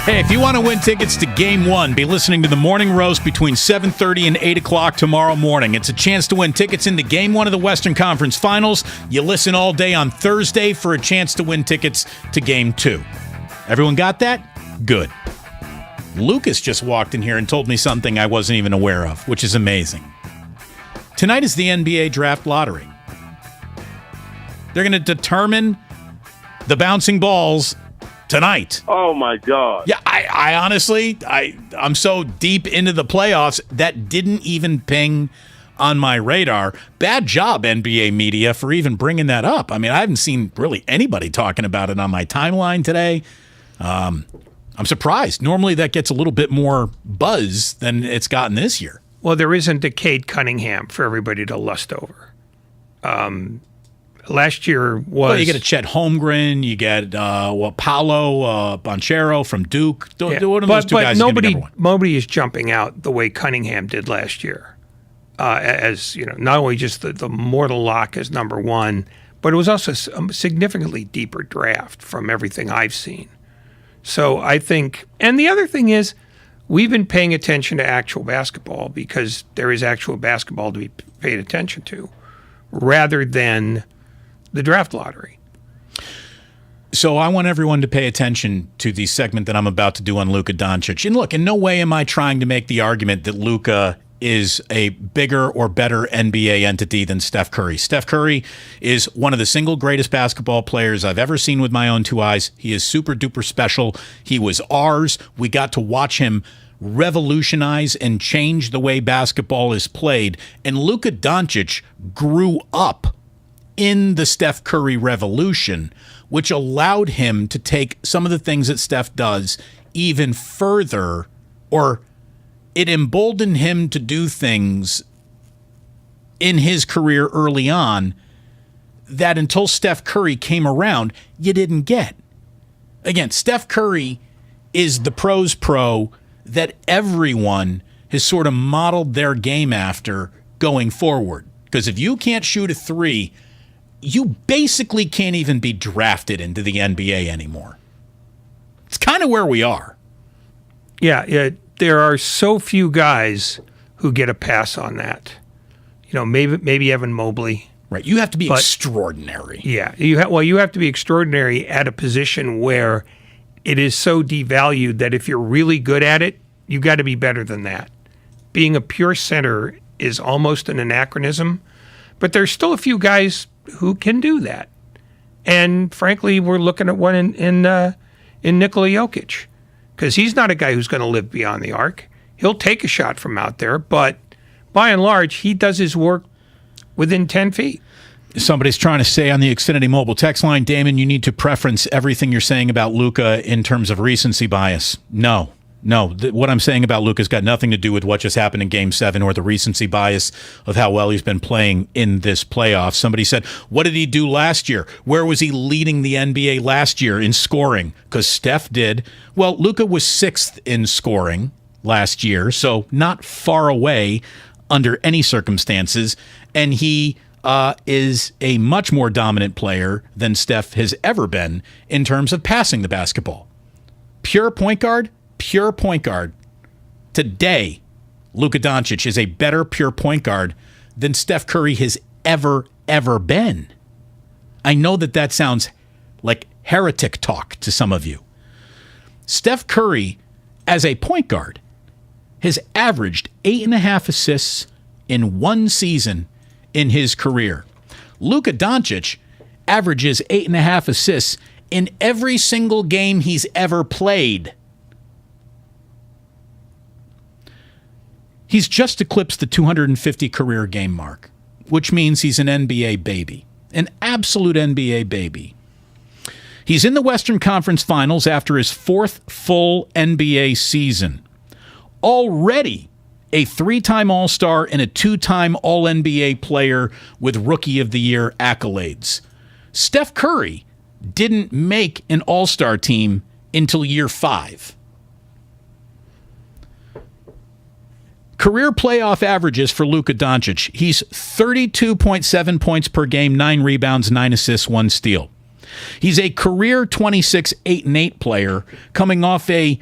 Hey, if you want to win tickets to Game 1, be listening to the Morning Roast between 7:30 and 8 o'clock tomorrow morning. It's a chance to win tickets into Game 1 of the Western Conference Finals. You listen all day on Thursday for a chance to win tickets to Game 2. Everyone got that? Good. Lucas just walked in here and told me something I wasn't even aware of, which is amazing. Tonight is the NBA Draft Lottery. They're going to determine the bouncing balls tonight. Oh, my God. Yeah, I honestly, I'm so deep into the playoffs that didn't even ping on my radar. Bad job, NBA media, for even bringing that up. I mean, I haven't seen really anybody talking about it on my timeline today. I'm surprised. Normally that gets a little bit more buzz than it's gotten this year. Well, there isn't a Cade Cunningham for everybody to lust over. Last year was... Well, you get a Chet Holmgren, you get Paolo Banchero from Duke. One of those two guys is going to be number one. Nobody is jumping out the way Cunningham did last year. As you know, not only just the mortal lock as number one, but it was also a significantly deeper draft from everything I've seen. So I think... And the other thing is, we've been paying attention to actual basketball because there is actual basketball to be paid attention to, rather than the draft lottery. So I want everyone to pay attention to the segment that I'm about to do on Luka Doncic. And look, in no way am I trying to make the argument that Luka is a bigger or better NBA entity than Steph Curry. Steph Curry is one of the single greatest basketball players I've ever seen with my own two eyes. He is super duper special. He was ours. We got to watch him revolutionize and change the way basketball is played. And Luka Doncic grew up in the Steph Curry revolution, which allowed him to take some of the things that Steph does even further, or it emboldened him to do things in his career early on that until Steph Curry came around, you didn't get. Again, Steph Curry is the pros pro that everyone has sort of modeled their game after going forward. Because if you can't shoot a three, you basically can't even be drafted into the NBA anymore. It's kind of where we are. Yeah, there are so few guys who get a pass on that. You know, maybe Evan Mobley. Right, you have to be extraordinary. Yeah, you have to be extraordinary at a position where it is so devalued that if you're really good at it, you got to be better than that. Being a pure center is almost an anachronism, but there's still a few guys who can do that. And frankly, we're looking at one in Nikola Jokic, because he's not a guy who's going to live beyond the arc. He'll take a shot from out there, but by and large, he does his work within 10 feet. Somebody's trying to say on the Xfinity Mobile text line, Damon, you need to preference everything you're saying about Luka in terms of recency bias. No. What I'm saying about Luka's got nothing to do with what just happened in Game 7 or the recency bias of how well he's been playing in this playoff. Somebody said, what did he do last year? Where was he leading the NBA last year in scoring? Because Steph did. Well, Luka was 6th in scoring last year, so not far away under any circumstances. And he is a much more dominant player than Steph has ever been in terms of passing the basketball. Pure point guard. Today, Luka Doncic is a better pure point guard than Steph Curry has ever been. I know that sounds like heretic talk to some of you. Steph Curry, as a point guard, has averaged 8.5 assists in one season in his career. Luka Doncic averages 8.5 assists in every single game he's ever played. He's just eclipsed the 250 career game mark, which means he's an NBA baby, an absolute NBA baby. He's in the Western Conference Finals after his 4th full NBA season. Already a 3-time All-Star and a 2-time All-NBA player with Rookie of the Year accolades. Steph Curry didn't make an All-Star team until year 5. Career playoff averages for Luka Doncic. He's 32.7 points per game, 9 rebounds, 9 assists, 1 steal. He's a career 26 8-8 player coming off a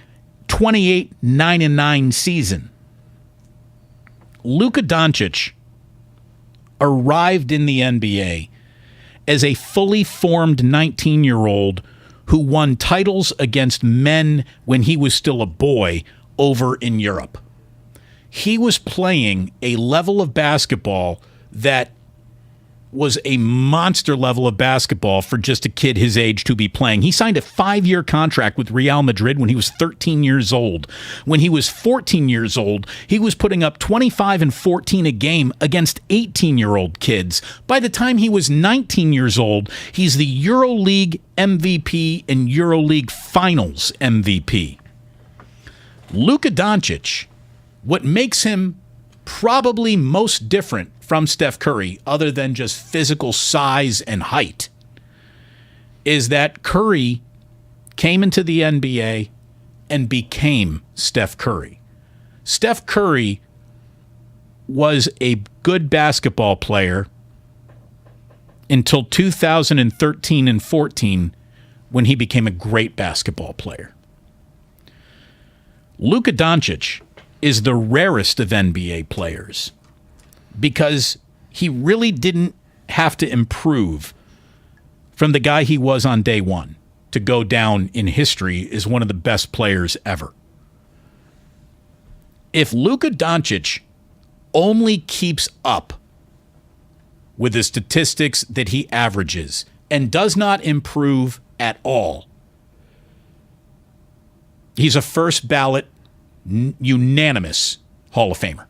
28 9-9 season. Luka Doncic arrived in the NBA as a fully formed 19-year-old who won titles against men when he was still a boy over in Europe. He was playing a level of basketball that was a monster level of basketball for just a kid his age to be playing. He signed a 5-year contract with Real Madrid when he was 13 years old. When he was 14 years old, he was putting up 25 and 14 a game against 18-year-old kids. By the time he was 19 years old, he's the EuroLeague MVP and EuroLeague Finals MVP. Luka Doncic, what makes him probably most different from Steph Curry, other than just physical size and height, is that Curry came into the NBA and became Steph Curry. Steph Curry was a good basketball player until 2013 and 14 when he became a great basketball player. Luka Doncic is the rarest of NBA players because he really didn't have to improve from the guy he was on day one to go down in history as one of the best players ever. If Luka Doncic only keeps up with the statistics that he averages and does not improve at all, he's a first ballot, unanimous Hall of Famer.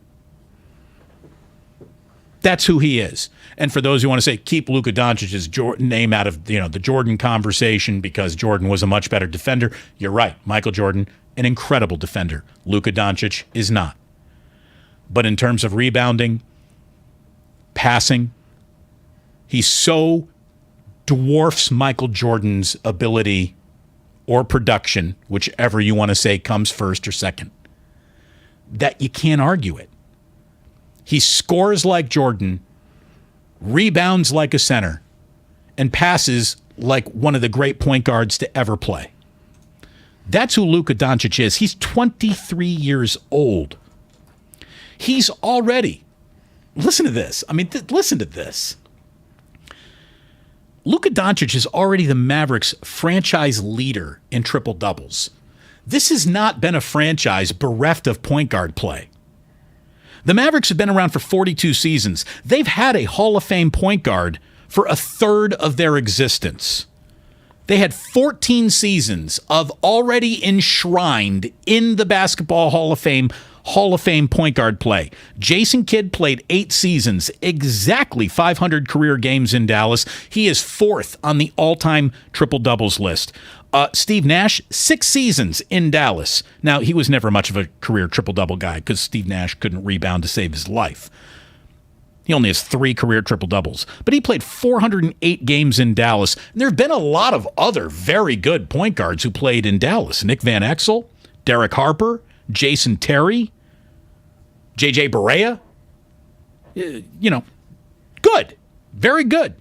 That's who he is. And for those who want to say, keep Luka Doncic's name out of the Jordan conversation because Jordan was a much better defender, you're right. Michael Jordan, an incredible defender. Luka Doncic is not. But in terms of rebounding, passing, he so dwarfs Michael Jordan's ability or production, whichever you want to say comes first or second, that you can't argue it. He scores like Jordan, rebounds like a center, and passes like one of the great point guards to ever play. That's who Luka Doncic is. He's 23 years old. He's already, listen to this. Listen to this. Luka Doncic is already the Mavericks' franchise leader in triple-doubles. This has not been a franchise bereft of point guard play. The Mavericks have been around for 42 seasons. They've had a Hall of Fame point guard for a third of their existence. They had 14 seasons of already enshrined in the Basketball Hall of Fame point guard play. Jason Kidd played 8 seasons, exactly 500 career games in Dallas. He is 4th on the all-time triple-doubles list. Steve Nash, 6 seasons in Dallas. Now, he was never much of a career triple-double guy because Steve Nash couldn't rebound to save his life. He only has 3 career triple-doubles. But he played 408 games in Dallas. And there have been a lot of other very good point guards who played in Dallas. Nick Van Exel, Derek Harper, Jason Terry, J.J. Barea. Good. Very good.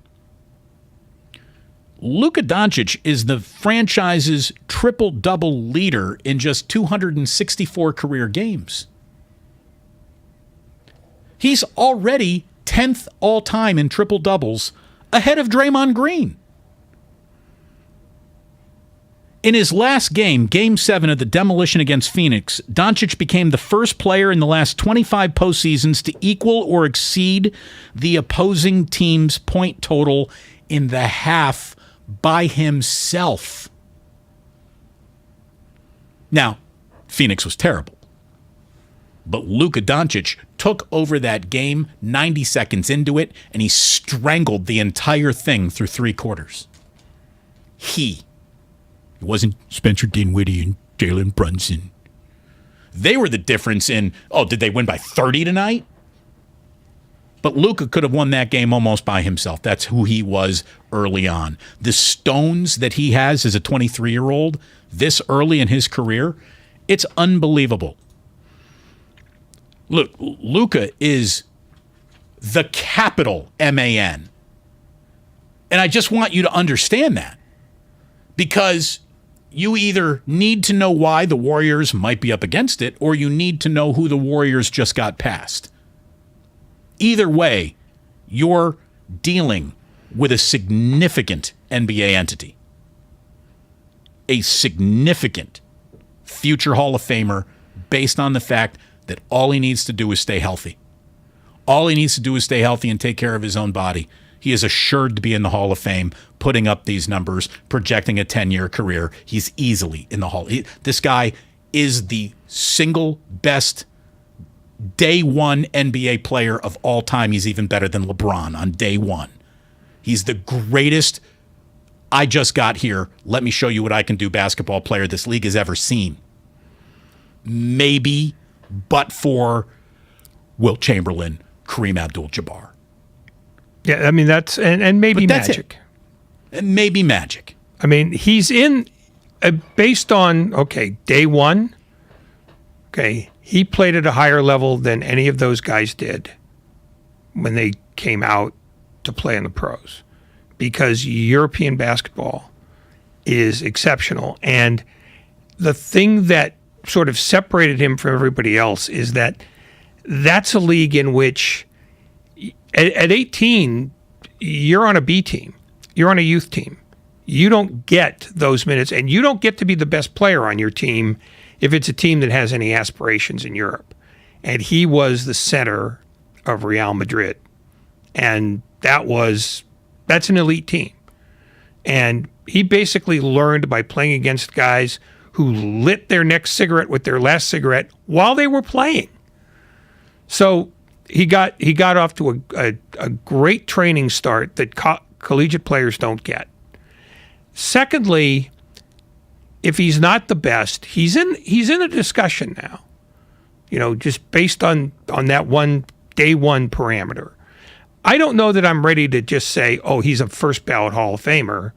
Luka Doncic is the franchise's triple-double leader in just 264 career games. He's already 10th all-time in triple-doubles, ahead of Draymond Green. In his last game, Game 7 of the demolition against Phoenix, Doncic became the first player in the last 25 postseasons to equal or exceed the opposing team's point total in the half by himself. Now, Phoenix was terrible. But Luka Doncic took over that game 90 seconds into it, and he strangled the entire thing through 3 quarters. It wasn't Spencer Dinwiddie and Jalen Brunson. They were the difference in, did they win by 30 tonight? But Luka could have won that game almost by himself. That's who he was early on. The stones that he has as a 23-year-old this early in his career, it's unbelievable. Look, Luka is the capital M-A-N. And I just want you to understand that, because you either need to know why the Warriors might be up against it, or you need to know who the Warriors just got past. Either way, you're dealing with a significant NBA entity, a significant future Hall of Famer, based on the fact that all he needs to do is stay healthy. All he needs to do is stay healthy and take care of his own body. He is assured to be in the Hall of Fame, putting up these numbers, projecting a 10-year career. He's easily in the Hall. This guy is the single best day one NBA player of all time. He's even better than LeBron on day one. He's the greatest I just got here, let me show you what I can do basketball player this league has ever seen. Maybe, but for Wilt Chamberlain, Kareem Abdul-Jabbar. Yeah, I mean, that's, and maybe Magic. And maybe Magic. I mean, he's in, based on, day one, he played at a higher level than any of those guys did when they came out to play in the pros, because European basketball is exceptional. And the thing that sort of separated him from everybody else is that that's a league in which at 18, you're on a B team. You're on a youth team. You don't get those minutes, and you don't get to be the best player on your team if it's a team that has any aspirations in Europe. And he was the center of Real Madrid. And that's an elite team. And he basically learned by playing against guys who lit their next cigarette with their last cigarette while they were playing. So he got off to a great training start that collegiate players don't get. Secondly, if he's not the best, he's in a discussion now. You know, just based on that day one parameter. I don't know that I'm ready to just say, he's a first ballot Hall of Famer,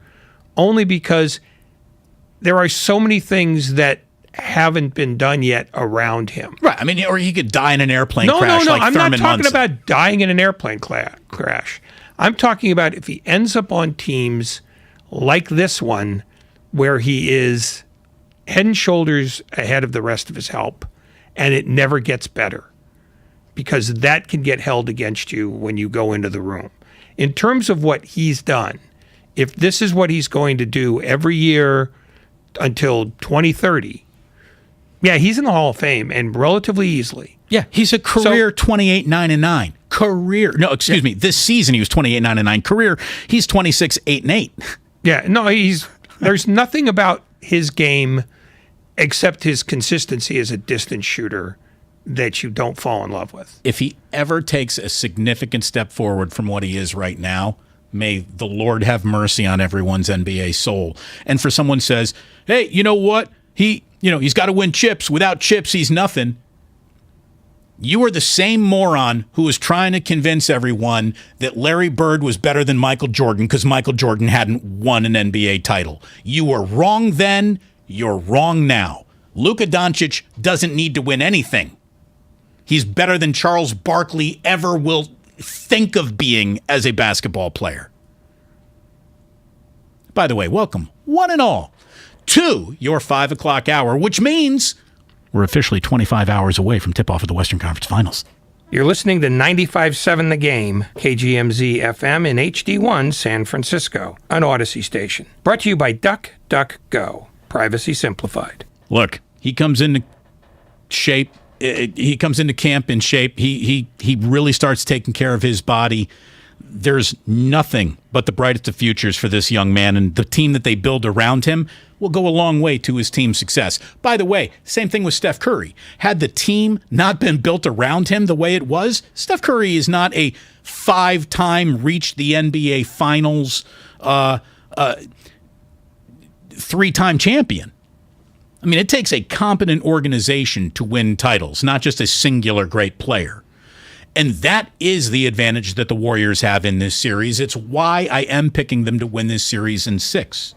only because there are so many things that haven't been done yet around him. Right. I mean, or he could die in an airplane crash. No. Like I'm Thurman not talking Munson. about dying in an airplane crash. I'm talking about if he ends up on teams like this one, where he is head and shoulders ahead of the rest of his help, and it never gets better, because that can get held against you when you go into the room. In terms of what he's done, if this is what he's going to do every year until 2030, yeah, he's in the Hall of Fame, and relatively easily. Yeah, he's a career 28-9-9. Career. No, excuse me. This season he was 28-9-9. Career, he's 26-8-8. Yeah, no, there's nothing about his game except his consistency as a distance shooter that you don't fall in love with. If he ever takes a significant step forward from what he is right now, may the Lord have mercy on everyone's NBA soul. And for someone says, hey, you know what? He's got to win chips. Without chips, he's nothing. You are the same moron who was trying to convince everyone that Larry Bird was better than Michael Jordan because Michael Jordan hadn't won an NBA title. You were wrong then. You're wrong now. Luka Doncic doesn't need to win anything. He's better than Charles Barkley ever will think of being as a basketball player. By the way, welcome, one and all, to your 5 o'clock hour, which means we're officially 25 hours away from tip-off of the Western Conference Finals. You're listening to 95.7 The Game, KGMZ FM in HD1 San Francisco, an Odyssey station. Brought to you by DuckDuckGo, privacy simplified. Look, he comes into shape. He comes into camp in shape. He really starts taking care of his body. There's nothing but the brightest of futures for this young man, and the team that they build around him will go a long way to his team's success. By the way, same thing with Steph Curry. Had the team not been built around him the way it was, Steph Curry is not a 5-time reached the NBA Finals, 3-time champion. I mean, it takes a competent organization to win titles, not just a singular great player. And that is the advantage that the Warriors have in this series. It's why I am picking them to win this series in 6.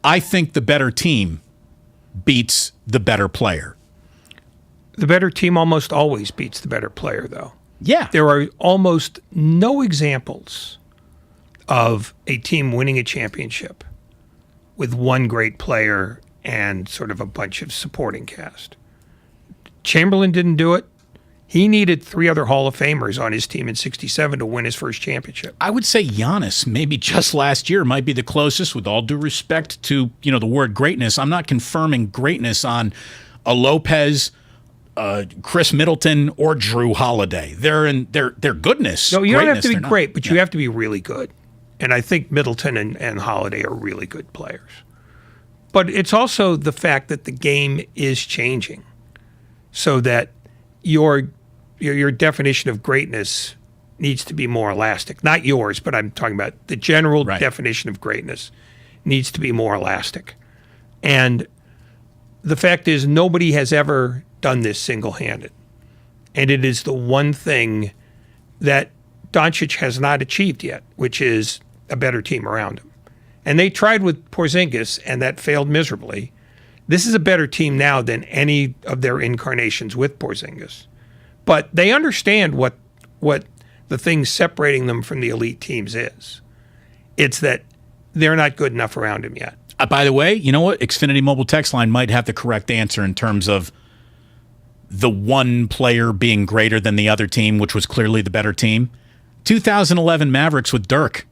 I think the better team beats the better player. The better team almost always beats the better player, though. Yeah. There are almost no examples of a team winning a championship with one great player and sort of a bunch of supporting cast. Chamberlain didn't do it. He needed 3 other Hall of Famers on his team in '67 to win his first championship. I would say Giannis, maybe just last year, might be the closest, with all due respect to, the word greatness. I'm not confirming greatness on a Lopez, Chris Middleton, or Drew Holiday. They're goodness. No, you don't have to be They're not. great, but you have to be really good. And I think Middleton and Holiday are really good players. But it's also the fact that the game is changing, so that your definition of greatness needs to be more elastic. Not yours, but I'm talking about the general definition of greatness needs to be more elastic. And the fact is, nobody has ever done this single-handed. And it is the one thing that Doncic has not achieved yet, which is a better team around him. And they tried with Porzingis, and that failed miserably. This is a better team now than any of their incarnations with Porzingis. But they understand what the thing separating them from the elite teams is. It's that they're not good enough around him yet. By the way, you know what? Xfinity Mobile Text Line might have the correct answer in terms of the one player being greater than the other team, which was clearly the better team. 2011 Mavericks with Dirk.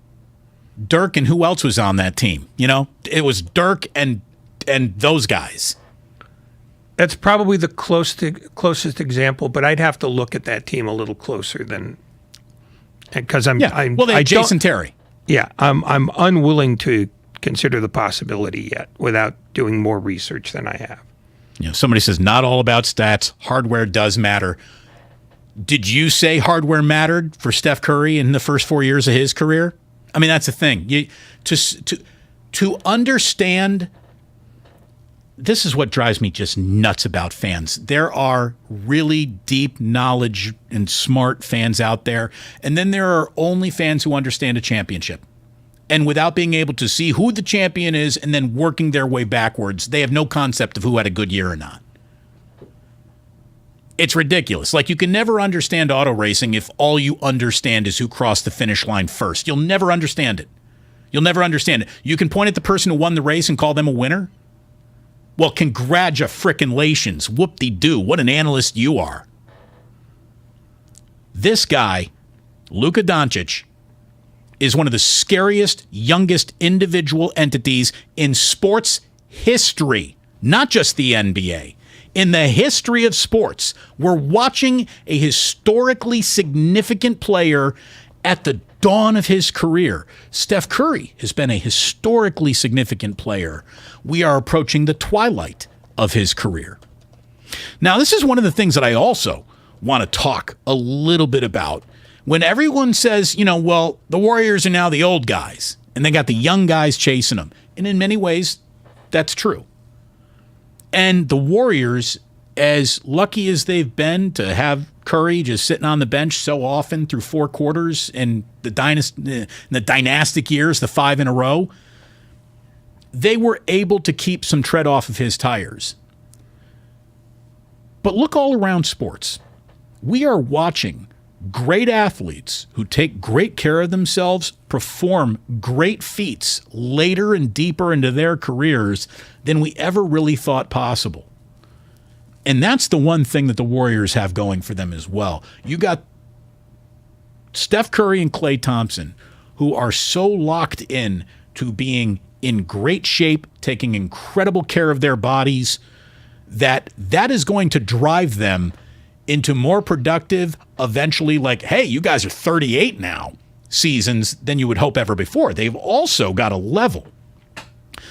Dirk and who else was on that team? It was Dirk and those guys. That's probably the closest example, but I'd have to look at that team a little closer because they had Jason Terry. Yeah, I'm unwilling to consider the possibility yet without doing more research than I have. Somebody says not all about stats. Hardware does matter. Did you say hardware mattered for Steph Curry in the first 4 years of his career? I mean, that's the thing. To understand. This is what drives me just nuts about fans. There are really deep knowledge and smart fans out there, and then there are only fans who understand a championship. And without being able to see who the champion is and then working their way backwards, they have no concept of who had a good year or not. It's ridiculous. Like, you can never understand auto racing if all you understand is who crossed the finish line first. You'll never understand it. You'll never understand it. You can point at the person who won the race and call them a winner. Well, congratulations. Whoop-de-doo. What an analyst you are. This guy, Luka Doncic, is one of the scariest, youngest individual entities in sports history, not just the NBA. In the history of sports, we're watching a historically significant player at the dawn of his career. Steph Curry has been a historically significant player. We are approaching the twilight of his career. Now, this is one of the things that I also want to talk a little bit about. When everyone says, the Warriors are now the old guys, and they got the young guys chasing them. And in many ways, that's true. And the Warriors, as lucky as they've been to have Curry just sitting on the bench so often through 4 quarters in the dynastic years, the 5 in a row, they were able to keep some tread off of his tires. But look all around sports. We are watching great athletes who take great care of themselves perform great feats later and deeper into their careers than we ever really thought possible. And that's the one thing that the Warriors have going for them as well. You got Steph Curry and Klay Thompson, who are so locked in to being in great shape, taking incredible care of their bodies, that is going to drive them into more productive, eventually, like, hey, you guys are 38 now, seasons than you would hope ever before. They've also got a level.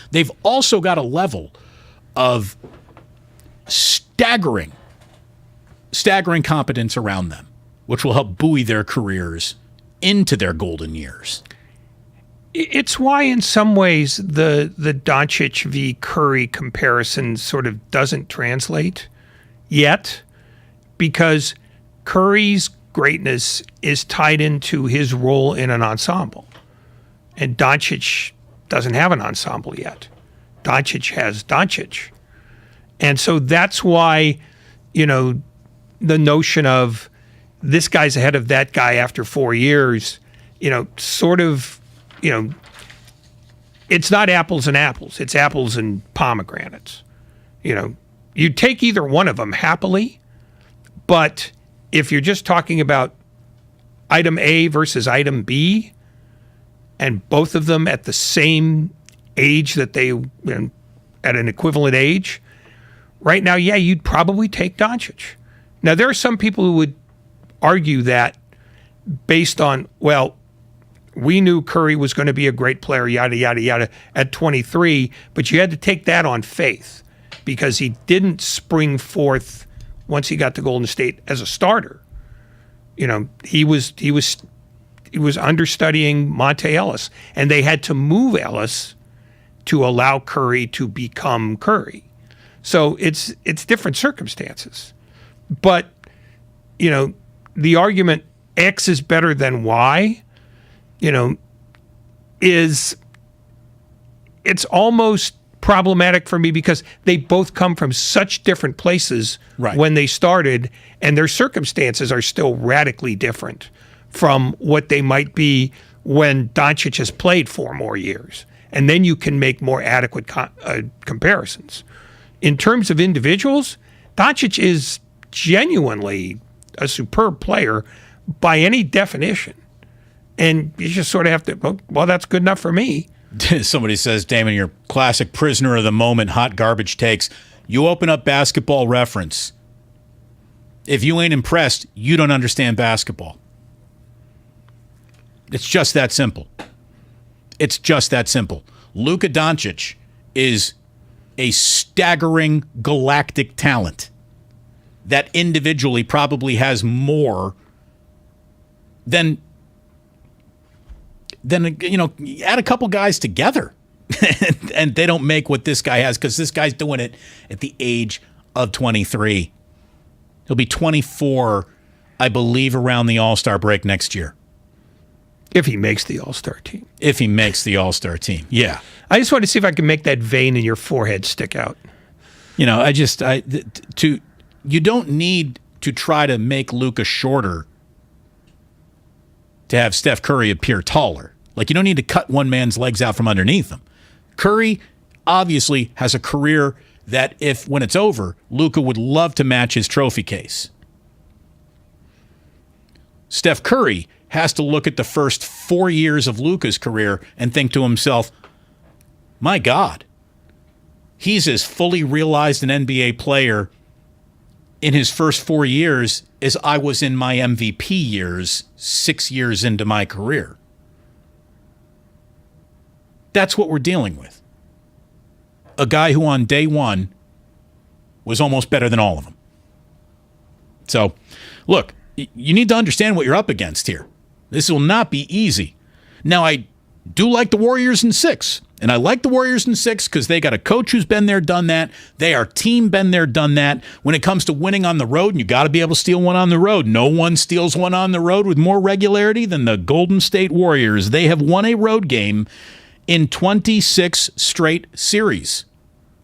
They've also got a level of staggering competence around them, which will help buoy their careers into their golden years. It's why, in some ways, the Doncic v. Curry comparison sort of doesn't translate yet, because Curry's greatness is tied into his role in an ensemble, and Doncic doesn't have an ensemble yet. Doncic has Doncic, and so that's why, the notion of this guy's ahead of that guy after 4 years, sort of. It's not apples and apples. It's apples and pomegranates. You take either one of them happily, but if you're just talking about item A versus item B, and both of them at the same age that they, at an equivalent age, right now, yeah, you'd probably take Doncic. Now, there are some people who would argue that based on, well, we knew Curry was going to be a great player, yada, yada, yada, at 23, but you had to take that on faith because he didn't spring forth once he got to Golden State as a starter. He was understudying Monte Ellis, and they had to move Ellis to allow Curry to become Curry. So it's different circumstances. But, the argument X is better than Y, it's almost problematic for me because they both come from such different places when they started, and their circumstances are still radically different from what they might be when Doncic has played 4 more years. And then you can make more adequate comparisons. In terms of individuals, Doncic is genuinely a superb player by any definition. And you just sort of have to, well, that's good enough for me. Somebody says, Damon, you're classic prisoner of the moment, hot garbage takes. You open up Basketball Reference. If you ain't impressed, you don't understand basketball. It's just that simple. It's just that simple. Luka Doncic is a staggering galactic talent that individually probably has more than add a couple guys together and they don't make what this guy has, because this guy's doing it at the age of 23. He'll be 24, I believe, around the All-Star break next year. If he makes the All-Star team. If he makes the All-Star team, yeah. I just want to see if I can make that vein in your forehead stick out. You don't need to try to make Luka shorter to have Steph Curry appear taller. Like, you don't need to cut one man's legs out from underneath him. Curry obviously has a career that, when it's over, Luka would love to match his trophy case. Steph Curry has to look at the first 4 years of Luka's career and think to himself, my God, he's as fully realized an NBA player in his first 4 years as I was in my MVP years 6 years into my career. That's what we're dealing with. A guy who on day one was almost better than all of them. So, look, you need to understand what you're up against here. This will not be easy. Now, I do like the Warriors in 6. And I like the Warriors in 6 because they got a coach who's been there, done that. They are team been there, done that. When it comes to winning on the road, and you got to be able to steal one on the road. No one steals one on the road with more regularity than the Golden State Warriors. They have won a road game in 26 straight series.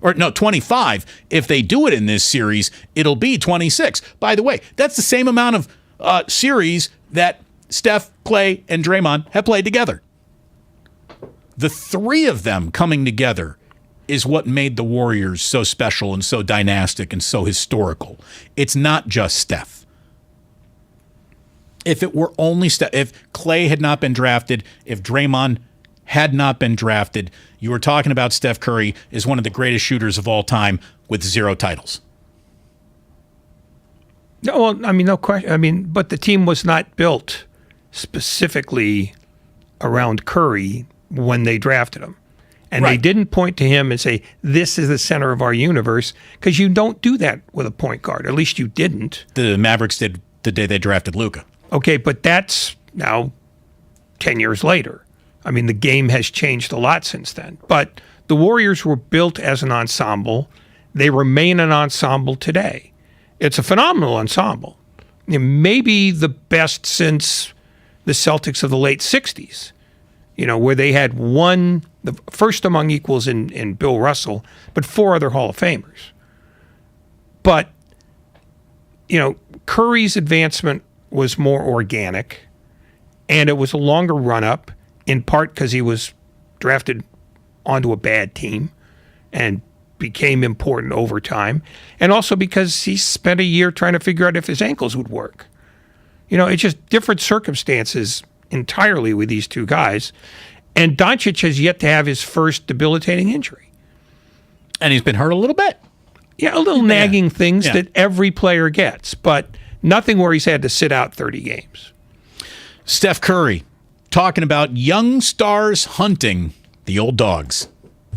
Or no, 25. If they do it in this series, it'll be 26. By the way, that's the same amount of series that Steph, Clay, and Draymond have played together. The 3 of them coming together is what made the Warriors so special and so dynastic and so historical. It's not just Steph. If it were only Steph, if Clay had not been drafted, if Draymond had not been drafted, you were talking about Steph Curry as one of the greatest shooters of all time with 0 titles. No, well, I mean, no question. I mean, but the team was not built specifically around Curry when they drafted him. And They didn't point to him and say, this is the center of our universe, because you don't do that with a point guard. At least you didn't. The Mavericks did the day they drafted Luka. Okay, but that's now 10 years later. I mean, the game has changed a lot since then. But the Warriors were built as an ensemble. They remain an ensemble today. It's a phenomenal ensemble. Maybe the best since the Celtics of the late 60s, where they had the first among equals in Bill Russell, but 4 other Hall of Famers. But, Curry's advancement was more organic, and it was a longer run-up, in part because he was drafted onto a bad team and became important over time, and also because he spent a year trying to figure out if his ankles would work. It's just different circumstances entirely with these two guys, and Doncic has yet to have his first debilitating injury. And he's been hurt a little bit. Yeah, a little nagging things that every player gets, but nothing where he's had to sit out 30 games. Steph Curry talking about young stars hunting the old dogs.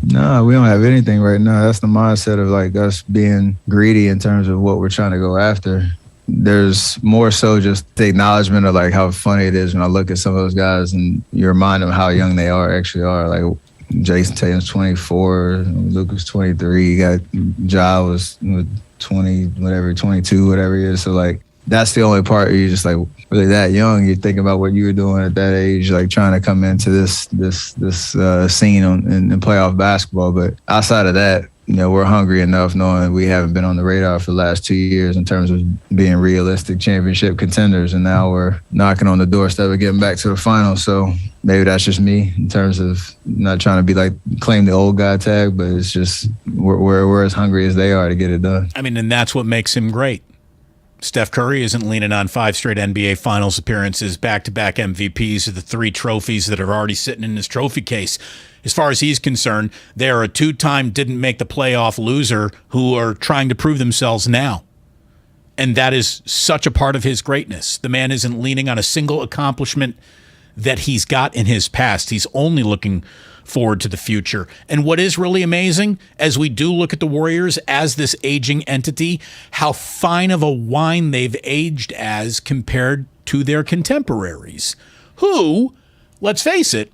No, we don't have anything right now. That's the mindset of like us being greedy in terms of what we're trying to go after. There's more so just the acknowledgement of like how funny it is when I look at some of those guys and you remind them how young they actually are. Like Jason Tatum's 24, Luka's 23, you got Ja was 20, whatever, 22, whatever he is. So like that's the only part where you're just like really that young. You're thinking about what you were doing at that age, like trying to come into this scene in playoff basketball. But outside of that, we're hungry enough knowing we haven't been on the radar for the last 2 years in terms of being realistic championship contenders. And now we're knocking on the doorstep of getting back to the finals. So maybe that's just me in terms of not trying to be like claim the old guy tag, but it's just we're as hungry as they are to get it done. I mean, and that's what makes him great. Steph Curry isn't leaning on 5 straight NBA Finals appearances, back-to-back MVPs of the 3 trophies that are already sitting in his trophy case. As far as he's concerned, they are a 2-time didn't-make-the-playoff loser who are trying to prove themselves now. And that is such a part of his greatness. The man isn't leaning on a single accomplishment that he's got in his past. He's only looking forward to the future. And what is really amazing, as we do look at the Warriors as this aging entity, how fine of a wine they've aged as compared to their contemporaries, who, let's face it,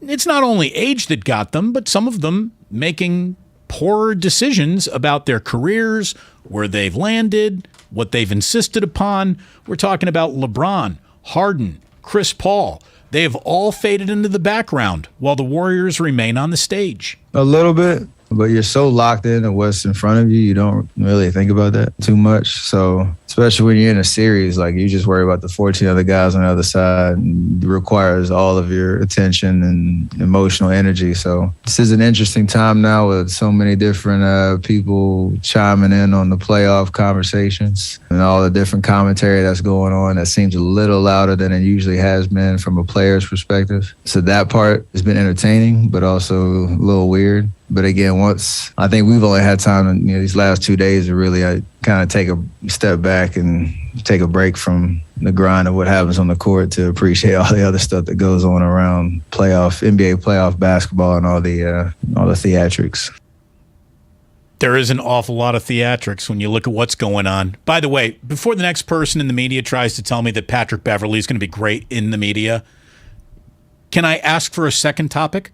it's not only age that got them, but some of them making poor decisions about their careers, where they've landed, what they've insisted upon. We're talking about LeBron, Harden, Chris Paul. They have all faded into the background while the Warriors remain on the stage. A little bit, but you're so locked into what's in front of you, you don't really think about that too much. So especially when you're in a series, like you just worry about the 14 other guys on the other side, and it requires all of your attention and emotional energy. So this is an interesting time now with so many different people chiming in on the playoff conversations and all the different commentary that's going on that seems a little louder than it usually has been from a player's perspective. So that part has been entertaining, but also a little weird. But again, I think we've only had time, these last 2 days to really kind of take a step back and take a break from the grind of what happens on the court to appreciate all the other stuff that goes on around NBA playoff basketball and all the theatrics. There is an awful lot of theatrics when you look at what's going on. By the way, before the next person in the media tries to tell me that Patrick Beverley is going to be great in the media, can I ask for a second topic?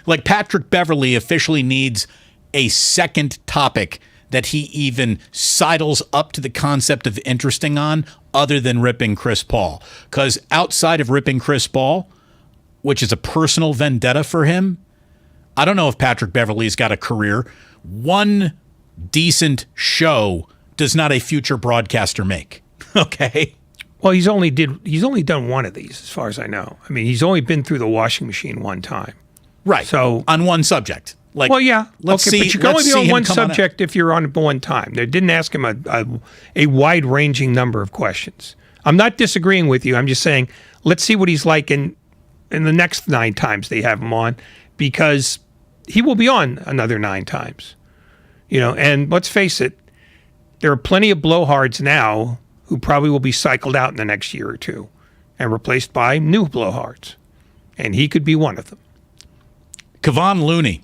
Like Patrick Beverley officially needs a second topic that he even sidles up to the concept of interesting on other than ripping Chris Paul. Because outside of ripping Chris Paul, which is a personal vendetta for him, I don't know if Patrick Beverley's got a career. One decent show does not a future broadcaster make. Okay? Well, he's only done one of these as far as I know. I mean, he's only been through the washing machine one time. Right. So on one subject. Like, well, yeah. Let's okay, see, but you can only be on one subject on if you're on one time. They didn't ask him a wide-ranging number of questions. I'm not disagreeing with you. I'm just saying, let's see what he's like in the next 9 times they have him on, because he will be on another 9 times. And let's face it, there are plenty of blowhards now who probably will be cycled out in the next year or two and replaced by new blowhards. And he could be one of them. Kevon Looney.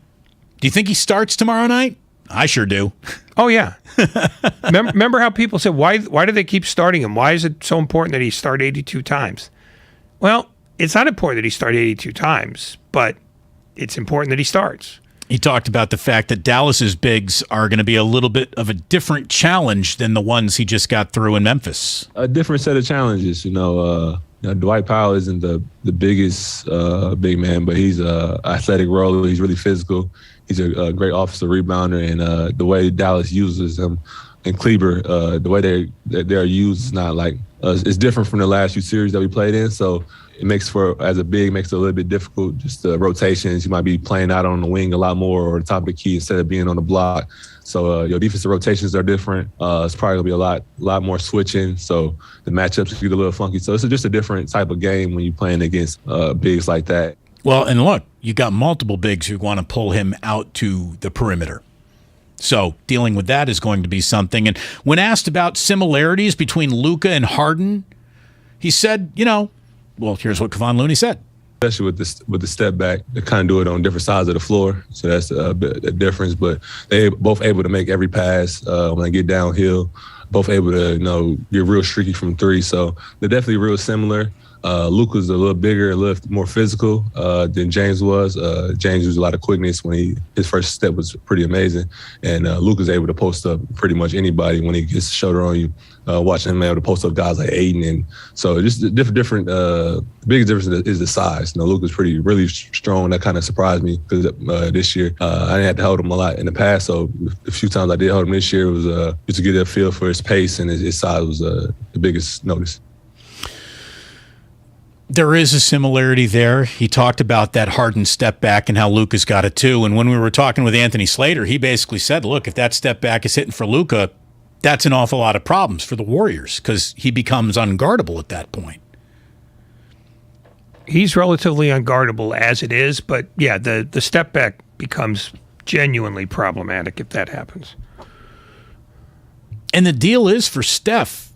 Do you think he starts tomorrow night? I sure do. Oh, yeah. Remember how people said, why do they keep starting him? Why is it so important that he start 82 times? Well, it's not important that he start 82 times, but it's important that he starts. He talked about the fact that Dallas's bigs are going to be a little bit of a different challenge than the ones he just got through in Memphis. A different set of challenges. Dwight Powell isn't the biggest big man, but he's a athletic roller. He's really physical. He's a great offensive rebounder, and the way Dallas uses him and Kleber, the way they're used is not like it's different from the last few series that we played in. So it makes as a big, makes it a little bit difficult. Just the rotations, you might be playing out on the wing a lot more or the top of the key instead of being on the block. So your defensive rotations are different. It's probably gonna be a lot more switching. So the matchups get a little funky. So it's just a different type of game when you're playing against bigs like that. Well, and look, you got multiple bigs who want to pull him out to the perimeter. So dealing with that is going to be something. And when asked about similarities between Luka and Harden, he said, well, here's what Kevon Looney said. Especially with the step back, they kind of do it on different sides of the floor. So that's a difference. But they both able to make every pass when they get downhill. Both able to, get real streaky from three. So they're definitely real similar. Luka's a little bigger, a little more physical than James was. James used a lot of quickness when his first step was pretty amazing. And Luka's able to post up pretty much anybody when he gets the shoulder on you. Watching him able to post up guys like Aiden. And so just different. The biggest difference is the size. Luka's really strong. That kind of surprised me because this year I didn't have to hold him a lot in the past. So the few times I did hold him this year was just to get a feel for his pace, and his size was the biggest notice. There is a similarity there. He talked about that Harden step back and how Luka's got it too. And when we were talking with Anthony Slater, he basically said, look, if that step back is hitting for Luka, that's an awful lot of problems for the Warriors because he becomes unguardable at that point. He's relatively unguardable as it is, but yeah, the step back becomes genuinely problematic if that happens. And the deal is for Steph,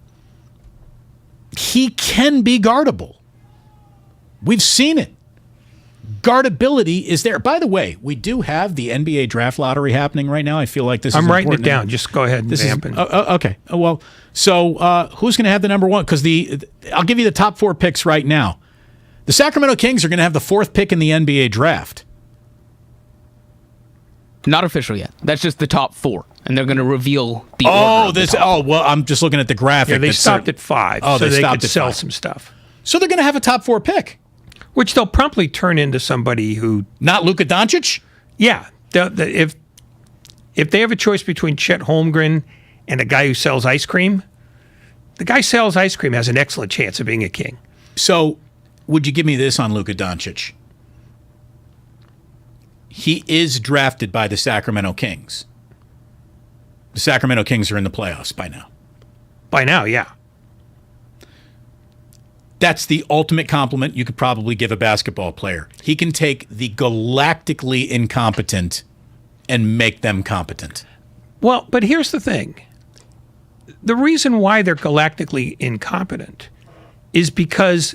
he can be guardable. We've seen it. Guardability is there. By the way, we do have the NBA draft lottery happening right now. I feel like this is important. I'm writing it down. Now. Just go ahead and vamp it. Okay. Well, so who's going to have the number one? Because I'll give you the top 4 picks right now. The Sacramento Kings are going to have the 4th pick in the NBA draft. Not official yet. That's just the top 4, and they're going to reveal the order. Well, I'm just looking at the graphic. Yeah, they stopped at 5, so they could sell some stuff. So they're going to have a top 4 pick. Which they'll promptly turn into somebody who... Not Luka Doncic? Yeah. If they have a choice between Chet Holmgren and a guy who sells ice cream, the guy who sells ice cream has an excellent chance of being a king. So would you give me this on Luka Doncic? He is drafted by the Sacramento Kings. The Sacramento Kings are in the playoffs by now. By now, yeah. That's the ultimate compliment you could probably give a basketball player. He can take the galactically incompetent and make them competent. Well, but here's the thing. The reason why they're galactically incompetent is because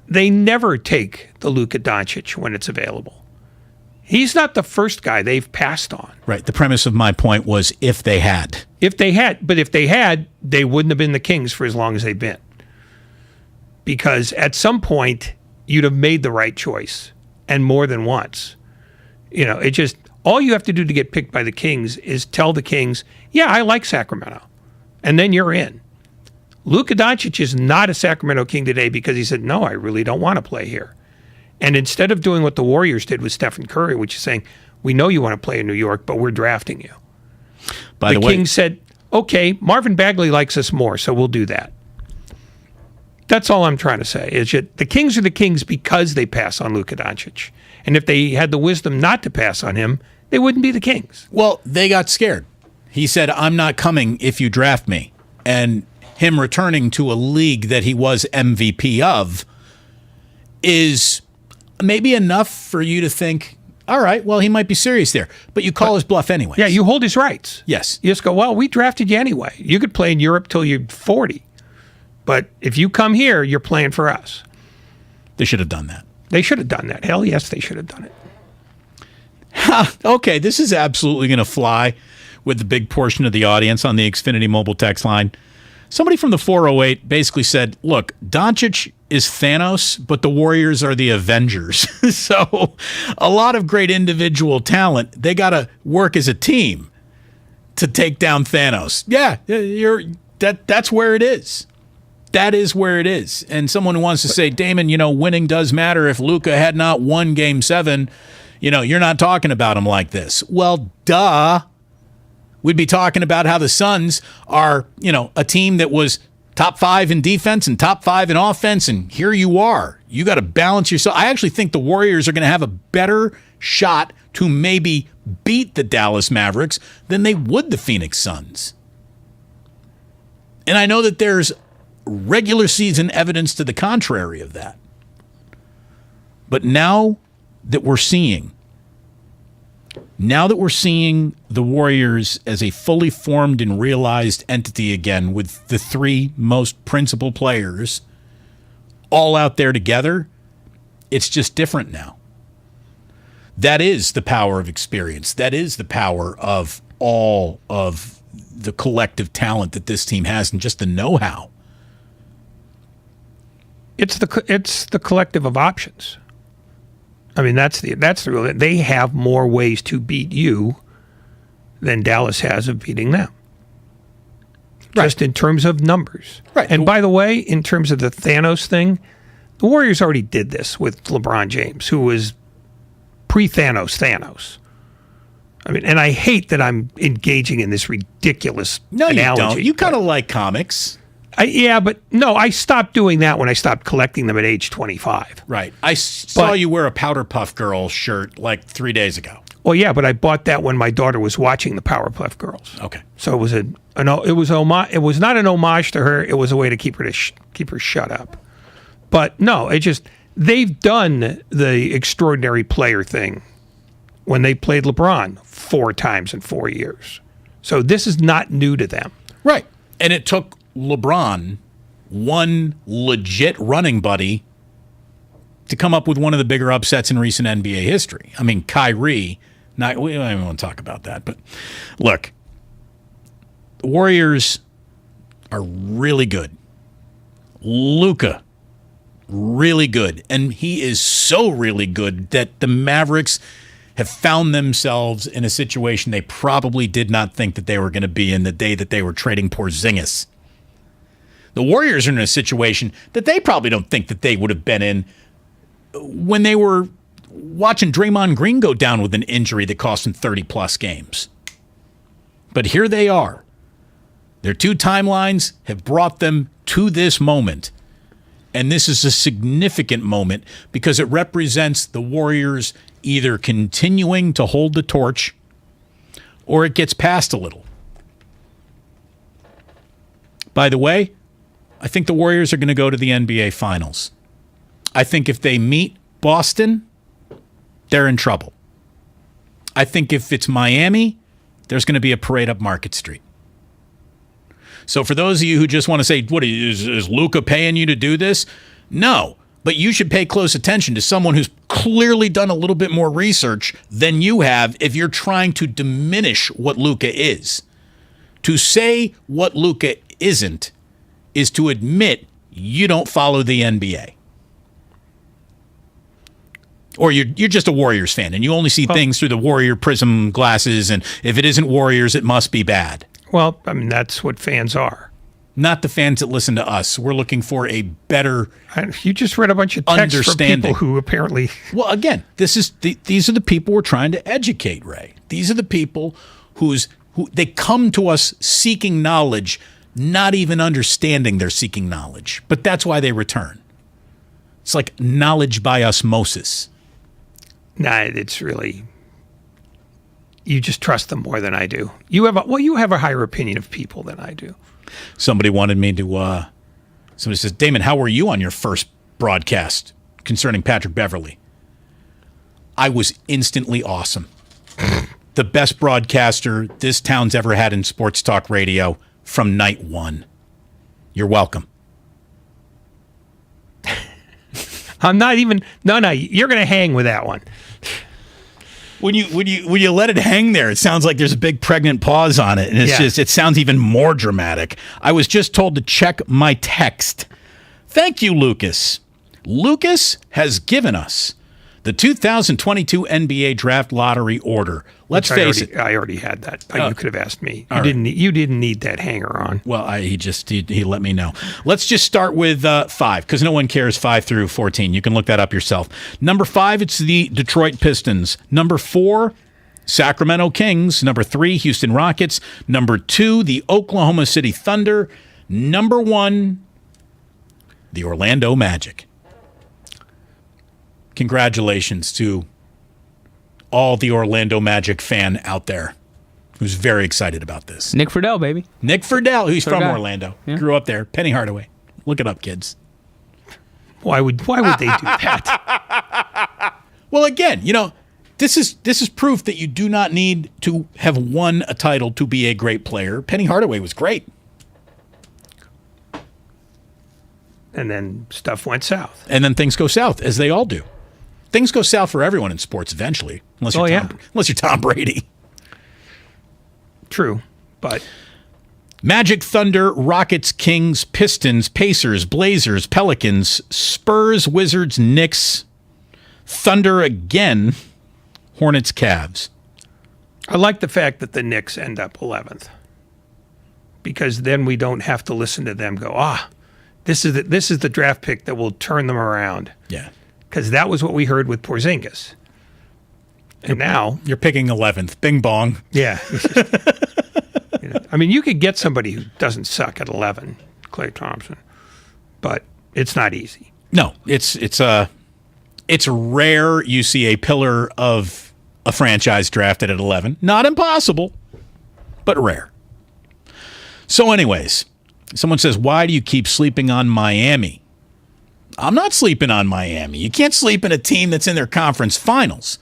they never take the Luka Doncic when it's available. He's not the first guy they've passed on. Right. The premise of my point was if they had. If they had, they wouldn't have been the Kings for as long as they've been. Because at some point, you'd have made the right choice, and more than once. It just, all you have to do to get picked by the Kings is tell the Kings, yeah, I like Sacramento. And then you're in. Luka Doncic is not a Sacramento King today because he said, no, I really don't want to play here. And instead of doing what the Warriors did with Stephen Curry, which is saying, we know you want to play in New York, but we're drafting you. By the way, Kings said, okay, Marvin Bagley likes us more, so we'll do that. That's all I'm trying to say. Is that the Kings are the Kings because they pass on Luka Doncic. And if they had the wisdom not to pass on him, they wouldn't be the Kings. Well, they got scared. He said, I'm not coming if you draft me. And him returning to a league that he was MVP of is maybe enough for you to think, all right, well, he might be serious there. But you call his bluff anyway. Yeah, you hold his rights. Yes. You just go, well, we drafted you anyway. You could play in Europe till you're 40. But if you come here, you're playing for us. They should have done that. They should have done that. Hell yes, they should have done it. Okay, this is absolutely going to fly with the big portion of the audience on the Xfinity mobile text line. Somebody from the 408 basically said, look, Doncic is Thanos, but the Warriors are the Avengers. So a lot of great individual talent. They got to work as a team to take down Thanos. Yeah, that's where it is. That is where it is. And someone who wants to say, Damon, winning does matter. If Luka had not won Game 7, you're not talking about him like this. Well, duh. We'd be talking about how the Suns are, a team that was top 5 in defense and top 5 in offense, and here you are. You got to balance yourself. I actually think the Warriors are going to have a better shot to maybe beat the Dallas Mavericks than they would the Phoenix Suns. And I know that there's regular season evidence to the contrary of that. But now that we're seeing the Warriors as a fully formed and realized entity again with the 3 most principal players all out there together, it's just different now. That is the power of experience. That is the power of all of the collective talent that this team has and just the know-how. It's the collective of options. I mean, that's the real. They have more ways to beat you than Dallas has of beating them. Right. Just in terms of numbers. Right. And by the way, in terms of the Thanos thing, the Warriors already did this with LeBron James, who was pre-Thanos. I mean, and I hate that I'm engaging in this ridiculous analogy. No, you don't. You kind of like comics. I stopped doing that when I stopped collecting them at age 25. Right. I saw you wear a Powderpuff Girl shirt like 3 days ago. Well, yeah, but I bought that when my daughter was watching the Powerpuff Girls. Okay. So it was it was not an homage to her. It was a way to keep her shut up. But no, they've done the extraordinary player thing when they played LeBron 4 times in 4 years. So this is not new to them. Right. And it took LeBron, one legit running buddy, to come up with one of the bigger upsets in recent NBA history. I mean, Kyrie, we don't even want to talk about that. But look, the Warriors are really good. Luka, really good. And he is so really good that the Mavericks have found themselves in a situation they probably did not think that they were going to be in the day that they were trading Porzingis. The Warriors are in a situation that they probably don't think that they would have been in when they were watching Draymond Green go down with an injury that cost him 30-plus games. But here they are. Their 2 timelines have brought them to this moment. And this is a significant moment because it represents the Warriors either continuing to hold the torch or it gets passed a little. By the way, I think the Warriors are going to go to the NBA Finals. I think if they meet Boston, they're in trouble. I think if it's Miami, there's going to be a parade up Market Street. So for those of you who just want to say, what is Luka paying you to do this? No, but you should pay close attention to someone who's clearly done a little bit more research than you have if you're trying to diminish what Luka is. To say what Luka isn't is to admit you don't follow the NBA. Or you're just a Warriors fan and you only see things through the Warrior prism glasses, and if it isn't Warriors, it must be bad. Well, I mean, that's what fans are. Not the fans that listen to us. We're looking for a better You just read a bunch of texts from people who apparently... Well, again, these are the people we're trying to educate, Ray. These are the people who they come to us seeking knowledge, not even understanding they're seeking knowledge. But that's why they return. It's like knowledge by osmosis. Nah, it's really... You just trust them more than I do. You have a higher opinion of people than I do. Somebody wanted me to... somebody says, Damon, how were you on your first broadcast concerning Patrick Beverley? I was instantly awesome. The best broadcaster this town's ever had in sports talk radio from night one. You're welcome. I'm not even... No, you're going to hang with that one. When you let it hang there, it sounds like there's a big pregnant pause on it, and it sounds even more dramatic. I was just told to check my text Thank you, Lucas. Lucas has given us the 2022 NBA Draft Lottery order. Let's face it. I already had that. You could have asked me. You didn't need that hanger on. Well, he let me know. Let's just start with 5, because no one cares 5 through 14. You can look that up yourself. Number 5, it's the Detroit Pistons. Number 4, Sacramento Kings. Number 3, Houston Rockets. Number 2, the Oklahoma City Thunder. Number 1, the Orlando Magic. Congratulations to all the Orlando Magic fan out there who's very excited about this. Nick Friedel, baby. Nick Friedel, who's from guy. Orlando. Yeah. Grew up there. Penny Hardaway. Look it up, kids. Why would they do that? Well, again, this is proof that you do not need to have won a title to be a great player. Penny Hardaway was great. And then stuff went south. And then things go south, as they all do. Things go south for everyone in sports eventually, unless you're Tom Brady. True, but Magic, Thunder, Rockets, Kings, Pistons, Pacers, Blazers, Pelicans, Spurs, Wizards, Knicks, Thunder again, Hornets, Cavs. I like the fact that the Knicks end up 11th, because then we don't have to listen to them go, this is the draft pick that will turn them around. Yeah. Because that was what we heard with Porzingis. And now you're picking 11th. Bing bong. Yeah. I mean, you could get somebody who doesn't suck at 11, Klay Thompson, but it's not easy. No, it's rare you see a pillar of a franchise drafted at 11. Not impossible, but rare. So anyways, someone says, why do you keep sleeping on Miami? I'm not sleeping on Miami. You can't sleep in a team that's in their conference finals.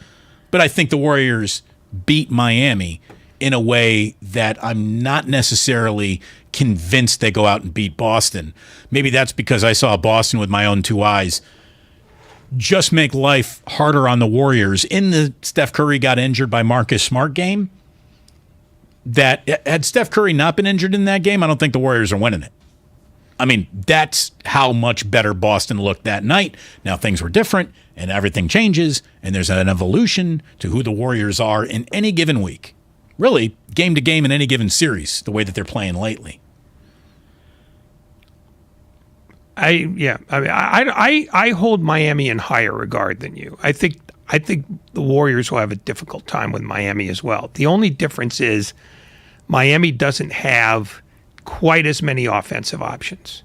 But I think the Warriors beat Miami in a way that I'm not necessarily convinced they go out and beat Boston. Maybe that's because I saw Boston with my own 2 eyes just make life harder on the Warriors in the Steph Curry got injured by Marcus Smart game. That had Steph Curry not been injured in that game, I don't think the Warriors are winning it. I mean, that's how much better Boston looked that night. Now things were different, and everything changes, and there's an evolution to who the Warriors are in any given week. Really, game to game in any given series, the way that they're playing lately. I hold Miami in higher regard than you. I think the Warriors will have a difficult time with Miami as well. The only difference is Miami doesn't have quite as many offensive options.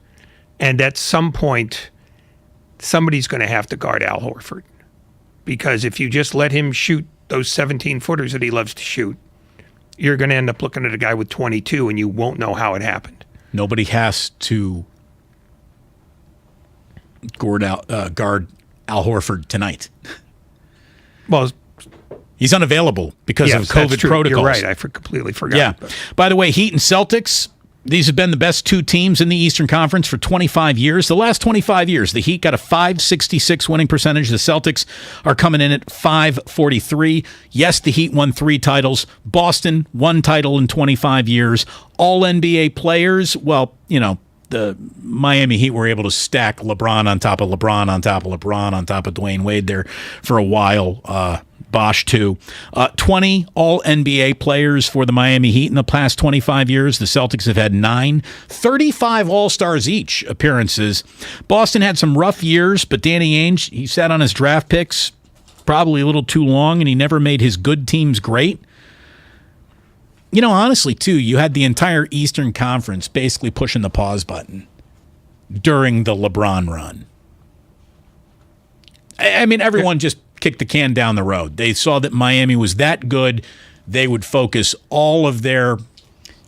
And at some point, somebody's going to have to guard Al Horford. Because if you just let him shoot those 17-footers that he loves to shoot, you're going to end up looking at a guy with 22 and you won't know how it happened. Nobody has to guard Al Horford tonight. Well, he's unavailable because of COVID protocols. You're right. I completely forgot. Yeah. By the way, Heat and Celtics, these have been the best 2 teams in the Eastern Conference for 25 years. The last 25 years, the Heat got a .566 winning percentage. The Celtics are coming in at .543. Yes, the Heat won 3 titles. Boston, 1 title in 25 years. All NBA players, well, the Miami Heat were able to stack LeBron on top of LeBron on top of LeBron on top of Dwayne Wade there for a while. Bosh, too. 20 all-NBA players for the Miami Heat in the past 25 years. The Celtics have had 9. 35 All-Stars each appearances. Boston had some rough years, but Danny Ainge, he sat on his draft picks probably a little too long, and he never made his good teams great. Honestly, too, you had the entire Eastern Conference basically pushing the pause button during the LeBron run. I mean, everyone just kicked the can down the road. They saw that Miami was that good. They would focus all of their,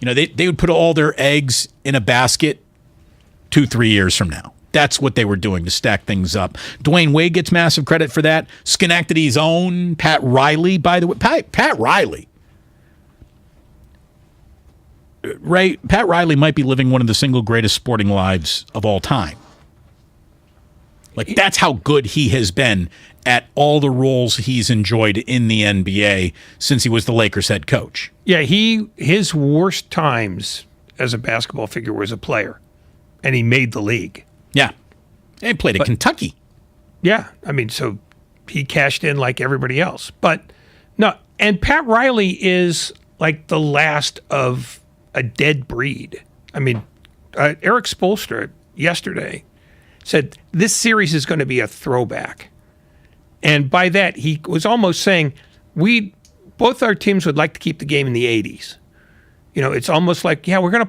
they would put all their eggs in a basket 2-3 years from now. That's what they were doing to stack things up. Dwayne Wade gets massive credit for that. Schenectady's own Pat Riley, by the way. Pat Riley. Ray, Pat Riley might be living one of the single greatest sporting lives of all time. Like, that's how good he has been at all the roles he's enjoyed in the NBA since he was the Lakers head coach. Yeah, his worst times as a basketball figure was a player, and he made the league. Yeah. They played at Kentucky. Yeah, I mean, so he cashed in like everybody else. But no, and Pat Riley is like the last of a dead breed. I mean, Eric Spoelstra yesterday said this series is going to be a throwback. And by that, he was almost saying both our teams would like to keep the game in the 80s. You know, it's almost like, yeah, we're going to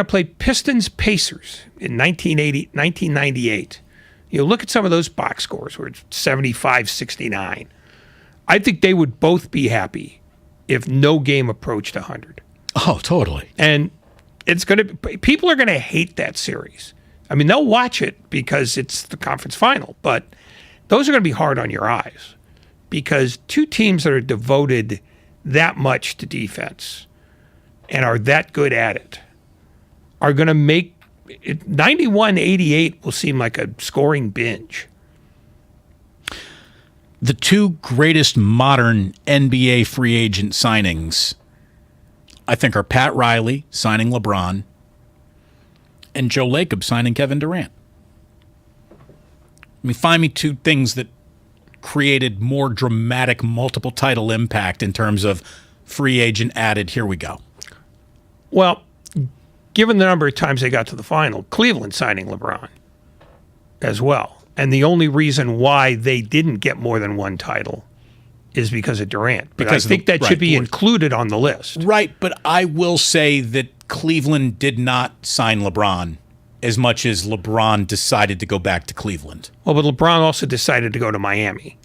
play Pistons Pacers in 1998. You know, look at some of those box scores where it's 75-69. I think they would both be happy if no game approached 100. Oh, totally. And people are going to hate that series. I mean, they'll watch it because it's the conference final, but those are going to be hard on your eyes because two teams that are devoted that much to defense and are that good at it are going to make it. 91-88 will seem like a scoring binge. The two greatest modern NBA free agent signings, I think, are Pat Riley signing LeBron and Joe Lacob signing Kevin Durant. I mean, find me two things that created more dramatic multiple title impact in terms of free agent added. Here we go. Well, given the number of times they got to the final, Cleveland signing LeBron as well. And the only reason why they didn't get more than one title is because of Durant. But I think that should be included on the list. Right, but I will say that Cleveland did not sign LeBron as much as LeBron decided to go back to Cleveland. Well, but LeBron also decided to go to Miami.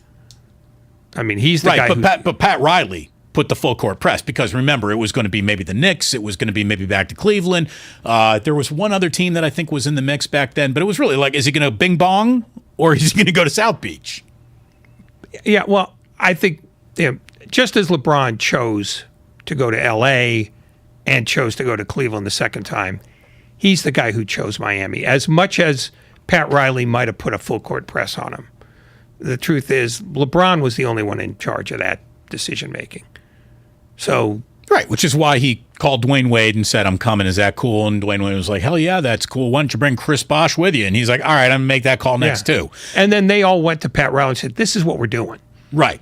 I mean, he's the guy but Pat Riley put the full court press because, remember, it was going to be maybe the Knicks. It was going to be maybe back to Cleveland. There was one other team that I think was in the mix back then, but it was really like, is he going to bing bong or is he going to go to South Beach? Yeah, well, I think just as LeBron chose to go to L.A. and chose to go to Cleveland the second time, he's the guy who chose Miami. As much as Pat Riley might have put a full court press on him, the truth is LeBron was the only one in charge of that decision making. So right, which is why he called Dwayne Wade and said, "I'm coming. Is that cool?" And Dwayne Wade was like, "Hell yeah, that's cool. Why don't you bring Chris Bosh with you?" And he's like, "All right, I'm gonna make that call next too." And then they all went to Pat Riley and said, "This is what we're doing." Right.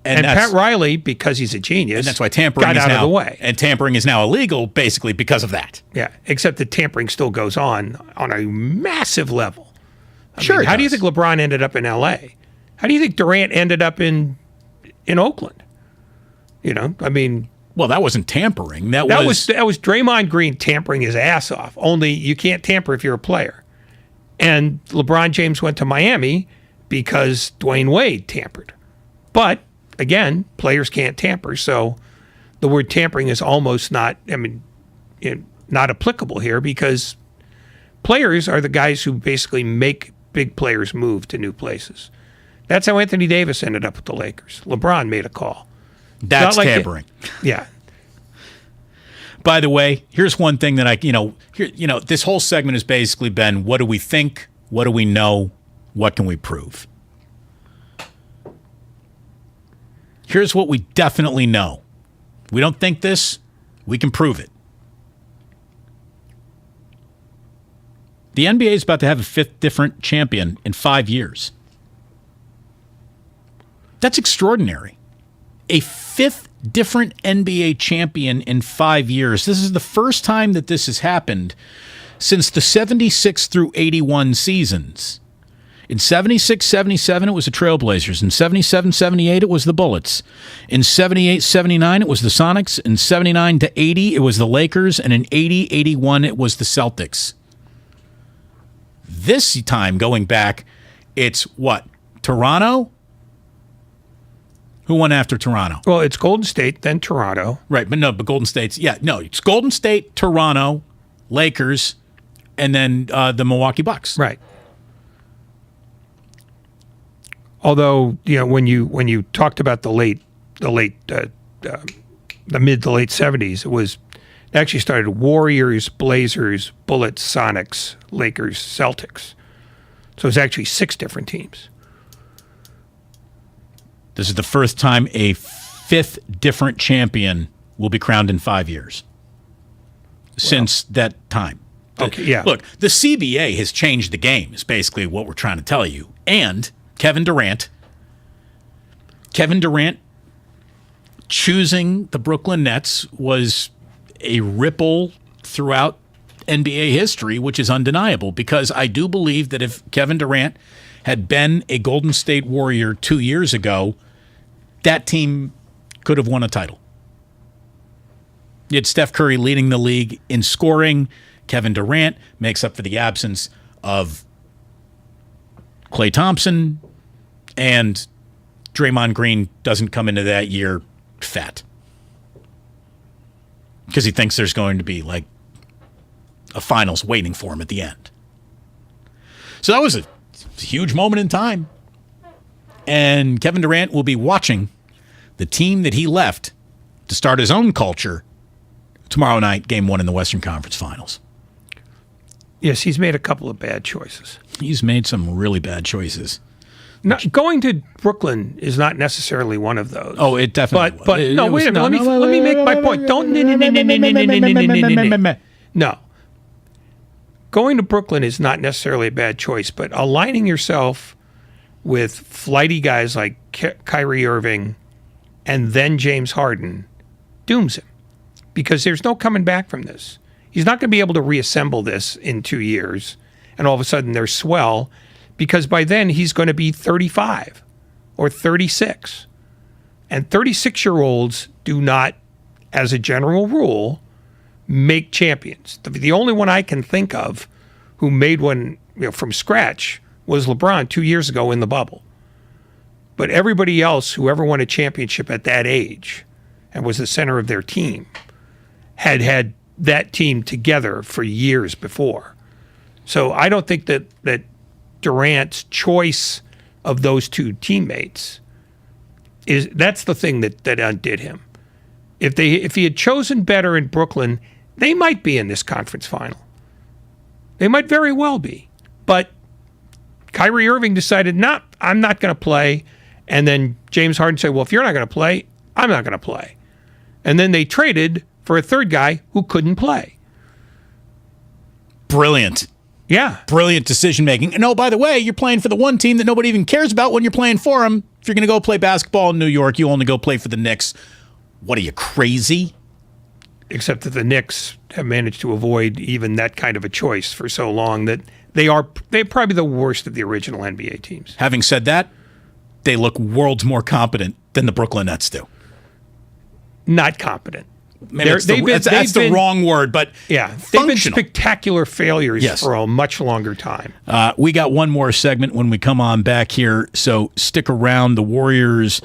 And Pat Riley, because he's a genius, and that's why tampering got is out now of the way. And tampering is now illegal, basically because of that. Yeah, except that tampering still goes on a massive level. I Sure. mean, how do you think LeBron ended up in L.A.? How do you think Durant ended up in Oakland? You know, I mean, well, that wasn't tampering. That was Draymond Green tampering his ass off. Only you can't tamper if you're a player. And LeBron James went to Miami because Dwayne Wade tampered. But again, players can't tamper, so the word tampering is almost not applicable here because players are the guys who basically make big players move to new places. That's how Anthony Davis ended up with the Lakers. LeBron made a call. That's tampering. Yeah. By the way, here's one thing that this whole segment has basically been, what do we think? What do we know? What can we prove? Here's what we definitely know. We don't think this, we can prove it. The NBA is about to have a fifth different champion in 5 years. That's extraordinary. A fifth different NBA champion in 5 years. This is the first time that this has happened since the 76 through 81 seasons. In 76-77, it was the Trailblazers. In 77-78, it was the Bullets. In 78-79, it was the Sonics. In 79-80, it was the Lakers. And in 80-81, it was the Celtics. This time, going back, it's what? Toronto? Who won after Toronto? Well, it's Golden State, then Toronto. Right, but Golden State's, it's Golden State, Toronto, Lakers, and then the Milwaukee Bucks. Right. Although, when you talked about the mid to late 70s, it actually started Warriors, Blazers, Bullets, Sonics, Lakers, Celtics. So it's actually 6 different teams. This is the first time a fifth different champion will be crowned in 5 years since that time. Okay, yeah. Look, the CBA has changed the game, is basically what we're trying to tell you. And Kevin Durant choosing the Brooklyn Nets was a ripple throughout NBA history, which is undeniable, because I do believe that if Kevin Durant had been a Golden State Warrior 2 years ago, that team could have won a title. You had Steph Curry leading the league in scoring. Kevin Durant makes up for the absence of Klay Thompson, and Draymond Green doesn't come into that year fat because he thinks there's going to be like a finals waiting for him at the end. So that was a huge moment in time. And Kevin Durant will be watching the team that he left to start his own culture tomorrow night, game 1 in the Western Conference Finals. Yes, he's made a couple of bad choices. He's made some really bad choices. Going to Brooklyn is not necessarily one of those. Oh, it definitely was. But no, wait a minute. Let me make my point. Don't. No. Going to Brooklyn is not necessarily a bad choice, but aligning yourself with flighty guys like Kyrie Irving and then James Harden dooms him, because there's no coming back from this. He's not going to be able to reassemble this in 2 years, and all of a sudden they're swell, because by then he's going to be 35 or 36. And 36-year-olds do not, as a general rule, make champions. The only one I can think of who made one from scratch was LeBron 2 years ago in the bubble. But everybody else who ever won a championship at that age and was the center of their team had that team together for years before. So I don't think that Durant's choice of those two teammates that's the thing that undid him. If he had chosen better in Brooklyn, they might be in this conference final. They might very well be. But Kyrie Irving decided, I'm not going to play. And then James Harden said, well, if you're not going to play, I'm not going to play. And then they traded for a third guy who couldn't play. Brilliant. Yeah. Brilliant decision-making. And oh, by the way, you're playing for the one team that nobody even cares about when you're playing for them. If you're going to go play basketball in New York, you only go play for the Knicks. What are you, crazy? Except that the Knicks have managed to avoid even that kind of a choice for so long that they're probably the worst of the original NBA teams. Having said that, they look worlds more competent than the Brooklyn Nets do. Not competent. Maybe that's the wrong word, but yeah, functional. They've been spectacular failures for a much longer time. We got one more segment when we come on back here, so stick around. The Warriors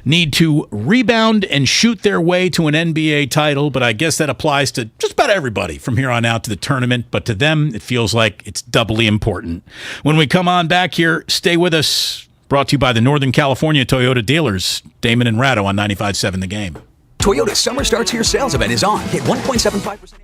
need to rebound and shoot their way to an NBA title, but I guess that applies to just about everybody from here on out to the tournament, but to them, it feels like it's doubly important. When we come on back here, stay with us. Brought to you by the Northern California Toyota dealers, Damon and Ratto on 95.7 The Game. Toyota's Summer Starts Here sales event is on. Hit 1.75%.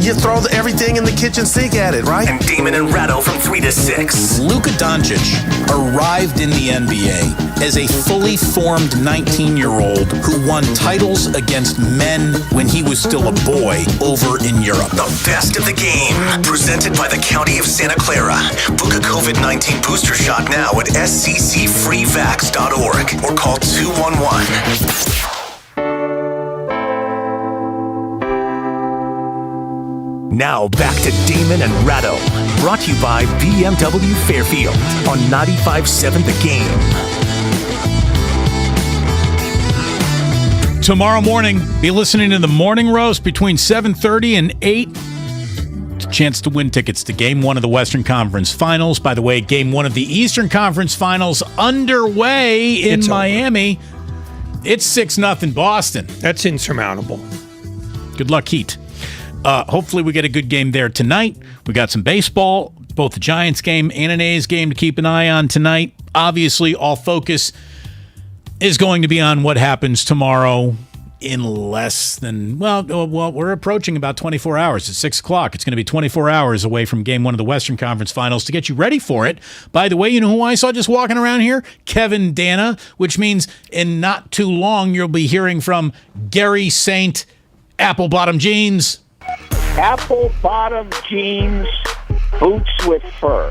you throw everything in the kitchen sink at it, right? And Damon and Ratto from 3 to 6. Luka Doncic arrived in the NBA as a fully formed 19-year-old who won titles against men when he was still a boy over in Europe. The best of the game, presented by the County of Santa Clara. Book a COVID-19 booster shot now at sccfreevax.org or call 211. Now back to Damon and Ratto, brought to you by BMW Fairfield on 95.7 The Game. Tomorrow morning, be listening to the Morning Roast between 7:30 and 8. It's a chance to win tickets to Game 1 of the Western Conference Finals. By the way, Game 1 of the Eastern Conference Finals underway in Miami. It's 6-0 Boston. That's insurmountable. Good luck, Heat. Hopefully we get a good game there tonight. We got some baseball, both the Giants game and an A's game to keep an eye on tonight. Obviously, all focus is going to be on what happens tomorrow in less than, well, we're approaching about 24 hours. It's 6 o'clock. It's going to be 24 hours away from Game 1 of the Western Conference Finals to get you ready for it. By the way, you know who I saw just walking around here? Kevin Dana, which means in not too long you'll be hearing from Gary Saint, Apple Bottom Jeans. Apple bottom jeans, boots with fur.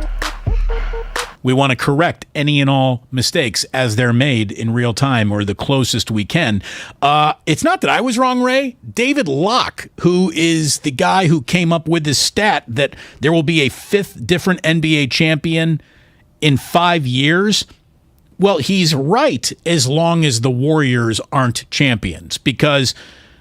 We want to correct any and all mistakes as they're made in real time or the closest we can. It's not that I was wrong, Ray. David Locke, who is the guy who came up with this stat that there will be a 5th different NBA champion in 5 years. Well, he's right as long as the Warriors aren't champions, because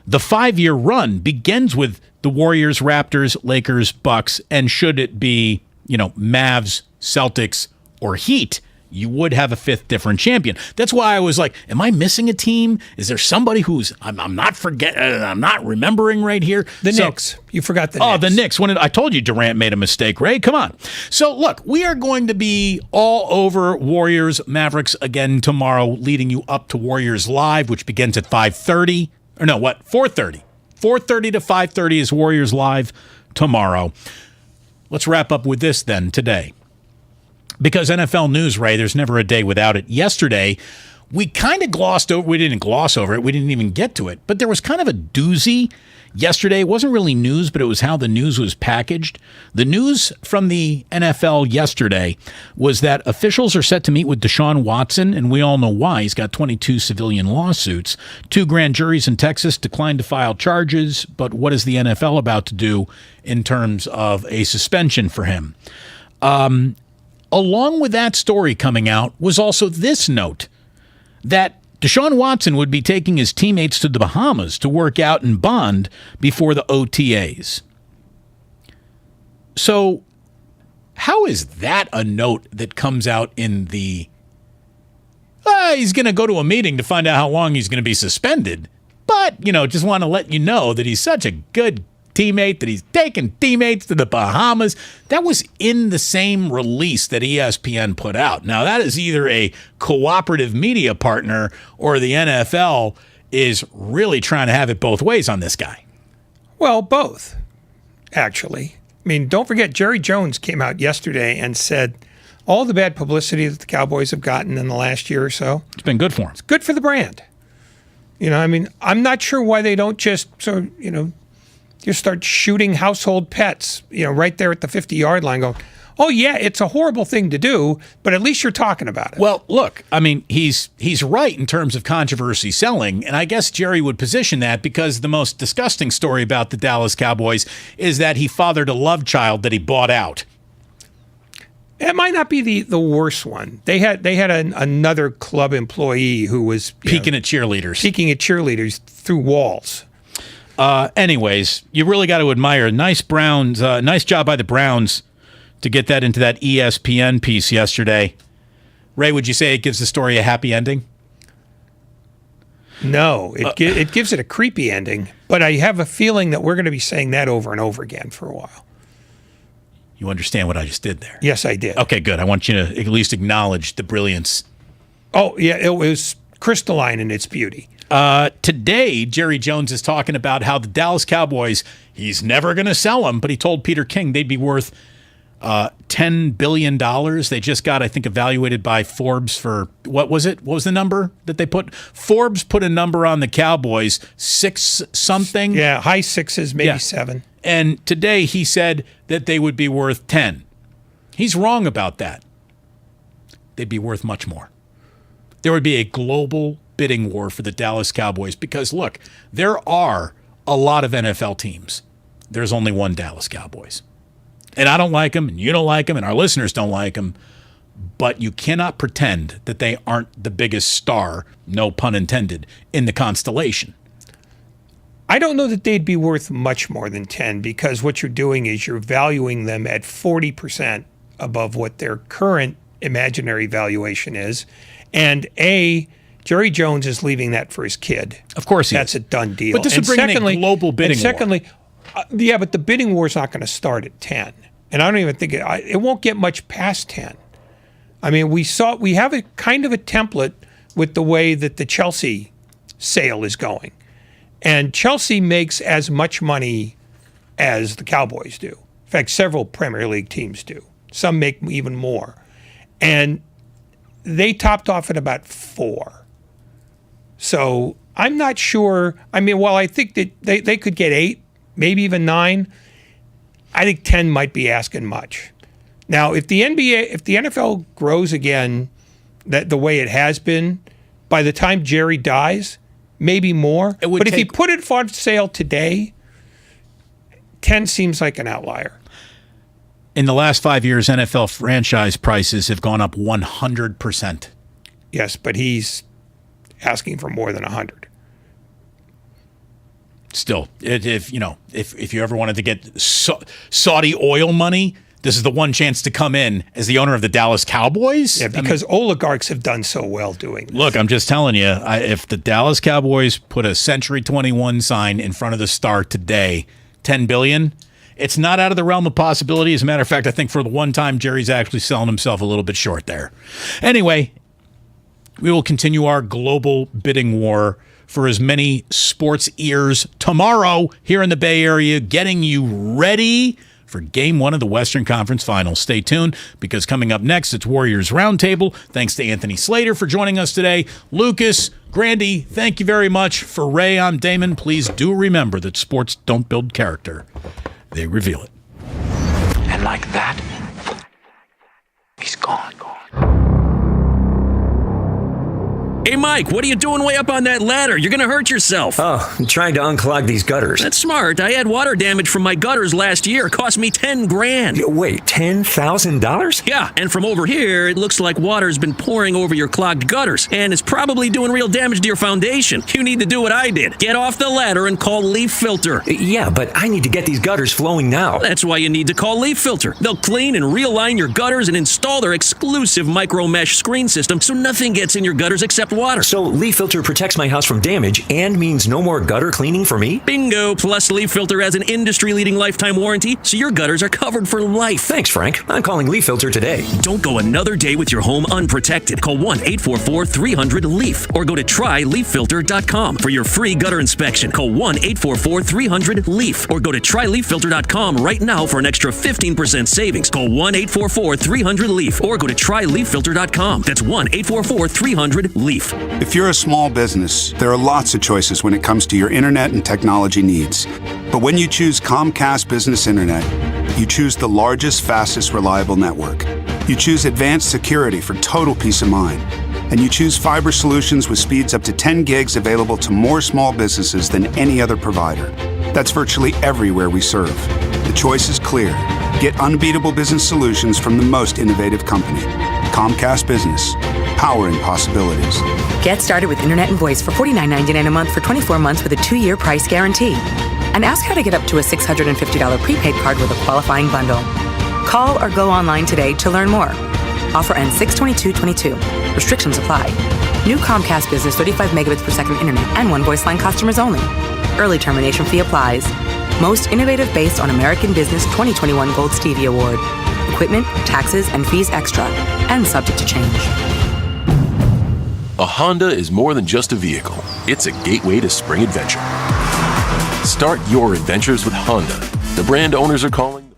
the 5-year run begins with the Warriors, Raptors, Lakers, Bucks, and should it be, Mavs, Celtics, or Heat, you would have a 5th different champion. That's why I was like, am I missing a team? Is there somebody who's I'm not remembering right here? The Knicks. You forgot the Knicks. Oh, the Knicks. I told you Durant made a mistake, Ray. Come on. So, look, we are going to be all over Warriors, Mavericks again tomorrow, leading you up to Warriors Live, which begins at 5:30. Or no, what? 4:30. 4:30 to 5:30 is Warriors Live tomorrow. Let's wrap up with this then today. Because NFL news, Ray, there's never a day without it. Yesterday, we kind of glossed over. We didn't gloss over it. We didn't even get to it. But there was kind of a doozy yesterday. It wasn't really news, but it was how the news was packaged. The news from the NFL yesterday was that officials are set to meet with Deshaun Watson, and we all know why. He's got 22 civilian lawsuits. 2 grand juries in Texas declined to file charges, but what is the NFL about to do in terms of a suspension for him? Along with that story coming out was also this note that Deshaun Watson would be taking his teammates to the Bahamas to work out and bond before the OTAs. So how is that a note that comes out in the, he's going to go to a meeting to find out how long he's going to be suspended, but, just want to let you know that he's such a good teammate, that he's taking teammates to the Bahamas. That was in the same release that ESPN put out. Now, that is either a cooperative media partner or the NFL is really trying to have it both ways on this guy. Well, both, actually. I mean, don't forget, Jerry Jones came out yesterday and said all the bad publicity that the Cowboys have gotten in the last year or so. It's been good for them. It's good for the brand. I'm not sure why they don't just you start shooting household pets, right there at the 50-yard line going, oh, yeah, it's a horrible thing to do, but at least you're talking about it. Well, look, he's right in terms of controversy selling, and I guess Jerry would position that because the most disgusting story about the Dallas Cowboys is that he fathered a love child that he bought out. It might not be the worst one. They had another club employee who was peeking at cheerleaders through walls. Anyways, you really got to admire nice job by the Browns to get that into that ESPN piece yesterday. Ray, would you say it gives the story a happy ending? No, it gives it a creepy ending, but I have a feeling that we're going to be saying that over and over again for a while. You understand what I just did there? Yes, I did. Okay, good. I want you to at least acknowledge the brilliance. Oh, yeah, it was crystalline in its beauty. Today, Jerry Jones is talking about how the Dallas Cowboys he's never going to sell them, but he told Peter King they'd be worth $10 billion. They just got, I think, evaluated by Forbes for, what was it? What was the number that they put? Forbes put a number on the Cowboys, 6 something. Yeah, high 6s, maybe 7. And today he said that they would be worth 10. He's wrong about that. They'd be worth much more. There would be a global bidding war for the Dallas Cowboys because, look, there are a lot of NFL teams. There's only one Dallas Cowboys. And I don't like them, and you don't like them, and our listeners don't like them. But you cannot pretend that they aren't the biggest star, no pun intended, in the constellation. I don't know that they'd be worth much more than 10 because what you're doing is you're valuing them at 40% above what their current imaginary valuation is. And Jerry Jones is leaving that for his kid. Of course he That's is. a done deal. But this would bring in a global bidding war. Secondly, yeah, but the bidding war is not going to start at 10. And I don't even think it won't get much past 10. I mean, we have a kind of a template with the way that the Chelsea sale is going. And Chelsea makes as much money as the Cowboys do. In fact, several Premier League teams do. Some make even more. And they topped off at about 4. So I'm not sure. I mean, while I think that they could get 8, maybe even 9, I think 10 might be asking much. Now, if the NFL grows again the way it has been, by the time Jerry dies, maybe more. But if he put it for sale today, 10 seems like an outlier. In the last 5 years, NFL franchise prices have gone up 100%. Yes, but he's asking for more than 100. Still, if you ever wanted to get Saudi oil money, this is the one chance to come in as the owner of the Dallas Cowboys. Yeah, because oligarchs have done so well doing this. Look, I'm just telling you, if the Dallas Cowboys put a Century 21 sign in front of the Star today, $10 billion, it's not out of the realm of possibility. As a matter of fact, I think for the one time, Jerry's actually selling himself a little bit short there. Anyway, we will continue our global bidding war for as many sports ears tomorrow here in the Bay Area, getting you ready for Game 1 of the Western Conference Finals. Stay tuned, because coming up next, it's Warriors Roundtable. Thanks to Anthony Slater for joining us today. Lucas, Grandy, thank you very much. For Ray, I'm Damon. Please do remember that sports don't build character. They reveal it. And like that, he's gone. Hey, Mike, what are you doing way up on that ladder? You're going to hurt yourself. Oh, I'm trying to unclog these gutters. That's smart. I had water damage from my gutters last year. It cost me $10,000. Wait, $10,000? Yeah, and from over here, it looks like water's been pouring over your clogged gutters, and it's probably doing real damage to your foundation. You need to do what I did. Get off the ladder and call Leaf Filter. Yeah, but I need to get these gutters flowing now. That's why you need to call Leaf Filter. They'll clean and realign your gutters and install their exclusive micro mesh screen system so nothing gets in your gutters except water. So Leaf Filter protects my house from damage and means no more gutter cleaning for me? Bingo! Plus, Leaf Filter has an industry-leading lifetime warranty, so your gutters are covered for life. Thanks, Frank. I'm calling Leaf Filter today. Don't go another day with your home unprotected. Call 1-844-300-LEAF or go to tryleaffilter.com for your free gutter inspection. Call 1-844-300-LEAF or go to tryleaffilter.com right now for an extra 15% savings. Call 1-844-300-LEAF or go to tryleaffilter.com. That's 1-844-300-LEAF. If you're a small business, there are lots of choices when it comes to your internet and technology needs. But when you choose Comcast Business Internet, you choose the largest, fastest, reliable network. You choose advanced security for total peace of mind. And you choose fiber solutions with speeds up to 10 gigs available to more small businesses than any other provider. That's virtually everywhere we serve. The choice is clear. Get unbeatable business solutions from the most innovative company. Comcast Business. Powering possibilities. Get started with internet and voice for $49.99 a month for 24 months with a 2-year price guarantee. And ask how to get up to a $650 prepaid card with a qualifying bundle. Call or go online today to learn more. Offer ends 6/22/22. Restrictions apply. New Comcast Business 35 megabits per second internet and one voice line customers only. Early termination fee applies. Most innovative based on American Business 2021 Gold Stevie Award. Equipment, taxes, and fees extra, and subject to change. A Honda is more than just a vehicle. It's a gateway to spring adventure. Start your adventures with Honda. The brand owners are calling.